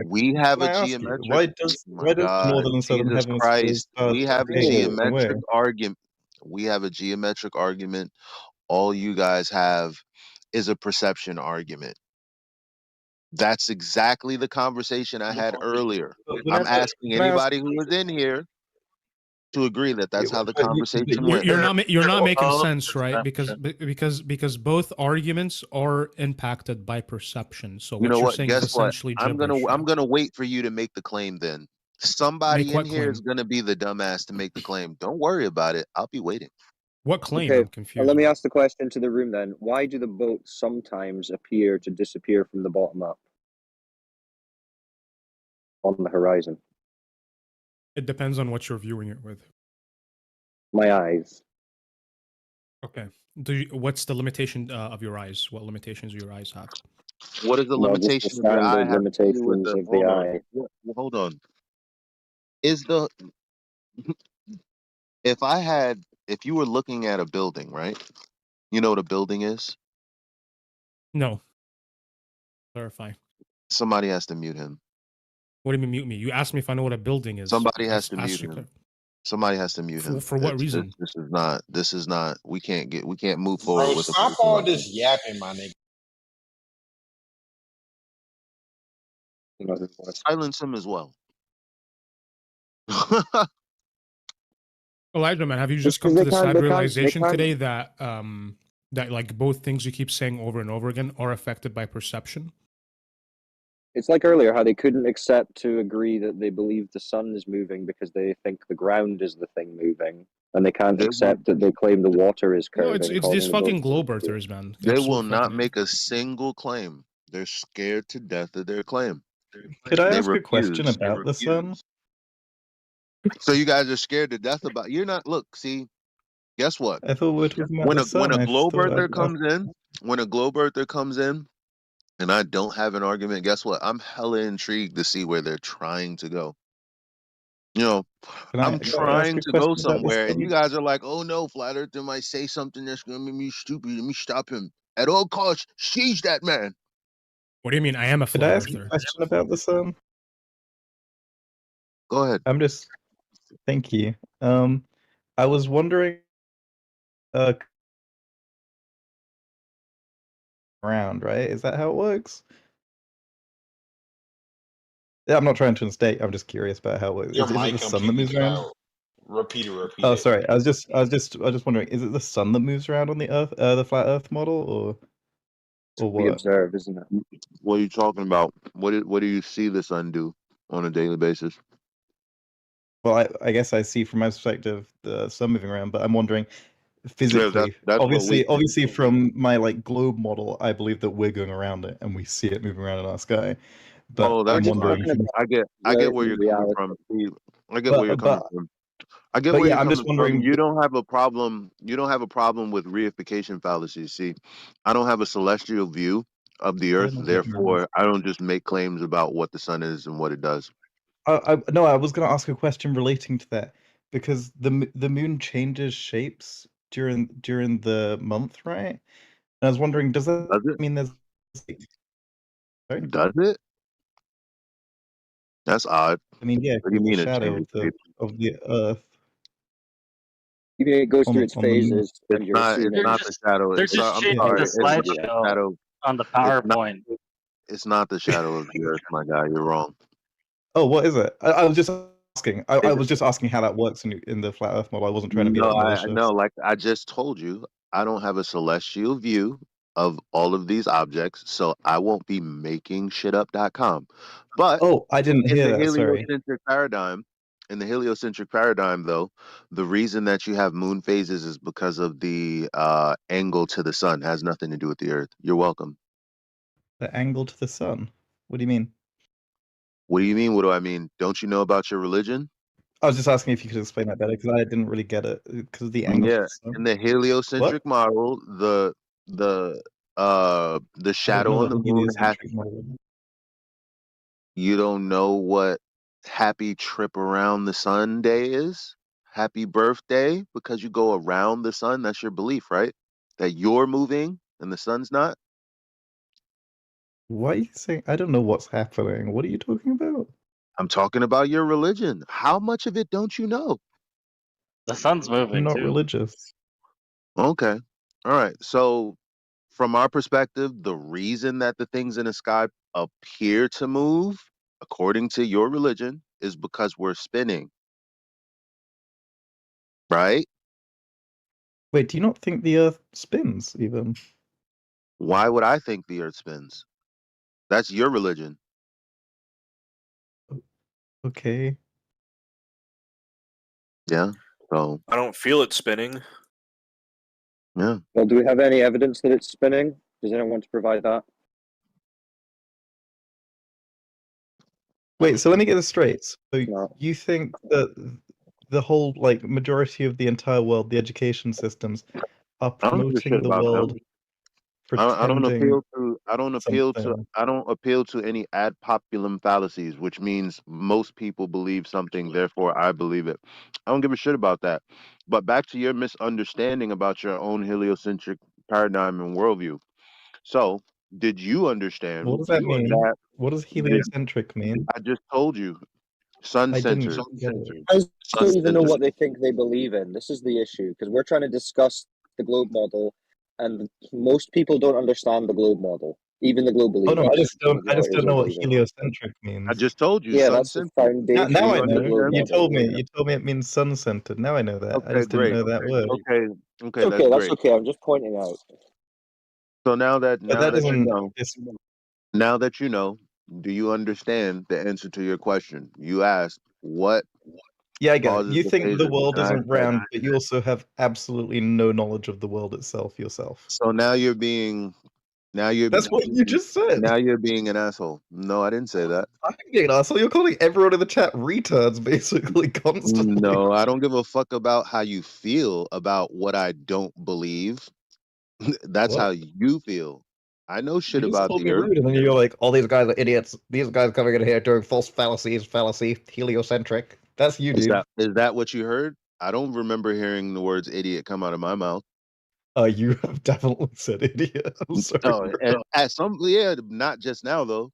We have a geometric. Why does northern and southern Jesus Christ? We have a geometric argument. We have a geometric argument. All you guys have is a perception argument. That's exactly the conversation I had earlier. I'm asking anybody who was in here to agree that that's how the conversation went. You're not making sense, right? Because both arguments are impacted by perception. So what you're saying is essentially gibberish. I'm gonna wait for you to make the claim. Then somebody in here is gonna be the dumbass to make the claim. Don't worry about it. I'll be waiting. What claim? Okay, I'm confused. let me ask the question to the room then. Why do the boats sometimes appear to disappear from the bottom up on the horizon? It depends on what you're viewing it with. My eyes. Okay. What's the limitation of your eyes? What limitations do your eyes have? What is the limitation of your eye? Limitations of the eye. Hold on. If you were looking at a building, right? You know what a building is? No. Clarify. Somebody has to mute him. What do you mean mute me? You asked me if I know what a building is. Somebody has to mute him. Somebody has to mute him. For what reason? This is not. We can't move forward with. Stop all this yapping, my nigga. Silence him as well. Elijah, man, have you just come to the sad realization today that that like both things you keep saying over and over again are affected by perception? It's like earlier how they couldn't accept to agree that they believe the sun is moving because they think the ground is the thing moving, and they can't accept that they claim the water is curving. No, it's these fucking globe earthers, man. They will not make a single claim. They're scared to death of their claim. Could I ask a question about the sun? So you guys are scared to death about. You're not. Look, see. Guess what? I thought we're talking about when the sun. a globe earther comes in, and I don't have an argument. Guess what? I'm hella intrigued to see where they're trying to go. I'm trying to go somewhere, and you guys are like, "Oh no, flat earther might say something that's gonna make me stupid. Let me stop him at all costs. Siege that man." What do you mean? I am a flat earther. Could I ask a question about the sun? Go ahead. Thank you. I was wondering, around, right? Is that how it works? Yeah, I'm not trying to instate. I'm just curious about how it works. Is it the sun that moves around? Repeat it. Oh, sorry. I was just wondering. Is it the sun that moves around on the Earth, the flat Earth model, or what? We observe, isn't it? What are you talking about? What do you see the sun do on a daily basis? Well, I guess I see from my perspective the sun moving around, but I'm wondering physically. That's obviously, from my globe model, I believe that we're going around it and we see it moving around in our sky. But that's I'm wondering. I get where you're coming from. I get where you're coming from. I get But where yeah, you're I'm coming just wondering. from. You don't have a problem. You don't have a problem with reification fallacies. See, I don't have a celestial view of the I Earth. don't get nervous. Therefore, I don't just make claims about what the sun is and what it does. No, I was going to ask a question relating to that because the moon changes shapes during the month, right? And I was wondering, does that mean there's? Sorry? Does it? That's odd. I mean, yeah, What do you the mean it shadow changes of shape? the Earth. It goes through its on the moon. phases, and It's you're not. seeing It's not the shadow. They're It's just I'm changing sorry. the It's not the slideshow shadow. on the It's not. PowerPoint. It's not the shadow of the Earth, my guy. You're wrong. Oh, what is it? I was just asking. I It- was just asking how that works in the flat Earth model. I wasn't trying to be No, like malicious. no. Like I just told you, I don't have a celestial view of all of these objects, so I won't be making shitup.com. But Oh, I didn't in hear the that. Sorry. heliocentric paradigm, though, the reason that you have moon phases is because of the angle to the sun. It has nothing to do with the Earth. You're welcome. The angle to the sun. What do you mean? What do you mean? What do I mean? Don't you know about your religion? I was just asking if you could explain that better because I didn't really get it because of the angle. Yeah, To the sun. in the heliocentric model, the shadow on the moon has. You don't know what happy trip around the sun day is? Happy birthday because you go around the sun. That's your belief, right? That you're moving and the sun's not. Why are you saying? I don't know what's happening. What are you talking about? I'm talking about your religion. How much of it don't you know? The sun's moving I'm not too. religious. Okay. All right. So, from our perspective, the reason that the things in the sky appear to move, according to your religion, is because we're spinning. Right? Wait, do you not think the Earth spins even? Why would I think the Earth spins? That's your religion. Okay. Yeah. So I don't feel it spinning. yeah. Well, do we have any evidence that it's spinning? Does anyone want to provide that? Wait, so let me get this straight. So you think that the whole majority of the entire world, the education systems, are promoting the world? I don't appeal to any ad populum fallacies, which means most people believe something, therefore I believe it. I don't give a shit about that. But back to your misunderstanding about your own heliocentric paradigm and worldview. So, did you understand? What does that mean? What does heliocentric mean? I just told you. Sun-centered. I don't even know what they think they believe in. This is the issue, because we're trying to discuss the globe model, and most people don't understand the globe model, even the globe believers. Oh no, I just don't know what heliocentric means. I just told you. Yeah, that's the foundation. Now I of the know. globe You model. told me. You told me it means sun-centered. Now I know that. I just didn't know that word. Okay, that's great. okay. I'm just pointing out. So now that doesn't- now that you know, do you understand the answer to your question? You asked what. Yeah, I get it. causes You the think the phases, world and I isn't said- round, but you also have absolutely no knowledge of the world itself yourself. So now you're being. That's what you just said. Now you're being an asshole. No, I didn't say that. I'm being an asshole. You're calling everyone in the chat retards basically constantly. No, I don't give a fuck about how you feel about what I don't believe. That's What? how you feel. I know shit You just about called the me Earth. rude, and then you're like, all these guys are idiots. These guys coming in here doing false fallacy, heliocentric. That's you, dude. Is that what you heard? I don't remember hearing the words idiot come out of my mouth. You have definitely said idiot. I'm sorry. Oh, and at some, not just now though.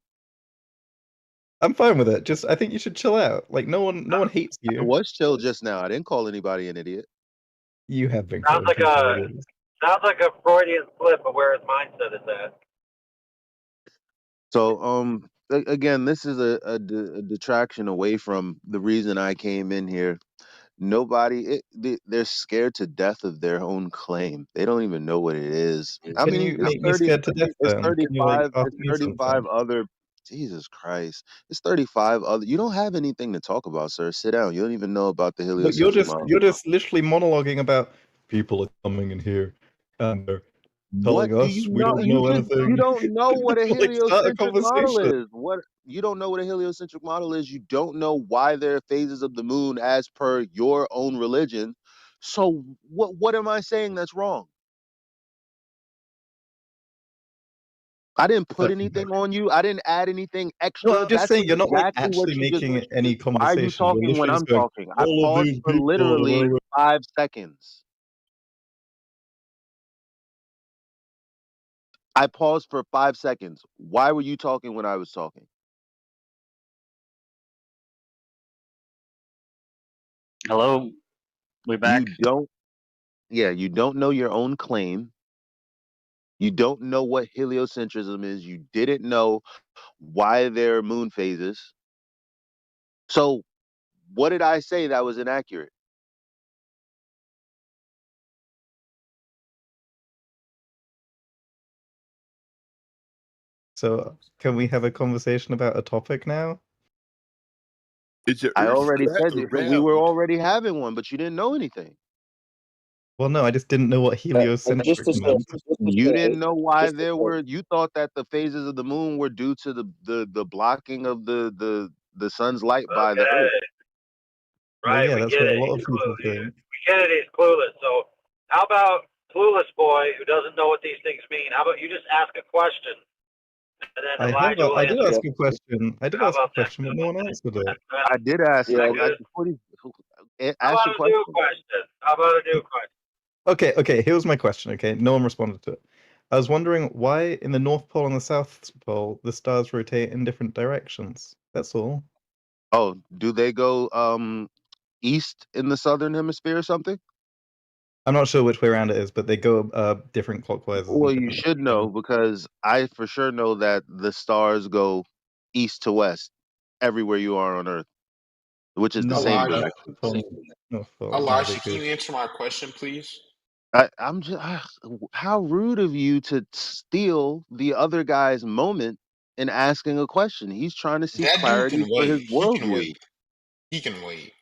I'm fine with it. Just I think you should chill out. Like no one hates you. I was chill just now. I didn't call anybody an idiot. You have been. Sounds like a Freudian slip of where his mindset is at. So again, this is a detraction away from the reason I came in here. They're scared to death of their own claim. They don't even know what it is. I Can mean, you make me scared to death it's then? Can you, like, 35. ask It's me 35 something? other. Jesus Christ! It's 35 other. You don't have anything to talk about, sir. Sit down. You don't even know about the Look, heliocentric model. you're just literally monologuing about people are coming in here and they're What do you know? You don't know what a Like, start a heliocentric model conversation. is. What you don't know what a heliocentric model is. You don't know why there are phases of the moon as per your own religion. So what am I saying that's wrong? I didn't put anything on you. I didn't add anything extra. No, I'm just saying you're not like exactly what actually you just. making any Why are you conversation. You're talking when literally I'm just going, talking? I all of paused these for people. literally 5 seconds. I paused for 5 seconds. Why were you talking when I was talking? Hello, we back. You don't know your own claim. You don't know what heliocentrism is. You didn't know why there are moon phases. So what did I say that was inaccurate? So, can we have a conversation about a topic now? I already said that we were already having one, but you didn't know anything. Well, no, I just didn't know what heliocentric meant. You didn't know why there were. You thought that the phases of the moon were due to the blocking of the sun's light by the Earth. Well, Right, yeah, we that's get what a it. lot of He's people clueless. think. We get it. He's clueless. So, how about clueless boy who doesn't know what these things mean? How about you just ask a question, and then Elijah will I did answer. ask a question. I did How ask a about that? question, but no one answered it. I did ask. Is that I good? How ask about your a question. new question? How about a new question? Okay, here's my question, okay? No one responded to it. I was wondering why in the North Pole and the South Pole the stars rotate in different directions. That's all. Oh, do they go east in the southern hemisphere or something? I'm not sure which way around it is, but they go different clockwise. Well, you should know because I for sure know that the stars go east to west everywhere you are on Earth, which is the same Elijah, direction. Elijah, can you answer my question, please? I'm just how rude of you to steal the other guy's moment in asking a question. He's trying to seek That dude clarity can for his wait. He can worldview. wait. He can wait.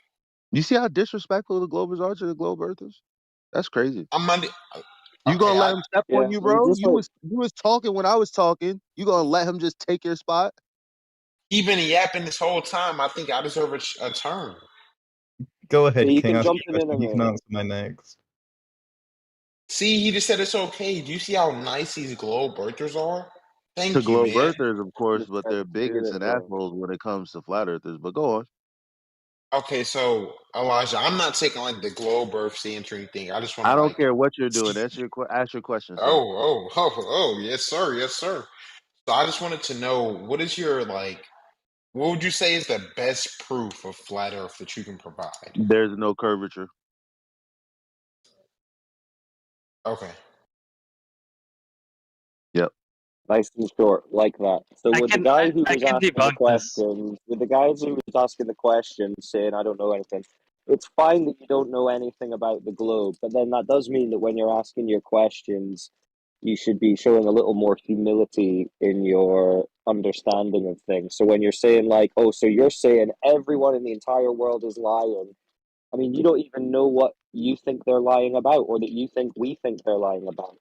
You see how disrespectful the Globers are to the Globe Earthers? That's crazy. I'm Monday. You Okay, gonna let him step on you, bro? just You was talking when I was talking. You gonna let him just take your spot? He been yapping this whole time. I think I deserve a turn. Go ahead, Yeah, you King. can Ask jump your in question. a You can minute. answer my next. See, he just said it's okay. Do you see how nice these Globe Earthers are? To Thank you, Globe man. Earthers, of course, Just but have they're to do bigots it, and bro. assholes when it comes to flat earthers. But go on. Okay, so Elijah, I'm not taking like the Globe Earth stance or anything. I just want I to don't like care what you're doing. Ask your question, sir. Oh, yes, sir, yes, sir. So I just wanted to know what is your like. What would you say is the best proof of flat Earth that you can provide? There's no curvature. Okay. Yep. Nice and short, like that. So with the guy who was asking the question, with the guys who was asking the question, saying I don't know anything, it's fine that you don't know anything about the globe, but then that does mean that when you're asking your questions, you should be showing a little more humility in your understanding of things. So when you're saying like, oh, so you're saying everyone in the entire world is lying. I mean, you don't even know what you think they're lying about or that you think we think they're lying about.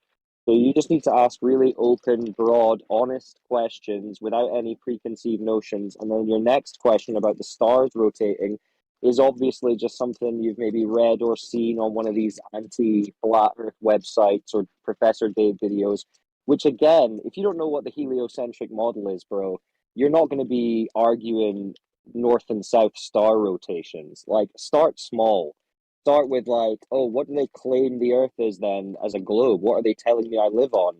So you just need to ask really open, broad, honest questions without any preconceived notions. And then your next question about the stars rotating is obviously just something you've maybe read or seen on one of these anti-flat Earth websites or Professor Dave videos, which again, if you don't know what the heliocentric model is, bro, you're not going to be arguing north and south star rotations. Like, start small. Start with like, oh, what do they claim the Earth is then as a globe? What are they telling me I live on?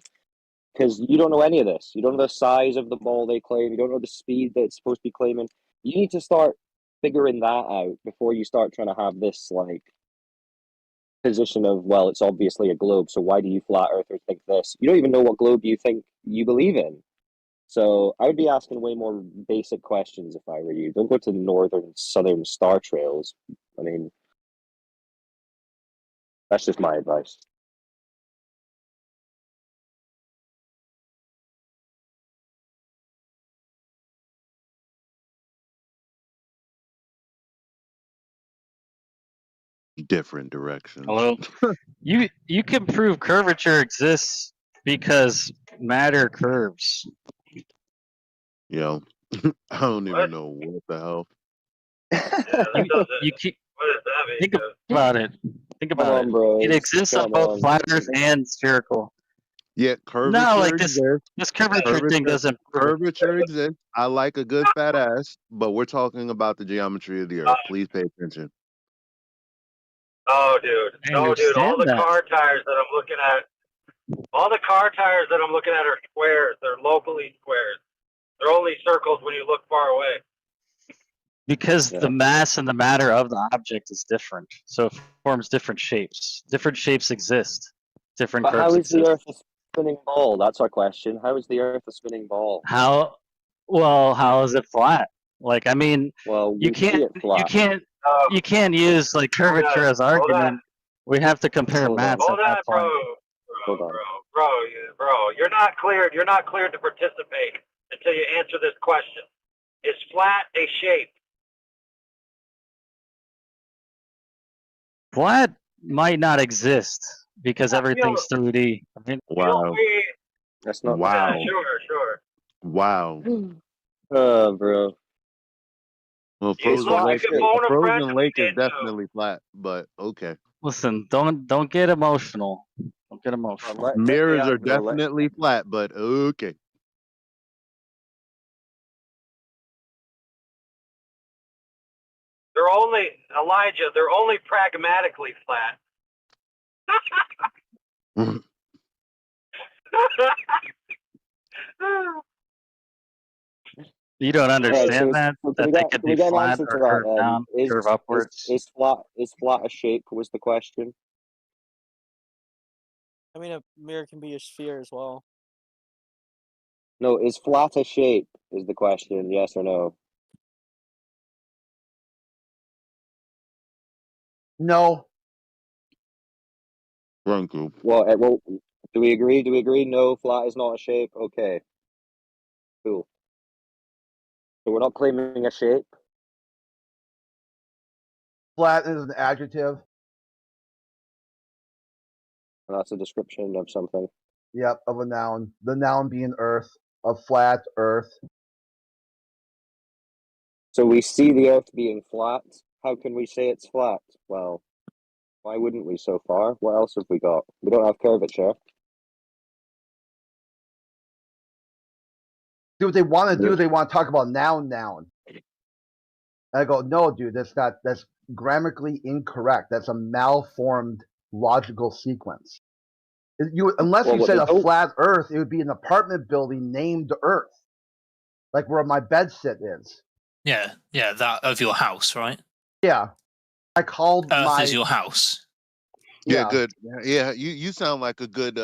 Because you don't know any of this. You don't know the size of the ball they claim. You don't know the speed that it's supposed to be claiming. You need to start figuring that out before you start trying to have this like position of, well, it's obviously a globe, so why do you flat earthers think this? You don't even know what globe you think you believe in. So I would be asking way more basic questions if I were you. Don't go to the northern, southern star trails. I mean, that's just my advice. Different directions. Hello. You can prove curvature exists Because matter curves. Yo, I don't even know what the hell. You keep What does that mean? think about it. Think Come about on, it. bros. It exists on Come both on. flat Earth and spherical. Yeah, curvature No, like this exists. curvature thing doesn't prove it. Curvature exists. I like a good fat ass, but we're talking about the geometry of the Earth. Please pay attention. Oh, dude. I No, dude. All understand the that. car tires that I'm looking at, are squares. They're locally squares. They're only circles when you look far away. Because the mass and the matter of the object is different, so it forms different shapes. Different shapes exist. Different But curves how is exist. the Earth a spinning ball? That's our question. How is the Earth a spinning ball? How is it flat? Like, I mean, Well, you we see can't it flat. you can't use like curvature as argument. We have to compare Hold on. maths Hold at on, that point. Hold on. Bro. You're not cleared. You're not cleared to participate until you answer this question. Is flat a shape? Flat might not exist because everything's 3D. I mean, Wow. That's not. Wow. Yeah, sure. Wow. Bro. Well, It's Frozen flat. Lake, You can phone a friend Frozen if Lake you is need to. definitely flat, but okay. listen, don't get emotional. Don't get emotional. Mirrors are bro, let- definitely flat, but okay. They're only, Elijah, they're only pragmatically flat. You don't understand so that can that we they get, could can we be get an flat answer or to curve that? down, curve upwards. Is flat a shape? Was the question? I mean, a mirror can be a sphere as well. No, is flat a shape? Is the question? Yes or no? No. Runku. Well, do we agree? Do we agree? No, flat is not a shape. Okay. Cool. So we're not claiming a shape. Flat is an adjective. That's a description of something. Yep, of a noun. The noun being earth, a flat earth. So we see the Earth being flat. How can we say it's flat? Well, why wouldn't we so far? What else have we got? We don't have curvature. See what they want to do. They want to talk about noun. And I go, no, dude, that's grammatically incorrect. That's a malformed logical sequence. Unless you said a flat Earth, it would be an apartment building named Earth, like where my bed sit is. Yeah, that of your house, right? Yeah, I called Earth is your house. Yeah, good. Yeah, you sound like a good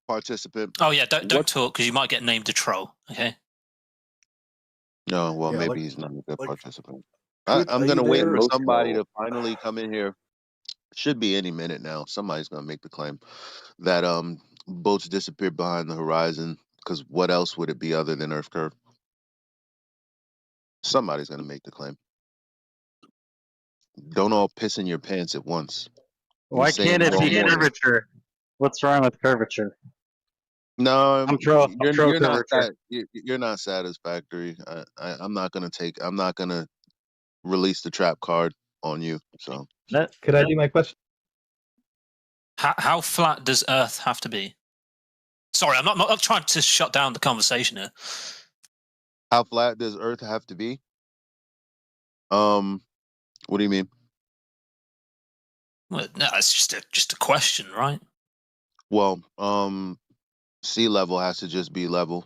participant. Oh yeah, don't talk because you might get named a troll. Okay. No, well, Yeah, maybe like- he's not a good like, participant. Truth, I'm are gonna you wait there? for somebody to finally come in here. Should be any minute now. Somebody's gonna make the claim that boats disappeared behind the horizon. Because what else would it be other than Earth curve? Somebody's gonna make the claim. Don't all piss in your pants at once. Why can't it be curvature? What's wrong with curvature? No, I'm pro you're not curvature. you're not satisfactory. I'm not gonna release the trap card on you. So Could I do my question? How flat does Earth have to be? Sorry, I'm not trying to shut down the conversation here. how flat does Earth have to be? What do you mean? Well, no, it's just a question, right? Well, sea level has to just be level.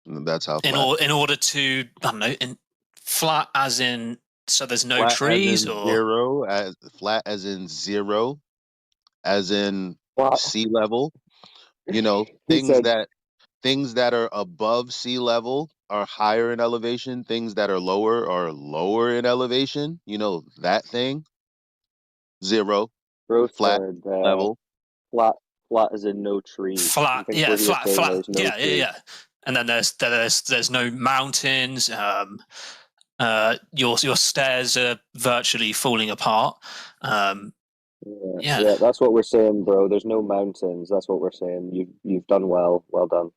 That's how flat. In order to, I don't know, in flat as in so there's no Flat trees as in or zero, as flat as in zero, as in sea level. You know, things that are above sea level are higher in elevation. Things that are lower in elevation. You know that thing. Zero, Growth flat, level. Flat as in no trees. flat, yeah, flat, There's no yeah, trees. yeah. And then there's no mountains. Your stairs are virtually falling apart. Yeah, that's what we're saying, bro. There's no mountains. That's what we're saying. You've done well. Well done.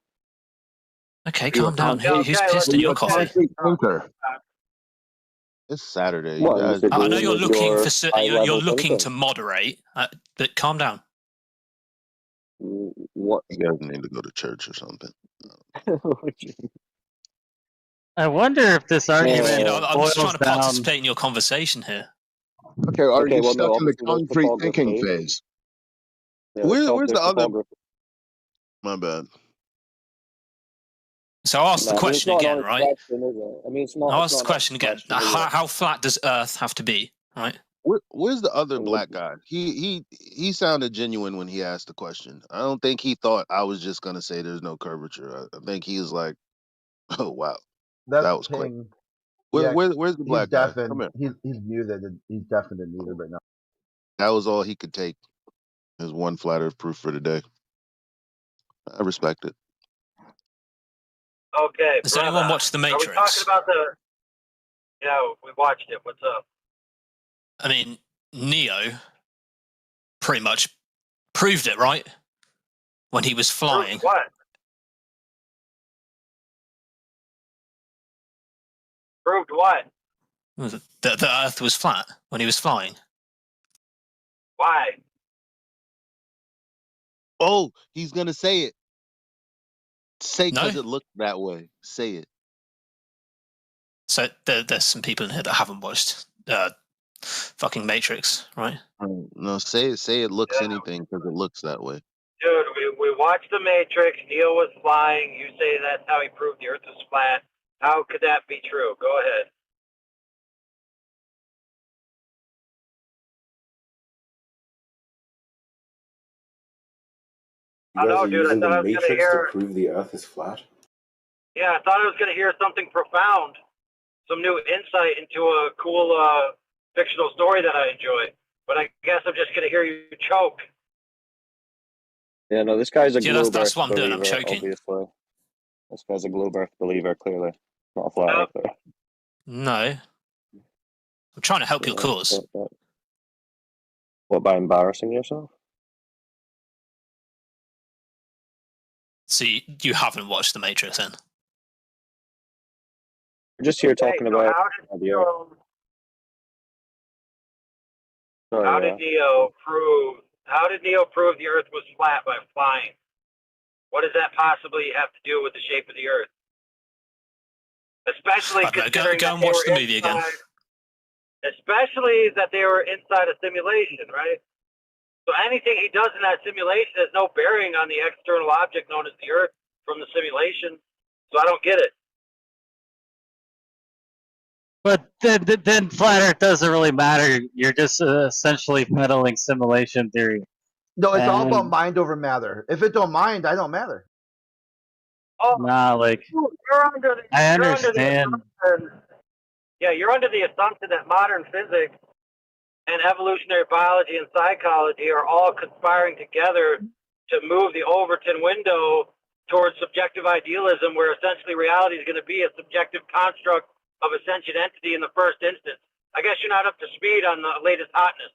Okay, calm down. Who's pissed in your coffee? It's Saturday. What, You guys, Mr. I know Green, you're with looking your for you're high-level looking thinking? to moderate, but calm down. What? you guys need to go to church or something. I wonder if this argument I'm just trying to down... participate in your conversation here. Okay, are you well, stuck no, in the obviously there's concrete thinking topography. phase? Yeah, Where's the other? topography. My bad. So I'll ask the No, I mean, it's question not an again, honest right? question, is it? I mean, it's not. I'll it's ask the not an question honest again. question, is it? How flat does Earth have to be, right? Where's the other black guy? He sounded genuine when he asked the question. I don't think he thought I was just gonna say there's no curvature. I think he was like, "Oh wow, That's that was quick." King. Where's the He's black guy? deafened. Come here. He's muted. He's deafened and muted right now. That was all he could take. His one flat Earth proof for today. I respect it. Okay. Does anyone watch The Matrix? Are we talking about the? Yeah, we watched it. What's up? I mean, Neo pretty much proved it, right? When he was flying. Proved what? Proved what? That the Earth was flat when he was flying. Why? Oh, he's gonna say it. Say because No? it looked that way. Say it. So there's some people in here that haven't watched fucking Matrix, right? No, say it. Say it looks anything because it looks that way. Dude, we watched The Matrix. Neo was flying. You say that's how he proved the Earth was flat. How could that be true? Go ahead. You guys are dude, using the I was gonna Matrix hear. to prove the Earth is flat? Yeah, I thought I was going to hear something profound, some new insight into a cool fictional story that I enjoy. But I guess I'm just going to hear you choke. Yeah, no, this guy's a globe that's Earth what I'm doing. I'm believer, choking. obviously. This guy's a globe Earth believer, clearly. Not a flat earther. No. I'm trying to help your cause. What, by embarrassing yourself? So you haven't watched The Matrix then? We're just here talking about... How did Neo prove the Earth was flat by flying? What does that possibly have to do with the shape of the Earth? Especially considering go and watch the movie again. Especially that they were inside a simulation, right? So anything he does in that simulation has no bearing on the external object known as the Earth from the simulation. So I don't get it. But then flat Earth doesn't really matter. You're just essentially peddling simulation theory. No, it's all about mind over matter. If it don't mind, I don't matter. Oh, nah, like I understand. You're under the assumption that modern physics and evolutionary biology and psychology are all conspiring together to move the Overton window towards subjective idealism, where essentially reality is going to be a subjective construct of a sentient entity in the first instance. I guess you're not up to speed on the latest hotness.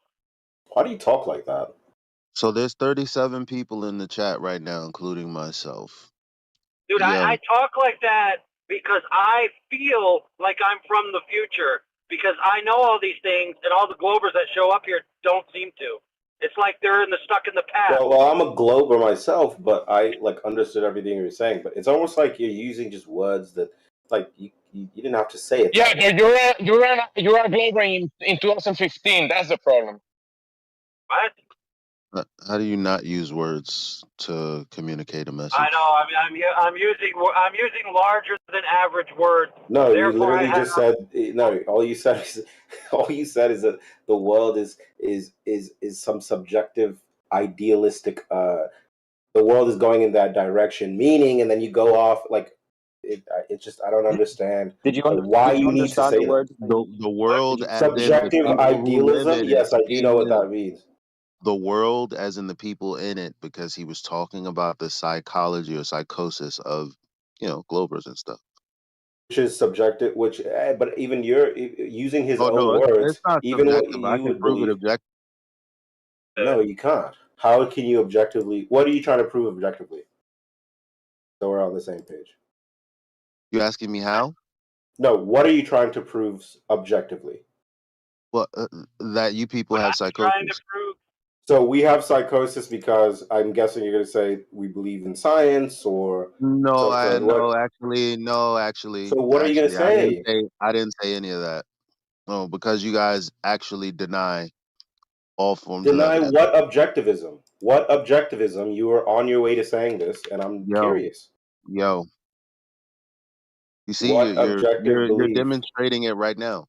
Why do you talk like that? So there's 37 people in the chat right now, including myself. Dude, Yeah. I talk like that because I feel like I'm from the future, because I know all these things, and all the Globers that show up here don't seem to. It's like they're stuck in the past. Well, I'm a Glober myself, but I understood everything you were saying. But it's almost like you're using just words that you didn't have to say it. Yeah, but you're a Glober in 2015. That's the problem. What? How do you not use words to communicate a message? I know. I mean, I'm using larger than average words. No, you Therefore, literally just said no. All you said is that the world is some subjective, idealistic. The world is going in that direction, meaning, and then you go off like it. It's just I don't understand. Did you why you need to say the word? The world as subjective in the people who live idealism? in it, Yes, I do know what that means. The world as in the people in it, because he was talking about the psychology or psychosis of, Globers and stuff. Which is subjective, but even you're using his own no, words, it's not even what subjective. I you can would prove it believe. objective. No, you can't. How can you objectively? What are you trying to prove objectively? So we're on the same page. You asking me how? No, what are you trying to prove objectively? Well, that you people have psychosis. So we have psychosis because I'm guessing you're going to say we believe in science or No, something. no, actually. So what are you going to say? I didn't say any of that. No, because you guys actually deny all forms of Deny evidence. what objectivism? What objectivism? You were on your way to saying this, and I'm curious. Yo. You see, What you're objective belief? demonstrating it right now.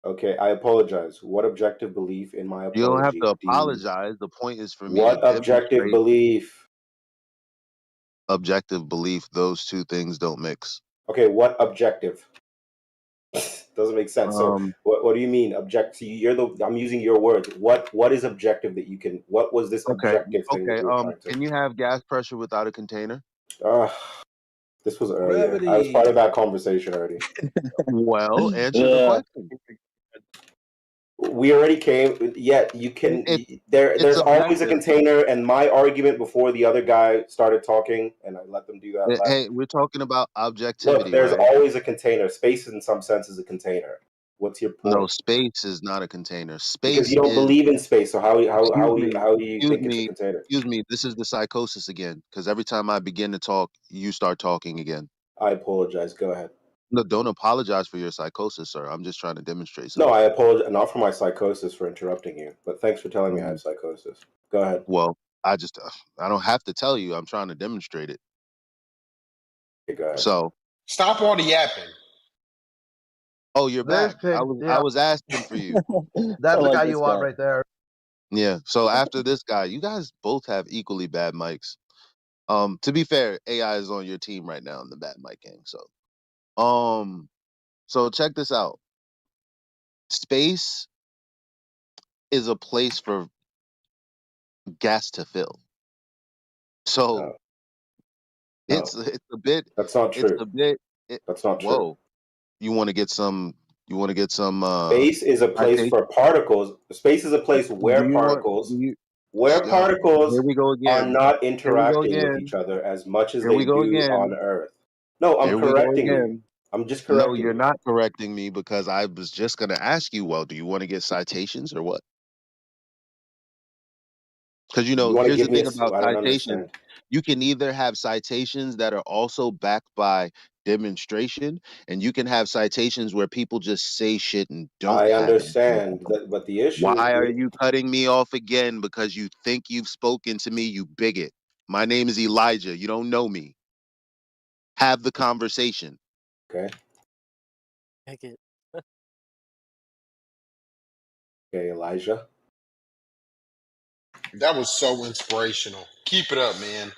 Okay, I apologize. What objective belief in my apology? You don't have to apologize. The point is for me What to objective belief? Objective belief. Those two things don't mix. Okay, what objective? Doesn't make sense. So what do you mean object? So I'm using your words. What is objective that you can? What was this objective thing? That you were trying to... Can you have gas pressure without a container? This was earlier. Gravity. I was part of that conversation already. Well, answer the question. We already came. Yeah, you can. There's always a container, and my argument before the other guy started talking, and I let them do that. Hey, we're talking about objectivity. Look, there's right? always a container. Space, in some sense, is a container. What's your point? No, space is not a container. Space. Because you don't believe in space, so how do you think it's a container? Excuse me. This is the psychosis again. Because every time I begin to talk, you start talking again. I apologize. Go ahead. No, don't apologize for your psychosis, sir. I'm just trying to demonstrate something. No, I apologize not for my psychosis for interrupting you, but thanks for telling me I have psychosis. Go ahead. Well, I don't have to tell you. I'm trying to demonstrate it. Okay, go ahead. So stop all the yapping. Oh, you're back. I was asking for you. That's the guy you want right there. Yeah. So after this guy, you guys both have equally bad mics. To be fair, AI is on your team right now in the bad mic game. So check this out. Space is a place for gas to fill. So it's a bit. That's not true. It's a bit. That's not true. Whoa. You want to get some. Space is a place for particles. Space is a place where particles. Particles are not interacting with each other as much as they do on Earth. No, I'm correcting you. I'm just correcting you. No, you're not correcting me because I was just going to ask you, well, do you want to get citations or what? Because, here's the thing about citations. You can either have citations that are also backed by demonstration, and you can have citations where people just say shit and don't. I understand, but the issue. Why are you cutting me off again? Because you think you've spoken to me, you bigot. My name is Elijah. You don't know me. Have the conversation. Okay. Okay, Elijah. That was so inspirational. Keep it up, man.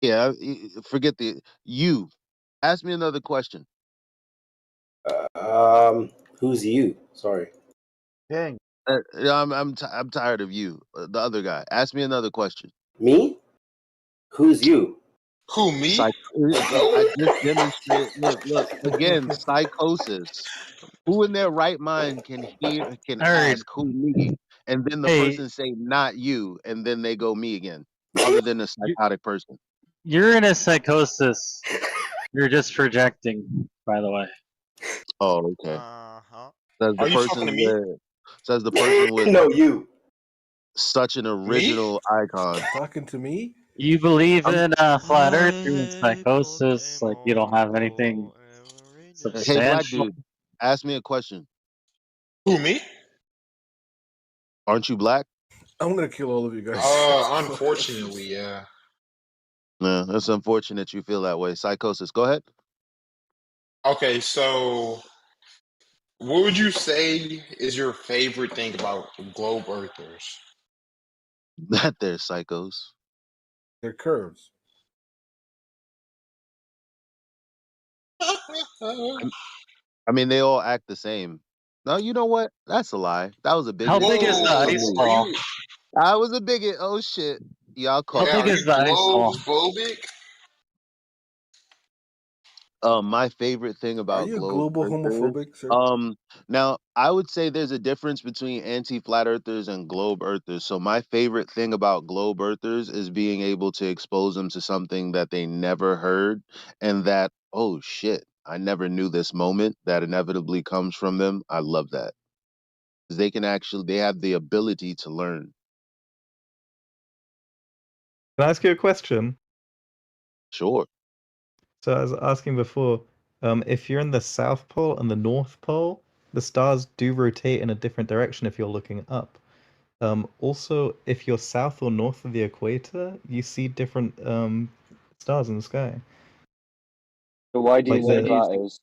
Yeah, forget you. Ask me another question. Who's you? Sorry. King. I'm tired of you. The other guy. Ask me another question. Me? Who's you? Who, me? I just demonstrated. Look again. Psychosis. Who in their right mind can ask who me, and then the person say not you, and then they go me again, other than a psychotic person. You're in a psychosis. You're just projecting, by the way. Oh, okay. Says Are you talking to me? Says the person with no, you. Such an original icon. Talking to me? You believe in flat Earth, you're in psychosis, like you don't have anything substantial. Hey, black dude, ask me a question. Who, me? Aren't you black? I'm gonna kill all of you guys. Unfortunately, yeah. No, that's unfortunate you feel that way. Psychosis, go ahead. Okay, so what would you say is your favorite thing about globe earthers? That they're psychos. They're curves. I mean, they all act the same. No, you know what? That's a lie. That was a bigot. How big is the ice ball? I was a bigot. Oh shit. Y'all call How big is the ice ball? My favorite thing Are about you globe global earthers. homophobic, sir? Now I would say there's a difference between anti-flat earthers and globe earthers. So my favorite thing about globe earthers is being able to expose them to something that they never heard, and that, oh shit, I never knew this moment that inevitably comes from them. I love that. 'Cause they have the ability to learn. Can I ask you a question? Sure. So I was asking before, if you're in the South Pole and the North Pole, the stars do rotate in a different direction if you're looking up. Also, if you're south or north of the equator, you see different stars in the sky. So why do you Like think the that is?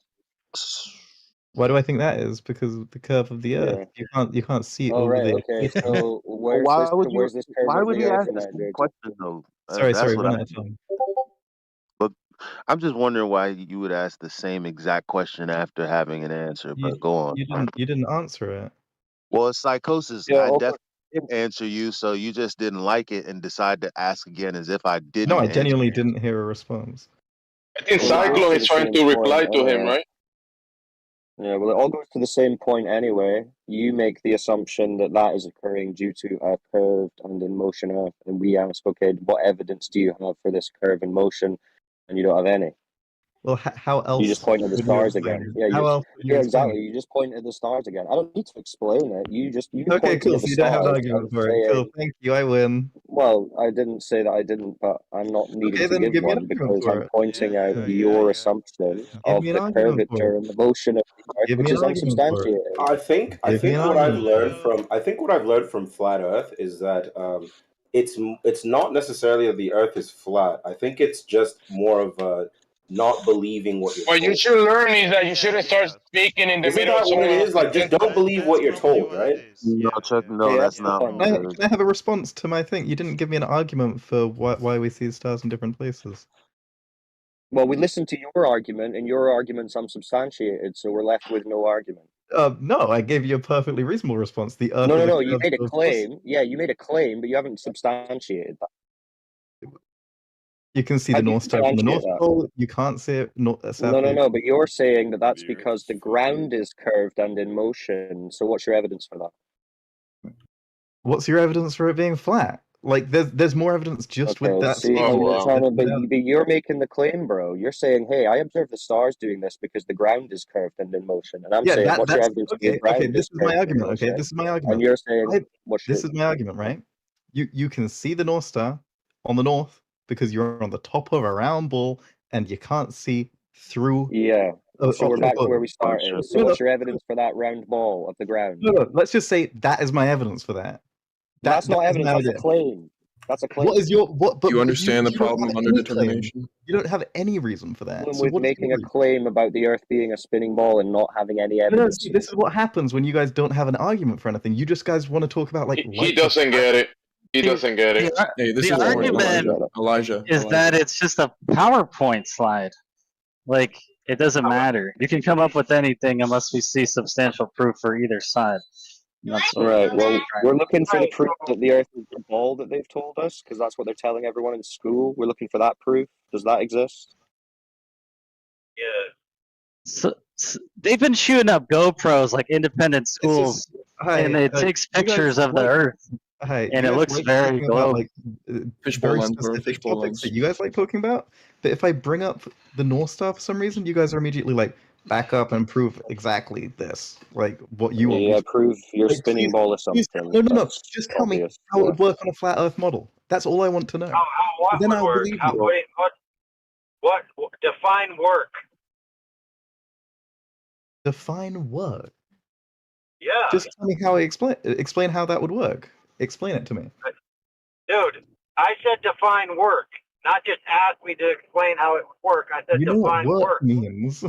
why do I think that is? Because of the curve of the Earth. Yeah. You can't see Oh, over right. the Okay. equator. So where's Why this? would you? Where's this curve Why of would the he Earth ask in the that, same dude? question though? Sorry, That's what one I. at a time. But I'm just wondering why you would ask the same exact question after having an answer. But go on. You didn't answer it. Well, it's psychosis. Yeah. I Also, definitely did answer you, so you just didn't like it and decide to ask again as if I No, didn't I answer. genuinely didn't hear a response. I think well, it goes Cyclone to is the trying same to point reply to him, anyway. right? Yeah. Well, it all goes to the same point anyway. You make the assumption that that is occurring due to a curved and in motion Earth, and we ask, okay, what evidence do you have for this curve in motion? And you don't have any. Well, how else You just point at the would you stars explain again. it? Yeah, How else would you yeah, explain exactly. it? You just point at the stars again. I don't need to explain it. You Okay, pointing cool. at the So you don't have an stars argument and for it. Cool. saying, Thank you. I win. well, I didn't say that I didn't, but I'm not needing Okay, to then give give me an one argument because for I'm it. pointing out your assumption Give of me an the argument for curvature it. and the motion of the Earth, Give me which an is argument for it. unsubstantiated. I think Give me an what I've argument. learned from flat Earth is that it's not necessarily that the Earth is flat. I think it's just more of a not believing what you're What you told. should learn is that you shouldn't start speaking in the Isn't middle of that what it someone is? else's Like, just don't believe what you're told, right? No, Chuck. No, Yeah, that's that's the not fun what Can it I, is. can I have a response to my thing? You didn't give me an argument for why we see stars in different places. Well, we listened to your argument, and your argument's unsubstantiated, so we're left with no argument. No, I gave you a perfectly reasonable response. The Earth. No. You made a claim. Yeah, you made a claim, but you haven't substantiated that. You can see the North Star from the North Pole. You can't see it. No. But you're saying that that's because the ground is curved and in motion. So what's your evidence for that? What's your evidence for it being flat? Like, there's more evidence just with that. See, but you're making the claim, bro. You're saying, "Hey, I observed the stars doing this because the ground is curved and in motion," and I'm saying, "What's your evidence?" Okay, this is my argument. Okay, this is my argument. And you're saying, this is my argument, right? You can see the North Star on the north because you're on the top of a round ball and you can't see through. Yeah. So we're back to where we started. So what's your evidence for that round ball of the ground? No, let's just say that is my evidence for that. That's not evidence. That's a claim. That's a claim. What is your what? But you understand the don't problem have of any underdetermination? claim. You don't have any reason for that. So With making a claim about the Earth being a spinning ball and not having any evidence. See, this is what happens when you guys don't have an argument for anything. You just guys want to talk about like. He doesn't get it. He doesn't get it. Hey, this the is argument Elijah. Is that it's just a PowerPoint slide. Like, it doesn't matter. You can come up with anything unless we see substantial proof for either side. That's right. Well, we're looking for the proof that the Earth is a ball that they've told us, because that's what they're telling everyone in school. We're looking for that proof. Does that exist? Yeah. So they've been shooting up GoPros like independent schools, and it takes pictures of the Earth, and it looks very globe. Very specific topics that you guys like talking about. But if I bring up the North Star for some reason, you guys are immediately like, back up and prove exactly this, like what you want. Yeah, prove your spinning ball assumption. No. Just tell me how it would work on a flat Earth model. That's all I want to know. What then would I'll work? believe How, you. what define work? Define work. Yeah. Just tell me how I explain how that would work. Explain it to me. Dude, I said define work, not just ask me to explain how it would work. I said You know define what work work. means.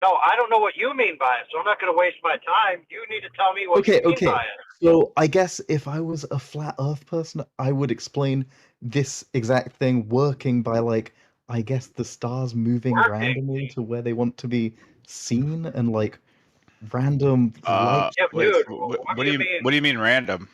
No, I don't know what you mean by it, so I'm not going to waste my time. You need to tell me what you mean by it. So I guess if I was a flat Earth person, I would explain this exact thing working by, like, I guess the stars moving randomly to where they want to be seen, and like random light. Yeah, dude, what do you mean random?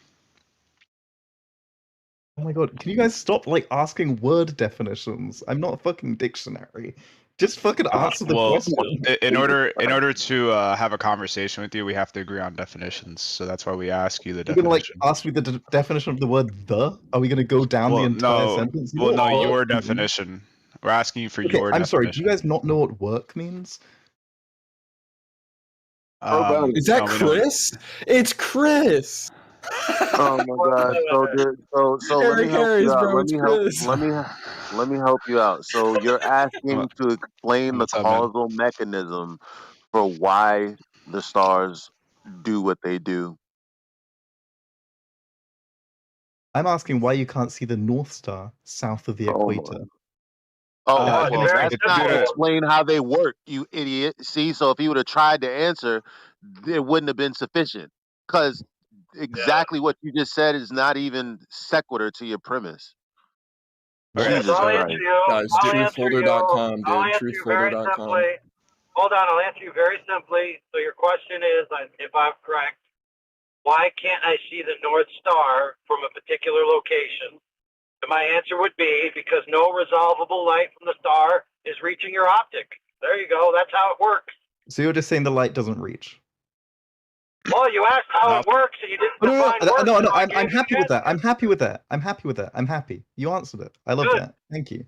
Oh my god, can you guys stop like asking word definitions? I'm not a fucking dictionary. Just fucking answer the well, question. in order to have a conversation with you, we have to agree on definitions. So that's why we ask you the You're gonna like definition. ask me the definition of the word "the"? Are we gonna go down the entire sentence? You know what no, your work means? definition. We're asking you for Okay, your I'm definition. sorry. Do you guys not know what work means? Is that Chris? It's Chris. Oh my god! So let me Eric help Harris, you out. bro. Let It's me help. Chris. Let me help you out. So you're asking to explain the What's up, man? causal mechanism for why the stars do what they do. I'm asking why you can't see the North Star south of the equator. Oh, well, that's not simple. explain how they work, you idiot. See, so if he would have tried to answer, it wouldn't have been sufficient. Because exactly what you just said is not even sequitur to your premise. Okay, Jesus so I'll Christ. answer you. Guys, I'll answer you. truthfolder.com, I'll dude. answer you very Truthfolder.com. simply. Hold on, I'll answer you very simply. So your question is, if I'm correct, why can't I see the North Star from a particular location? And my answer would be because no resolvable light from the star is reaching your optic. There you go. That's how it works. So you're just saying the light doesn't reach? Well, you asked how it works, and you didn't define work. No, so I I'm gave you happy the with that. answer. I'm happy with that. I'm happy with that. I'm happy. You answered it. I love Good. that. Thank you.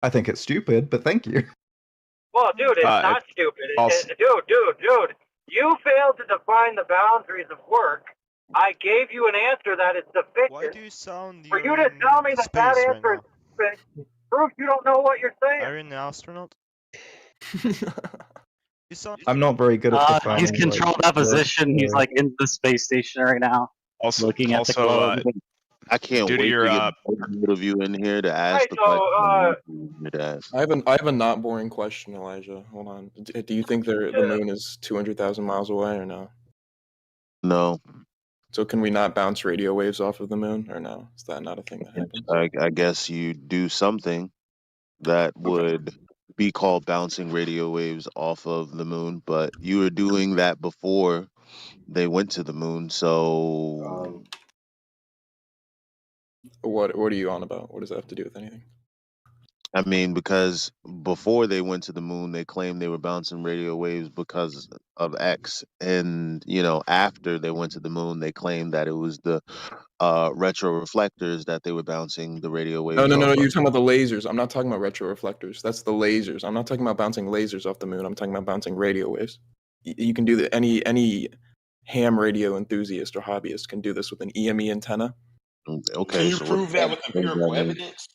I think it's stupid, but thank you. Well, dude, it's not stupid. Dude, you failed to define the boundaries of work. I gave you an answer that is sufficient. Why do you sound for you to tell me that that answer is sufficient proves you don't know what you're saying. Are you an astronaut? I'm not very good at defining. He's controlled opposition. He's like in the space station right now, looking at the globe. I can't due to wait your, to get both of you in here to ask the question. I have a not boring question, Elijah. Hold on. Do you think the moon is 200,000 miles away or no? No. So can we not bounce radio waves off of the moon or no? Is that not a thing that happens? I guess you do something that would be called bouncing radio waves off of the moon, but you were doing that before they went to the moon, so What are you on about? What does that have to do with anything? I mean, because before they went to the moon, they claimed they were bouncing radio waves because of X, and after they went to the moon, they claimed that it was the retro reflectors that they were bouncing the radio waves. No. off You're of. talking about the lasers. I'm not talking about retro reflectors. That's the lasers. I'm not talking about bouncing lasers off the moon. I'm talking about bouncing radio waves. You can do that. Any ham radio enthusiast or hobbyist can do this with an EME antenna. Okay. Can you so prove that with empirical evidence?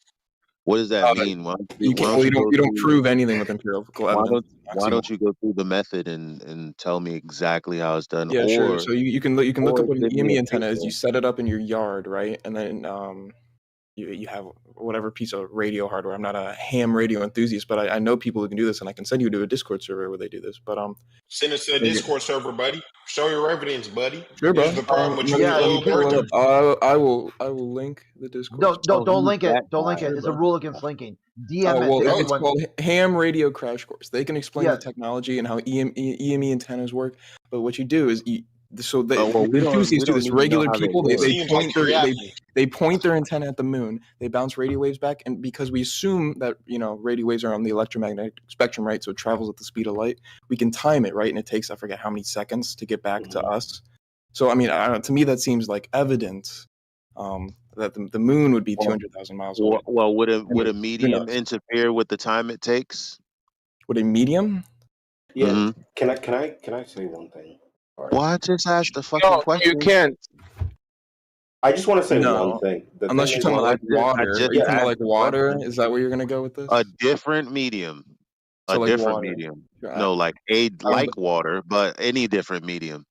What does that mean? You don't prove anything with empirical evidence. Why don't you go through the method and tell me exactly how it's done? Yeah, sure. So you can look up what an give me EME a antenna is. picture. You set it up in your yard, right? And then you have whatever piece of radio hardware. I'm not a ham radio enthusiast, but I know people who can do this, and I can send you to a Discord server where they do this. But Send us to a Discord server, buddy. Show your evidence, buddy. Sure, bro. Here's the problem with you Yeah, little bird. I will link the Discord. Don't link it. Don't link it. It's a rule against linking. DM it to It's everyone. called Ham Radio Crash Course. They can explain the technology and how EME antennas work. But what you do is enthusiasts do this. Regular people, they point their antenna at the moon. They bounce radio waves back, and because we assume that radio waves are on the electromagnetic spectrum, right? So it travels at the speed of light. We can time it, right? And it takes I forget how many seconds to get back to us. So I mean, to me that seems like evidence that the moon would be 200,000 miles away. Well, would a medium interfere with the time it takes? Would a medium? Yeah. Mm-hmm. Can I say one thing? Why just ask the fucking question? You can't. I just want to say one thing. Unless you're talking about like water. Are you talking about like water? Is that where you're gonna go with this? A different medium. So like different water. medium. No, like like water, but any different medium.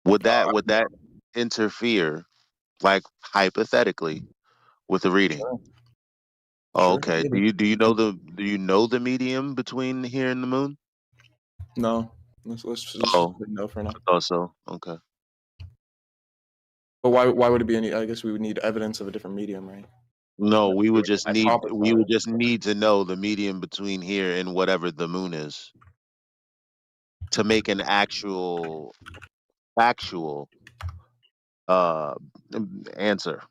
Would that interfere, like hypothetically, with the reading? Sure. Oh, okay. Do you know the medium between here and the moon? No. Let's just no for now. I thought so. Okay. But why would it be any? I guess we would need evidence of a different medium, right? No, we would just need to know the medium between here and whatever the moon is to make an actual factual answer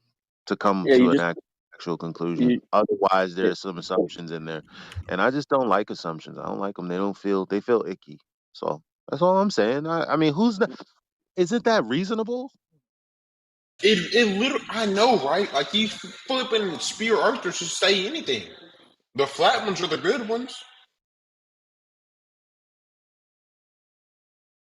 to come Yeah, to you an just actual conclusion. Otherwise, there's some assumptions in there, and I just don't like assumptions. I don't like them. They feel icky. So that's all I'm saying. I mean, who's the? Isn't that reasonable? It literally, I know, right? Like these flipping spear earthers should say anything. The flat ones are the good ones.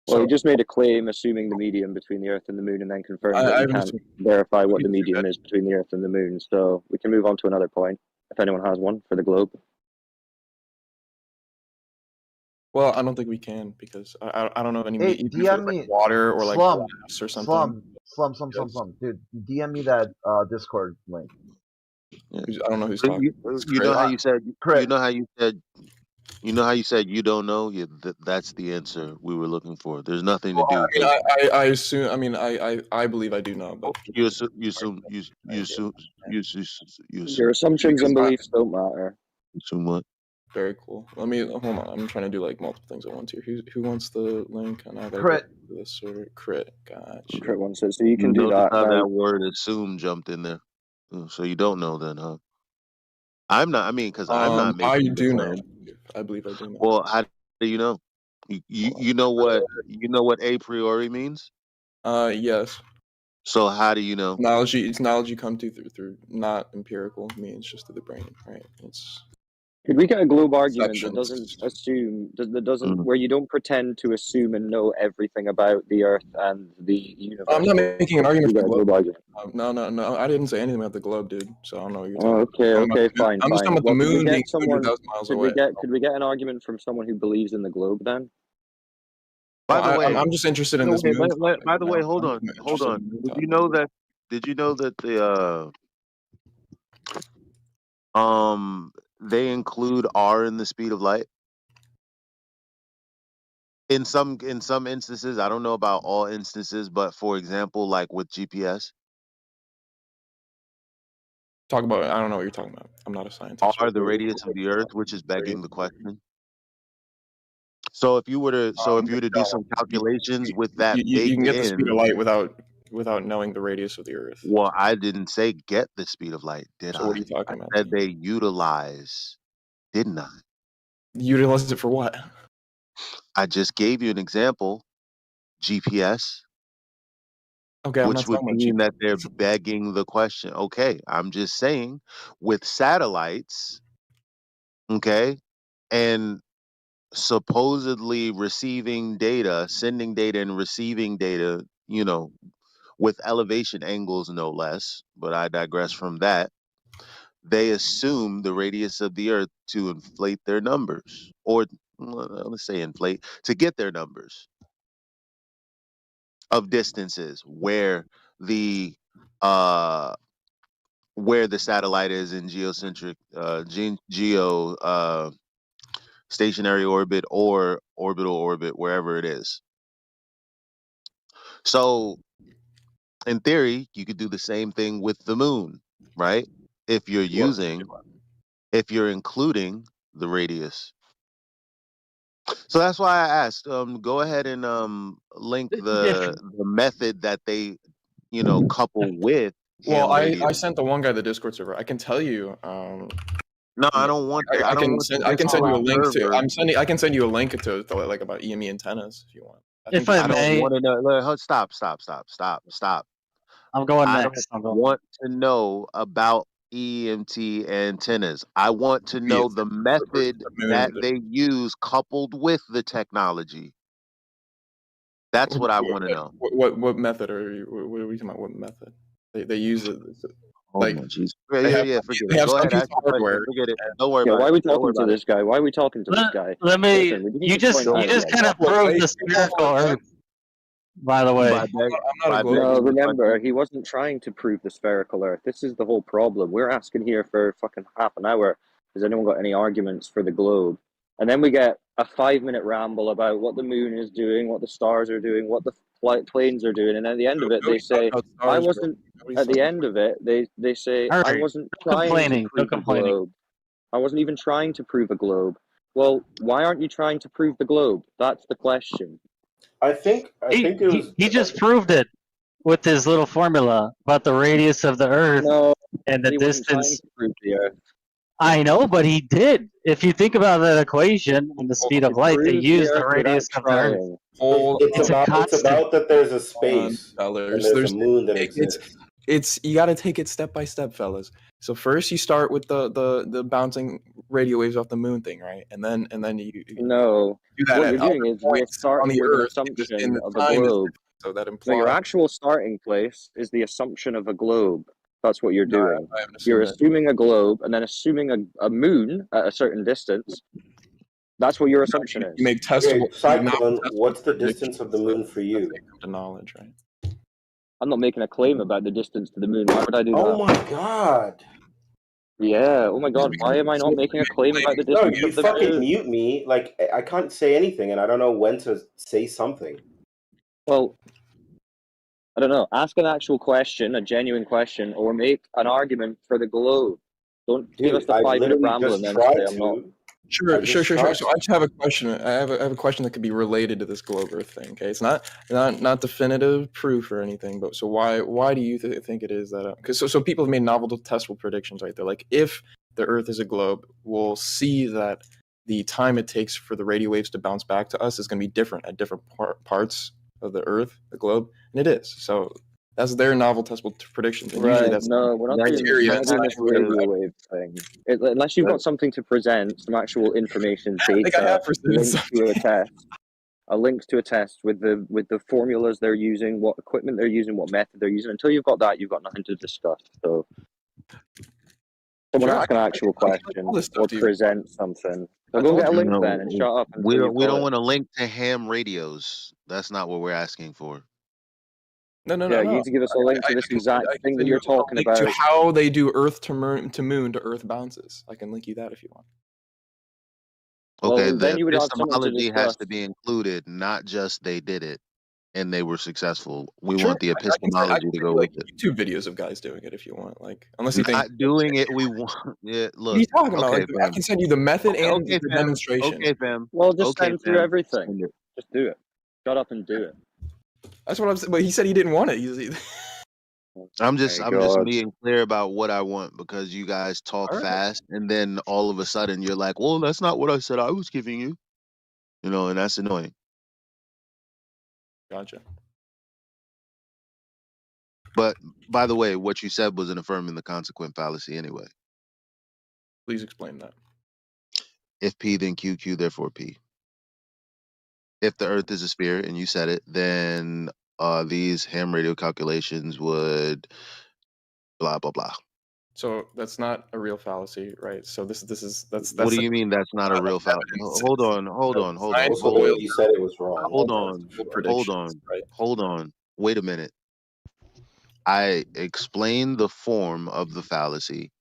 Well, he just made a claim assuming the medium between the Earth and the Moon, and then confirmed that you can't verify what the medium is between the Earth and the Moon. So we can move on to another point, if anyone has one for the globe. Well, I don't think we can because I don't know of any Hey, even if DM it's, like, me water or like Slum, glass or something. Slum, dude. DM me that Discord link. I don't know who's So talking. you know how you said Crit. you know how you said you don't know. That's the answer we were looking for. There's nothing to Well, do. I assume. I mean, I believe I do know, but You assume Your assumptions and beliefs don't matter. assume what? Very cool. Hold on. I'm trying to do like multiple things at once here. Who wants the link? And I gotta Crit. go to this server. Crit. Gotcha. Crit wants it, so you can do notice that. how Now, that word assume jumped in there. So you don't know then, huh? I'm not. I mean, because I'm not making. I the do know. claim. I believe I do know. Well, how do you know? You know what a priori means? Yes. So how do you know? It's knowledge you come to through not empirical means, just through the brain, right? It's. could we get a globe argument that Perceptions. doesn't assume, where you don't pretend to assume and know everything about the Earth and the universe? I'm not making an argument for the globe. argument. No. I didn't say anything about the globe, dude. So I don't know what you're Oh, talking about. okay, fine. I'm just talking about the moon being 200,000 miles away. Could we get an argument from someone who believes in the globe then? By the way, I'm just interested in this moon. By the way, hold on. Did you know that they include R in the speed of light? In some instances, I don't know about all instances, but for example, like with GPS. Talk about it. I don't know what you're talking about. I'm not a scientist. R, the radius of the Earth, which is begging the question. So if you were to do some calculations with that you can get the baked speed in, of light without knowing the radius of the Earth. well, I didn't say get the speed of light, did I? So what are you talking about? I said they utilize, didn't I? Utilize it for what? I just gave you an example, GPS, Okay, I'm which not would talking about mean GPS. that they're begging the question. Okay, I'm just saying with satellites, okay, and supposedly receiving data, sending data and receiving data, with elevation angles no less, but I digress from that. They assume the radius of the Earth to inflate their numbers, or let's say inflate, to get their numbers of distances where the satellite is in geocentric stationary orbit or orbital orbit, wherever it is. So in theory, you could do the same thing with the moon, right? If you're including the radius. So that's why I asked. Go ahead and link the method that they, couple with. Well, I sent the one guy the Discord server. I can tell you. No, I don't want. I can send you a link to. I can send you a link to like about EME antennas if you want. I don't want to know. Stop. I'm going I next. don't want to know about EMT antennas. I want to know the method that they use coupled with the technology. That's what I want to know. What method are you? What are we talking about? What method? They use it. Like, yeah, forget it. Go ahead, ask the question. Forget it. Don't worry about it. Why are we talking to this guy? Why are we talking to this guy? Let me. You just kind of proved the spherical Earth. By the way, no, remember, he wasn't trying to prove the spherical Earth. This is the whole problem. We're asking here for fucking half an hour. Has anyone got any arguments for the globe? And then we get a 5-minute ramble about what the moon is doing, what the stars are doing, what the planes are doing, and at the end of it, they say, "I wasn't." At the end of it, they say, "I wasn't trying to prove a globe. I wasn't even trying to prove a globe." Well, why aren't you trying to prove the globe? That's the question. I think it was. He just proved it. with his little formula about the radius of the Earth and the distance. I know, but he did. If you think about that equation and the speed of light, they use the radius of the Earth. It's about that there's a space and there's a moon that exists. It's you got to take it step by step, fellas. So first you start with the bouncing radio waves off the moon thing, right? And then you do that. What you're doing is you're starting with an assumption of a globe. So that So implies your actual starting place is the assumption of a globe. That's what you're doing. You're assuming a globe and then assuming a moon at a certain distance. That's what your assumption is. You make testable. Cyclone, what's the distance of the moon for you? The knowledge, right? I'm not making a claim about the distance to the moon. Why would I do that? Oh my god. Yeah. Oh my god. Why am I not making a claim about the No, distance you of the fucking moon? mute me. Like, I can't say anything, and I don't know when to say something. Well, I don't know. Ask an actual question, a genuine question, or make an argument for the globe. Don't give us the 5-minute ramble and then say I'm not. Sure. So I just have a question. I have a question that could be related to this globe Earth thing. Okay, it's not definitive proof or anything, but so why do you think it is that? Because so people have made novel testable predictions, right? They're like, if the Earth is a globe, we'll see that the time it takes for the radio waves to bounce back to us is going to be different at different parts of the Earth, the globe, and it is. So that's their novel testable predictions. And usually that's No, we're not doing this radio wave thing. Unless you've got something to present, some actual information, data, links to a test with the formulas they're using, what equipment they're using, what method they're using. Until you've got that, you've got nothing to discuss. So someone ask an actual question or present something. Well, go get a link then and shut up. We don't want to link to ham radios. That's not what we're asking for. No. You need to give us a link to this exact thing that you're talking about. To how they do Earth to moon to Earth bounces. I can link you that if you want. Okay, then the you would have something to epistemology has discuss. to be included, not just they did it and they were successful. We want the epistemology to go with it. YouTube videos of guys doing it if you want. Like, unless you Not think doing it, we want. Yeah, look. what are you talking about? Okay, Like, I can send you the method and the fam. demonstration. Okay, fam. Well, just Okay, send through fam. everything. Just do it. Shut up and do it. That's what I'm saying. But he said he didn't want it. I'm just God. being clear about what I want because you guys talk fast and then all of a sudden you're like, well, that's not what I said I was giving you. You know, and that's annoying. Gotcha. But by the way, what you said was an affirming the consequent fallacy anyway. Please explain that. If P, then Q, Q, therefore P. If the Earth is a sphere, and you said it, then these ham radio calculations would blah, blah, blah. So that's not a real fallacy, right? So that's What do you mean that's not a real fallacy? Hold on. You said it was wrong. Hold on. Wait a minute. I explained the form of the fallacy,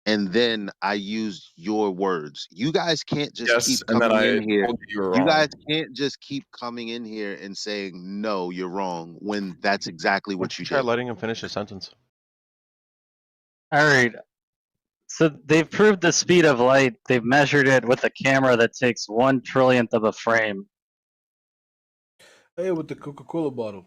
and then I used your words. You guys can't just keep coming in here. You guys can't just keep coming in here and saying, no, you're wrong, when that's exactly what you Try did. letting him finish his sentence. All right. So they've proved the speed of light. They've measured it with a camera that takes 1/1,000,000th of a frame. Hey, with the Coca-Cola bottle.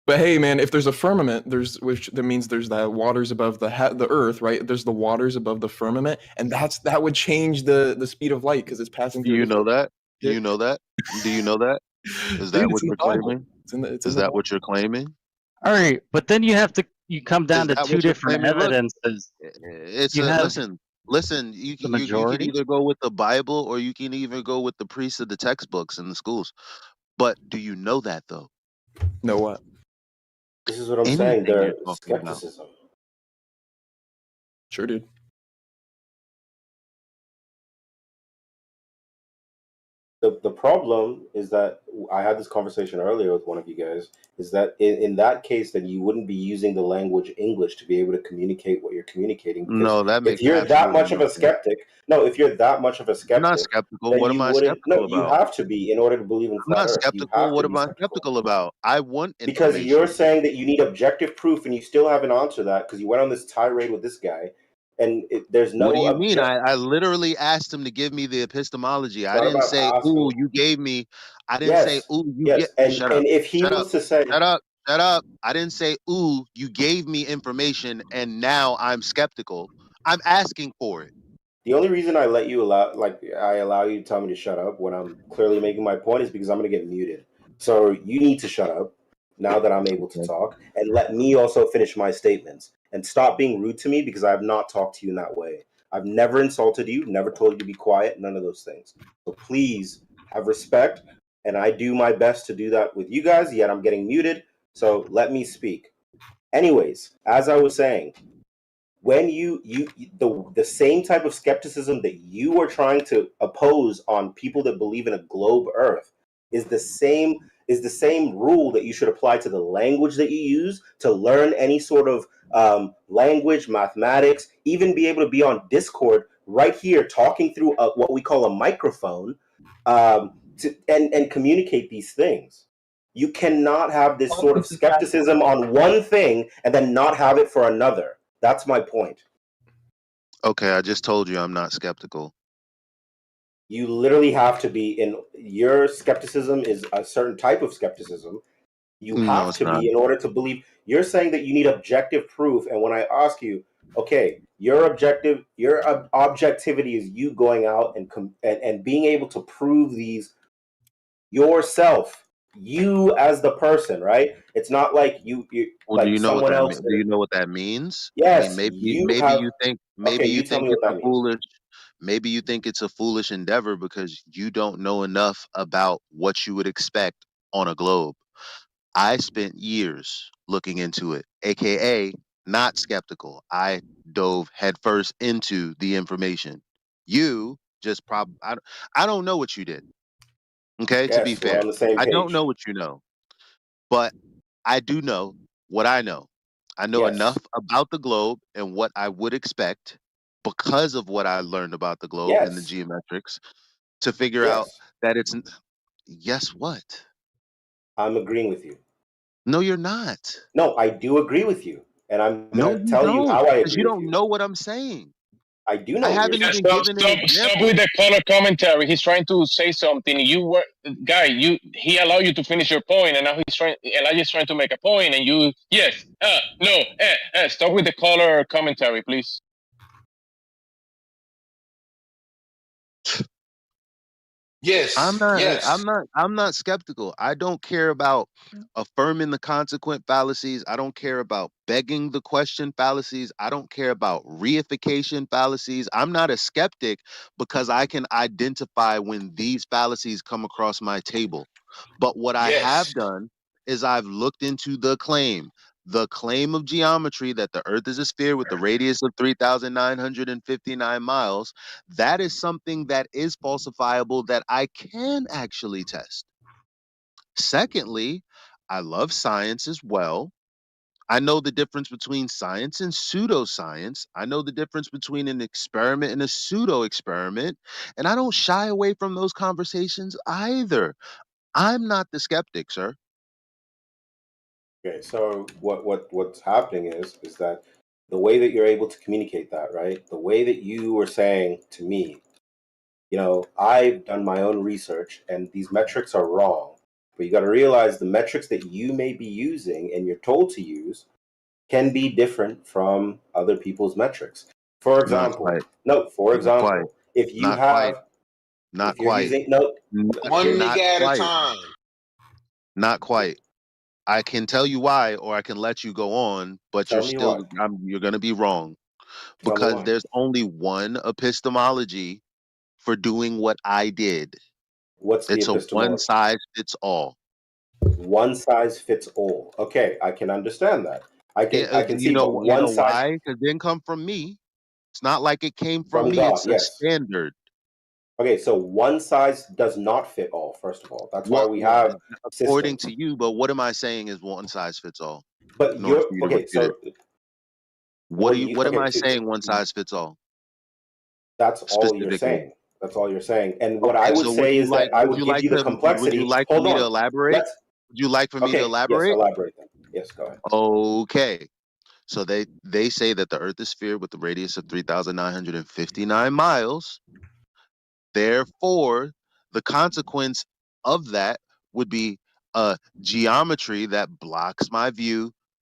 But hey, man, if there's a firmament, that means there's the waters above the Earth, right? There's the waters above the firmament, and that would change the speed of light because it's passing. Do you know that? Do you know that? Do you know that? Is that what you're claiming? Is that what you're claiming? All right, but then you come down to two different evidences. Listen. You can either go with the Bible or you can even go with the priests of the textbooks in the schools. But do you know that though? Know what? This is what I'm saying. There's skepticism. Sure, dude. The problem is that I had this conversation earlier with one of you guys, is that in that case, then you wouldn't be using the language English to be able to communicate what you're communicating. No, that makes if you're that much of a skeptic, if you're that much of a skeptic, I'm not skeptical. What am I skeptical about? No, you have to be in order to believe in I'm not skeptical. What am I skeptical about? I want information. Because you're saying that you need objective proof, and you still haven't answered that because you went on this tirade with this guy. And there's no. What do you mean? I literally asked him to give me the epistemology. I didn't say, "Ooh, you gave me." I didn't say, "Ooh, you get." And if he was to say, "Shut up, Shut up. I didn't say, ooh, you gave me information and now I'm skeptical. I'm asking for it. The only reason I allow you to tell me to shut up when I'm clearly making my point is because I'm going to get muted. So you need to shut up now that I'm able to talk, and let me also finish my statements, and stop being rude to me because I have not talked to you in that way. I've never insulted you, never told you to be quiet, none of those things. So please have respect, and I do my best to do that with you guys, yet I'm getting muted. So let me speak. Anyways, as I was saying, when the same type of skepticism that you are trying to oppose on people that believe in a globe Earth is the same rule that you should apply to the language that you use to learn any sort of language, mathematics, even be able to be on Discord right here talking through what we call a microphone, and communicate these things. You cannot have this sort of skepticism on one thing and then not have it for another. That's my point. Okay, I just told you I'm not skeptical. You literally have to be in your skepticism is a certain type of skepticism. You have to be in order to believe. You're saying that you need objective proof, and when I ask you, okay, your objectivity is you going out and being able to prove these yourself. You as the person, right? It's not like you well, like do you know someone else. Do you know what that means? Yes, I mean, maybe you think it's a foolish. Maybe you think it's a foolish endeavor because you don't know enough about what you would expect on a globe. I spent years looking into it, aka not skeptical. I dove headfirst into the information. You just I don't know what you did. Okay, to be fair, I don't know what you know, but I do know what I know. I know enough about the globe and what I would expect because of what I learned about the globe and the geometrics to figure out that it's yes, what? I'm agreeing with you. No, you're not. No, I do agree with you, and I'm going to tell you how I agree. You don't know what I'm saying. I do know. I haven't even given an example. Stop with the color commentary. He's trying to say something. He allowed you to finish your point, and now Elijah's trying to make a point, and you, stop with the color commentary, please. Yes. I'm not skeptical. I don't care about affirming the consequent fallacies. I don't care about begging the question fallacies. I don't care about reification fallacies. I'm not a skeptic because I can identify when these fallacies come across my table. But what I have done is I've looked into the claim of geometry that the Earth is a sphere with the radius of 3,959 miles. That is something that is falsifiable that I can actually test. Secondly, I love science as well. I know the difference between science and pseudoscience. I know the difference between an experiment and a pseudo experiment. And I don't shy away from those conversations either. I'm not the skeptic, sir. Okay, so what's happening is that the way that you're able to communicate that, right? The way that you were saying to me, I've done my own research and these metrics are wrong. But you got to realize the metrics that you may be using and you're told to use can be different from other people's metrics. For example, if you have not quite using one nigga at a time. Not quite. I can tell you why, or I can let you go on, but you're going to be wrong because there's only one epistemology for doing what I did. What's the epistemology? It's a one size fits all. One size fits all. Okay, I can understand that. I can see one size. Why? Because it didn't come from me. It's not like it came from me. God, it's a standard. Okay, so one size does not fit all, first of all. That's why we have according to you, but what am I saying is one size fits all? But you're okay, so what am I saying one size fits all? That's all you're saying. That's all you're saying. And what I would say is that I would give you the complexity. Would you like for me to elaborate? Would you like for me to elaborate? Yes, elaborate then. Yes, go ahead. Okay. So they say that the Earth is a sphere with a radius of 3,959 miles. Therefore, the consequence of that would be a geometry that blocks my view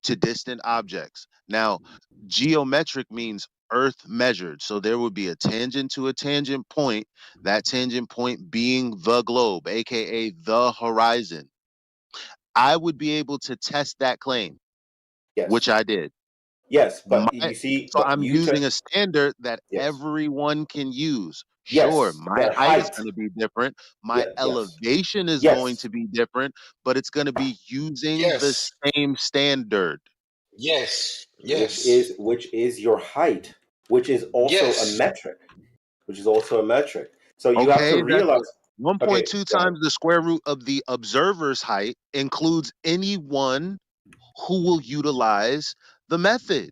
to distant objects. Now, geometric means Earth measured. So there would be a tangent to a tangent point, that tangent point being the globe, aka the horizon. I would be able to test that claim, which I did. Yes, but you see, so I'm using a standard that everyone can use. Yes, Sure, my that height is height. going to be different. My elevation is Yes. going to be different, but it's going to be using the Yes. same standard. Yes. Which is your height, which is also a metric. So you have to realize 1.2 times the square root of the observer's height includes anyone who will utilize the method.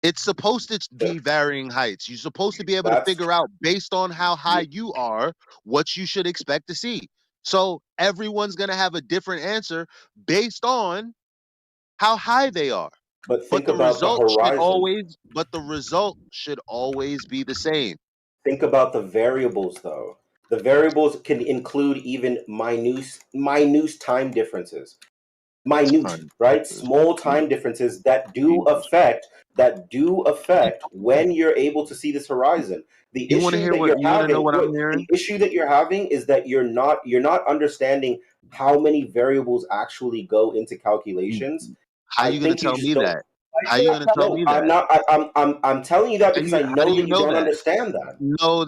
It's supposed to be varying heights. You're supposed to be able to figure out, based on how high you are, what you should expect to see. So everyone's going to have a different answer based on how high they are. But think about the horizon. But the result should always be the same. Think about the variables, though. The variables can include even minute time differences. Right? Small time differences that do affect when you're able to see this horizon. The issue that you're having is that you're not understanding how many variables actually go into calculations. How are you going to tell me that? How are you going to tell me that? I'm telling you that because I know that you don't understand that. No,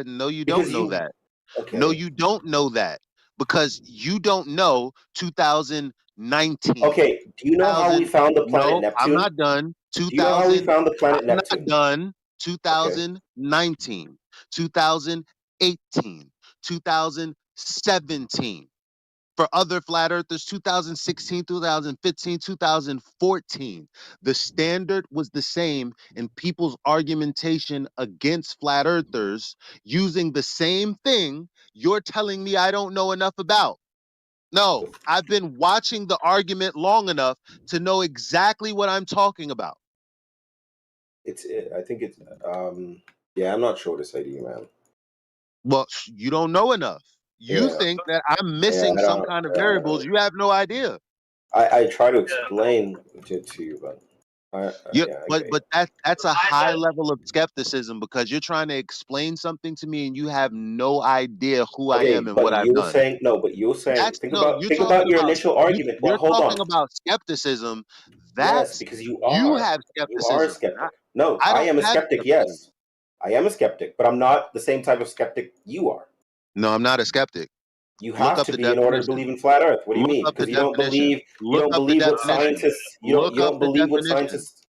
no, you don't know that. Okay. No, you don't know that because you don't know 2019. Okay, do you know how we found the planet Neptune? I'm not done. Do you know how we found the planet Neptune? I'm not done. 2019, 2018, 2017. For other flat earthers, 2016, 2015, 2014. The standard was the same, and people's argumentation against flat earthers using the same thing you're telling me I don't know enough about. No, I've been watching the argument long enough to know exactly what I'm talking about. I'm not sure what to say to you, man. Well, you don't know enough. You think that I'm missing some kind of variables. You have no idea. I try to explain it to you, but but that's a high level of skepticism because you're trying to explain something to me and you have no idea who I am and what I've done. You're saying think about your initial argument. You're talking about skepticism. That's because you have skepticism. You are a skeptic. No, I am a skeptic. Yes, I am a skeptic, but I'm not the same type of skeptic you are. No, I'm not a skeptic. You have to be in order to believe in flat Earth. What do you mean? Because you don't believe what scientists. You don't believe what scientists.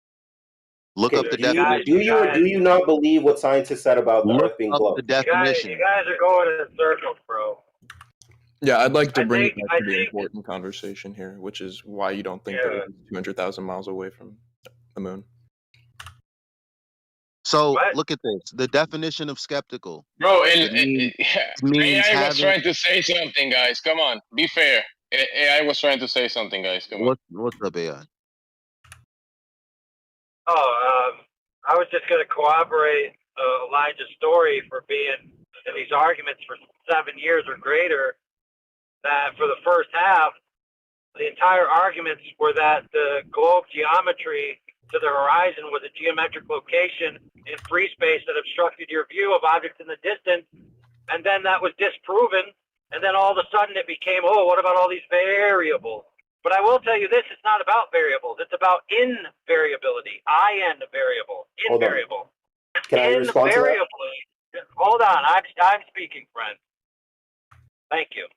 Look up the definition. Do you or do you not believe what scientists said about the Earth being globe? The definition. You guys are going in circles, bro. Yeah, I'd like to bring it back to the important conversation here, which is why you don't think that Earth is 200,000 miles away from the moon. So look at this. The definition of skeptical. Bro, AI was trying to say something, guys. Come on, be fair. AI was trying to say something, guys. Come on. What's up, AI? I was just going to corroborate Elijah's story for being in these arguments for 7 years or greater. That for the first half, the entire arguments were that the globe geometry to the horizon was a geometric location in free space that obstructed your view of objects in the distance, and then that was disproven, and then all of a sudden it became, oh, what about all these variables? But I will tell you this, it's not about variables, it's about invariability, variable, invariable. Can I respond to that? Hold on, I'm speaking, friend. Thank you.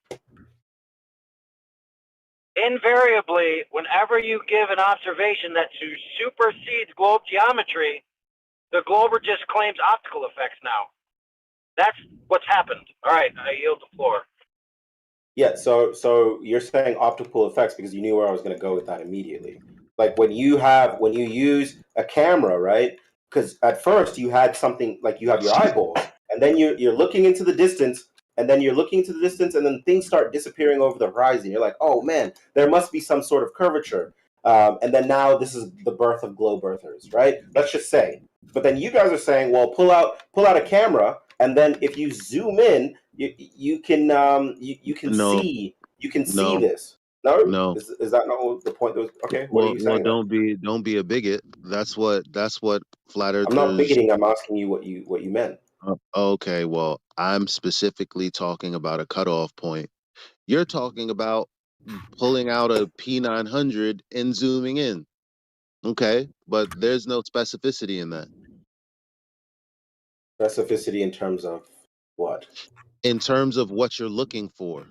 Invariably, whenever you give an observation that supersedes globe geometry, the glober just claims optical effects now. That's what's happened. All right, I yield the floor. Yeah, so you're saying optical effects because you knew where I was going to go with that immediately. Like when you use a camera, right? Because at first you had something like you have your eyeballs, and then you're looking into the distance. And then you're looking into the distance, and then things start disappearing over the horizon. You're like, oh man, there must be some sort of curvature. And then now this is the birth of globe earthers, right? Let's just say. But then you guys are saying, well, pull out a camera, and then if you zoom in, You can No, see no, this. No, no. is that not the point? That was, okay, what are Well, you saying? Then? don't be a bigot. That's what flat I'm not earthers. bigoting. I'm asking you what you meant. Okay, well, I'm specifically talking about a cutoff point. You're talking about pulling out a P900 and zooming in. Okay, but there's no specificity in that. Specificity in terms of what? In terms of what you're looking for.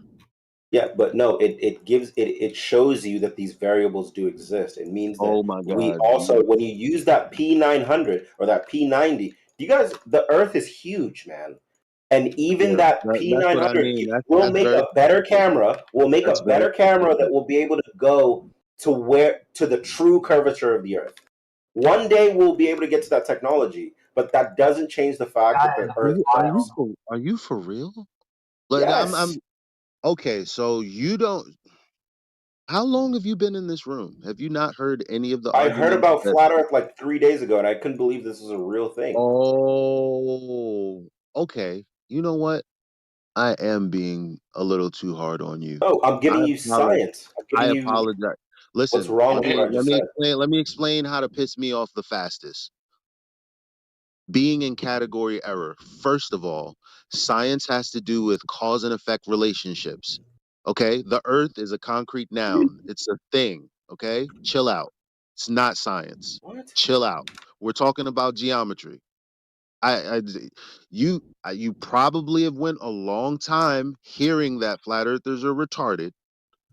Yeah, but no, it shows you that these variables do exist. It means that Oh my we God. also, when you use that P900 or that P90, you guys, the Earth is huge, man. And even Yeah, that that's what I P900 mean. will That's make very a better camera. Will make that's a very better camera specific. that will be able to go to the true curvature of the Earth. One day we'll be able to get to that technology, but that doesn't change the fact that the Earth bounces. Are you for real? Like Yes. I'm okay, so you don't. How long have you been in this room? Have you not heard any of the I heard arguments about that? flat Earth like 3 days ago, and I couldn't believe this was a real thing. Oh, okay. You know what? I am being a little too hard on you. No, I'm giving you apologize. science. I'm giving you apologize. what's Listen, wrong with what I just said. let me explain how to piss me off the fastest. Being in category error. First of all, science has to do with cause and effect relationships. Okay? The earth is a concrete noun. It's a thing. Okay? Chill out. It's not science. What? Chill out. We're talking about geometry. You probably have went a long time hearing that flat earthers are retarded,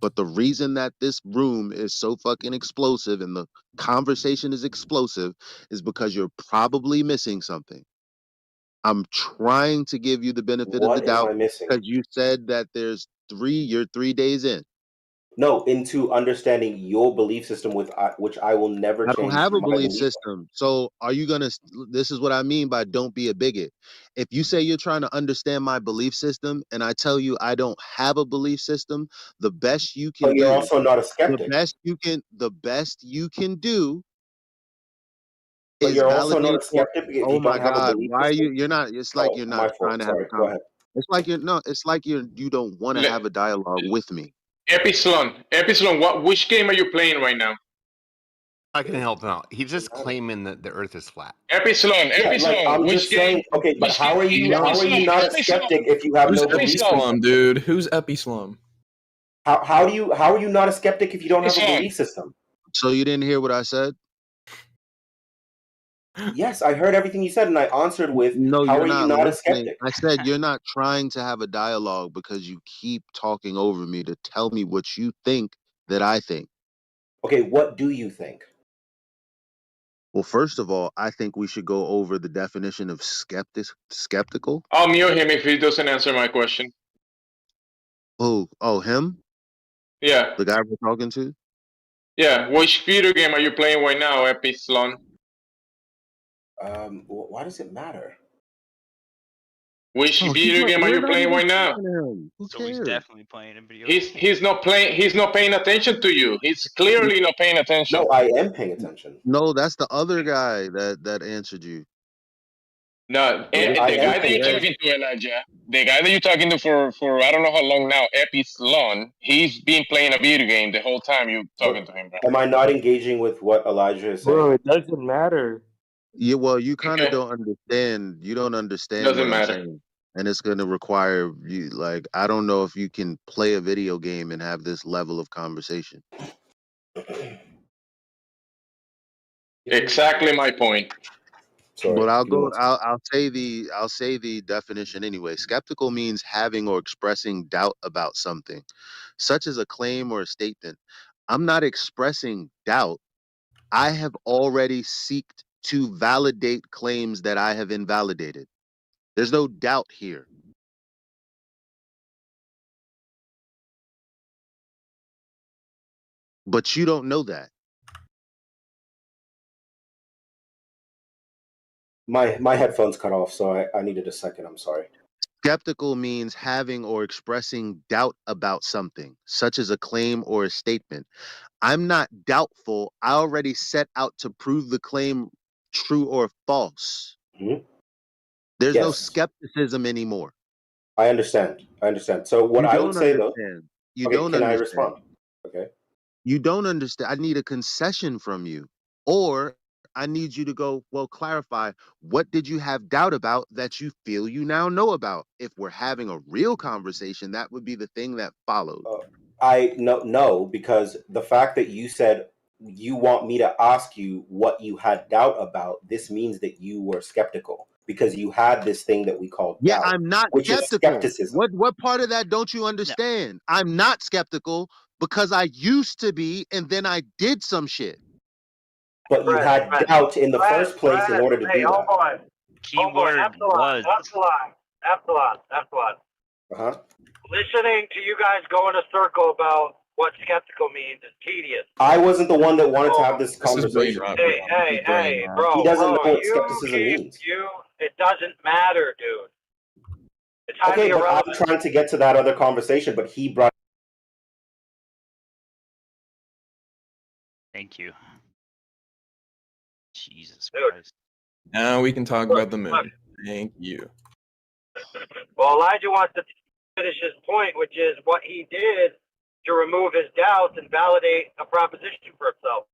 but the reason that this room is so fucking explosive and the conversation is explosive is because you're probably missing something. I'm trying to give you the benefit of the What am doubt I missing? because you said that you're 3 days in. No, into understanding your belief system with which I will never I change. don't have a my belief system. So are you gonna? This is what I mean by don't be a bigot. If you say you're trying to understand my belief system, and I tell you I don't have a belief system, the best you can But you're do. also not a skeptic. The best you can do. But Is you're also not a validate. skeptic if Oh you my don't have a God! belief Why are system. you? You're not. It's like you're not my trying fault. to have a Sorry. Go ahead. It's like you're no. It's like you don't want to have a dialogue with me. Epsilon, which game are you playing right now? I can help him out. He's just claiming that the Earth is flat. Epsilon, I'm which just saying. game? Okay, but how are you not a skeptic if you have Who's no belief Epislum, system? dude? Who's Epislum? How are you not a skeptic if you don't have a belief system? So you didn't hear what I said? Yes, I heard everything you said, and I answered with, No, how you're are you not not a listening. skeptic? I said you're not trying to have a dialogue because you keep talking over me to tell me what you think that I think. Okay, what do you think? Well, first of all, I think we should go over the definition of skeptical. I'll mute him if he doesn't answer my question. Oh, him? Yeah. The guy we're talking to? Yeah. Which video game are you playing right now, Epsilon? Why does it matter? Which video game are you playing right now? So he's definitely playing a video. He's not playing. He's not paying attention to you. He's clearly not paying attention. No, I am paying attention. No, that's the other guy that answered you. No, the guy that you're talking to, Elijah, the guy that you're talking to for I don't know how long now, Epsilon, he's been playing a video game the whole time you're talking to him, bro. Am I not engaging with what Elijah is saying? Bro, it doesn't matter. Yeah, well, you kind of don't understand. You don't understand Doesn't what matter. I'm saying. And it's going to require you, like, I don't know if you can play a video game and have this level of conversation. Exactly my point. Sorry, but I'll say the definition anyway. Skeptical means having or expressing doubt about something, such as a claim or a statement. I'm not expressing doubt. I have already sought to validate claims that I have invalidated. There's no doubt here. But you don't know that. My headphones cut off, so I needed a second. I'm sorry. Skeptical means having or expressing doubt about something, such as a claim or a statement. I'm not doubtful. I already set out to prove the claim true or false. Mm-hmm. There's no skepticism anymore. I understand. So what You I don't would say though, understand. You okay, don't can I understand. respond? Okay. You don't understand. I need a concession from you. Or I need you to go, well, clarify, what did you have doubt about that you feel you now know about? If we're having a real conversation, that would be the thing that followed. I no, because the fact that you said you want me to ask you what you had doubt about, this means that you were skeptical because you had this thing that we call Yeah, doubt, I'm not which is skeptical. skepticism. What part of that don't you understand? I'm not skeptical because I used to be, and then I did some shit. But you had doubt in the first place in order to hey, do that. homeboy. Keyword was. Epsilon. Uh-huh. Listening to you guys go in a circle about what skeptical means is tedious. I wasn't the one that wanted to have this conversation. Hey, bro. He doesn't know what you skepticism means. It doesn't matter, dude. It's highly Okay, but irrelevant. I'm trying to get to that other conversation, but he brought. Thank you. Jesus Dude. Christ. Now we can talk about the moon. Thank you. Well, Elijah wants to finish his point, which is what he did to remove his doubts and validate a proposition for himself.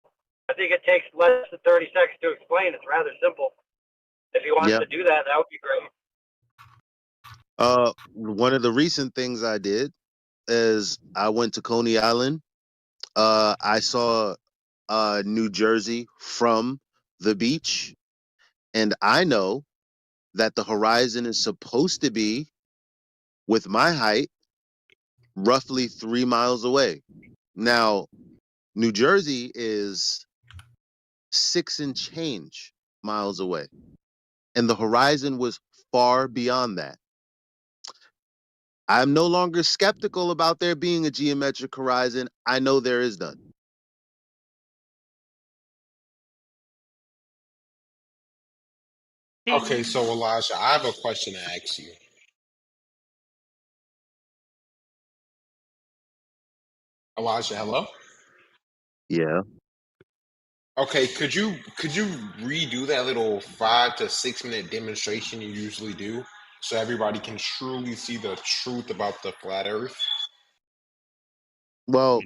I think it takes less than 30 seconds to explain. It's rather simple. If he wants to do that, that would be great. One of the recent things I did is I went to Coney Island. I saw New Jersey from the beach, and I know that the horizon is supposed to be, with my height, roughly 3 miles away. Now, New Jersey is 6 and change miles away, and the horizon was far beyond that. I'm no longer skeptical about there being a geometric horizon. I know there is none. Okay, so Elijah, I have a question to ask you. Elijah, hello? Yeah. Okay, could you redo that little 5 to 6 minute demonstration you usually do so everybody can truly see the truth about the flat earth? Well,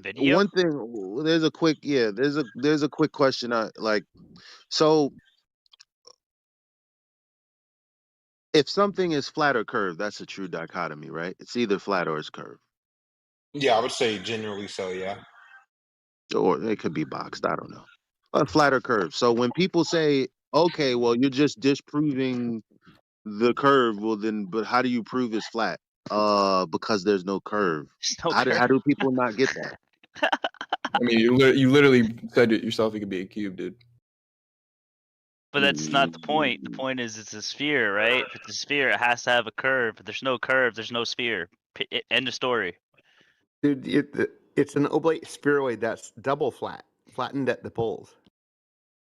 video? one thing, there's a quick question I like. So if something is flat or curved, that's a true dichotomy, right? It's either flat or it's curved. Yeah, I would say generally so, yeah. Or it could be boxed, I don't know. But flat or curved. So when people say, okay, well, you're just disproving the curve, well then, but how do you prove it's flat? Because there's no curve. How do people not get that? I mean, you literally said it yourself. It could be a cube, dude. But that's not the point. The point is it's a sphere, right? If it's a sphere, it has to have a curve. If there's no curve, there's no sphere. End of story. Dude, it's an oblate spheroid that's double flattened at the poles.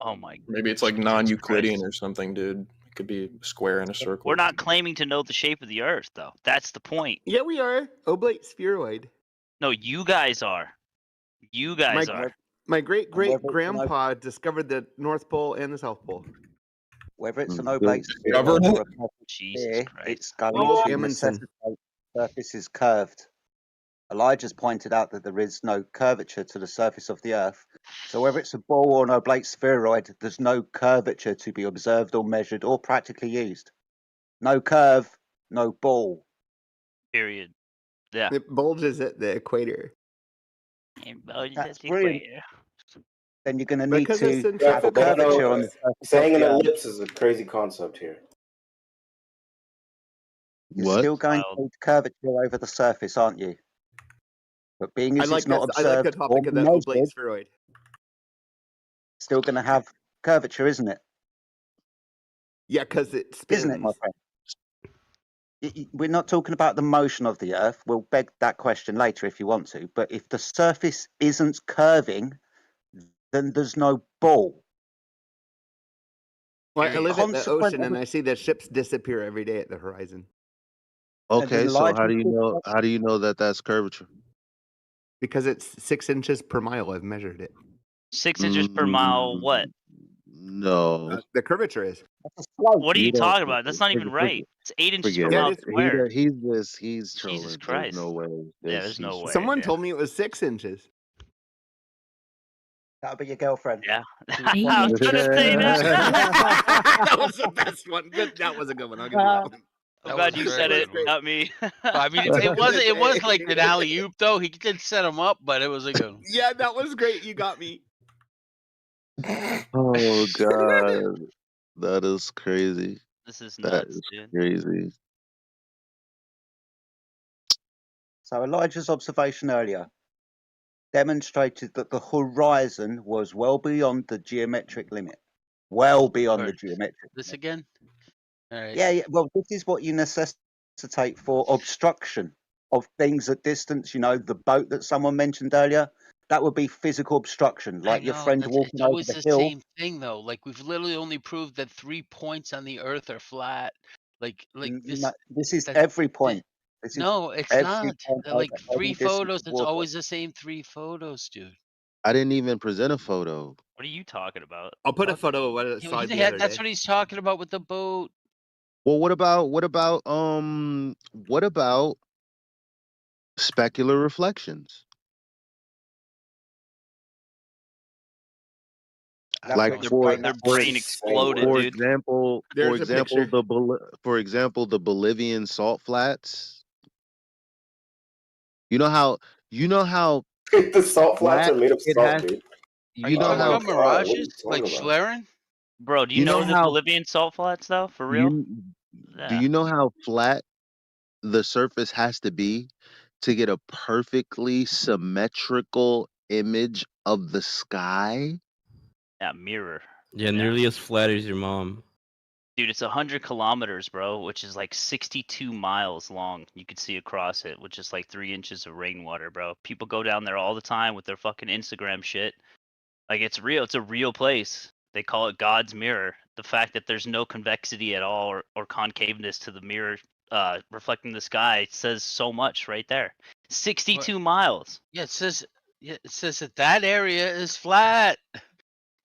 Oh my. Maybe it's like non-Euclidean or something, dude. It could be a square and a circle. We're not claiming to know the shape of the Earth, though. That's the point. Yeah, we are. Oblate spheroid. No, you guys are. You guys are. My great-great-grandpa discovered the North Pole and the South Pole. Whether it's an oblate spheroid or a perfect sphere, it's going to necessitate surface is curved. Elijah's pointed out that there is no curvature to the surface of the Earth. So whether it's a ball or an oblate spheroid, there's no curvature to be observed or measured or practically used. No curve, no ball. Period. Yeah. It bulges at the equator. That's brilliant. Then you're going to need to have a But curvature on the surface. saying an ellipse is a crazy concept here. You're still going to need curvature over the surface, aren't you? But being as it's not observed, I like the topic of that oblate spheroid. Still going to have curvature, isn't it? Yeah, because it spins. Isn't it, my friend? We're not talking about the motion of the Earth. We'll beg that question later if you want to. But if the surface isn't curving, then there's no ball. Well, I live in the ocean and I see the ships disappear every day at the horizon. Okay, so how do you know that that's curvature? Because it's 6 inches per mile. I've measured it. 6 inches per mile. What? No. The curvature is. What are you don't- talking about? That's not even forget- right. It's 8 inches per Forget mile it. squared. He's trolling. Jesus There's Christ. no way. Yeah, there's no way. Someone dude. told me it was 6 inches. That'll be your girlfriend. Yeah. I was gonna say that. That was the best one. Good. That was a good one. I'll give you that one. I'm glad you said it, not me. I mean, it was like an alley oop though. He did set him up, but it was a good one. Yeah, that was great. You got me. Oh God, that is crazy. This is That nuts, is dude. crazy. So Elijah's observation earlier demonstrated that the horizon was well beyond the geometric limit. Well beyond the geometric This again? All right. Yeah, well, this is what you necessitate for obstruction of things at distance. You know, the boat that someone mentioned earlier, that would be physical obstruction, like your friend walking It's over always the the hill. same thing though. Like we've literally only proved that 3 points on the Earth are flat. Like this. No, this is that's- every point. This is No, it's every not. point They're like over 3 any distance photos. of It's water. always the same 3 photos, dude. I didn't even present a photo. What are you talking about? I'll put a photo of what it Yeah, saw the other that's day. what he's talking about with the boat. Well, what about specular reflections? Like their brain exploded, for dude. example, There's a picture. the Bolivian salt flats. You know how The salt flats are made of it salt, has- dude. Are you you know talking how about mirages? Like talking about? Schlerin? Bro, do you, You know, know the how- Bolivian salt flats though? For real? Do Yeah. you know how flat the surface has to be to get a perfectly symmetrical image of the sky? Yeah, mirror. Yeah, nearly as flat as your mom. Dude, it's 100 kilometers, bro, which is like 62 miles long. You could see across it, which is like 3 inches of rainwater, bro. People go down there all the time with their fucking Instagram shit. Like, it's real. It's a real place. They call it God's mirror. The fact that there's no convexity at all or concaveness to the mirror reflecting the sky says so much right there. 62 miles. Yeah, it says that area is flat.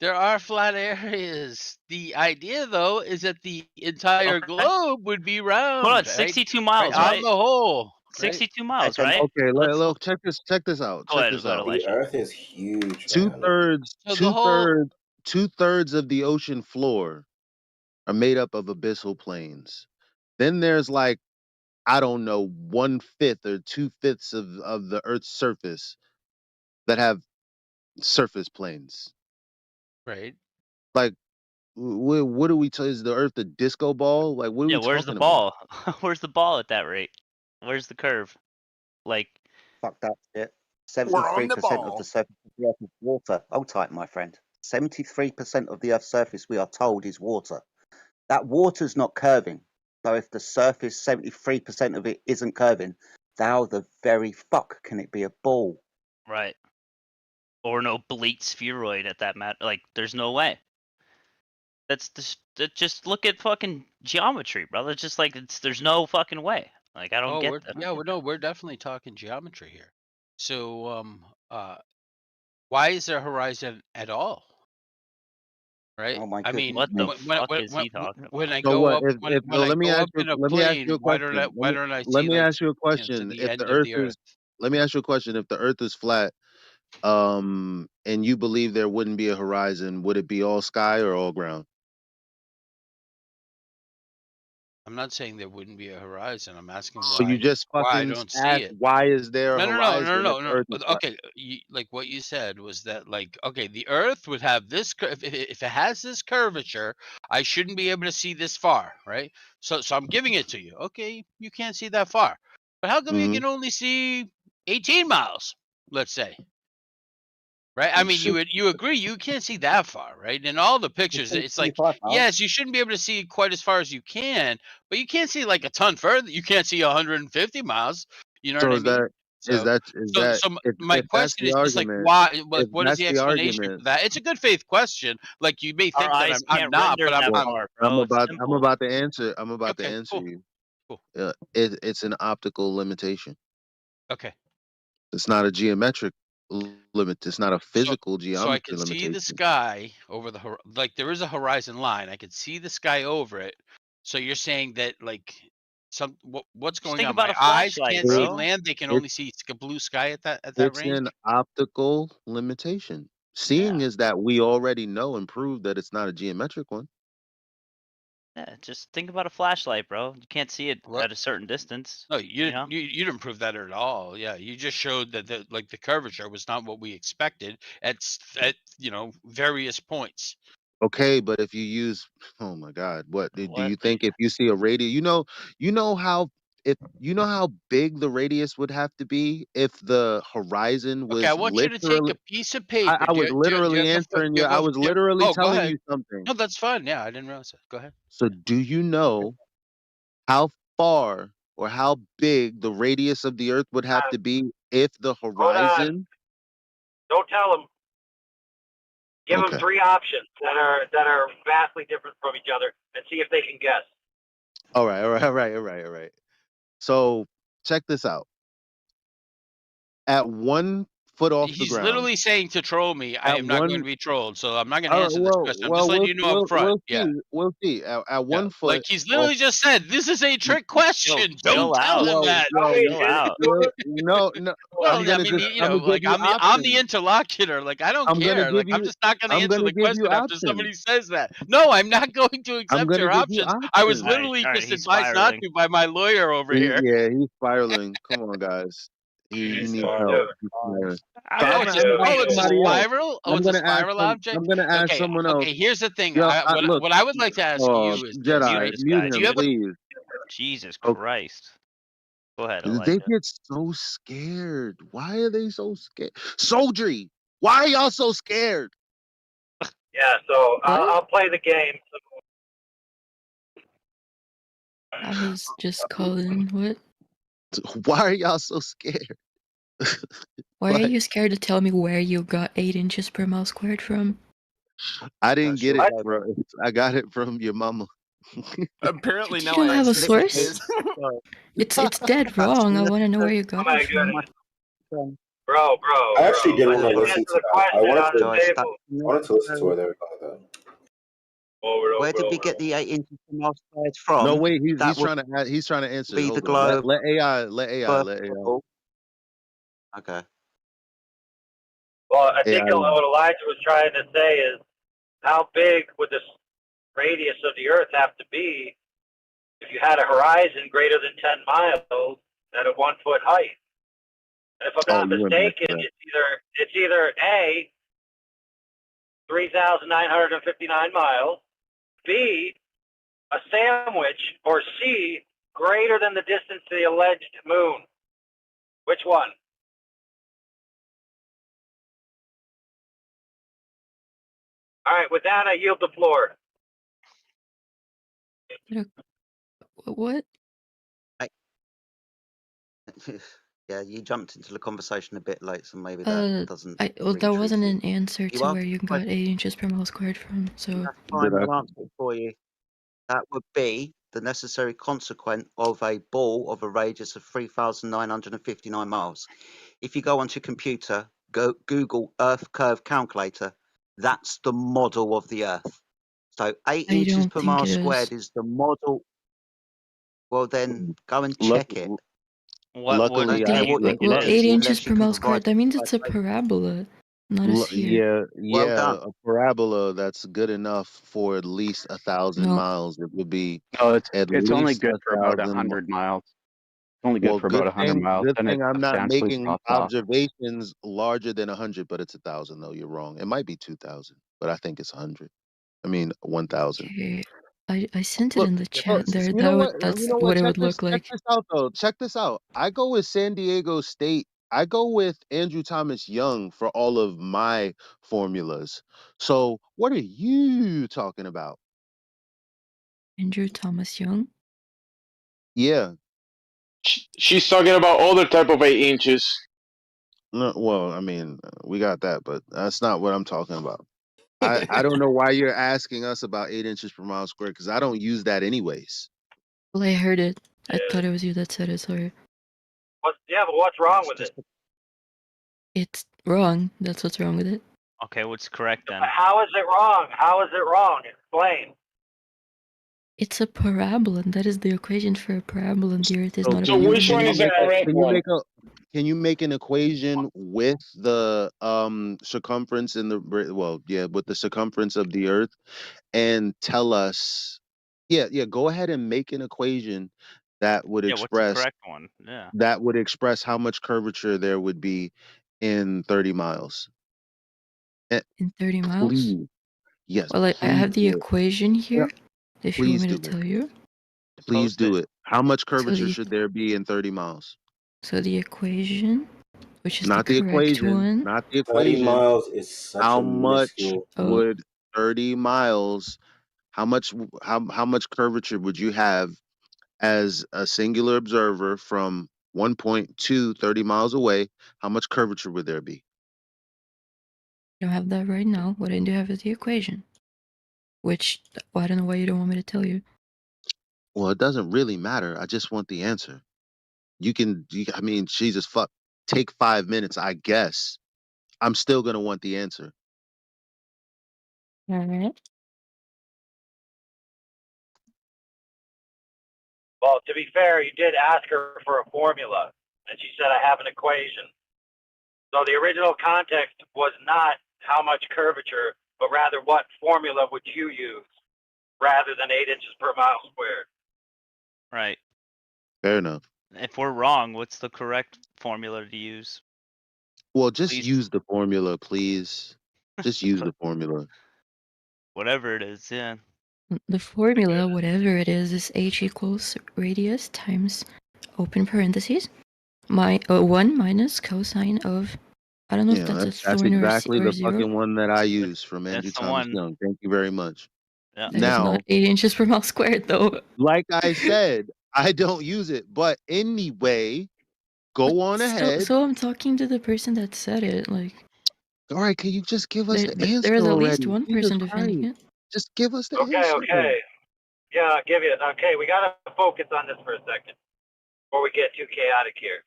There are flat areas. The idea, though, is that the entire globe would be round. Hold on, right? 62 miles, On right? the whole. 62 miles, Okay, right? Okay, look, check this out. Go Check ahead, this go ahead, out. Elijah. The Earth is huge. Two-thirds of the ocean floor are made up of abyssal plains. Then there's like, I don't know, 1/5 or 2/5 of the Earth's surface that have surface plains. Right. Like, what do we tell? Is the Earth a disco ball? Like, what are Yeah, we where's the talking ball? Where's the ball at that rate? Where's the curve? Like, Fuck that shit. We're on the 73% of ball. the surface of the Earth is water. Hold tight, my friend. 73% of the Earth's surface, we are told, is water. That water's not curving. So if the surface, 73% of it isn't curving, how the very fuck can it be a ball? right. Or no oblate spheroid at that matter. Like, there's no way. Just look at fucking geometry, brother. It's just like there's no fucking way. Like, I don't get that. Yeah, we're definitely talking geometry here. So, why is there a horizon at all? Right. Oh my I mean, What the fuck is he talking about? go what? up, when I Let me go ask up you. in a Let me ask plane, you a why question. don't I see? Let me like, ask you a to question. the If end the of Earth the is, let me ask you a question. If the Earth is flat, and you believe there wouldn't be a horizon, would it be all sky or all ground? I'm not saying there wouldn't be a horizon. I'm asking So you just why I fucking don't see asked, it. why is there a No. horizon if the Earth is flat? Okay, like what you said was that, like, okay, the Earth would have this. If it has this curvature, I shouldn't be able to see this far, right? So I'm giving it to you. Okay, you can't see that far, but how come you can only see 18 miles? Let's say. Right, I mean, you agree you can't see that far, right? In all the pictures, it's like, yes, you shouldn't be able to see quite as far as you can, but you can't see like a ton further. You can't see 150 miles. You know So what I is mean? that Question is just like, argument, why? if What is that's the the explanation for argument, that? It's a good faith question. Like, you may think Our that eyes I'm can't not, render but that I'm far, I'm bro. It's about simple. to answer. I'm about to answer you. Cool. It's an optical limitation. Okay. It's not a geometric limit. It's not a physical So I geometry can see limitation. the sky over the like there is a horizon line. I can see the sky over it. So you're saying that like what's Just going think on? about My a eyes flashlight, can't see bro. land. They can It's only see blue sky at that it's range. an optical limitation. Seeing is that we already know and proved that it's not a geometric one. Yeah, just think about a flashlight, bro. You can't see it What? at a certain distance. No, you You know? you didn't prove that at all. Yeah, you just showed that the curvature was not what we expected at various points. Okay, but if you use, oh my God, what do What? you think if you see a radius? You know how big the radius would have to be if the horizon Okay, I was want you to take literally. a piece of paper. I was literally answering you. I was literally Oh, go telling ahead. you something. No, that's fine. Yeah, I didn't realize that. Go ahead. So, do you know how far or how big the radius of the Earth would have to be if the Hold on. horizon? Don't tell them. Give them Okay. 3 options that are vastly different from each other, and see if they can guess. All right. So, check this out. At 1 foot off the He's ground. literally saying to troll me. I am not going to be trolled, so I'm not going to All right, answer this question. I'm just letting you know up front. Yeah. We'll see. At 1 foot. Like he's literally just said, this is a trick question. Don't tell him that. No. Well, I'm gonna I mean, just, you know, I'm gonna like give you I'm the options. interlocutor. Like I don't I'm gonna care. give Like I'm you- just not going to I'm answer gonna the give you question after somebody options. says that. No, I'm not going to accept gonna your give you options. I was options. literally All right, just he's advised not spiraling. to by my lawyer over here. Yeah, he's spiraling. Come on, guys. He needs help. He's spiraling. Oh, So it's I'm a somebody else. spiral. Oh, I'm it's a gonna ask spiral object. I'm gonna ask Okay, someone else. okay. Here's the thing. Yo, What look, I would like to ask you is this, Jedi, right? mute guy. Do him, you have a please. Jesus Okay. Christ. Go ahead, They Elijah. get so scared. Why are they so scared? Soldry, why are y'all so scared? Yeah, so I'll play the game. I was just calling. What? Why are y'all so scared? Why are you scared to tell me where you got 8 inches per mile squared from? I didn't get it, bro. I got it from your mama. Apparently You now don't I have a understand source? his- It's dead wrong. I want to know where you got it from. Bro. I actually did want to Let's listen answer to the that. I question on wanted the to, table. I wanted to listen to where they were going with that. Where did we get the 8 inches per mile squared from? No, wait, he's That trying to answer. be Hold the on. globe. Let AI. Okay. Well, I think Yeah. what Elijah was trying to say is, how big would this radius of the Earth have to be if you had a horizon greater than 10 miles at a 1 foot height? And if I'm not you went back to mistaken, that. it's either A, 3,959 miles, B, a sandwich, or C, greater than the distance to the alleged moon. Which one? All right, with that, I yield the floor. What? Yeah, you jumped into the conversation a bit late, so maybe that doesn't. Well, ring that true wasn't to you. an answer You to are where you got 8 inches per mile squared from. So fine. I'll answer it for you. That would be the necessary consequence of a ball of a radius of 3,959 miles. If you go onto your computer, go Google Earth curve calculator. That's the model of the Earth. So 8 I inches don't per think mile it squared is the model. Well, then go and check it. Luckily, I I what you well, can 8 see inches unless per you can mile provide. squared. That means it's a parabola, not a sphere. Yeah, Well done. a parabola that's good enough for at least 1,000 No. miles. It would be No, at it's only least good for about 1,000. 100 miles. It's only good Well, for about 100 miles. good Then it thing I'm not substantially making drops off. observations larger than 100, but it's 1,000 though. You're wrong. It might be 2,000, but I think it's 100. I mean 1,000. Okay. I sent it Look, in the chat there. you know what? That's You know what what? it Check would look like. this out though. Check this out. I go with San Diego State. I go with Andrew Thomas Young for all of my formulas. So what are you talking about? Andrew Thomas Young. Yeah. She's talking about other type of 8 inches. No, well, I mean, we got that, but that's not what I'm talking about. I don't know why you're asking us about 8 inches per mile squared because I don't use that anyways. Well, I heard it. I thought it was you that said it. Sorry. But what's wrong with it? wrong. That's what's wrong with it. Okay, what's correct then? How is it wrong? How is it wrong? Explain. It's a parabola. That is the equation for a parabola, and the Earth is not a So which one is the correct Can you one? can you make an equation with the circumference in the with the circumference of the Earth, and tell us? Yeah. Go ahead and make an equation that would Yeah, what's the express correct one? Yeah. that would express how much curvature there would be in 30 miles. In 30 miles? Please. Yes. Well, I have the please do it. equation here. If you want Please me do to it. tell you. Please do it. How much So curvature the should there be in 30 miles? so the equation, which is Not the the correct equation. one. Not the 30 equation. miles is such How a much minuscule. would 30 miles? How much curvature would you have as a singular observer from one point to 30 miles away? How much curvature would there be? I don't have that right now. What I do have is the equation. Which, well, I don't know why you don't want me to tell you. Well, it doesn't really matter. I just want the answer. I mean, Jesus fuck. Take 5 minutes, I guess. I'm still gonna want the answer. Alright. Well, to be fair, you did ask her for a formula, and she said, I have an equation. So the original context was not how much curvature, but rather what formula would you use rather than 8 inches per mile squared. Right. Fair enough. If we're wrong, what's the correct formula to use? Well, just use the formula, please. Just use the formula. Whatever it is, yeah. The formula, whatever it is h equals radius times open parentheses 1 minus cosine of, I don't know if that's a That's thorn exactly or the zero. fucking one that I use from Andrew That's the Thomas one. Young. Thank you very much. Yeah. That is Now, not 8 inches per mile squared, though. like I said, I don't use it. But anyway, go on ahead. So I'm talking to the person that said it. Like, all right, can you just give us the answer there's at already? least one Jesus person defending Christ. it. Just give us the Okay, answer. okay. Yeah, I'll give you. Okay, we got to focus on this for a second before we get too chaotic here.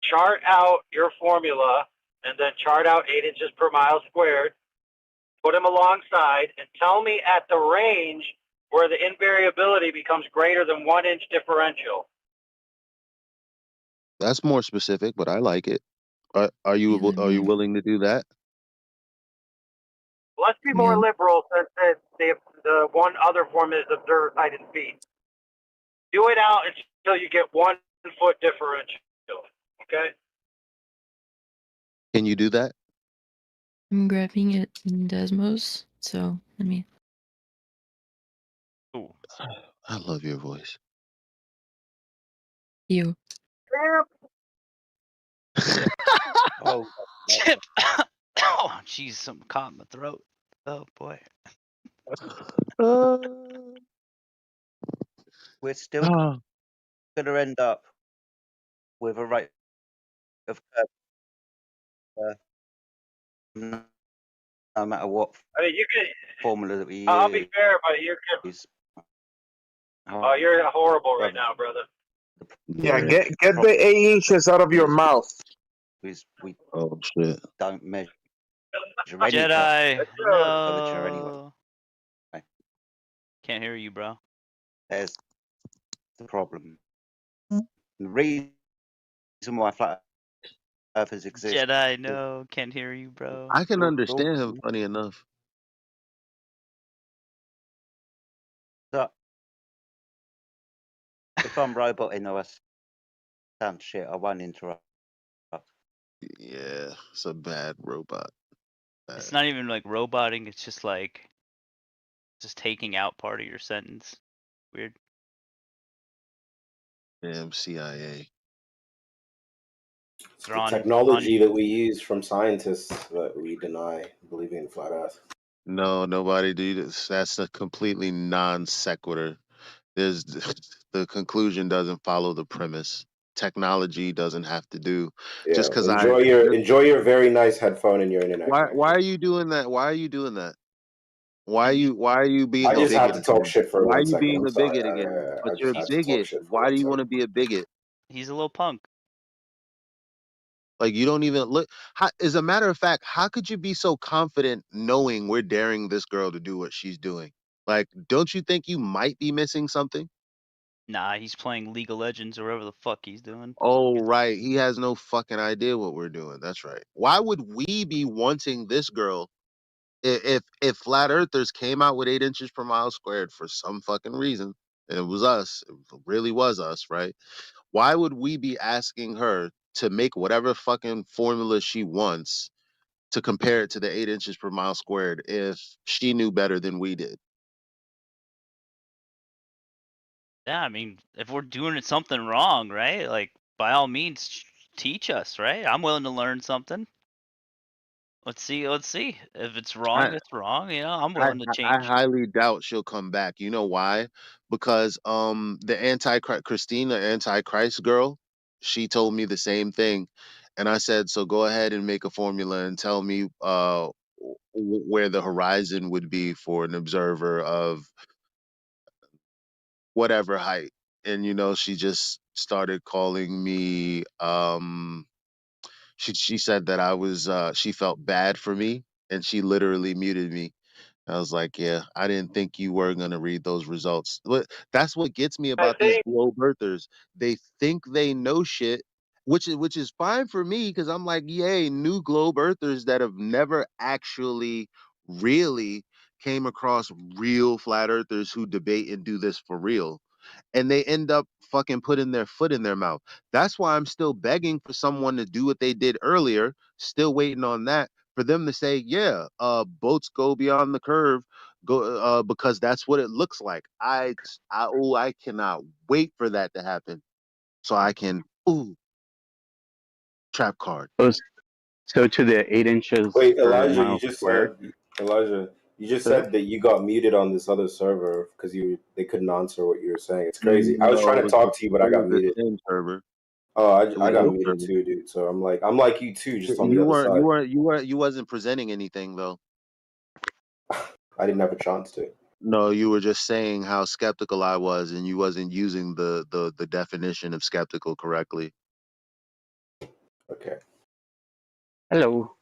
Chart out your formula and then chart out 8 inches per mile squared. Put them alongside and tell me at the range where the invariability becomes greater than 1 inch differential. That's more specific, but I like it. Are you willing to do that? Let's be more liberal since the one other formula is observed height in feet. Do it out until you get 1 foot differential. Okay? Can you do that? I'm grabbing it in Desmos, so let me. Ooh. I love your voice. You. Oh, Chip. Oh, jeez, something caught in my throat. Oh boy. We're still going to end up with a rate of curve, no matter what I mean, you can. formula that we use. I'll be fair, but you're horrible right now, brother. Yeah, get the 8 inches out of your mouth. Oh shit! Don't measure Jedi. curvature anyway. No. Can't hear you, bro. There's the problem. The reason why flat earthers exist. Jedi, no, can't hear you, bro. I can understand him. Funny enough. So, if I'm roboting or I sound shit, I won't interrupt. Yeah, it's a bad robot. It's not even like roboting, it's just like just taking out part of your sentence. Weird. Damn CIA. It's the technology that we use from scientists that we deny believing in flat Earth. No, nobody do this. That's a completely non sequitur. There's the conclusion doesn't follow the premise. Technology doesn't have to do just because enjoy your very nice headphone and your internet. Why are you doing that? Why are you doing that? Why are you being? I a just bigot had to talk again? shit for Why are 1 you second. being I'm a sorry. bigot again? I But you're a just had to talk bigot. shit for Why 1 do you want to second. be a bigot? He's a little punk. Like you don't even look. As a matter of fact, how could you be so confident knowing we're daring this girl to do what she's doing? Like, don't you think you might be missing something? Nah, he's playing League of Legends or whatever the fuck he's doing. Oh, right. He has no fucking idea what we're doing. That's right. Why would we be wanting this girl if flat earthers came out with 8 inches per mile squared for some fucking reason, and it was us, it really was us, right? Why would we be asking her to make whatever fucking formula she wants to compare it to the 8 inches per mile squared if she knew better than we did? Yeah, I mean, if we're doing something wrong, right? Like, by all means, teach us, right? I'm willing to learn something. Let's see. If it's wrong, it's wrong. You know, I'm willing to I change. highly doubt she'll come back. You know why? Because the Antichrist Christina Antichrist girl, she told me the same thing, and I said, so go ahead and make a formula and tell me where the horizon would be for an observer of whatever height. And she just started calling me. She said that I was she felt bad for me, and she literally muted me. I was like, yeah, I didn't think you were gonna read those results. But that's what gets me about these globe earthers. They think they know shit, which is fine for me because I'm like, yay, new globe earthers that have never actually really came across real flat earthers who debate and do this for real. And they end up fucking putting their foot in their mouth. That's why I'm still begging for someone to do what they did earlier, still waiting on that, for them to say, yeah, boats go beyond the curve, because that's what it looks like. I cannot wait for that to happen, so I can trap card. So to the 8 inches Wait, per Elijah, mile squared. You just said that you got muted on this other server because they couldn't answer what you were saying. It's crazy. I was trying to talk to you, but I got muted. Same server. Oh, I got muted too, dude. So I'm like you too, just on the other side. You wasn't presenting anything though. I didn't have a chance to. No, you were just saying how skeptical I was, and you wasn't using the definition of skeptical correctly. Okay. Hello.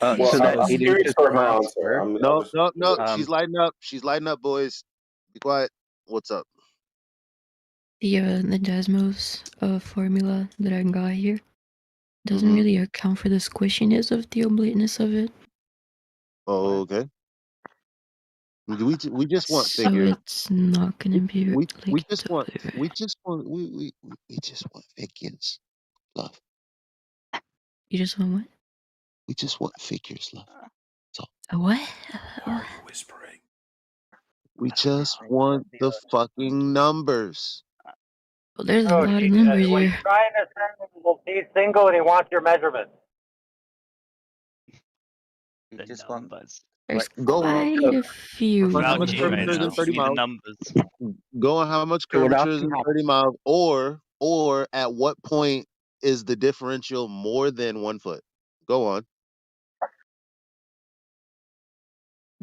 Well, So that I'm 8 curious inches for per her mile answer. squared. No. She's lighting up. She's lighting up, boys. Be quiet. What's up? The Desmos formula that I got here doesn't really account for the squishiness of the obliteness of it. Oh, okay. We just want So figures. it's not gonna be We just want figures. Love. You just want what? We just want figures, love. A what? Whispering. We just want the fucking numbers. Well, there's a lot of numbers When here. he's trying to send he's single and he wants your measurements. You just want There's Go quite a few. how much curvature is in 30 miles. Go on how much curvature is in 30 miles, or at what point is the differential more than 1 foot? Go on.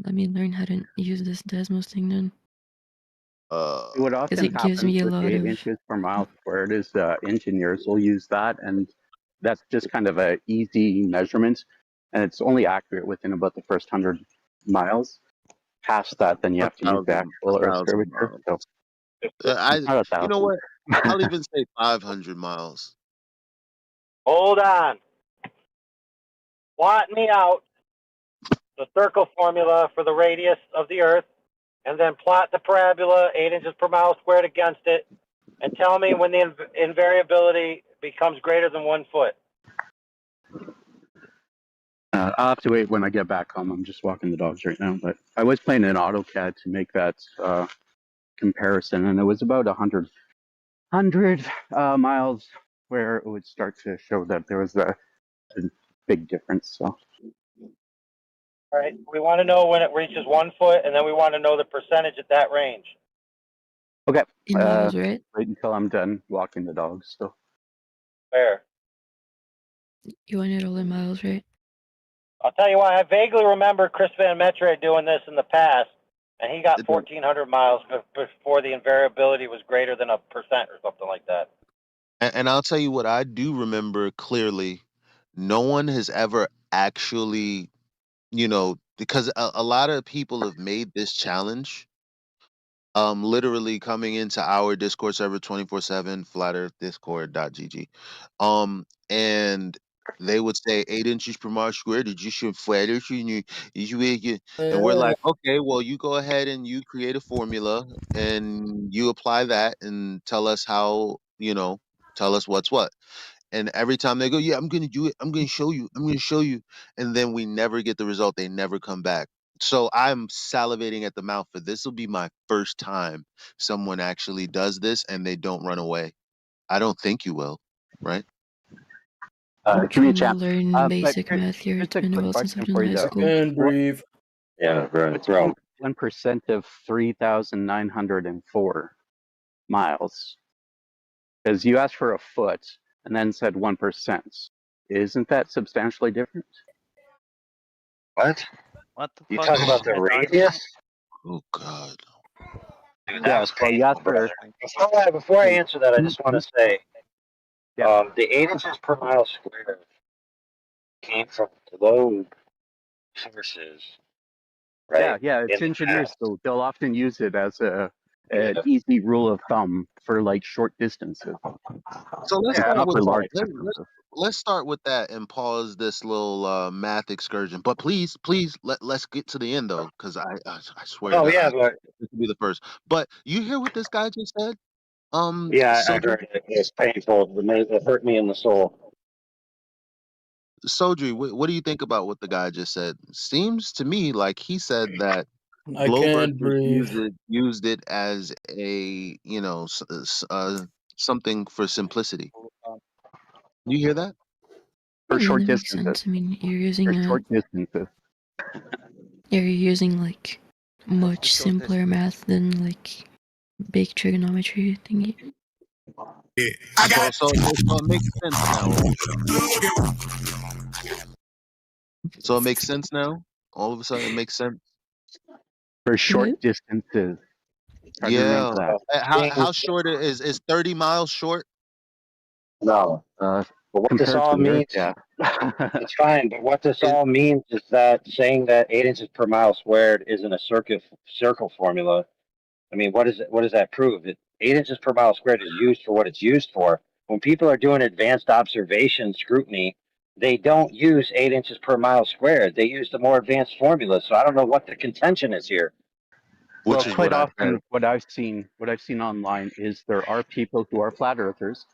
Let me learn how to use this Desmos thing then. What often it gives happens me a with lot the 8 of- inches per mile squared is engineers will use that, and that's just kind of a easy measurement, and it's only accurate within about the first 100 miles. Past that, then you have to use the actual Earth curvature. So You know what? I'll even say 500 miles. Hold on. Plot me out the circle formula for the radius of the Earth, and then plot the parabola 8 inches per mile squared against it, and tell me when the invariability becomes greater than 1 foot. I'll have to wait when I get back home. I'm just walking the dogs right now, but I was playing in AutoCAD to make that comparison, and it was about 100 miles where it would start to show that there was a big difference. So, All right. We want to know when it reaches 1 foot, and then we want to know the percentage at that range. okay, In miles, right? wait until I'm done walking the dogs. So, Fair. You want it all in miles, right? I'll tell you what, I vaguely remember Chris Van Metre doing this in the past, and he got 1,400 miles before the invariability was greater than 1% or something like that. And I'll tell you what I do remember clearly no one has ever actually, because a lot of people have made this challenge, literally coming into our Discord server 24/7, flatearthdiscord.gg, and they would say 8 inches per mile squared. Did you should flat earth? And we're like, okay, well, you go ahead and you create a formula and you apply that and tell us how, tell us what's what. And every time they go, yeah, I'm going to do it. I'm going to show you. I'm going to show you. And then we never get the result. They never come back. So I'm salivating at the mouth for this will be my first time someone actually does this and they don't run away. I don't think you will, right? Give me a chance. Learn basic math here. It's been a while since I've done high school. And breathe. Yeah, right. 1% of 3,904 miles. Because you asked for a foot and then said 1%. Isn't that substantially different? What? What the You fuck? talking about the radius? Oh God. Dude, that was painful, brother. Before I answer that, I just want to say, the 8 inches per mile squared came from globe sources, right? Yeah, it's engineers, so they'll often use it as an easy rule of thumb for like short distances. So let's not start with for large that. distances. Let's start with that and pause this little math excursion. But please, let's get to the end though, because I swear. Oh yeah, but this will be the first. But you hear what this guy just said? yeah, so I heard it. It's painful. It hurt me in the soul. Sodri, what do you think about what the guy just said? Seems to me like he said that I Globe can't breathe. used it as a something for simplicity. You hear that? For short that makes distances. sense. I mean, you're using For short distances. you're using like much simpler math than like big trigonometry thingy. So it makes sense now. So it makes sense now. All of a sudden, it makes sense. For short distances. Try to Yeah. remember that. How short is 30 miles short? No. But what this compared all to the Earth, means, yeah. it's fine. But what this all means is that saying that 8 inches per mile squared isn't a circle formula. I mean, what does that prove? 8 inches per mile squared is used for what it's used for. When people are doing advanced observation scrutiny, they don't use 8 inches per mile squared. They use the more advanced formula. So I don't know what the contention is here. Well, quite often, what I've seen online is there are people who are flat earthers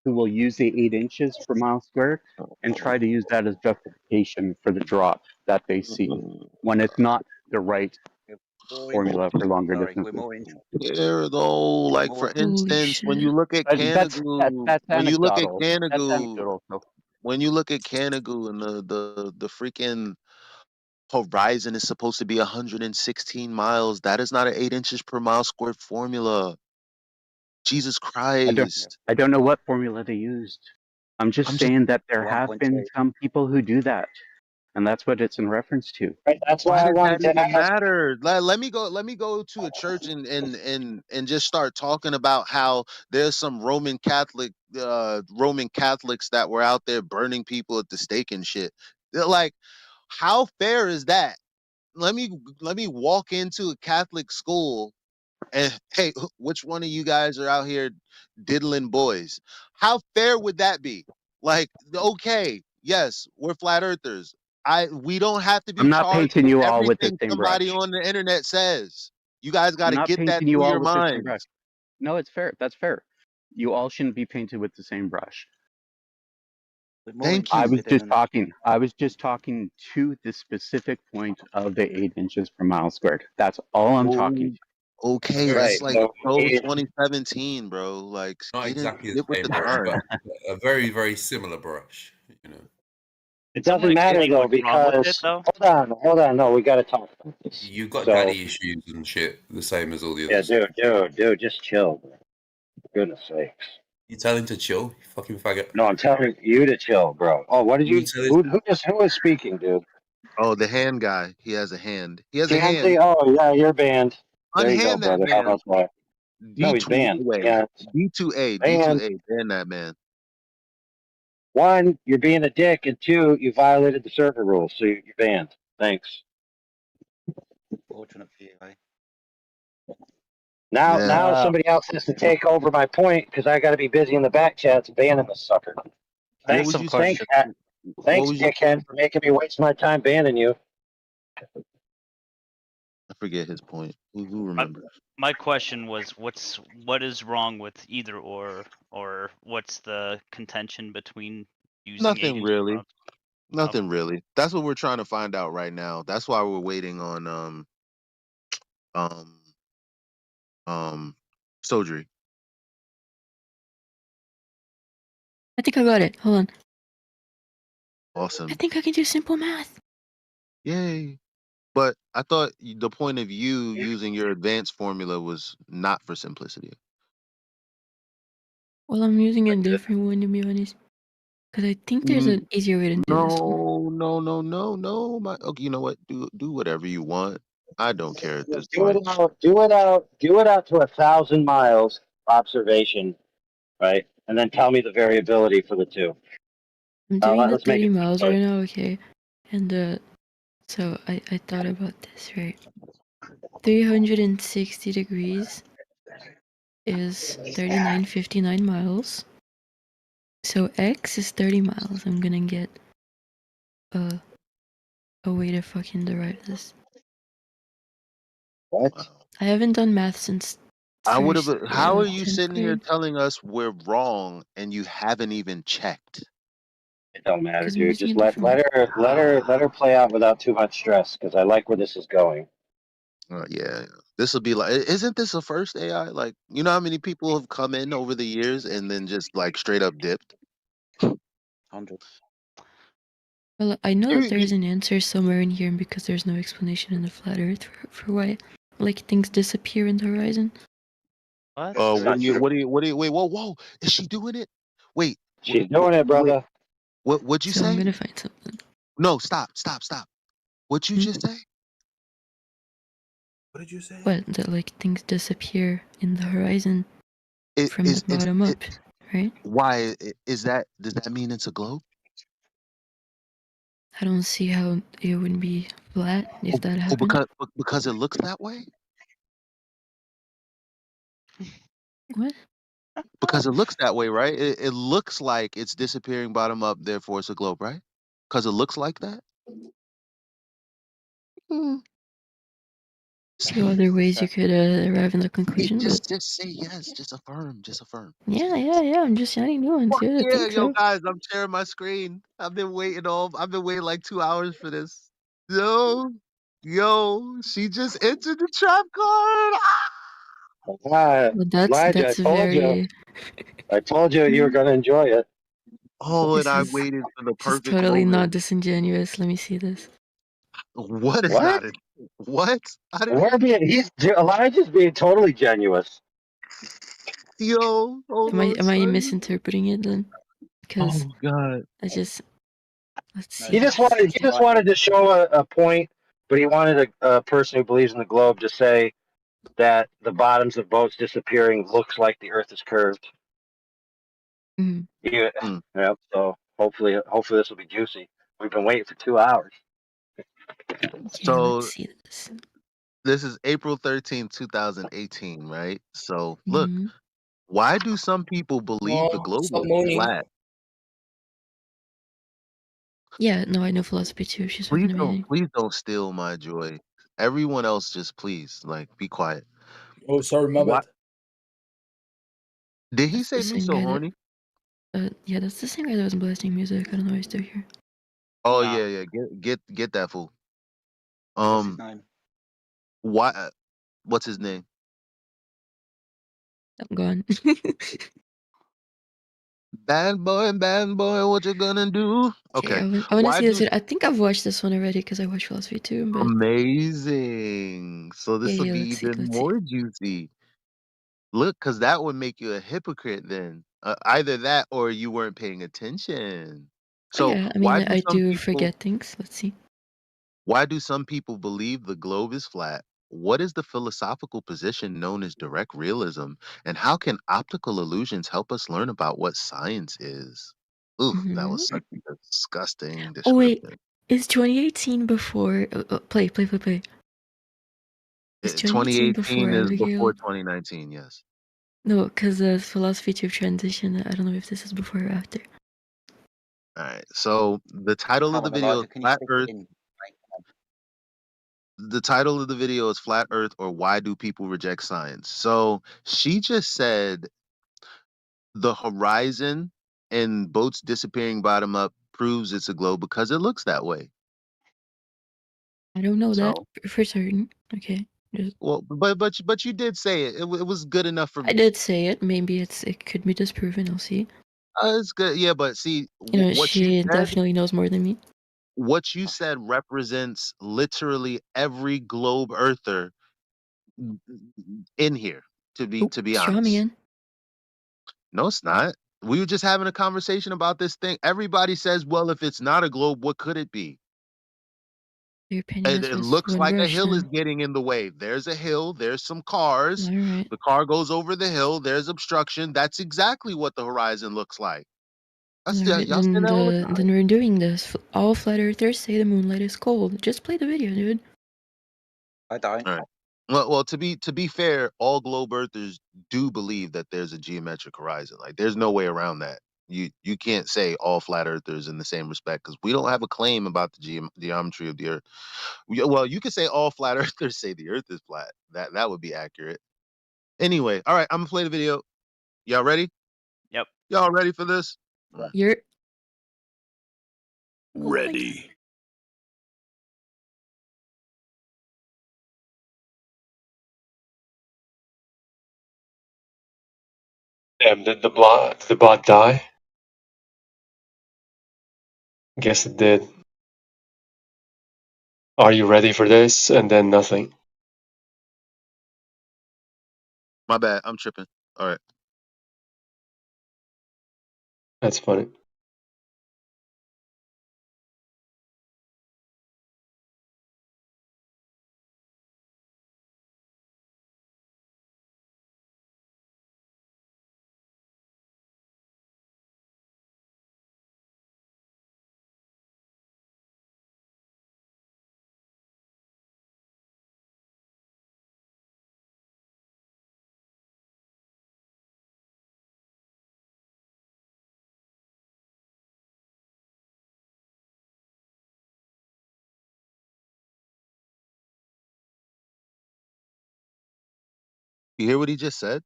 who will use the 8 inches per mile squared and try to use that as justification for the drop that they see when it's not the right formula for longer distances. There though, like for instance, when you look at Canigoo, when you look at Canigoo, when you look at Canigoo and the freaking horizon is supposed to be 116 miles. That is not an 8 inches per mile squared formula. Jesus Christ. I don't know what formula they used. I'm just saying that there have been some people who do that. And that's what it's in reference to. Right, that's why I wanted to ask. Matter. Let me go to a church and just start talking about how there's some Roman Catholics that were out there burning people at the stake and shit. They're like, how fair is that? Let me walk into a Catholic school and hey, which one of you guys are out here diddling boys? How fair would that be? Like, okay, yes, we're flat earthers. We don't have to be. I'm not painting you all with the same somebody brush. on the internet says. You guys got to get that painting through you all your with the same minds. brush. No, it's fair. That's fair. You all shouldn't be painted with the same brush. Thank you. I was just talking to the specific point of the 8 inches per mile squared. That's all I'm talking to. Okay, that's like so 2017, bro. Like, Not exactly the get with same the brush, time. but a very, very similar brush. You know. It doesn't matter though, because hold on. No, we got to talk about this. You've got daddy issues and shit, the same as all the others. Yeah, dude, just chill. Bro. For goodness sakes. You tell him to chill, you fucking faggot. No, I'm telling you to chill, bro. Oh, what did you? Who is speaking, dude? Oh, the hand guy. He has a hand. He has a hand. Oh, yeah, you're banned. There you go, Unhand that brother. How about that? No, he's banned. Yeah. D2A. Ban that man. one, you're being a dick, and two, you violated the server rules, so you're banned. Thanks. Fortunate for you, eh? Now somebody else has to take over my point because I got to be busy in the back chats banning this sucker. Thanks, thanks, dickhead, for making me waste my time banning you. I forget his point. Who remembers? My question was, what is wrong with either or what's the contention between using Nothing agents? really. Nothing really. That's what we're trying to find out right now. That's why we're waiting on Sodri. I think I got it. Hold on. Awesome. I think I can do simple math. Yay. But I thought the point of you using your advanced formula was not for simplicity. Well, I'm using a different one to be honest. Because I think there's an easier way to do this one. No. Okay, you know what? Do whatever you want. I don't care at this Do point. it out to 1,000 miles observation, right? And then tell me the variability for the two. I'm doing the let's make 30 it miles simple. right now, okay? And so I thought about this, right? 360 degrees is 3959 miles. So X is 30 miles. I'm gonna get a way to fucking derive this. What? I haven't done math since I would have. first, How are you 10th sitting here grade. telling us we're wrong and you haven't even checked? It don't matter, 'Cause I'm dude. using Just a let different her play out without too much stress, because I like where this is going. Yeah, this will be like. Isn't this a first AI? Like, you know how many people have come in over the years and then just like straight up dipped? Hundreds. Well, I know that there's an answer somewhere in here because there's no explanation in the flat Earth for why, like, things disappear in the horizon. What? Wait, whoa, is she doing it? Wait. She's doing it, brother. What'd you So say? I'm gonna find something. No, stop. What'd you just say? What did you say? What, that like things disappear in the horizon from the bottom up, right? Why is that? Does that mean it's a globe? I don't see how it would be flat if that happened. Because it looks that way? What? Because it looks that way, right? It looks like it's disappearing bottom up, therefore it's a globe, right? Because it looks like that? See other ways you could arrive in the conclusion, but Just say yes. Just affirm. yeah, I'm just adding new ones. Yeah, I Yeah, think so. guys, I'm sharing my screen. I've been waiting like 2 hours for this. Yo, she just entered the trap card. Well, that's very. I told you you were gonna enjoy it. Oh, This and I is waited for the This is perfect totally moment. not disingenuous. Let me see this. What is What? not it? What? Elijah's being totally genuous. Yo, hold Am I son. misinterpreting it then? Because God. let's see. He just wanted to show a point, but he wanted a person who believes in the globe to say that the bottoms of boats disappearing looks like the Earth is curved. Yeah. So hopefully this will be juicy. We've been waiting for 2 hours. Yeah, let's see this. This is April 13th, 2018, right? So look, why do some people believe the globe is flat? Yeah, no, I know philosophy too. She's fucking amazing. Please don't steal my joy. Everyone else, just please, like, be quiet. Oh, sorry, my bad. Did he That's say the me same so guy horny? Yeah, that's the same guy that was blasting music. I don't know why he's still here. Oh yeah. Get that fool. What's his name? Why? What's his name? I'm gone. Bad boy, what you gonna do? Okay. I want to see this. I think I've watched this one already because I watch philosophy too. But Amazing. So this will be let's see. even more juicy. Look, because that would make you a hypocrite then. Either that or you weren't paying attention. So yeah, I why mean, do I some do people forget things. Let's see. why do some people believe the globe is flat? What is the philosophical position known as direct realism? And how can optical illusions help us learn about what science is? Ooh, that Mhm. was such a disgusting Oh wait, description. is 2018 before? Play. Is 2018 before 2018 is Abigail? before 2019. Yes. No, because the philosophy to transition. I don't know if this is before or after. All right. So the title of How the on video is Elijah can you Flat stick Earth. it in? The title of the video is Flat Earth or Why Do People Reject Science? So she just said the horizon and boats disappearing bottom up proves it's a globe because it looks that way. I don't know that So, for certain. Okay. well, but you did say it. It was good enough for I me. did say it. Maybe it could be disproven. I'll see. It's good. Yeah, but see You know, what you she said. definitely knows more than me. What you said represents literally every globe earther in here. To be Straw honest. man. No, it's not. We were just having a conversation about this thing. Everybody says, well, if it's not a globe, what could it be? Your opinion And is it just looks one like a brush hill is now. getting in the way. There's a hill, there's some cars. All right. The car goes over the hill, there's obstruction. That's exactly what the horizon looks like. All right, Y'all say that all the time. then we're doing this. All flat earthers say the moonlight is cold. Just play the video, dude. I don't. All right. Well, to be fair, all globe earthers do believe that there's a geometric horizon. Like, there's no way around that. You can't say all flat earthers in the same respect because we don't have a claim about the geometry of the earth. Well, you could say all flat earthers say the earth is flat. That would be accurate. Anyway, all right, I'm gonna play the video. Y'all ready? Yep. Y'all ready for this? You're ready. Damn, did the bot die? Guess it did. Are you ready for this? And then nothing. My bad. I'm tripping. All right. That's funny. You hear what he just said?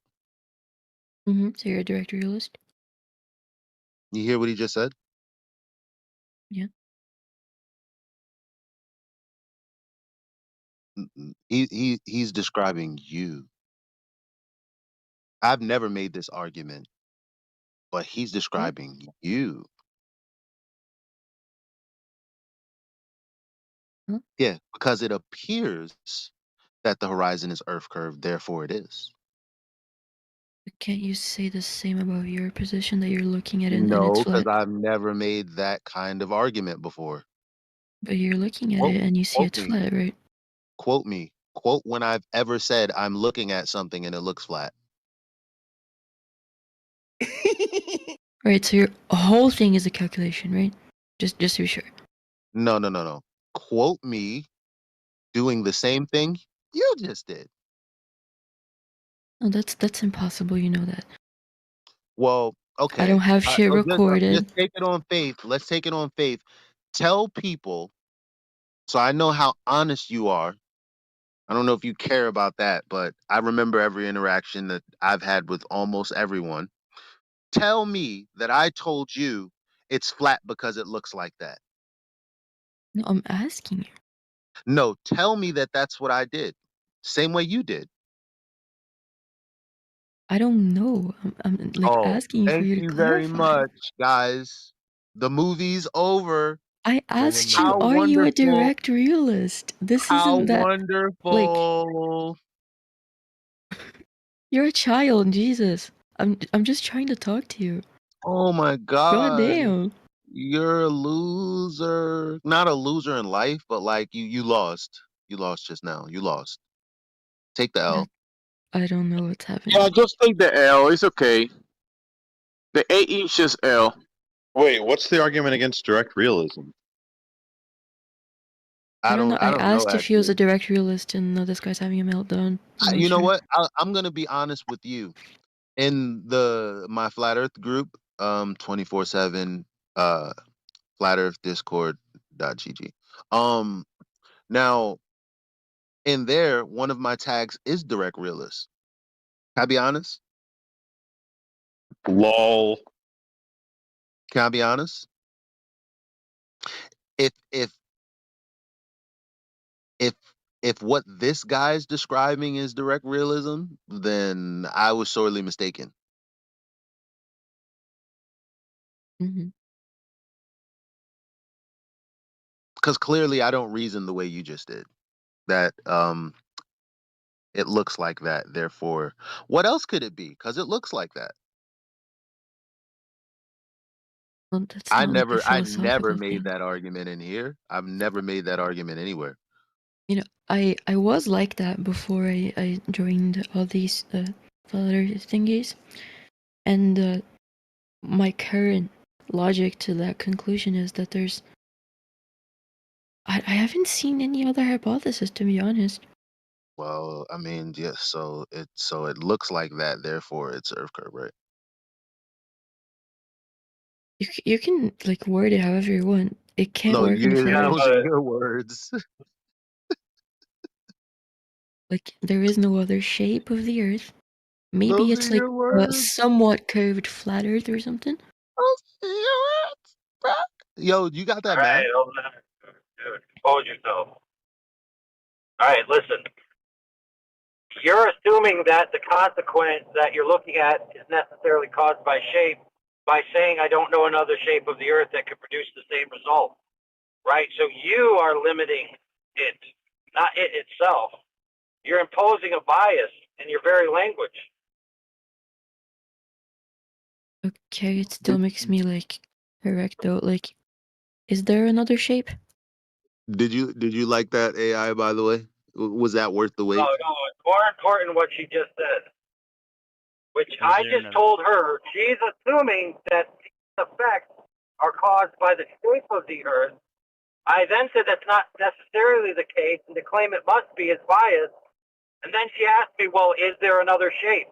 So you're a directorialist? You hear what he just said? Yeah. He's describing you. I've never made this argument, but he's describing you. Huh? Yeah, because it appears that the horizon is Earth curved, therefore it is. Can't you say the same about your position that you're looking at it and No, it's because flat? I've never made that kind of argument before. But you're looking at Quote, it and you see quote it's me. flat, right? Quote me. Quote when I've ever said I'm looking at something and it looks flat. Right, so your whole thing is a calculation, right? Just to be sure. No. Quote me doing the same thing you just did. No, that's impossible, you know that. Well, okay. I don't have shit recorded. Just take it on faith. Let's take it on faith. Tell people, so I know how honest you are. I don't know if you care about that, but I remember every interaction that I've had with almost everyone. Tell me that I told you it's flat because it looks like that. No, I'm asking you. No, tell me that that's what I did. Same way you did. I don't know. I'm like asking you for Thank you to you clarify. very much, guys. The movie's over. I asked you, How are you a wonderful. direct realist? This How isn't that wonderful. You're a child, Jesus. I'm just trying to talk to you. Oh my God. God damn. You're a loser. Not a loser in life, but like you lost. You lost just now. You lost. Take the L. I don't know what's happening. Yeah, just take the L. It's okay. The 8 inches L. Wait, what's the argument against direct realism? I don't know. I don't asked know, if he was a actually. direct realist, and now this guy's having a meltdown. I'm not You know sure. what? I'm gonna be honest with you. In my flat Earth group, 24/7, flat Earth Discord.gg. Now in there, one of my tags is direct realist. Can I be honest? Lol. Can I be honest? If if if if what this guy's describing is direct realism, then I was sorely mistaken. Mm-hmm. Because clearly I don't reason the way you just did. That it looks like that. Therefore, what else could it be? Because it looks like that. Well, that's I not like a never philosophical made thing. that argument in here. I've never made that argument anywhere. You know, I was like that before I joined all these flutter thingies, and my current logic to that conclusion is that I haven't seen any other hypothesis, to be honest. Well, I mean, yes. So it looks like that. Therefore, it's Earth curve, right? You can like word it however you want. It can't No, work in a flat those Earth. are your words. Like there is no other shape of the Earth. Maybe Those it's are like your a words. somewhat curved flat Earth or something. Those are your words, bro. Yo, you got that, All man? right, hold on. Dude, compose yourself. All right, listen. You're assuming that the consequence that you're looking at is necessarily caused by shape by saying I don't know another shape of the Earth that could produce the same result, right? So you are limiting it, not it itself. You're imposing a bias in your very language. Okay, it still makes me like correct though. Like, is there another shape? Did you like that AI, by the way? Was that worth the wait? No, it's more important what she just said, which Is I there just another- told her. She's assuming that these effects are caused by the shape of the Earth. I then said that's not necessarily the case, and to claim it must be is biased. And then she asked me, well, is there another shape?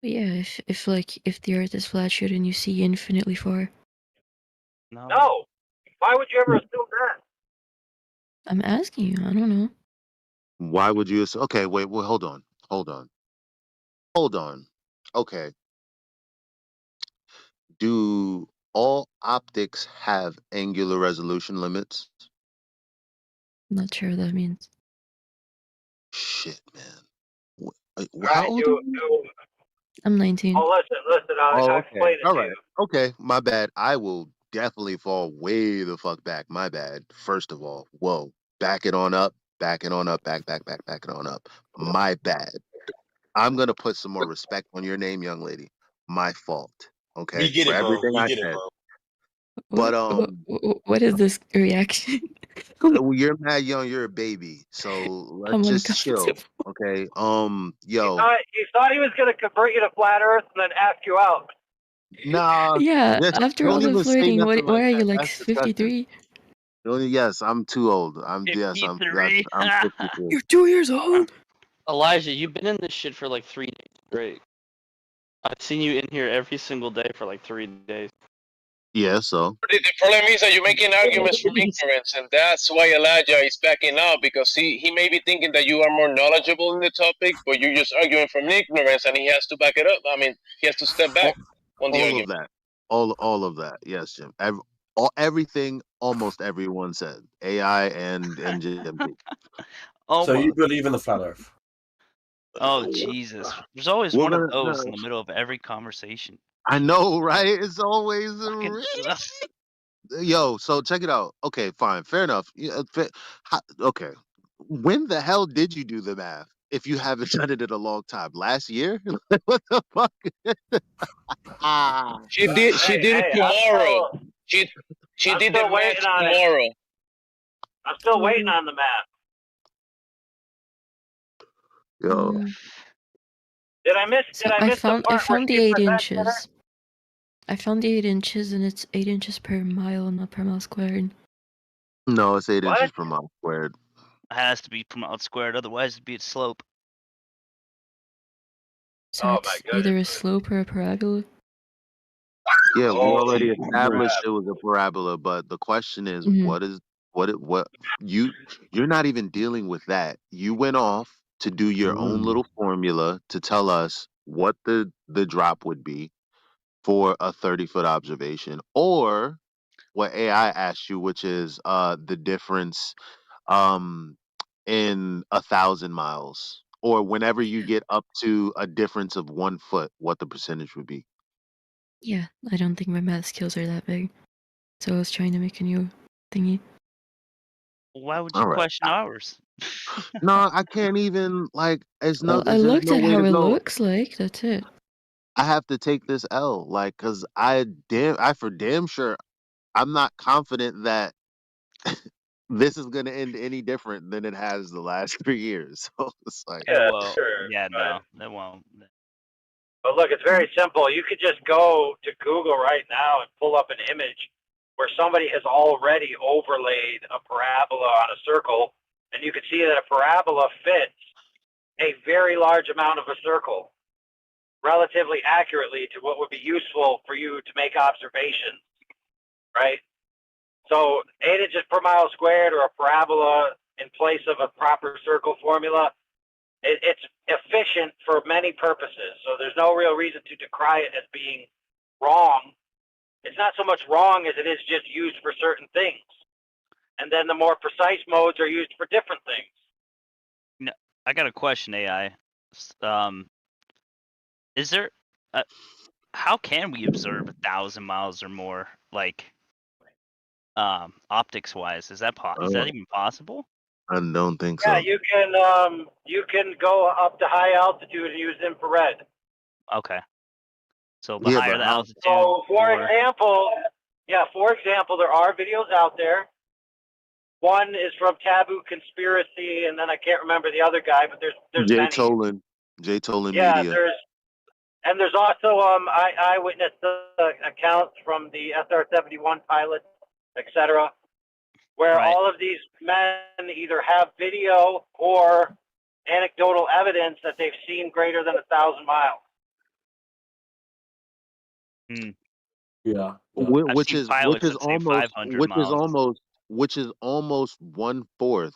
Yeah, if the Earth is flat, shouldn't you see infinitely far? No. Why would you ever assume that? I'm asking you. I don't know. Why would you? Okay, wait. Well, hold on. Okay. Do all optics have angular resolution limits? I'm not sure what that means. Shit, man. How How old are you? I'm 19. Oh, listen, I'll Oh, explain okay. it All to right. you. Okay, my bad. I will definitely fall way the fuck back. My bad. First of all, whoa. Back it on up. Back it on up. Back it on up. My bad. I'm gonna put some more respect on your name, young lady. My fault. Okay. We get For it, bro. everything We I get it, said. bro. But What is this reaction? you're mad young, you're a baby. So let's I'm just chill. uncomfortable. Okay. You thought he was going to convert you to flat Earth and then ask you out. Nah. Yeah, Yes, after all don't the even say flirting, nothing what like are you that. like That's disgusting. 53? Yes, I'm too old. I'm 53. 53. You're 2 years old. Elijah, you've been in this shit for like 3 days straight. I've seen you in here every single day for like 3 days. Yeah, so The problem is that you're making arguments from ignorance, and that's why Elijah is backing out, because he may be thinking that you are more knowledgeable in the topic, but you're just arguing from ignorance, and he has to back it up. I mean, he has to step back on the all argument. of that. All of that. Yes, Jim. Everything almost everyone said. AI and GMT. So you believe in the flat Earth? Oh Jesus! There's always We're one of gonna- those in the middle of every conversation. I know, right? It's always Fucking- Yo, so check it out. Okay, fine, fair enough. Okay, when the hell did you do the math? If you haven't done it in a long time, last year? What the fuck? She did it tomorrow. She I'm did still the math waiting on it. tomorrow. I'm still waiting on the map. Yo, Did I miss? So Did I miss the part I where found the she 8 presented inches. I found the 8 inches, and it's 8 inches per mile, not per mile squared. No, it's 8 What? inches per mile squared. It has to be per mile squared, otherwise it'd be a slope. So Oh it's my either a goodness. slope or a parabola. Yeah, we Holy already established crap. it was a parabola, but the question is, Mhm. what you're not even dealing with that. You went off to do your own little formula to tell us what the drop would be for a 30-foot observation, or what AI asked you, which is the difference um in 1,000 miles, or whenever you get up to a difference of 1 foot, what the percentage would be. Yeah, I don't think my math skills are that big. So I was trying to make a new thingy. Why would you All right. question ours? No, I can't even it's no. Well, I There's just looked no at way how to it go. looks like. That's it. I have to take this L, cause I for damn sure I'm not confident that this is gonna end any different than it has the last 3 years. So it's like, It Yeah, won't. sure. Yeah, no, But, it won't. but look, it's very simple. You could just go to Google right now and pull up an image where somebody has already overlaid a parabola on a circle, and you can see that a parabola fits a very large amount of a circle relatively accurately to what would be useful for you to make observations, right? So 8 inches per mile squared or a parabola in place of a proper circle formula, it's efficient for many purposes. So there's no real reason to decry it as being wrong. It's not so much wrong as it is just used for certain things. And then the more precise modes are used for different things. No, I got a question, AI. Is there, how can we observe 1,000 miles or more, optics wise? Is that even possible? I don't think Yeah, so. you can go up to high altitude and use infrared. Okay. So the Yeah, higher but the how? altitude, So for more. example, there are videos out there. One is from Taboo Conspiracy, and then I can't remember the other guy, but there's Jay many. Tolan, Jay Tolan Yeah, Media. there's also eyewitness accounts from the SR-71 pilots, etc., where Right. all of these men either have video or anecdotal evidence that they've seen greater than 1,000 miles. Yeah. I've Which seen is pilots that say 500 miles. which is almost 1/4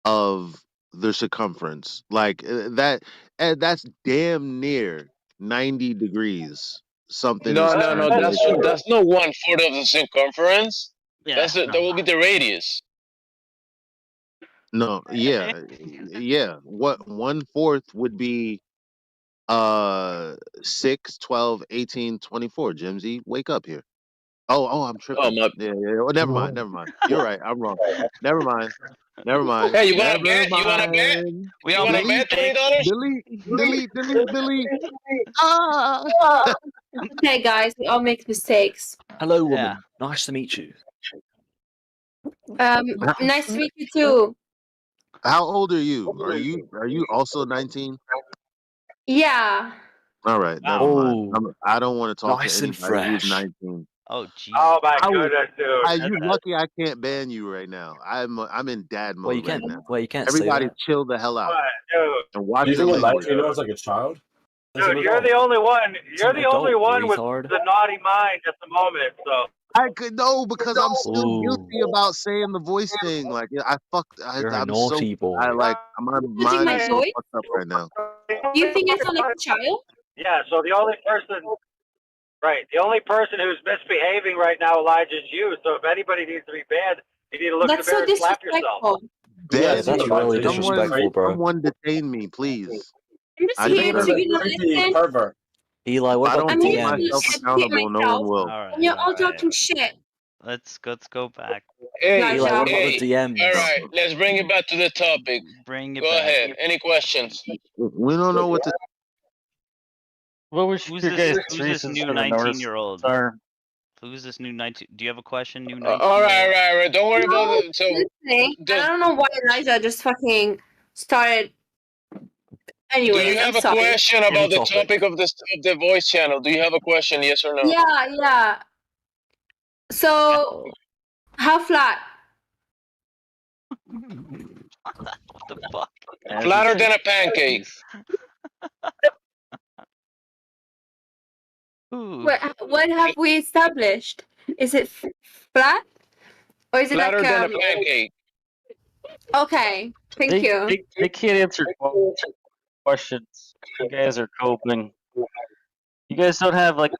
of the circumference. That's damn near 90 degrees. Something No, is no, no. turned into. That's not 1/4 of the circumference. Yeah. That will be the radius. No, yeah, yeah. What 1/4 would be 6, 12, 18, 24. Jimsy, wake up here. Oh, I'm Oh tripping. my. Yeah. Oh, never mind. You're right. I'm wrong. Never mind. Hey, you wanna bet? You wanna bet? We You all wanna make bet mistakes. Delete. Ah. Okay, guys, we all make mistakes. Hello, woman. Yeah. Nice to meet you. Nice to meet you too. How old are you? Are you also 19? Yeah. All right, never mind. I don't want to talk Nice to and anybody who's fresh. 19. Oh, jeez. Oh my goodness, dude. You lucky I can't ban you right now. I'm in dad mode Well, right now. you can't say Everybody that. chill the hell out Dude, and watch You your think a language. 19-year-old's like a child? dude, you're the only one. You're the only one with retard. the naughty mind at the moment. So I could know because I'm still guilty about saying the voice thing. Like I'm You're a so naughty boy. my Using mind my is so voice? fucked up right now. You think I sound like a child? yeah, so the only person who's misbehaving right now, Elijah, is you. So if anybody needs to be banned, you need to look That's in the so mirror and slap yourself. disrespectful. Yeah, Ban that's me. really disrespectful, bro. Someone detain me, please. I'm just I here deserve to, it. you know, listen. Pervert. Eli, If what I about don't the I'm hold here to myself educate accountable, no one myself, will. All right. and you're all all right. talking shit. Let's go back. Hey, Eli, what about hey. the DMs? All right, let's bring it back to the topic. Bring it Go back. ahead. Any questions? We don't know what to. What was Who's your this? guys' Who's this reasons new for the North 19-year-old? Star? Who's this new 19? Do you have a question, new All 19-year-old? right. Don't worry No, about it. So listening. I just don't know why Elijah just fucking started Do you Anyways, I'm have a sorry. question about the topic of this of the voice channel? Do you have a question? Yes or no? Yeah. So, how flat? What the fuck? Flatter than a pancake. What have we established? Is it flat? Or is it Flatter like than a pancake. Okay, thank you. They can't answer questions. You guys are coping. You guys don't have like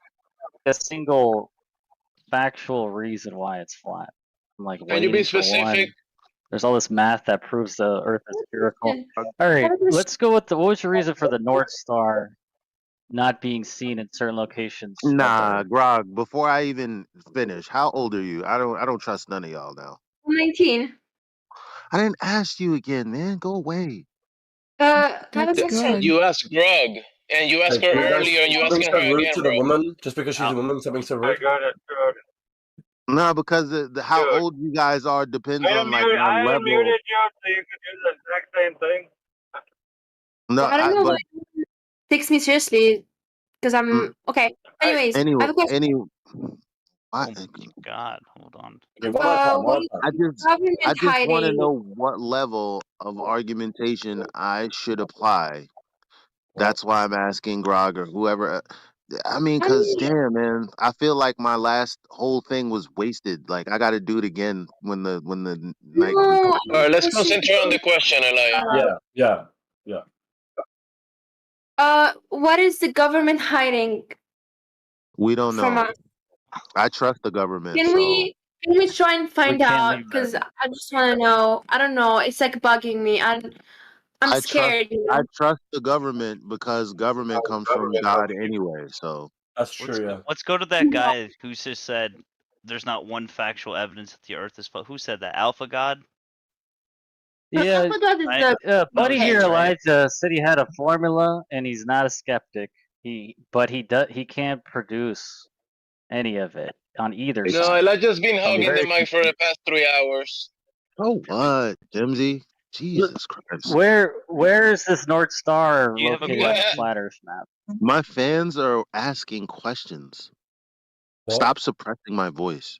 a single factual reason why it's flat. I'm like Can you be waiting for one. specific? There's all this math that proves the Earth is spherical. All right, let's go with what was your reason for the North Star not being seen in certain locations? Nah, Grog. Before I even finish, how old are you? I don't trust none of y'all now. 19. I didn't ask you again, man. Go away. I have a question. You asked Grog, and you asked her earlier, and you Stop being asking so her rude again, to the bro. woman just because she's a woman. Stop being so rude. No, because the how old you guys are depends on like my I level. unmuted you so you could do the exact same thing. No, I don't know but why takes me seriously because I'm okay. Anyways, I have a question. I Oh my god, hold on. What is I the just government want to hiding? know what level of argumentation I should apply. That's why I'm asking Grog or whoever. I mean, cause damn, man, I feel like my last whole thing was wasted. Like I got to do it again when the night. All right, let's concentrate on the question, Elijah. Yeah. What is the government hiding We don't from know. us? I trust the government. Can So we try and find can't out? leave that. Because I just want to know. I don't know. It's like bugging me. I'm I scared. I trust the government because government comes from God anyway. So that's Let's go to that guy who just said there's not one factual evidence that the Earth is flat. Who said that? Alpha God? Yeah, Alpha God is the buddy okay. here, Elijah, said he had a formula, and he's not a skeptic. He can't produce any of it on either No, side. Elijah's been I'm hogging the very mic for the past 3 hours. Oh what, Jimsy? Jesus Christ! Where is this North Star You have a located on the question? flat Earth map? My fans are asking questions. Stop suppressing my voice.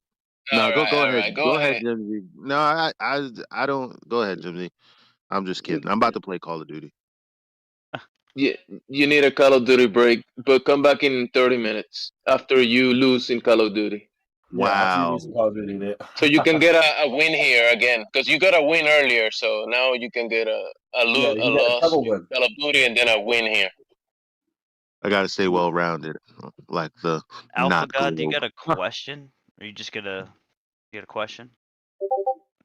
No, go ahead. Go ahead, Jimsy. No, I don't. Go ahead, Jimsy. I'm just kidding. I'm about to play Call of Duty. You need a Call of Duty break, but come back in 30 minutes after you lose in Call of Duty. Wow. So you can get a win here again, because you got a win earlier. So now you can get a loss in Call of Duty and then a win here. I gotta stay well rounded, like the Alpha not God, do you globe. got a question? Or you just get a question?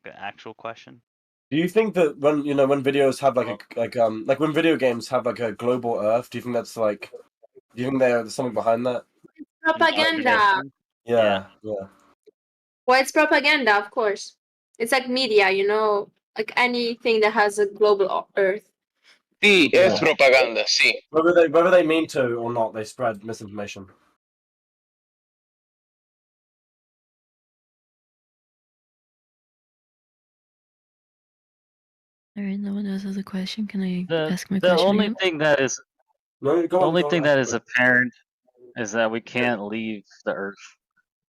Like an actual question? Do you think that when when videos have like when video games have like a global Earth, do you think that's like? Do you think there's something behind that? Propaganda. Yeah. Well, it's propaganda, of course. It's like media, like anything that has a global Earth. Sí, es propaganda, sí. Whether they mean to or not, they spread misinformation. All right, no one else has a question. Can I ask my The question only again? thing that is apparent is that we can't leave the Earth.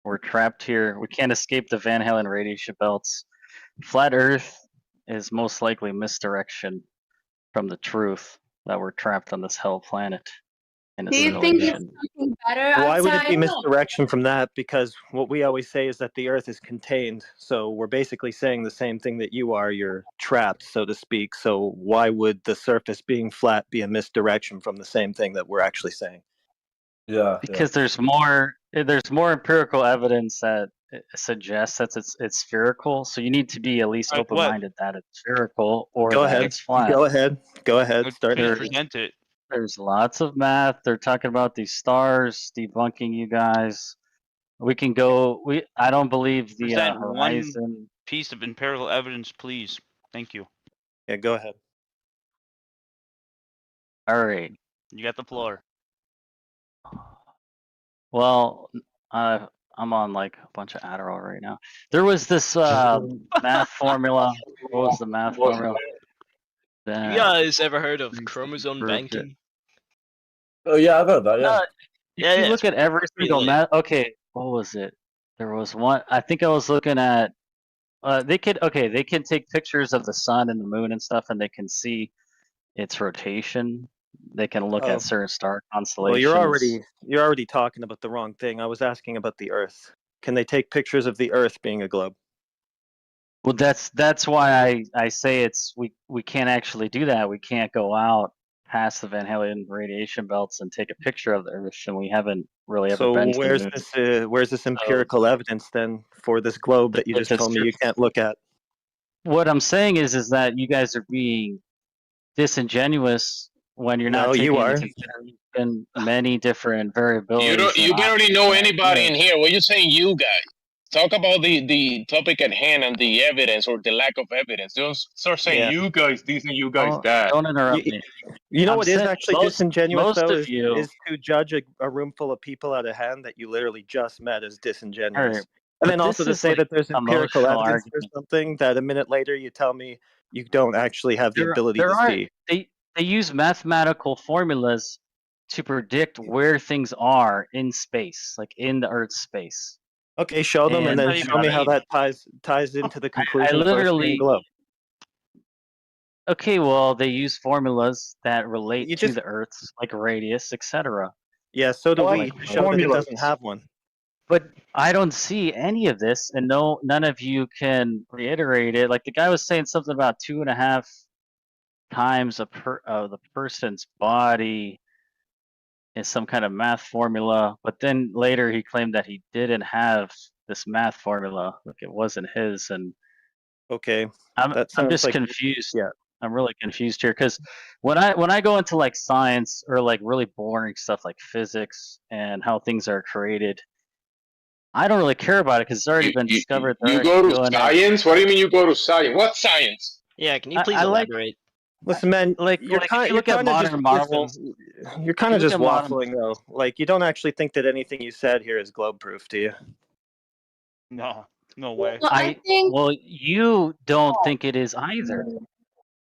We're trapped here. We can't escape the Van Halen radiation belts. Flat Earth is most likely misdirection from the truth that we're trapped on this hell planet. In a Do you think there's simulation. something better Why would it outside? be No. misdirection from that? Because what we always say is that the Earth is contained. So we're basically saying the same thing that you are. You're trapped, so to speak. So why would the surface being flat be a misdirection from the same thing that we're actually saying? Yeah. Because there's more empirical evidence that suggests that it's spherical. So you need to be at least Like what? open-minded that it's spherical or Go that ahead. it's flat. Go ahead. Start Please there. present it. There's lots of math. They're talking about these stars debunking you guys. We can go. I don't believe the Present one horizon. piece of empirical evidence, please. Thank you. Yeah, go ahead. All right. You got the floor. Well, I'm on like a bunch of Adderall right now. There was this math formula. What was the math formula? That guys ever heard of chromosome proved it. banking? Oh yeah, I've heard that. Yeah. If you Yeah, look at every pretty single lit. okay, what was it? There was one. I think I was looking at. They can take pictures of the sun and the moon and stuff, and they can see its rotation. They can look Oh. at certain star Well, constellations. you're already talking about the wrong thing. I was asking about the Earth. Can they take pictures of the Earth being a globe? Well, that's why I say we can't actually do that. We can't go out past the Van Halen radiation belts and take a picture of the Earth, and we haven't really ever So been to the moon. where's this empirical evidence then for this globe that you just told me you can't look at? What I'm saying is that you guys are being disingenuous when you're not No, taking you are. into consideration many different variabilities. You barely know anybody in here. What you saying, you guys? Talk about the topic at hand and the evidence or the lack of evidence. Don't start saying Yeah. you guys this and you guys that. Don't interrupt me. You know I'm what is saying actually most disingenuous though of you. is to judge a room full of people out of hand that you literally just met as disingenuous. Alright, And then but also this to is, say like, that there's empirical emotional evidence for argument. something that a minute later you tell me you don't actually have the ability There to are see. they use mathematical formulas to predict where things are in space, like in the Earth's space. Okay, show them and And then show me how that ties into the conclusion for us being literally globe. Okay, well, they use formulas that relate You to just- the Earth's like radius, etc. Yeah, so do we. Like Show that it doesn't have one. But I don't see any of this, and none of you can reiterate it. Like the guy was saying something about 2.5 times the person's body in some kind of math formula, but then later he claimed that he didn't have this math formula, like it wasn't his, and Okay, I'm sounds just like- confused. yeah. I'm really confused here because when I go into like science or like really boring stuff like physics and how things are created, I don't really care about it because it's already been discovered. They're You already go to doing it. science? What do you mean you go to science? What science? Yeah, can you I- please I like- elaborate? Listen, man, Like you're if kind you look at of modern just marvels, you're kind of look just at modern- waffling though. Like you don't actually think that anything you said here is globe proof, do you? No, no way. Well, I think- well, you don't think it is either.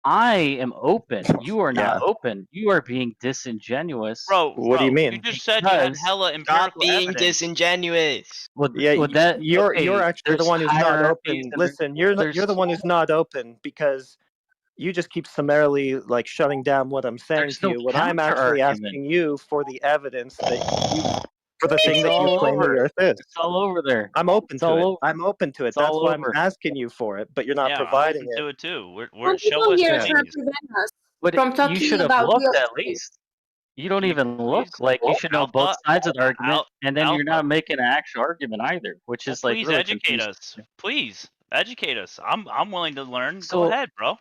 I am open. You are not Yeah. open. You are being disingenuous. What do you mean? You just said you had hella Stop empirical being evidence. disingenuous. Yeah, you're actually the there's one who's not hierarchies open. and Listen, you're there's- the one who's not open because you just keep summarily like shutting down what I'm saying There's to no you. When I'm actually counter-argument. asking you for the evidence that you for the It's thing that you all claim the over. Earth is. It's all over there. I'm open It's to all it. over. I'm open to it. It's That's all why over. I'm asking you for it, but you're not Yeah, I'm providing open it. to it too. We're Some show people us here the are trying things. to prevent us But from you talking should have about looked real at things. least. You don't even look. Like you should know both sides of the argument, and then you're not making an actual argument either, which is like please really educate confusing. us. Please educate us. I'm willing to learn. So- Go ahead, bro.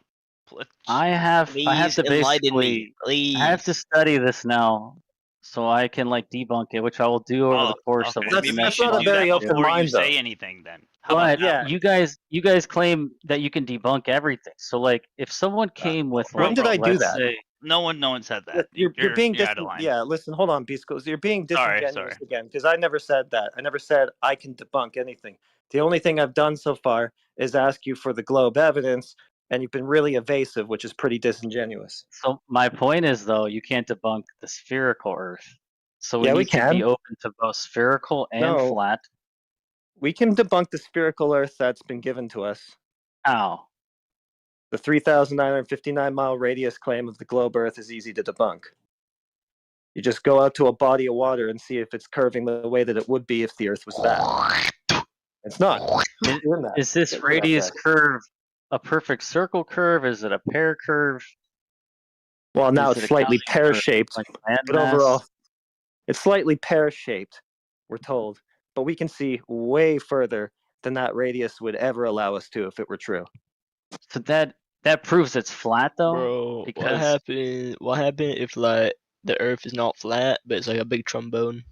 I have to enlighten me, basically I have to study this now, so I can like debunk it, which I will do over the course of like the next not a month. very open Before mind, you say though. anything, then. But Yeah. you guys claim that you can debunk everything. So like, if someone came with When like, did I do let's that? say- no one said that. You're being out of line. yeah. Listen, hold on, Biscos. You're being Sorry, disingenuous again because I never said that. I never said I can debunk anything. The only thing I've done so far is ask you for the globe evidence, and you've been really evasive, which is pretty disingenuous. So my point is though, you can't debunk the spherical Earth. So we Yeah, need we to can. be open to both spherical and No. flat. We can debunk the spherical Earth that's been given to us. How? The 3,959-mile radius claim of the globe Earth is easy to debunk. You just go out to a body of water and see if it's curving the way that it would be if the Earth was that. It's not. It's doing that. Is this That's what I radius said. curve a perfect circle curve? Is it a pear curve? Well, now Is it's it slightly accounting for, pear-shaped, like, but landmass? overall, it's slightly pear-shaped, we're told. But we can see way further than that radius would ever allow us to if it were true. So that proves it's flat though. Bro, because what happened if like the Earth is not flat, but it's like a big trombone?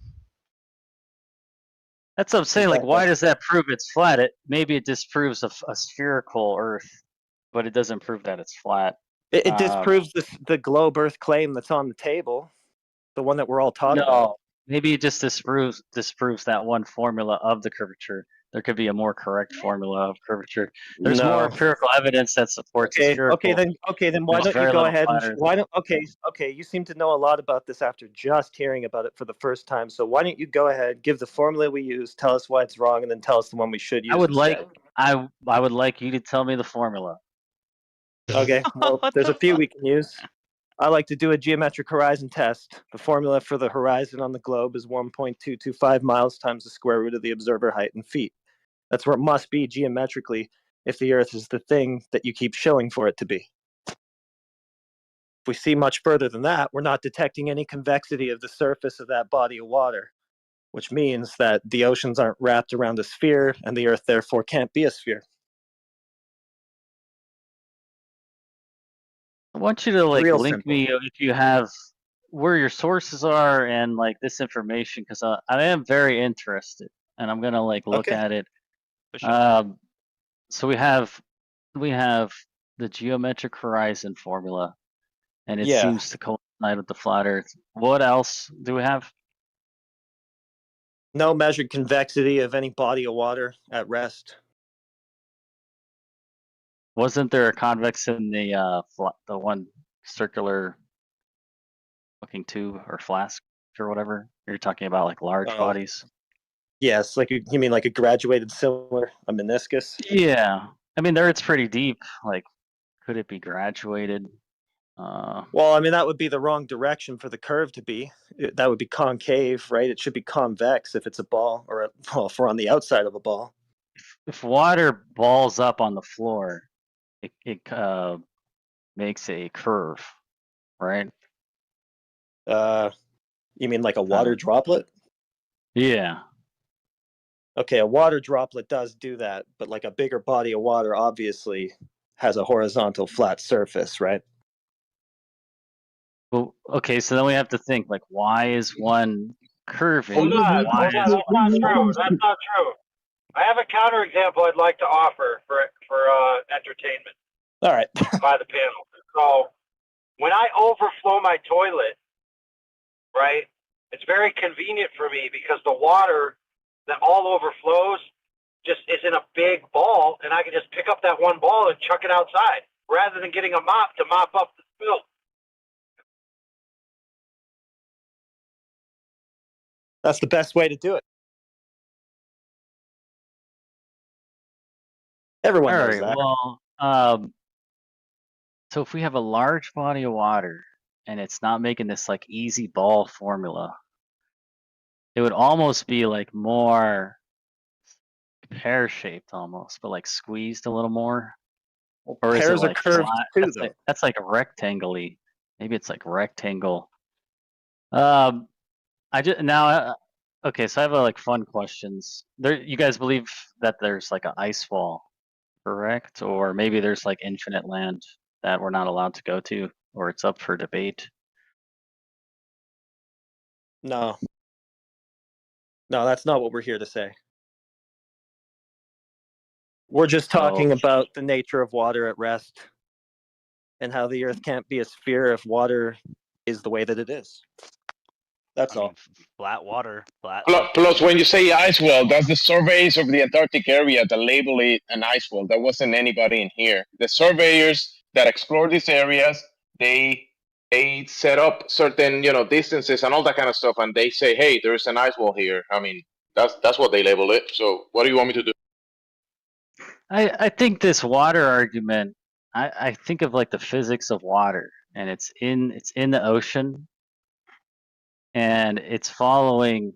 that's what I'm saying. Like, why does that prove it's flat? Maybe it disproves a spherical Earth, but it doesn't prove that it's flat. It disproves the globe Earth claim that's on the table, the one that we're all talking about. No, maybe it just disproves that one formula of the curvature. there could be a more correct formula of curvature. There's more No. empirical evidence that supports the Okay, spherical. okay, then why There's don't you very go little ahead and flat Earth. why don't okay, you seem to know a lot about this after just hearing about it for the first time. So why don't you go ahead, give the formula we use, tell us why it's wrong, and then tell us the one we should use I would instead. would like you to tell me the formula. Okay, well, What there's the a few fuck? we can use. I like to do a geometric horizon test. The formula for the horizon on the globe is 1.225 miles times the square root of the observer height in feet. That's where it must be geometrically if the Earth is the thing that you keep showing for it to be. If we see much further than that, we're not detecting any convexity of the surface of that body of water, which means that the oceans aren't wrapped around a sphere, and the Earth therefore can't be a sphere. I want you to like Real link simple. me if you have where your sources are and like this information because I am very interested and I'm gonna like look Okay. at it. For sure. So we have the geometric horizon formula, and it Yeah. seems to coincide with the flat Earth. What else do we have? No measured convexity of any body of water at rest. Wasn't there a convex in the one circular looking tube or flask or whatever? You're talking about like large Oh. bodies. Yes, like you mean like a graduated cylinder, a meniscus? Yeah, I mean, there it's pretty deep. Like, could it be graduated? Well, I mean that would be the wrong direction for the curve to be. That would be concave, right? It should be convex if it's a ball, or well, if we're on the outside of a ball. If water balls up on the floor, it makes a curve, right? You mean like a water droplet? Yeah. Okay, a water droplet does do that, but like a bigger body of water obviously has a horizontal flat surface, right? Well, okay, so then we have to think like, why is one curving? Hold on, Why hold on. is That's not true. That's not true. I have a counterexample I'd like to offer for entertainment All right. by the panel. So, when I overflow my toilet, right, it's very convenient for me because the water that all overflows just is in a big ball, and I can just pick up that one ball and chuck it outside rather than getting a mop to mop up the spill. That's the best way to do it. Everyone All knows right, that. well, so if we have a large body of water and it's not making this like easy ball formula, it would almost be like more pear-shaped almost, but like squeezed a little more. Or is it Pears are like curved flat? too, though. That's like a rectangle-y. Maybe it's like rectangle. Okay, so I have like fun questions. You guys believe that there's like an ice wall, correct? Or maybe there's like infinite land that we're not allowed to go to, or it's up for debate. No. No, that's not what we're here to say. We're just talking about the nature of water at rest and how the Earth can't be a sphere if water is the way that it is. That's all. Flat water, flat. Plus, when you say ice wall, that's the surveys of the Antarctic area that label it an ice wall. That wasn't anybody in here. The surveyors that explore these areas, they set up certain distances and all that kind of stuff, and they say, hey, there's an ice wall here. I mean, that's what they label it. So what do you want me to do? I think this water argument, I think of like the physics of water, and it's in the ocean, and it's following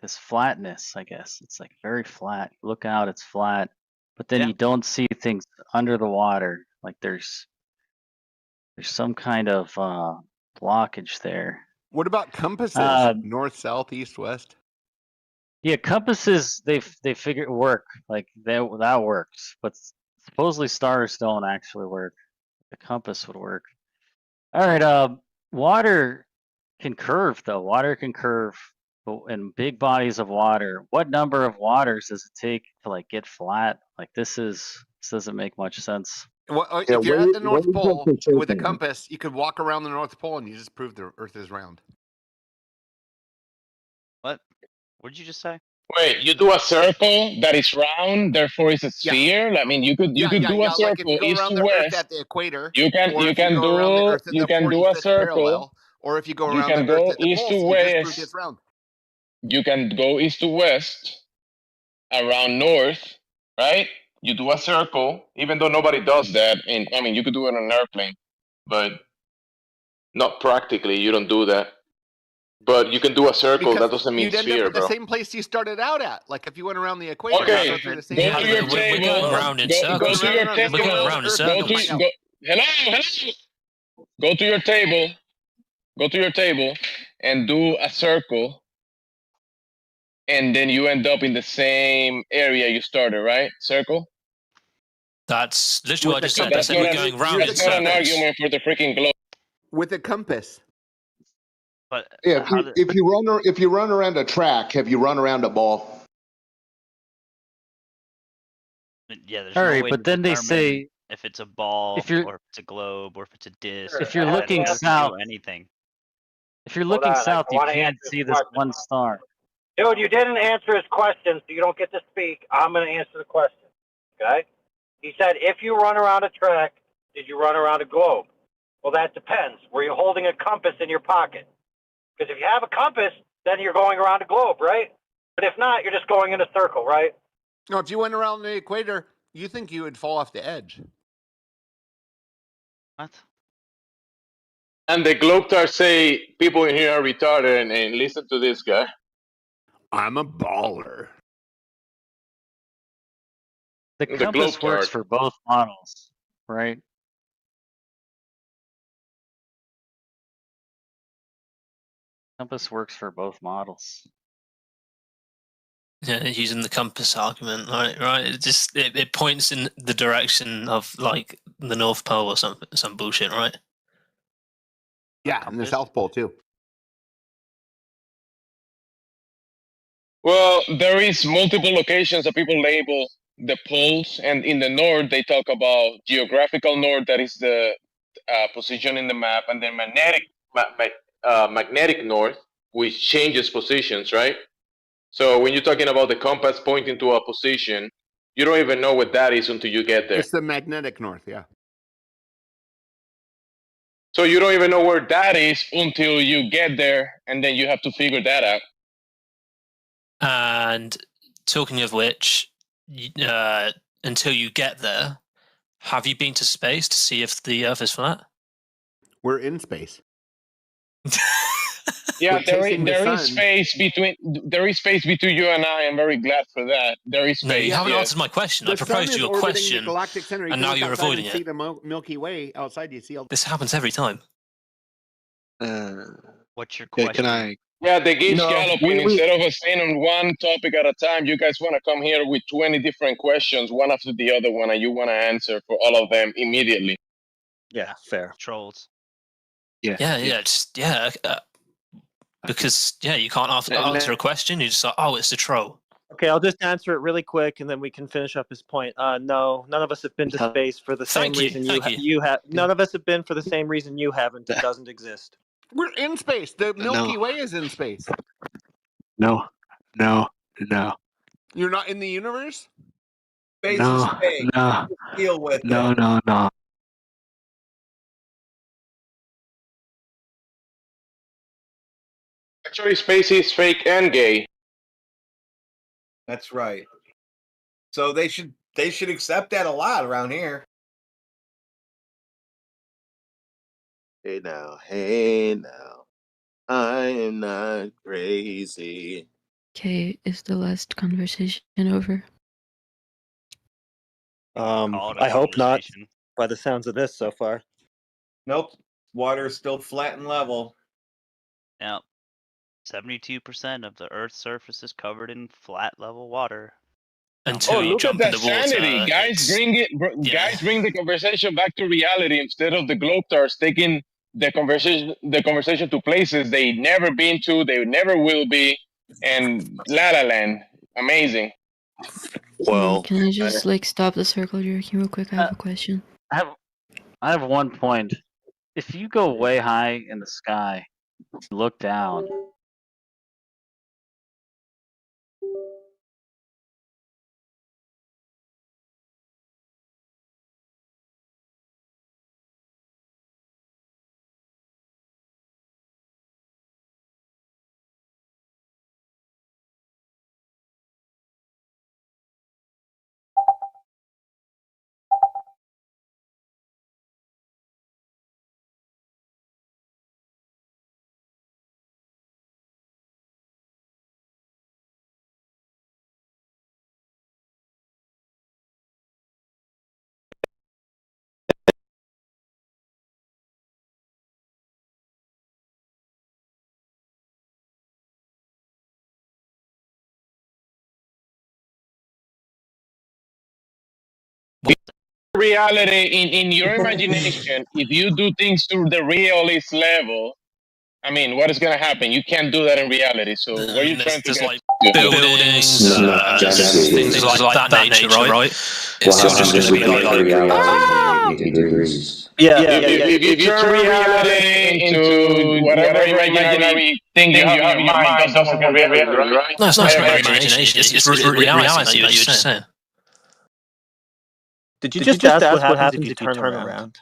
this flatness, I guess. It's like very flat. You look out, it's flat, but then you don't see things under the water. Like there's some kind of blockage there. What about compasses? North, south, east, west? Yeah, compasses they figure work. Like that works, but supposedly stars don't actually work. The compass would work. All right, water can curve though. Water can curve in big bodies of water. What number of waters does it take to like get flat? Like this doesn't make much sense. Well, if you're at the North Pole with a compass, you could walk around the North Pole and you just prove the Earth is round. What? What did you just say? Wait, you do a circle that is round, therefore it's a sphere. I mean, you could do a Like if circle you go east around to the Earth west. at the equator, You can or if you go around the Earth at the 45th circle. parallel, or if you go You around can the Earth go at the east to poles, you just proved west. it's round. You can go east to west around north, right? You do a circle, even though nobody does that. And I mean, you could do it on an airplane, but not practically. You don't do that. But you can do a circle. That doesn't mean You'd end sphere, up at the bro. same place you started out at. Like if you went around the equator, Okay, you go through the same go to your place. table. Go Go around to and your around. table. Just go around the Earth and you'll find out. Hello. Go to your table. Go to your table and do a circle, and then you end up in the same area you started, right? Circle. That's literally what I just said. I That's said not we're an- going round in that's not an circles. argument for the freaking globe. With a compass. But Yeah, if you run around a track, have you run around a ball? Yeah, there's Alright, no way but to then they determine say if it's a ball, if you're- or if it's a globe, or if it's a disc. if you're that looking doesn't south, do anything. if you're Hold looking on, I south, you wanna can't answer see his this question. one star. Dude, you didn't answer his question, so you don't get to speak. I'm going to answer the question. Okay? He said, if you run around a track, did you run around a globe? Well, that depends. Were you holding a compass in your pocket? Because if you have a compass, then you're going around a globe, right? But if not, you're just going in a circle, right? No, if you went around the equator, you think you would fall off the edge. What? And the Globestars say people in here are retarded, and listen to this guy. I'm a baller. The The compass globe works chart. for both models, right? Compass works for both models. Yeah, using the compass argument, right? It points in the direction of like the North Pole or some bullshit, right? Yeah, and the South Pole too. Well, there is multiple locations that people label the poles, and in the north they talk about geographical north, that is the position in the map, and then magnetic north, which changes positions, right? So when you're talking about the compass pointing to a position, you don't even know what that is until you get there. It's the magnetic north, yeah. So you don't even know where that is until you get there, and then you have to figure that out. And talking of which, until you get there, have you been to space to see if the Earth is flat? We're in space. Yeah, We're there chasing the is sun. space between you and I. I'm very glad for that. There is space. No, you haven't yes. answered my question. I The sun proposed is you a orbiting question, the galactic center. You and can now look you're outside avoiding and see it. the Milky Way outside. You see all. This happens every time. What's your Yeah, question? can I? Yeah, they keep No, galloping. we- Instead of us staying on one topic at a time, you guys want to come here with 20 different questions, one after the other one, and you want to answer for all of them immediately. Yeah, fair. Trolls. Yeah. Because you can't answer a question. You just like, oh, it's a troll. Okay, I'll just answer it really quick, and then we can finish up his point. No, none of us have been to space for the same Thank you, reason thank you. you have. None of us have been for the same reason you haven't. It doesn't exist. We're in space. The Milky Way is in space. No. You're not in the universe? Space No, is fake. no, Just deal with it. No. Actually, space is fake and gay. That's right. So they should accept that a lot around here. Hey now, I am not crazy. Okay, is the last conversation over? I hope not. By the sounds of this so far. Nope. Water is still flat and level. Yeah. 72% of the Earth's surface is covered in flat level water. Until you look jump at in that the water. sanity, guys! Guys, bring the conversation back to reality instead of the Globestars taking the conversation to places they never been to, they never will be, and La La Land. Amazing. Can I just like stop the circle jerking real quick? I have a question. I have one point. If you go way high in the sky, look down, reality, in your imagination, if you do things to the realist level, I mean, what is going to happen? You can't do that in reality. So what are you trying to get? Like buildings, things like that nature, right? It's just going to be like degrees. If you turn reality into whatever imaginary thing you have in your mind, that doesn't become reality, right? No, it's not your imagination. It's reality that you're just saying. Did you just ask what happens if you turn around?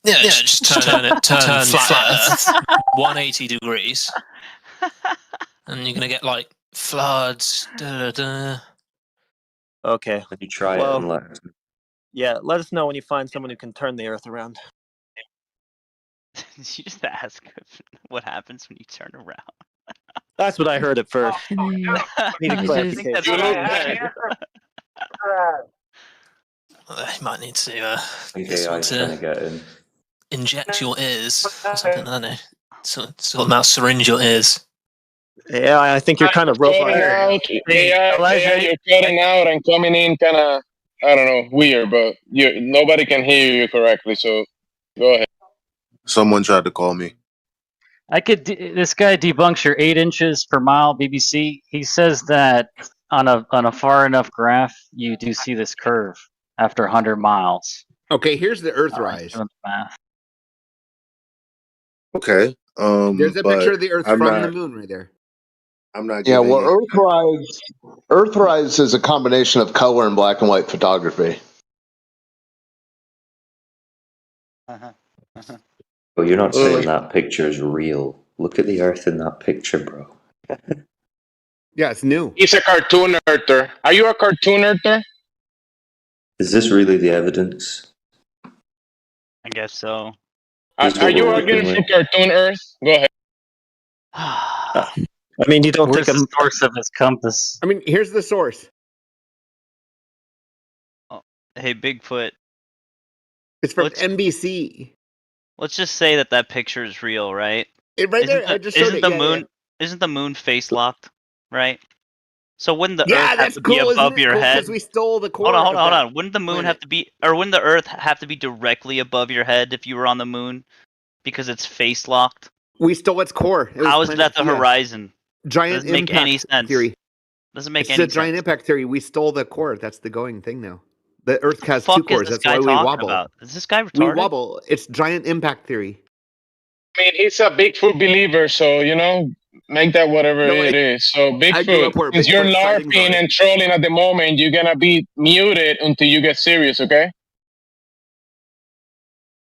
Yeah, just turn flat Earth 180 degrees, and you're gonna get like floods. Okay. Let me try it and let. Yeah, let us know when you find someone who can turn the Earth around. Did you just ask what happens when you turn around? That's what I heard at first. Need a clarification. You might need to AI is trying to get in. inject your ears or something. I don't know. Sort of syringe your ears. Yeah, I think you're kind of robot. You're cutting out and coming in kind of, I don't know, weird, but nobody can hear you correctly, so go ahead. Someone tried to call me. This guy debunks your 8 inches per mile BBC. He says that on a far enough graph, you do see this curve after 100 miles. Okay, here's the Earthrise. Okay. There's a but picture of the Earth I'm from not- the moon right there. I'm not. Yeah, giving well, it- Earthrise is a combination of color and black and white photography. Well, you're not saying that picture is real. Look at the Earth in that picture, bro. Yeah, it's new. He's a cartoon earther. Are you a cartoon earther? Is this really the evidence? I guess so. Are you arguing for cartoon Earth? Go ahead. I mean, you don't Where's think the source of his compass? I mean, here's the source. Hey, Bigfoot. It's from NBC. Let's just say that picture is real, right? Right there, I just showed isn't it, the yeah, moon? yeah. Isn't the moon face locked? Right. So wouldn't the Yeah, Earth have that's to be cool, above isn't it? your Cool, head? 'cause we stole the core. Hold of on. that Wouldn't the moon planet. have to be, or wouldn't the Earth have to be directly above your head if you were on the moon, because it's face locked? We stole its core. It was How is planet that the Theia. horizon? Giant Doesn't make impact any sense. theory. Doesn't make It's any a giant sense. impact theory. We stole the core. That's the going thing now. The Earth has Fuck two is cores. this That's guy why we talking wobble. about? Is this guy We retarded? wobble. It's giant impact theory. I mean, he's a Bigfoot believer, so, make that whatever No, it is. So, I grew Bigfoot, up where since you're Bigfoot sightings LARPing are. and trolling at the moment, you're going to be muted until you get serious, okay?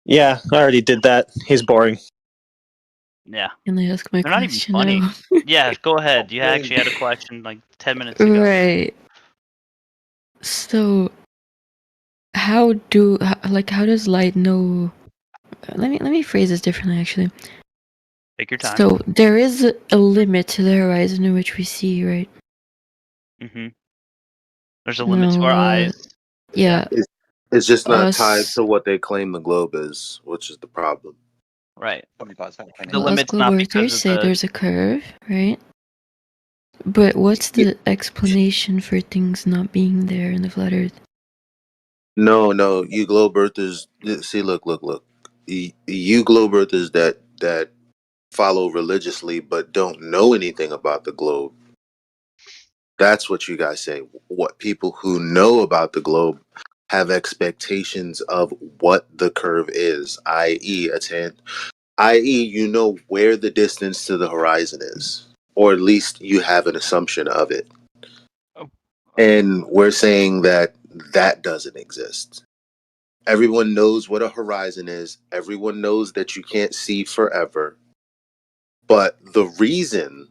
Yeah, I already did that. He's boring. Yeah. Can I ask my They're not even question funny. now? Yeah, go ahead. You actually had a question like 10 minutes ago. Right. So, how does light know? Let me phrase this differently. Actually, Take your time. so there is a limit to the horizon in which we see, right? Mm-hmm. There's a limit to our eyes. Yeah. It's just not Us- tied to what they claim the globe is, which is the problem. Right. The Well, us limit's not global because earthers of say the- there's a curve, right? But what's the explanation for things not being there in the flat Earth? No, you globe earthers. See, look. You globe earthers that follow religiously but don't know anything about the globe. That's what you guys say. What people who know about the globe have expectations of what the curve is, i.e., you know where the distance to the horizon is, or at least you have an assumption of it. And we're saying that doesn't exist. Everyone knows what a horizon is. Everyone knows that you can't see forever. But the reason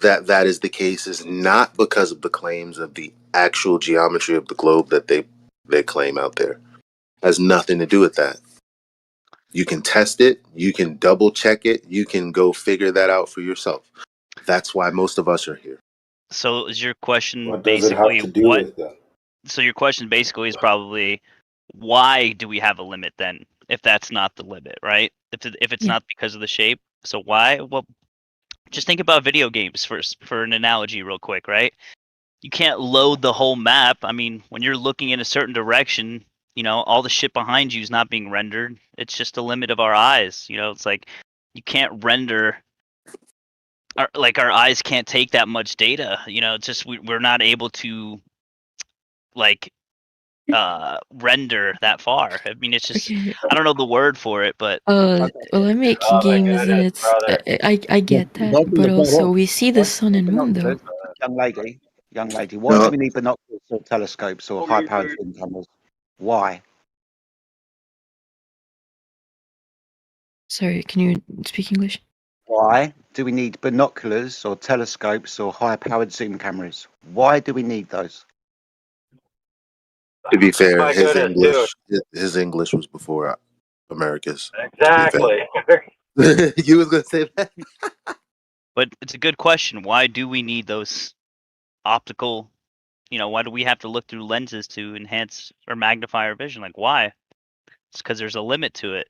that is the case is not because of the claims of the actual geometry of the globe that they claim out there. It has nothing to do with that. You can test it. You can double check it. You can go figure that out for yourself. That's why most of us are here. So is your question What does it have basically to do with that? So your question basically is probably why do we have a limit then? If that's not the limit, right? If it's not because of the shape, so why? Well, just think about video games for an analogy, real quick, right? You can't load the whole map. I mean, when you're looking in a certain direction, you know, all the shit behind you is not being rendered. It's just a limit of our eyes. You know, it's like you can't render. Our eyes can't take that much data. You know, it's just we're not able to like render that far. I mean, it's just Okay. I don't know the word for it, but Well, I'm making games, and it's I get that, but also we see the sun and moon though. Young lady, why do we need binoculars or telescopes or high-powered zoom cameras? Why? Sorry, can you speak English? Why do we need binoculars or telescopes or high-powered zoom cameras? Why do we need those? To be fair, My goodness, his English was before America's. Exactly. You was gonna say that. But it's a good question. Why do we need those optical? You know, why do we have to look through lenses to enhance or magnify our vision? Like, why? It's because there's a limit to it.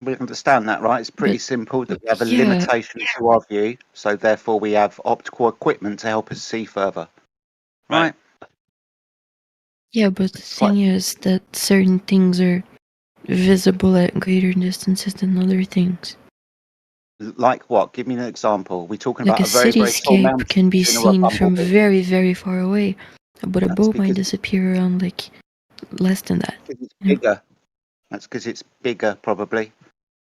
We understand that, right? It's pretty simple that we have a Yeah. limitation to our view, so therefore we have optical equipment to help us see further. Right? Yeah, but the thing is that certain things are visible at greater distances than other things. Like what? Give me an example. We're talking Like a about a very, very tall cityscape mountain can be in a seen from bumblebee. very, very far away, but a boat might disappear around like less than that. It's bigger. That's because it's bigger, probably.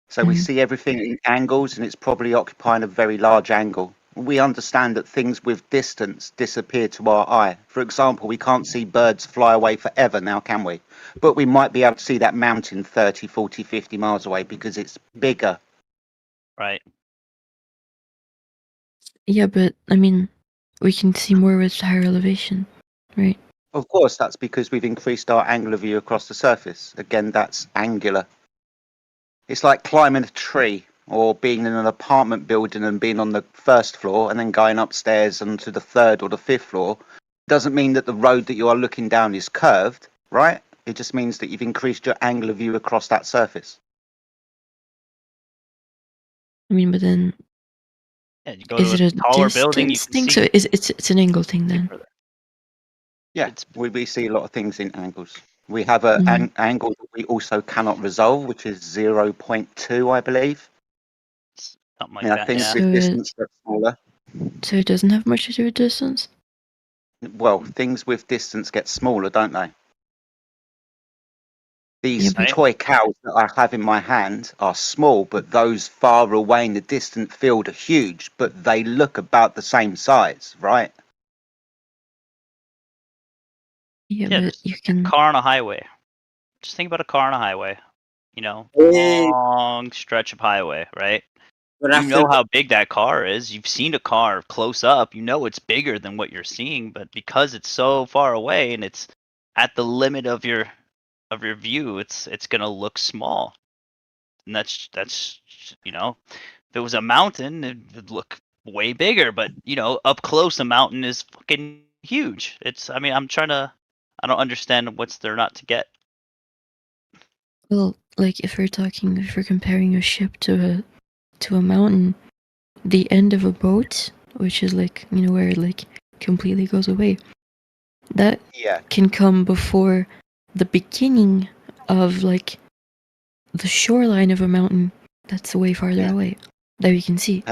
So we see everything in angles, and it's probably occupying a very large angle. We understand that things with distance disappear to our eye. For example, we can't see birds fly away forever now, can we? But we might be able to see that mountain 30, 40, 50 miles away because it's bigger. Right. Yeah, but I mean, we can see more with higher elevation, right? Of course, that's because we've increased our angle of view across the surface. Again, that's angular. It's like climbing a tree or being in an apartment building and being on the first floor and then going upstairs onto the third or the fifth floor. Doesn't mean that the road that you are looking down is curved, right? It just means that you've increased your angle of view across that surface. I mean, but then Yeah, you go is to it a a taller building, you distance can thing? see. So it's an angle thing then. Yeah, we see a lot of things in angles. We have an angle that we also cannot resolve, which is 0.2, I believe. Something like I that. think Yeah. with distance that's smaller. So it doesn't have much to do with distance. Well, things with distance get smaller, don't they? These toy cows that I have in my hand are small, but those far away in the distant field are huge, but they look about the same size, right? Yeah, Yeah, but just you a can. car on a highway. Just think about a car on a highway. You know, Hey. long stretch of highway, right? But You know how big that car is. You've seen a car close up. You know it's bigger than what you're seeing, but because it's so far away and it's at the limit of your view, it's gonna look small. And that's you know, if it was a mountain, it would look way bigger. But you know, up close, a mountain is fucking huge. I mean, I don't understand what's there not to get. Well, like if we're comparing a ship to a mountain, the end of a boat, which is like, you know, where it like completely goes away, that can come before the beginning of like the shoreline of a mountain that's way farther away that we can see.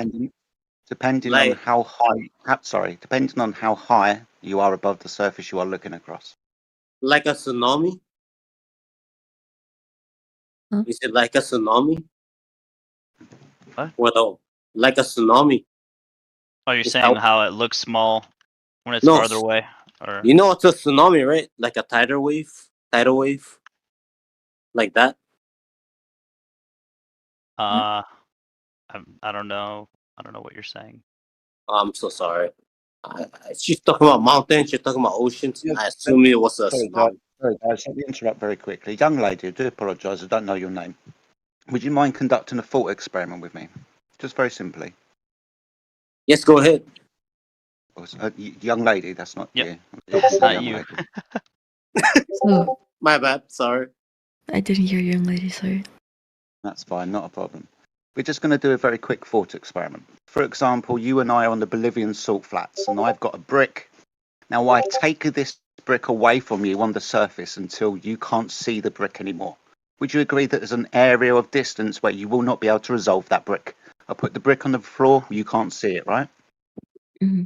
Depending on how high, depending on how high you are above the surface you are looking across. like a tsunami? Huh? Is it like a tsunami? What? Like a tsunami. Oh, you're It's saying how- how it looks small when it's No, farther away, or You know what's a tsunami, right? Like a tidal wave? Like that? I don't know. I don't know what you're saying. I'm so sorry. She's talking about mountains, she's talking about oceans. I assume it was a Sorry, tsunami. guys, let me interrupt very quickly. Young lady, I do apologise, I don't know your name. Would you mind conducting a thought experiment with me? Just very simply. Yes, go ahead. Young lady, that's not you. It's not Young you. lady. Oh, My bad, sorry. I didn't hear young lady, sorry. That's fine, not a problem. We're just going to do a very quick thought experiment. For example, you and I are on the Bolivian salt flats, and I've got a brick. Now, I take this brick away from you on the surface until you can't see the brick anymore. Would you agree that there's an area of distance where you will not be able to resolve that brick? I put the brick on the floor, you can't see it, right? Mm-hmm.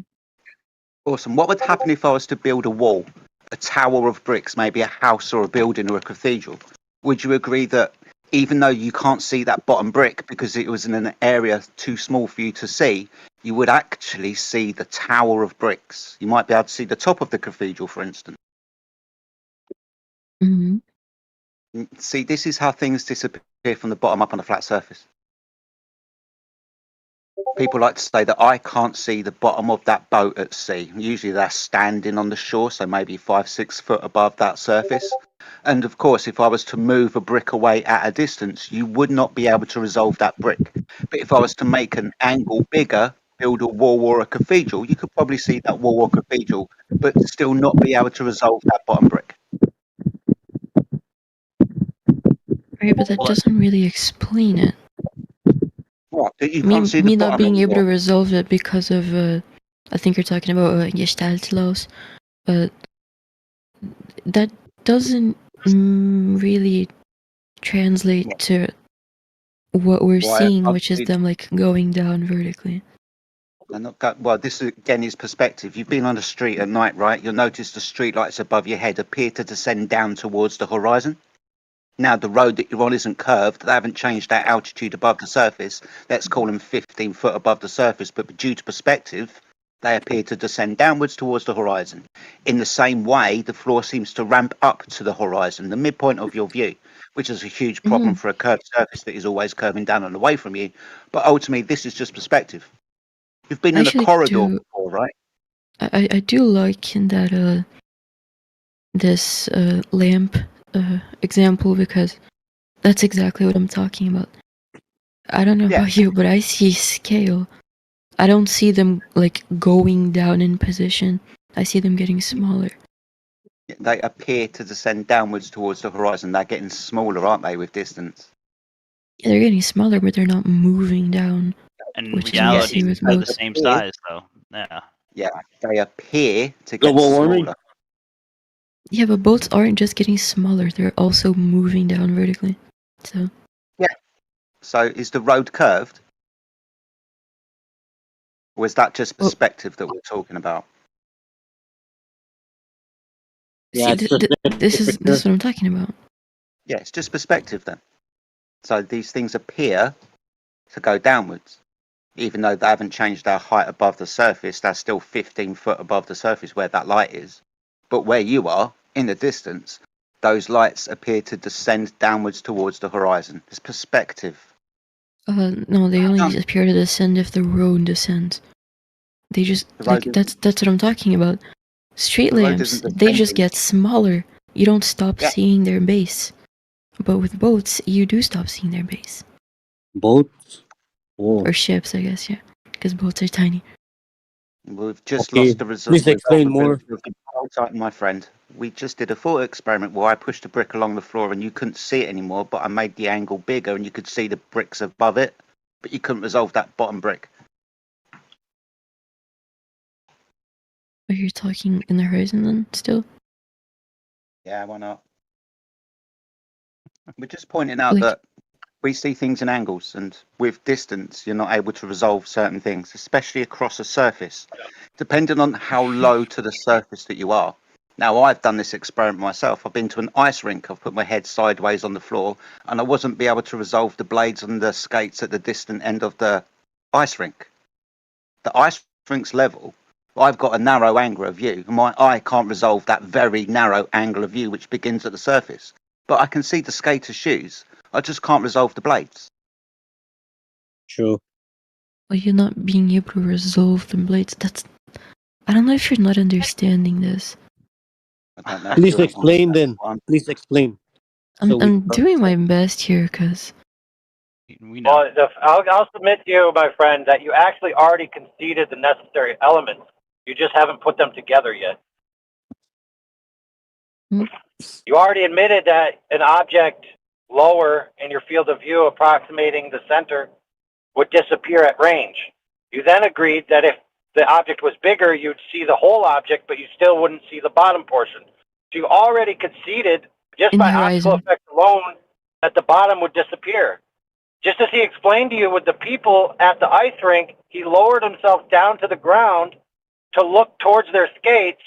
Awesome. What would happen if I was to build a wall, a tower of bricks, maybe a house or a building or a cathedral? Would you agree that even though you can't see that bottom brick because it was in an area too small for you to see, you would actually see the tower of bricks? You might be able to see the top of the cathedral, for instance. Mm-hmm. See, this is how things disappear from the bottom up on a flat surface. People like to say that I can't see the bottom of that boat at sea. Usually they're standing on the shore, so maybe 5-6 foot above that surface. And of course, if I was to move a brick away at a distance, you would not be able to resolve that brick. But if I was to make an angle bigger, build a wall or a cathedral, you could probably see that wall or cathedral, but still not be able to resolve that bottom brick. Right, but that doesn't really explain it. What? That you can't see the Me not bottom being able to anymore? resolve it because of, I think you're talking about Gestalt laws. That doesn't really translate to what we're Why? seeing, which is them like going down vertically. Well, this again is perspective. You've been on the street at night, right? You'll notice the street lights above your head appear to descend down towards the horizon. Now, the road that you're on isn't curved. They haven't changed that altitude above the surface. Let's call them 15 foot above the surface. But due to perspective, they appear to descend downwards towards the horizon. In the same way, the floor seems to ramp up to the horizon, the midpoint of your view, which is a huge problem for a curved surface that is always curving down and away from you. But ultimately, this is just perspective. You've been in a corridor before, right? I do like in that this lamp example, because that's exactly what I'm talking about. I don't know about you, but I see scale. I don't see them like going down in position. I see them getting smaller. They appear to descend downwards towards the horizon. They're getting smaller, aren't they, with distance? Yeah, they're getting smaller, but they're not moving down. In which reality, is what you see they're with the boats. same size, though. Yeah. Yeah, they appear to get Global warming. smaller. Yeah, but boats aren't just getting smaller; they're also moving down vertically. So Yeah. So is the road curved? Or is that just perspective that we're talking about? see, this is what I'm talking about. Yeah, it's just perspective then. So these things appear to go downwards. Even though they haven't changed their height above the surface, they're still 15 foot above the surface where that light is. But where you are, in the distance, those lights appear to descend downwards towards the horizon. It's perspective. No, they only appear to descend if the road descends. They just like that's what I'm talking about. Street The road lamps, isn't they just descending. get smaller. You don't stop seeing their base. But with boats, you do stop seeing their base. Boats? Oh. Or ships, I guess, yeah. Because boats are tiny. We've just Okay, lost the result. please explain more. Hold tight, my friend. We just did a thought experiment where I pushed a brick along the floor and you couldn't see it anymore, but I made the angle bigger and you could see the bricks above it, but you couldn't resolve that bottom brick. Are you talking in the horizon then, still? Yeah, why not? We're just pointing out that we see things in angles, and with distance, you're not able to resolve certain things, especially across a surface, depending on how low to the surface that you are. Now, I've done this experiment myself. I've been to an ice rink. I've put my head sideways on the floor, and I wasn't be able to resolve the blades on the skates at the distant end of the ice rink. The ice rink's level. I've got a narrow angle of view. My eye can't resolve that very narrow angle of view, which begins at the surface. But I can see the skater's shoes. I just can't resolve the blades. True. Well, you're not being able to resolve the blades. That's. I don't know if you're not understanding this. Please explain then. Please explain. I'm doing my best here, because. Well, I'll submit to you, my friend, that you actually already conceded the necessary elements. You just haven't put them together yet. You already admitted that an object lower in your field of view approximating the center would disappear at range. You then agreed that if the object was bigger, you'd see the whole object, but you still wouldn't see the bottom portion. So you already conceded, just In by the optical horizon. effect alone, that the bottom would disappear. Just as he explained to you with the people at the ice rink, he lowered himself down to the ground to look towards their skates,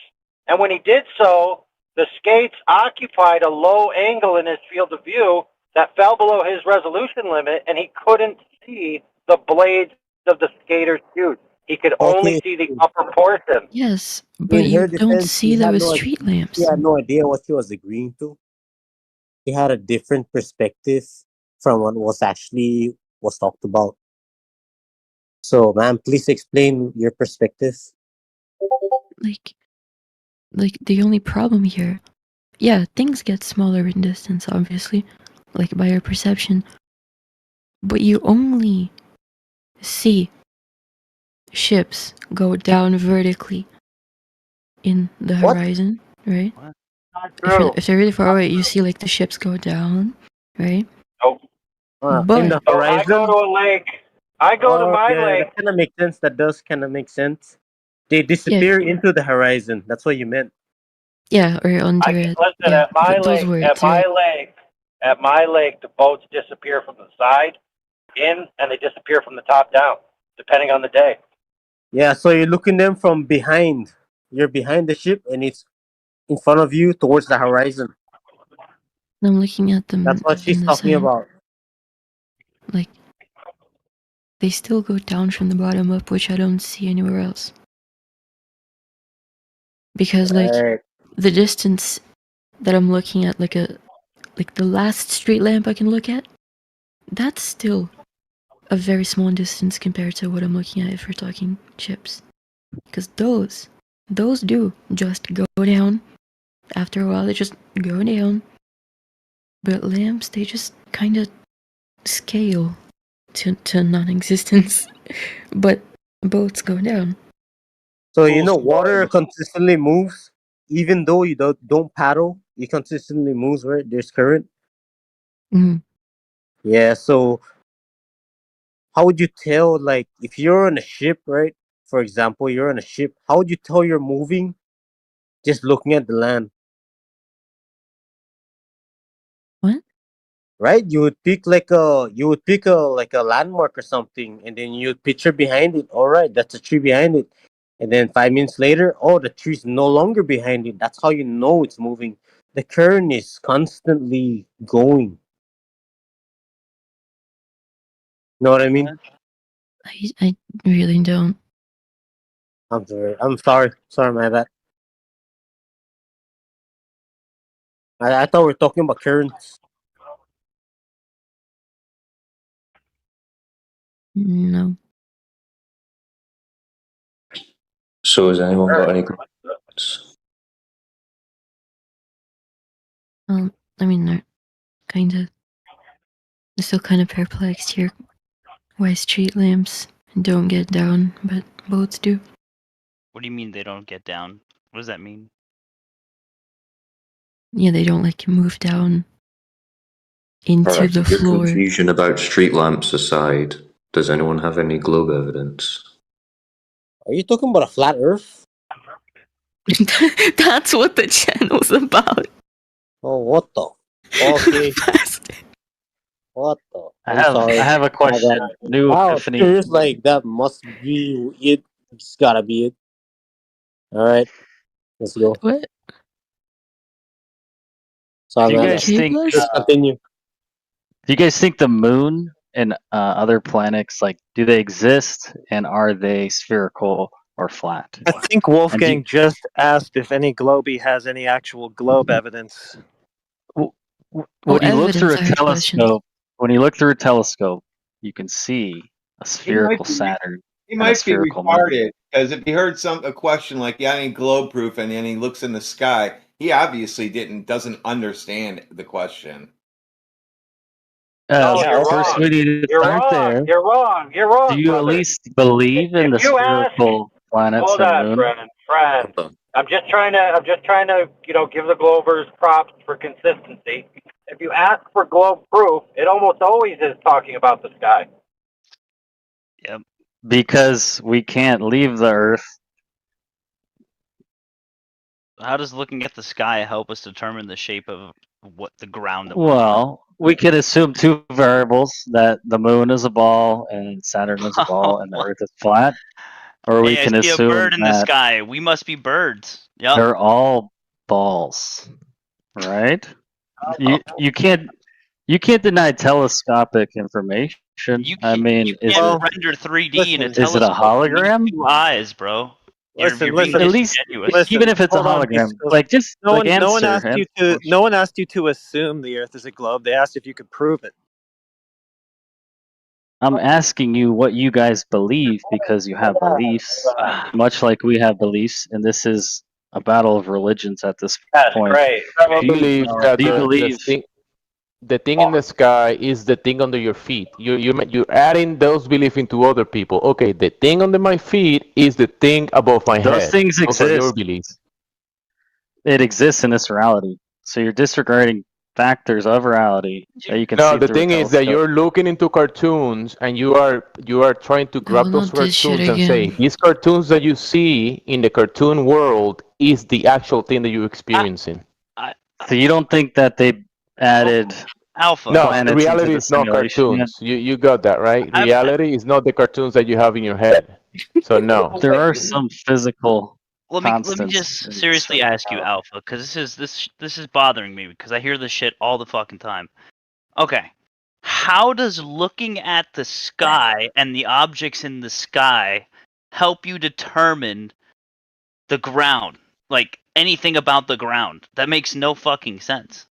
and when he did so, the skates occupied a low angle in his field of view that fell below his resolution limit, and he couldn't see the blades of the skater's shoes. He could only see the upper portion. Yes, In but you her don't defense, see he had those no, street lamps. he had no idea what she was agreeing to. He had a different perspective from what was talked about. So, ma'am, please explain your perspective. Like the only problem here, yeah, things get smaller in distance, obviously, like by your perception, but you only see ships go down vertically in the horizon, right? If they're really far away, you see like the ships go down, right? Oh. But in the So horizon. I go to a lake. I go to my yeah, lake. that kind of makes sense. That does kind of make sense. They disappear into the horizon. That's what you meant. yeah, or under it. Listen, Yeah, at my those lake, words, right? at my lake, the boats disappear from the side in, and they disappear from the top down, depending on the day. Yeah, so you're looking them from behind. You're behind the ship, and it's in front of you towards the horizon. I'm looking at them. That's what she's in the talking side. about. Like, they still go down from the bottom up, which I don't see anywhere else. Because like Right. the distance that I'm looking at, like the last street lamp I can look at, that's still a very small distance compared to what I'm looking at if we're talking chips. Because those do just go down. After a while, they just go down. But lamps, they just kind of scale to non-existence. But boats go down. So you know, water consistently moves, even though you don't paddle. It consistently moves where there's current. Mhm. Yeah. So how would you tell, like, if you're on a ship, right? For example, you're on a ship. How would you tell you're moving? Just looking at the land. What? Right? You would pick like a landmark or something, and then you'd picture behind it. All right, that's a tree behind it. And then 5 minutes later, oh, the tree's no longer behind it. That's how you know it's moving. The current is constantly going. Know what I mean? I really don't. I'm sorry. I'm sorry. Sorry, my bad. I thought we were talking about currents. No. So has anyone got any questions? I mean, they're kind of still kind of perplexed here. Why street lamps don't get down, but boats do? What do you mean they don't get down? What does that mean? Yeah, they don't like move down into Alright, the your floor. confusion about street lamps aside, does anyone have any globe evidence? Are you talking about a flat Earth? That's what the channel's about. Oh, what the? Okay. What the? I I'm have- sorry. I have a My question. bad. New Wow, epiphany. serious, like that must be it. It's gotta be it. All right, let's go. What? Sorry, Do you man. guys think? Just continue. Do you guys think the moon and other planets, like, do they exist, and are they spherical or flat? I think Wolfgang just asked if any Globey has any actual globe evidence. When you look through a evidence, I have questions. telescope, you can see a spherical Saturn. He and a might be spherical moon. retarded because if he heard a question like, "Yeah, I need globe proof," and then he looks in the sky, he obviously doesn't understand the question. No, you're First wrong. we need to You're start wrong. there. You're wrong. You're wrong. Do you at brother. least believe in the If you ask- spherical planets Hold and on, moon? Brennan. Friend. I'm just trying to, give the Globers props for consistency. If you ask for globe proof, it almost always is talking about the sky. Yep. Because we can't leave the Earth. How does looking at the sky help us determine the shape of what the ground that we're Well, we could assume two variables, that the moon is a ball and Saturn is a ball and the Earth is flat. Or we Hey, can I see a assume bird in the that sky. We must be birds. Yep. they're all balls, right? You can't deny telescopic information. I mean, You can't render 3D in a is it a telescope. You need hologram? 2 eyes, bro. You're Listen, being listen. At least, disingenuous. even if it's a hold on, hologram, so like just no like one, no one asked answer. you to. No one asked you to assume the Earth is a globe. They asked if you could prove it. I'm asking you what you guys believe because you have beliefs, much like we have beliefs, and this is a battle of religions at this point. great. I believe that Do you believe? the thing in the sky is the thing under your feet. You're adding those beliefs into other people. Okay, the thing under my feet is the thing above my head. Those things Those are your exist. beliefs. It exists in this reality. So you're disregarding factors of reality that you can No, see the through a thing is that telescope. you're looking into cartoons and you are trying to grab those Download this shit cartoons and say again. these cartoons that you see in the cartoon world is the actual thing that you're experiencing. So you don't think that they added Alpha. No, planets reality into the is not simulation yet? cartoons. You got that right. Reality is not the cartoons that you have in your head. So no. There are some physical Let me constants. just seriously ask you, Alpha, because this is bothering me because I hear this shit all the fucking time. Okay, how does looking at the sky and the objects in the sky help you determine the ground? Like anything about the ground? That makes no fucking sense.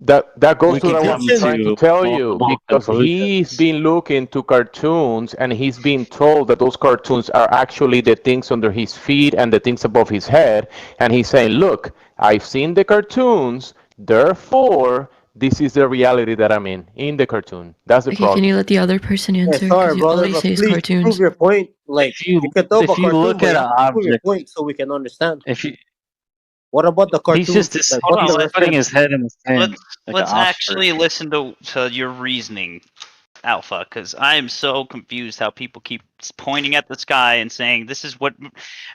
That goes We to can what come I'm trying to to tell you multiple because conclusions. he's been looking to cartoons and he's been told that those cartoons are actually the things under his feet and the things above his head, and he's saying, "Look, I've seen the cartoons, therefore this is the reality that I'm in the cartoon." That's the Okay, can problem. you let the other person Yeah, answer? sorry, Because you brother, already but say it's please cartoons. prove your point. Like you can talk about if you cartoon, look but at you an have to prove your object, point so we can understand. if you What about the he's cartoons? just Like, Hold what's on, the putting reference? his head in the sand. Let's actually listen to your reasoning, Alpha, because I am so confused how people keep pointing at the sky and saying this is what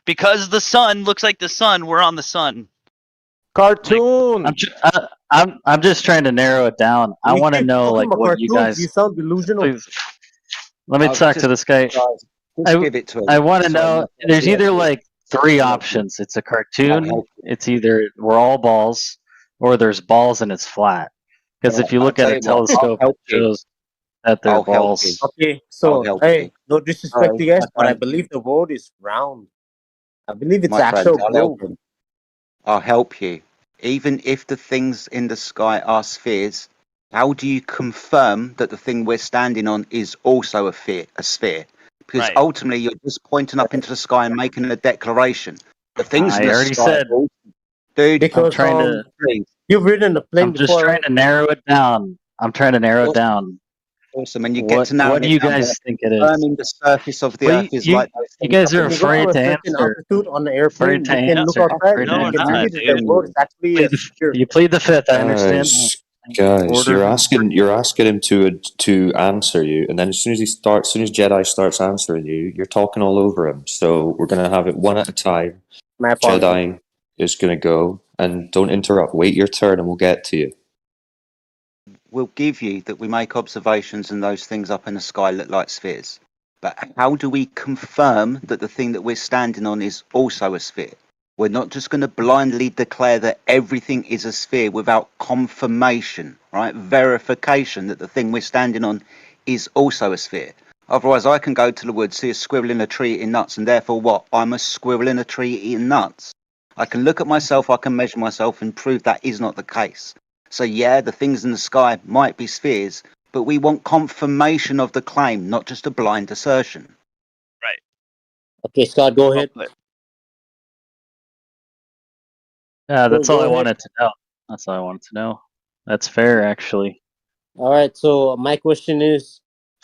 because the sun looks like the sun. We're on the sun. Cartoon. I'm just trying to narrow it down. I We want to keep know talking like about what you cartoons. guys. You sound delusional. Please, let me talk to this guy. give it to him. I want to Sorry, know. Mark, There's yeah, either yeah. like three options. It's a cartoon. It's either we're all balls, or there's balls and it's flat. Because if you I'll look at tell a you what, I'll telescope, help it you. shows that they're I'll help you. balls. Okay, I'll so help hey, you. no disrespect to you guys, but I friend. believe the world is round. I believe it's My friend, actual I'll help globe. him. I'll help you. Even if the things in the sky are spheres, how do you confirm that the thing we're standing on is also a sphere? Because Right. ultimately, you're just pointing up into the sky and making a declaration. The things in I the already sky, said. dude. Because I'm trying to. Please. you've ridden a plane I'm just before, trying right? to narrow it down. I'm trying to narrow it down. Awesome, and you get What to narrow What do it you down by guys think it is? confirming the surface of the Well, Earth is like those you things guys up are in the When you go sky. to afraid a to certain answer. altitude on the Afraid airplane, to you can look answer. outside Afraid and to you can answer. see that the world is actually a sphere. You plead the fifth. I understand. Guys, Order. you're asking him to answer you, and then as soon as Jedi starts answering you, you're talking all over him. So we're gonna have it one at a time. My apologies. Jedi is gonna go, and don't interrupt. Wait your turn, and we'll get to you. We'll give you that we make observations and those things up in the sky look like spheres. But how do we confirm that the thing that we're standing on is also a sphere? We're not just going to blindly declare that everything is a sphere without confirmation, right? Verification that the thing we're standing on is also a sphere. Otherwise, I can go to the woods, see a squirrel in a tree eating nuts, and therefore what? I'm a squirrel in a tree eating nuts. I can look at myself, I can measure myself and prove that is not the case. So yeah, the things in the sky might be spheres, but we want confirmation of the claim, not just a blind assertion. Right. Okay, Scott, go ahead. Yeah, that's all Go I ahead. wanted to know. That's all I wanted to know. That's fair, actually. All right, so my question is,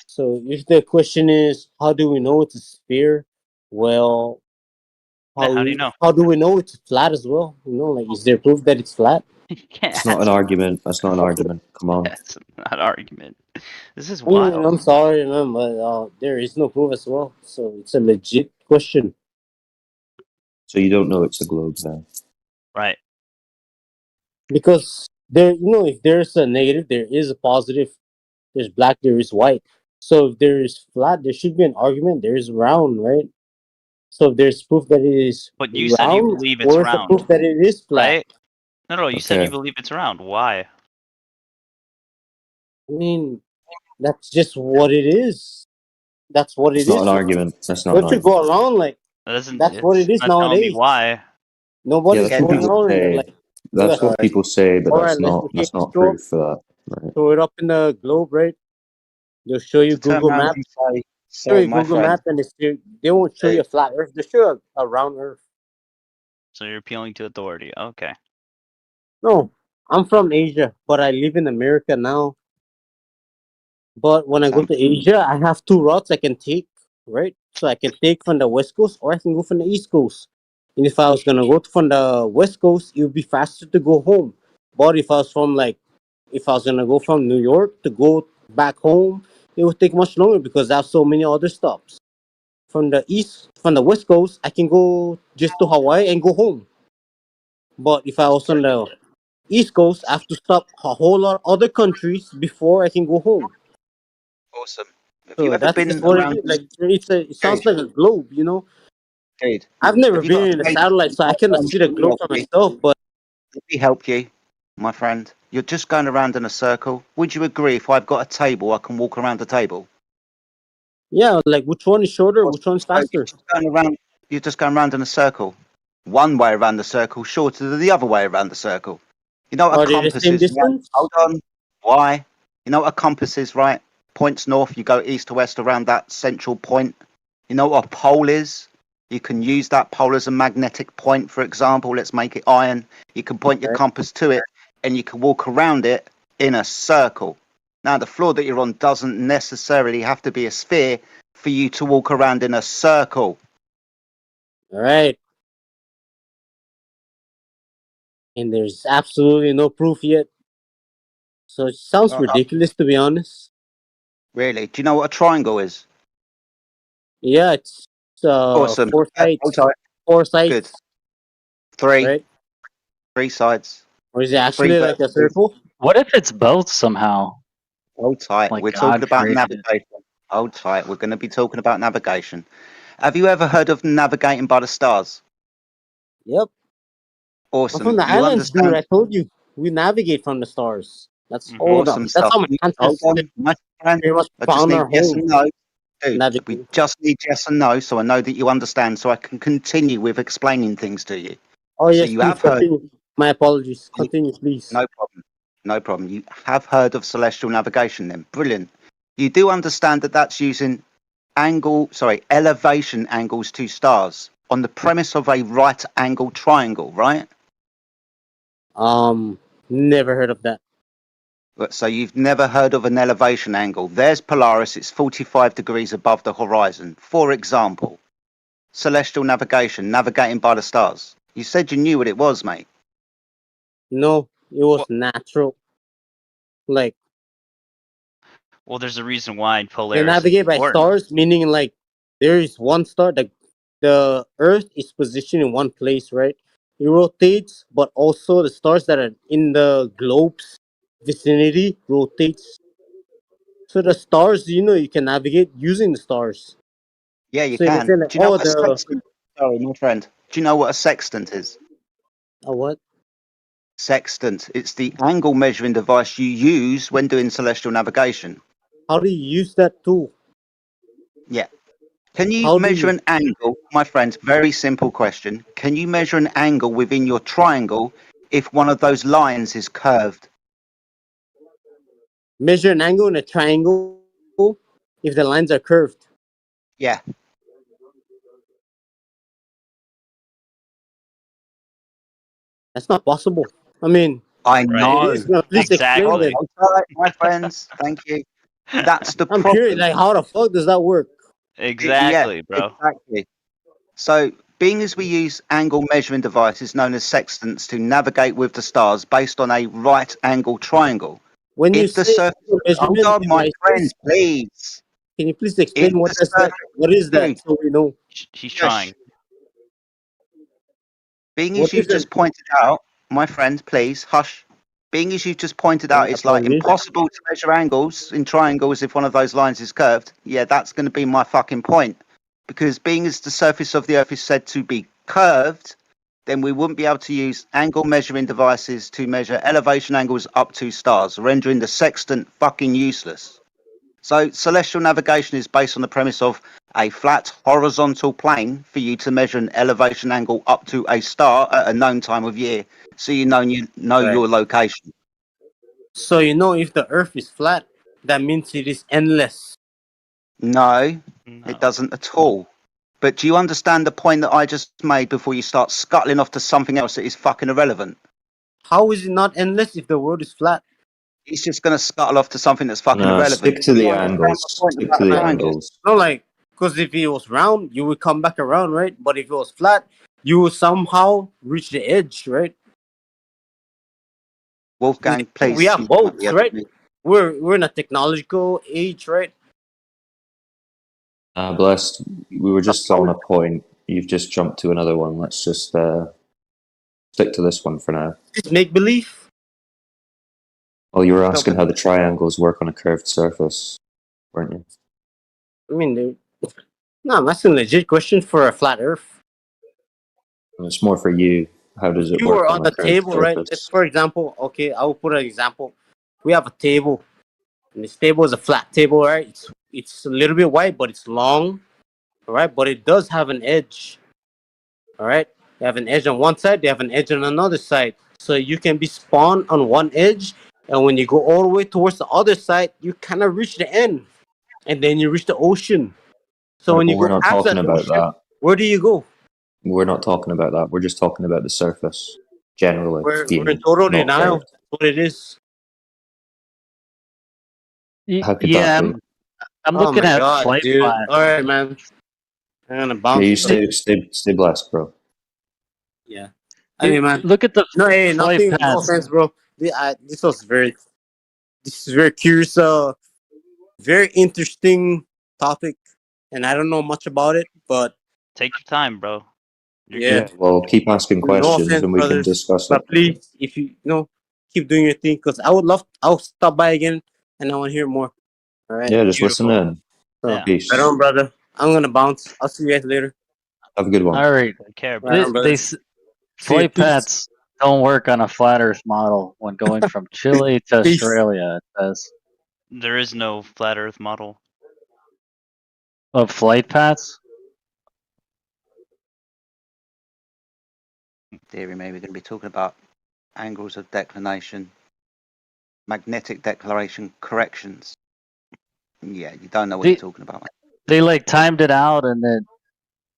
so if the question is, how do we know it's a sphere? Well, Yeah, how do you know? How do we know it's flat as well? You know, like, is there proof that it's flat? It's not an argument. That's not an argument. Come on. That's not an argument. This is I mean, wild. I'm sorry, man, but there is no proof as well, so it's a legit question. So you don't know it's a globe then? Right. Because there, if there's a negative, there is a positive. There's black, there is white. So if there is flat, there should be an argument. There is round, right? So if there's proof that it is But you said you round, believe it's where's the round, proof that it is flat? right? No, you said you Okay. believe it's round. Why? I mean, that's just what it is. That's what it It's not is. an argument. That's not an Don't you argument. go around like That doesn't. that's what it is not telling me nowadays. why. Yeah, Nobody's that's what going people around and they're say. like, That's what Alright. people say, but Alright, let's okay, that's not show up, proof for that. Right. throw it up in the globe, right? They'll show you To turn Google around Maps. and say, Show sorry, you my Google friend. Maps and they won't show you a flat Earth. They show you a round Earth. So you're appealing to authority. Okay. No, I'm from Asia, but I live in America now. But when I go to Asia, I have two routes I can take, right? So I can take from the West Coast or I can go from the East Coast. And if I was gonna go from the West Coast, it would be faster to go home. But if I was gonna go from New York to go back home, it would take much longer because I have so many other stops. From the West Coast, I can go just to Hawaii and go home. But if I was on the East Coast, I have to stop a whole lot of other countries before I can go home. Awesome. Have So you ever that's been just what it around? is. Like it sounds like a globe, Dude, I've never have you got been in a three satellite, so I cannot see the globe for myself. But let me help you, my friend. You're just going around in a circle. Would you agree if I've got a table, I can walk around the table? yeah, like which one is shorter, which one's faster? You're just going around in a circle. One way around the circle shorter than the other way around the circle. You know what Are a they the compass same is? Right? distance? Hold on. Why? You know what a compass is, right? Points north, you go east to west around that central point. You know what a pole is? You can use that pole as a magnetic point, for example. Let's make it iron. You can point your compass to it and you can walk around it in a circle. Now, the floor that you're on doesn't necessarily have to be a sphere for you to walk around in a circle. All right. And there's absolutely no proof yet. So it sounds ridiculous, to be honest. Really? Do you know what a triangle is? Yeah, it's Awesome. four sides. Hold tight. Four sides. Good. Three. Right? Three sides. Or is it actually like a circle? What if it's both somehow? Hold tight. Like We're God talking about created it. navigation. Hold tight. We're going to be talking about navigation. Have you ever heard of navigating by the stars? Yep. Awesome. I'm from the You islands, dude. understand? I told you. We navigate from the stars. That's Awesome That's stuff. how my Hold on, my friend. pretty much I just found need our yes home. and no. Dude, we just need yes and no, so I know that you understand, so I can continue with explaining things to you. Oh, So yes, you please have heard. continue. My apologies. Continue, please. No problem. No problem. You have heard of celestial navigation then. Brilliant. You do understand that that's using elevation angles to stars on the premise of a right angle triangle, right? Never heard of that. So you've never heard of an elevation angle. There's Polaris, it's 45 degrees above the horizon. For example, celestial navigation, navigating by the stars. You said you knew what it was, mate. No, it was natural. Like, Well, there's a reason why they Polaris is navigate by important. stars, meaning like there is one star. The Earth is positioned in one place, right? It rotates, but also the stars that are in the globe's vicinity rotates. So the stars, you can navigate using the stars. Yeah, you So it can. isn't like, Do you know oh, what a sextant? Sorry, my friend. Do you know what a sextant is? A what? Sextant. It's the angle measuring device you use when doing celestial navigation. How do you use that tool? Yeah. Can you How do measure you- an angle, my friend? Very simple question. Can you measure an angle within your triangle if one of those lines is curved? Measure an angle in a triangle if the lines are curved. Yeah. That's not possible. I mean, I know. Please explain it. All right, my friends. Thank you. That's the I'm problem. curious. Like, how the fuck does that work? Exactly, Yeah, bro. Exactly. So being as we use angle measuring devices known as sextants to navigate with the stars based on a right angle triangle. When you If the say surface, hold measurement on, my friend, devices, please. can you please If explain what the surface, what is that dude, so we know? He's Josh, trying. being What as you've is that? just pointed out, my friend, please hush. Being as you've just pointed out, it's like Apologies. impossible to measure angles in triangles if one of those lines is curved. Yeah, that's going to be my fucking point. Because being as the surface of the Earth is said to be curved, then we wouldn't be able to use angle measuring devices to measure elevation angles up to stars, rendering the sextant fucking useless. So celestial navigation is based on the premise of a flat horizontal plane for you to measure an elevation angle up to a star at a known time of year, so you know Right. your location. So you know if the Earth is flat, that means it is endless. No, it doesn't at all. But do you understand the point that I just made before you start scuttling off to something else that is fucking irrelevant? How is it not endless if the world is flat? He's just going to scuttle off to something that's fucking No, irrelevant. stick to Do the you understand angles. my point Stick about to the triangles? angles. No, like, because if it was round, you would come back around, right? But if it was flat, you would somehow reach the edge, right? Wolfgang, please. We have you can't boats, be right? having me. We're in a technological age, right? Blessed. We were just on a point. You've just jumped to another one. Let's just stick to this one for now. It's make believe. Oh, you were asking how the triangles work on a curved surface, weren't you? I mean, no, that's a legit question for a flat Earth. And it's more for you. How does it You work were on on a the curved table, right? surface? For example, okay, I will put an example. We have a table, and this table is a flat table, right? It's a little bit wide, but it's long, all right? But it does have an edge, all right? They have an edge on one side, they have an edge on another side. So you can be spawned on one edge, and when you go all the way towards the other side, you kind of reach the end, and then you reach the ocean. So Right, when but you we're go not past talking that about ocean, that. where do you go? We're not talking about that. We're just talking about the surface generally We're in being total not denial. curved. That's what it is. How could Yeah, that be? I'm Oh looking my at god, flight dude! plan. All right, man. I'm gonna Yeah, bounce. you stay blessed, bro. Yeah. I mean, man. Look at the No, hey, flight nothing. No paths. offense, bro. This was very. This is very curious. Very interesting topic, and I don't know much about it, but Take your time, bro. You're yeah. good. Well, keep asking No questions offense, and we can brothers, discuss but it. please, if you keep doing your thing, because I would love. I'll stop by again, and I want to hear more. All right. Yeah, just Beautiful. listen in. So, Peace. right on, brother. I'm gonna bounce. I'll see you guys later. Have a good one. All right. Take care, bro. Right on, brother. Flight peace. paths don't work on a flat Earth model when going from Chile to Peace. Australia. It says There is no flat Earth model. of flight paths. Theory, maybe we're going to be talking about angles of declination, magnetic declaration corrections. Yeah, you don't know what They- you're talking about. They like timed it out, and then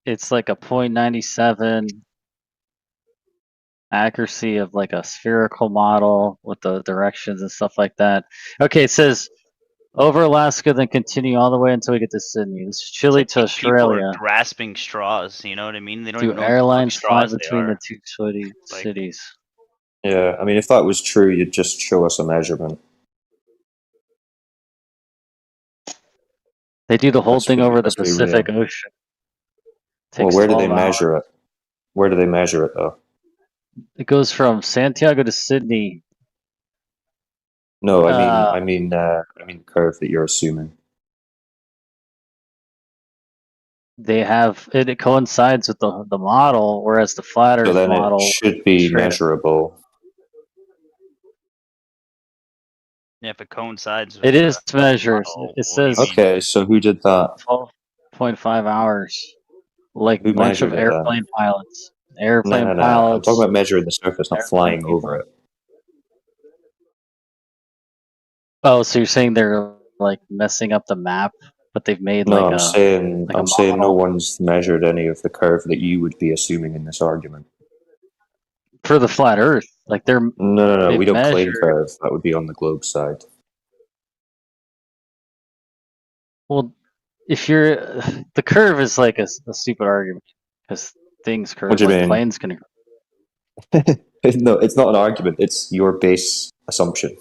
it's like a 0.97 accuracy of like a spherical model with the directions and stuff like that. Okay, it says over Alaska, then continue all the way until we get to Sydney. This is Chile to People Australia. are grasping straws. You know what I mean? They don't Do even know what the fuck airlines fly straws they between are. the two cities? Yeah, I mean, if that was true, you'd just show us a measurement. They do the whole Let's thing be- over the let's be Pacific real. Ocean. Well, Takes where do they 12 hours. measure it? Where do they measure it, though? It goes from Santiago to Sydney. No, Uh, I mean the curve that you're assuming. They have it coincides with the model, whereas the flat So Earth then model it should be straight up- measurable. Yeah, if it coincides with It is the measured. model, It says Okay, so who did that? 12.5 hours. Like Who a bunch of measured it then? airplane pilots. No, Airplane no, no. I'm pilots. talking about measuring the surface, not airplane flying people. over it. Oh, so you're saying they're like messing up the map, but they've made No, like I'm saying like a I'm saying no model one's measured any of the curve that you would be assuming in this argument. for the flat Earth. Like they're No. they've We don't claim measured. curve. That would be on the globe side. Well, if you're the curve is like a stupid argument because things curve. What do you like mean? planes can. No, it's not an argument. It's your base assumption.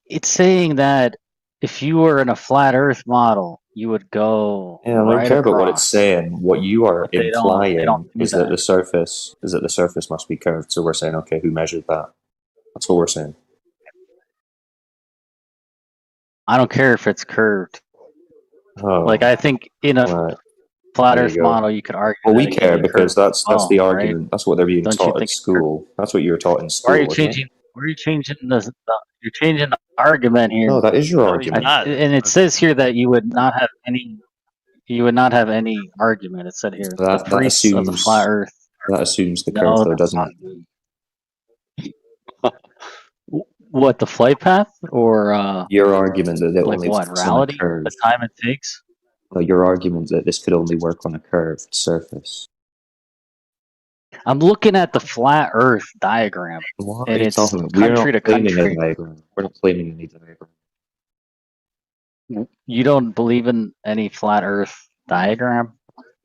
It's saying that if you were in a flat Earth model, you would go Yeah, I don't right care about what it's across. saying. What you are But they don't implying do is that that. the surface must be curved. So we're saying, okay, who measured that? That's what we're saying. I don't care if it's curved. Oh, Like I think in a right. flat There Earth you go. model, you could argue. Well, that we it can care be because curved that's as the well, right? argument. That's what they're being Don't you taught think at school. That's what you were taught in Why school, are you wasn't it? changing? Why are you changing the? You're changing the argument here. No, that is your No, he's argument. not. And it says here that you would not have any. You would not have any argument. It said here the That priests of the flat Earth. assumes the curve, No, though, that's doesn't not. it? What the flight path or Your argument that it like only what exists on a reality? curve. The time it takes. No, your argument that this could only work on a curved surface. I'm looking at the flat Earth diagram, What are and you it's talking about? We're country to not claiming country. a diagram. We're not claiming any diagram. You don't believe in any flat Earth diagram?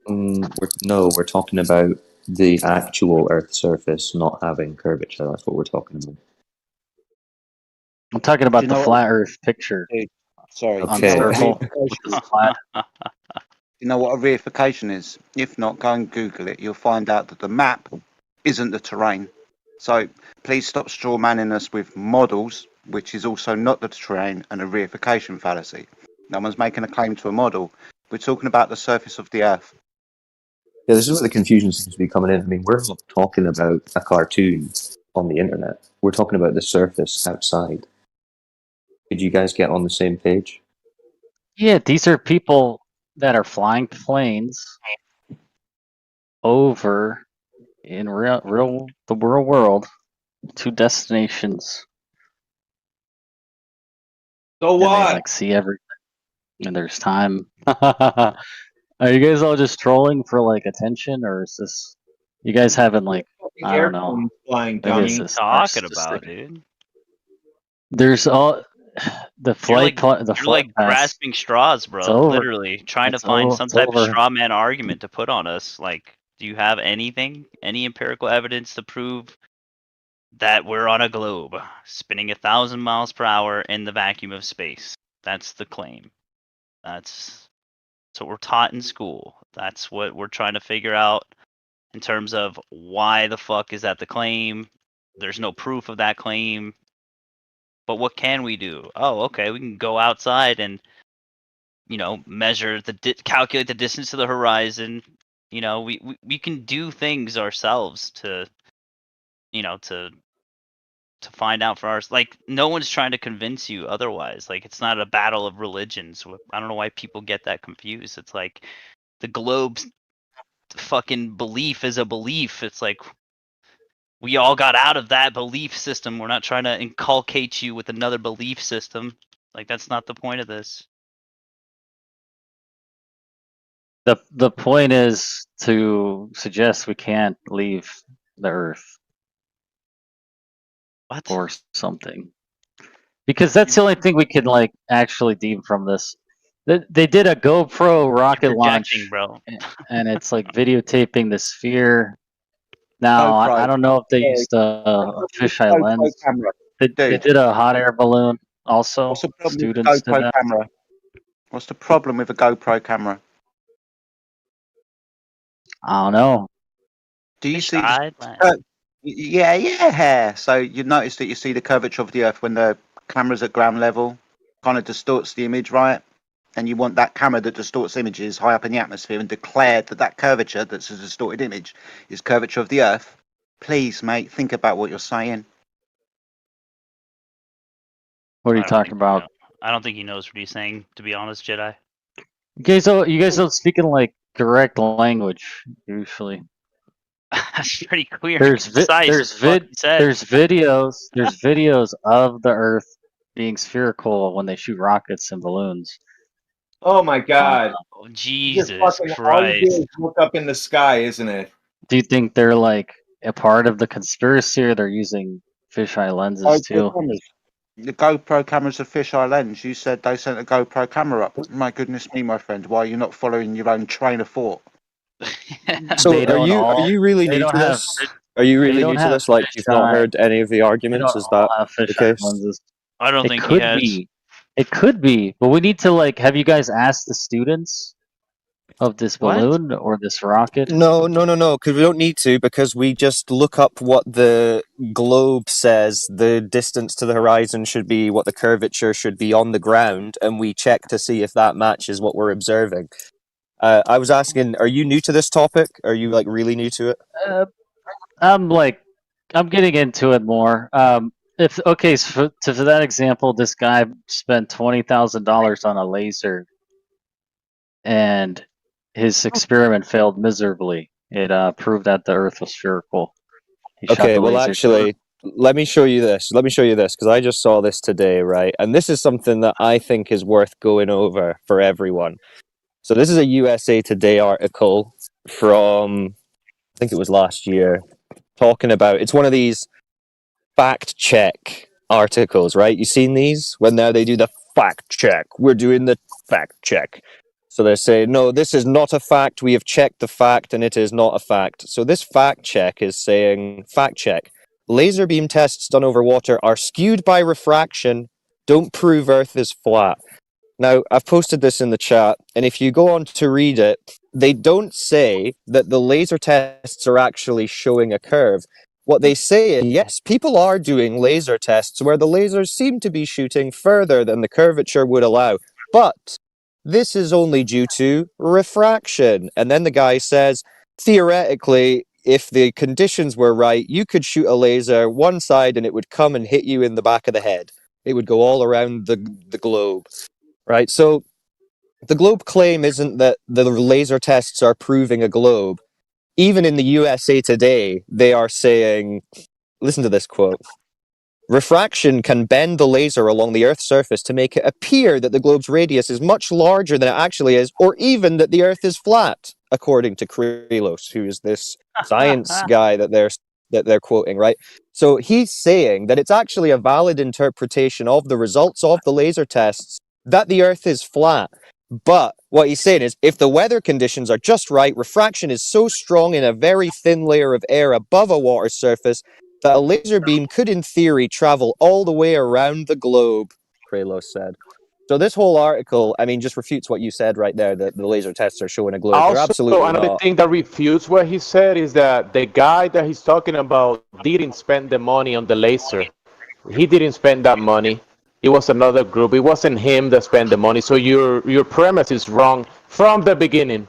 We're talking about the actual Earth's surface not having curvature. That's what we're talking about. I'm talking about you the know what- flat Earth picture Sorry. on Okay. circle with the flat. You know what a reification is? If not, go and Google it. You'll find out that the map isn't the terrain. So please stop straw manning us with models, which is also not the terrain, and a reification fallacy. No one's making a claim to a model. We're talking about the surface of the Earth. Yeah, this is where the confusion seems to be coming in. I mean, we're not talking about a cartoon on the internet. We're talking about the surface outside. Did you guys get on the same page? Yeah, these are people that are flying planes over in the real world to destinations. So And they what? like see everything. And there's time. Are you guys all just trolling for like attention, or is this you guys having like I don't know? Airplanes flying, Maybe dummy. it's What are you just talking narcissistic. about, dude? There's all the You're flight. like The you're flight like pass. grasping straws, It's bro. over. Literally trying to It's find over. some It's type of over. straw man argument to put on us. Like, do you have anything, any empirical evidence to prove that we're on a globe spinning 1,000 miles per hour in the vacuum of space? That's the claim. That's what we're taught in school. That's what we're trying to figure out in terms of why the fuck is that the claim? There's no proof of that claim. But what can we do? Oh, okay, we can go outside and, measure calculate the distance to the horizon. We can do things ourselves to find out for ours. Like, no one's trying to convince you otherwise. Like, it's not a battle of religions. I don't know why people get that confused. It's like the globe's fucking belief is a belief. It's like we all got out of that belief system. We're not trying to inculcate you with another belief system. Like, that's not the point of this. The point is to suggest we can't leave the Earth. What? Or something. Because that's the only thing we can like actually deem from this. They did a GoPro rocket launch, bro. and it's like videotaping the sphere. Now I don't know if they used a fisheye lens. Camera. They did a hot air balloon also. What's the problem with a Students did GoPro that. camera? What's the problem with a GoPro camera? I don't know. Do you see? Fisheye Yeah. So you notice that you see the curvature of the Earth when the camera's at ground level, kind of distorts the image, right? And you want that camera that distorts images high up in the atmosphere and declared that curvature, that's a distorted image, is curvature of the Earth. Please, mate, think about what you're saying. What are you talking about? I don't think he knows what he's saying, to be honest, Jedi. You guys don't speak in like correct language usually. That's pretty clear. There's concise, there's what he said. videos of the Earth being spherical when they shoot rockets and balloons. Oh my God! Oh, Just Jesus fucking, all you do Christ! is look up in the sky, isn't it? Do you think they're like a part of the conspiracy, or they're using fisheye lenses too? The GoPro camera's a fisheye lens. You said they sent a GoPro camera up. My goodness me, my friend, why are you not following your own train of thought? So They don't all. are you really They new don't to have. this? Are you They really don't new to have this? Like you've not fisheye. heard any of the They arguments? don't Is all that have the fisheye case? lenses. I don't It think he could has. be. It could be, but we need to like. Have you guys asked the students of this What? balloon or this rocket? No, because we don't need to, because we just look up what the globe says the distance to the horizon should be, what the curvature should be on the ground, and we check to see if that matches what we're observing. I was asking, are you new to this topic? Are you like really new to it? I'm getting into it more. If okay, so for that example, this guy spent $20,000 on a laser, and his experiment failed miserably. It proved that the Earth was spherical. He shot Okay, the well, laser. actually, let me show you this. Let me show you this, because I just saw this today, right? And this is something that I think is worth going over for everyone. So this is a USA Today article from, I think it was last year, talking about, it's one of these fact check articles, right? You seen these? When now they do the fact check. We're doing the fact check. So they're saying, no, this is not a fact. We have checked the fact and it is not a fact. So this fact check is saying, fact check. Laser beam tests done over water are skewed by refraction, don't prove Earth is flat. Now, I've posted this in the chat, and if you go on to read it, they don't say that the laser tests are actually showing a curve. What they say is, yes, people are doing laser tests where the lasers seem to be shooting further than the curvature would allow, but this is only due to refraction. And then the guy says, theoretically, if the conditions were right, you could shoot a laser one side and it would come and hit you in the back of the head. It would go all around the globe. Right, so the globe claim isn't that the laser tests are proving a globe. Even in the USA Today, they are saying, listen to this quote, refraction can bend the laser along the Earth's surface to make it appear that the globe's radius is much larger than it actually is, or even that the Earth is flat, according to Krylos, who is this science guy that they're quoting, right? So he's saying that it's actually a valid interpretation of the results of the laser tests that the Earth is flat. But what he's saying is, if the weather conditions are just right, refraction is so strong in a very thin layer of air above a water surface that a laser beam could, in theory, travel all the way around the globe, Krylos said. So this whole article, I mean, just refutes what you said right there, that the laser tests are showing a globe. They're Also, absolutely another not. thing that refutes what he said is that the guy that he's talking about didn't spend the money on the laser. He didn't spend that money. It was another group. It wasn't him that spent the money. So your premise is wrong from the beginning.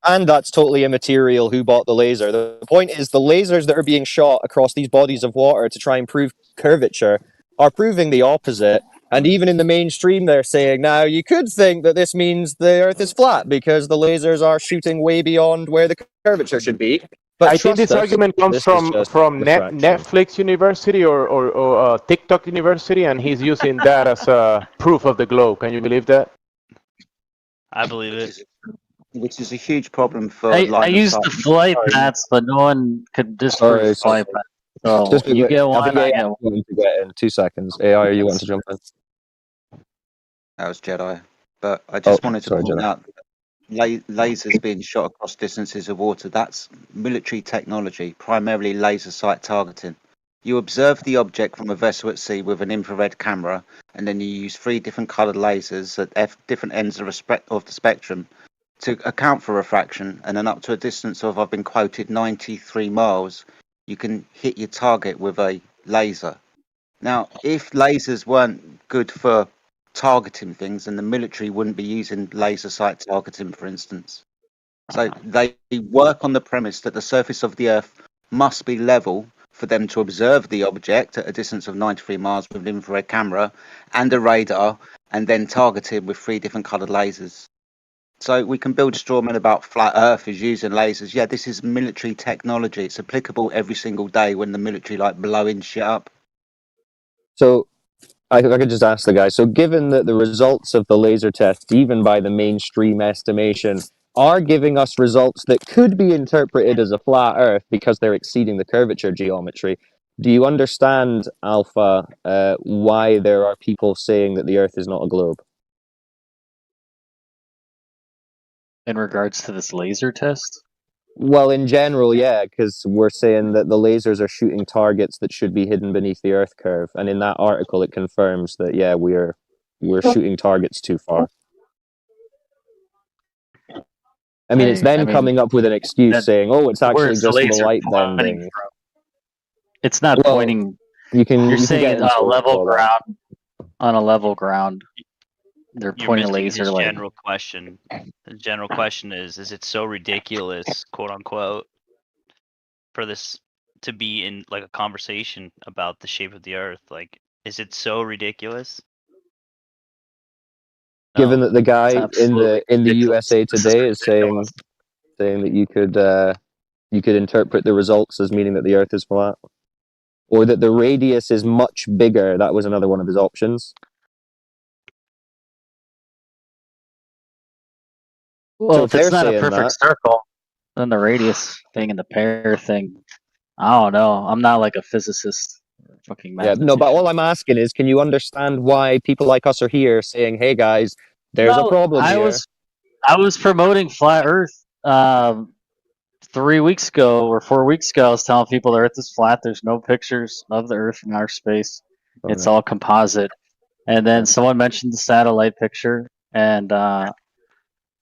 And that's totally immaterial who bought the laser. The point is the lasers that are being shot across these bodies of water to try and prove curvature are proving the opposite. And even in the mainstream, they're saying, now, you could think that this means the Earth is flat because the lasers are shooting way beyond where the curvature should be. But I think this argument comes from Netflix University or TikTok University, and he's using that as a proof of the globe. Can you believe that? I believe it. Which is a huge problem for. I used the flight paths, but no one could disprove flight paths. So Just you get one, I get one. wanting to get in 2 seconds. AI, are you wanting to jump in? That was Jedi. But I just Oh, wanted to sorry, point Jedi. out lasers being shot across distances of water. That's military technology, primarily laser sight targeting. You observe the object from a vessel at sea with an infrared camera, and then you use 3 different coloured lasers at different ends of the spectrum to account for refraction, and then up to a distance of, I've been quoted, 93 miles, you can hit your target with a laser. Now, if lasers weren't good for targeting things, then the military wouldn't be using laser sight targeting, for instance. So they work on the premise that the surface of the Earth must be level for them to observe the object at a distance of 93 miles with an infrared camera and a radar, and then target it with 3 different coloured lasers. So we can build straw men about flat Earth is using lasers. Yeah, this is military technology. It's applicable every single day when the military like blowing shit up. So I could just ask the guy. So given that the results of the laser test, even by the mainstream estimation, are giving us results that could be interpreted as a flat Earth because they're exceeding the curvature geometry, do you understand, Alpha, why there are people saying that the Earth is not a globe? In regards to this laser test? Well, in general, yeah, because we're saying that the lasers are shooting targets that should be hidden beneath the Earth curve, and in that article, it confirms that yeah, we're shooting targets too far. I mean, it's then coming up with an excuse saying, "Oh, it's actually where's the just the laser light pointing bending." from? It's not Well, pointing. You can. You're you can saying get it into on a level all that. ground. On a level ground, they're You're pointing a missing laser his like. general question. The general question is it so ridiculous, quote unquote, for this to be in like a conversation about the shape of the Earth? Like, is it so ridiculous? Given that the guy in absolutely the ridiculous. USA This is Today is ridiculous. saying that you could interpret the results as meaning that the Earth is flat, or that the radius is much bigger. That was another one of his options. Well, So if it's not a saying perfect circle, then the radius thing and the pair thing, I don't know. I'm not like a physicist, or fucking Yeah, mathematician. no, but all I'm asking is, can you understand why people like us are here saying, "Hey guys, there's a No, problem I here." was promoting flat Earth 3 weeks ago or 4 weeks ago. I was telling people the Earth is flat. There's no pictures of the Earth in outer space. It's all composite. And then someone mentioned the satellite picture, and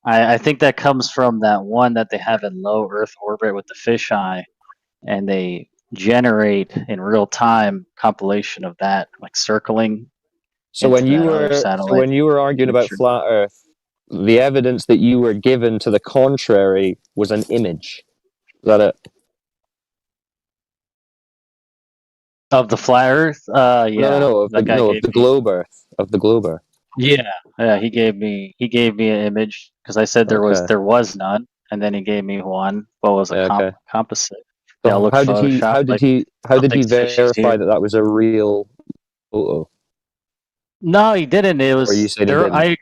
I think that comes from that one that they have in low Earth orbit with the fisheye, and they generate in real time compilation of that, like circling. So into when you that other were satellite arguing about picture. flat Earth, the evidence that you were given to the contrary was an image. Is that it? Of the flat Earth, yeah. No, of that guy of gave the me. globe Earth, of the globe Earth. Yeah. He gave me an image because I said there was none, and then he gave me one. What was a composite? They all look photoshopped. How did he something's fishy verify here. that that was a real photo? No, he didn't. It was Or you said he there. didn't?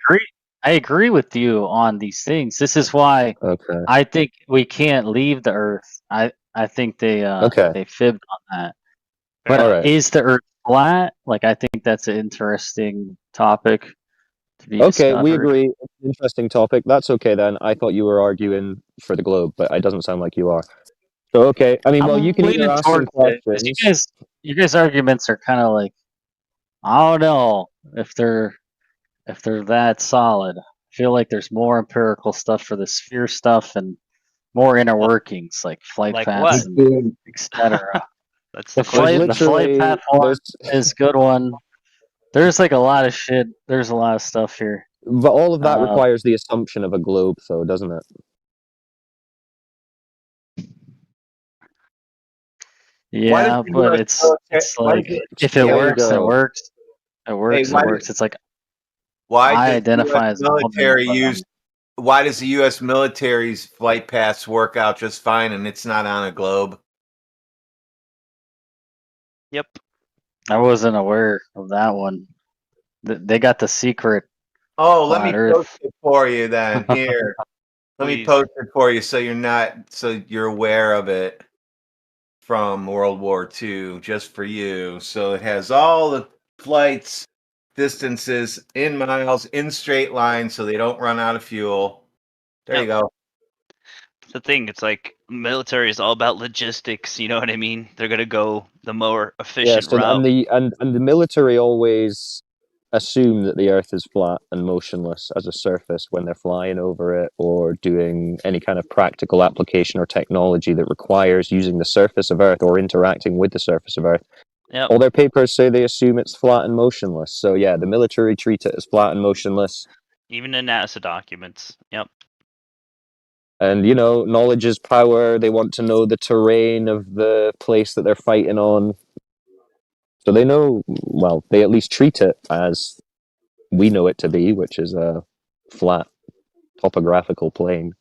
I agree with you on these things. This is why I think we can't leave the Earth. I think they fibbed on that. But Alright. is the Earth flat? Like, I think that's an interesting topic to be Okay, we discovered. agree. It's an interesting topic. That's okay then. I thought you were arguing for the globe, but it doesn't sound like you are. So okay, I mean, well, you can either leaning ask some towards it, 'cause questions. you guys' arguments are kind of like, I don't know if they're that solid. I feel like there's more empirical stuff for the sphere stuff and more inner workings like flight Like paths what? and etc. That's the flight path one is a good one. There's like a lot of shit. There's a lot of stuff here. But all of that requires the assumption of a globe, though, doesn't it? Yeah, but it's like if it works, it works. It works. why It did- works. It's like Why I does identify the as US a woman, military but, use? Why does the U.S. military's flight paths work out just fine, and it's not on a globe? Yep. I wasn't aware of that one. They got the secret. Oh, let me flat Earth. post it for you then. Here, let me Please. post it for you so you're aware of it from World War II, just for you. So it has all the flights, distances in miles, in straight lines, so they don't run out of fuel. There you go. The thing, it's like military is all about logistics. You know what I mean? They're gonna go the more efficient Yes, and route. the military always assume that the Earth is flat and motionless as a surface when they're flying over it or doing any kind of practical application or technology that requires using the surface of Earth or interacting with the surface of Earth. Yep. All their papers say they assume it's flat and motionless. So yeah, the military treat it as flat and motionless. Even in NASA documents. Yep. And, you know, knowledge is power. They want to know the terrain of the place that they're fighting on. So they know, well, they at least treat it as we know it to be, which is a flat topographical plane.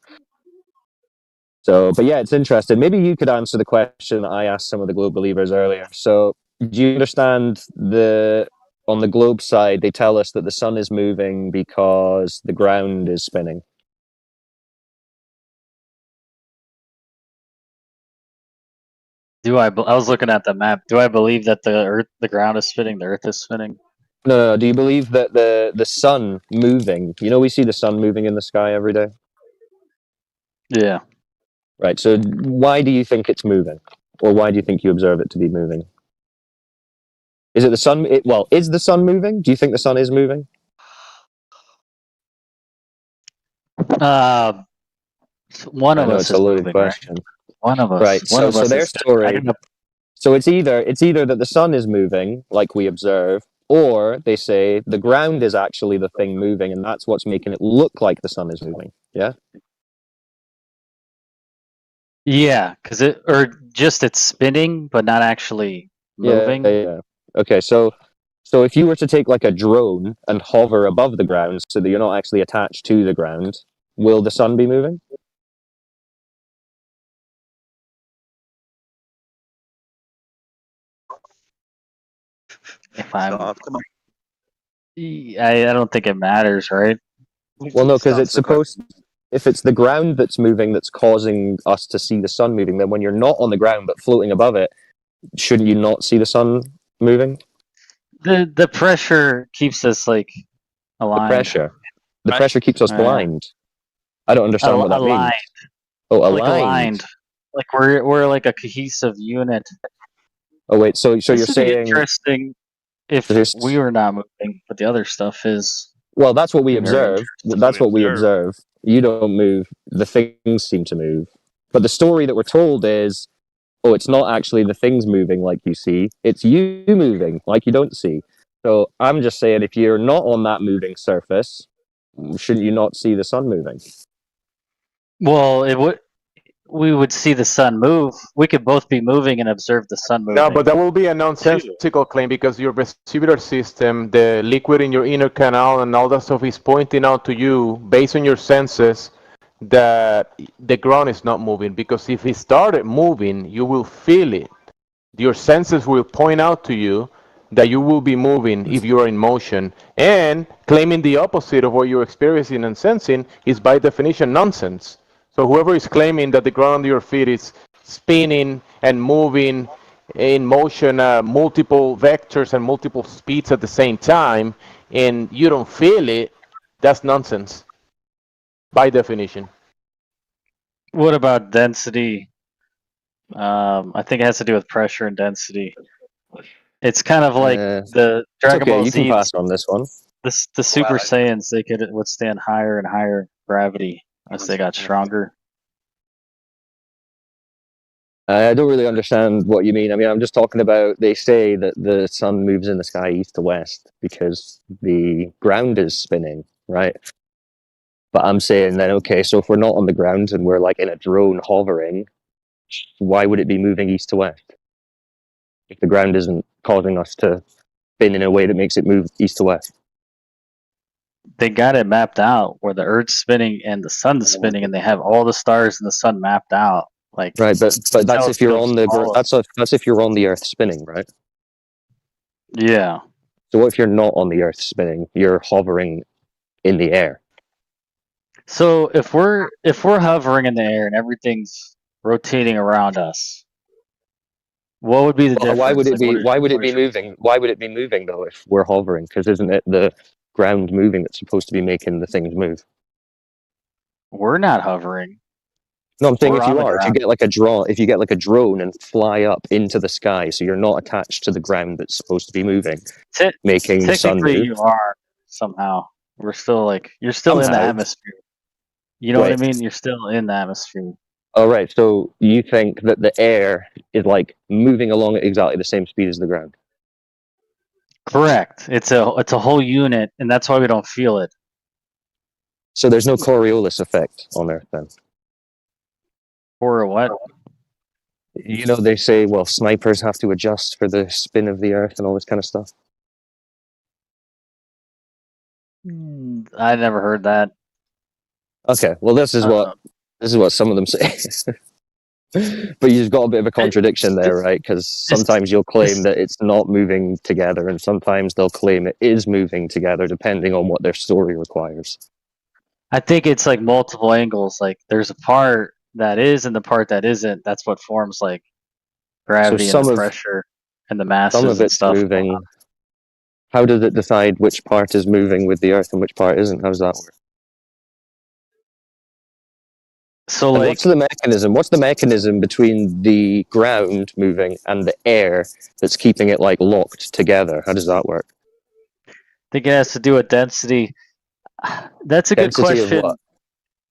So, but yeah, it's interesting. Maybe you could answer the question I asked some of the globe believers earlier. So, do you understand on the globe side, they tell us that the sun is moving because the ground is spinning? I was looking at the map. Do I believe that the ground is spinning, the Earth is spinning? No. Do you believe that the sun moving? You know, we see the sun moving in the sky every day. Yeah. Right. So why do you think it's moving, or why do you think you observe it to be moving? Is it the sun? Is the sun moving? Do you think the sun is moving? One I of know us it's a is loaded moving, right? question. One of us. Right. One So of us their is. I story. don't know. So it's either that the sun is moving, like we observe, or they say the ground is actually the thing moving, and that's what's making it look like the sun is moving. Yeah. Yeah, because it's spinning, but not actually moving. Yeah. Okay. So if you were to take like a drone and hover above the ground, so that you're not actually attached to the ground, will the sun be moving? If I'm, I don't think it matters, right? Well, no, because it's supposed. If it's the ground that's moving that's causing us to see the sun moving, then when you're not on the ground but floating above it, shouldn't you not see the sun moving? The pressure keeps us like aligned. The pressure keeps us blind. I don't understand what that aligned. means. Oh, aligned. Like aligned. Like we're like a cohesive unit. Oh wait, so This you're would be saying interesting if we were not moving, but the other stuff is. Well, that's what we Very observe. That's what we observe. You don't move. The things seem to move. But the story that we're told is, oh, it's not actually the things moving like you see. It's you moving like you don't see. So I'm just saying, if you're not on that moving surface, shouldn't you not see the sun moving? Well, we would see the sun move. We could both be moving and observe the sun moving. No, but that will be a nonsensical claim because your vestibular system, the liquid in your inner canal, and all that stuff is pointing out to you, based on your senses, that the ground is not moving. Because if it started moving, you will feel it. Your senses will point out to you that you will be moving if you are in motion. And claiming the opposite of what you're experiencing and sensing is by definition nonsense. So whoever is claiming that the ground under your feet is spinning and moving in motion, multiple vectors and multiple speeds at the same time, and you don't feel it, that's nonsense by definition. What about density? I think it has to do with pressure and density. It's kind of like the Dragon Ball You Z. can pass on this one. The Super Saiyans, they could withstand higher and higher gravity as they got stronger. I don't really understand what you mean. I mean, I'm just talking about, they say that the sun moves in the sky east to west because the ground is spinning, right? But I'm saying then, okay, so if we're not on the ground and we're like in a drone hovering, why would it be moving east to west? If the ground isn't causing us to spin in a way that makes it move east to west. They got it mapped out where the Earth's spinning and the sun's spinning, and they have all the stars in the sun mapped out. Like Right, but that's if you're on the that's if you're on the Earth spinning, right? Yeah. So what if you're not on the Earth spinning? You're hovering in the air. So if we're hovering in the air and everything's rotating around us, what would be the difference? Why would it be? Like, Why would it be moving? Why would it be moving though if we're hovering? Because isn't it the ground moving that's supposed to be making the things move? We're not hovering. No, I'm saying We're if you on the are, if you ground. get like a drone and fly up into the sky, so you're not attached to the ground that's supposed to be moving, making the sun Technically, move. you are somehow. We're still like you're still in the Somehow. atmosphere. You know what I Right. mean? You're still in the atmosphere. All right. So you think that the air is like moving along at exactly the same speed as the ground? Correct. It's a whole unit, and that's why we don't feel it. So there's no Coriolis effect on Earth then? Or what? You know, they say, well, snipers have to adjust for the spin of the Earth and all this kind of stuff. I never heard that. Okay, well, this is what some of them say. But you've got a bit of a contradiction there, right? Because sometimes you'll claim that it's not moving together, and sometimes they'll claim it is moving together, depending on what their story requires. I think it's like multiple angles. Like there's a part that is and the part that isn't. That's what forms like gravity and the pressure and the masses some of and it's stuff. moving. How does it decide which part is moving with the Earth and which part isn't? How does that work? So And like, what's the mechanism? What's the mechanism between the ground moving and the air that's keeping it like locked together? How does that work? I think it has to do with density. That's a good Density of question what?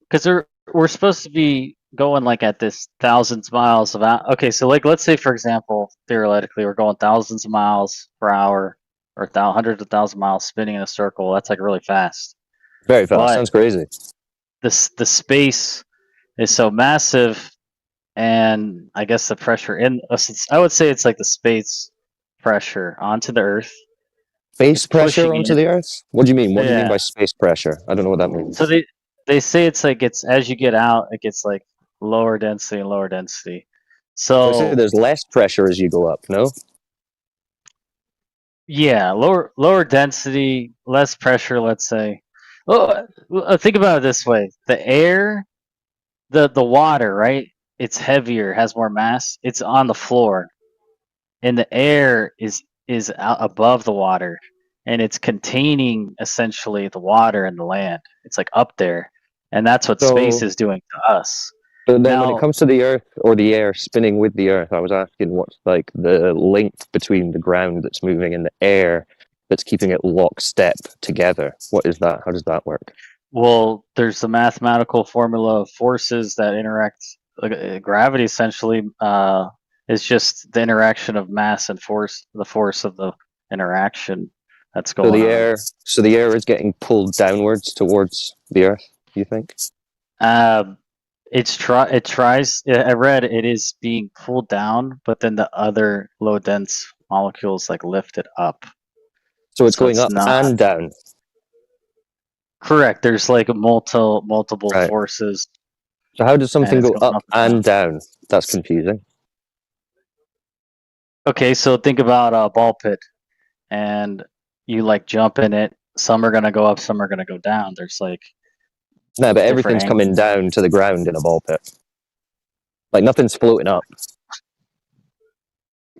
because we're supposed to be going like at this thousands miles of okay, so like let's say for example, theoretically we're going thousands of miles per hour or hundreds of thousand miles spinning in a circle. That's like really fast. Very fast. But Sounds crazy. the space is so massive, and I guess the pressure in I would say it's like the space pressure onto the Earth. Space pressure pushing onto it. the Earth? What do you mean? What do you mean Yeah. by space pressure? I don't know what that means. So they say it's like it's as you get out, it gets like lower density and lower density. So they say So there's less pressure as you go up, no? yeah, lower density, less pressure. Let's say. Well, think about it this way: the air, the water, right? It's heavier, has more mass. It's on the floor, and the air is out above the water, and it's containing essentially the water and the land. It's like up there, and that's what space So, is doing to us. but then when it Now, comes to the Earth or the air spinning with the Earth, I was asking what's like the link between the ground that's moving and the air that's keeping it lockstep together. What is that? How does that work? well, there's the mathematical formula of forces that interact. Gravity essentially is just the interaction of mass and force, the force of the interaction that's So going the on. air is getting pulled downwards towards the Earth, you think? It tries. I read it is being pulled down, but then the other low dense molecules like lift it up. So it's So going it's up not and down. correct. There's like multiple Right. forces, So how does and something it's go going up and down? That's confusing. Okay, so think about a ball pit, and you like jump in it. Some are gonna go up, some are gonna go down. There's like No, but different everything's angles. coming down to the ground in a ball pit. Like nothing's floating up.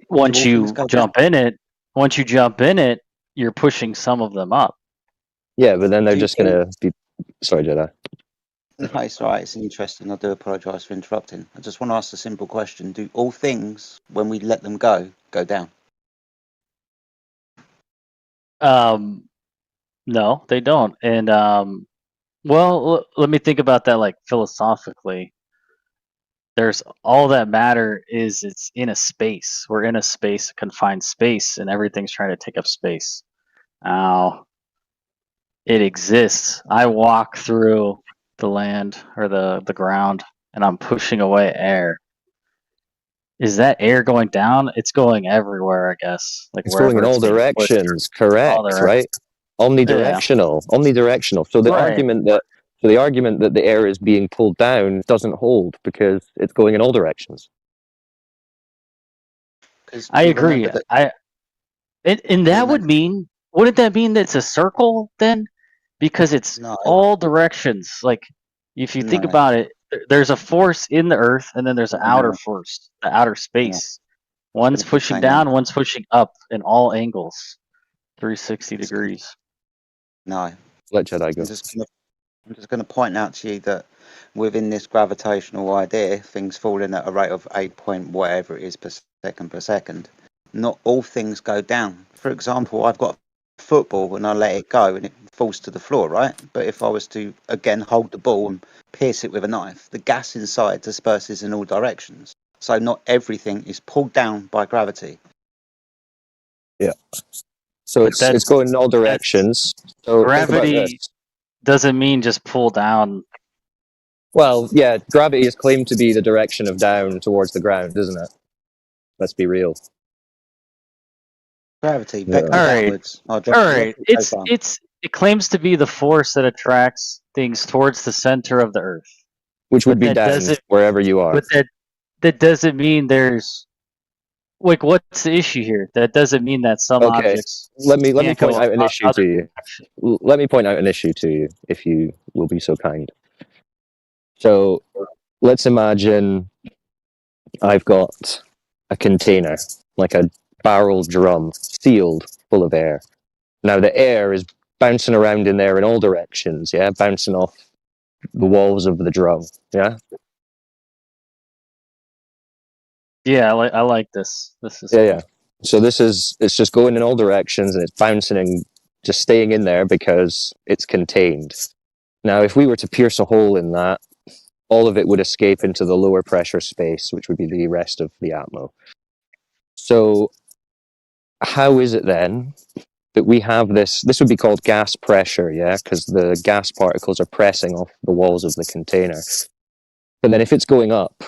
Once Do all you things go jump in it, you're pushing some of them up. Yeah, but then they're Do you just gonna be. Sorry, Jedi. No, it's all right. It's interesting. I do apologise for interrupting. I just want to ask a simple question. Do all things, when we let them go down? No, they don't. And well, let me think about that like philosophically. There's all that matter is it's in a space. We're in a space, a confined space, and everything's trying to take up space. Now, it exists. I walk through the land or the ground, and I'm pushing away air. Is that air going down? It's going everywhere, I guess. Like It's going in wherever all it's being pushed. directions. Correct, All directions. right? Omnidirectional. Omnidirectional. So the Right. argument that the air is being pulled down doesn't hold because it's going in all directions. I agree. And that would mean, wouldn't that mean that it's a circle then? Because it's all directions. Like, if you think No. about it, there's a force in the Earth, and then there's an outer No. force, the outer space. One's Gonna keep pushing saying down, one's pushing up in all angles, 360 degrees. No. Let Jedi go. I'm just going to point out to you that within this gravitational idea, things falling at a rate of 8 point whatever it is per second. Not all things go down. For example, I've got a football and I let it go and it falls to the floor, right? But if I was to again hold the ball and pierce it with a knife, the gas inside disperses in all directions. So not everything is pulled down by gravity. Yeah. So it's going in all directions. So think about Gravity this. doesn't mean just pull down. Well, yeah, gravity is claimed to be the direction of down towards the ground, isn't it? Let's be real. Gravity, Yeah. vector downwards. All right. It claims to be the force that attracts things towards the center of the Earth. Which would But be that down doesn't- wherever you are. But that doesn't mean there's like what's the issue here? That doesn't mean that some Okay, objects. let me can't point go out an o- issue other to you. Let me point out an issue to you, if you will be so kind. So, let's imagine I've got a container, like a barrel drum, sealed, full of air. Now the air is bouncing around in there in all directions, yeah, bouncing off the walls of the drum, yeah. Yeah, I like this. This is Yeah. So it's just going in all directions and it's bouncing and just staying in there because it's contained. Now, if we were to pierce a hole in that, all of it would escape into the lower pressure space, which would be the rest of the atmo. So how is it then that we have this would be called gas pressure, yeah, because the gas particles are pressing off the walls of the container. But then if it's going up,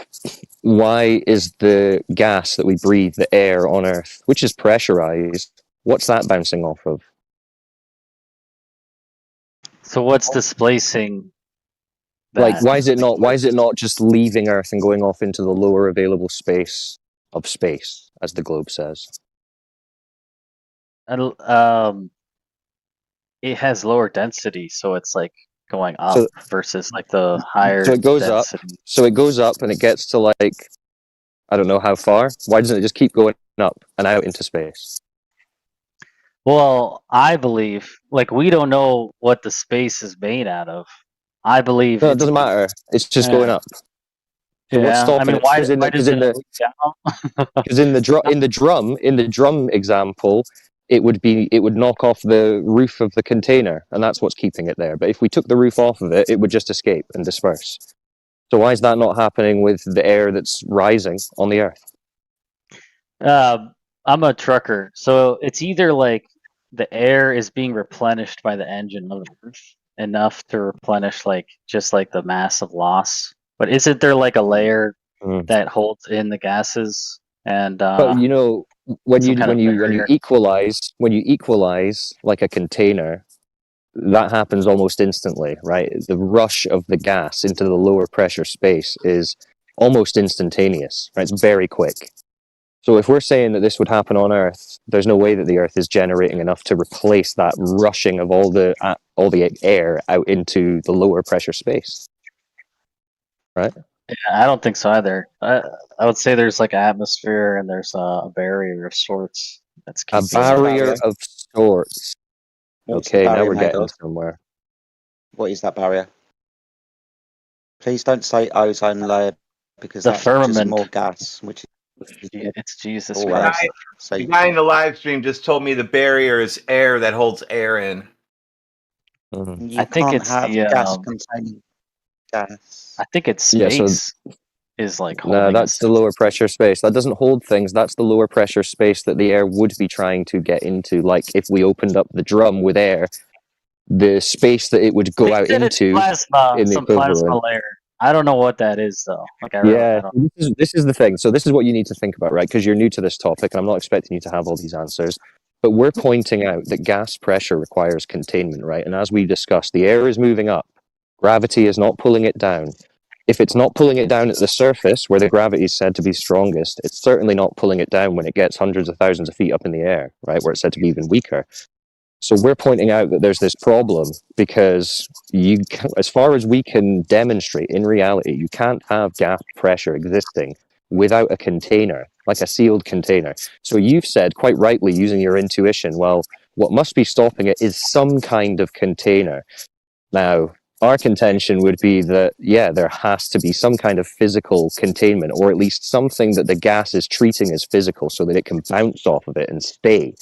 why is the gas that we breathe, the air on Earth, which is pressurized, what's that bouncing off of? So what's displacing Like, that? why is it not just leaving Earth and going off into the lower available space of space, as the globe says? It has lower density, so it's like going up So- versus like the higher So it goes density. up. So it goes up and it gets to like, I don't know how far. Why doesn't it just keep going up and out into space? Well, I believe like we don't know what the space is made out of. I believe No, it doesn't matter. It's just going up. So what's Yeah, I stopping mean, it? why Because in the does it move down? because in the drum example, it would knock off the roof of the container, and that's what's keeping it there. But if we took the roof off of it, it would just escape and disperse. So why is that not happening with the air that's rising on the Earth? I'm a trucker, so it's either like the air is being replenished by the engine of the Earth enough to replenish like just like the massive loss. But isn't there like a layer that holds in the gases and But you know, when some you kind when of you barrier? when you equalize like a container, that happens almost instantly, right? The rush of the gas into the lower pressure space is almost instantaneous, right? It's very quick. So if we're saying that this would happen on Earth, there's no way that the Earth is generating enough to replace that rushing of all the air out into the lower pressure space, right? Yeah, I don't think so either. I would say there's like an atmosphere and there's a barrier of sorts that's A keeping barrier of sorts. What's the Okay, now barrier we're made getting of? somewhere. What is that barrier? Please don't say ozone layer because The that's just firmament. more gas, which is It's Jesus all Christ. Earth. So The guy in the live stream just told me the barrier is air that holds air in. you I think can't it's have the gas containing gas. I think it's Yeah, so- space is like No, holding that's us. the lower pressure space. That doesn't hold things. That's the lower pressure space that the air would be trying to get into. Like if we opened up the drum with air, the space that it would go They out said it's into plasma, in the some plasma equivalent. layer. I don't know what that is though. Like I really, Yeah, I don't. this is the thing. So this is what you need to think about, right? Because you're new to this topic, and I'm not expecting you to have all these answers. But we're pointing out that gas pressure requires containment, right? And as we discussed, the air is moving up. Gravity is not pulling it down. If it's not pulling it down at the surface, where the gravity is said to be strongest, it's certainly not pulling it down when it gets hundreds of thousands of feet up in the air, right? Where it's said to be even weaker. So we're pointing out that there's this problem because as far as we can demonstrate in reality, you can't have gas pressure existing without a container, like a sealed container. So you've said quite rightly, using your intuition, well, what must be stopping it is some kind of container. Now, our contention would be that, yeah, there has to be some kind of physical containment, or at least something that the gas is treating as physical so that it can bounce off of it and stay.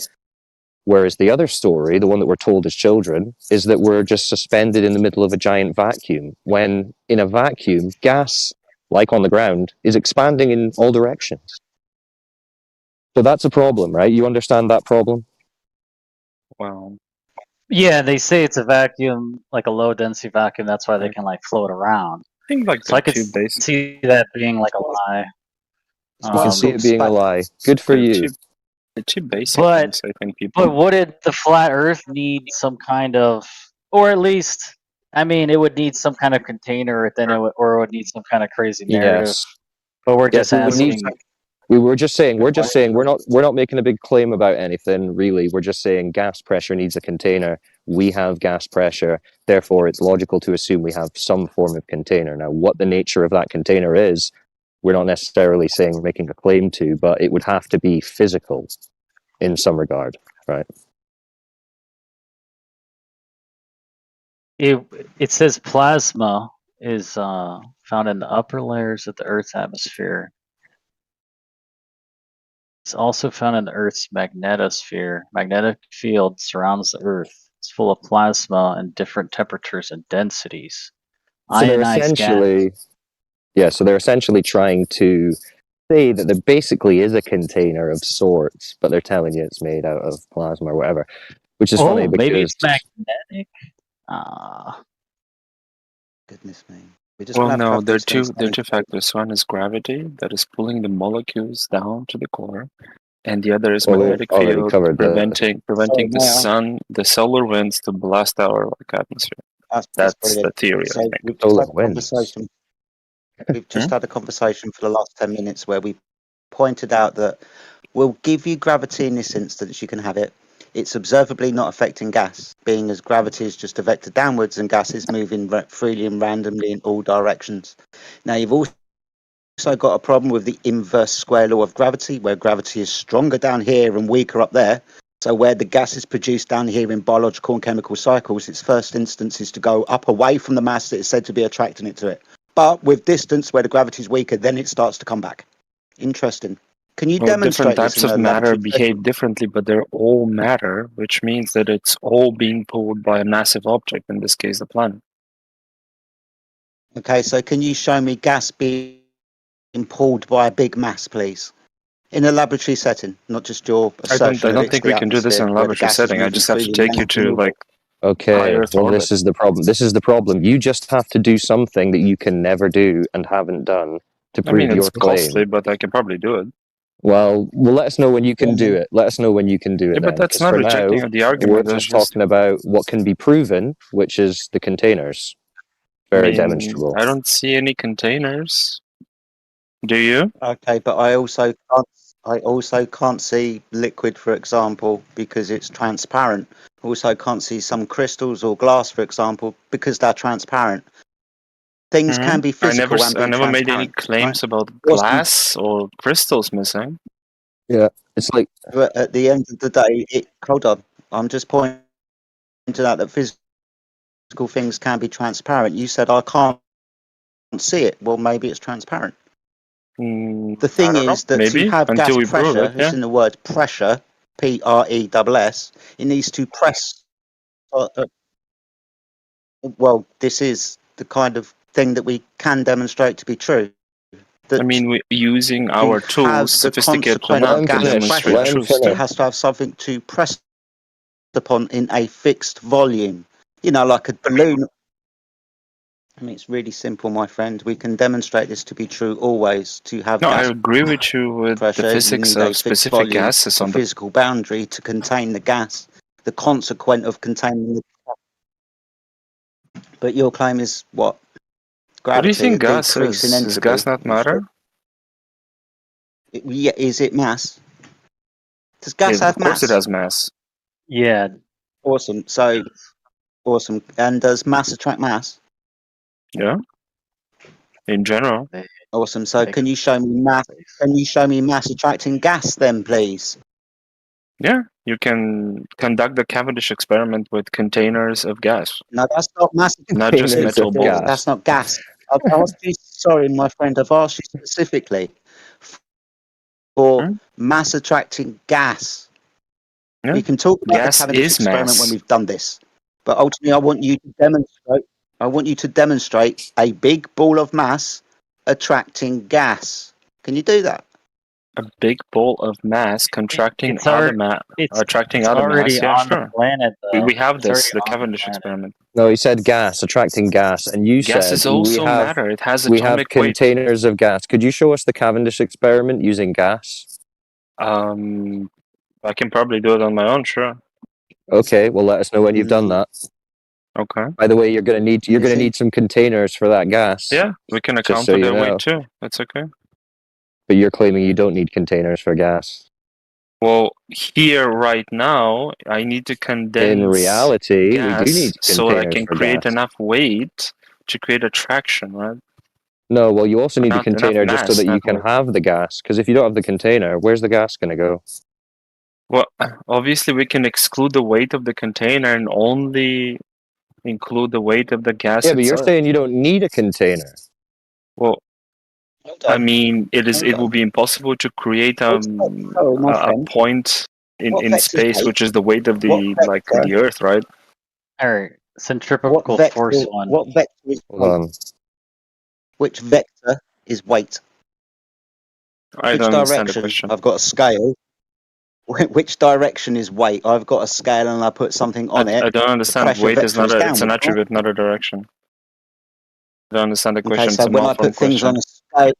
Whereas the other story, the one that we're told as children, is that we're just suspended in the middle of a giant vacuum, when in a vacuum, gas, like on the ground, is expanding in all directions. So that's a problem, right? You understand that problem? Wow. Yeah, they say it's a vacuum, like a low density vacuum. That's why they can like float around. I think like So I could two basic. see that being like a lie. You can see it being a lie. Good for you. The two basic But things I think people. but wouldn't the flat Earth need some kind of, or at least, I mean, it would need some kind of container, then it would, or it would need some kind of crazy narrative. Yes. But we're Yes, just we would need. asking. We were just saying. We're just saying. We're not making a big claim about anything really. We're just saying gas pressure needs a container. We have gas pressure. Therefore, it's logical to assume we have some form of container. Now, what the nature of that container is, we're not necessarily saying making a claim to, but it would have to be physical in some regard, right? It says plasma is found in the upper layers of the Earth's atmosphere. It's also found in the Earth's magnetosphere. Magnetic field surrounds the Earth. It's full of plasma and different temperatures and densities. So they're Ionized gas. so they're essentially trying to say that there basically is a container of sorts, but they're telling you it's made out of plasma or whatever, which is funny because Maybe it's magnetic. Ah, Goodness me. We're just Well, gonna have to no, have there are these things two factors. One is gravity that is pulling the molecules down to the core, and the other is Well, we've magnetic already field covered this. preventing the sun, the solar winds to blast our atmosphere. That's the brilliant. theory, So I think. we've just had a conversation. We've just had a conversation for the last 10 minutes where we pointed out that we'll give you gravity in this instance, you can have it. It's observably not affecting gas, being as gravity is just a vector downwards and gas is moving freely and randomly in all directions. Now, you've also got a problem with the inverse square law of gravity, where gravity is stronger down here and weaker up there. So where the gas is produced down here in biological and chemical cycles, its first instance is to go up away from the mass that is said to be attracting it to it. But with distance where the gravity is weaker, then it starts to come back. Interesting. Can you Well, demonstrate different this types in of a matter laboratory behave differently, but they're all matter, which means that it's all being pulled by a massive object, in this case, the planet. Okay, so can you show me gas being pulled by a big mass, please? In a laboratory setting, not just your assertion I that don't it's think the we can do this in atmosphere a where the laboratory gas is setting. I moving just have to freely take you around. to like Okay, high Earth well, orbit. this is the problem. This is the problem. You just have to do something that you can never do and haven't done to I prove mean, your it's costly, claim. but I can probably do it. Well, let us know when you can do it. Let us know when you can do it Yeah, but then. that's 'Cause not for rejecting now, the argument. we're That's just just. talking about what can be proven, which is the containers. Very demonstrable. I don't see any containers. Do you? Okay, but I also can't see liquid, for example, because it's transparent. Also can't see some crystals or glass, for example, because they're transparent. Things can be physical and be I never made any transparent. claims about Awesome. glass or crystals missing. Yeah, it's like But at the end of the day, hold on. I'm just pointing out that physical things can be transparent. You said I can't see it. Well, maybe it's transparent. The thing is that to have gas pressure, it's in the word pressure, PRESS, it needs to press. Well, this is the kind of thing that we can demonstrate to be true. I mean, we're using our tools, sophisticated enough to demonstrate truth. It has to have something to press upon in a fixed volume. You know, like a balloon. I mean, it's really simple, my friend. We can demonstrate this to be true always. To have No, I gas agree with you with pressure, the you physics need a of fixed specific volume, gases a on the. physical boundary to contain the gas. The consequent of containing the. But your claim is what? Gravity. What do you think a gas decrease in is? entropy. Is gas not matter? Yeah, is it mass? Does gas Yes, have of course mass? it has mass. Yeah. Awesome. So, awesome. And does mass attract mass? Yeah. In general. Awesome. So, can you show me mass? Can you show me mass attracting gas, then, please? Yeah, you can conduct the Cavendish experiment with containers of gas. No, that's not mass. Not just metal balls. That's not gas. I've asked you. Sorry, my friend. I've asked you specifically for mass attracting gas. Yeah. We can talk about Gas the Cavendish is experiment mass. when we've done this, but ultimately, I want you to demonstrate. I want you to demonstrate a big ball of mass attracting gas. Can you do that? A big ball of mass contracting It's other already- mass, it's- attracting it's other already mass. Yeah, on the sure. planet, though. We have It's this, already the on the Cavendish planet. experiment. No, he said gas, attracting gas, and you Gas said is also we have matter. It has we have atomic weight. containers of gas. Could you show us the Cavendish experiment using gas? I can probably do it on my own, sure. Okay, well, let us know when you've done that. Okay. By the way, you're gonna need some containers for that gas. Yeah, we can just account so for you their know. weight too. That's okay. But you're claiming you don't need containers for gas. Well, here right now, I need to condense In reality, we gas do need so I containers can for create gas. enough weight to create attraction, right? No, well, you also need the Not enough container just so mass, that you not can weight. have the gas. Because if you don't have the container, where's the gas going to go? Well, obviously we can exclude the weight of the container and only include the weight of the gas Yeah, but you're itself. saying you don't need a container. Well, I mean, it will be impossible to create a point in space, which is the weight of the Earth, right? Alright, centripetal force one. What vector is Hold on. Which vector is weight? I Which don't understand the direction? question. I've got a scale. Which direction is weight? I've got a scale and I put something on it. I don't The understand. pressure Weight is vector not it's an downwards, right? attribute, not a direction. I don't understand the question. Okay, so It's a when I malform put things question. on a scale,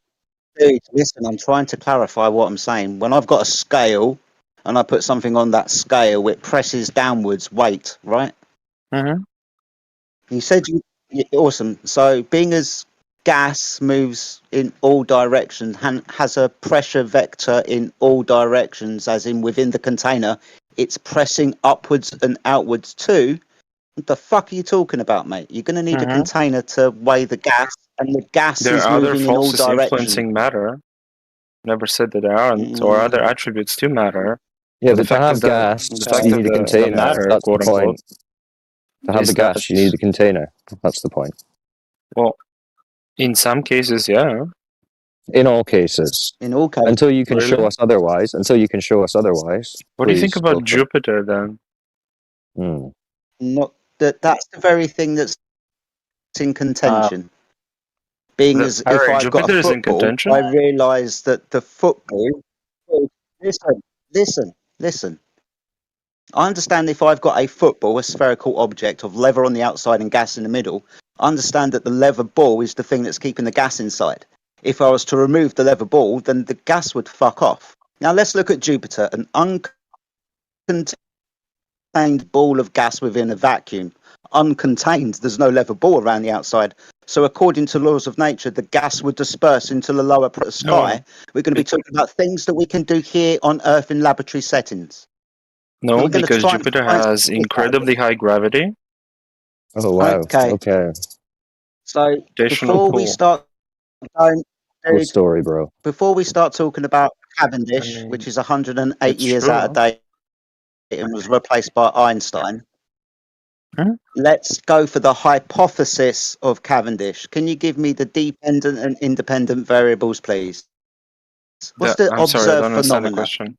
dude, listen, I'm trying to clarify what I'm saying. When I've got a scale and I put something on that scale, it presses downwards weight, right? Mm-hmm. You said awesome. So being as gas moves in all directions, has a pressure vector in all directions, as in within the container, it's pressing upwards and outwards too. What the fuck are you talking about, mate? You're going to need a container to weigh the gas, and the gas There is are other moving in all forces directions. influencing matter. Never said that there aren't, or other attributes to matter. Yeah, But the but to fact have is that gas, the fact you of need a the container. matter, That's the quote unquote, point. To have is the gas, you need that a container. That's the point. well, in some cases, yeah. In all cases. In all cases. Until you can Really? show us otherwise. Until you can show us otherwise. What do you think please, about go for it. Jupiter then? Not that's the very thing that's in contention. Being as if Alright, I've got Jupiter a is in football, contention? I realise that the football. Listen. I understand if I've got a football, a spherical object of leather on the outside and gas in the middle, I understand that the leather ball is the thing that's keeping the gas inside. If I was to remove the leather ball, then the gas would fuck off. Now let's look at Jupiter, an uncontained ball of gas within a vacuum. Uncontained, there's no leather ball around the outside. So according to laws of nature, the gas would disperse into the lower sky. We're going to be talking about things that we can do here on Earth in laboratory settings. No, We're gonna because try and Jupiter find has something incredibly high gravity. Oh, wow. Okay. So Gravitational before we pull. start going, Cool dude, story, bro. before we start talking about Cavendish, which is 108 it's years true. out of date and was replaced by Einstein, Huh? let's go for the hypothesis of Cavendish. Can you give me the dependent and independent variables, please? What's the I'm sorry, I observed don't understand the phenomena? question.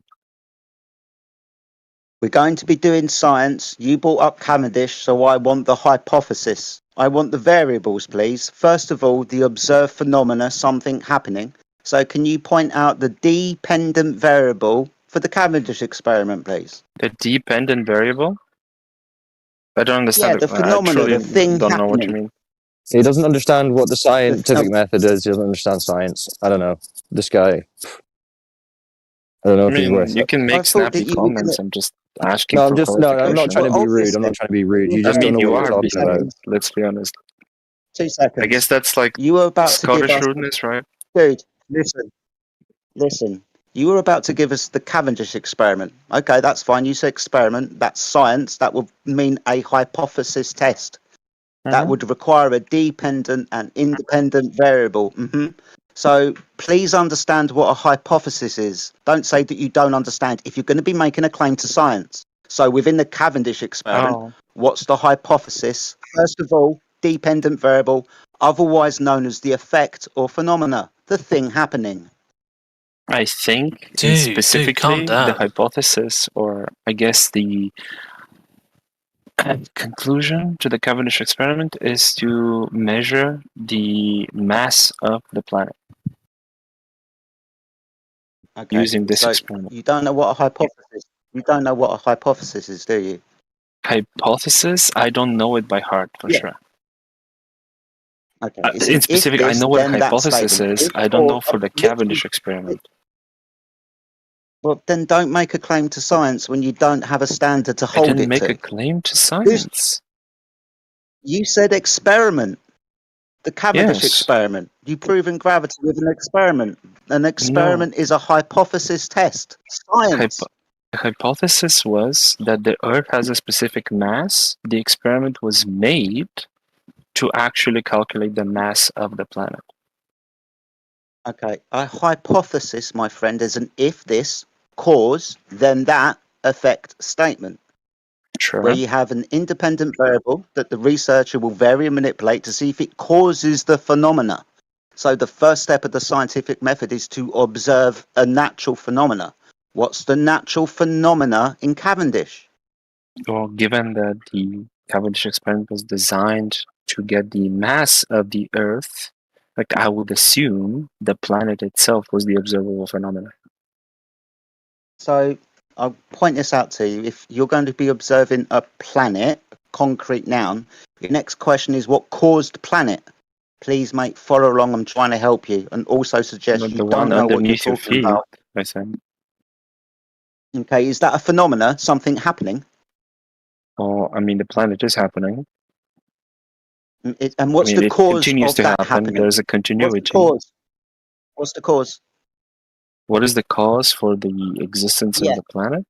We're going to be doing science. You brought up Cavendish, so I want the hypothesis. I want the variables, please. First of all, the observed phenomena, something happening. So can you point out the dependent variable for the Cavendish experiment, please? The dependent variable? I don't understand. Yeah, the I phenomena, truly the thing don't know what you happening. mean. He doesn't understand what the scientific method is. He doesn't understand science. I don't know. This guy. I don't know I if he's worth mean, you it. can I make thought that snappy you were gonna. comments. I'm just asking No, for I'm not clarification. trying to be Well, rude. I'm not obviously, trying to be rude. You I just don't mean, know you what you're are talking about. being, let's be honest. 2 seconds. I guess that's like You were about to give Scottish us. rudeness, right? Dude, listen. You were about to give us the Cavendish experiment. Okay, that's fine. You said experiment. That's science. That would mean a hypothesis test. That would require a dependent and independent variable. So please understand what a hypothesis is. Don't say that you don't understand. If you're going to be making a claim to science, so within the Cavendish experiment, what's the hypothesis? First of all, dependent variable, otherwise known as the effect or phenomena, the thing happening. I think Dude, specifically calm down. the hypothesis, or I guess the conclusion to the Cavendish experiment, is to measure the mass of the planet Okay. using this So experiment. you don't know what a hypothesis. You don't know what a hypothesis is, do you? Hypothesis? I don't know it by heart for Yeah. sure. Okay. In specific, I know what a hypothesis statement. is. I don't know for the Cavendish experiment. Well, then don't make a claim to science when you don't have a standard to I hold didn't it make to. a claim to science. You said experiment. The Cavendish Yes. experiment. You proven gravity with an experiment. An experiment is a hypothesis test. Science. The hypothesis was that the Earth has a specific mass. The experiment was made to actually calculate the mass of the planet. Okay. A hypothesis, my friend, is an if this, cause, then that effect statement. Sure. Where you have an independent variable that the researcher will vary and manipulate to see if it causes the phenomena. So the first step of the scientific method is to observe a natural phenomena. What's the natural phenomena in Cavendish? Well, given that the Cavendish experiment was designed to get the mass of the Earth, like I would assume the planet itself was the observable phenomenon. So I'll point this out to you. If you're going to be observing a planet, a concrete noun, your next question is what caused the planet? Please, mate, follow along. I'm trying to help you, and also suggest But you the don't one know what you're underneath your talking feet, about. I said. Okay, is that a phenomena? Something happening? Oh, I mean, the planet is happening. And what's I mean, the it cause continues of to that happen. happening? There's a What's continuity. the cause? What's the cause? What is the cause for the existence Yeah. of the planet?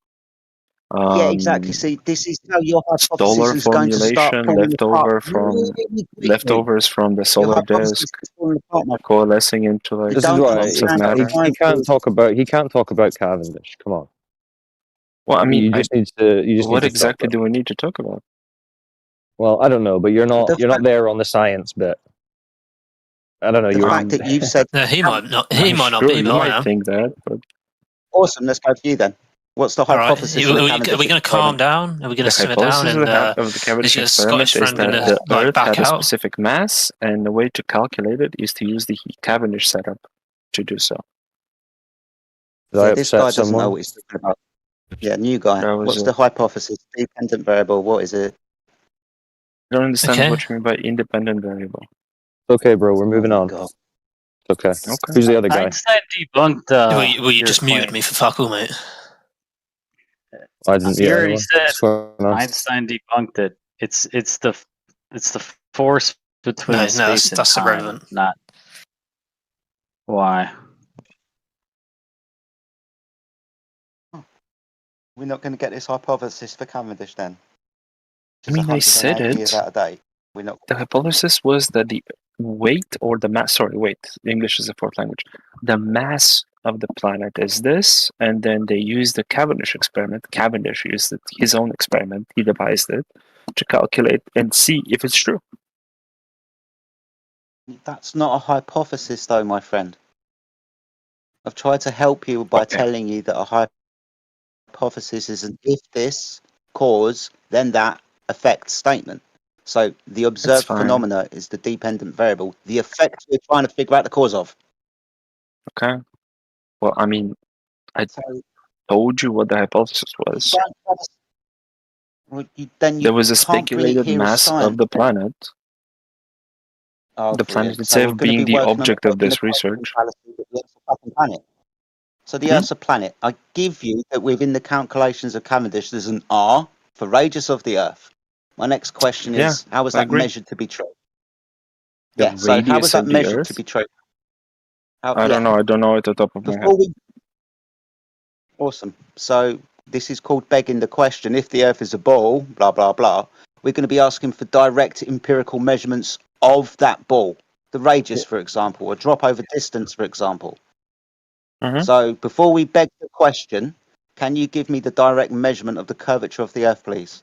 Yeah, exactly. See, this is how your hypothesis Solar is going to start formulation, falling apart really quickly. leftovers from the Your solar hypothesis disk, is falling apart, my friend. coalescing into like You This is don't why lumps of understand how matter. he science can't is. talk about Cavendish. Come on. Well, I mean, You just need to what stop exactly it. do we need to talk about? Well, I don't know, but you're not The fact, there on the science bit. I don't know. the fact that you've said No, he might not. He I'm might not sure be, you but I might am. think that, but awesome. Let's go for you then. What's the All right. hypothesis in the Cavendish Are we going to calm experiment? down? Are we going the to simmer down? hypothesis And of the Cavendish is your experiment Scottish is friend going that to the Earth back had a out? specific mass, and the way to calculate it is to use the Cavendish setup to do so. Did I Yeah, this guy upset doesn't know someone? what he's talking about. Yeah, new guy. That was What's it. the hypothesis? Dependent variable. What is it? I don't understand Okay. what you mean by independent variable. Okay, bro. We're Oh moving my on. god. Okay. Okay. Who's the other guy? Einstein debunked. Will you your just mute claim. me for fuck all, mate? I didn't You mute already anyone. said What's going on? Einstein debunked it. It's the force between No, space and that's time, irrelevant. not why. We're not going to get this hypothesis for Cavendish then. I mean, I said 180 years it. out of date. We're not. The hypothesis was that the weight or the mass, sorry, weight, English is a fourth language. The mass of the planet is this, and then they used the Cavendish experiment. Cavendish used his own experiment, he devised it, to calculate and see if it's true. That's not a hypothesis, though, my friend. I've tried to help you by telling you that a hypothesis is an if this cause, then that effect statement. So the observed fine. phenomena is the dependent variable. The effect we're trying to figure out the cause of. Okay. Well, I mean, I told you what the hypothesis was. Well, then you There was a can't bring it speculated here as mass science. of the planet. Oh, The planet brilliant. So we're itself going to being be the working on object of the this research. fallacy that the Earth's a fucking planet. So the Earth's a planet. I give you that within the calculations of Cavendish, there's an R for radius of the Earth. My next question Yeah, is, how was I that agree. measured to be true? The Yeah, so how was radius that of the measured to Earth? be true? I don't know. I don't know at the top of my head. Awesome. So this is called begging the question. If the Earth is a ball, blah, blah, blah, we're going to be asking for direct empirical measurements of that ball. The radius, for example, or drop over distance, for example. So before we beg the question, can you give me the direct measurement of the curvature of the Earth, please?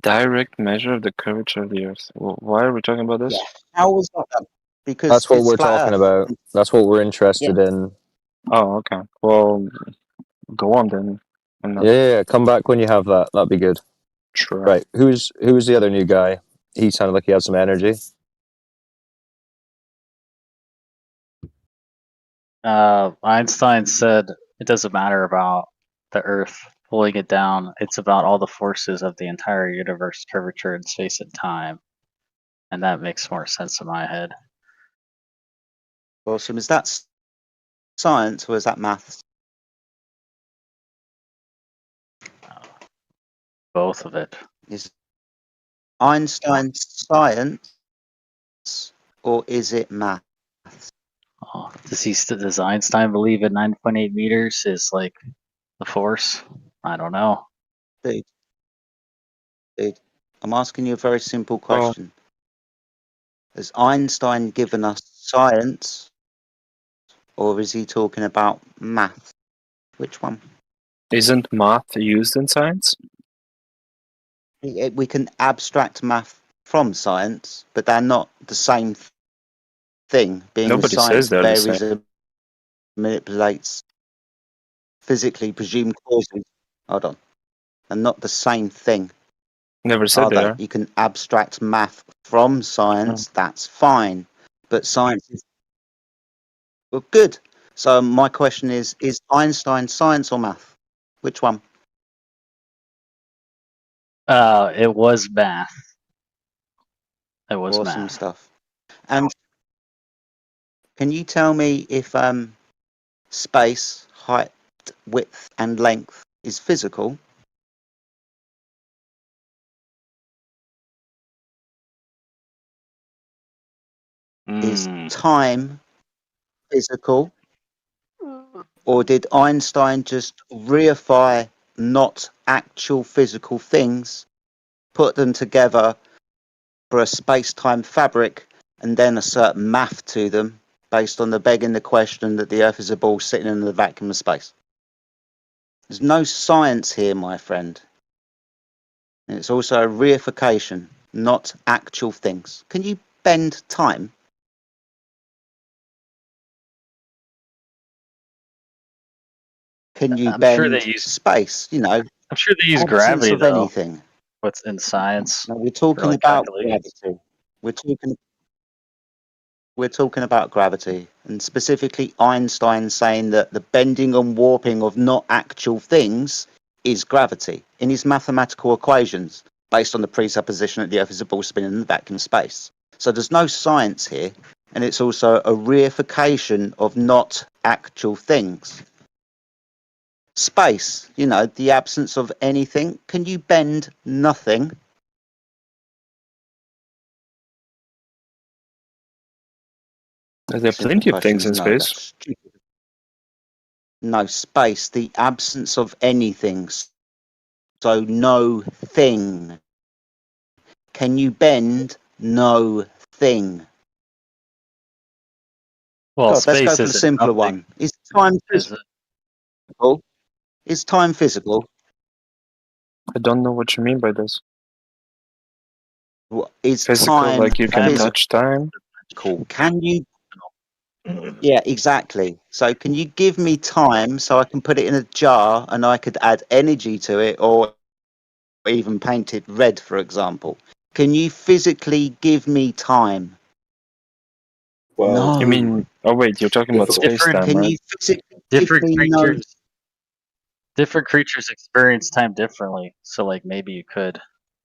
Direct measure of the curvature of the Earth. Why are we talking about this? Yeah. How was that done? Because That's what it's we're flat talking Earth. about. That's what we're interested in. Oh, okay. Well, go on then. Yeah. Come back when you have that. That'd be good. Sure. Right. Who's the other new guy? He sounded like he had some energy. Einstein said it doesn't matter about the Earth pulling it down. It's about all the forces of the entire universe, curvature in space and time. And that makes more sense in my head. Awesome. Is that science or is that maths? Both of it. Is Einstein science or is it math? Oh, does Einstein believe in 9.8 meters is like the force? I don't know. Dude, I'm asking you a very simple question. Has Einstein given us science or is he talking about math? Which one? Isn't math used in science? We can abstract math from science, but they're not the same thing, being Nobody the says science they're the same. varies and manipulates physically presumed causes. Hold on. And not the same thing. Never said Are they they? are. You can abstract math from science, that's fine. But science is well, good. So my question is Einstein science or math? Which one? It was math. It was Awesome math. stuff. And can you tell me if space, height, width, and length is physical? Is time physical? Or did Einstein just reify not actual physical things, put them together for a space-time fabric, and then assert math to them based on the begging the question that the Earth is a ball sitting in the vacuum of space? There's no science here, my friend. And it's also a reification, not actual things. Can you bend time? Can you I'm sure bend they use space? You know, I'm sure they use absence gravity of though. anything. What's in science? No, we're for, talking like, about calculations. gravity. We're talking about gravity, and specifically Einstein saying that the bending and warping of not actual things is gravity in his mathematical equations, based on the presupposition that the Earth is a ball spinning in the vacuum of space. So there's no science here, and it's also a reification of not actual things. Space, you know, the absence of anything. Can you bend nothing? There are Simple plenty of things question in is no. space. That's stupid. No, space, the absence of anything. So no thing. Can you bend no thing? Well, God, let's go space for the isn't simpler nothing, one. Is time is it? physical? Is time physical? I don't know what you mean by this. Is Physical, time like you can physical? touch time? Can you? Yeah, exactly. So can you give me time so I can put it in a jar and I could add energy to it, or even paint it red, for example? Can you physically give me time? You mean? No. Oh wait, you're talking about space time, Can right? you physically give Different me no? creatures experience time differently. So like maybe you could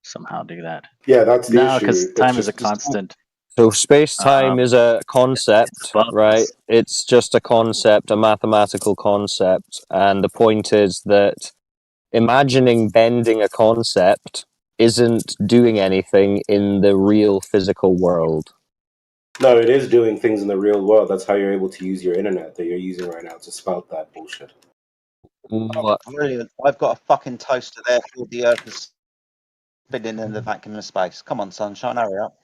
somehow do that. Yeah, that's the No, issue. because It's time is a just constant. So space-time is a concept, above right? us. It's just a concept, a mathematical concept, and the point is that imagining bending a concept isn't doing anything in the real physical world. no, it is doing things in the real world. That's how you're able to use your internet that you're using right now to spout that bullshit. What? Brilliant. I've got a fucking toaster there for the Earth is spinning in the vacuum of space. Come on, sunshine, hurry up.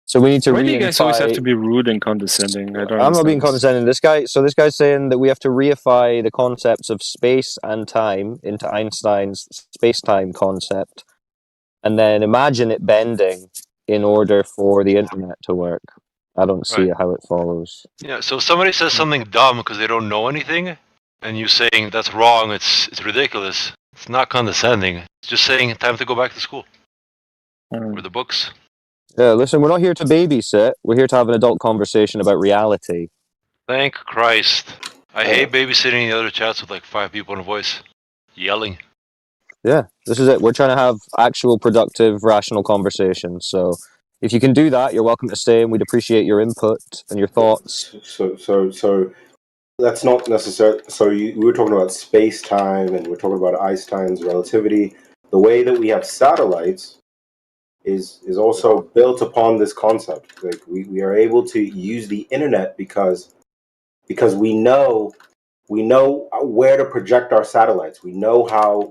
So we need to Why do you guys always have reify. to be rude and condescending? I don't I'm not being understand this. condescending. This guy's saying that we have to reify the concepts of space and time into Einstein's space-time concept, and then imagine it bending in order for the internet to work. I don't see Right. how it follows. Yeah, so if somebody says something dumb because they don't know anything, and you saying that's wrong, it's ridiculous. It's not condescending. It's just saying time to go back to school. Or the books. Yeah, listen, we're not here to babysit. We're here to have an adult conversation about reality. Thank Christ. I hate babysitting the other chats with like 5 people in a voice. Yelling. Yeah, this is it. We're trying to have actual, productive, rational conversations. So if you can do that, you're welcome to stay, and we'd appreciate your input and your thoughts. So that's not necessarily. So we were talking about space time, and we're talking about Einstein's relativity. The way that we have satellites is also built upon this concept. Like we are able to use the internet because we know where to project our satellites. We know how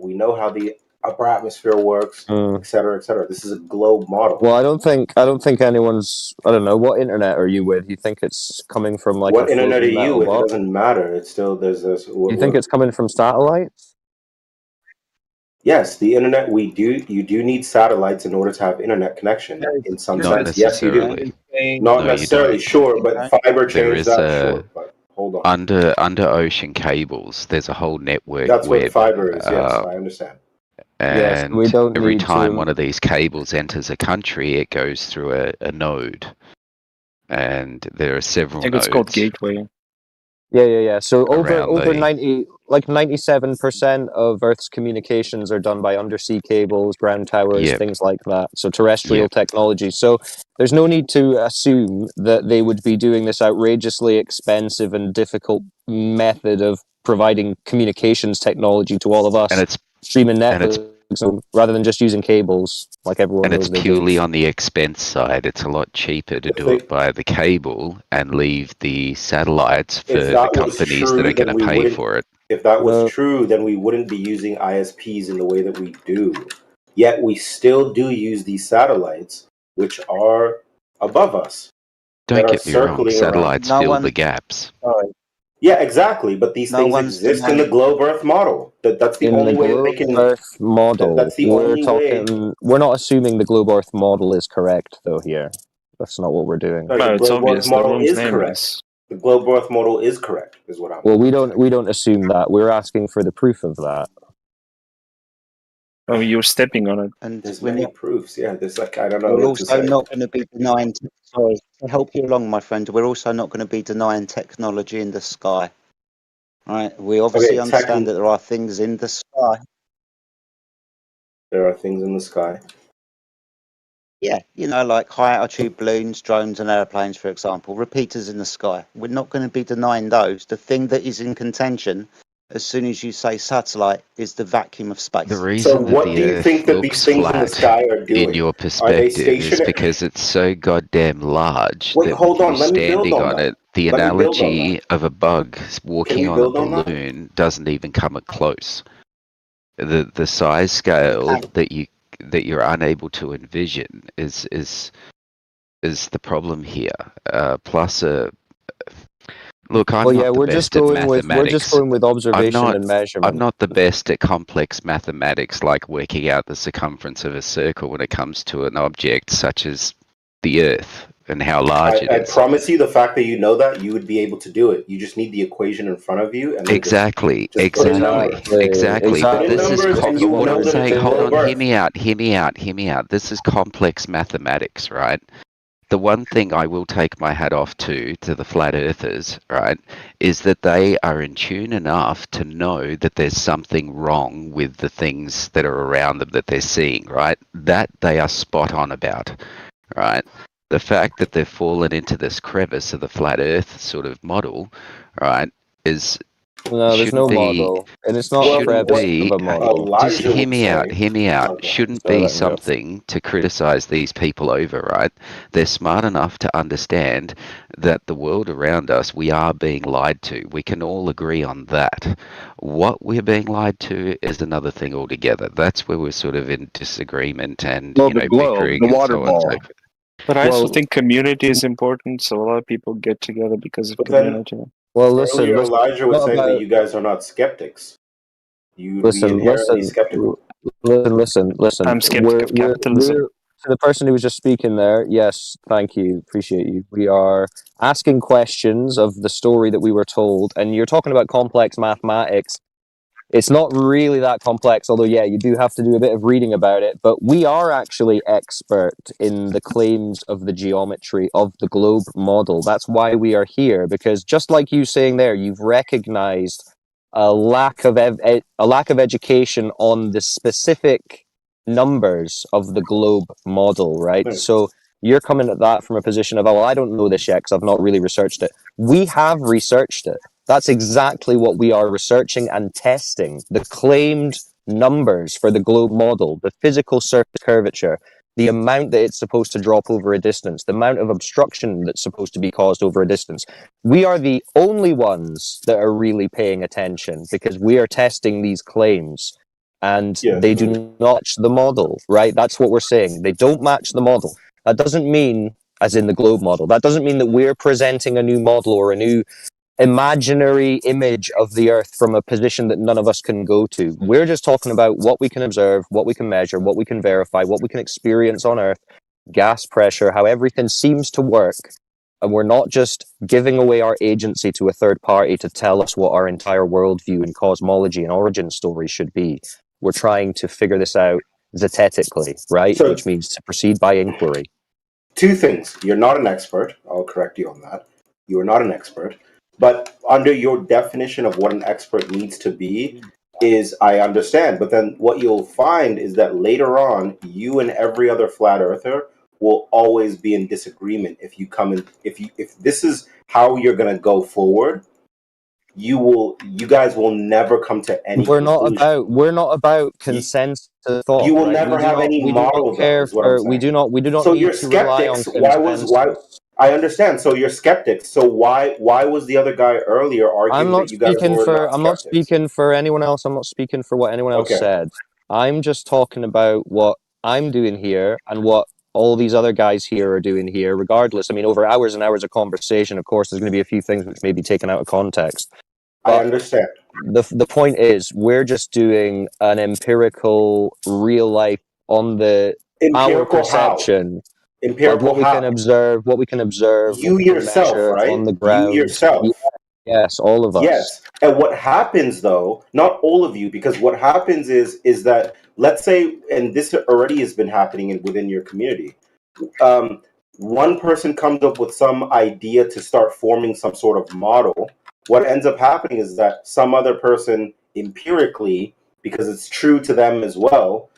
the upper atmosphere works, et cetera, et cetera. This is a globe model. Well, I don't think anyone's. I don't know what internet are you with. You think it's coming from like What a internet are floating you metal with? It box? doesn't matter. It's still there's this. You think it's coming from satellites? Yes, the internet. You do need satellites in order to have internet connection. In some Not sense, yes, you do. necessarily. Not No, you necessarily, don't. sure, but fiber There changed is that, sure. But hold on, under ocean cables. There's a whole network that's what web. fiber is. Yes, I understand. Yes, And we don't every need time to- one of these cables enters a country, it goes through a node, and there are several I think nodes. it's called gateway. Yeah. So over Around the- 97% of Earth's communications are done by undersea cables, ground towers, Yep. things like that. So terrestrial Yep. technology. So there's no need to assume that they would be doing this outrageously expensive and difficult method of providing communications technology to all of us. And it's streaming and it's- Netflix, so rather than just using cables like everyone And knows it's they purely do. on the expense side. It's a lot cheaper to do it by the cable and leave the satellites for If the that was companies true, that are then going we to pay wouldn't- for it. If that was true, then we wouldn't be using ISPs in the way that we do. Yet we still do use these satellites, which are above us. Don't that are get me wrong. circling Satellites around. fill the gaps. Yeah, exactly. But these No things one's exist in the denying- globe Earth model. That's the In only the way that globe they can. Earth model, That's the we're only way. talking. We're not assuming the globe Earth model is correct, though. Here, that's not what we're doing. No, the globe Earth model is correct. The globe Earth model is correct, is what I'm. Well, we don't assume that. We're asking for the proof of that. Oh, you're stepping on it. And There's we're many not, proofs. Yeah, there's like I don't know we're what to also say. not going to be denying. Sorry, to help you along, my friend. We're also not going to be denying technology in the sky. Right? We obviously Okay, understand that there are things in the sky. There are things in the sky. Yeah, you know, like high altitude balloons, drones, and airplanes, for example. Repeaters in the sky. We're not going to be denying those. The thing that is in contention, as soon as you say satellite, is the vacuum of space. The reason that what the do you Earth think that looks these things in the flat sky are doing? in your Are they perspective is stationary? because it's so goddamn large Wait, that hold with on, you let me build standing on on that. it, the Let me build on analogy of a bug walking we on a build on that? balloon doesn't even come close. The size scale that you're unable to envision is the problem here. Plus look, I'm Well, not yeah, the we're best just at going with mathematics. observation and I'm measurement. not the best at complex mathematics, like working out the circumference of a circle when it comes to an object such as the Earth and how large it I is. promise you, the fact that you know that, you would be able to do it. You just need the equation in front of you, and then Exactly, just put in numbers. exactly. Put But in this is numbers, and you what know I'm that saying. it's Hold on, globe hear Earth. me out. This is complex mathematics, right? The one thing I will take my hat off to the flat earthers, right, is that they are in tune enough to know that there's something wrong with the things that are around them that they're seeing, right? That they are spot on about, right? The fact that they've fallen into this crevice of the flat earth sort of model, right, is No, there's no model, and it's not a shouldn't crevice be. of a model. Just hear me out. Hear me out. Okay. Shouldn't Sorry, be let me go. something to criticize these people over, right? They're smart enough to understand that the world around us, we are being lied to. We can all agree on that. What we're being lied to is another thing altogether. That's where we're sort of in disagreement and Well, the globe, bickering the and water so on and so ball. forth. But I also Well- think community is important, so a lot of people get together because of But then- community. Well, listen, Earlier, listen, Elijah was what saying that about- you guys are not skeptics. You'd be Listen, inherently skeptical. listen. I'm skeptic of capitalism. To the person who was just speaking there, yes, thank you, appreciate you. We are asking questions of the story that we were told, and you're talking about complex mathematics. It's not really that complex, although, yeah, you do have to do a bit of reading about it, but we are actually expert in the claims of the geometry of the globe model. That's why we are here, because just like you saying there, you've recognized a lack of education on the specific numbers of the globe model, right? Right. So you're coming at that from a position of, oh, well, I don't know this yet because I've not really researched it. We have researched it. That's exactly what we are researching and testing. The claimed numbers for the globe model, the physical surface curvature, the amount that it's supposed to drop over a distance, the amount of obstruction that's supposed to be caused over a distance. We are the only ones that are really paying attention because we are testing these claims and they do not match the model, right? That's what we're saying. They don't match the model. That doesn't mean, as in the globe model, that doesn't mean that we're presenting a new model or a new imaginary image of the Earth from a position that none of us can go to. We're just talking about what we can observe, what we can measure, what we can verify, what we can experience on Earth, gas pressure, how everything seems to work. And we're not just giving away our agency to a third party to tell us what our entire worldview and cosmology and origin story should be. We're trying to figure this out zetetically, right? So- Which means to proceed by inquiry. Two things. You're not an expert. I'll correct you on that. You are not an expert. But under your definition of what an expert needs to be is, I understand. But then what you'll find is that later on, you and every other flat earther will always be in disagreement if you come in. If this is how you're going to go forward, you guys will never come to any. We're not about consensus thought. You will right? never have any we model. do not care for, we do not So need you're to rely on skeptics. Why? I understand. So you're skeptics. So why was the other guy earlier arguing I'm not that you guys speaking were for not I'm not skeptics? speaking for anyone else. I'm not speaking for what anyone else Okay. said. I'm just talking about what I'm doing here and what all these other guys here are doing here, regardless. I mean, over hours and hours of conversation, of course, there's going to be a few things which may be taken out of context. I understand. The point is, we're just doing an empirical, real life on the our Empirical how? perception. Empirical what we how? can observe, what we can observe, You what we can yourself, measure right? on the You ground. yourself. Yes, all of us. Yes. And what happens though, not all of you, because what happens is that, let's say, and this already has been happening within your community, one person comes up with some idea to start forming some sort of model. What ends up happening is that some other person empirically, because it's true to them as well,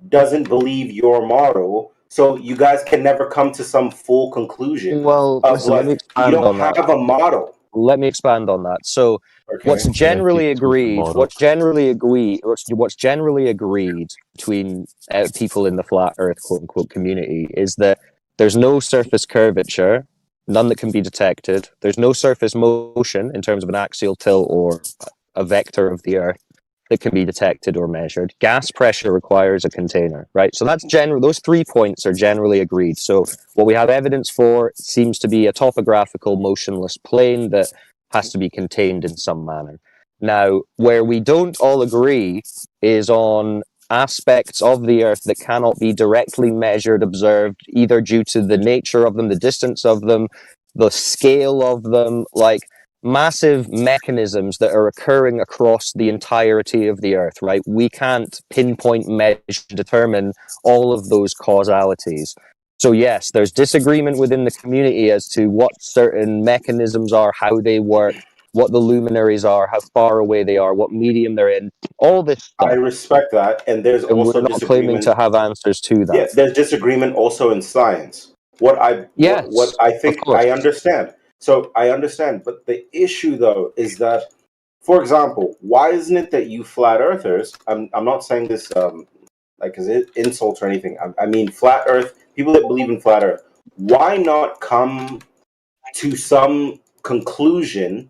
doesn't believe your model. So you guys can never come to some full conclusion. Well, of listen, let me you expand don't on that. have a model. Let me expand on that. So, Okay. what's generally Yeah, keep tweaking agreed, models. what's generally agreed between people in the flat Earth quote unquote community is that there's no surface curvature, none that can be detected. There's no surface motion in terms of an axial tilt or a vector of the Earth that can be detected or measured. Gas pressure requires a container, right? So that's general. Those 3 points are generally agreed. So what we have evidence for seems to be a topographical motionless plane that has to be contained in some manner. Now, where we don't all agree is on aspects of the Earth that cannot be directly measured, observed, either due to the nature of them, the distance of them, the scale of them, like massive mechanisms that are occurring across the entirety of the Earth, right? We can't pinpoint, measure, determine all of those causalities. So yes, there's disagreement within the community as to what certain mechanisms are, how they work, what the luminaries are, how far away they are, what medium they're in, all this stuff. I respect that, and there's And also we're not claiming disagreement. to have answers to that. Yeah, there's disagreement also in science. What I think I understand. So I understand, but the issue though is that, for example, why isn't it that you flat earthers? I'm not saying this like as it insults or anything. I mean flat Earth people that believe in flat Earth. Why not come to some conclusion,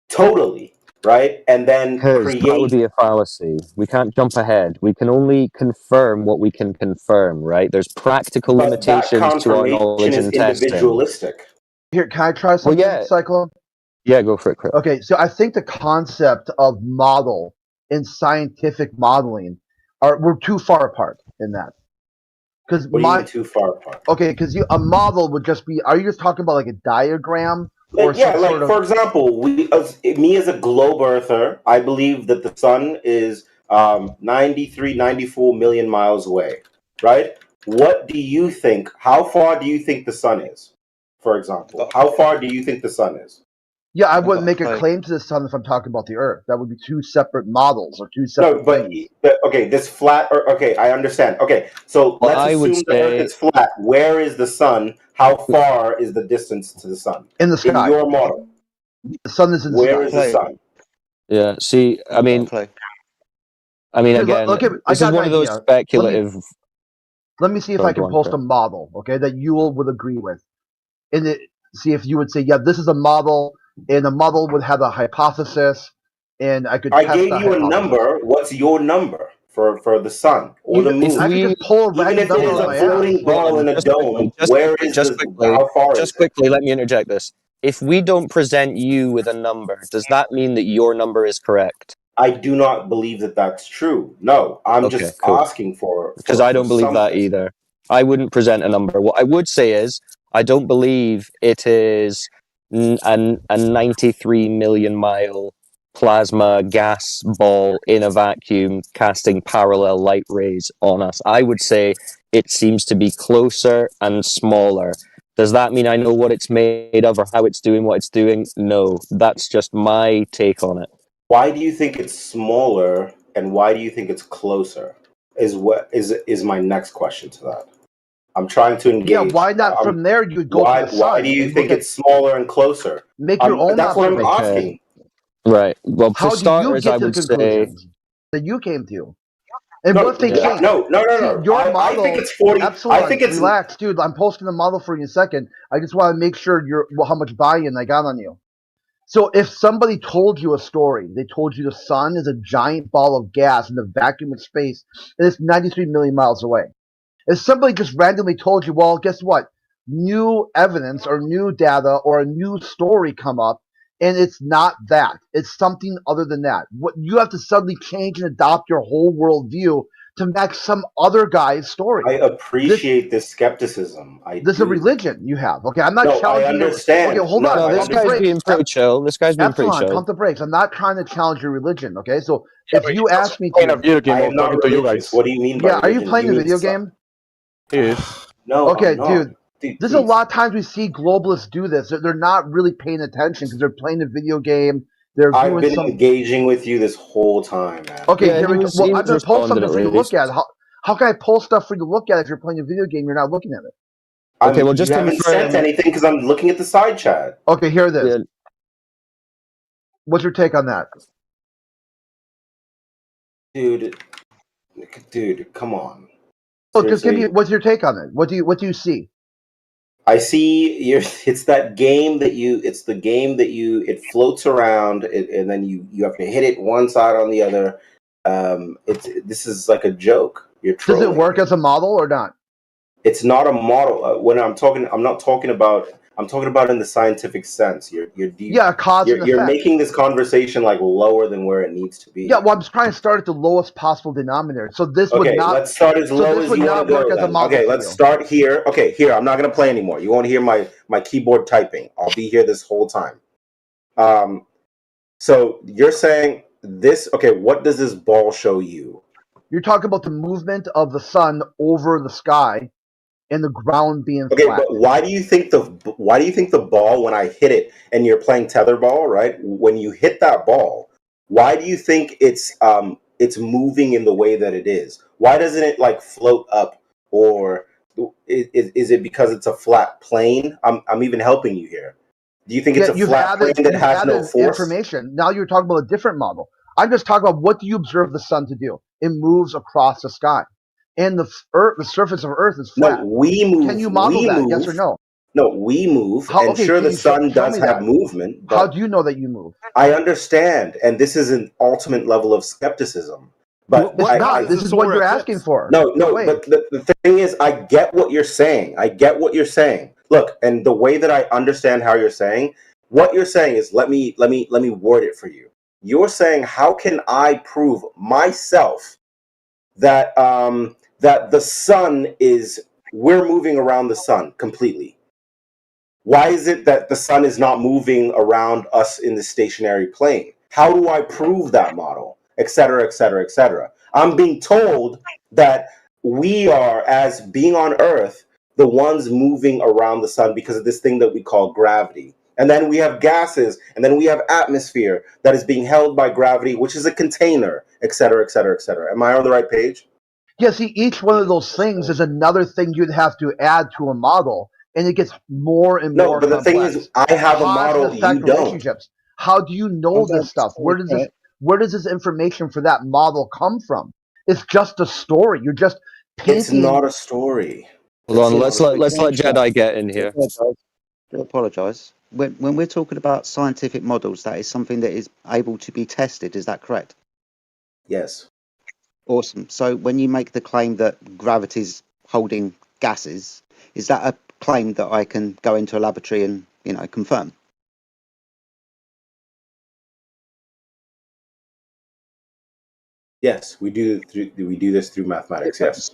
totally? Right, and then Because that would be a fallacy. We can't jump ahead. We can only confirm what we can confirm, right? There's practical But that limitations to our knowledge confirmation is and testing. individualistic. Here, can I try something, Cyclone? Yeah, go for it, Chris. Okay, so I think the concept of model in scientific modeling we're too far apart in that. Because What do you mean too far apart? Okay, because a model would just be. Are you just talking about like a diagram? Or Yeah, some like sort of, for example, me as a globe earther, I believe that the sun is 93, 94 million miles away, right? What do you think? How far do you think the sun is? For example, how far do you think the sun is? Yeah, I wouldn't make a claim to the sun if I'm talking about the Earth. That would be two separate models or two separate. No, but okay, this flat. Okay, I understand. Okay, so Well, let's I would assume the Earth say- is flat. Where is the sun? How far is the distance to the sun? In the sky. In your model, The sun is in the where sky. is the sun? Yeah, see, I mean, Here, again, look at- I this is got one an of those idea. speculative. Let me see if Sorry, I go can on, post Chris. a model, okay, that you all would agree with. And see if you would say, yeah, this is a model, and the model would have a hypothesis, and I could I test gave the you a hypothesis. number. What's your number for the sun or the moon? I could just pull a Even random if it number is out of a my floating ass. ball in a dome, where is Just the? quickly, How far is just it? quickly, let me interject this. if we don't present you with a number, does that mean that your number is correct? I do not believe that that's true. No, I'm Okay, just cool. asking for Because I don't believe that something. either. I wouldn't present a number. What I would say is, I don't believe it is a 93 million mile plasma gas ball in a vacuum casting parallel light rays on us. I would say it seems to be closer and smaller. Does that mean I know what it's made of or how it's doing what it's doing? No, that's just my take on it. Why do you think it's smaller, and why do you think it's closer? Is my next question to that. I'm trying to engage. Yeah, why not from there you would go why, to the sun? Why do you and think look at- it's smaller and closer? Make your own That's what I'm observation. asking. Right. Well, How for do you starters, get I to the would say conclusions that you came to? And No, what if they yeah, change? no. See, your I model. think it's 40. Epsilon, I think it's relax, dude. I'm posting the model for you in a second. I just want to make sure how much buy-in I got on you. So if somebody told you a story, they told you the sun is a giant ball of gas in the vacuum of space, and it's 93 million miles away. If somebody just randomly told you, well, guess what? New evidence or new data or a new story come up, and it's not that. It's something other than that. What you have to suddenly change and adopt your whole worldview to match some other guy's story. I appreciate this skepticism. This is a religion you have. Okay, I'm not No, I challenging understand. Okay, hold No, on. No, this Pump the guy's brakes. being pretty chill. This guy's being pretty Epsilon, chill. pump the brakes. I'm not trying to challenge your religion. Okay, so Yeah, if but you he's ask me playing a to, video game I while am not talking to you religious. guys. What do you mean by yeah, are you religion? playing You a mean video stuff. game? He is. No, Okay, I'm not. dude. Dude, There's a please. lot of times we see globalists do this. They're not really paying attention because they're playing a video game. They're I've doing been some. engaging with you this whole time, man. Okay, Yeah, here he we go. was- Well, he I'm was gonna post responding something at for you to least. look at. How can I pull stuff for you to look at if you're playing a video game? You're not looking at it. Okay, well, just you haven't confirm- sent anything because I'm looking at the side chat. Okay, here it is. Yeah. What's your take on that? Dude, come on. Oh, just give me. Seriously. What's your take on it? What do you see? I see it's that game that it's the game that it floats around and then you have to hit it one side on the other. This is like a joke. You're Does trolling. it work as a model or not? It's not a model. When I'm not talking about. I'm talking about in the scientific sense. You're Yeah, cause and You're effect. making this conversation like lower than where it needs to be. Yeah, well, I'm just trying to start at the lowest possible denominator. So this would Okay, not. let's start as so low this as would you not want to go. work as a then. model Okay, for let's you. start here. Okay, here, I'm not going to play anymore. You won't hear my keyboard typing. I'll be here this whole time. So you're saying this? Okay, what does this ball show you? You're talking about the movement of the sun over the sky, and the ground being Okay, flat. but why do you think the ball, when I hit it, and you're playing tetherball, right? When you hit that ball, why do you think it's moving in the way that it is? Why doesn't it like float up, or is it because it's a flat plane? I'm even helping you here. Do you think it's a you've flat plane added, that you've has no added force? information. Now you're talking about a different model. I'm just talking about what do you observe the sun to do? It moves across the sky, and the surface of Earth is flat. No, we move. Can you model we that? move. Yes or no? No, we move, How- and okay, sure, can the you show sun does me have that? movement. How But do you know that you move? I understand, and this is an ultimate level of skepticism. But It's not. This is what you're asking for. No, Wait. but the thing is, I get what you're saying. Look, and the way that I understand how you're saying, what you're saying is, let me word it for you. You're saying, how can I prove myself that that the sun we're moving around the sun completely? Why is it that the sun is not moving around us in the stationary plane? How do I prove that model? Et cetera, et cetera, et cetera. I'm being told that we are, as being on Earth, the ones moving around the sun because of this thing that we call gravity. And then we have gases, and then we have atmosphere that is being held by gravity, which is a container, et cetera, et cetera, et cetera. Am I on the right page? Yeah, see, each one of those things is another thing you'd have to add to a model, and it gets more and more No, but the thing complex. is, I have a Cause and model, effect you don't. relationships. How do you know this stuff? Where does this information for that model come from? It's just a story. You're just painting. It's not a story. Hold on, let's let Jedi get in here. I apologise. When we're talking about scientific models, that is something that is able to be tested. Is that correct? Yes. Awesome. So when you make the claim that gravity's holding gases, is that a claim that I can go into a laboratory and confirm? Yes, we do this through mathematics. Yes.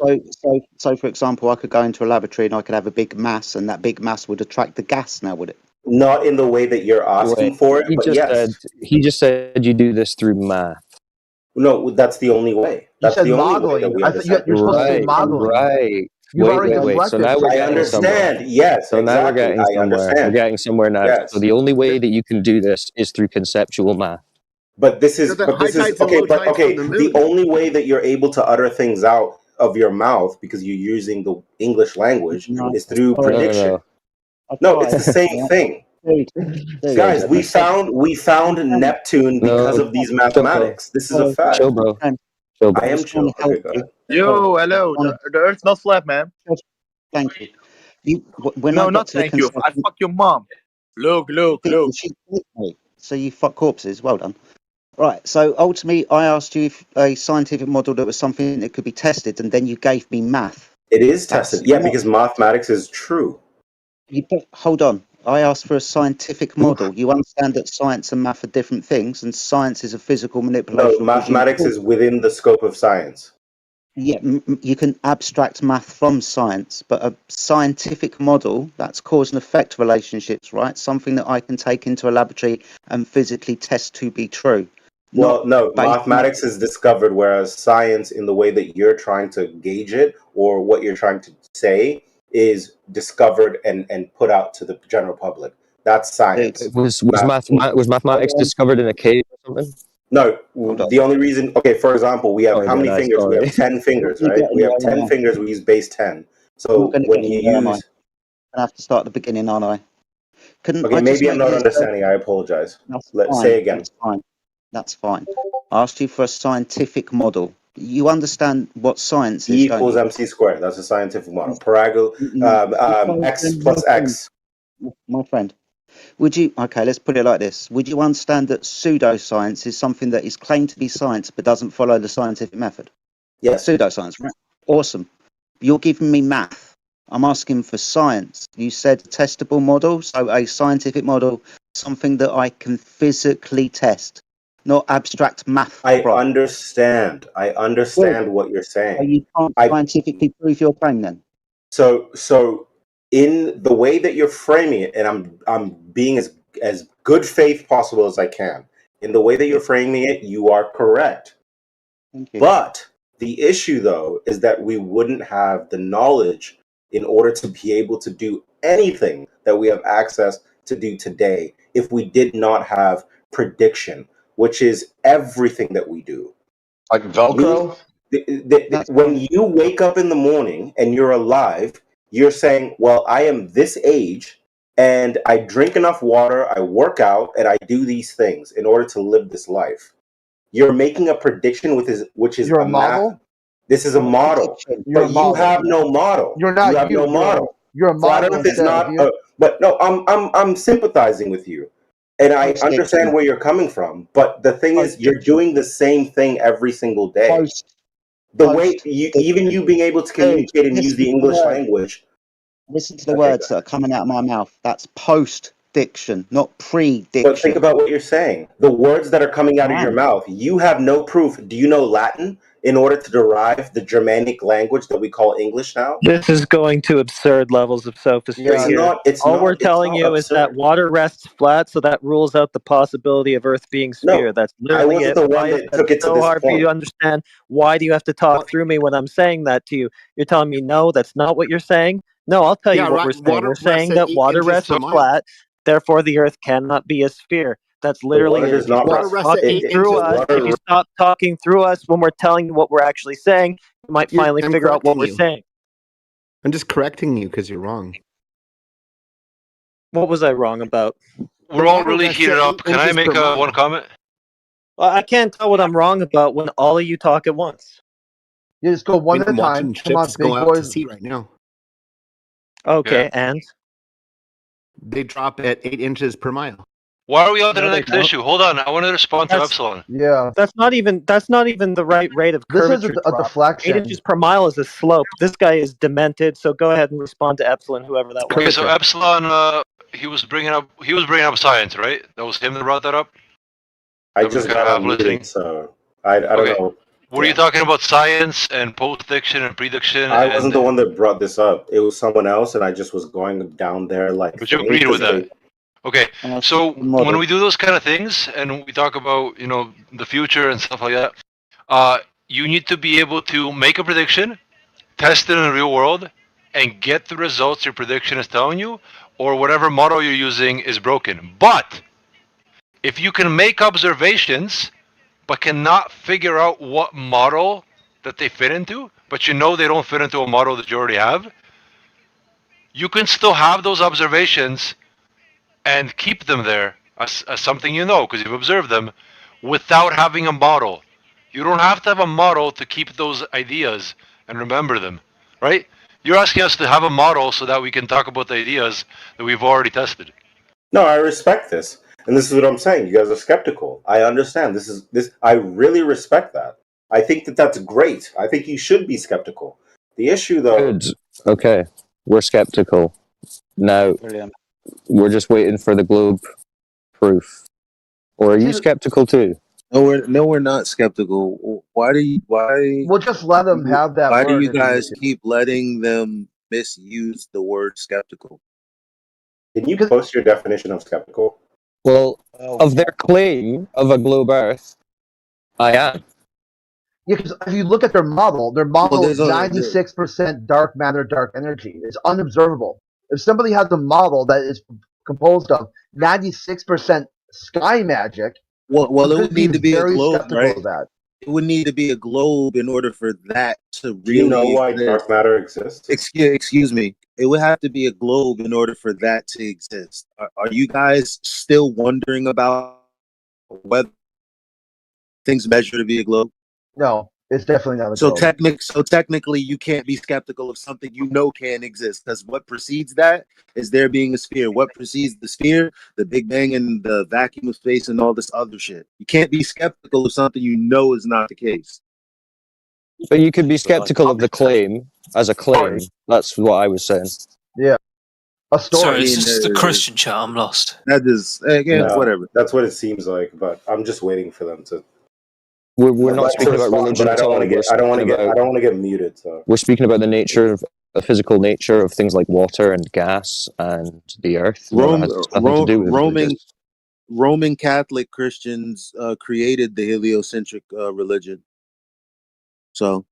So for example, I could go into a laboratory and I could have a big mass, and that big mass would attract the gas. Now, would it? Not in the way that you're asking Wait, for it, but yes. he just said you do this through math. No, that's the only way. That's said the only way that modeling. we I thought you're supposed to say modeling. Right. You've already Wait. So deflected. now we're I getting somewhere. understand. Yes, So now we're exactly. getting I somewhere. understand. We're getting somewhere now. Yes. So the only way that you can do this is through conceptual math. But this is Because the high tides and okay. low But tides okay, from the the moon. only way that you're able to utter things out of your mouth because you're using the English language is through prediction. No, it's the same thing. Guys, we found Neptune because of these mathematics. This is a fact. Chill, bro. I am chill. Okay, go ahead. Yo, hello. The Earth's not flat, man. Thank you. When No, I got not to the thank you. I fuck your mom. Look. She clicked me. So you fuck corpses. Well done. Right. So ultimately, I asked you if a scientific model that was something that could be tested, and then you gave me math. It is tested. Yeah, because mathematics is true. Hold on. I asked for a scientific model. You understand that science and math are different things, and science is a physical manipulation. No, mathematics is within the scope of science. Yeah, you can abstract math from science, but a scientific model, that's cause and effect relationships, right? Something that I can take into a laboratory and physically test to be true. Well, no, mathematics is discovered, whereas science, in the way that you're trying to gauge it or what you're trying to say, is discovered and put out to the general public. That's science. Was mathematics discovered in a cave or something? No, the only reason, okay, for example, we have how many fingers? We have 10 fingers, right? We have 10 fingers, we use base 10. So when you use... I'm going to have to start at the beginning, aren't I? Okay, maybe I'm not understanding. I apologize. Let's say again. That's fine. I asked you for a scientific model. You understand what science is, E equals MC squared. That's a scientific model. X plus X. My friend. Would you, okay, let's put it like this. Would you understand that pseudoscience is something that is claimed to be science but doesn't follow the scientific method? Yes. Pseudoscience, right? Awesome. You're giving me math. I'm asking for science. You said testable model, so a scientific model, something that I can physically test, not abstract math. I understand what you're saying. So you can't scientifically prove your claim then? So in the way that you're framing it, and I'm being as good faith possible as I can. In the way that you're framing it, you are correct. Thank you. But the issue, though, is that we wouldn't have the knowledge in order to be able to do anything that we have access to do today if we did not have prediction, which is everything that we do. Like Velcro? When you wake up in the morning and you're alive, you're saying, well, I am this age and I drink enough water, I work out, and I do these things in order to live this life. You're making a prediction which is a model? This is a model. You're But a model. you have no model. You're not you have no model. You're a Flat model Earth is instead not of you. but no, I'm sympathizing with you. And I understand where you're coming from. But the thing is, you're doing the same thing every single day. The way you being able to communicate and use the English language. Listen to the words that are coming out of my mouth. That's post-diction, not pre-diction. But think about what you're saying. The words that are coming out of your mouth, you have no proof. Do you know Latin in order to derive the Germanic language that we call English now? This is going to absurd levels of sophistry here. All we're telling you is that water rests flat, so that rules out the possibility of Earth being sphere. That's literally wasn't it. the one Why that is took it to so this hard for you point. to understand? Why do you have to talk through me when I'm saying that to you? You're telling me, no, that's not what you're saying? No, I'll tell you what we're saying. water We're saying rests at that water 8 inches rests per mile. flat, therefore the Earth cannot be a sphere. That's literally water it. does not If you rest. stop Water talking rests at through 8 us, inches. if you stop talking through us when we're telling you what we're actually saying, you might finally I'm figure out what we're correcting you. saying. I'm just correcting you because you're wrong. What was I wrong about? We're all really heated up. Can I make one comment? Well, I can't tell what I'm wrong about when all of you talk at once. You just go one at a I'm watching time. Come on, ships big go out to boys. sea right now. Okay, and? They drop at 8 inches per mile. Why are we on to No, the they next don't. issue? Hold on, I want to respond to That's- Epsilon. Yeah. That's not even the right rate of This is curvature. a drop. deflection. 8 inches per mile is a slope. This guy is demented, so go ahead and respond to Epsilon, whoever that was. Okay, so Epsilon, he was bringing up science, right? That was him that brought that up. I That was just kinda got half unmuted, listening. so I don't Okay. know. Were you talking about science and post-diction and prediction? I and, wasn't the one that brought this up. It was someone else, and I just was going down there like. But you thing, agreed with 'cause that. Okay, so when we do those kind of things and we talk about, you know, the future and stuff like that, you need to be able to make a prediction, test it in the real world, and get the results your prediction is telling you, or whatever model you're using is broken. But if you can make observations but cannot figure out what model that they fit into, but you know they don't fit into a model that you already have, you can still have those observations and keep them there as something you know, because you've observed them, without having a model. You don't have to have a model to keep those ideas and remember them, right? You're asking us to have a model so that we can talk about the ideas that we've already tested. No, I respect this, and this is what I'm saying. You guys are skeptical. I understand. This. I really respect that. I think that that's great. I think you should be skeptical. The issue, though. Good. Okay, we're skeptical now. Brilliant. We're just waiting for the globe proof. Or are you skeptical too? No, we're not skeptical. Why? We'll just let them have that Why do word you if you guys need to. keep letting them misuse the word skeptical? Can you post your definition of skeptical? Well, of their claim of a globe Earth, I am. Yeah, because if you look at their model there's is only- 96% dark matter, dark energy. It's unobservable. If somebody has a model that is composed of 96% sky magic, Well, I'm it gonna would need to be a very globe, skeptical right? of that. It would need to be a globe in order for that to Do you know really why exist. dark matter exists? Excuse me. It would have to be a globe in order for that to exist. Are you guys still wondering about whether things measure to be a globe? No, it's definitely not a So globe. technically, you can't be skeptical of something you know can exist, because what precedes that is there being a sphere. What precedes the sphere? The Big Bang and the vacuum of space and all this other shit. You can't be skeptical of something you know is not the case. But you could be skeptical of the claim as a claim. That's what I was saying. Yeah. A story. Sorry, is this the Christian chat? I'm lost. That is again, No, whatever. That's what it seems like, but I'm just waiting for them to. We're not Like, speaking to about respond, religion but I at don't all. want to get. I don't want to get. I don't want to get muted. So We're speaking about the nature of the physical nature of things like water and gas and the earth. No, that has nothing to do with religious. Roman Catholic Christians created the heliocentric religion. So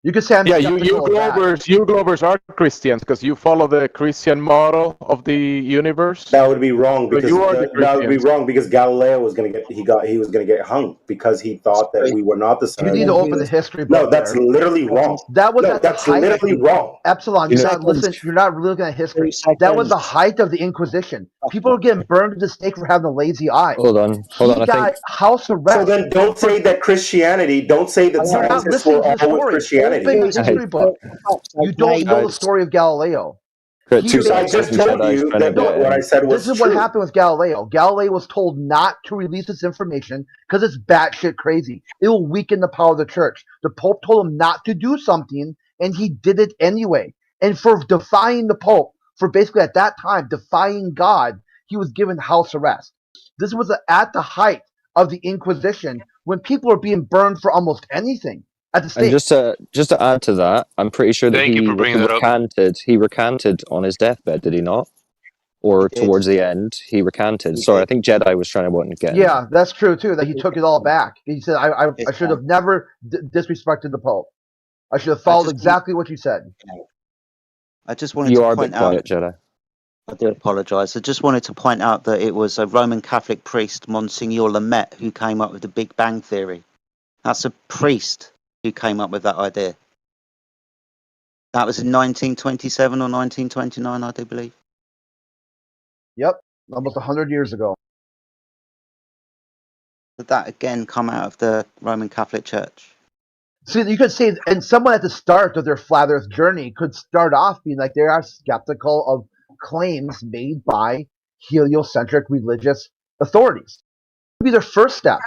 you could say I'm you skeptical of that. Globers are Christians because you follow the Christian model of the universe. that would be wrong So because you are the that would be Christians. wrong because Galileo was going to get. He was going to get hung because he thought that we were not the sun. You need to open the history book. No, that's there. literally wrong. That was No, at the that's height. literally wrong. Epsilon, You you're know- not listen. You're not looking at history. That was the height of the Inquisition. People were getting burned at the stake for having a lazy eye. Hold on. He I got think house arrest. So then, don't say that Christianity. Don't say that You're not scientists listening were to the always story. Christianity. Open the history book. You don't know the story of Galileo. Good, He 2 basically- seconds. I just You said told I was you trying to that get what I in. said was This is true. what happened with Galileo. Galileo was told not to release this information because it's batshit crazy. It will weaken the power of the church. The Pope told him not to do something, and he did it anyway. And for defying the Pope, for basically at that time defying God, he was given house arrest. This was at the height of the Inquisition when people were being burned for almost anything at the And stake. just to add to that, I'm pretty sure that Thank you for bringing that up. he recanted on his deathbed, did he not? Or towards the end, he recanted. Sorry, I think Jedi was trying to want to get in. Yeah, that's true too. That he took it all back. He said, "I should have never disrespected the Pope. I should have followed exactly what you said." I just wanted You to are a point bit quiet, out. Jedi. I do apologise. I just wanted to point out that it was a Roman Catholic priest, Monsignor Lamette, who came up with the Big Bang Theory. That's a priest who came up with that idea. That was in 1927 or 1929, I do believe. Yep, almost 100 years ago. Did that again come out of the Roman Catholic Church? See, you could say, and someone at the start of their flat Earth journey could start off being like they are skeptical of claims made by heliocentric religious authorities. It would be their first step.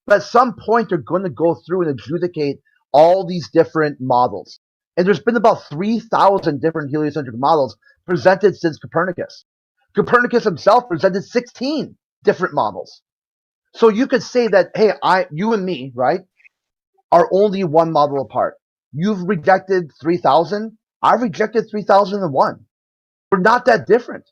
But at some point, they're going to go through and adjudicate all these different models. And there's been about 3,000 different heliocentric models presented since Copernicus. Copernicus himself presented 16 different models. So you could say that, hey, you and me, right, are only one model apart. You've rejected 3000. I've rejected 3001. We're not that different.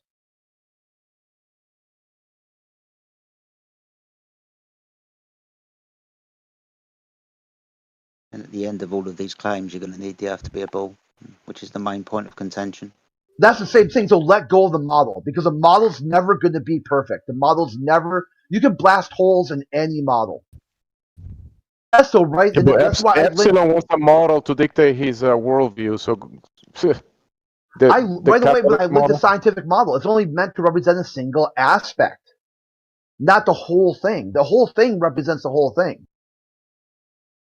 And at the end of all of these claims, you're going to need the Earth to be a ball, which is the main point of contention. That's the same thing. So let go of the model, because the model's never going to be perfect. The model's never. You can blast holes in any model. That's so right. And But that's why Epsilon wants a model to dictate his worldview. So, by the way, when I linked the scientific model, it's only meant to represent a single aspect, not the whole thing. The whole thing represents the whole thing.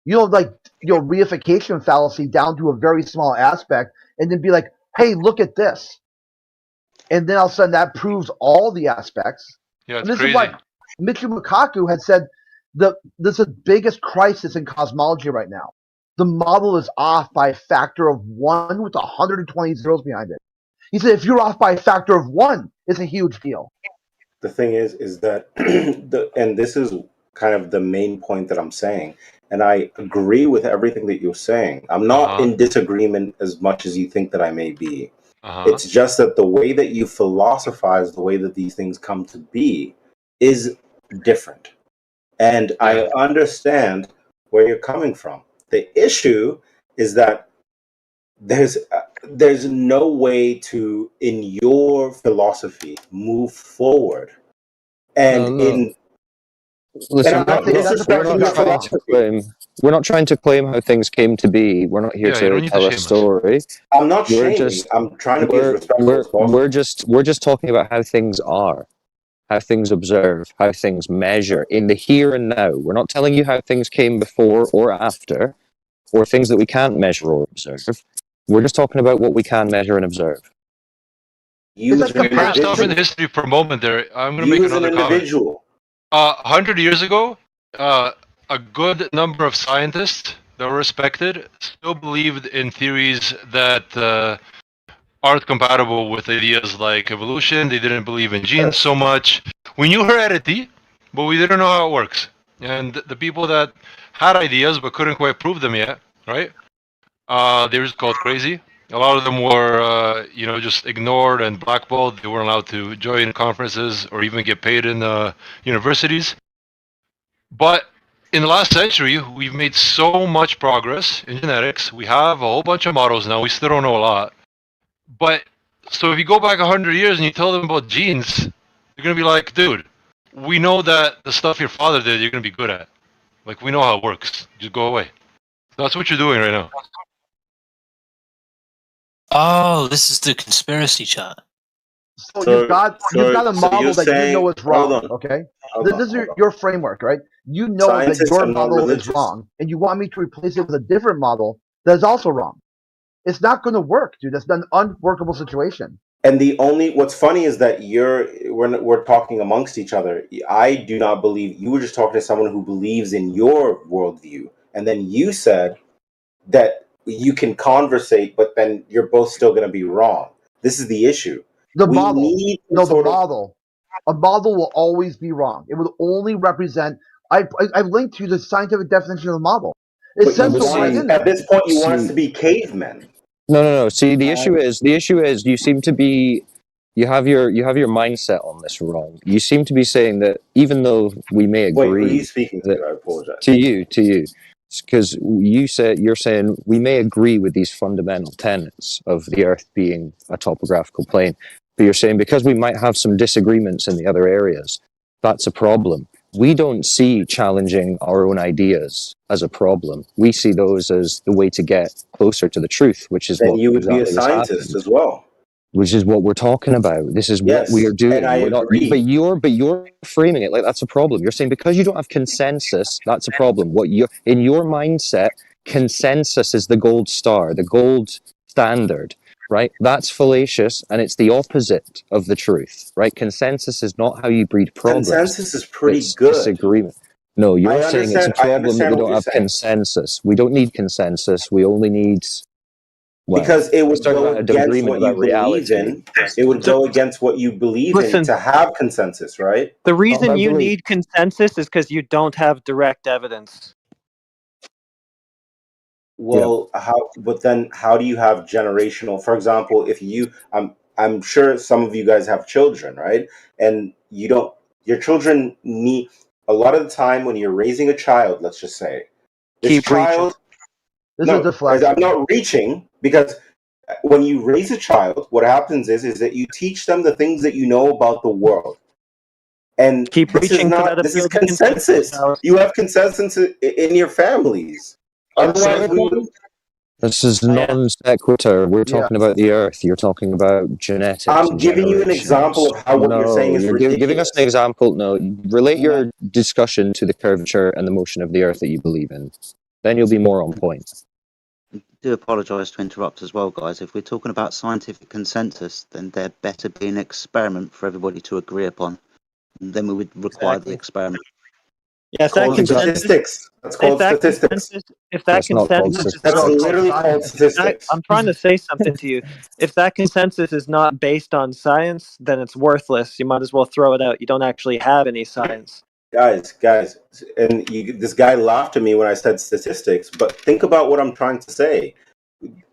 Reification fallacy down to a very small aspect, and then be like, "Hey, look at this," and then all of a sudden that proves all the aspects. Yeah, and this is why Michio Kaku had said this is the biggest crisis in cosmology right now. The model is off by a factor of 1 with 120 zeros behind it. He said if you're off by a factor of 1, it's a huge deal. The thing is that, and this is kind of the main point that I'm saying, and I agree with everything that you're saying. I'm not in disagreement as much as you think that I may be. It's just that the way that you philosophize, the way that these things come to be, is different. And I understand where you're coming from. The issue is that there's no way to, in your philosophy, move forward. And Listen, we're not trying to claim how things came to be. We're not here to tell a story. I'm not shaming. I'm trying to be as respectful as possible. We're just talking about how things are, how things observe, how things measure in the here and now. We're not telling you how things came before or after, or things that we can't measure or observe. We're just talking about what we can measure and observe. First off, in the history for a moment there, I'm going to make another comment. 100 years ago, a good number of scientists that were respected still believed in theories that aren't compatible with ideas like evolution. They didn't believe in genes so much. We knew heredity, but we didn't know how it works. And the people that had ideas but couldn't quite prove them yet, right? They were just called crazy. A lot of them were, just ignored and blackballed. They weren't allowed to join conferences or even get paid in universities. But in the last century, we've made so much progress in genetics. We have a whole bunch of models now. We still don't know a lot. But so if you go back 100 years and you tell them about genes, they're going to be like, dude, we know that the stuff your father did, you're going to be good at. Like, we know how it works. Just go away. That's what you're doing right now. Oh, this is the conspiracy chat. So you've got a model that you know is wrong, okay? This is your framework, right? You know that your model is wrong, and you want me to replace it with a different model that is also wrong. It's not going to work, dude. That's an unworkable situation. And what's funny is that we're talking amongst each other. I do not believe, you were just talking to someone who believes in your worldview, and then you said that you can conversate, but then you're both still going to be wrong. This is the issue. A model will always be wrong. It will only represent. I've linked to the scientific definition of the model. It says so right in there. At this point, you want us to be cavemen. No. See, the issue is you seem to be, you have your mindset on this wrong. You seem to be saying that even though we may agree. Wait, who are you speaking to? I apologize. To you. Because you're saying we may agree with these fundamental tenets of the Earth being a topographical plane, but you're saying because we might have some disagreements in the other areas, that's a problem. We don't see challenging our own ideas as a problem. We see those as the way to get closer to the truth, which is what you would be a scientist as well. Which is what we're talking about. This is what we are doing. But you're framing it like that's a problem. You're saying because you don't have consensus, that's a problem. In your mindset, consensus is the gold star, the gold standard, right? That's fallacious, and it's the opposite of the truth, right? Consensus is not how you breed progress. Consensus is pretty good. Disagreement. No, you're saying it's a problem that we don't have consensus. We don't need consensus. We only need. Because it would go against what you believe in. It would go against what you believe in to have consensus, right? The reason you need consensus is because you don't have direct evidence. Well, how? But then, how do you have generational? For example, if you, I'm sure some of you guys have children, right? And you don't. Your children need a lot of the time when you're raising a child. Let's just say this Keep reaching. child. This is No, deflection. I'm not reaching because when you raise a child, what happens is that you teach them the things that you know about the world. And Keep this is reaching for not. that This is appeal to consensus, consensus. Alex. You have consensus in your families. Otherwise, we would. This is non sequitur. We're Yeah. talking about the Earth. You're talking about genetics. I'm and giving you an generations. example of how what you're saying is you're giving us an example. No, relate your discussion to the curvature and the motion of the Earth that you believe in. Then you'll be more on point. I do apologise to interrupt as well, guys. If we're talking about scientific consensus, then there better be an experiment for everybody to agree upon. And then we would require the experiment. Yes, that called consensus. statistics. That's called statistics. If that That's not called consensus is statistics. That's not literally called statistics. I'm trying to say something to you. If that consensus is not based on science, then it's worthless. You might as well throw it out. You don't actually have any science. Guys, and this guy laughed at me when I said statistics, but think about what I'm trying to say.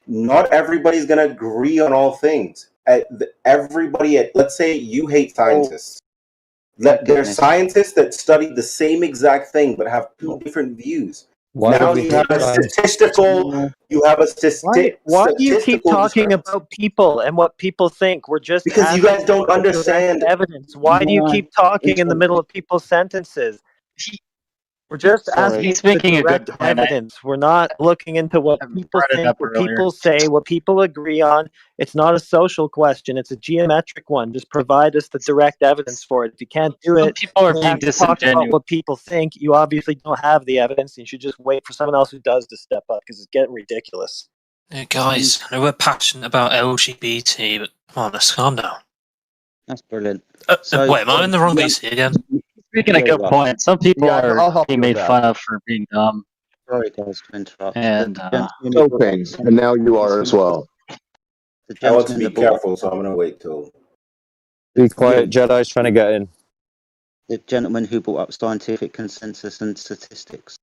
Not everybody's going to agree on all things. Let's say you hate scientists. There are scientists that study the same exact thing but have two different views. Why now would we you have hate a science? statistical. You have a Why do you keep statistical talking discrepancy. about people and what people think? We're just Because you asking guys don't for direct understand evidence. Why do you keep talking in the middle of people's sentences? We're just asking He's for the making a good direct point. evidence. We're not looking into what people brought it think, up what earlier. people say, what people agree on. It's not a social question. It's a geometric one. Just provide us the direct evidence for it. If you can't do Some it, people are you being have to talk about disingenuous. what people think. You obviously don't have the evidence. You should just wait for someone else who does to step up because it's getting ridiculous. Guys, I know we're passionate about LGBT, but come on, let's calm down. That's brilliant. Wait, am I in the wrong BC again? Making a good point. Some people Yeah, I'll are help being you with made that. fun of for being dumb. Sorry, guys, to interrupt. And Okay, and now you are as well. The I want to gentleman be that brought careful, so I'm going to wait till. Be quiet, Jedi's trying to get in. the gentleman who brought up scientific consensus and statistics.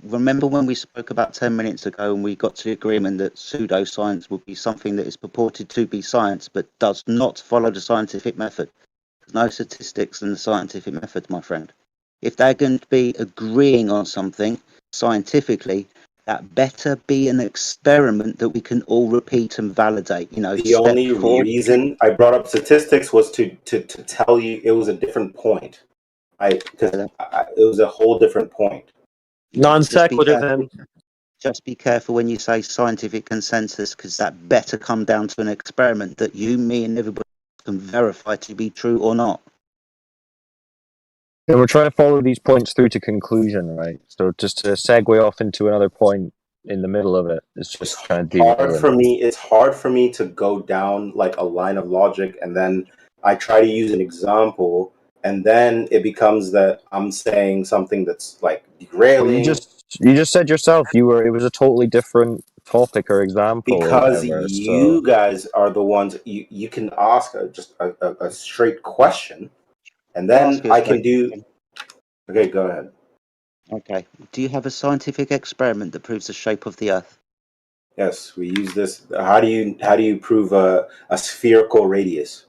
Remember when we spoke about 10 minutes ago and we got to the agreement that pseudoscience would be something that is purported to be science but does not follow the scientific method? There's no statistics in the scientific method, my friend. If they're going to be agreeing on something scientifically, that better be an experiment that we can all repeat and validate. You know, The only reason I brought up statistics was to tell you it was a different point. Because it was a whole different point. Non sequitur, then. Just be careful when you say scientific consensus, because that better come down to an experiment that you, me, and everybody can verify to be true or not. And we're trying to follow these points through to conclusion, right? So just to segue off into another point in the middle of it, it's just kind of It's hard for me to go down like a line of logic, and then I try to use an example, and then it becomes that I'm saying something that's like derailing. Well, you just said yourself it was a totally different topic or example. Because or whatever, you guys are the ones you can ask just a straight question, and then I can do. Okay, go ahead. Okay. Do you have a scientific experiment that proves the shape of the Earth? Yes, we use this. How do you prove a spherical radius?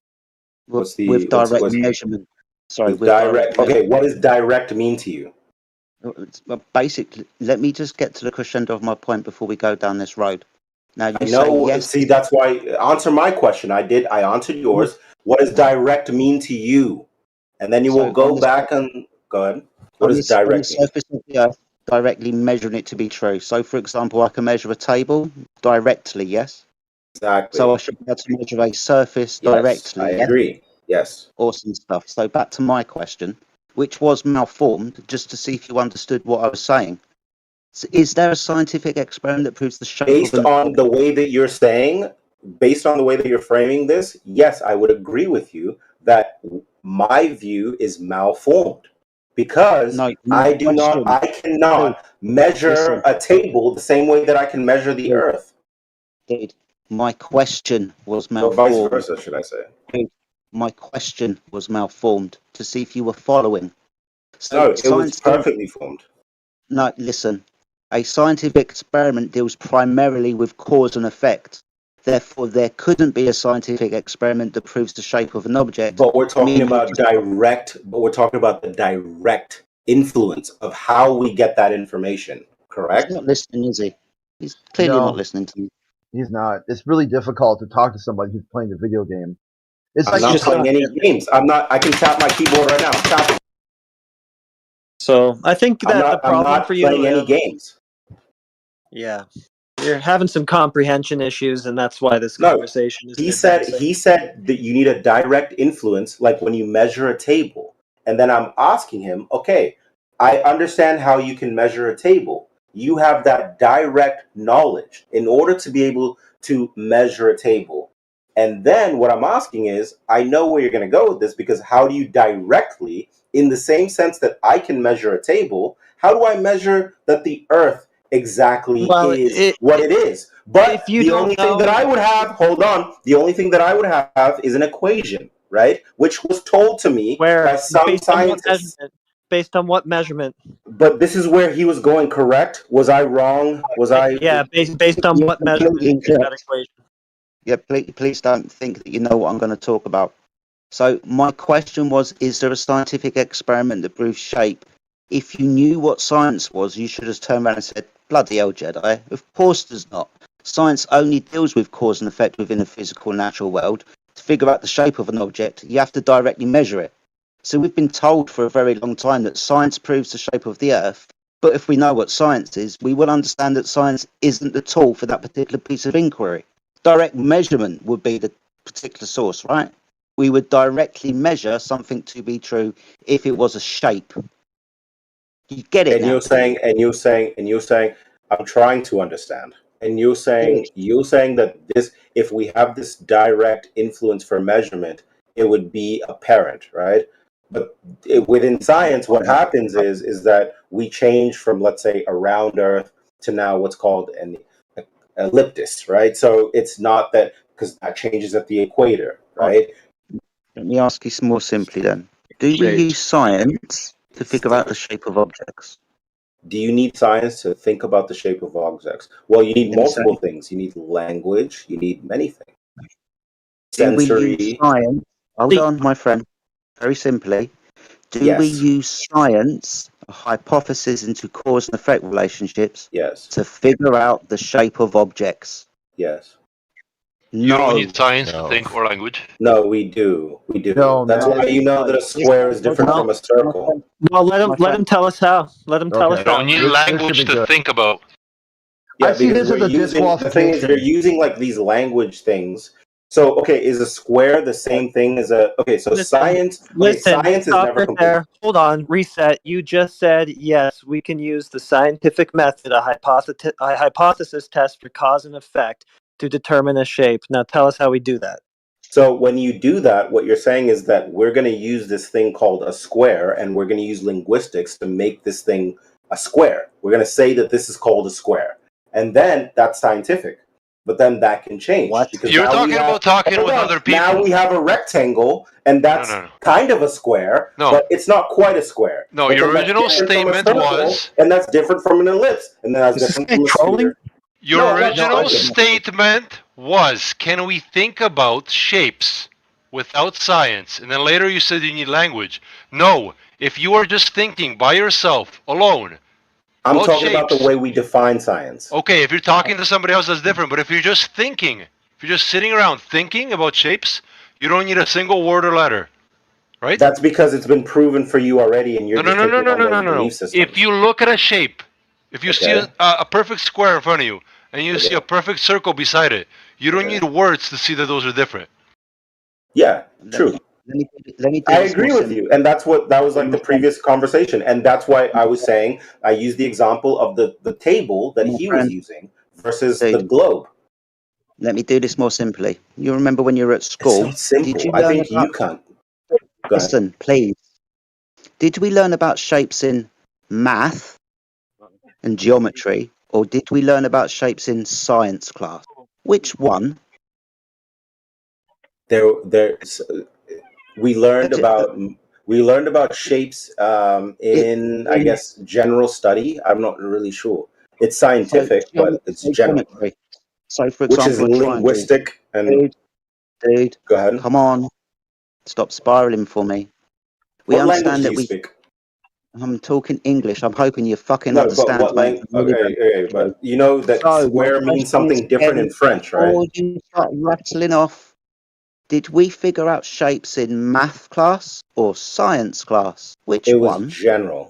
With direct measurement. Sorry, with direct. Okay, what does direct mean to you? Well, basically, let me just get to the crescendo of my point before we go down this road. Now, you I know. say yes. See, that's why. Answer my question. I answered yours. What does direct mean to you? And then you will go back and go ahead. What does direct mean? Surface of the Earth, directly measuring it to be true. So, for example, I can measure a table directly. Yes. Exactly. So I should be able to measure a surface directly. I agree. Yes. Awesome stuff. So back to my question, which was malformed, just to see if you understood what I was saying. So is there a scientific experiment that proves the shape Based of on the way that you're saying, based on the way that you're framing this, yes, I would agree with you that my view is malformed because I cannot measure a table the same way that I can measure the Earth. My question was Or malformed. vice versa, should I say? My question was malformed to see if you were following. No, it was perfectly formed. No, listen. A scientific experiment deals primarily with cause and effect. Therefore, there couldn't be a scientific experiment that proves the shape of an object. But we're talking meaning about the direct influence of how we get that information, correct? He's not listening, is he? He's clearly No. not listening to me. He's not. It's really difficult to talk to somebody who's playing a video game. It's I'm like not just playing any games. I can tap my keyboard right now. I'm tapping. So I think that the problem I'm not for you, playing any games. yeah, you're having some comprehension issues, and that's why this conversation is. He said that you need a direct influence, like when you measure a table. And then I'm asking him, okay, I understand how you can measure a table. You have that direct knowledge in order to be able to measure a table. And then what I'm asking is, I know where you're going to go with this, because how do you directly, in the same sense that I can measure a table, how do I measure that the Earth exactly is what it is? But the only thing that I would have, the only thing that I would have is an equation, right? Which was told to me by some scientists. Based on what measurement? But this is where he was going, correct? Was I wrong? Was I? Yeah, based on what measurement is that equation? Yeah, please don't think that you know what I'm going to talk about. So my question was, is there a scientific experiment that proves shape? If you knew what science was, you should have turned around and said, bloody hell, Jedi. Of course there's not. Science only deals with cause and effect within a physical natural world. To figure out the shape of an object, you have to directly measure it. So we've been told for a very long time that science proves the shape of the Earth. But if we know what science is, we will understand that science isn't the tool for that particular piece of inquiry. Direct measurement would be the particular source, right? We would directly measure something to be true if it was a shape. You get it And now. you're saying, I'm trying to understand. And you're saying that this, if we have this direct influence for measurement, it would be apparent, right? But within science, what happens is that we change from, let's say, a round Earth to now what's called an elliptis, right? So it's not that, because that changes at the equator, right? Let me ask you more simply then. Do we use science to figure out the shape of objects? Do you need science to think about the shape of objects? Well, you need multiple things. You need language. You need many things. Do we use Sensory. science? Hold on, my friend. Very simply, do we Yes. use science, a hypothesis into cause and effect relationships, Yes. to figure out the shape of objects? Yes. You don't No. need science to think or language. No, we do. We do. No, That's man. why you know that a square is different from a circle. Well, let him tell us how. Let him tell us You don't how. need language to think about. Yeah, I see because this as we're a using, the thing is, disqualification. you're using like these language things. So, okay, is a square the same thing as a? Okay, so science. Okay, Listen, science is stop never right complete. there. Hold on, reset. You just said yes, we can use the scientific method, a hypothesis test for cause and effect, to determine a shape. Now tell us how we do that. So when you do that, what you're saying is that we're going to use this thing called a square, and we're going to use linguistics to make this thing a square. We're going to say that this is called a square, and then that's scientific. But then that can change. Because You're now we talking have- about talking hold with on, other people. Now we have a rectangle, and that's No. kind of a square, No. but it's not quite a square. No, But your then that's original different from a statement circle, was- and that's different from an ellipse, and then that's different from a sphere. Your No, I'm not original trolling. statement was, can we think about shapes without science? And then later you said you need language. No, if you are just thinking by yourself, alone, I'm about talking about the shapes- way we define science. Okay, if you're talking to somebody else, that's different. But if you're just thinking, if you're just sitting around thinking about shapes, you don't need a single word or letter, right? That's because it's been proven for you already, and you're No. just taking on those belief systems. If you look at a shape, if you see Okay. a perfect square in front of you, and you see a perfect circle beside it, you don't need words to see that those are different. Yeah, true. Let me I agree with you, and that was like the previous conversation, and that's why I was saying I used the example of the table that he was using versus the globe. Let me do this more simply. You remember when you were at school? not simple. Did you I learn think you can't. Go ahead. Listen, please. Did we learn about shapes in math and geometry, or did we learn about shapes in science class? Which one? We learned about shapes in, I guess, general study. I'm not really sure. It's scientific, but it's general. So, for Which is example, a triangle. linguistic and... Dude, go ahead. Come on. Stop spiraling for me. We What language understand do that you we... speak? I'm talking English. I'm hoping you fucking No, understand. but what mate. language? Okay, but you know that So, square my means question is, something different in Kevin, French, right? before you start rattling off, did we figure out shapes in math class or science class? Which It was one? general.